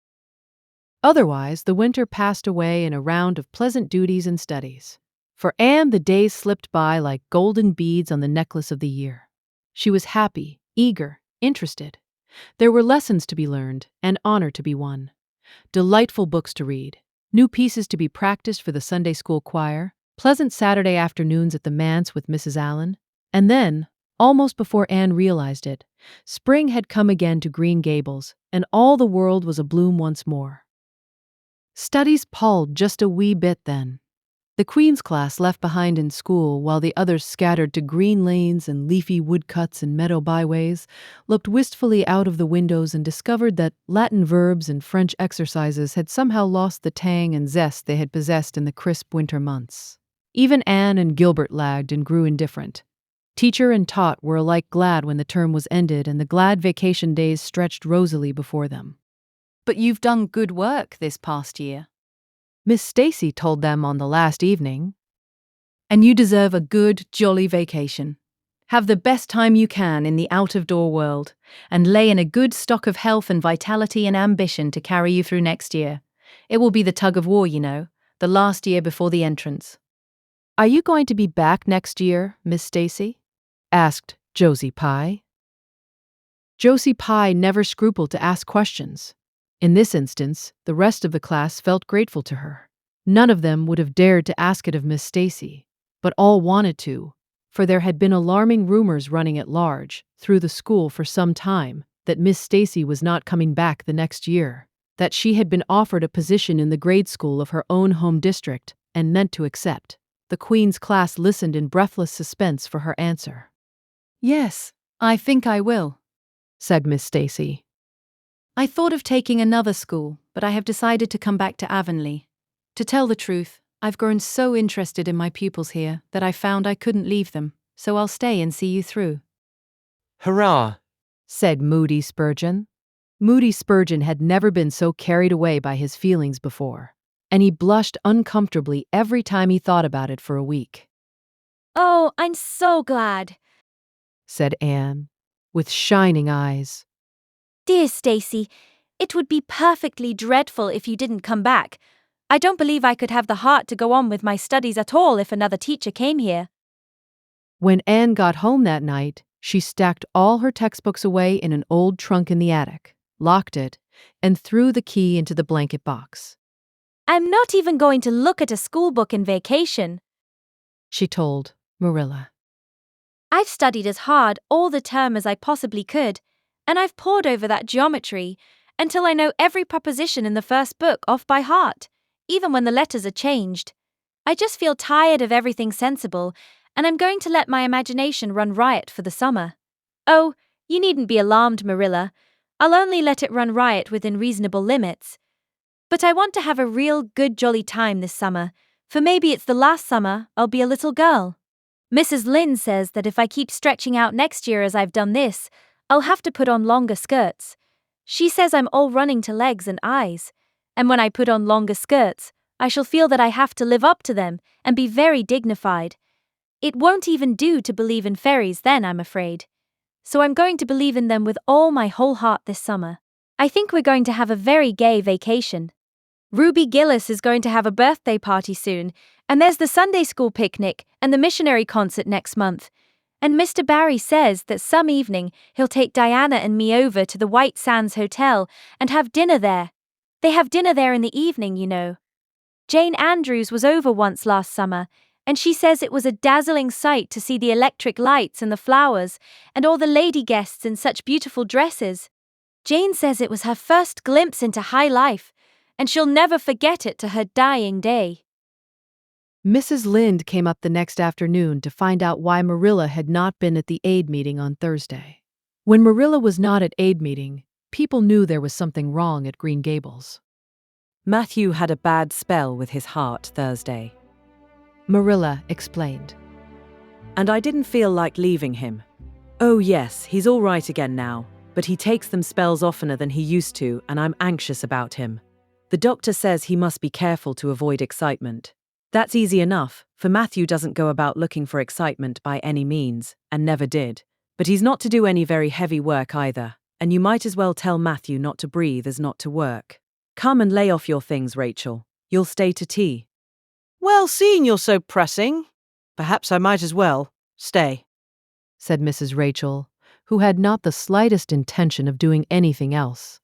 Otherwise, the winter passed away in a round of pleasant duties and studies. For Anne, the days slipped by like golden beads on the necklace of the year. She was happy, eager, interested. There were lessons to be learned and honor to be won. Delightful books to read, new pieces to be practiced for the Sunday school choir, pleasant Saturday afternoons at the manse with Mrs. Allen. And then, almost before Anne realized it, spring had come again to Green Gables, and all the world was abloom once more. Studies palled just a wee bit then. The Queen's class left behind in school while the others scattered to green lanes and leafy woodcuts and meadow byways, looked wistfully out of the windows and discovered that Latin verbs and French exercises had somehow lost the tang and zest they had possessed in the crisp winter months. Even Anne and Gilbert lagged and grew indifferent. Teacher and taught were alike glad when the term was ended and the glad vacation days stretched rosily before them. But you've done good work this past year. Miss Stacy told them on the last evening. And you deserve a good, jolly vacation. Have the best time you can in the out-of-door world, and lay in a good stock of health and vitality and ambition to carry you through next year. It will be the tug of war, you know, the last year before the entrance. Are you going to be back next year, Miss Stacy? Asked Josie Pye. Josie Pye never scrupled to ask questions. In this instance, the rest of the class felt grateful to her. None of them would have dared to ask it of Miss Stacy, but all wanted to, for there had been alarming rumors running at large through the school for some time that Miss Stacy was not coming back the next year, that she had been offered a position in the grade school of her own home district and meant to accept. The Queen's class listened in breathless suspense for her answer. Yes, I think I will, said Miss Stacy. I thought of taking another school, but I have decided to come back to Avonlea. To tell the truth, I've grown so interested in my pupils here that I found I couldn't leave them, so I'll stay and see you through. Hurrah, said Moody Spurgeon. Moody Spurgeon had never been so carried away by his feelings before, and he blushed uncomfortably every time he thought about it for a week. Oh, I'm so glad, said Anne, with shining eyes. Dear Stacy, it would be perfectly dreadful if you didn't come back. I don't believe I could have the heart to go on with my studies at all if another teacher came here. When Anne got home that night, she stacked all her textbooks away in an old trunk in the attic, locked it, and threw the key into the blanket box. I'm not even going to look at a school book in vacation, she told Marilla. I've studied as hard all the term as I possibly could, and I've pored over that geometry until I know every proposition in the first book off by heart, even when the letters are changed. I just feel tired of everything sensible, and I'm going to let my imagination run riot for the summer. Oh, you needn't be alarmed, Marilla. I'll only let it run riot within reasonable limits. But I want to have a real good jolly time this summer, for maybe it's the last summer I'll be a little girl. Mrs. Lynde says that if I keep stretching out next year as I've done this, I'll have to put on longer skirts. She says I'm all running to legs and eyes, and when I put on longer skirts, I shall feel that I have to live up to them and be very dignified. It won't even do to believe in fairies then, I'm afraid. So I'm going to believe in them with all my whole heart this summer. I think we're going to have a very gay vacation. Ruby Gillis is going to have a birthday party soon, and there's the Sunday school picnic and the missionary concert next month. And Mr. Barry says that some evening he'll take Diana and me over to the White Sands Hotel and have dinner there. They have dinner there in the evening, you know. Jane Andrews was over once last summer, and she says it was a dazzling sight to see the electric lights and the flowers and all the lady guests in such beautiful dresses. Jane says it was her first glimpse into high life, and she'll never forget it to her dying day. Mrs. Lynde came up the next afternoon to find out why Marilla had not been at the aid meeting on Thursday. When Marilla was not at aid meeting, people knew there was something wrong at Green Gables. Matthew had a bad spell with his heart Thursday, Marilla explained. And I didn't feel like leaving him. Oh yes, he's all right again now, but he takes them spells oftener than he used to, and I'm anxious about him. The doctor says he must be careful to avoid excitement. That's easy enough, for Matthew doesn't go about looking for excitement by any means, and never did. But he's not to do any very heavy work either, and you might as well tell Matthew not to breathe as not to work. Come and lay off your things, Rachel. You'll stay to tea. Well, seeing you're so pressing, perhaps I might as well stay, said Mrs. Rachel, who had not the slightest intention of doing anything else.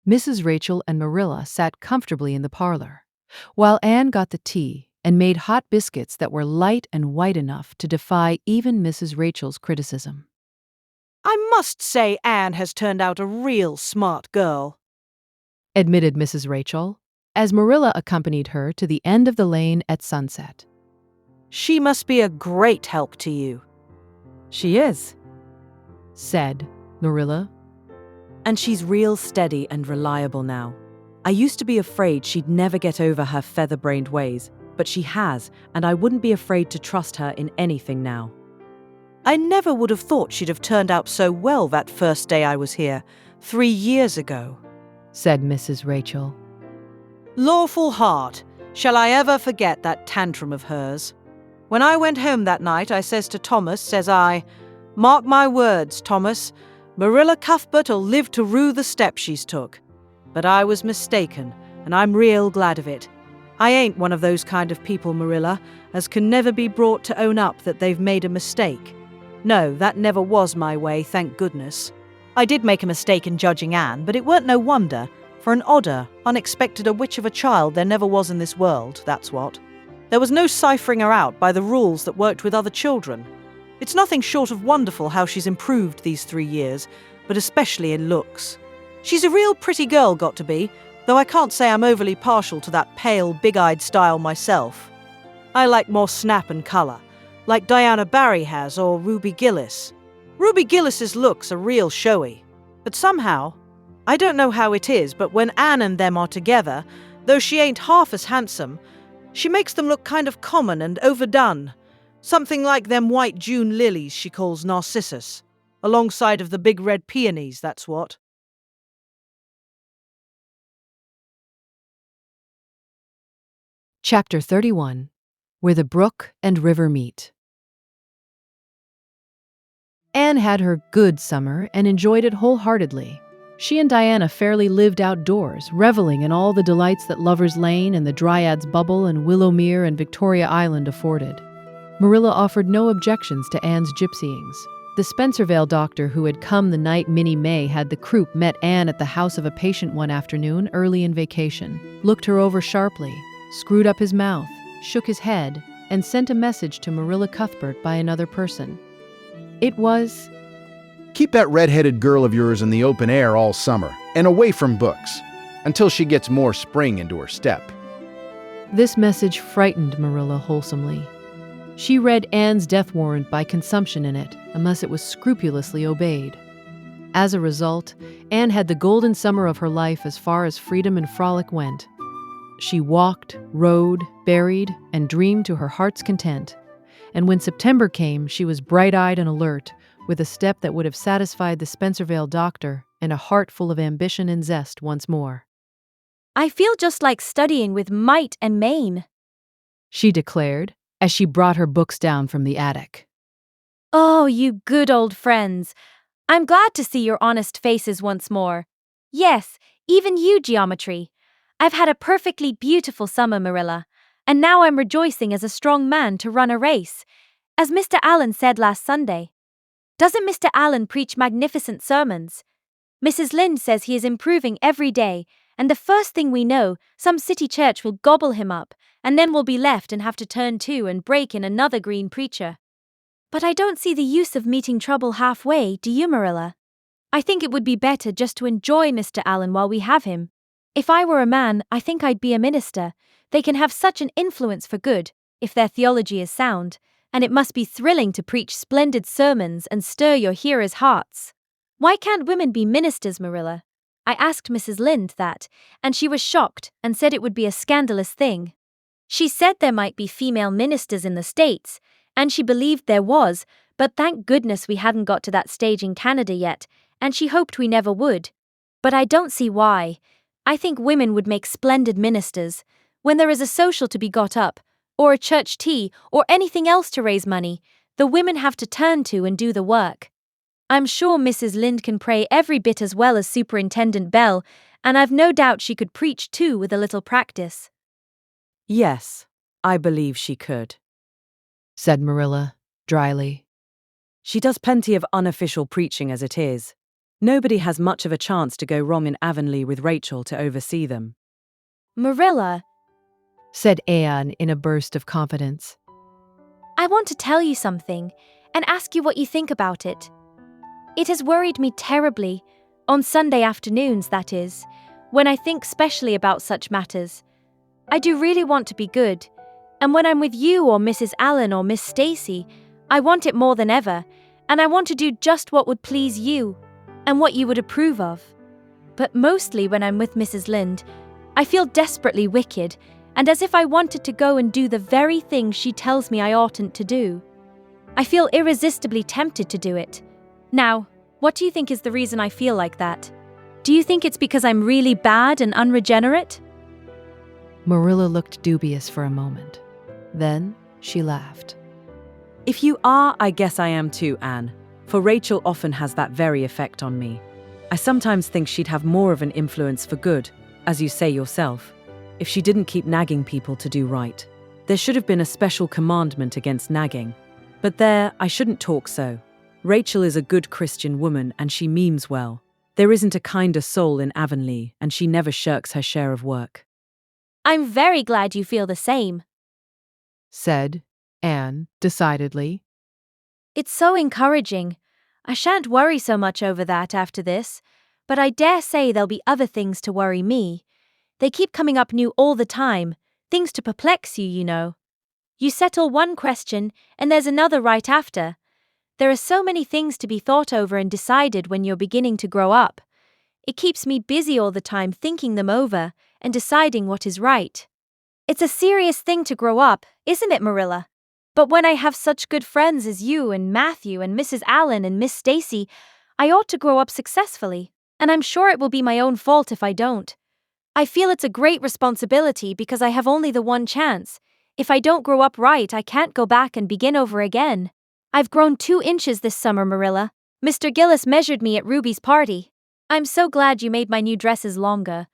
Mrs. Rachel and Marilla sat comfortably in the parlor, while Anne got the tea and made hot biscuits that were light and white enough to defy even Mrs. Rachel's criticism. I must say Anne has turned out a real smart girl, admitted Mrs. Rachel, as Marilla accompanied her to the end of the lane at sunset. She must be a great help to you. She is, said Marilla. And she's real steady and reliable now. I used to be afraid she'd never get over her feather-brained ways, but she has, and I wouldn't be afraid to trust her in anything now. I never would have thought she'd have turned out so well that first day I was here, 3 years ago. said Mrs. Rachel. Lawful heart, shall I ever forget that tantrum of hers? When I went home that night, I says to Thomas, says I, mark my words, Thomas, Marilla Cuthbert'll live to rue the step she's took. But I was mistaken, and I'm real glad of it. I ain't one of those kind of people, Marilla, as can never be brought to own up that they've made a mistake. No, that never was my way, thank goodness. I did make a mistake in judging Anne, but it weren't no wonder. For an odder, unexpected a witch of a child there never was in this world, that's what. There was no ciphering her out by the rules that worked with other children. It's nothing short of wonderful how she's improved these 3 years, but especially in looks. She's a real pretty girl, got to be, though I can't say I'm overly partial to that pale, big-eyed style myself. I like more snap and colour, like Diana Barry has or Ruby Gillis. Ruby Gillis's looks are real showy, but somehow, I don't know how it is, but when Anne and them are together, though she ain't half as handsome, she makes them look kind of common and overdone. Something like them white June lilies she calls Narcissus, alongside of the big red peonies, that's what. Chapter 31, Where the Brook and River Meet. Anne had her good summer and enjoyed it wholeheartedly. She and Diana fairly lived outdoors, reveling in all the delights that Lover's Lane and the Dryad's Bubble and Willowmere and Victoria Island afforded. Marilla offered no objections to Anne's gypsyings. The Spencervale doctor who had come the night Minnie May had the croup met Anne at the house of a patient one afternoon early in vacation, looked her over sharply, screwed up his mouth, shook his head, and sent a message to Marilla Cuthbert by another person. It was, "Keep that red-headed girl of yours in the open air all summer, and away from books, until she gets more spring into her step." This message frightened Marilla wholesomely. She read Anne's death warrant by consumption in it, unless it was scrupulously obeyed. As a result, Anne had the golden summer of her life as far as freedom and frolic went. She walked, rode, berried, and dreamed to her heart's content. And when September came, she was bright-eyed and alert, with a step that would have satisfied the Spencervale doctor and a heart full of ambition and zest once more. I feel just like studying with might and main, she declared, as she brought her books down from the attic. Oh, you good old friends. I'm glad to see your honest faces once more. Yes, even you, Geometry. I've had a perfectly beautiful summer, Marilla, and now I'm rejoicing as a strong man to run a race, as Mr. Allen said last Sunday. Doesn't Mr. Allen preach magnificent sermons? Mrs. Lynde says he is improving every day, and the first thing we know, some city church will gobble him up, and then we'll be left and have to turn to and break in another green preacher. But I don't see the use of meeting trouble halfway, do you, Marilla? I think it would be better just to enjoy Mr. Allen while we have him. If I were a man, I think I'd be a minister. They can have such an influence for good, if their theology is sound, and it must be thrilling to preach splendid sermons and stir your hearers' hearts. Why can't women be ministers, Marilla? I asked Mrs. Lynde that, and she was shocked and said it would be a scandalous thing. She said there might be female ministers in the States, and she believed there was, but thank goodness we hadn't got to that stage in Canada yet, and she hoped we never would. But I don't see why. I think women would make splendid ministers. When there is a social to be got up, or a church tea, or anything else to raise money, the women have to turn to and do the work. I'm sure Mrs. Lynde can pray every bit as well as Superintendent Bell, and I've no doubt she could preach too with a little practice. Yes, I believe she could, said Marilla, dryly. She does plenty of unofficial preaching as it is. Nobody has much of a chance to go wrong in Avonlea with Rachel to oversee them. Marilla, said Anne in a burst of confidence, I want to tell you something and ask you what you think about it. It has worried me terribly, on Sunday afternoons, that is, when I think specially about such matters. I do really want to be good, and when I'm with you or Mrs. Allen or Miss Stacy, I want it more than ever, and I want to do just what would please you, and what you would approve of. But mostly when I'm with Mrs. Lynde, I feel desperately wicked, and as if I wanted to go and do the very thing she tells me I oughtn't to do. I feel irresistibly tempted to do it. Now, what do you think is the reason I feel like that? Do Do you think it's because I'm really bad and unregenerate? Marilla looked dubious for a moment. Then she laughed. If you are, I guess I am too, Anne. For Rachel often has that very effect on me. I sometimes think she'd have more of an influence for good, as you say yourself, if she didn't keep nagging people to do right. There should have been a special commandment against nagging. But there, I shouldn't talk so. Rachel is a good Christian woman and she means well. There isn't a kinder soul in Avonlea, and she never shirks her share of work. I'm very glad you feel the same, said Anne decidedly. It's so encouraging. I shan't worry so much over that after this, but I dare say there'll be other things to worry me. They keep coming up new all the time, things to perplex you, you know. You settle one question, and there's another right after. There are so many things to be thought over and decided when you're beginning to grow up. It keeps me busy all the time thinking them over and deciding what is right. It's a serious thing to grow up, isn't it, Marilla? But when I have such good friends as you and Matthew and Mrs. Allen and Miss Stacy, I ought to grow up successfully, and I'm sure it will be my own fault if I don't. I feel it's a great responsibility because I have only the one chance. If I don't grow up right, I can't go back and begin over again. I've grown 2 inches this summer, Marilla. Mr. Gillis measured me at Ruby's party. I'm so glad you made my new dresses longer.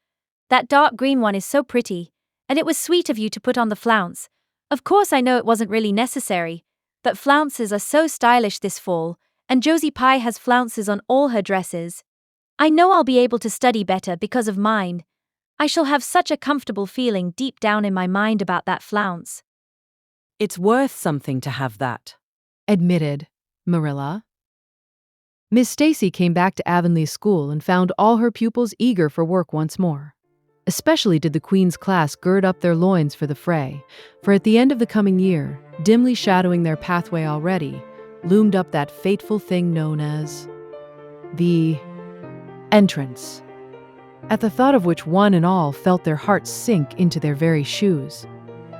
That dark green one is so pretty, and it was sweet of you to put on the flounce. Of course I know it wasn't really necessary, but flounces are so stylish this fall, and Josie Pye has flounces on all her dresses. I know I'll be able to study better because of mine. I shall have such a comfortable feeling deep down in my mind about that flounce. It's worth something to have that, admitted Marilla. Miss Stacy came back to Avonlea School and found all her pupils eager for work once more. Especially did the Queen's class gird up their loins for the fray, for at the end of the coming year, dimly shadowing their pathway already, loomed up that fateful thing known as the entrance, at the thought of which one and all felt their hearts sink into their very shoes.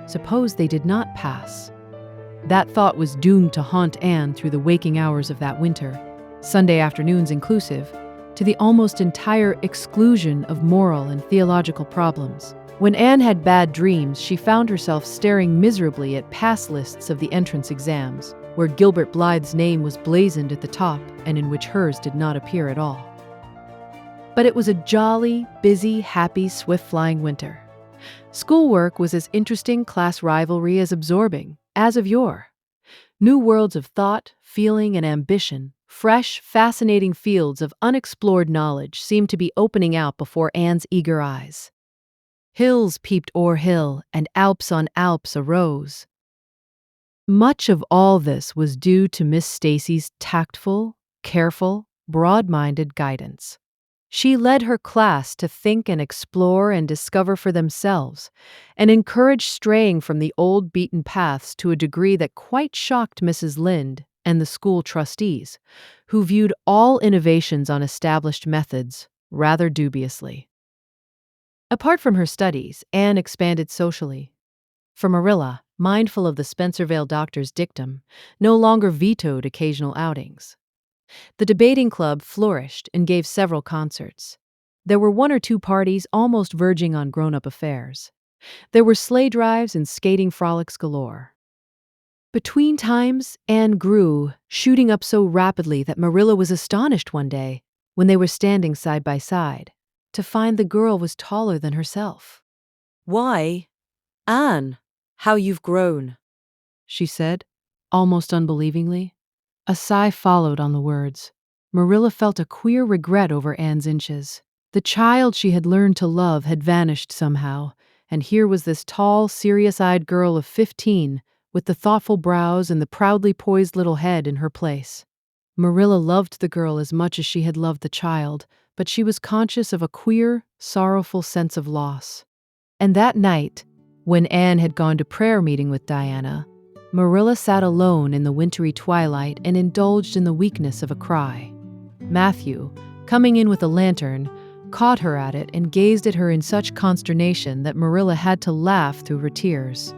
Suppose they did not pass. That thought was doomed to haunt Anne through the waking hours of that winter, Sunday afternoons inclusive, to the almost entire exclusion of moral and theological problems. When Anne had bad dreams, she found herself staring miserably at pass lists of the entrance exams, where Gilbert Blythe's name was blazoned at the top and in which hers did not appear at all. But it was a jolly, busy, happy, swift-flying winter. Schoolwork was as interesting class rivalry as absorbing, as of yore. New worlds of thought, feeling, and ambition, fresh, fascinating fields of unexplored knowledge seemed to be opening out before Anne's eager eyes. Hills peeped o'er hill, and Alps on Alps arose. Much of all this was due to Miss Stacy's tactful, careful, broad-minded guidance. She led her class to think and explore and discover for themselves, and encouraged straying from the old beaten paths to a degree that quite shocked Mrs. Lynde and the school trustees, who viewed all innovations on established methods rather dubiously. Apart from her studies, Anne expanded socially. For Marilla, mindful of the Spencervale doctor's dictum, no longer vetoed occasional outings. The debating club flourished and gave several concerts. There were 1 or 2 parties almost verging on grown-up affairs. There were sleigh drives and skating frolics galore. Between times, Anne grew, shooting up so rapidly that Marilla was astonished one day, when they were standing side by side, to find the girl was taller than herself. "Why, Anne, how you've grown," she said, almost unbelievingly. A sigh followed on the words. Marilla felt a queer regret over Anne's inches. The child she had learned to love had vanished somehow, and here was this tall, serious-eyed girl of 15, with the thoughtful brows and the proudly poised little head in her place. Marilla loved the girl as much as she had loved the child, but she was conscious of a queer, sorrowful sense of loss. And that night, when Anne had gone to prayer meeting with Diana, Marilla sat alone in the wintry twilight and indulged in the weakness of a cry. Matthew, coming in with a lantern, caught her at it and gazed at her in such consternation that Marilla had to laugh through her tears.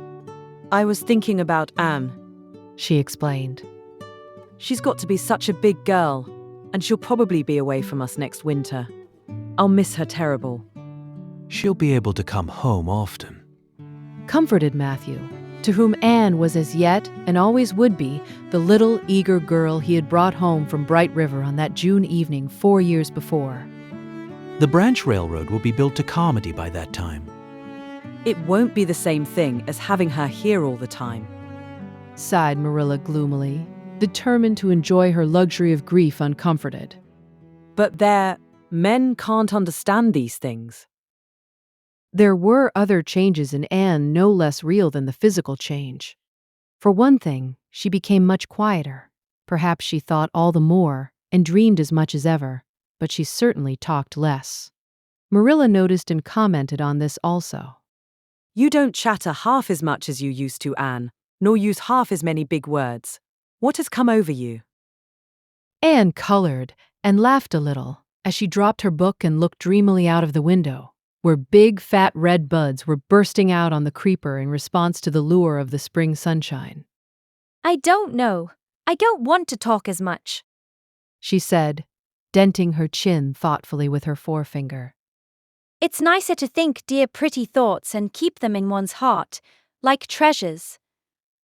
"I was thinking about Anne," she explained. "She's got to be such a big girl, and she'll probably be away from us next winter. I'll miss her terrible. She'll be able to come home often. Comforted Matthew, to whom Anne was as yet, and always would be, the little, eager girl he had brought home from Bright River on that June evening 4 years before. The branch railroad will be built to Carmody by that time. It won't be the same thing as having her here all the time, sighed Marilla gloomily, determined to enjoy her luxury of grief uncomforted. But men can't understand these things. There were other changes in Anne no less real than the physical change. For one thing, she became much quieter. Perhaps she thought all the more and dreamed as much as ever, but she certainly talked less. Marilla noticed and commented on this also. You don't chatter half as much as you used to, Anne, nor use half as many big words. What has come over you? Anne colored and laughed a little as she dropped her book and looked dreamily out of the window, where big, fat red buds were bursting out on the creeper in response to the lure of the spring sunshine. I don't know. I don't want to talk as much, she said, denting her chin thoughtfully with her forefinger. It's nicer to think dear pretty thoughts and keep them in one's heart, like treasures.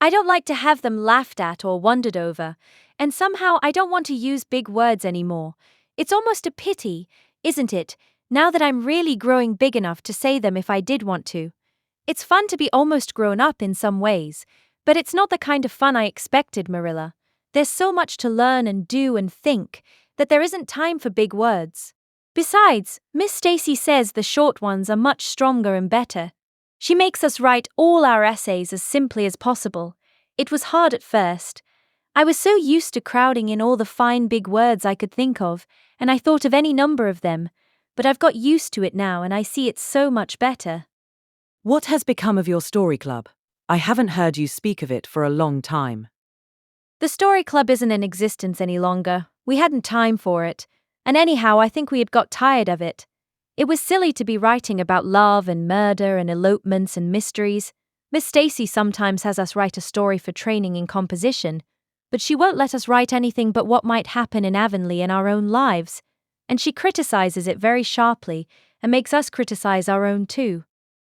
I don't like to have them laughed at or wondered over, and somehow I don't want to use big words anymore. It's almost a pity, isn't it, now that I'm really growing big enough to say them if I did want to. It's fun to be almost grown up in some ways, but it's not the kind of fun I expected, Marilla. There's so much to learn and do and think that there isn't time for big words. Besides, Miss Stacy says the short ones are much stronger and better. She makes us write all our essays as simply as possible. It was hard at first. I was so used to crowding in all the fine big words I could think of, and I thought of any number of them, but I've got used to it now and I see it's so much better. What has become of your story club? I haven't heard you speak of it for a long time. The story club isn't in existence any longer. We hadn't time for it. And anyhow, I think we had got tired of it. It was silly to be writing about love and murder and elopements and mysteries. Miss Stacy sometimes has us write a story for training in composition, but she won't let us write anything but what might happen in Avonlea in our own lives, and she criticizes it very sharply and makes us criticize our own too.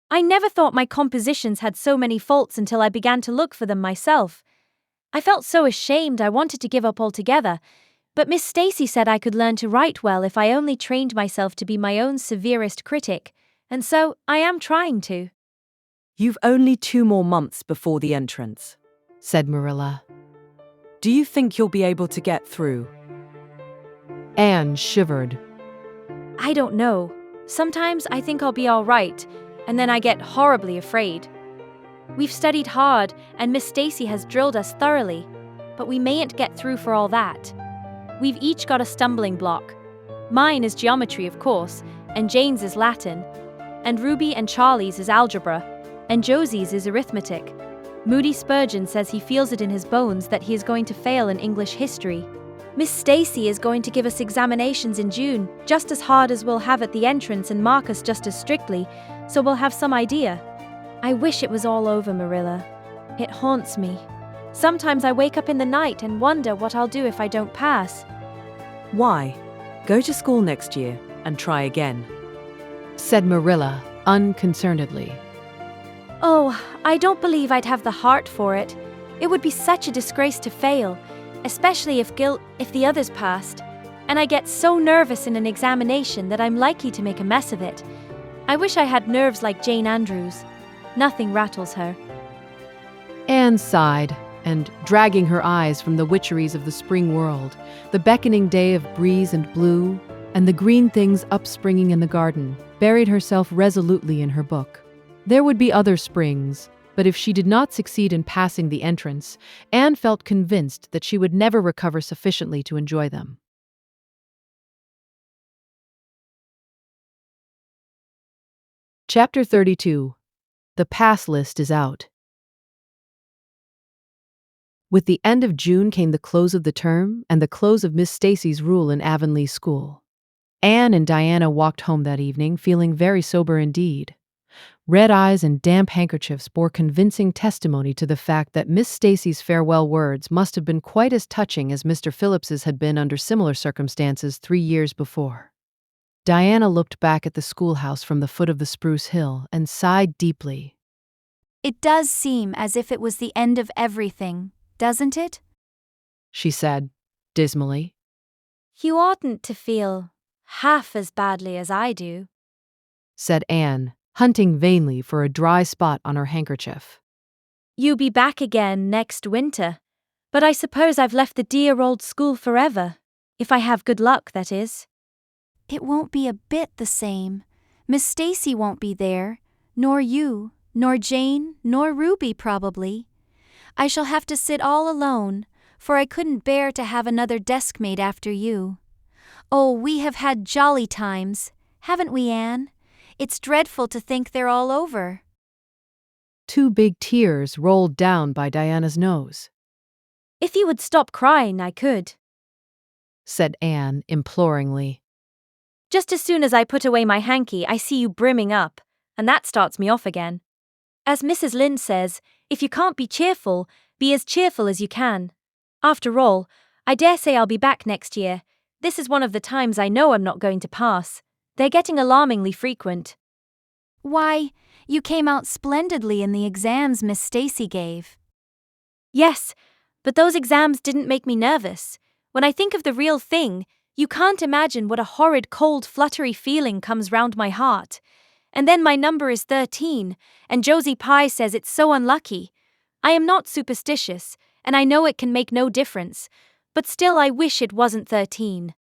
I never thought my compositions had so many faults until I began to look for them myself. I felt so ashamed I wanted to give up altogether, but Miss Stacy said I could learn to write well if I only trained myself to be my own severest critic, and so I am trying to. You've only 2 more months before the entrance, said Marilla. Do you think you'll be able to get through? Anne shivered. I don't know. Sometimes I think I'll be all right, and then I get horribly afraid. We've studied hard, and Miss Stacy has drilled us thoroughly, but we mayn't get through for all that. We've each got a stumbling block. Mine is geometry, of course, and Jane's is Latin, and Ruby and Charlie's is algebra, and Josie's is arithmetic. Moody Spurgeon says he feels it in his bones that he is going to fail in English history. Miss Stacy is going to give us examinations in June, just as hard as we'll have at the entrance, and mark us just as strictly, so we'll have some idea. I wish it was all over, Marilla. It haunts me. Sometimes I wake up in the night and wonder what I'll do if I don't pass. Why? Go to school next year and try again, said Marilla unconcernedly. Oh, I don't believe I'd have the heart for it. It would be such a disgrace to fail, especially if the others passed. And I get so nervous in an examination that I'm likely to make a mess of it. I wish I had nerves like Jane Andrews. Nothing rattles her. Anne sighed, and dragging her eyes from the witcheries of the spring world, the beckoning day of breeze and blue, and the green things upspringing in the garden, buried herself resolutely in her book. There would be other springs, but if she did not succeed in passing the entrance, Anne felt convinced that she would never recover sufficiently to enjoy them. Chapter 32. The pass list is out. With the end of June came the close of the term and the close of Miss Stacy's rule in Avonlea School. Anne and Diana walked home that evening feeling very sober indeed. Red eyes and damp handkerchiefs bore convincing testimony to the fact that Miss Stacy's farewell words must have been quite as touching as Mr. Phillips's had been under similar circumstances 3 years before. Diana looked back at the schoolhouse from the foot of the spruce hill and sighed deeply. It does seem as if it was the end of everything, doesn't it? She said, dismally. You oughtn't to feel half as badly as I do, said Anne, hunting vainly for a dry spot on her handkerchief. You be back again next winter, but I suppose I've left the dear old school forever, if I have good luck, that is. It won't be a bit the same. Miss Stacy won't be there, nor you, nor Jane, nor Ruby probably. I shall have to sit all alone, for I couldn't bear to have another deskmate after you. Oh, we have had jolly times, haven't we, Anne? It's dreadful to think they're all over. 2 big tears rolled down by Diana's nose. If you would stop crying, I could, said Anne imploringly. Just as soon as I put away my hanky, I see you brimming up, and that starts me off again. As Mrs. Lynde says, if you can't be cheerful as you can. After all, I dare say I'll be back next year. This is one of the times I know I'm not going to pass. They're getting alarmingly frequent. Why, you came out splendidly in the exams Miss Stacy gave. Yes, but those exams didn't make me nervous. When I think of the real thing, you can't imagine what a horrid, cold, fluttery feeling comes round my heart. And then my number is 13, and Josie Pye says it's so unlucky. I am not superstitious, and I know it can make no difference, but still I wish it wasn't 13.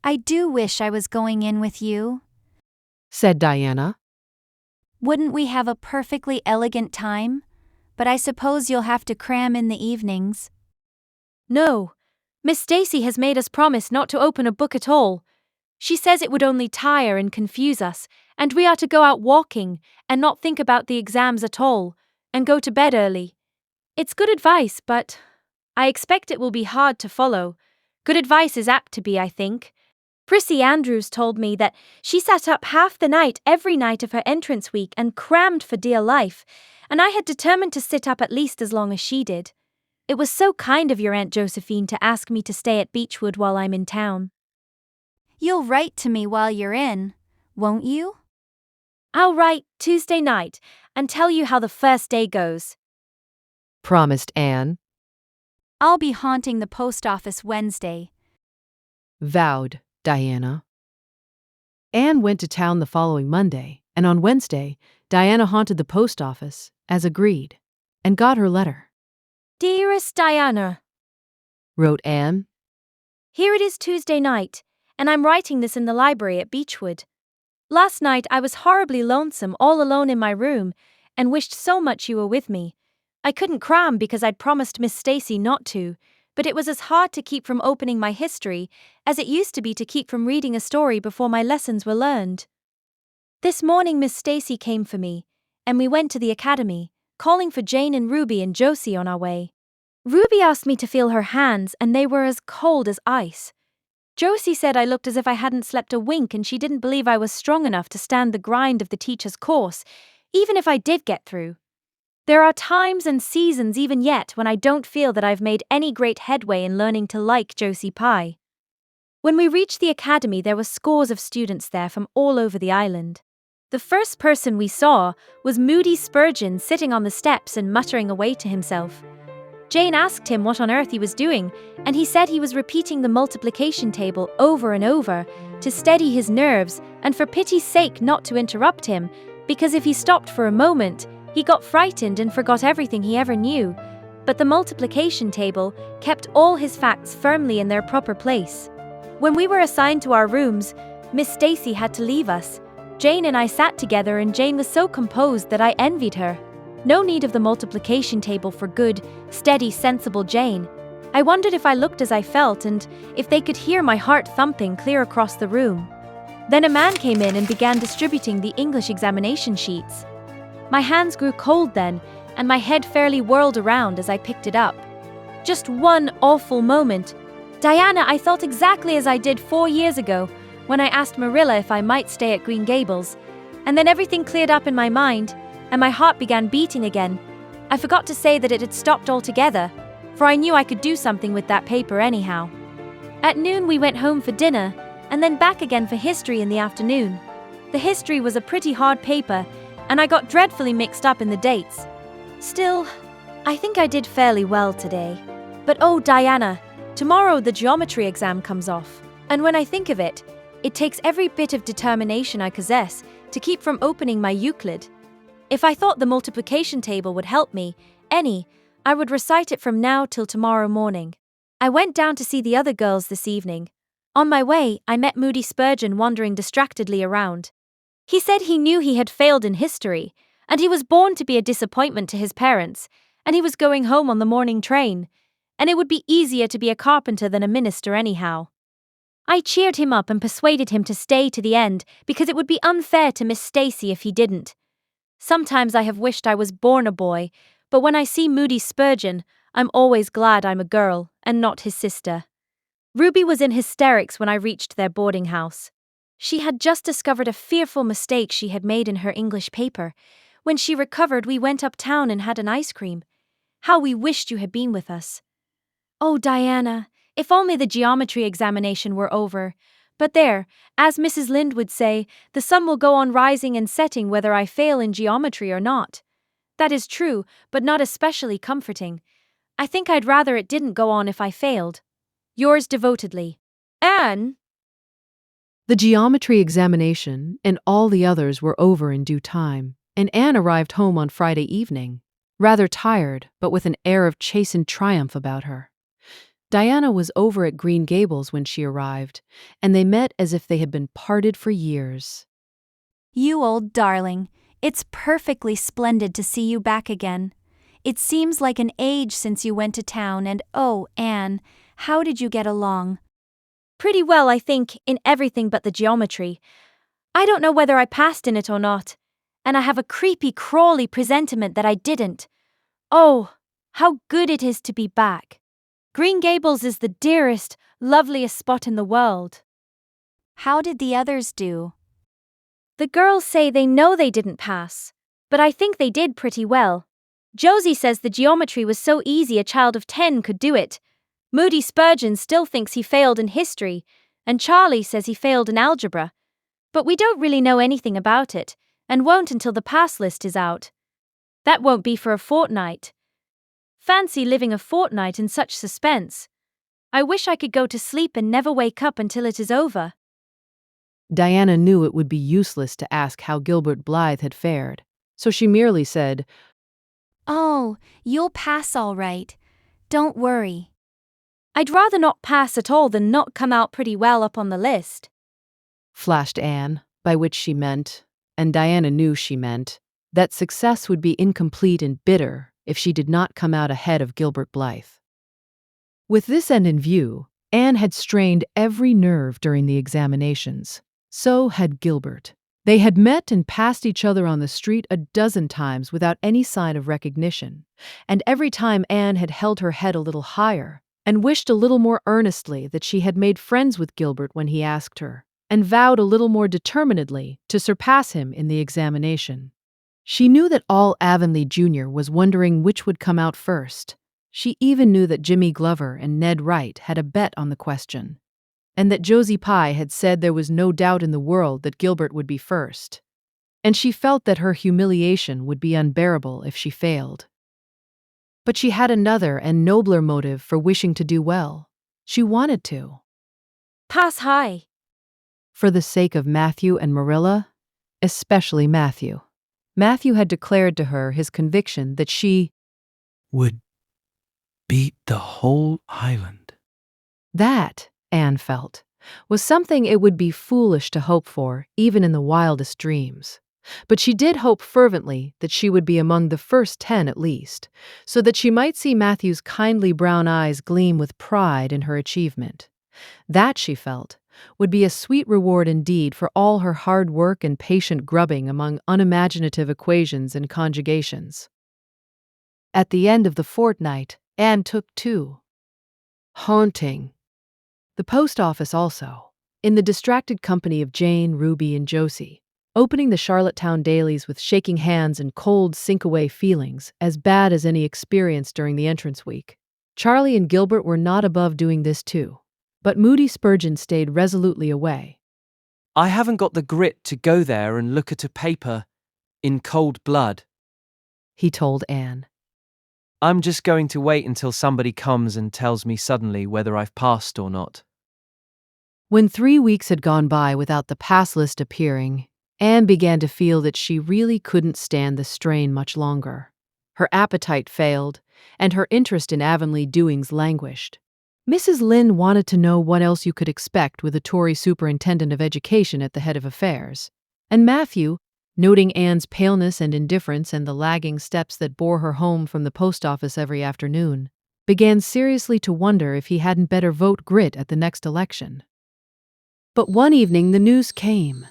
I do wish I was going in with you, said Diana. Wouldn't we have a perfectly elegant time? But I suppose you'll have to cram in the evenings. No, Miss Stacy has made us promise not to open a book at all. She says it would only tire and confuse us, and we are to go out walking and not think about the exams at all, and go to bed early. It's good advice, but I expect it will be hard to follow. Good advice is apt to be, I think. Prissy Andrews told me that she sat up half the night every night of her entrance week and crammed for dear life, and I had determined to sit up at least as long as she did. It was so kind of your Aunt Josephine to ask me to stay at Beechwood while I'm in town. You'll write to me while you're in, won't you? I'll write Tuesday night and tell you how the first day goes, promised Anne. I'll be haunting the post office Wednesday, vowed Diana. Anne went to town the following Monday, and on Wednesday, Diana haunted the post office, as agreed, and got her letter. Dearest Diana, wrote Anne. Here it is Tuesday night, and I'm writing this in the library at Beechwood. Last night I was horribly lonesome all alone in my room, and wished so much you were with me. I couldn't cram because I'd promised Miss Stacy not to, but it was as hard to keep from opening my history as it used to be to keep from reading a story before my lessons were learned. This morning Miss Stacy came for me, and we went to the academy, calling for Jane and Ruby and Josie on our way. Ruby asked me to feel her hands, and they were as cold as ice. Josie said I looked as if I hadn't slept a wink, and she didn't believe I was strong enough to stand the grind of the teacher's course, even if I did get through. There are times and seasons even yet when I don't feel that I've made any great headway in learning to like Josie Pye. When we reached the academy, there were scores of students there from all over the island. The first person we saw was Moody Spurgeon sitting on the steps and muttering away to himself. Jane asked him what on earth he was doing, and he said he was repeating the multiplication table over and over to steady his nerves and for pity's sake not to interrupt him, because if he stopped for a moment, he got frightened and forgot everything he ever knew. But the multiplication table kept all his facts firmly in their proper place. When we were assigned to our rooms, Miss Stacy had to leave us. Jane and I sat together, and Jane was so composed that I envied her. No need of the multiplication table for good, steady, sensible Jane. I wondered if I looked as I felt and if they could hear my heart thumping clear across the room. Then a man came in and began distributing the English examination sheets. My hands grew cold then, and my head fairly whirled around as I picked it up. Just one awful moment. Diana, I felt exactly as I did 4 years ago when I asked Marilla if I might stay at Green Gables, and then everything cleared up in my mind, and my heart began beating again. I forgot to say that it had stopped altogether, for I knew I could do something with that paper anyhow. At noon we went home for dinner, and then back again for history in the afternoon. The history was a pretty hard paper, and I got dreadfully mixed up in the dates. Still, I think I did fairly well today. But oh, Diana, tomorrow the geometry exam comes off, and when I think of it, it takes every bit of determination I possess to keep from opening my Euclid. If I thought the multiplication table would help me, I would recite it from now till tomorrow morning. I went down to see the other girls this evening. On my way, I met Moody Spurgeon wandering distractedly around. He said he knew he had failed in history, and he was born to be a disappointment to his parents, and he was going home on the morning train, and it would be easier to be a carpenter than a minister anyhow. I cheered him up and persuaded him to stay to the end because it would be unfair to Miss Stacy if he didn't. Sometimes I have wished I was born a boy, but when I see Moody Spurgeon, I'm always glad I'm a girl and not his sister. Ruby was in hysterics when I reached their boarding house. She had just discovered a fearful mistake she had made in her English paper. When she recovered, we went uptown and had an ice cream. How we wished you had been with us. Oh, Diana, if only the geometry examination were over. But there, as Mrs. Lynde would say, the sun will go on rising and setting whether I fail in geometry or not. That is true, but not especially comforting. I think I'd rather it didn't go on if I failed. Yours devotedly, Anne. The geometry examination and all the others were over in due time, and Anne arrived home on Friday evening, rather tired, but with an air of chastened triumph about her. Diana was over at Green Gables when she arrived, and they met as if they had been parted for years. You old darling, it's perfectly splendid to see you back again. It seems like an age since you went to town, and oh, Anne, how did you get along? Pretty well, I think, in everything but the geometry. I don't know whether I passed in it or not, and I have a creepy, crawly presentiment that I didn't. Oh, how good it is to be back. Green Gables is the dearest, loveliest spot in the world. How did the others do? The girls say they know they didn't pass, but I think they did pretty well. Josie says the geometry was so easy a child of 10 could do it. Moody Spurgeon still thinks he failed in history, and Charlie says he failed in algebra. But we don't really know anything about it, and won't until the pass list is out. That won't be for a fortnight. Fancy living a fortnight in such suspense. I wish I could go to sleep and never wake up until it is over. Diana knew it would be useless to ask how Gilbert Blythe had fared, so she merely said, "Oh, you'll pass all right. Don't worry." I'd rather not pass at all than not come out pretty well up on the list, flashed Anne, by which she meant, and Diana knew she meant, that success would be incomplete and bitter if she did not come out ahead of Gilbert Blythe. With this end in view, Anne had strained every nerve during the examinations. So had Gilbert. They had met and passed each other on the street a dozen times without any sign of recognition, and every time Anne had held her head a little higher and wished a little more earnestly that she had made friends with Gilbert when he asked her, and vowed a little more determinedly to surpass him in the examination. She knew that all Avonlea Jr. was wondering which would come out first. She even knew that Jimmy Glover and Ned Wright had a bet on the question, and that Josie Pye had said there was no doubt in the world that Gilbert would be first. And she felt that her humiliation would be unbearable if she failed. But she had another and nobler motive for wishing to do well. She wanted to. pass high. For the sake of Matthew and Marilla, especially Matthew. Matthew had declared to her his conviction that she would beat the whole island. That, Anne felt, was something it would be foolish to hope for, even in the wildest dreams. But she did hope fervently that she would be among the first 10 at least, so that she might see Matthew's kindly brown eyes gleam with pride in her achievement. That, she felt, would be a sweet reward indeed for all her hard work and patient grubbing among unimaginative equations and conjugations. At the end of the fortnight, Anne took 2. Haunting. The post office also, in the distracted company of Jane, Ruby, and Josie, opening the Charlottetown dailies with shaking hands and cold sink-away feelings as bad as any experienced during the entrance week. Charlie and Gilbert were not above doing this too. But Moody Spurgeon stayed resolutely away. I haven't got the grit to go there and look at a paper in cold blood, he told Anne. I'm just going to wait until somebody comes and tells me suddenly whether I've passed or not. When 3 weeks had gone by without the pass list appearing, Anne began to feel that she really couldn't stand the strain much longer. Her appetite failed, and her interest in Avonlea doings languished. Mrs. Lynde wanted to know what else you could expect with a Tory superintendent of education at the head of affairs. And Matthew, noting Anne's paleness and indifference and the lagging steps that bore her home from the post office every afternoon, began seriously to wonder if he hadn't better vote grit at the next election. But one evening the news came.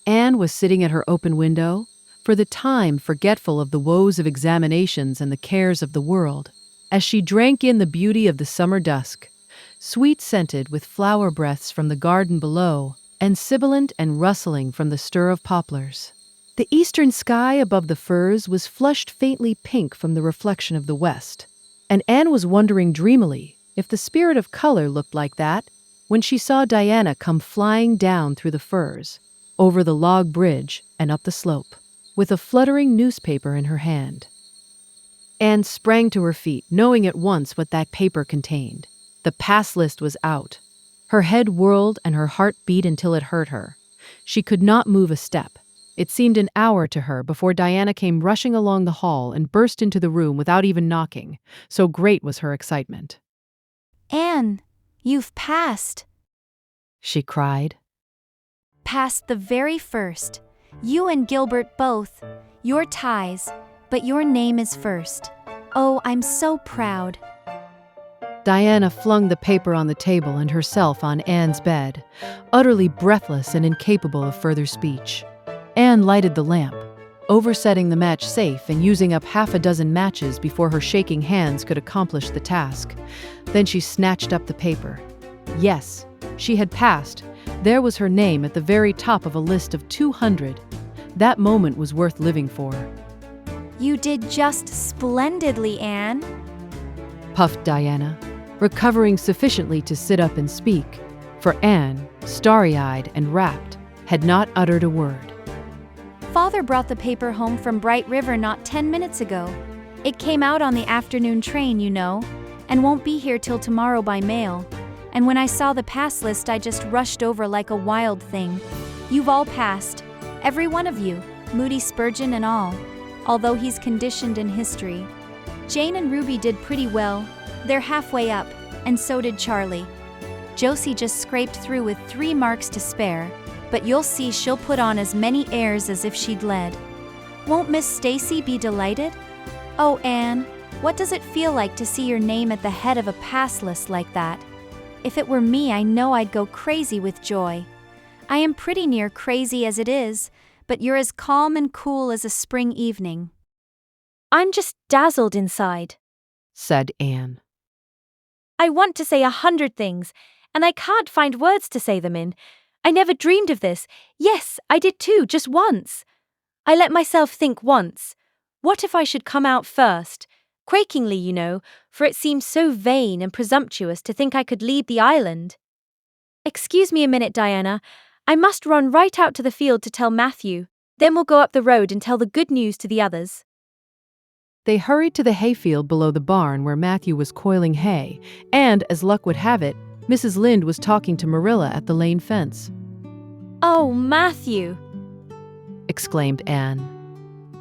Anne was sitting at her open window, for the time forgetful of the woes of examinations and the cares of the world, as she drank in the beauty of the summer dusk, sweet-scented with flower breaths from the garden below, and sibilant and rustling from the stir of poplars. The eastern sky above the firs was flushed faintly pink from the reflection of the west, and Anne was wondering dreamily if the spirit of color looked like that when she saw Diana come flying down through the firs, over the log bridge and up the slope, with a fluttering newspaper in her hand. Anne sprang to her feet, knowing at once what that paper contained. The pass list was out. Her head whirled and her heart beat until it hurt her. She could not move a step. It seemed an hour to her before Diana came rushing along the hall and burst into the room without even knocking, so great was her excitement. Anne, you've passed, she cried. Passed the very first. You and Gilbert both. Your ties, but your name is first. Oh, I'm so proud. Diana flung the paper on the table and herself on Anne's bed, utterly breathless and incapable of further speech. Anne lighted the lamp, oversetting the match safe and using up half a dozen matches before her shaking hands could accomplish the task. Then she snatched up the paper. Yes, she had passed. There was her name at the very top of a list of 200. That moment was worth living for. You did just splendidly, Anne, puffed Diana, recovering sufficiently to sit up and speak, for Anne, starry-eyed and rapt, had not uttered a word. Father brought the paper home from Bright River not 10 minutes ago. It came out on the afternoon train, you know, and won't be here till tomorrow by mail. And when I saw the pass list, I just rushed over like a wild thing. You've all passed. Every one of you, Moody Spurgeon and all, although he's conditioned in history. Jane and Ruby did pretty well. They're halfway up, and so did Charlie. Josie just scraped through with 3 marks to spare, but you'll see she'll put on as many airs as if she'd led. Won't Miss Stacy be delighted? Oh, Anne, what does it feel like to see your name at the head of a pass list like that? If it were me, I know I'd go crazy with joy. I am pretty near crazy as it is, but you're as calm and cool as a spring evening. I'm just dazzled inside, said Anne. I want to say 100 things, and I can't find words to say them in. I never dreamed of this. Yes, I did too, just once. I let myself think once. What if I should come out first? Quakingly, you know, for it seems so vain and presumptuous to think I could lead the island. Excuse me a minute, Diana. I must run right out to the field to tell Matthew. Then we'll go up the road and tell the good news to the others. They hurried to the hayfield below the barn where Matthew was coiling hay, and, as luck would have it, Mrs. Lynde was talking to Marilla at the lane fence. Oh, Matthew, exclaimed Anne.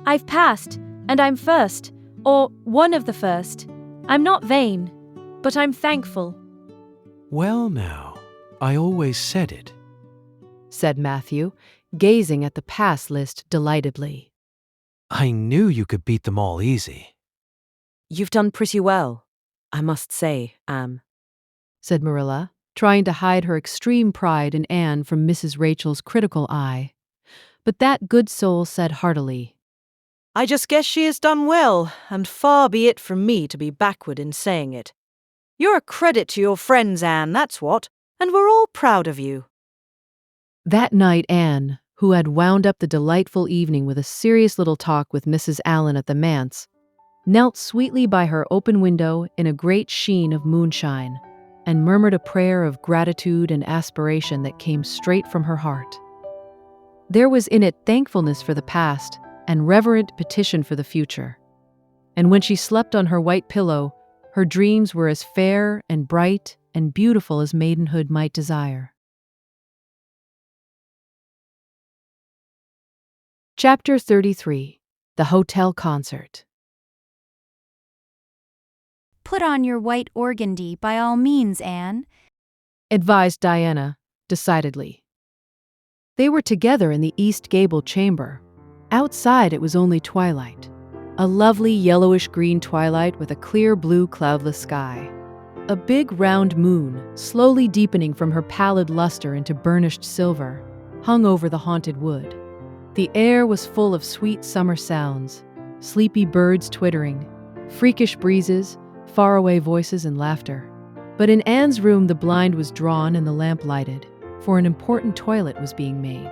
I've passed, and I'm first, or one of the first. I'm not vain, but I'm thankful. Well now, I always said it, said Matthew, gazing at the pass list delightedly. I knew you could beat them all easy. You've done pretty well, I must say, Anne, said Marilla, trying to hide her extreme pride in Anne from Mrs. Rachel's critical eye. But that good soul said heartily, I just guess she has done well, and far be it from me to be backward in saying it. You're a credit to your friends, Anne, that's what, and we're all proud of you. That night Anne, who had wound up the delightful evening with a serious little talk with Mrs. Allen at the manse, knelt sweetly by her open window in a great sheen of moonshine, and murmured a prayer of gratitude and aspiration that came straight from her heart. There was in it thankfulness for the past and reverent petition for the future. And when she slept on her white pillow, her dreams were as fair and bright and beautiful as maidenhood might desire. Chapter 33. The Hotel Concert. Put on your white organdy by all means, Anne, advised Diana, decidedly. They were together in the east gable chamber. Outside it was only twilight. A lovely yellowish-green twilight with a clear blue cloudless sky. A big round moon, slowly deepening from her pallid luster into burnished silver, hung over the haunted wood. The air was full of sweet summer sounds, sleepy birds twittering, freakish breezes, faraway voices and laughter. But in Anne's room the blind was drawn and the lamp lighted, for an important toilet was being made.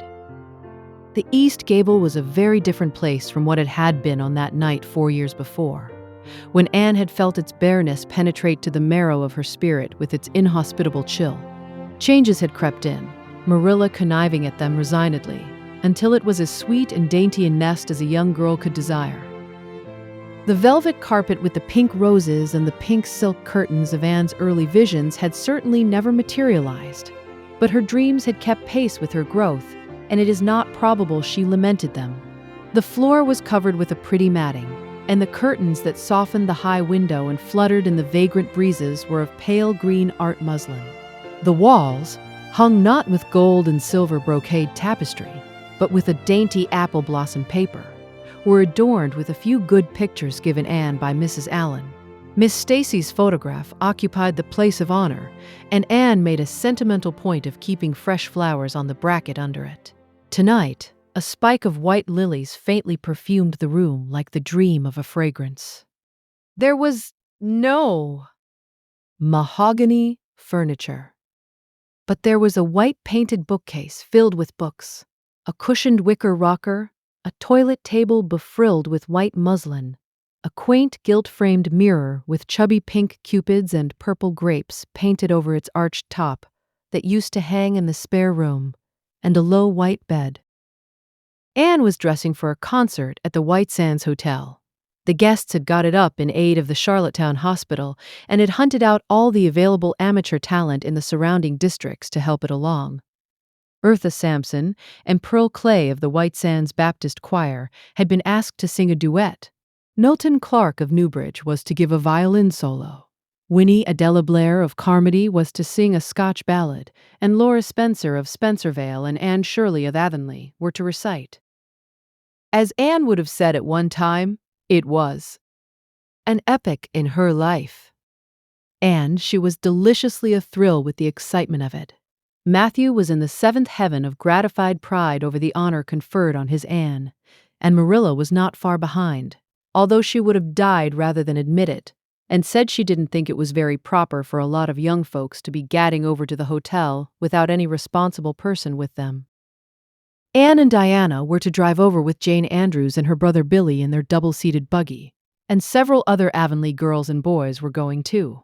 The east gable was a very different place from what it had been on that night 4 years before, when Anne had felt its bareness penetrate to the marrow of her spirit with its inhospitable chill. Changes had crept in, Marilla conniving at them resignedly, until it was as sweet and dainty a nest as a young girl could desire. The velvet carpet with the pink roses and the pink silk curtains of Anne's early visions had certainly never materialized, but her dreams had kept pace with her growth, and it is not probable she lamented them. The floor was covered with a pretty matting, and the curtains that softened the high window and fluttered in the vagrant breezes were of pale green art muslin. The walls, hung not with gold and silver brocade tapestry, but with a dainty apple blossom paper, were adorned with a few good pictures given Anne by Mrs. Allen. Miss Stacy's photograph occupied the place of honor, and Anne made a sentimental point of keeping fresh flowers on the bracket under it. Tonight, a spike of white lilies faintly perfumed the room like the dream of a fragrance. There was no mahogany furniture, but there was a white painted bookcase filled with books, a cushioned wicker rocker, a toilet table befrilled with white muslin, a quaint gilt-framed mirror with chubby pink cupids and purple grapes painted over its arched top that used to hang in the spare room, and a low white bed. Anne was dressing for a concert at the White Sands Hotel. The guests had got it up in aid of the Charlottetown Hospital and had hunted out all the available amateur talent in the surrounding districts to help it along. Eartha Sampson and Pearl Clay of the White Sands Baptist Choir had been asked to sing a duet. Milton Clark of Newbridge was to give a violin solo. Winnie Adela Blair of Carmody was to sing a Scotch ballad, and Laura Spencer of Spencervale and Anne Shirley of Avonlea were to recite. As Anne would have said at one time, it was an epoch in her life. And she was deliciously athrill with the excitement of it. Matthew was in the seventh heaven of gratified pride over the honor conferred on his Anne, and Marilla was not far behind, although she would have died rather than admit it, and said she didn't think it was very proper for a lot of young folks to be gadding over to the hotel without any responsible person with them. Anne and Diana were to drive over with Jane Andrews and her brother Billy in their double-seated buggy, and several other Avonlea girls and boys were going too.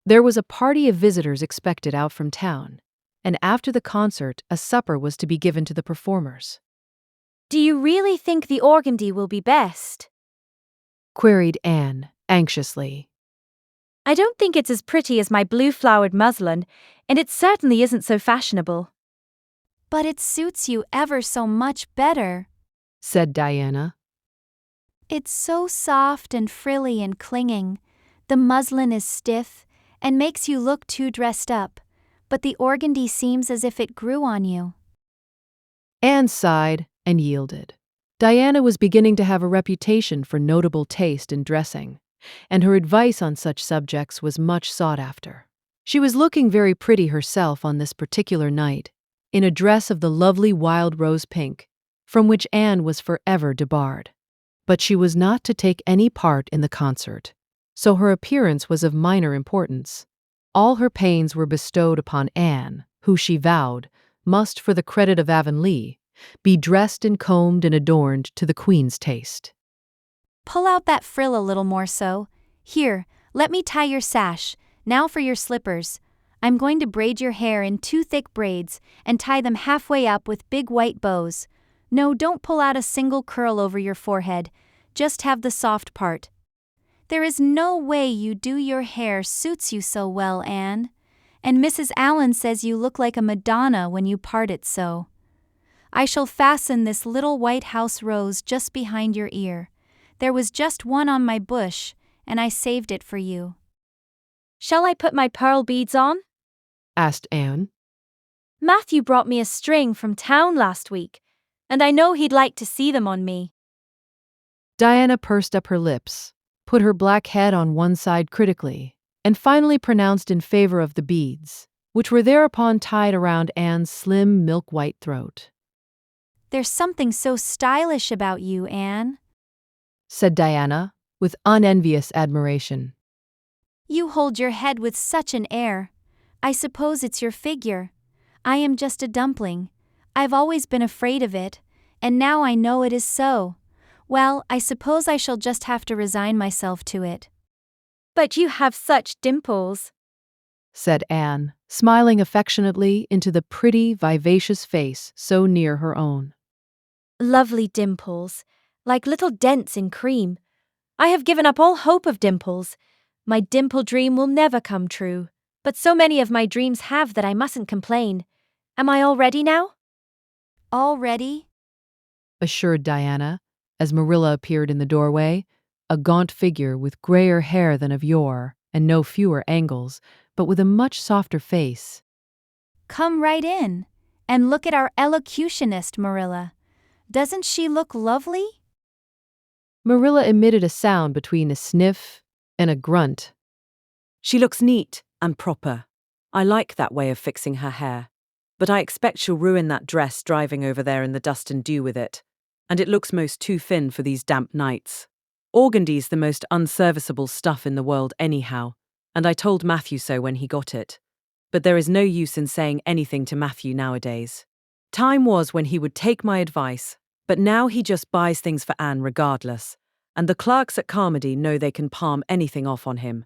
There was a party of visitors expected out from town, and after the concert, a supper was to be given to the performers. Do you really think the organdy will be best? Queried Anne, anxiously. I don't think it's as pretty as my blue-flowered muslin, and it certainly isn't so fashionable. but it suits you ever so much better, said Diana. It's so soft and frilly and clinging. The muslin is stiff and makes you look too dressed up, but the organdy seems as if it grew on you. Anne sighed and yielded. Diana was beginning to have a reputation for notable taste in dressing, and her advice on such subjects was much sought after. She was looking very pretty herself on this particular night, in a dress of the lovely wild rose pink, from which Anne was forever debarred. But she was not to take any part in the concert, so her appearance was of minor importance. All her pains were bestowed upon Anne, who, she vowed, must, for the credit of Avonlea, be dressed and combed and adorned to the Queen's taste. Pull out that frill a little more so. Here, let me tie your sash. Now for your slippers. I'm going to braid your hair in 2 thick braids and tie them halfway up with big white bows. No, don't pull out a single curl over your forehead, just have the soft part. There is no way you do your hair suits you so well, Anne. And Mrs. Allen says you look like a Madonna when you part it so. I shall fasten this little white house rose just behind your ear. There was just one on my bush, and I saved it for you. Shall I put my pearl beads on? asked Anne. Matthew brought me a string from town last week, and I know he'd like to see them on me. Diana pursed up her lips, put her black head on one side critically, and finally pronounced in favor of the beads, which were thereupon tied around Anne's slim milk-white throat. There's something so stylish about you, Anne, said Diana, with unenvious admiration. You hold your head with such an air. I suppose it's your figure. I am just a dumpling. I've always been afraid of it, and now I know it is so. Well, I suppose I shall just have to resign myself to it. But you have such dimples, said Anne, smiling affectionately into the pretty, vivacious face so near her own. Lovely dimples, like little dents in cream. I have given up all hope of dimples. My dimple dream will never come true, but so many of my dreams have that I mustn't complain. Am I all ready now? All ready? Assured Diana, as Marilla appeared in the doorway, a gaunt figure with grayer hair than of yore and no fewer angles, but with a much softer face. Come right in, and look at our elocutionist, Marilla. Doesn't she look lovely? Marilla emitted a sound between a sniff and a grunt. She looks neat and proper. I like that way of fixing her hair. But I expect she'll ruin that dress driving over there in the dust and dew with it. And it looks most too thin for these damp nights. Organdy's the most unserviceable stuff in the world anyhow, and I told Matthew so when he got it. But there is no use in saying anything to Matthew nowadays. Time was when he would take my advice, but now he just buys things for Anne regardless, and the clerks at Carmody know they can palm anything off on him.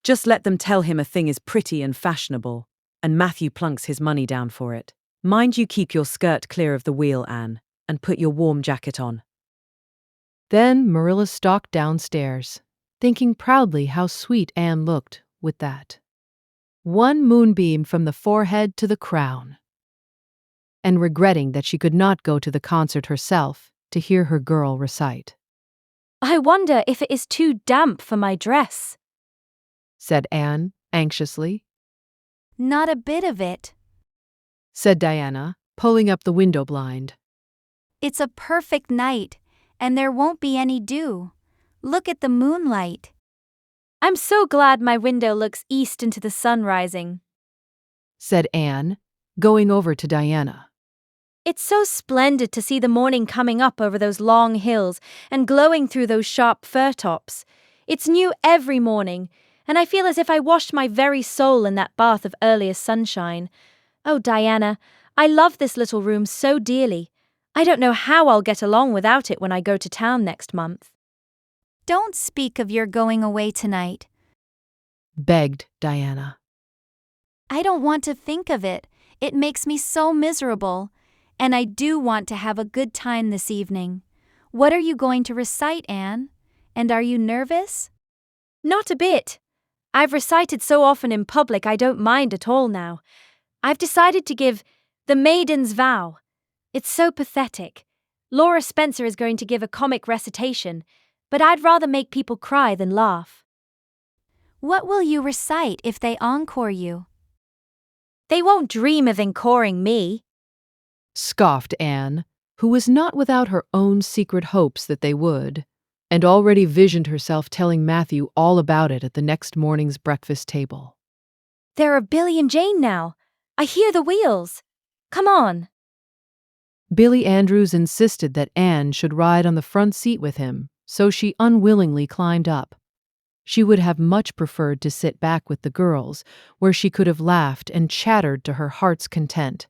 Just let them tell him a thing is pretty and fashionable, and Matthew plunks his money down for it. Mind you keep your skirt clear of the wheel, Anne, and put your warm jacket on. Then Marilla stalked downstairs, thinking proudly how sweet Anne looked with that one moonbeam from the forehead to the crown, and regretting that she could not go to the concert herself to hear her girl recite. I wonder if it is too damp for my dress, said Anne anxiously. Not a bit of it, said Diana, pulling up the window blind. It's a perfect night, and there won't be any dew. Look at the moonlight. I'm so glad my window looks east into the sun rising, said Anne, going over to Diana. It's so splendid to see the morning coming up over those long hills and glowing through those sharp fir tops. It's new every morning, and I feel as if I washed my very soul in that bath of earliest sunshine. Oh, Diana, I love this little room so dearly. I don't know how I'll get along without it when I go to town next month. Don't speak of your going away tonight, begged Diana. I don't want to think of it. It makes me so miserable. And I do want to have a good time this evening. What are you going to recite, Anne? And are you nervous? Not a bit. I've recited so often in public I don't mind at all now. I've decided to give The Maiden's Vow. It's so pathetic. Laura Spencer is going to give a comic recitation, but I'd rather make people cry than laugh. What will you recite if they encore you? They won't dream of encoring me, scoffed Anne, who was not without her own secret hopes that they would, and already visioned herself telling Matthew all about it at the next morning's breakfast table. There are Billy and Jane now. I hear the wheels. Come on. Billy Andrews insisted that Anne should ride on the front seat with him, so she unwillingly climbed up. She would have much preferred to sit back with the girls, where she could have laughed and chattered to her heart's content.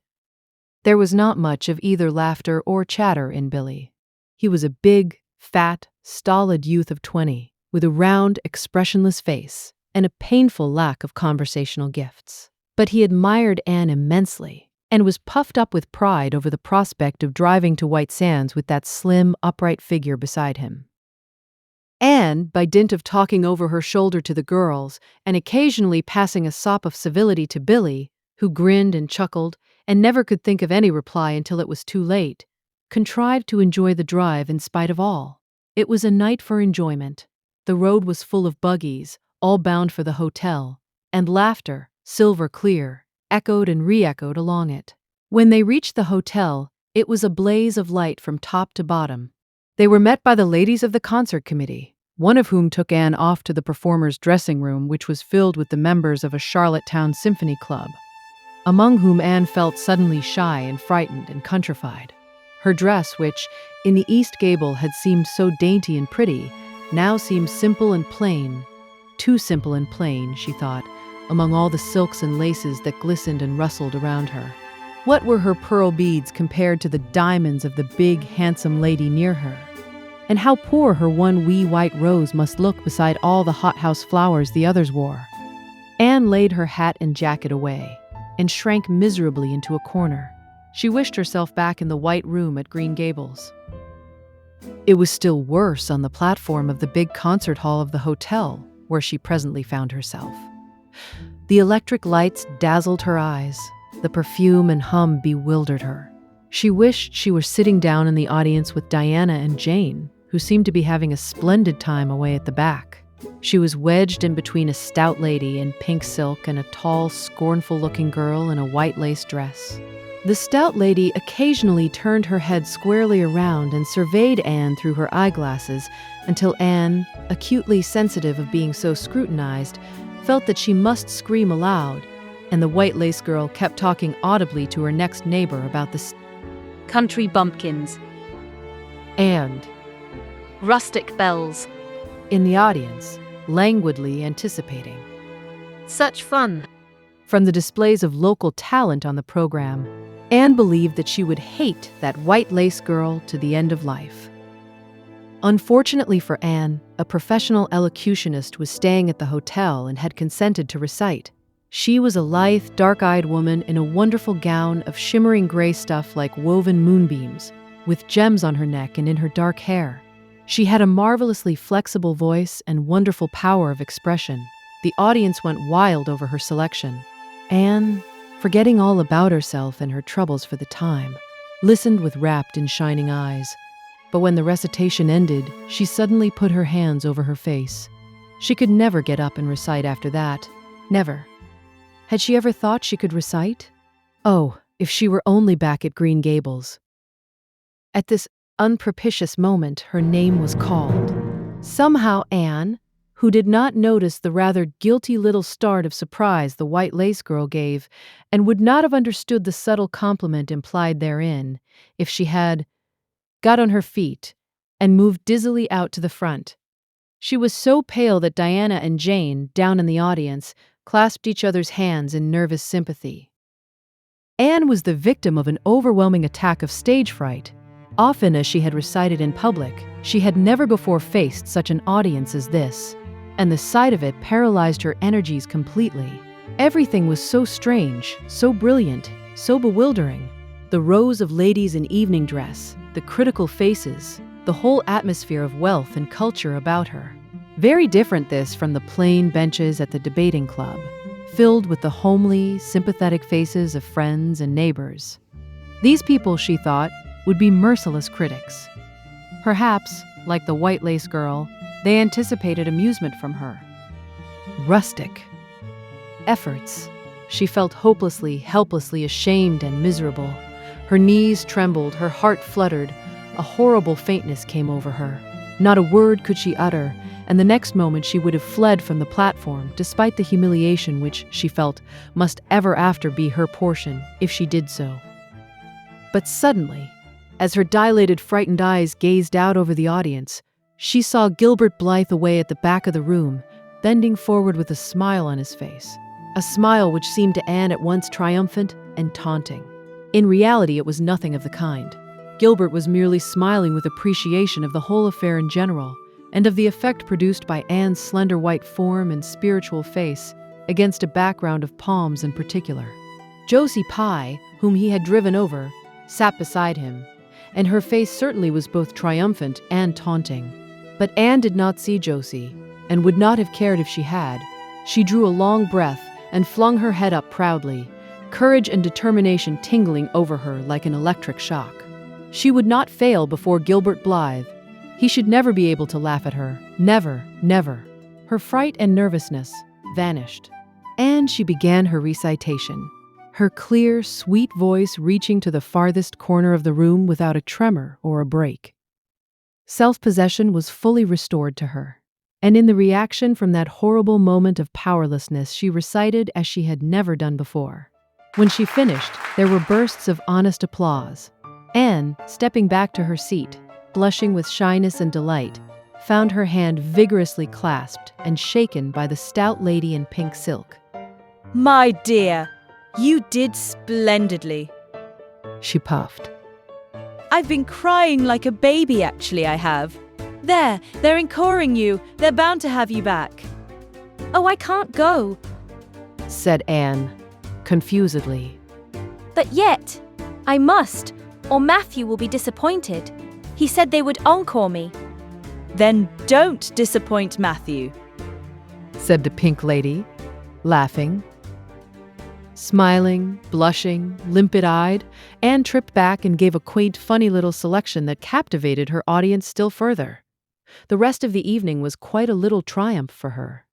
There was not much of either laughter or chatter in Billy. He was a big, fat, stolid youth of 20, with a round, expressionless face and a painful lack of conversational gifts. But he admired Anne immensely and was puffed up with pride over the prospect of driving to White Sands with that slim, upright figure beside him. Anne, by dint of talking over her shoulder to the girls and occasionally passing a sop of civility to Billy, who grinned and chuckled and never could think of any reply until it was too late, contrived to enjoy the drive in spite of all. It was a night for enjoyment. The road was full of buggies, all bound for the hotel, and laughter, silver clear, echoed and re-echoed along it. When they reached the hotel, it was a blaze of light from top to bottom. They were met by the ladies of the concert committee, one of whom took Anne off to the performers' dressing room, which was filled with the members of a Charlottetown symphony club, among whom Anne felt suddenly shy and frightened and countrified. Her dress, which, in the east gable had seemed so dainty and pretty, now seemed simple and plain. Too simple and plain, she thought, among all the silks and laces that glistened and rustled around her. What were her pearl beads compared to the diamonds of the big, handsome lady near her? And how poor her one wee white rose must look beside all the hothouse flowers the others wore. Anne laid her hat and jacket away and shrank miserably into a corner. She wished herself back in the white room at Green Gables. It was still worse on the platform of the big concert hall of the hotel, where she presently found herself. The electric lights dazzled her eyes. The perfume and hum bewildered her. She wished she were sitting down in the audience with Diana and Jane, who seemed to be having a splendid time away at the back. She was wedged in between a stout lady in pink silk and a tall, scornful-looking girl in a white lace dress. The stout lady occasionally turned her head squarely around and surveyed Anne through her eyeglasses until Anne, acutely sensitive of being so scrutinized, felt that she must scream aloud, and the white lace girl kept talking audibly to her next neighbor about the country bumpkins and rustic bells in the audience, languidly anticipating. Such fun. From the displays of local talent on the program, Anne believed that she would hate that white lace girl to the end of life. Unfortunately for Anne, a professional elocutionist was staying at the hotel and had consented to recite. She was a lithe, dark-eyed woman in a wonderful gown of shimmering gray stuff like woven moonbeams, with gems on her neck and in her dark hair. She had a marvelously flexible voice and wonderful power of expression. The audience went wild over her selection. Anne, forgetting all about herself and her troubles for the time, listened with rapt and shining eyes. But when the recitation ended, she suddenly put her hands over her face. She could never get up and recite after that. Never. Had she ever thought she could recite? Oh, if she were only back at Green Gables. At this unpropitious moment, her name was called. Somehow Anne, who did not notice the rather guilty little start of surprise the white lace girl gave, and would not have understood the subtle compliment implied therein, if she had got on her feet and moved dizzily out to the front. She was so pale that Diana and Jane, down in the audience, clasped each other's hands in nervous sympathy. Anne was the victim of an overwhelming attack of stage fright. Often as she had recited in public, she had never before faced such an audience as this, and the sight of it paralyzed her energies completely. Everything was so strange, so brilliant, so bewildering. The rows of ladies in evening dress, the critical faces, the whole atmosphere of wealth and culture about her. Very different this from the plain benches at the debating club, filled with the homely, sympathetic faces of friends and neighbors. These people, she thought, would be merciless critics. Perhaps, like the white lace girl, they anticipated amusement from her. Rustic. Efforts. She felt hopelessly, helplessly ashamed and miserable. Her knees trembled, her heart fluttered. A horrible faintness came over her. Not a word could she utter, and the next moment she would have fled from the platform, despite the humiliation which, she felt, must ever after be her portion, if she did so. But suddenly, as her dilated, frightened eyes gazed out over the audience, she saw Gilbert Blythe away at the back of the room, bending forward with a smile on his face. A smile which seemed to Anne at once triumphant and taunting. In reality, it was nothing of the kind. Gilbert was merely smiling with appreciation of the whole affair in general, and of the effect produced by Anne's slender white form and spiritual face, against a background of palms in particular. Josie Pye, whom he had driven over, sat beside him, and her face certainly was both triumphant and taunting. But Anne did not see Josie, and would not have cared if she had. She drew a long breath and flung her head up proudly, courage and determination tingling over her like an electric shock. She would not fail before Gilbert Blythe. He should never be able to laugh at her. Never, never. Her fright and nervousness vanished, and she began her recitation, her clear, sweet voice reaching to the farthest corner of the room without a tremor or a break. Self-possession was fully restored to her, and in the reaction from that horrible moment of powerlessness, she recited as she had never done before. When she finished, there were bursts of honest applause. Anne, stepping back to her seat, blushing with shyness and delight, found her hand vigorously clasped and shaken by the stout lady in pink silk. My dear, you did splendidly, she puffed. I've been crying like a baby, actually, I have. They're encoring you. They're bound to have you back. Oh, I can't go, said Anne, confusedly. But yet, I must, or Matthew will be disappointed. He said they would encore me. Then don't disappoint Matthew, said the pink lady, laughing. Smiling, blushing, limpid-eyed, Anne tripped back and gave a quaint, funny little selection that captivated her audience still further. The rest of the evening was quite a little triumph for her.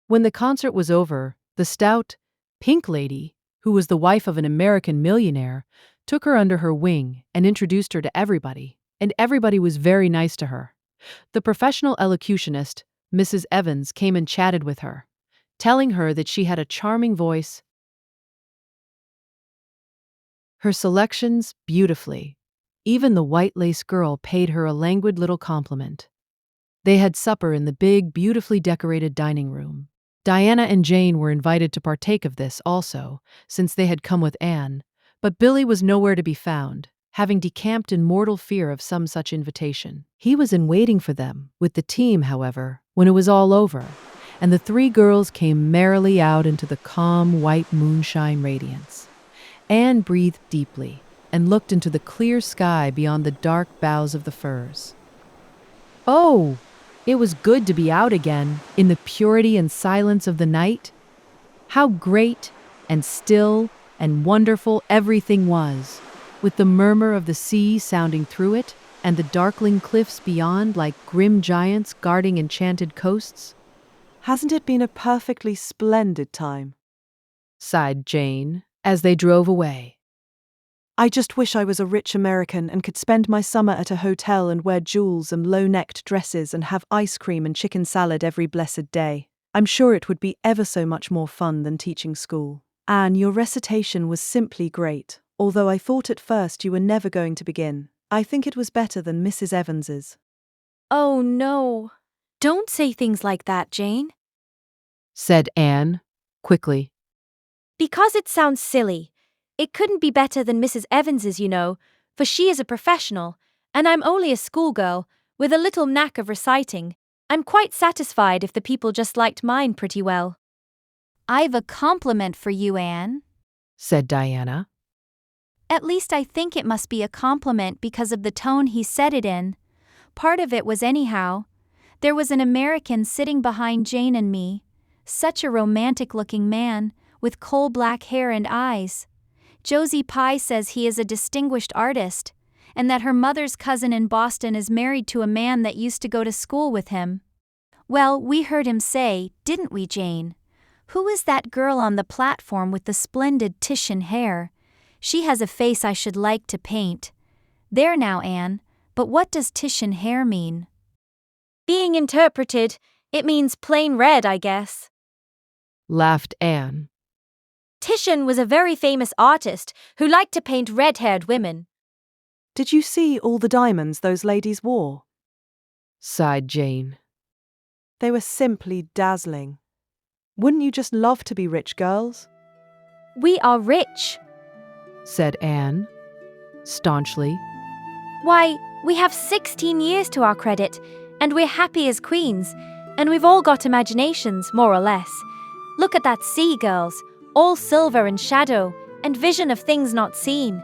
When the concert was over, the stout, pink lady, who was the wife of an American millionaire, took her under her wing and introduced her to everybody, and everybody was very nice to her. The professional elocutionist, Mrs. Evans, came and chatted with her, telling her that she had a charming voice, her selections beautifully. Even the white lace girl paid her a languid little compliment. They had supper in the big, beautifully decorated dining room. Diana and Jane were invited to partake of this also, since they had come with Anne, but Billy was nowhere to be found, having decamped in mortal fear of some such invitation. He was in waiting for them, with the team, however, when it was all over, and the three girls came merrily out into the calm, white moonshine radiance. Anne breathed deeply and looked into the clear sky beyond the dark boughs of the firs. Oh, it was good to be out again, in the purity and silence of the night. How great and still and wonderful everything was, with the murmur of the sea sounding through it, and the darkling cliffs beyond like grim giants guarding enchanted coasts. Hasn't it been a perfectly splendid time? Sighed Jane, as they drove away. I just wish I was a rich American and could spend my summer at a hotel and wear jewels and low-necked dresses and have ice cream and chicken salad every blessed day. I'm sure it would be ever so much more fun than teaching school. Anne, your recitation was simply great, although I thought at first you were never going to begin. I think it was better than Mrs. Evans's. Oh no, don't say things like that, Jane, said Anne, quickly. Because it sounds silly. It couldn't be better than Mrs. Evans's, you know, for she is a professional, and I'm only a schoolgirl, with a little knack of reciting. I'm quite satisfied if the people just liked mine pretty well. I've a compliment for you, Anne, said Diana. At least I think it must be a compliment because of the tone he said it in. Part of it was anyhow. There was an American sitting behind Jane and me, such a romantic-looking man, with coal-black hair and eyes. Josie Pye says he is a distinguished artist, and that her mother's cousin in Boston is married to a man that used to go to school with him. Well, we heard him say, didn't we, Jane? Who is that girl on the platform with the splendid Titian hair? She has a face I should like to paint. There now, Anne, but what does Titian hair mean? Being interpreted, it means plain red, I guess, laughed Anne. Titian was a very famous artist who liked to paint red-haired women. Did you see all the diamonds those ladies wore? Sighed Jane. They were simply dazzling. Wouldn't you just love to be rich, girls? We are rich, said Anne, staunchly. Why, we have 16 years to our credit, and we're happy as queens, and we've all got imaginations, more or less. Look at that sea, girls, all silver and shadow, and vision of things not seen.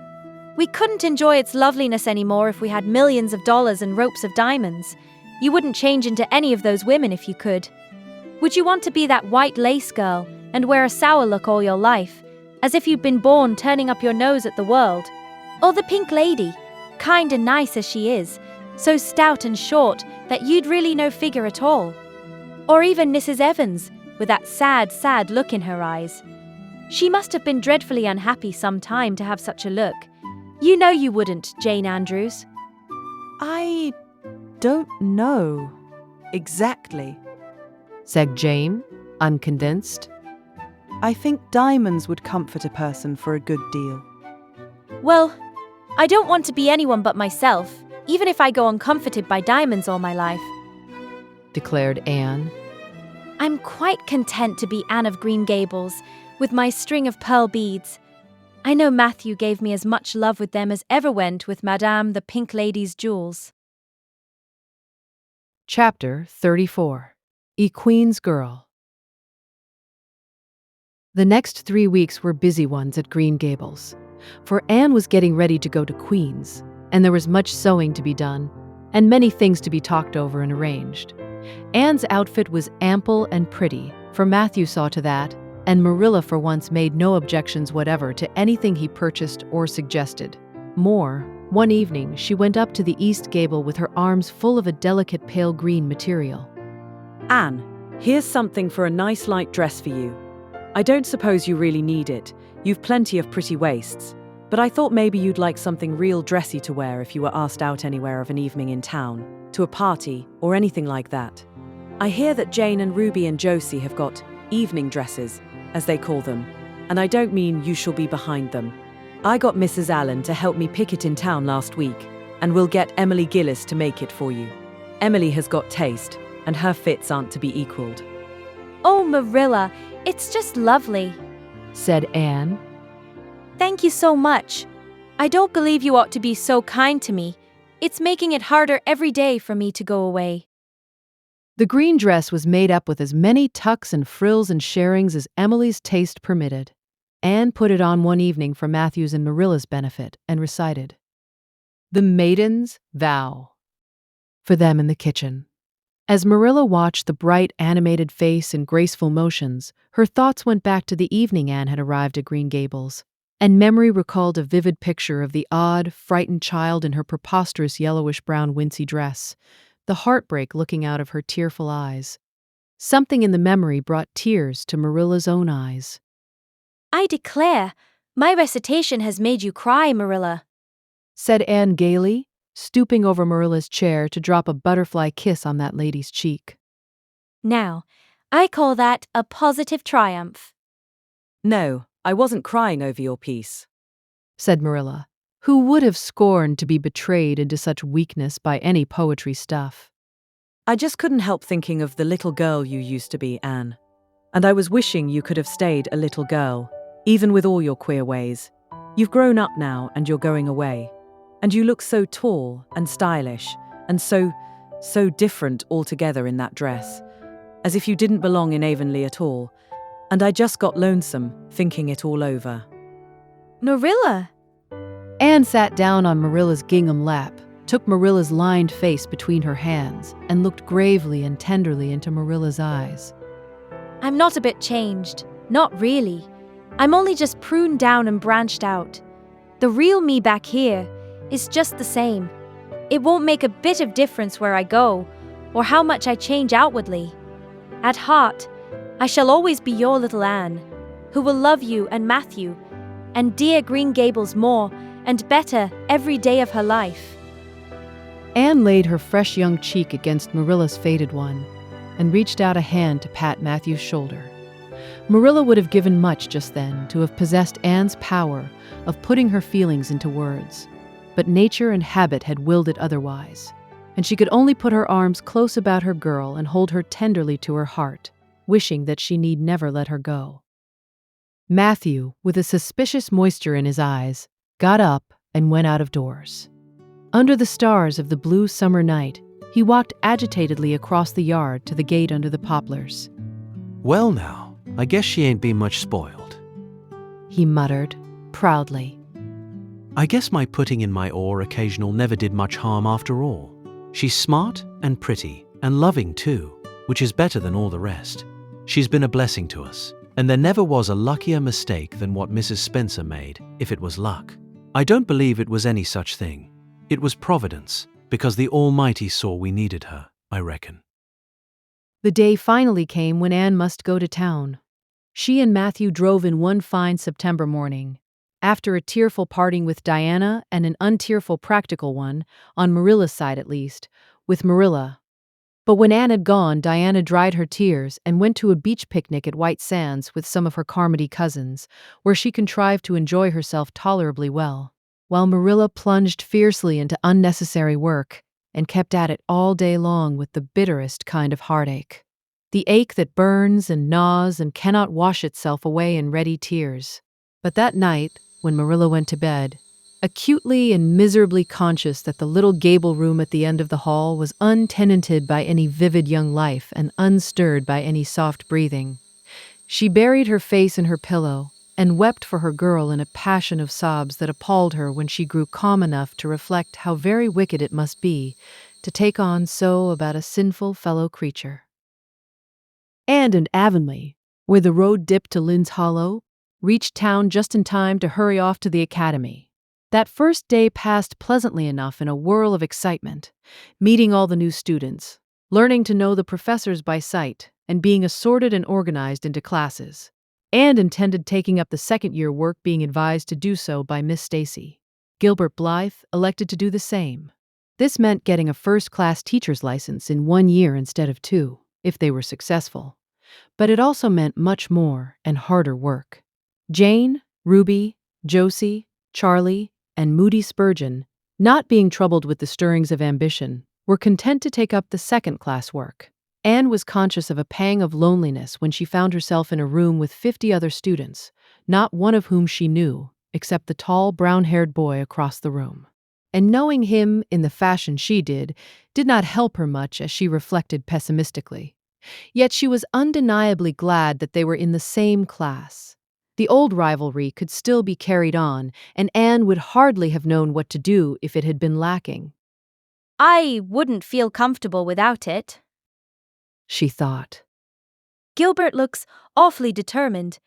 We couldn't enjoy its loveliness anymore if we had millions of dollars and ropes of diamonds. You wouldn't change into any of those women if you could. Would you want to be that white lace girl and wear a sour look all your life, as if you'd been born turning up your nose at the world? Or the pink lady, kind and nice as she is, so stout and short that you'd really no figure at all? Or even Mrs. Evans, with that sad, sad look in her eyes. She must have been dreadfully unhappy some time to have such a look. You know you wouldn't, Jane Andrews. I don't know exactly, said Jane, unconvinced. I think diamonds would comfort a person for a good deal. Well, I don't want to be anyone but myself, even if I go uncomforted by diamonds all my life, declared Anne. I'm quite content to be Anne of Green Gables, with my string of pearl beads. I know Matthew gave me as much love with them as ever went with Madame the Pink Lady's jewels. Chapter 34. A Queen's Girl. The next 3 weeks were busy ones at Green Gables, for Anne was getting ready to go to Queen's, and there was much sewing to be done, and many things to be talked over and arranged. Anne's outfit was ample and pretty, for Matthew saw to that, and Marilla for once made no objections whatever to anything he purchased or suggested. More, one evening she went up to the east gable with her arms full of a delicate pale green material. Anne, here's something for a nice light dress for you. I don't suppose you really need it. You've plenty of pretty waists. But I thought maybe you'd like something real dressy to wear if you were asked out anywhere of an evening in town, to a party, or anything like that. I hear that Jane and Ruby and Josie have got evening dresses, as they call them, and I don't mean you shall be behind them. I got Mrs. Allen to help me pick it in town last week, and we'll get Emily Gillis to make it for you. Emily has got taste, and her fits aren't to be equaled. Oh, Marilla, it's just lovely, said Anne. Thank you so much. I don't believe you ought to be so kind to me. It's making it harder every day for me to go away. The green dress was made up with as many tucks and frills and sharings as Emily's taste permitted. Anne put it on one evening for Matthew's and Marilla's benefit and recited The Maiden's Vow for them in the kitchen. As Marilla watched the bright, animated face and graceful motions, her thoughts went back to the evening Anne had arrived at Green Gables, and memory recalled a vivid picture of the odd, frightened child in her preposterous yellowish-brown wincey dress, the heartbreak looking out of her tearful eyes. Something in the memory brought tears to Marilla's own eyes. I declare, my recitation has made you cry, Marilla, said Anne gaily, stooping over Marilla's chair to drop a butterfly kiss on that lady's cheek. Now, I call that a positive triumph. No, I wasn't crying over your piece, said Marilla, who would have scorned to be betrayed into such weakness by any poetry stuff. I just couldn't help thinking of the little girl you used to be, Anne. And I was wishing you could have stayed a little girl, even with all your queer ways. You've grown up now and you're going away. And you look so tall and stylish and so different altogether in that dress, as if you didn't belong in Avonlea at all. And I just got lonesome thinking it all over. Marilla! Anne sat down on Marilla's gingham lap, took Marilla's lined face between her hands, and looked gravely and tenderly into Marilla's eyes. I'm not a bit changed. Not really. I'm only just pruned down and branched out. The real me back here is just the same. It won't make a bit of difference where I go, or how much I change outwardly. At heart, I shall always be your little Anne, who will love you and Matthew, and dear Green Gables more and better every day of her life. Anne laid her fresh young cheek against Marilla's faded one, and reached out a hand to pat Matthew's shoulder. Marilla would have given much just then to have possessed Anne's power of putting her feelings into words, but nature and habit had willed it otherwise, and she could only put her arms close about her girl and hold her tenderly to her heart, wishing that she need never let her go. Matthew, with a suspicious moisture in his eyes, got up and went out of doors. Under the stars of the blue summer night, he walked agitatedly across the yard to the gate under the poplars. Well now, I guess she ain't been much spoiled. He muttered, proudly. I guess my putting in my oar occasional never did much harm after all. She's smart and pretty and loving too, which is better than all the rest. She's been a blessing to us, and there never was a luckier mistake than what Mrs. Spencer made, if it was luck. I don't believe it was any such thing. It was providence, because the Almighty saw we needed her, I reckon. The day finally came when Anne must go to town. She and Matthew drove in one fine September morning. After a tearful parting with Diana and an untearful practical one, on Marilla's side at least, with Marilla. But when Anne had gone, Diana dried her tears and went to a beach picnic at White Sands with some of her Carmody cousins, where she contrived to enjoy herself tolerably well, while Marilla plunged fiercely into unnecessary work and kept at it all day long with the bitterest kind of heartache. The ache that burns and gnaws and cannot wash itself away in ready tears. But that night, when Marilla went to bed, acutely and miserably conscious that the little gable room at the end of the hall was untenanted by any vivid young life and unstirred by any soft breathing, she buried her face in her pillow and wept for her girl in a passion of sobs that appalled her when she grew calm enough to reflect how very wicked it must be to take on so about a sinful fellow creature. And Avonlea, where the road dipped to Lynde's Hollow, reached town just in time to hurry off to the academy. That first day passed pleasantly enough in a whirl of excitement, meeting all the new students, learning to know the professors by sight, and being assorted and organized into classes. And intended taking up the second-year work, being advised to do so by Miss Stacy. Gilbert Blythe elected to do the same. This meant getting a first-class teacher's license in 1 year instead of 2, if they were successful. But it also meant much more and harder work. Jane, Ruby, Josie, Charlie, and Moody Spurgeon, not being troubled with the stirrings of ambition, were content to take up the second-class work. Anne was conscious of a pang of loneliness when she found herself in a room with 50 other students, not one of whom she knew, except the tall, brown-haired boy across the room. And knowing him in the fashion she did not help her much, as she reflected pessimistically. Yet she was undeniably glad that they were in the same class. The old rivalry could still be carried on, and Anne would hardly have known what to do if it had been lacking. I wouldn't feel comfortable without it, she thought. Gilbert looks awfully determined.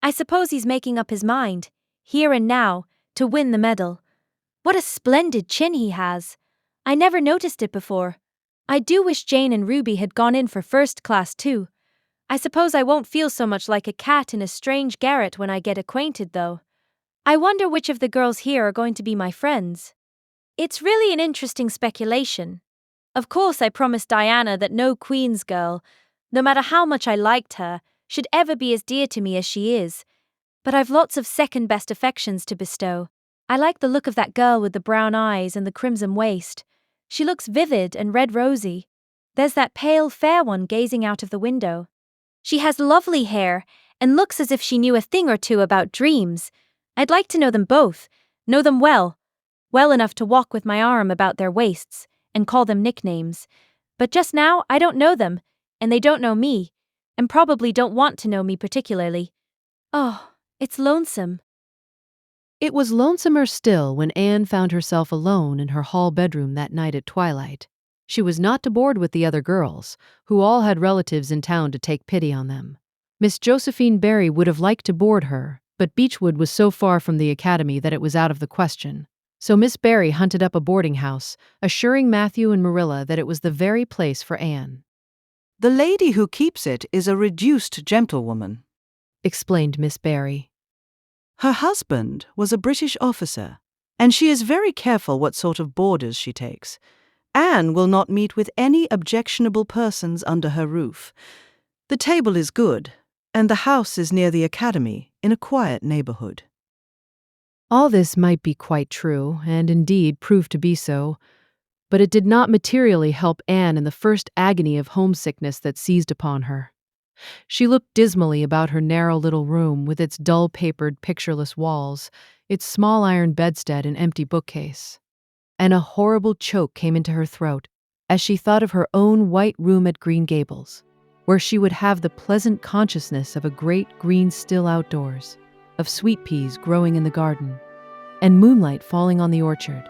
I suppose he's making up his mind, here and now, to win the medal. What a splendid chin he has. I never noticed it before. I do wish Jane and Ruby had gone in for first class too. I suppose I won't feel so much like a cat in a strange garret when I get acquainted, though. I wonder which of the girls here are going to be my friends. It's really an interesting speculation. Of course, I promised Diana that no Queen's girl, no matter how much I liked her, should ever be as dear to me as she is. But I've lots of second-best affections to bestow. I like the look of that girl with the brown eyes and the crimson waist. She looks vivid and red-rosy. There's that pale, fair one gazing out of the window. She has lovely hair and looks as if she knew a thing or two about dreams. I'd like to know them both, know them well enough to walk with my arm about their waists and call them nicknames. But just now, I don't know them, and they don't know me, and probably don't want to know me particularly. Oh, it's lonesome. It was lonesomer still when Anne found herself alone in her hall bedroom that night at twilight. She was not to board with the other girls, who all had relatives in town to take pity on them. Miss Josephine Barry would have liked to board her, but Beechwood was so far from the academy that it was out of the question. So Miss Barry hunted up a boarding house, assuring Matthew and Marilla that it was the very place for Anne. The lady who keeps it is a reduced gentlewoman, explained Miss Barry. Her husband was a British officer, and she is very careful what sort of boarders she takes. Anne will not meet with any objectionable persons under her roof. The table is good, and the house is near the academy, in a quiet neighborhood. All this might be quite true, and indeed proved to be so, but it did not materially help Anne in the first agony of homesickness that seized upon her. She looked dismally about her narrow little room with its dull-papered, pictureless walls, its small iron bedstead and empty bookcase. And a horrible choke came into her throat as she thought of her own white room at Green Gables. where she would have the pleasant consciousness of a great green still outdoors, of sweet peas growing in the garden, and moonlight falling on the orchard,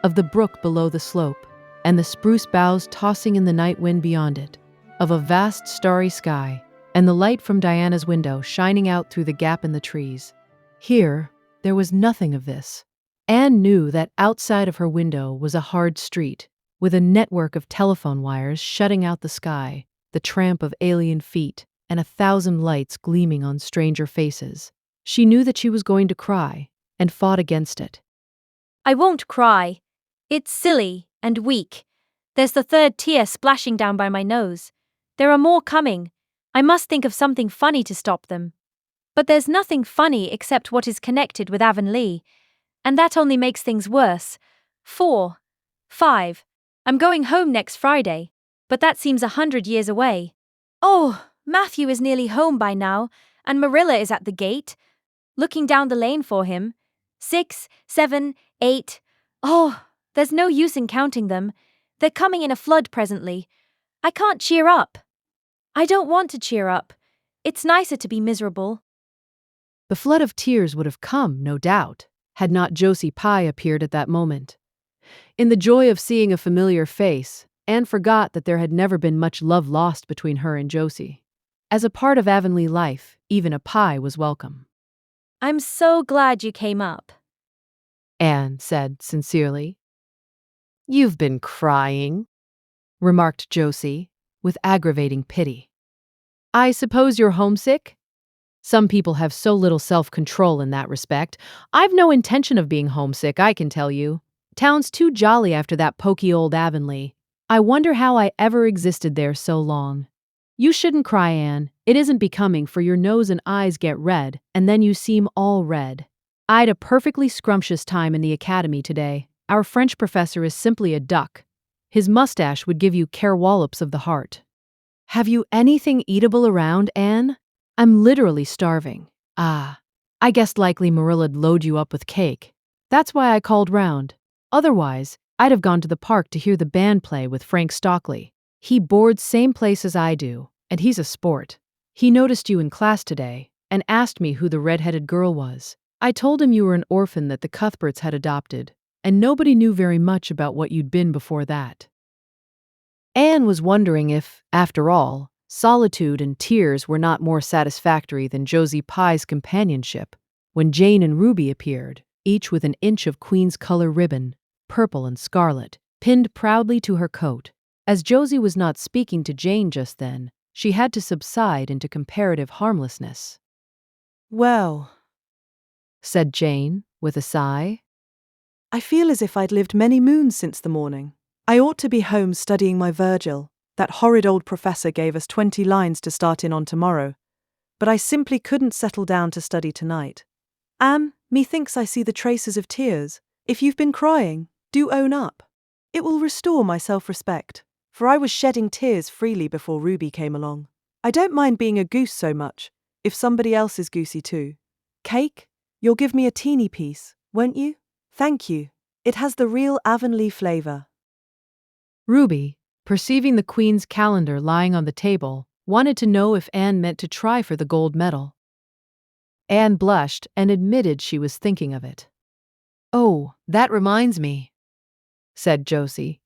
of the brook below the slope, and the spruce boughs tossing in the night wind beyond it, of a vast starry sky, and the light from Diana's window shining out through the gap in the trees. Here, there was nothing of this. Anne knew that outside of her window was a hard street, with a network of telephone wires shutting out the sky, the tramp of alien feet, and 1,000 lights gleaming on stranger faces. She knew that she was going to cry, and fought against it. I won't cry. It's silly and weak. There's the third tear splashing down by my nose. There are more coming. I must think of something funny to stop them. But there's nothing funny except what is connected with Avonlea, and that only makes things worse. 4, 5. I'm going home next Friday, but that seems 100 years away. Oh, Matthew is nearly home by now, and Marilla is at the gate, looking down the lane for him. 6, 7, 8. Oh, there's no use in counting them. They're coming in a flood presently. I can't cheer up. I don't want to cheer up. It's nicer to be miserable. The flood of tears would have come, no doubt, had not Josie Pye appeared at that moment. In the joy of seeing a familiar face, Anne forgot that there had never been much love lost between her and Josie. As a part of Avonlea life, even a Pye was welcome. I'm so glad you came up, Anne said sincerely. You've been crying, remarked Josie, with aggravating pity. I suppose you're homesick? Some people have so little self-control in that respect. I've no intention of being homesick, I can tell you. Town's too jolly after that poky old Avonlea. I wonder how I ever existed there so long. You shouldn't cry, Anne. It isn't becoming, for your nose and eyes get red, and then you seem all red. I'd a perfectly scrumptious time in the academy today. Our French professor is simply a duck. His mustache would give you kerwallops of the heart. Have you anything eatable around, Anne? I'm literally starving. Ah, I guessed likely Marilla'd load you up with cake. That's why I called round. Otherwise, I'd have gone to the park to hear the band play with Frank Stockley. He boards same place as I do, and he's a sport. He noticed you in class today, and asked me who the red-headed girl was. I told him you were an orphan that the Cuthberts had adopted, and nobody knew very much about what you'd been before that. Anne was wondering if, after all, solitude and tears were not more satisfactory than Josie Pye's companionship, when Jane and Ruby appeared, each with an inch of Queen's color ribbon, purple and scarlet, pinned proudly to her coat. As Josie was not speaking to Jane just then, she had to subside into comparative harmlessness. Well, said Jane, with a sigh. I feel as if I'd lived many moons since the morning. I ought to be home studying my Virgil. That horrid old professor gave us 20 lines to start in on tomorrow, but I simply couldn't settle down to study tonight. Anne, methinks I see the traces of tears. If you've been crying, do own up. It will restore my self-respect, for I was shedding tears freely before Ruby came along. I don't mind being a goose so much, if somebody else is goosey too. Cake? You'll give me a teeny piece, won't you? Thank you. It has the real Avonlea flavor. Ruby, perceiving the Queen's calendar lying on the table, wanted to know if Anne meant to try for the gold medal. Anne blushed and admitted she was thinking of it. Oh, that reminds me, said Josie.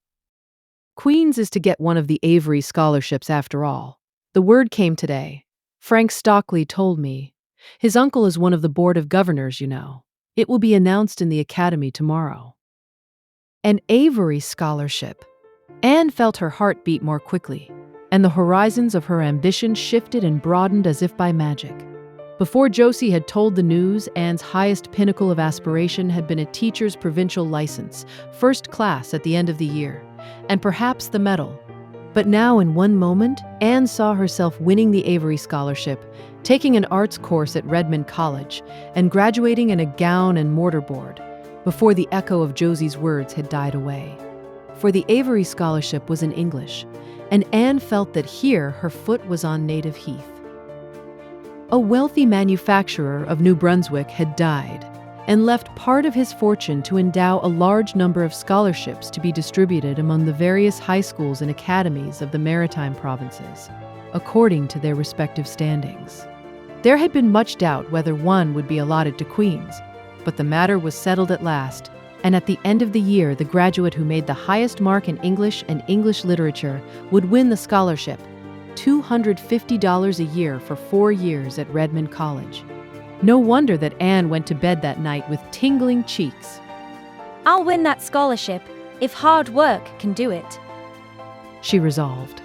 Queen's is to get one of the Avery scholarships after all. The word came today. Frank Stockley told me. His uncle is one of the board of governors, you know. It will be announced in the academy tomorrow. An Avery scholarship. Anne felt her heart beat more quickly, and the horizons of her ambition shifted and broadened as if by magic. Before Josie had told the news, Anne's highest pinnacle of aspiration had been a teacher's provincial license, first class at the end of the year, and perhaps the medal. But now, in one moment, Anne saw herself winning the Avery scholarship, taking an arts course at Redmond College, and graduating in a gown and mortarboard, before the echo of Josie's words had died away. For the Avery scholarship was in English, and Anne felt that here her foot was on native heath. A wealthy manufacturer of New Brunswick had died, and left part of his fortune to endow a large number of scholarships to be distributed among the various high schools and academies of the maritime provinces. according to their respective standings. There had been much doubt whether one would be allotted to Queen's, but the matter was settled at last, and at the end of the year, the graduate who made the highest mark in English and English literature would win the scholarship, $250 a year for 4 years at Redmond College. No wonder that Anne went to bed that night with tingling cheeks. I'll win that scholarship, if hard work can do it, she resolved.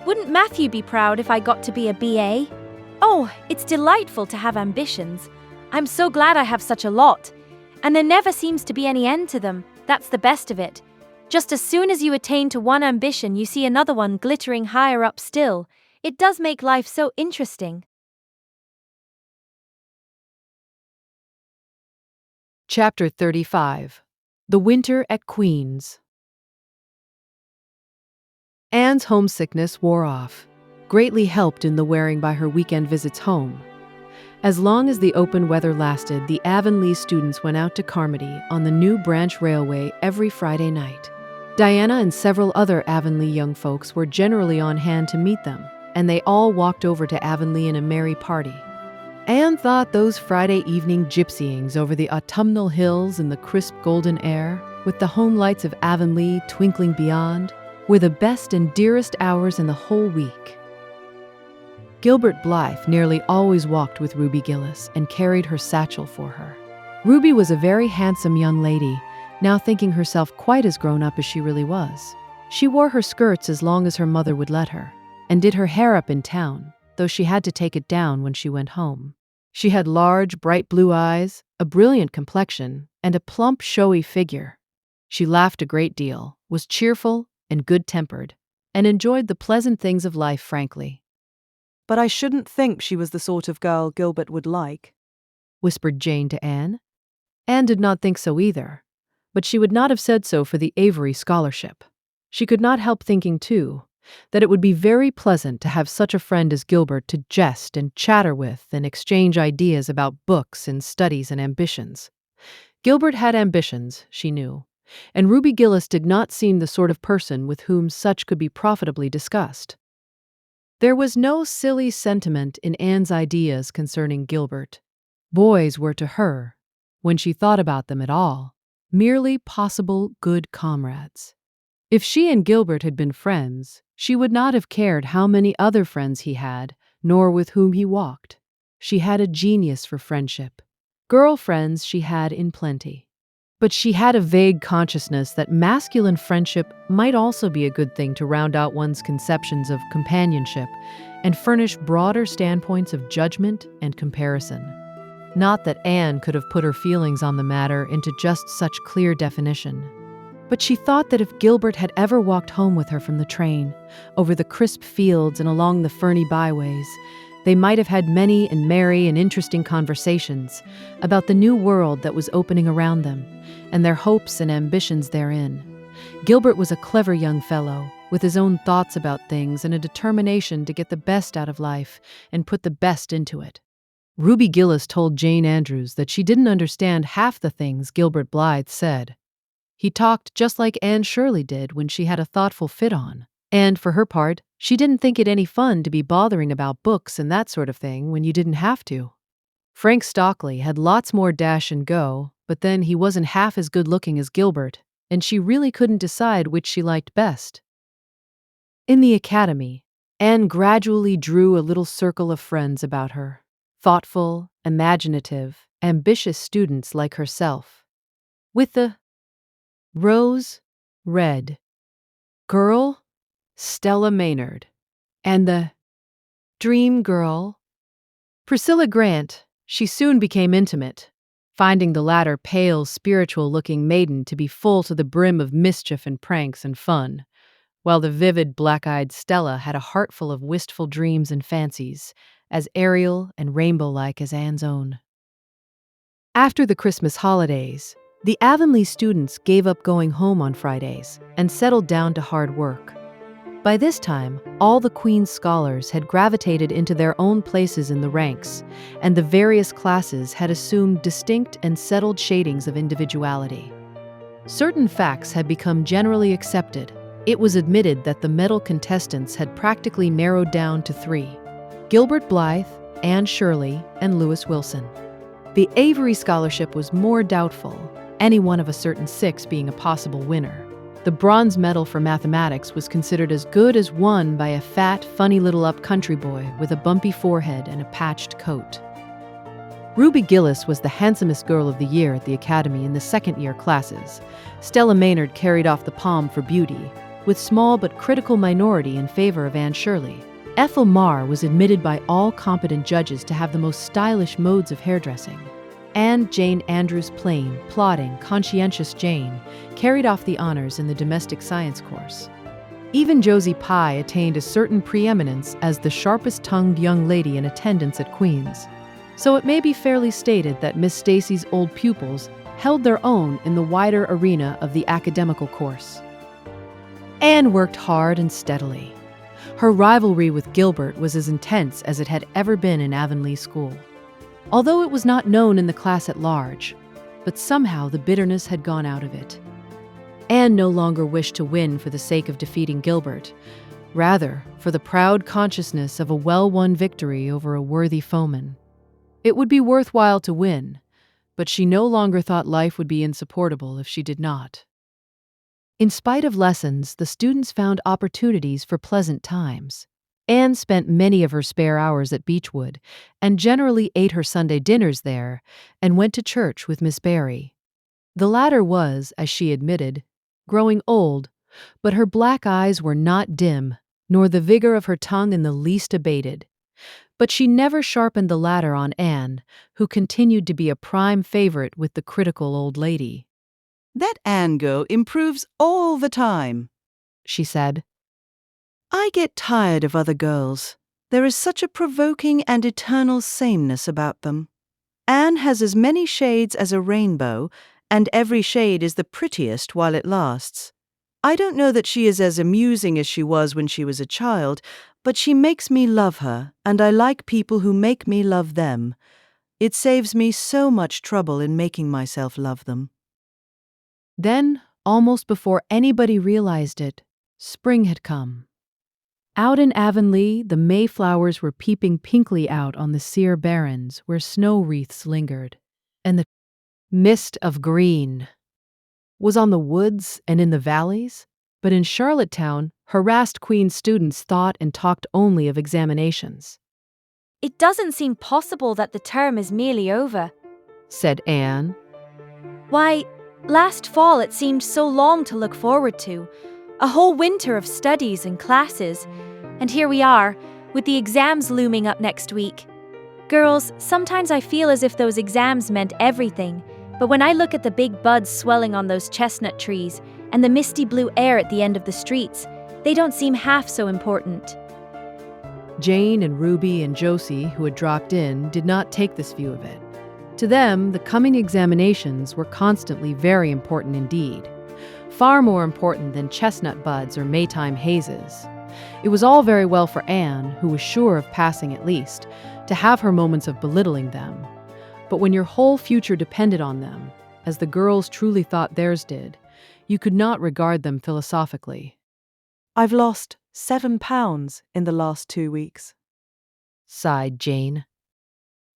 Wouldn't Matthew be proud if I got to be a BA? Oh, it's delightful to have ambitions. I'm so glad I have such a lot. And there never seems to be any end to them. That's the best of it. Just as soon as you attain to one ambition, you see another one glittering higher up still. It does make life so interesting. Chapter 35. The Winter at Queen's. Anne's homesickness wore off, greatly helped in the wearing by her weekend visits home. As long as the open weather lasted, the Avonlea students went out to Carmody on the new branch railway every Friday night. Diana and several other Avonlea young folks were generally on hand to meet them, and they all walked over to Avonlea in a merry party. Anne thought those Friday evening gypsyings over the autumnal hills in the crisp golden air, with the home lights of Avonlea twinkling beyond, were the best and dearest hours in the whole week. Gilbert Blythe nearly always walked with Ruby Gillis and carried her satchel for her. Ruby was a very handsome young lady, now thinking herself quite as grown up as she really was. She wore her skirts as long as her mother would let her, and did her hair up in town, though she had to take it down when she went home. She had large, bright blue eyes, a brilliant complexion, and a plump, showy figure. She laughed a great deal, was cheerful and good-tempered, and enjoyed the pleasant things of life frankly. But I shouldn't think she was the sort of girl Gilbert would like, whispered Jane to Anne. Anne did not think so either, but she would not have said so for the Avery scholarship. She could not help thinking, too, that it would be very pleasant to have such a friend as Gilbert to jest and chatter with and exchange ideas about books and studies and ambitions. Gilbert had ambitions, she knew, and Ruby Gillis did not seem the sort of person with whom such could be profitably discussed. There was no silly sentiment in Anne's ideas concerning Gilbert. Boys were to her, when she thought about them at all, merely possible good comrades. If she and Gilbert had been friends, she would not have cared how many other friends he had, nor with whom he walked. She had a genius for friendship. Girl friends she had in plenty. But she had a vague consciousness that masculine friendship might also be a good thing to round out one's conceptions of companionship and furnish broader standpoints of judgment and comparison. Not that Anne could have put her feelings on the matter into just such clear definition. But she thought that if Gilbert had ever walked home with her from the train, over the crisp fields and along the ferny byways, they might have had many and merry and interesting conversations about the new world that was opening around them, and their hopes and ambitions therein. Gilbert was a clever young fellow, with his own thoughts about things and a determination to get the best out of life and put the best into it. Ruby Gillis told Jane Andrews that she didn't understand half the things Gilbert Blythe said. He talked just like Anne Shirley did when she had a thoughtful fit on, and, for her part, she didn't think it any fun to be bothering about books and that sort of thing when you didn't have to. Frank Stockley had lots more dash and go, but then he wasn't half as good-looking as Gilbert, and she really couldn't decide which she liked best. In the academy, Anne gradually drew a little circle of friends about her, thoughtful, imaginative, ambitious students like herself. With the rose red girl, Stella Maynard, and the dream girl, Priscilla Grant, she soon became intimate, finding the latter pale, spiritual-looking maiden to be full to the brim of mischief and pranks and fun, while the vivid, black-eyed Stella had a heart full of wistful dreams and fancies, as aerial and rainbow-like as Anne's own. After the Christmas holidays, the Avonlea students gave up going home on Fridays and settled down to hard work. By this time, all the Queen's scholars had gravitated into their own places in the ranks, and the various classes had assumed distinct and settled shadings of individuality. Certain facts had become generally accepted, It was admitted that the medal contestants had practically narrowed down to 3: Gilbert Blythe, Anne Shirley, and Lewis Wilson. The Avery Scholarship was more doubtful, any one of a certain 6 being a possible winner. The bronze medal for mathematics was considered as good as won by a fat, funny little up-country boy with a bumpy forehead and a patched coat. Ruby Gillis was the handsomest girl of the year at the Academy in the second-year classes. Stella Maynard carried off the palm for beauty, with small but critical minority in favor of Anne Shirley. Ethel Marr was admitted by all competent judges to have the most stylish modes of hairdressing. Anne Jane Andrews Plain, plodding, conscientious Jane, carried off the honors in the domestic science course. Even Josie Pye attained a certain preeminence as the sharpest-tongued young lady in attendance at Queen's. So it may be fairly stated that Miss Stacy's old pupils held their own in the wider arena of the academical course. Anne worked hard and steadily. Her rivalry with Gilbert was as intense as it had ever been in Avonlea School. Although it was not known in the class at large, but somehow the bitterness had gone out of it. Anne no longer wished to win for the sake of defeating Gilbert, rather for the proud consciousness of a well-won victory over a worthy foeman. It would be worthwhile to win, but she no longer thought life would be insupportable if she did not. In spite of lessons, the students found opportunities for pleasant times. Anne spent many of her spare hours at Beechwood, and generally ate her Sunday dinners there, and went to church with Miss Barry. The latter was, as she admitted, growing old, but her black eyes were not dim, nor the vigor of her tongue in the least abated. But she never sharpened the latter on Anne, who continued to be a prime favorite with the critical old lady. "That Anne girl improves all the time," she said. "I get tired of other girls. There is such a provoking and eternal sameness about them. Anne has as many shades as a rainbow, and every shade is the prettiest while it lasts. I don't know that she is as amusing as she was when she was a child, but she makes me love her, and I like people who make me love them. It saves me so much trouble in making myself love them." Then, almost before anybody realized it, spring had come. Out in Avonlea, the Mayflowers were peeping pinkly out on the sere barrens where snow wreaths lingered, and the mist of green was on the woods and in the valleys. But in Charlottetown, harassed Queen's students thought and talked only of examinations. It doesn't seem possible that the term is merely over, said Anne. Why, last fall it seemed so long to look forward to. A whole winter of studies and classes. And here we are, with the exams looming up next week. Girls, sometimes I feel as if those exams meant everything, but when I look at the big buds swelling on those chestnut trees and the misty blue air at the end of the streets, they don't seem half so important. Jane and Ruby and Josie, who had dropped in, did not take this view of it. To them, the coming examinations were constantly very important indeed. Far more important than chestnut buds or Maytime hazes. It was all very well for Anne, who was sure of passing at least, to have her moments of belittling them. But when your whole future depended on them, as the girls truly thought theirs did, you could not regard them philosophically. "I've lost 7 pounds in the last 2 weeks," sighed Jane.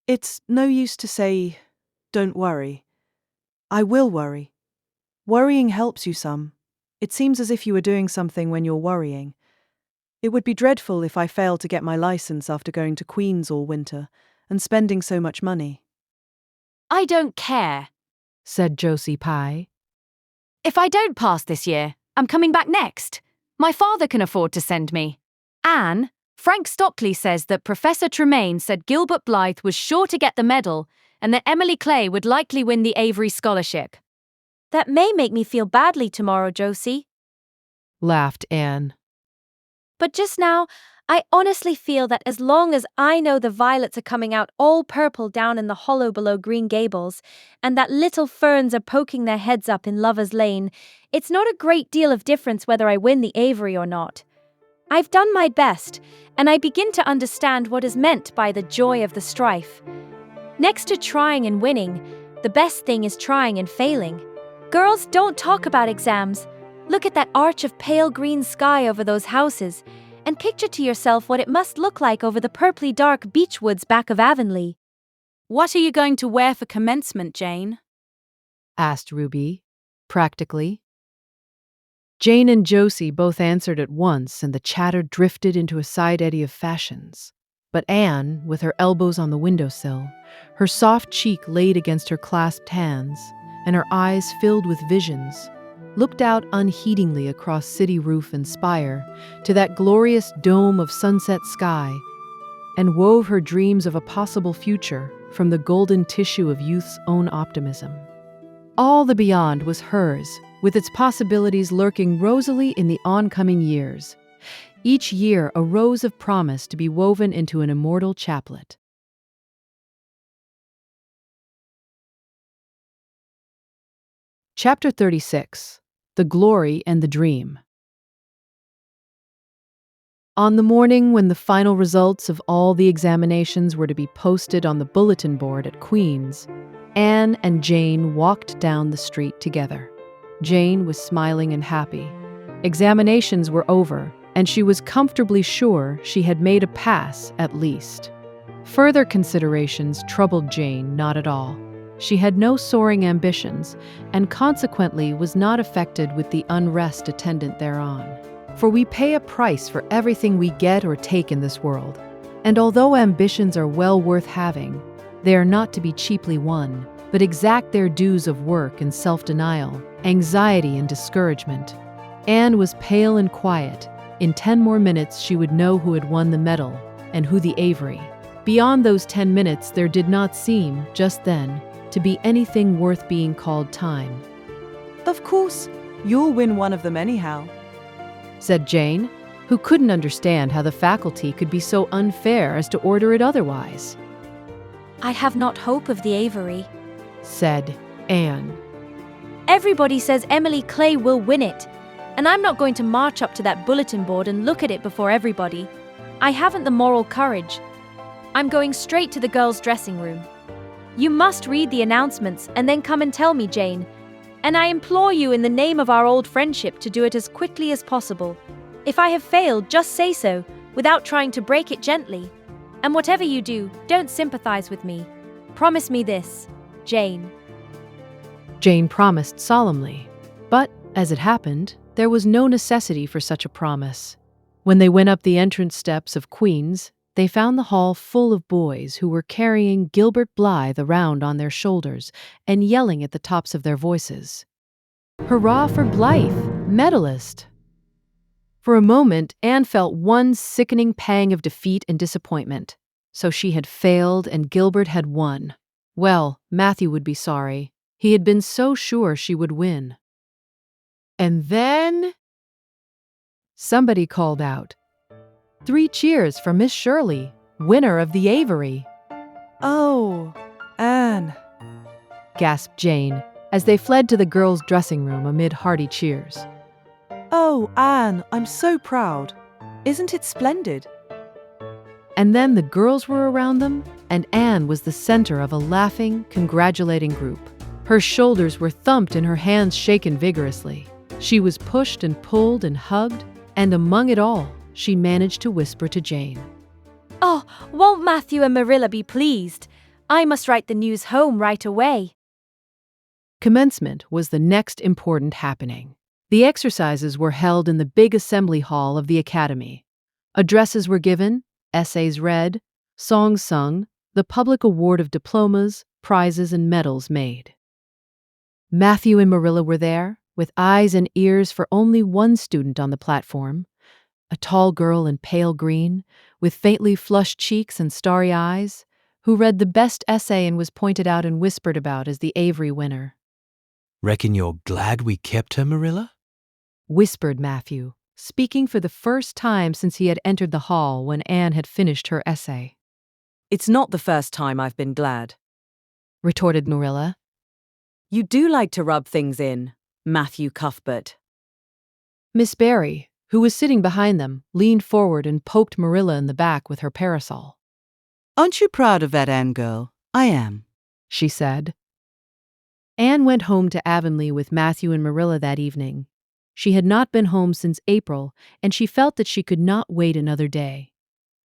"It's no use to say, don't worry. I will worry. Worrying helps you some. It seems as if you are doing something when you're worrying. It would be dreadful if I failed to get my license after going to Queen's all winter and spending so much money." I don't care, said Josie Pye. If I don't pass this year, I'm coming back next. My father can afford to send me. Anne, Frank Stockley says that Professor Tremaine said Gilbert Blythe was sure to get the medal and that Emily Clay would likely win the Avery Scholarship. That may make me feel badly tomorrow, Josie, laughed Anne. But just now, I honestly feel that as long as I know the violets are coming out all purple down in the hollow below Green Gables, and that little ferns are poking their heads up in Lover's Lane, it's not a great deal of difference whether I win the Avery or not. I've done my best, and I begin to understand what is meant by the joy of the strife. Next to trying and winning, the best thing is trying and failing. Girls, don't talk about exams. Look at that arch of pale green sky over those houses, and picture to yourself what it must look like over the purply dark beech woods back of Avonlea. What are you going to wear for commencement, Jane? Asked Ruby, practically. Jane and Josie both answered at once, and the chatter drifted into a side eddy of fashions. But Anne, with her elbows on the windowsill, her soft cheek laid against her clasped hands, and her eyes filled with visions, looked out unheedingly across city roof and spire to that glorious dome of sunset sky, and wove her dreams of a possible future from the golden tissue of youth's own optimism. All the beyond was hers, with its possibilities lurking rosily in the oncoming years. Each year a rose of promise to be woven into an immortal chaplet. Chapter 36. The Glory and the Dream. On the morning when the final results of all the examinations were to be posted on the bulletin board at Queen's, Anne and Jane walked down the street together. Jane was smiling and happy. Examinations were over, and she was comfortably sure she had made a pass at least. Further considerations troubled Jane not at all. She had no soaring ambitions, and consequently was not affected with the unrest attendant thereon. For we pay a price for everything we get or take in this world, and although ambitions are well worth having, they are not to be cheaply won, but exact their dues of work and self-denial, anxiety and discouragement. Anne was pale and quiet. In 10 more minutes she would know who had won the medal and who the Avery. Beyond those 10 minutes there did not seem, just then, to be anything worth being called time. Of course, you'll win one of them anyhow, said Jane, who couldn't understand how the faculty could be so unfair as to order it otherwise. I have not hope of the Avery, said Anne. Everybody says Emily Clay will win it, and I'm not going to march up to that bulletin board and look at it before everybody. I haven't the moral courage. I'm going straight to the girls' dressing room. You must read the announcements and then come and tell me, Jane. And I implore you in the name of our old friendship to do it as quickly as possible. If I have failed, just say so, without trying to break it gently. And whatever you do, don't sympathize with me. Promise me this, Jane. Jane promised solemnly, but, as it happened, there was no necessity for such a promise. When they went up the entrance steps of Queen's, they found the hall full of boys who were carrying Gilbert Blythe around on their shoulders and yelling at the tops of their voices. Hurrah for Blythe, medalist! For a moment, Anne felt one sickening pang of defeat and disappointment. So she had failed and Gilbert had won. Well, Matthew would be sorry. He had been so sure she would win. And then somebody called out, 3 cheers for Miss Shirley, winner of the Avery. Oh, Anne, gasped Jane as they fled to the girls' dressing room amid hearty cheers. Oh, Anne, I'm so proud. Isn't it splendid? And then the girls were around them, and Anne was the center of a laughing, congratulating group. Her shoulders were thumped and her hands shaken vigorously. She was pushed and pulled and hugged, and among it all, she managed to whisper to Jane, Oh, won't Matthew and Marilla be pleased? I must write the news home right away. Commencement was the next important happening. The exercises were held in the big assembly hall of the academy. Addresses were given, essays read, songs sung, the public award of diplomas, prizes, and medals made. Matthew and Marilla were there, with eyes and ears for only one student on the platform, a tall girl in pale green, with faintly flushed cheeks and starry eyes, who read the best essay and was pointed out and whispered about as the Avery winner. Reckon you're glad we kept her, Marilla? Whispered Matthew, speaking for the first time since he had entered the hall when Anne had finished her essay. It's not the first time I've been glad, retorted Marilla. You do like to rub things in, Matthew Cuthbert. Miss Barry, who was sitting behind them, leaned forward and poked Marilla in the back with her parasol. Aren't you proud of that, Anne girl? I am, she said. Anne went home to Avonlea with Matthew and Marilla that evening. She had not been home since April, and she felt that she could not wait another day.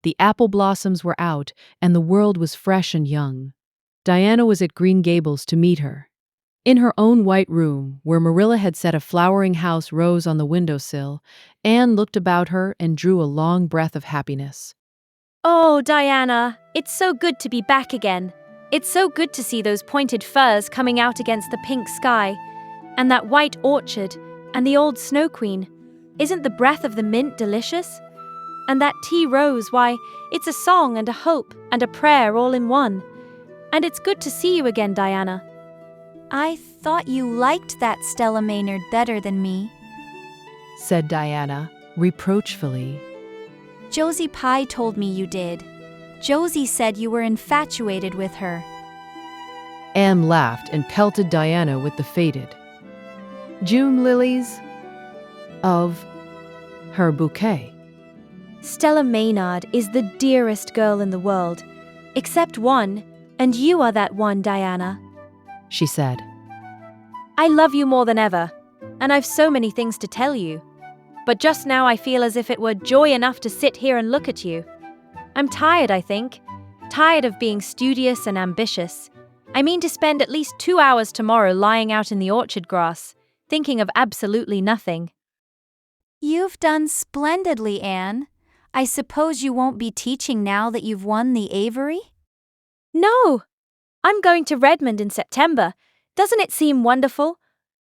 The apple blossoms were out, and the world was fresh and young. Diana was at Green Gables to meet her. In her own white room, where Marilla had set a flowering house rose on the windowsill, Anne looked about her and drew a long breath of happiness. Oh, Diana, it's so good to be back again. It's so good to see those pointed firs coming out against the pink sky, and that white orchard, and the old Snow Queen. Isn't the breath of the mint delicious? And that tea rose, why, it's a song and a hope and a prayer all in one. And it's good to see you again, Diana. I thought you liked that Stella Maynard better than me, said Diana, reproachfully. Josie Pye told me you did. Josie said you were infatuated with her. Anne laughed and pelted Diana with the faded June lilies of her bouquet. Stella Maynard is the dearest girl in the world, except one, and you are that one, Diana, she said. I love you more than ever, and I've so many things to tell you. But just now I feel as if it were joy enough to sit here and look at you. I'm tired, I think. Tired of being studious and ambitious. I mean to spend at least 2 hours tomorrow lying out in the orchard grass, thinking of absolutely nothing. You've done splendidly, Anne. I suppose you won't be teaching now that you've won the Avery? No! I'm going to Redmond in September. Doesn't it seem wonderful?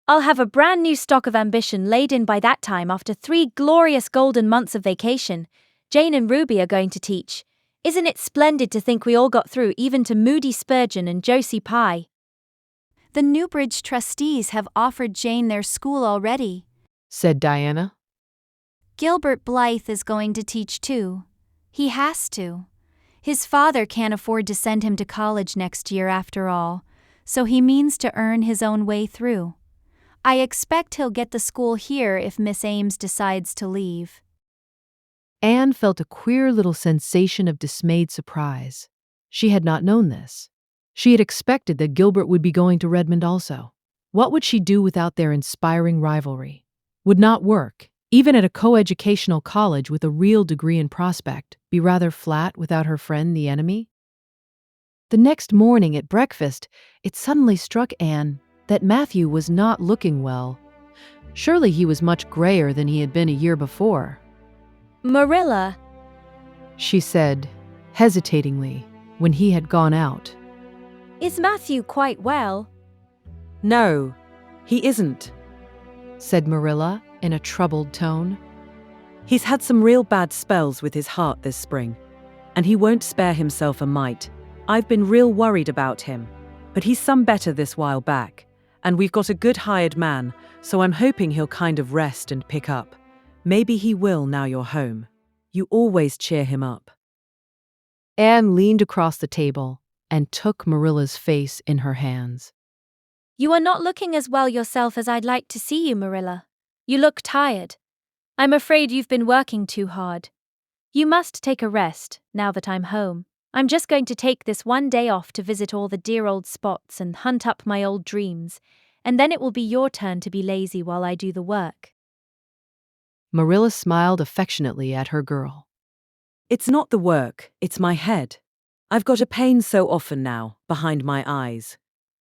I'll have a brand new stock of ambition laid in by that time after 3 glorious golden months of vacation. Jane and Ruby are going to teach. Isn't it splendid to think we all got through even to Moody Spurgeon and Josie Pye? The Newbridge trustees have offered Jane their school already, said Diana. Gilbert Blythe is going to teach too. He has to. His father can't afford to send him to college next year after all, so he means to earn his own way through. I expect he'll get the school here if Miss Ames decides to leave. Anne felt a queer little sensation of dismayed surprise. She had not known this. She had expected that Gilbert would be going to Redmond also. What would she do without their inspiring rivalry? Would not work, even at a coeducational college with a real degree in prospect, be rather flat without her friend the enemy? The next morning at breakfast, it suddenly struck Anne that Matthew was not looking well. Surely he was much grayer than he had been a year before. Marilla, she said, hesitatingly, when he had gone out. Is Matthew quite well? No, he isn't, said Marilla in a troubled tone. He's had some real bad spells with his heart this spring, and he won't spare himself a mite. I've been real worried about him, but he's some better this while back, and we've got a good hired man, so I'm hoping he'll kind of rest and pick up. Maybe he will now you're home. You always cheer him up. Anne leaned across the table and took Marilla's face in her hands. You are not looking as well yourself as I'd like to see you, Marilla. You look tired. I'm afraid you've been working too hard. You must take a rest, now that I'm home. I'm just going to take this one day off to visit all the dear old spots and hunt up my old dreams, and then it will be your turn to be lazy while I do the work. Marilla smiled affectionately at her girl. It's not the work, it's my head. I've got a pain so often now, behind my eyes.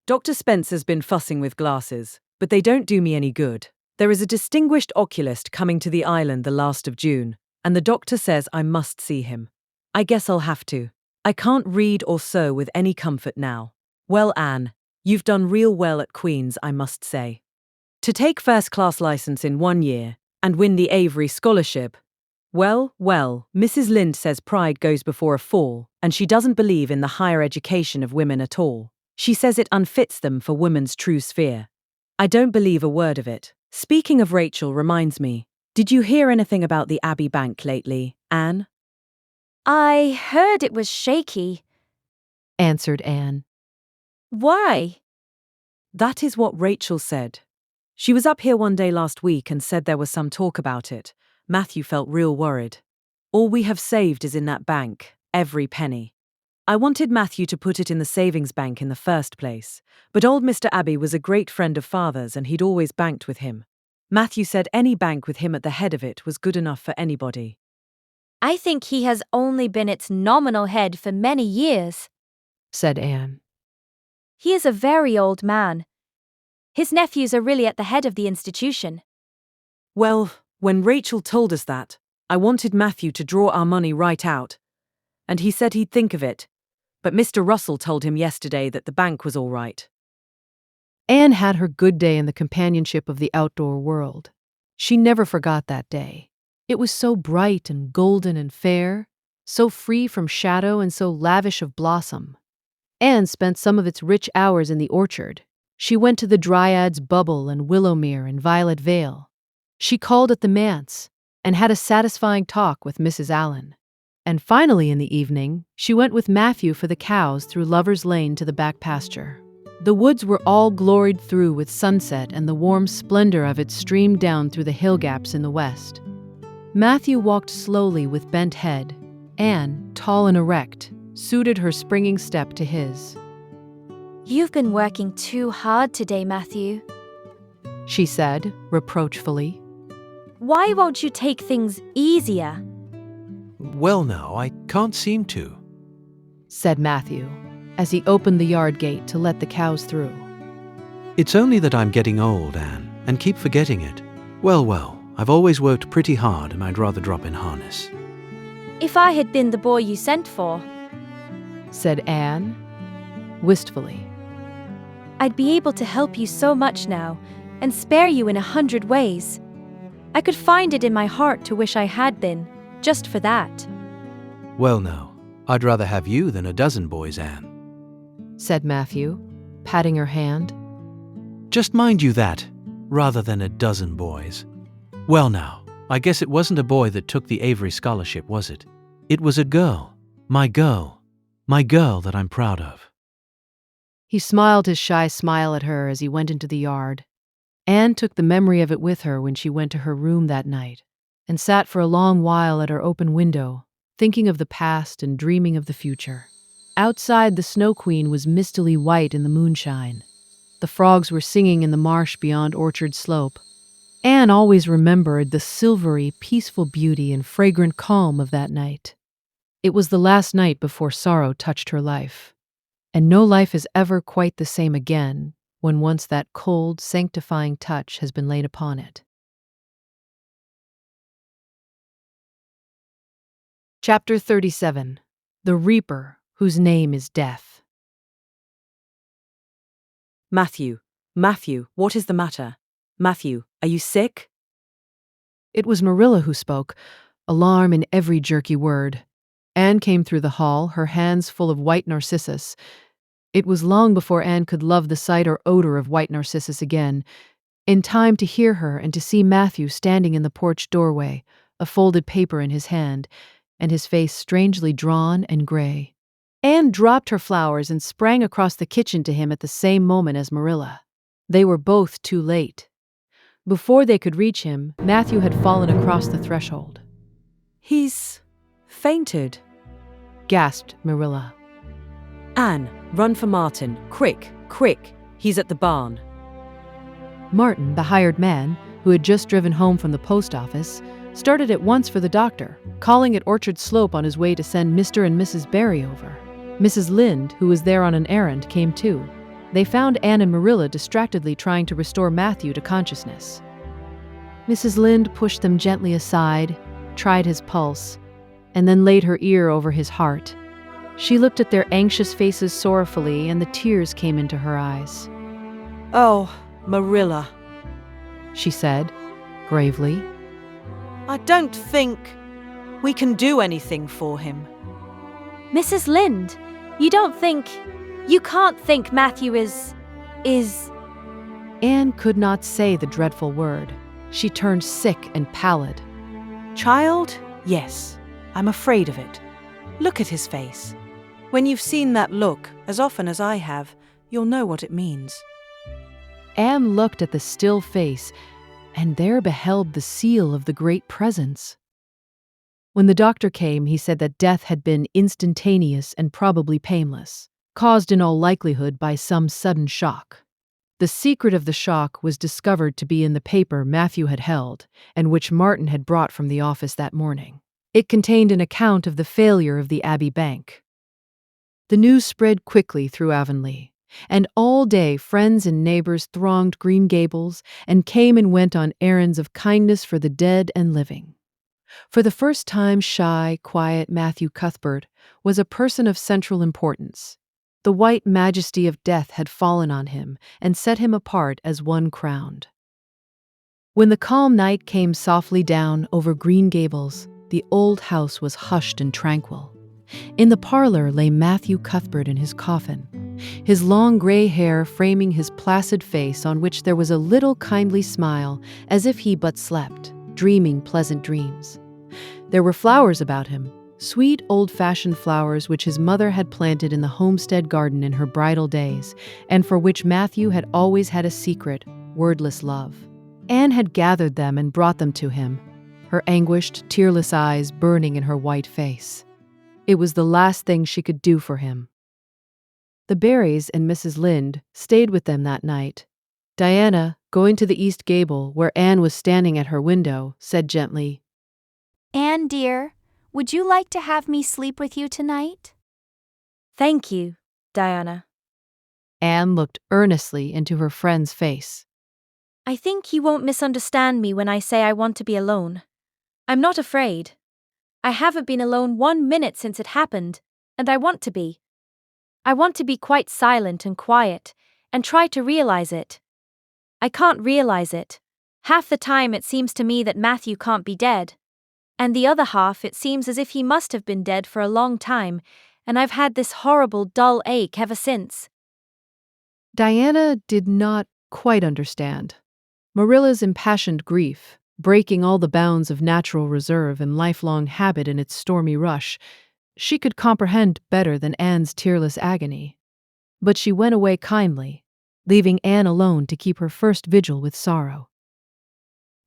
Dr. Spencer's been fussing with glasses, but they don't do me any good. There is a distinguished oculist coming to the island the last of June, and the doctor says I must see him. I guess I'll have to. I can't read or sew with any comfort now. Well, Anne, you've done real well at Queen's, I must say. To take first-class license in 1 year and win the Avery scholarship. Well, Mrs. Lynde says pride goes before a fall, and she doesn't believe in the higher education of women at all. She says it unfits them for women's true sphere. I don't believe a word of it. Speaking of Rachel reminds me, did you hear anything about the Abbey Bank lately, Anne? I heard it was shaky, answered Anne. Why? That is what Rachel said. She was up here one day last week and said there was some talk about it. Matthew felt real worried. All we have saved is in that bank, every penny. I wanted Matthew to put it in the savings bank in the first place, but old Mr. Abbey was a great friend of father's and he'd always banked with him. Matthew said any bank with him at the head of it was good enough for anybody. I think he has only been its nominal head for many years, said Anne. He is a very old man. His nephews are really at the head of the institution. Well, when Rachel told us that, I wanted Matthew to draw our money right out. And he said he'd think of it. But Mr. Russell told him yesterday that the bank was all right. Anne had her good day in the companionship of the outdoor world. She never forgot that day. It was so bright and golden and fair, so free from shadow and so lavish of blossom. Anne spent some of its rich hours in the orchard. She went to the Dryads Bubble and Willowmere and Violet Vale. She called at the manse and had a satisfying talk with Mrs. Allen. And finally in the evening, she went with Matthew for the cows through Lover's Lane to the back pasture. The woods were all gloried through with sunset, and the warm splendor of it streamed down through the hill gaps in the west. Matthew walked slowly with bent head. Anne, tall and erect, suited her springing step to his. You've been working too hard today, Matthew, she said, reproachfully. Why won't you take things easier? Well now, I can't seem to, said Matthew, as he opened the yard gate to let the cows through. It's only that I'm getting old, Anne, and keep forgetting it. Well, I've always worked pretty hard and I'd rather drop in harness. If I had been the boy you sent for, said Anne, wistfully, I'd be able to help you so much now and spare you in 100 ways. I could find it in my heart to wish I had been, just for that. Well now, I'd rather have you than a dozen boys, Anne, said Matthew, patting her hand. Just mind you that, rather than a dozen boys. Well now, I guess it wasn't a boy that took the Avery scholarship, was it? It was a girl, my girl that I'm proud of. He smiled his shy smile at her as he went into the yard. Anne took the memory of it with her when she went to her room that night, and sat for a long while at her open window, thinking of the past and dreaming of the future. Outside, the Snow Queen was mistily white in the moonshine. The frogs were singing in the marsh beyond Orchard Slope. Anne always remembered the silvery, peaceful beauty and fragrant calm of that night. It was the last night before sorrow touched her life. And no life is ever quite the same again when once that cold, sanctifying touch has been laid upon it. Chapter 37. The Reaper, whose name is Death. Matthew, what is the matter? Matthew, are you sick? It was Marilla who spoke, alarm in every jerky word. Anne came through the hall, her hands full of white narcissus. It was long before Anne could love the sight or odor of white narcissus again, in time to hear her and to see Matthew standing in the porch doorway, a folded paper in his hand, and his face strangely drawn and gray. Anne dropped her flowers and sprang across the kitchen to him at the same moment as Marilla. They were both too late. Before they could reach him, Matthew had fallen across the threshold. He's fainted, gasped Marilla. Anne, run for Martin. Quick, he's at the barn. Martin, the hired man, who had just driven home from the post office, started at once for the doctor, calling at Orchard Slope on his way to send Mr. and Mrs. Barry over. Mrs. Lynde, who was there on an errand, came too. They found Anne and Marilla distractedly trying to restore Matthew to consciousness. Mrs. Lynde pushed them gently aside, tried his pulse, and then laid her ear over his heart. She looked at their anxious faces sorrowfully, and the tears came into her eyes. Oh, Marilla, she said, gravely. I don't think we can do anything for him. Mrs. Lynde, you can't think Matthew is... Anne could not say the dreadful word. She turned sick and pallid. Child? Yes, I'm afraid of it. Look at his face. When you've seen that look, as often as I have, you'll know what it means. Anne looked at the still face, and there beheld the seal of the Great Presence. When the doctor came, he said that death had been instantaneous and probably painless, caused in all likelihood by some sudden shock. The secret of the shock was discovered to be in the paper Matthew had held and which Martin had brought from the office that morning. It contained an account of the failure of the Abbey Bank. The news spread quickly through Avonlea, and all day friends and neighbors thronged Green Gables and came and went on errands of kindness for the dead and living. For the first time, shy, quiet Matthew Cuthbert was a person of central importance. The white majesty of death had fallen on him and set him apart as one crowned. When the calm night came softly down over Green Gables, the old house was hushed and tranquil. In the parlor lay Matthew Cuthbert in his coffin, his long gray hair framing his placid face on which there was a little kindly smile as if he but slept, dreaming pleasant dreams. There were flowers about him, sweet old-fashioned flowers which his mother had planted in the homestead garden in her bridal days, and for which Matthew had always had a secret, wordless love. Anne had gathered them and brought them to him, her anguished, tearless eyes burning in her white face. It was the last thing she could do for him. The Barrys and Mrs. Lynde stayed with them that night. Diana, going to the east gable where Anne was standing at her window, said gently, "Anne, dear, would you like to have me sleep with you tonight?" Thank you, Diana. Anne looked earnestly into her friend's face. I think you won't misunderstand me when I say I want to be alone. I'm not afraid. I haven't been alone 1 minute since it happened, and I want to be. I want to be quite silent and quiet, and try to realize it. I can't realize it. Half the time it seems to me that Matthew can't be dead. And the other half it seems as if he must have been dead for a long time, and I've had this horrible dull ache ever since. Diana did not quite understand. Marilla's impassioned grief, breaking all the bounds of natural reserve and lifelong habit in its stormy rush, she could comprehend better than Anne's tearless agony. But she went away kindly, leaving Anne alone to keep her first vigil with sorrow.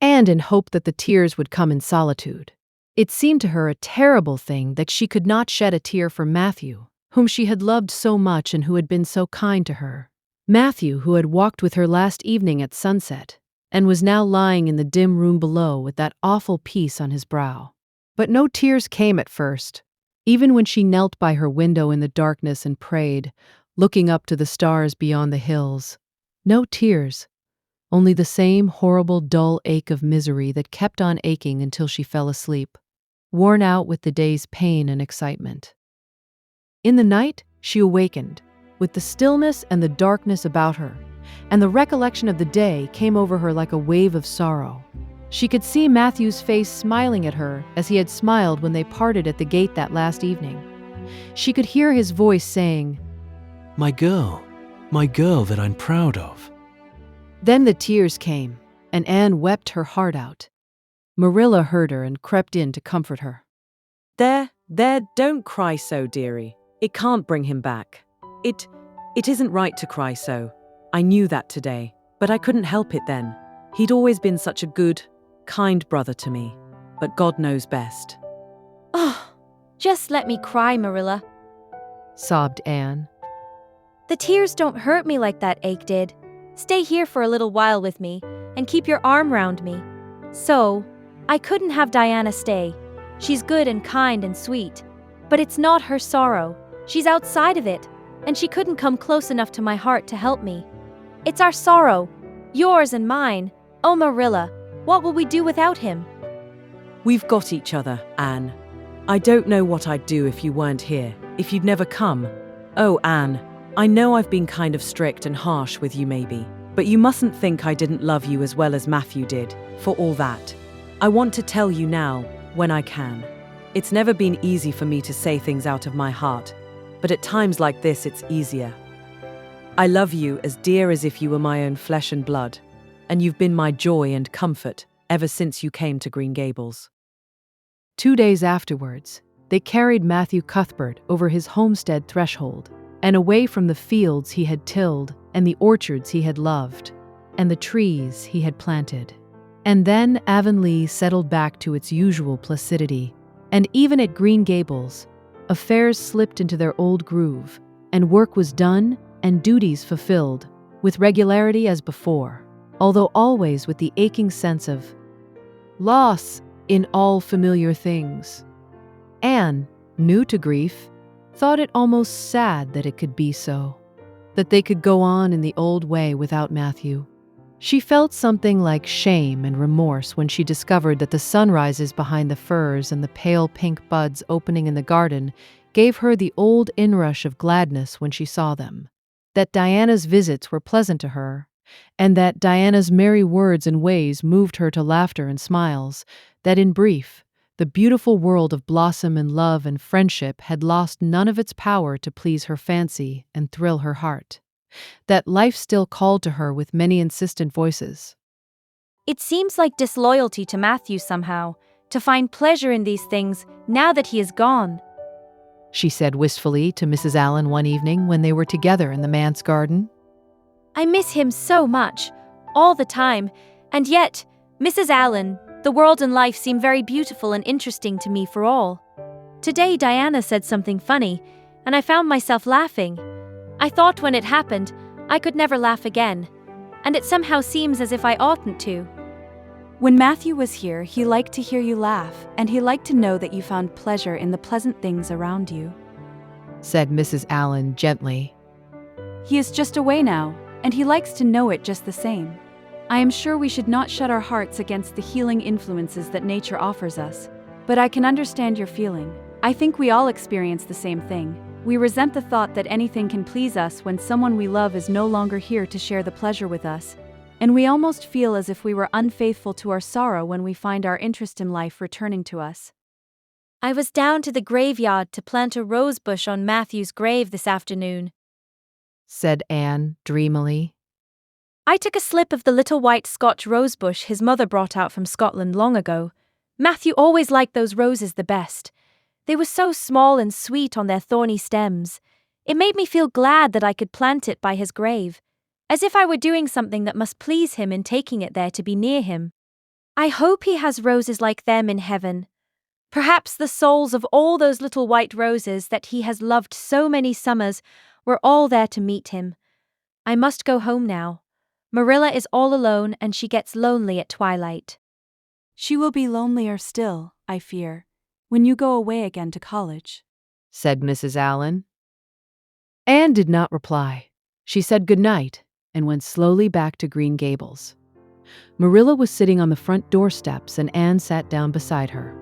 And in hope that the tears would come in solitude. It seemed to her a terrible thing that she could not shed a tear for Matthew, whom she had loved so much and who had been so kind to her. Matthew, who had walked with her last evening at sunset, and was now lying in the dim room below with that awful peace on his brow. But no tears came at first, even when she knelt by her window in the darkness and prayed, looking up to the stars beyond the hills. No tears, only the same horrible dull ache of misery that kept on aching until she fell asleep, worn out with the day's pain and excitement. In the night, she awakened, with the stillness and the darkness about her, and the recollection of the day came over her like a wave of sorrow. She could see Matthew's face smiling at her as he had smiled when they parted at the gate that last evening. She could hear his voice saying, my girl that I'm proud of." Then the tears came, and Anne wept her heart out. Marilla heard her and crept in to comfort her. There, don't cry so, dearie. It can't bring him back. It isn't right to cry so. I knew that today, but I couldn't help it then. He'd always been such a good, kind brother to me, but God knows best. Oh, just let me cry, Marilla, sobbed Anne. The tears don't hurt me like that ache did. Stay here for a little while with me, and keep your arm round me. So, I couldn't have Diana stay. She's good and kind and sweet. But it's not her sorrow. She's outside of it, and she couldn't come close enough to my heart to help me. It's our sorrow, yours and mine. Oh, Marilla, what will we do without him? We've got each other, Anne. I don't know what I'd do if you weren't here, if you'd never come. Oh, Anne, I know I've been kind of strict and harsh with you maybe, but you mustn't think I didn't love you as well as Matthew did, for all that. I want to tell you now, when I can. It's never been easy for me to say things out of my heart, but at times like this it's easier. I love you as dear as if you were my own flesh and blood, and you've been my joy and comfort ever since you came to Green Gables. 2 days afterwards, they carried Matthew Cuthbert over his homestead threshold, and away from the fields he had tilled, and the orchards he had loved, and the trees he had planted. And then Avonlea settled back to its usual placidity, and even at Green Gables, affairs slipped into their old groove, and work was done and duties fulfilled, with regularity as before, although always with the aching sense of loss in all familiar things. Anne, new to grief, thought it almost sad that it could be so, that they could go on in the old way without Matthew. She felt something like shame and remorse when she discovered that the sunrises behind the firs and the pale pink buds opening in the garden gave her the old inrush of gladness when she saw them, that Diana's visits were pleasant to her, and that Diana's merry words and ways moved her to laughter and smiles, that in brief, the beautiful world of blossom and love and friendship had lost none of its power to please her fancy and thrill her heart, that life still called to her with many insistent voices. It seems like disloyalty to Matthew somehow, to find pleasure in these things now that he is gone, she said wistfully to Mrs. Allen one evening when they were together in the manse garden. I miss him so much, all the time, and yet, Mrs. Allen, the world and life seem very beautiful and interesting to me for all. Today Diana said something funny, and I found myself laughing. I thought when it happened, I could never laugh again, and it somehow seems as if I oughtn't to. When Matthew was here, he liked to hear you laugh, and he liked to know that you found pleasure in the pleasant things around you, said Mrs. Allen gently. He is just away now, and he likes to know it just the same. I am sure we should not shut our hearts against the healing influences that nature offers us, but I can understand your feeling. I think we all experience the same thing. We resent the thought that anything can please us when someone we love is no longer here to share the pleasure with us, and we almost feel as if we were unfaithful to our sorrow when we find our interest in life returning to us. I was down to the graveyard to plant a rose bush on Matthew's grave this afternoon, said Anne dreamily. I took a slip of the little white Scotch rosebush his mother brought out from Scotland long ago. Matthew always liked those roses the best. They were so small and sweet on their thorny stems. It made me feel glad that I could plant it by his grave, as if I were doing something that must please him in taking it there to be near him. I hope he has roses like them in heaven. Perhaps the souls of all those little white roses that he has loved so many summers were all there to meet him. I must go home now. Marilla is all alone and she gets lonely at twilight. She will be lonelier still, I fear, when you go away again to college, said Mrs. Allen. Anne did not reply. She said good night and went slowly back to Green Gables. Marilla was sitting on the front doorsteps and Anne sat down beside her.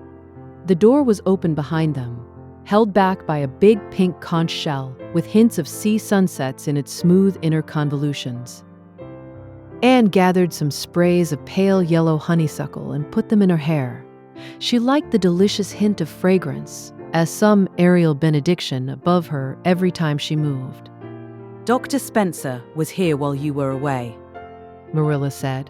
The door was open behind them, held back by a big pink conch shell with hints of sea sunsets in its smooth inner convolutions. Anne gathered some sprays of pale yellow honeysuckle and put them in her hair. She liked the delicious hint of fragrance, as some aerial benediction above her every time she moved. Dr. Spencer was here while you were away, Marilla said.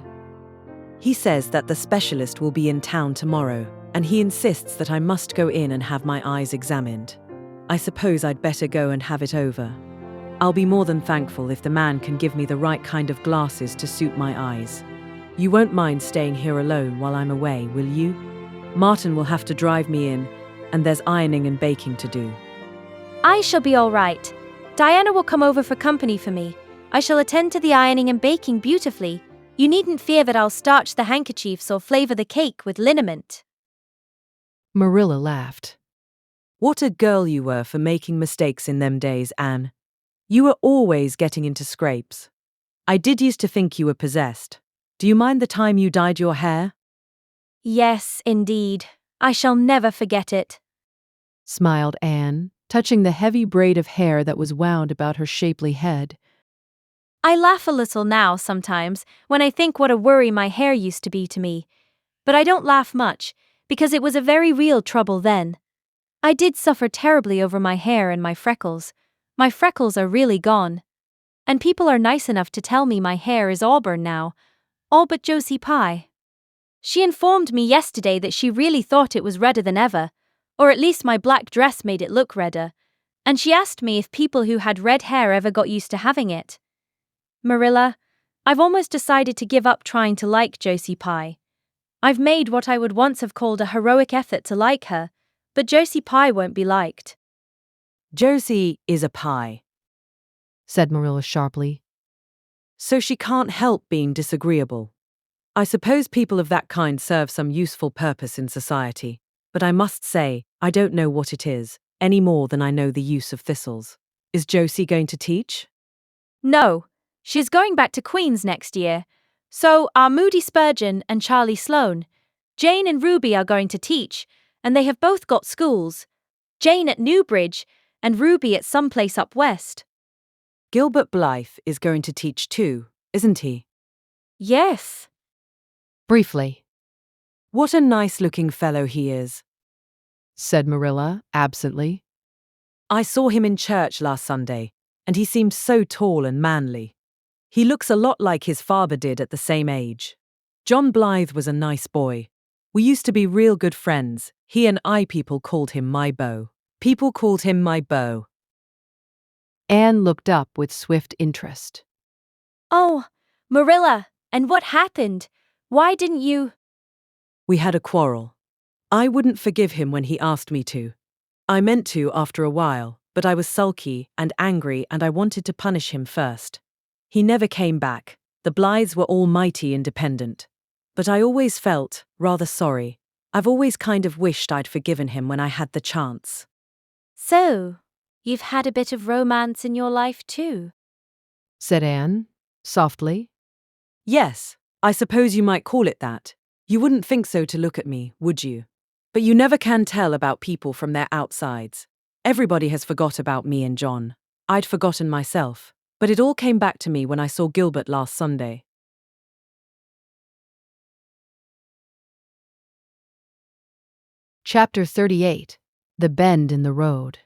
He says that the specialist will be in town tomorrow, and he insists that I must go in and have my eyes examined. I suppose I'd better go and have it over. I'll be more than thankful if the man can give me the right kind of glasses to suit my eyes. You won't mind staying here alone while I'm away, will you? Martin will have to drive me in, and there's ironing and baking to do. I shall be all right. Diana will come over for company for me. I shall attend to the ironing and baking beautifully. You needn't fear that I'll starch the handkerchiefs or flavor the cake with liniment. Marilla laughed. What a girl you were for making mistakes in them days, Anne. You were always getting into scrapes. I did used to think you were possessed. Do you mind the time you dyed your hair? Yes, indeed. I shall never forget it, smiled Anne, touching the heavy braid of hair that was wound about her shapely head. I laugh a little now sometimes when I think what a worry my hair used to be to me. But I don't laugh much, because it was a very real trouble then. I did suffer terribly over my hair and my freckles. My freckles are really gone. And people are nice enough to tell me my hair is auburn now, all but Josie Pye. She informed me yesterday that she really thought it was redder than ever, or at least my black dress made it look redder, and she asked me if people who had red hair ever got used to having it. Marilla, I've almost decided to give up trying to like Josie Pye. I've made what I would once have called a heroic effort to like her, but Josie Pye won't be liked. Josie is a pie, said Marilla sharply. so she can't help being disagreeable. I suppose people of that kind serve some useful purpose in society, but I must say, I don't know what it is, any more than I know the use of thistles. Is Josie going to teach? No, she's going back to Queen's next year. So are Moody Spurgeon and Charlie Sloane. Jane and Ruby are going to teach, and they have both got schools. Jane at Newbridge, and Ruby at some place up west. Gilbert Blythe is going to teach too, isn't he? Yes. Briefly, What a nice-looking fellow he is, said Marilla absently. I saw him in church last Sunday, and he seemed so tall and manly. He looks a lot like his father did at the same age. John Blythe was a nice boy. We used to be real good friends. He and I people called him my beau. People called him my beau. Anne looked up with swift interest. Oh, Marilla, and what happened? Why didn't you? We had a quarrel. I wouldn't forgive him when he asked me to. I meant to after a while, but I was sulky and angry and I wanted to punish him first. He never came back. The Blythes were all mighty independent. But I always felt rather sorry. I've always kind of wished I'd forgiven him when I had the chance. So, you've had a bit of romance in your life too? Said Anne, softly. Yes, I suppose you might call it that. You wouldn't think so to look at me, would you? But you never can tell about people from their outsides. Everybody has forgot about me and John. I'd forgotten myself, but it all came back to me when I saw Gilbert last Sunday. Chapter 38. The Bend in the Road.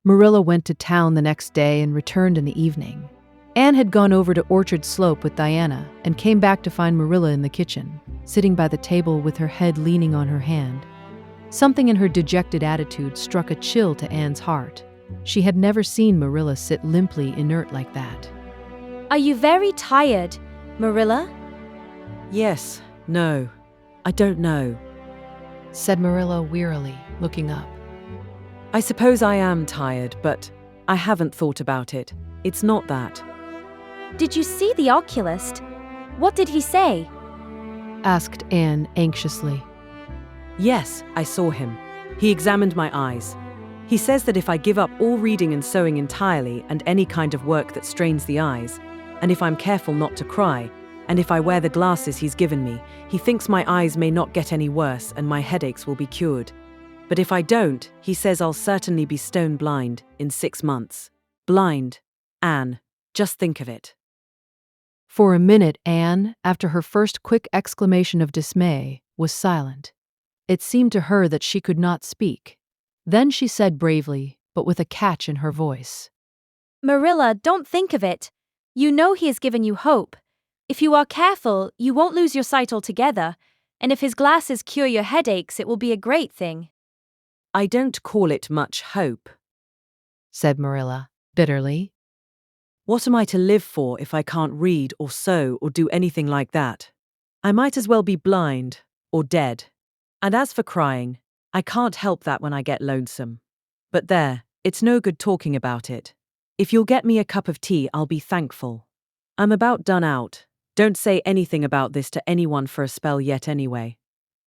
Marilla went to town the next day and returned in the evening. Anne had gone over to Orchard Slope with Diana and came back to find Marilla in the kitchen, sitting by the table with her head leaning on her hand. Something in her dejected attitude struck a chill to Anne's heart. She had never seen Marilla sit limply inert like that. Are you very tired, Marilla? Yes, no, I don't know, said Marilla wearily, looking up. I suppose I am tired, but I haven't thought about it. It's not that. Did you see the oculist? What did he say? Asked Anne anxiously. Yes, I saw him. He examined my eyes. He says that if I give up all reading and sewing entirely and any kind of work that strains the eyes, and if I'm careful not to cry, and if I wear the glasses he's given me, he thinks my eyes may not get any worse and my headaches will be cured. But if I don't, he says I'll certainly be stone blind in 6 months. Blind. Anne, just think of it. For a minute, Anne, after her first quick exclamation of dismay, was silent. It seemed to her that she could not speak. Then she said bravely, but with a catch in her voice. Marilla, don't think of it. You know he has given you hope. If you are careful, you won't lose your sight altogether, and if his glasses cure your headaches, it will be a great thing. I don't call it much hope, said Marilla, bitterly. What am I to live for if I can't read or sew or do anything like that? I might as well be blind or dead. And as for crying, I can't help that when I get lonesome. But there, it's no good talking about it. If you'll get me a cup of tea, I'll be thankful. I'm about done out. Don't say anything about this to anyone for a spell yet anyway.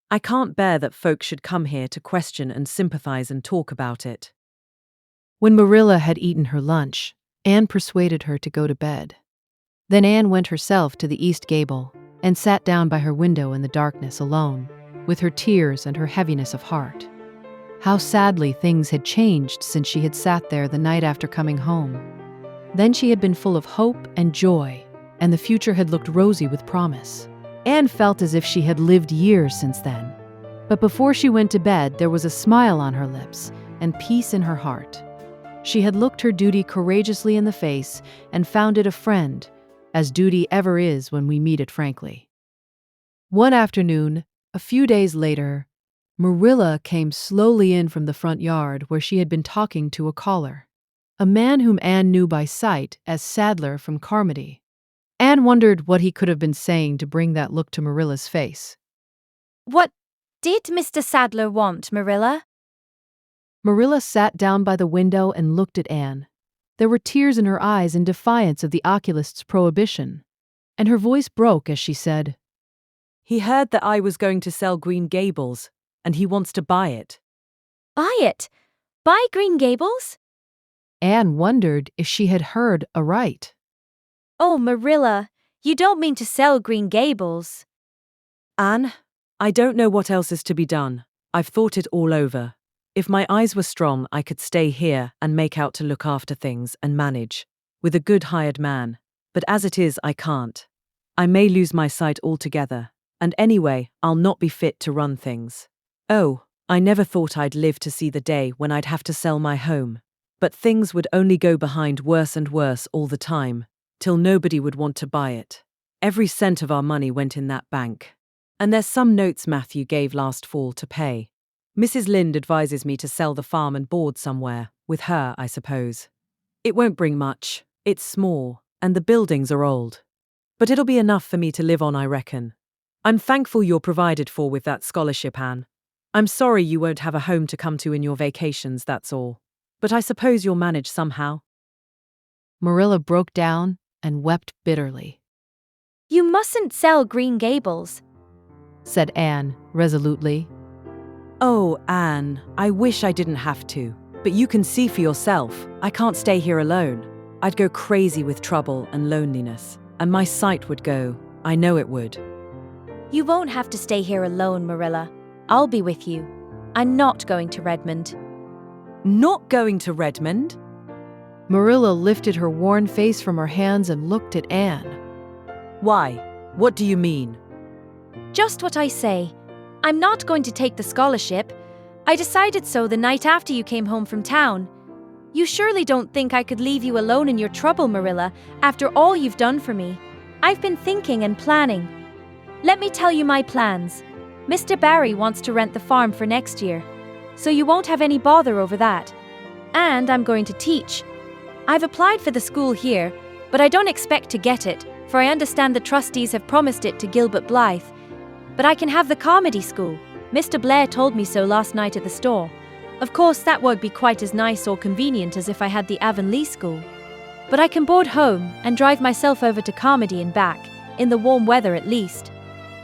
I can't bear that folks should come here to question and sympathize and talk about it. When Marilla had eaten her lunch, Anne persuaded her to go to bed. Then Anne went herself to the east gable and sat down by her window in the darkness alone, with her tears and her heaviness of heart. How sadly things had changed since she had sat there the night after coming home. Then she had been full of hope and joy, and the future had looked rosy with promise. Anne felt as if she had lived years since then. But before she went to bed, there was a smile on her lips and peace in her heart. She had looked her duty courageously in the face and found it a friend, as duty ever is when we meet it frankly. One afternoon, a few days later, Marilla came slowly in from the front yard where she had been talking to a caller, a man whom Anne knew by sight as Sadler from Carmody. Anne wondered what he could have been saying to bring that look to Marilla's face. What did Mr. Sadler want, Marilla? Marilla sat down by the window and looked at Anne. There were tears in her eyes in defiance of the oculist's prohibition, and her voice broke as she said, He heard that I was going to sell Green Gables, and he wants to buy it. Buy it? Buy Green Gables? Anne wondered if she had heard aright. Oh, Marilla, you don't mean to sell Green Gables. Anne, I don't know what else is to be done. I've thought it all over. If my eyes were strong, I could stay here and make out to look after things and manage, with a good hired man. But as it is, I can't. I may lose my sight altogether, and anyway, I'll not be fit to run things. Oh, I never thought I'd live to see the day when I'd have to sell my home. But things would only go behind worse and worse all the time, till nobody would want to buy it. Every cent of our money went in that bank. And there's some notes Matthew gave last fall to pay. Mrs. Lynde advises me to sell the farm and board somewhere, with her, I suppose. It won't bring much. It's small, and the buildings are old. But it'll be enough for me to live on, I reckon. I'm thankful you're provided for with that scholarship, Anne. I'm sorry you won't have a home to come to in your vacations, that's all. But I suppose you'll manage somehow. Marilla broke down and wept bitterly. You mustn't sell Green Gables, said Anne resolutely. Oh, Anne, I wish I didn't have to. But you can see for yourself, I can't stay here alone. I'd go crazy with trouble and loneliness, and my sight would go. I know it would. You won't have to stay here alone, Marilla. I'll be with you. I'm not going to Redmond. Not going to Redmond? Marilla lifted her worn face from her hands and looked at Anne. Why? What do you mean? Just what I say. I'm not going to take the scholarship. I decided so the night after you came home from town. You surely don't think I could leave you alone in your trouble, Marilla, after all you've done for me. I've been thinking and planning. Let me tell you my plans. Mr. Barry wants to rent the farm for next year, so you won't have any bother over that. And I'm going to teach. I've applied for the school here, but I don't expect to get it, for I understand the trustees have promised it to Gilbert Blythe. But I can have the comedy school. Mr. Blair told me so last night at the store. Of course, that won't be quite as nice or convenient as if I had the Avonlea school. But I can board home and drive myself over to Carmody and back, in the warm weather at least.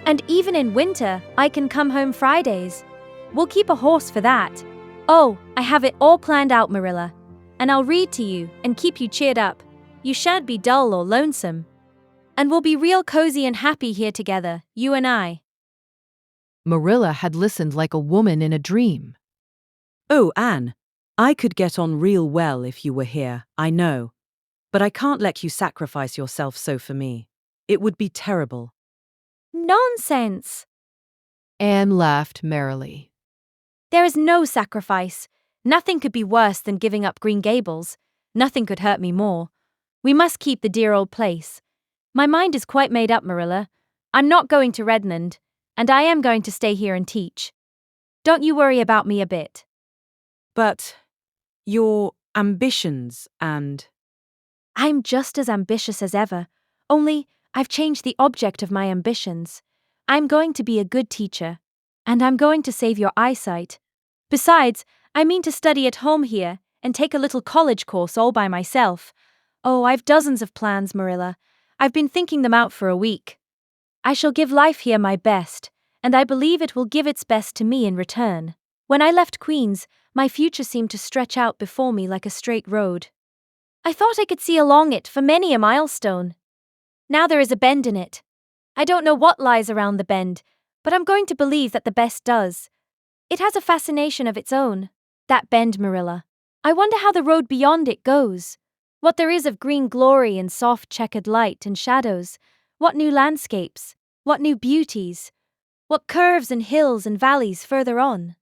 And even in winter, I can come home Fridays. We'll keep a horse for that. Oh, I have it all planned out, Marilla. And I'll read to you and keep you cheered up. You shan't be dull or lonesome. And we'll be real cozy and happy here together, you and I. Marilla had listened like a woman in a dream. Oh, Anne, I could get on real well if you were here, I know. But I can't let you sacrifice yourself so for me. It would be terrible. Nonsense! Anne laughed merrily. There is no sacrifice. Nothing could be worse than giving up Green Gables. Nothing could hurt me more. We must keep the dear old place. My mind is quite made up, Marilla. I'm not going to Redmond, and I am going to stay here and teach. Don't you worry about me a bit. But your ambitions and... I'm just as ambitious as ever, only I've changed the object of my ambitions. I'm going to be a good teacher, and I'm going to save your eyesight. Besides, I mean to study at home here and take a little college course all by myself. Oh, I've dozens of plans, Marilla. I've been thinking them out for a week. I shall give life here my best, and I believe it will give its best to me in return. When I left Queen's, my future seemed to stretch out before me like a straight road. I thought I could see along it for many a milestone. Now there is a bend in it. I don't know what lies around the bend, but I'm going to believe that the best does. It has a fascination of its own, that bend, Marilla. I wonder how the road beyond it goes. What there is of green glory and soft checkered light and shadows. What new landscapes. What new beauties. What curves and hills and valleys further on.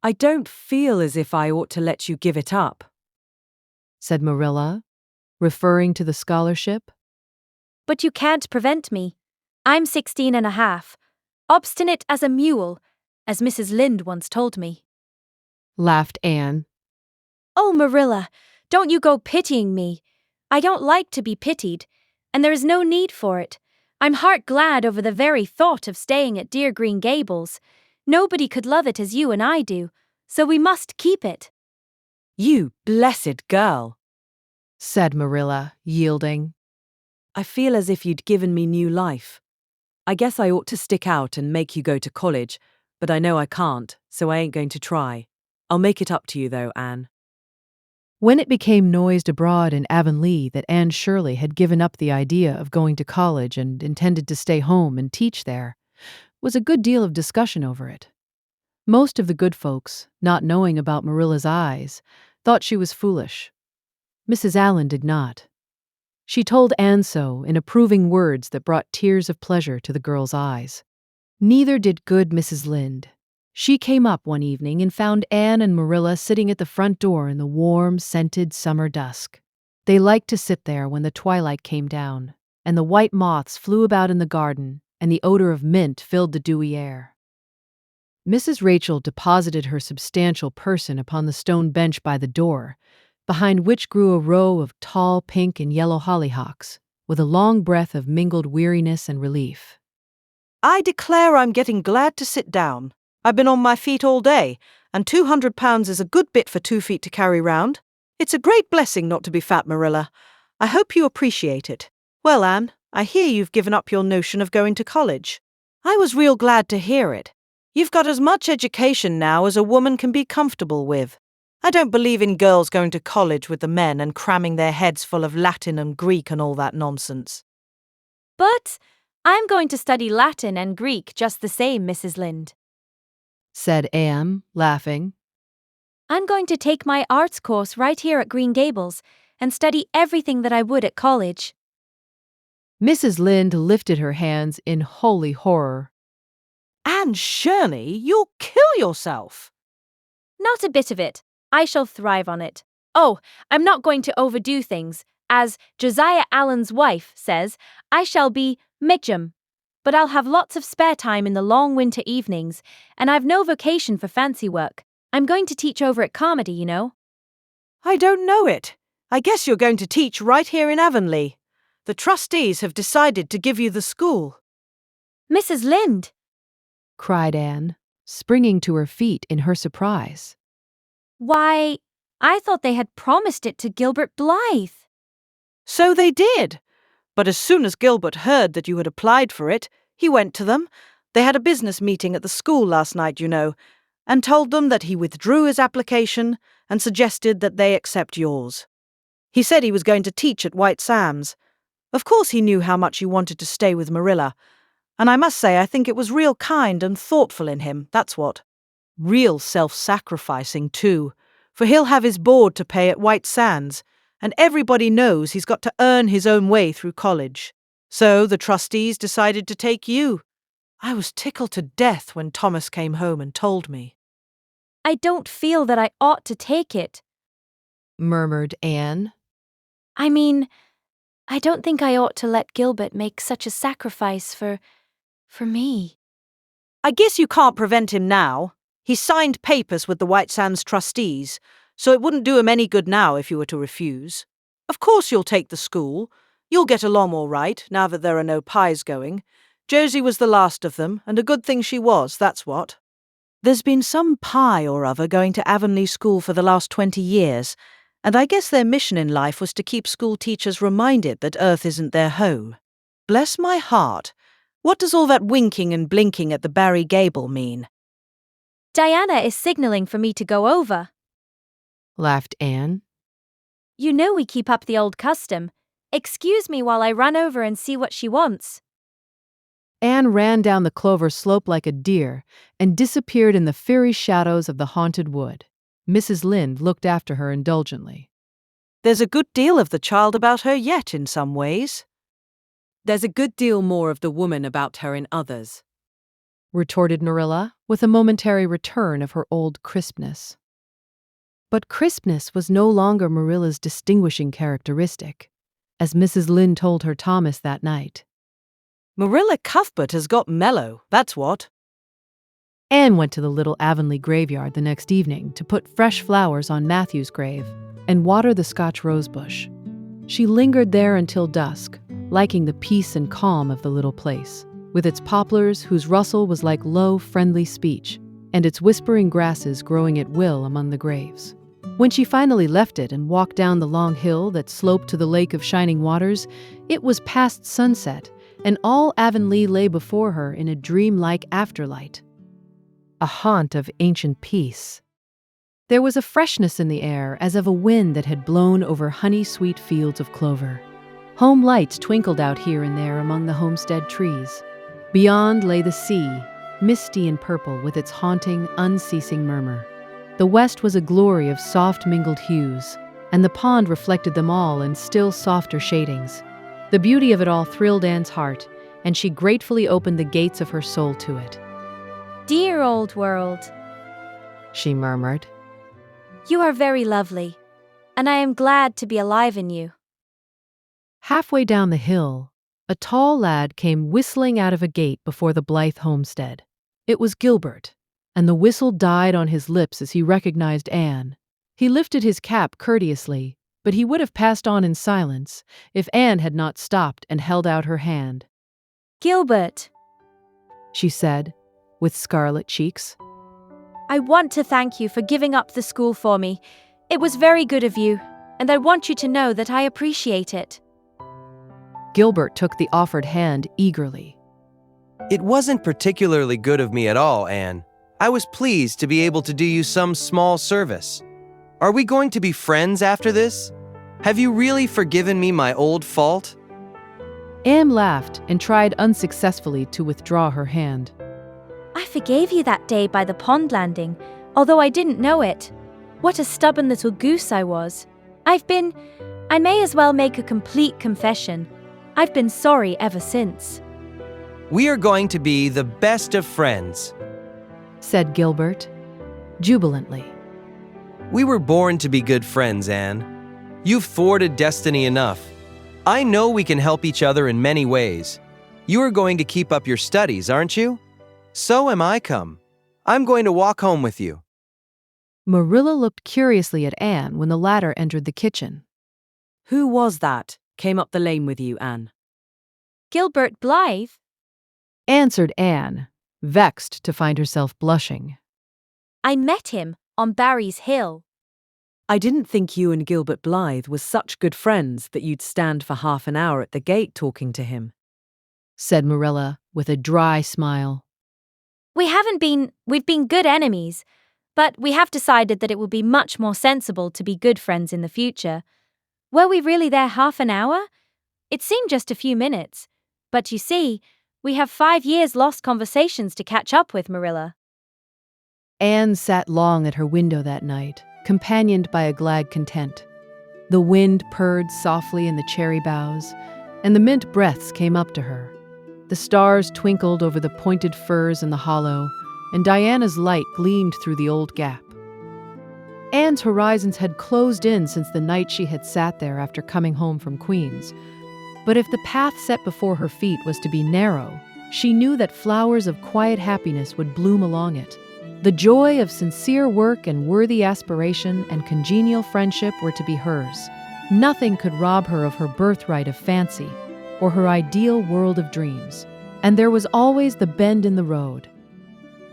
I don't feel as if I ought to let you give it up, said Marilla, referring to the scholarship. But you can't prevent me. I'm 16 and a half, obstinate as a mule, as Mrs. Lynde once told me. Laughed Anne. Oh, Marilla, don't you go pitying me. I don't like to be pitied, and there is no need for it. I'm heart glad over the very thought of staying at dear Green Gables. Nobody could love it as you and I do, so we must keep it. You blessed girl, said Marilla, yielding. I feel as if you'd given me new life. I guess I ought to stick out and make you go to college, but I know I can't, so I ain't going to try. I'll make it up to you, though, Anne. When it became noised abroad in Avonlea that Anne Shirley had given up the idea of going to college and intended to stay home and teach there, was a good deal of discussion over it. Most of the good folks, not knowing about Marilla's eyes, thought she was foolish. Mrs. Allen did not. She told Anne so in approving words that brought tears of pleasure to the girl's eyes. Neither did good Mrs. Lynde. She came up one evening and found Anne and Marilla sitting at the front door in the warm, scented summer dusk. They liked to sit there when the twilight came down, and the white moths flew about in the garden, and the odor of mint filled the dewy air. Mrs. Rachel deposited her substantial person upon the stone bench by the door, behind which grew a row of tall pink and yellow hollyhocks, with a long breath of mingled weariness and relief. I declare I'm getting glad to sit down. I've been on my feet all day, and 200 pounds is a good bit for 2 feet to carry round. It's a great blessing not to be fat, Marilla. I hope you appreciate it. Well, Anne, I hear you've given up your notion of going to college. I was real glad to hear it. You've got as much education now as a woman can be comfortable with. I don't believe in girls going to college with the men and cramming their heads full of Latin and Greek and all that nonsense. But I'm going to study Latin and Greek just the same, Mrs. Lynde, said Anne, laughing. I'm going to take my arts course right here at Green Gables and study everything that I would at college. Mrs. Lynde lifted her hands in holy horror. Anne Shirley, you'll kill yourself. Not a bit of it. I shall thrive on it. Oh, I'm not going to overdo things. As Josiah Allen's wife says, I shall be Mitchum. But I'll have lots of spare time in the long winter evenings, and I've no vocation for fancy work. I'm going to teach over at Carmody, you know. I don't know it. I guess you're going to teach right here in Avonlea. The trustees have decided to give you the school. Mrs. Lynde, cried Anne, springing to her feet in her surprise. Why, I thought they had promised it to Gilbert Blythe. So they did. But as soon as Gilbert heard that you had applied for it, he went to them. They had a business meeting at the school last night, you know, and told them that he withdrew his application and suggested that they accept yours. He said he was going to teach at White Sam's. Of course he knew how much you wanted to stay with Marilla, and I must say I think it was real kind and thoughtful in him, that's what. Real self-sacrificing, too, for he'll have his board to pay at White Sands, and everybody knows he's got to earn his own way through college. So the trustees decided to take you. I was tickled to death when Thomas came home and told me. I don't feel that I ought to take it, murmured Anne. I mean, I don't think I ought to let Gilbert make such a sacrifice for me. I guess you can't prevent him now. He signed papers with the White Sands trustees, so it wouldn't do him any good now if you were to refuse. Of course you'll take the school. You'll get along all right, now that there are no pies going. Josie was the last of them, and a good thing she was, that's what. There's been some pie or other going to Avonlea School for the last 20 years, and I guess their mission in life was to keep school teachers reminded that Earth isn't their home. Bless my heart. What does all that winking and blinking at the Barry Gable mean? Diana is signaling for me to go over, laughed Anne. You know we keep up the old custom. Excuse me while I run over and see what she wants. Anne ran down the clover slope like a deer and disappeared in the fiery shadows of the haunted wood. Mrs. Lynde looked after her indulgently. There's a good deal of the child about her yet in some ways. There's a good deal more of the woman about her in others, retorted Marilla, with a momentary return of her old crispness. But crispness was no longer Marilla's distinguishing characteristic, as Mrs. Lynde told her Thomas that night. Marilla Cuthbert has got mellow, that's what. Anne went to the little Avonlea graveyard the next evening to put fresh flowers on Matthew's grave and water the Scotch rosebush. She lingered there until dusk, liking the peace and calm of the little place, with its poplars whose rustle was like low, friendly speech, and its whispering grasses growing at will among the graves. When she finally left it and walked down the long hill that sloped to the lake of shining waters, it was past sunset, and all Avonlea lay before her in a dreamlike afterlight. A haunt of ancient peace. There was a freshness in the air as of a wind that had blown over honey-sweet fields of clover. Home lights twinkled out here and there among the homestead trees. Beyond lay the sea, misty and purple with its haunting, unceasing murmur. The west was a glory of soft mingled hues, and the pond reflected them all in still softer shadings. The beauty of it all thrilled Anne's heart, and she gratefully opened the gates of her soul to it. Dear old world, she murmured. You are very lovely, and I am glad to be alive in you. Halfway down the hill, a tall lad came whistling out of a gate before the Blythe homestead. It was Gilbert, and the whistle died on his lips as he recognized Anne. He lifted his cap courteously, but he would have passed on in silence if Anne had not stopped and held out her hand. Gilbert, she said, with scarlet cheeks. I want to thank you for giving up the school for me. It was very good of you, and I want you to know that I appreciate it. Gilbert took the offered hand eagerly. It wasn't particularly good of me at all, Anne. I was pleased to be able to do you some small service. Are we going to be friends after this? Have you really forgiven me my old fault? Anne laughed and tried unsuccessfully to withdraw her hand. I forgave you that day by the pond landing, although I didn't know it. What a stubborn little goose I was. I may as well make a complete confession. I've been sorry ever since. We are going to be the best of friends, said Gilbert, jubilantly. We were born to be good friends, Anne. You've thwarted destiny enough. I know we can help each other in many ways. You are going to keep up your studies, aren't you? So am I come. I'm going to walk home with you. Marilla looked curiously at Anne when the latter entered the kitchen. Who was that came up the lane with you, Anne? Gilbert Blythe, answered Anne, vexed to find herself blushing. I met him on Barry's Hill. I didn't think you and Gilbert Blythe were such good friends that you'd stand for half an hour at the gate talking to him, said Marilla with a dry smile. We've been good enemies, but we have decided that it would be much more sensible to be good friends in the future. Were we really there half an hour? It seemed just a few minutes. But you see, we have 5 years lost conversations to catch up with, Marilla. Anne sat long at her window that night, companioned by a glad content. The wind purred softly in the cherry boughs, and the mint breaths came up to her. The stars twinkled over the pointed firs in the hollow, and Diana's light gleamed through the old gap. Anne's horizons had closed in since the night she had sat there after coming home from Queen's. But if the path set before her feet was to be narrow, she knew that flowers of quiet happiness would bloom along it. The joy of sincere work and worthy aspiration and congenial friendship were to be hers. Nothing could rob her of her birthright of fancy or her ideal world of dreams. And there was always the bend in the road.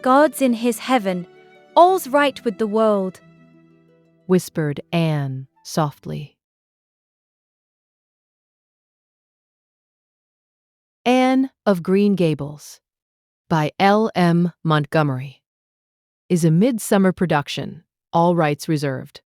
God's in his heaven. All's right with the world, whispered Anne softly. Anne of Green Gables by L.M. Montgomery is a Midsummerr production, all rights reserved.